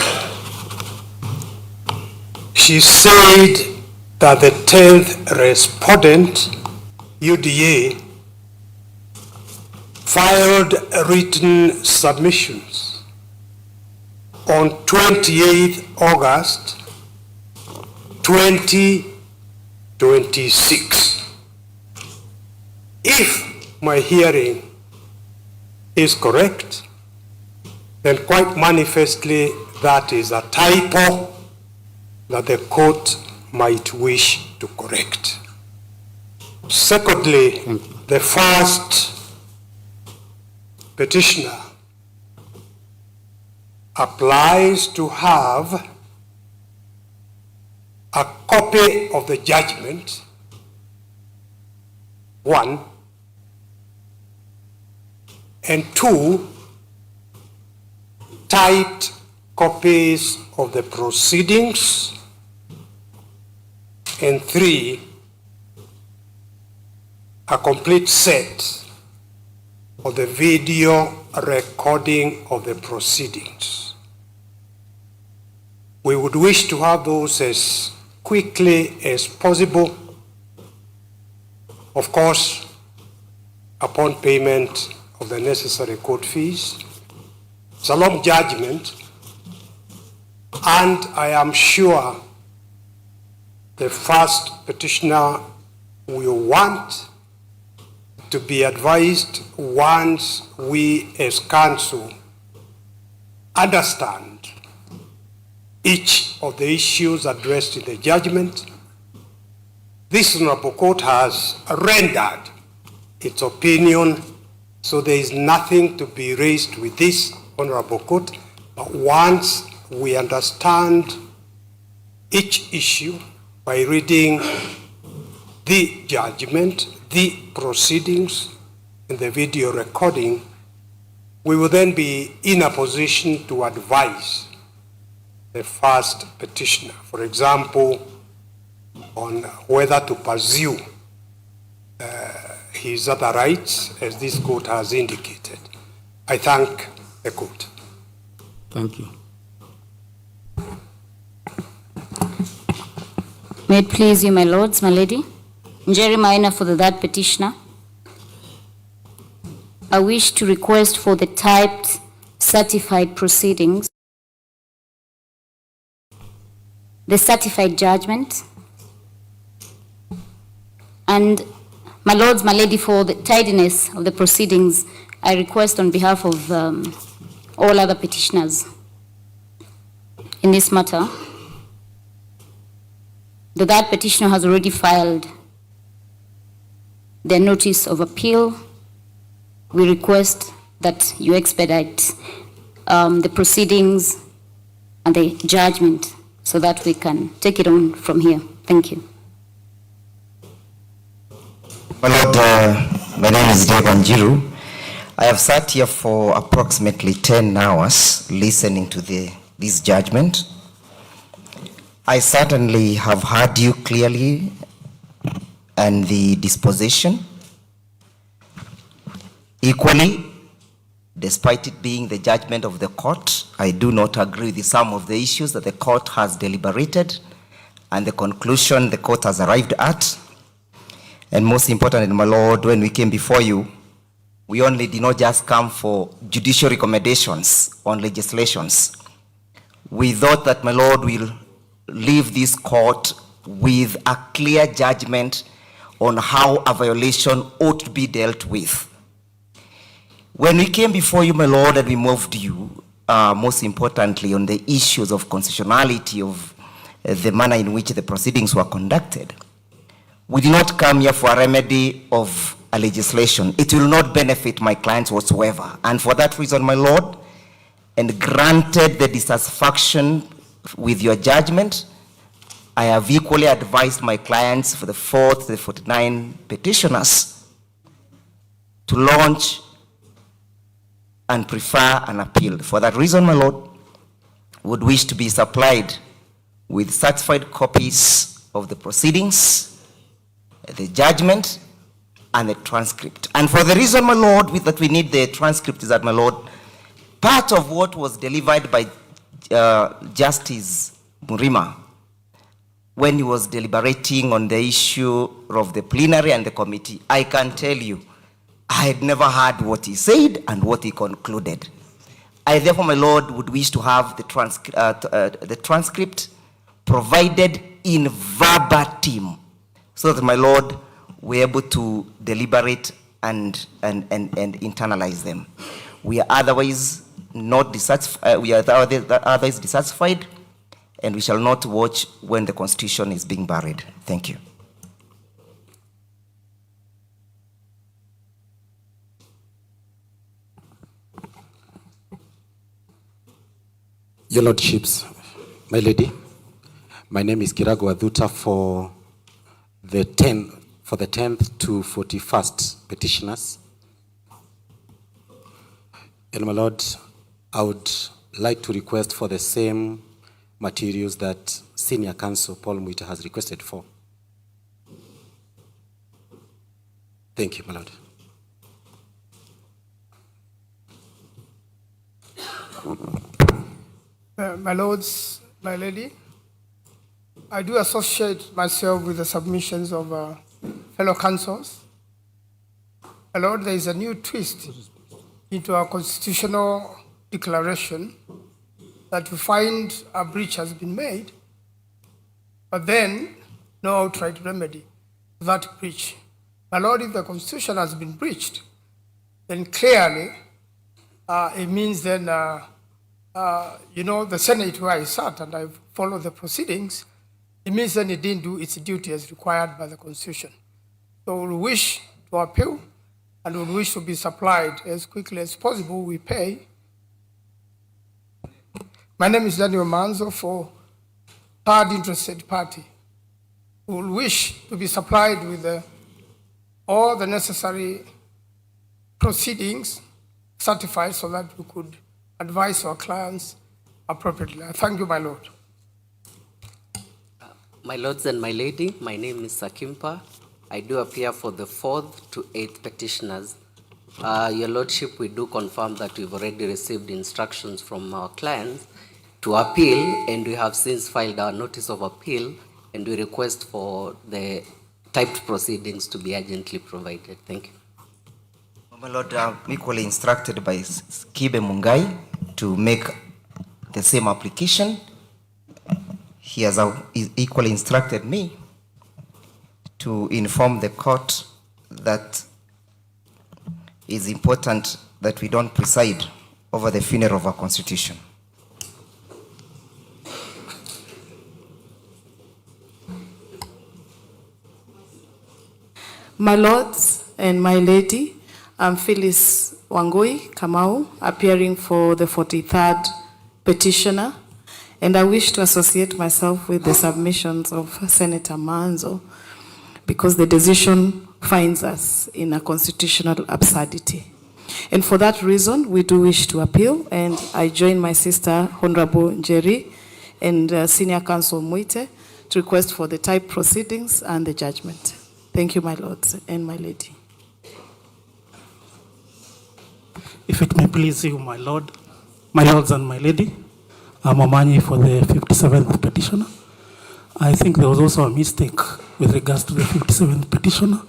she said that the 10th respondent, UDA, filed written submissions on 28th August 2026. If my hearing is correct, then quite manifestly that is a typo that the court might wish to correct. Secondly, the first petitioner applies to have a copy of the judgment one, and two, typed copies of the proceedings, and three, a complete set of the video recording of the proceedings. We would wish to have those as quickly as possible, of course, upon payment of the necessary court fees. It's a long judgment, and I am sure the first petitioner will want to be advised once we as council understand each of the issues addressed in the judgment. This honorable court has rendered its opinion, so there is nothing to be raised with this honorable court. But once we understand each issue by reading the judgment, the proceedings, and the video recording, we will then be in a position to advise the first petitioner, for example, on whether to pursue his other rights, as this court has indicated. I thank the court. Thank you. May it please you, my lords, my lady. Njeri Maina for the third petitioner. I wish to request for the typed certified proceedings, the certified judgment, and my lords, my lady, for the tidiness of the proceedings, I request on behalf of all other petitioners in this matter. The third petitioner has already filed their notice of appeal. We request that you expedite the proceedings and the judgment so that we can take it on from here. Thank you. My Lord, my name is Diego Njiru. I have sat here for approximately 10 hours listening to this judgment. I certainly have heard you clearly and the disposition. Equally, despite it being the judgment of the court, I do not agree with some of the issues that the court has deliberated and the conclusion the court has arrived at. And most importantly, my Lord, when we came before you, we only did not just come for judicial recommendations on legislations. We thought that, my Lord, will leave this court with a clear judgment on how a violation ought to be dealt with. When we came before you, my Lord, and we moved you, most importantly, on the issues of constitutionality of the manner in which the proceedings were conducted, we did not come here for a remedy of a legislation. It will not benefit my clients whatsoever. And for that reason, my Lord, and granted the dissatisfaction with your judgment, I have equally advised my clients for the 4th, the 49 petitioners to launch and prefer an appeal. For that reason, my Lord, would wish to be supplied with certified copies of the proceedings, the judgment, and the transcript. And for the reason, my Lord, that we need the transcript is that, my Lord, part of what was delivered by Justice Murima when he was deliberating on the issue of the plenary and the committee, I can tell you, I had never heard what he said and what he concluded. I therefore, my Lord, would wish to have the transcript provided in verbatim, so that, my Lord, we're able to deliberate and internalize them. We are otherwise not dissatisfied. We are otherwise dissatisfied, and we shall not watch when the Constitution is being buried. Thank you. Your Lordships, my lady, my name is Gachagua for the for the 10th to 41st petitioners. And my Lord, I would like to request for the same materials that Senior Counsel Paul Mwita has requested for. Thank you, my Lord. My lords, my lady, I do associate myself with the submissions of fellow councils. My lord, there is a new twist into our constitutional declaration that we find a breach has been made, but then no outright remedy to that breach. My lord, if the Constitution has been breached, then clearly it means then, the Senate where I sat and I followed the proceedings, it means then it didn't do its duty as required by the Constitution. So we wish to appeal and we wish to be supplied as quickly as possible. We pay. My name is Daniel Manzo for third interested party. We will wish to be supplied with all the necessary proceedings certified so that we could advise our clients appropriately. I thank you, my lord. My lords and my lady, my name is Sakimpa. I do appear for the 4th to 8th petitioners. Your lordship, we do confirm that we've already received instructions from our clients to appeal, and we have since filed our notice of appeal, and we request for the typed proceedings to be urgently provided. Thank you. My lord, I'm equally instructed by Kibe Mungai to make the same application. He has equally instructed me to inform the court that it's important that we don't preside over the funeral of our constitution. My lords and my lady, I'm Phyllis Wangui Kamau, appearing for the 43rd petitioner, and I wish to associate myself with the submissions of Senator Manzo because the decision finds us in a constitutional absurdity. And for that reason, we do wish to appeal, and I join my sister, Honorable Njeri, and Senior Counsel Mwite to request for the type proceedings and the judgment. Thank you, my lords and my lady. If it may please you, my lord, my lords and my lady, I'm Omanyi for the 57th petitioner. I think there was also a mistake with regards to the 57th petitioner.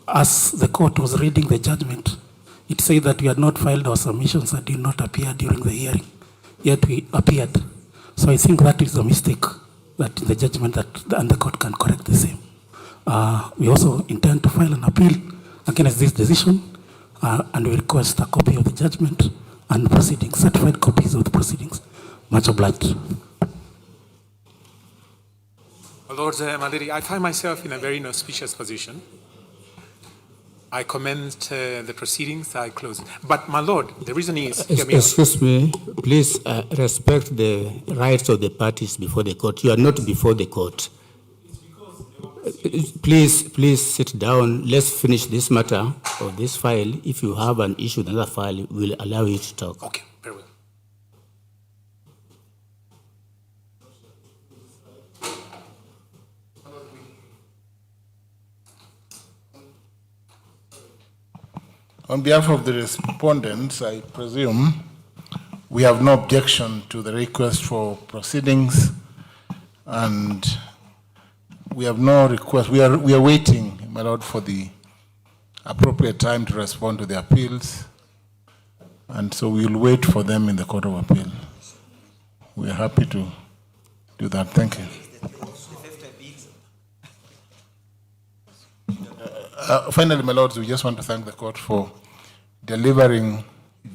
As the court was reading the judgment, it said that we had not filed our submissions and did not appear during the hearing, yet we appeared. So I think that is a mistake that the judgment and the court can correct the same. We also intend to file an appeal against this decision, and we request a copy of the judgment and proceedings, certified copies of the proceedings. Much obliged. My lords and my lady, I find myself in a very inauspicious position. I commend the proceedings, I close. But my lord, the reason is... Excuse me, please respect the rights of the parties before the court. You are not before the court. Please sit down. Let's finish this matter of this file. If you have an issue with another file, we'll allow you to talk. Okay, very well. On behalf of the respondents, I presume we have no objection to the request for proceedings, and we have no request. We are waiting, my lord, for the appropriate time to respond to the appeals, and so we will wait for them in the Court of Appeal. We are happy to do that. Thank you. Finally, my lords, we just want to thank the court for delivering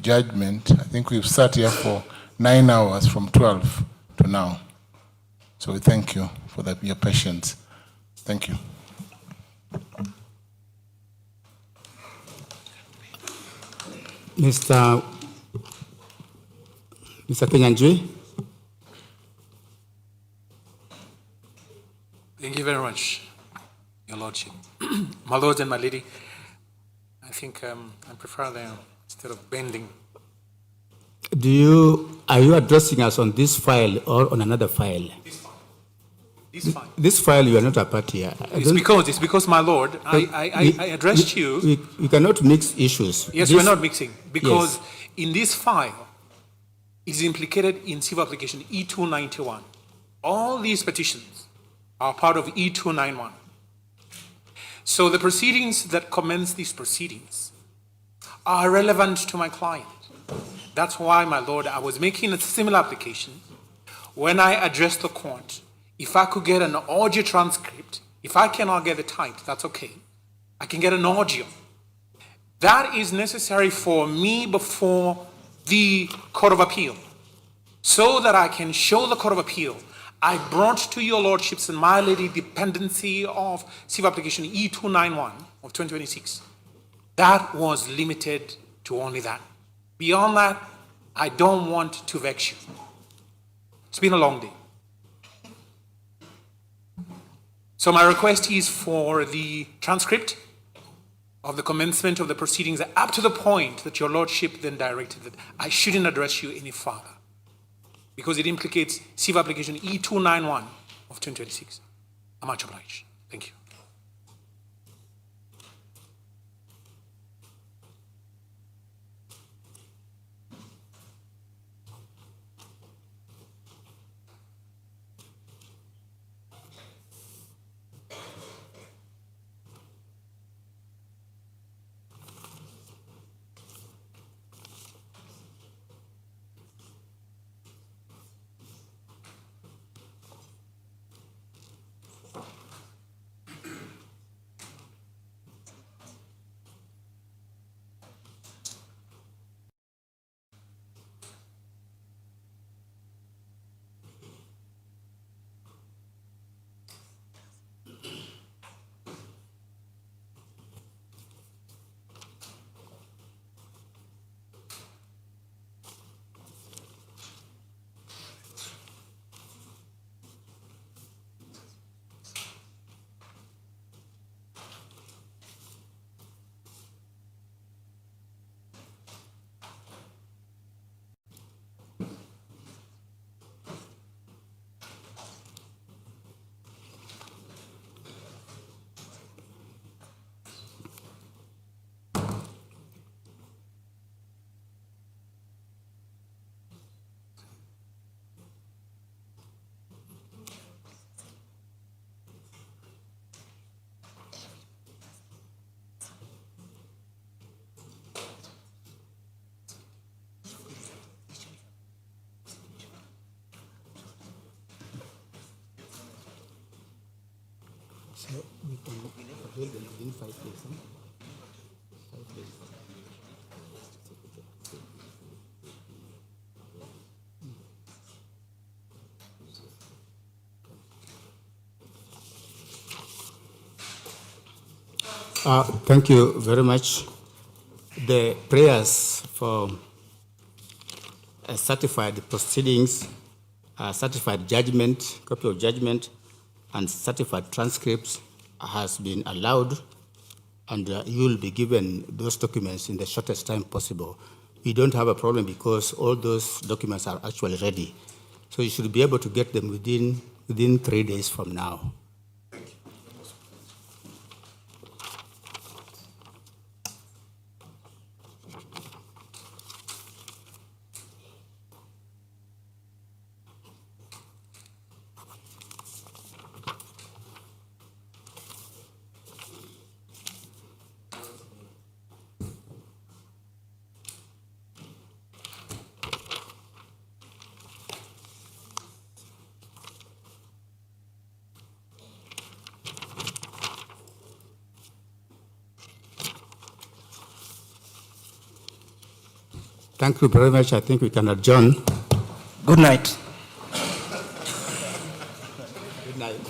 judgment. I think we've sat here for 9 hours from 12 to now. So we thank you for your patience. Thank you. Mr. Kenyanjui? Thank you very much. Your Lordship. My Lord and my Lady, I think I prefer them instead of bending. Are you addressing us on this file or on another file? This file, you are not a party here. It's because, my Lord, I addressed you. We cannot mix issues. Yes, we're not mixing. Because in this file, it is implicated in civil application E291. All these petitions are part of E291. So the proceedings that commence these proceedings are relevant to my client. That's why, my Lord, I was making a similar application when I addressed the court. If I could get an audio transcript, if I cannot get the type, that's okay. I can get an audio. That is necessary for me before the Court of Appeal, so that I can show the Court of Appeal I brought to your lordships and my lady dependency of civil application E291 of 2026. That was limited to only that. Beyond that, I don't want to vex you. It's been a long day. So my request is for the transcript of the commencement of the proceedings up to the point that your lordship then directed that I shouldn't address you any further, because it implicates civil application E291 of 2026. I'm much obliged. Thank you. So we can hold them within 5 days. 5 days. Thank you very much. The prayers for certified proceedings, certified judgment, copy of judgment, and certified transcripts has been allowed, and you will be given those documents in the shortest time possible. We don't have a problem because all those documents are actually ready. So you should be able to get them within 3 days from now. Thank you very much. I think we can adjourn. Good night. Good night.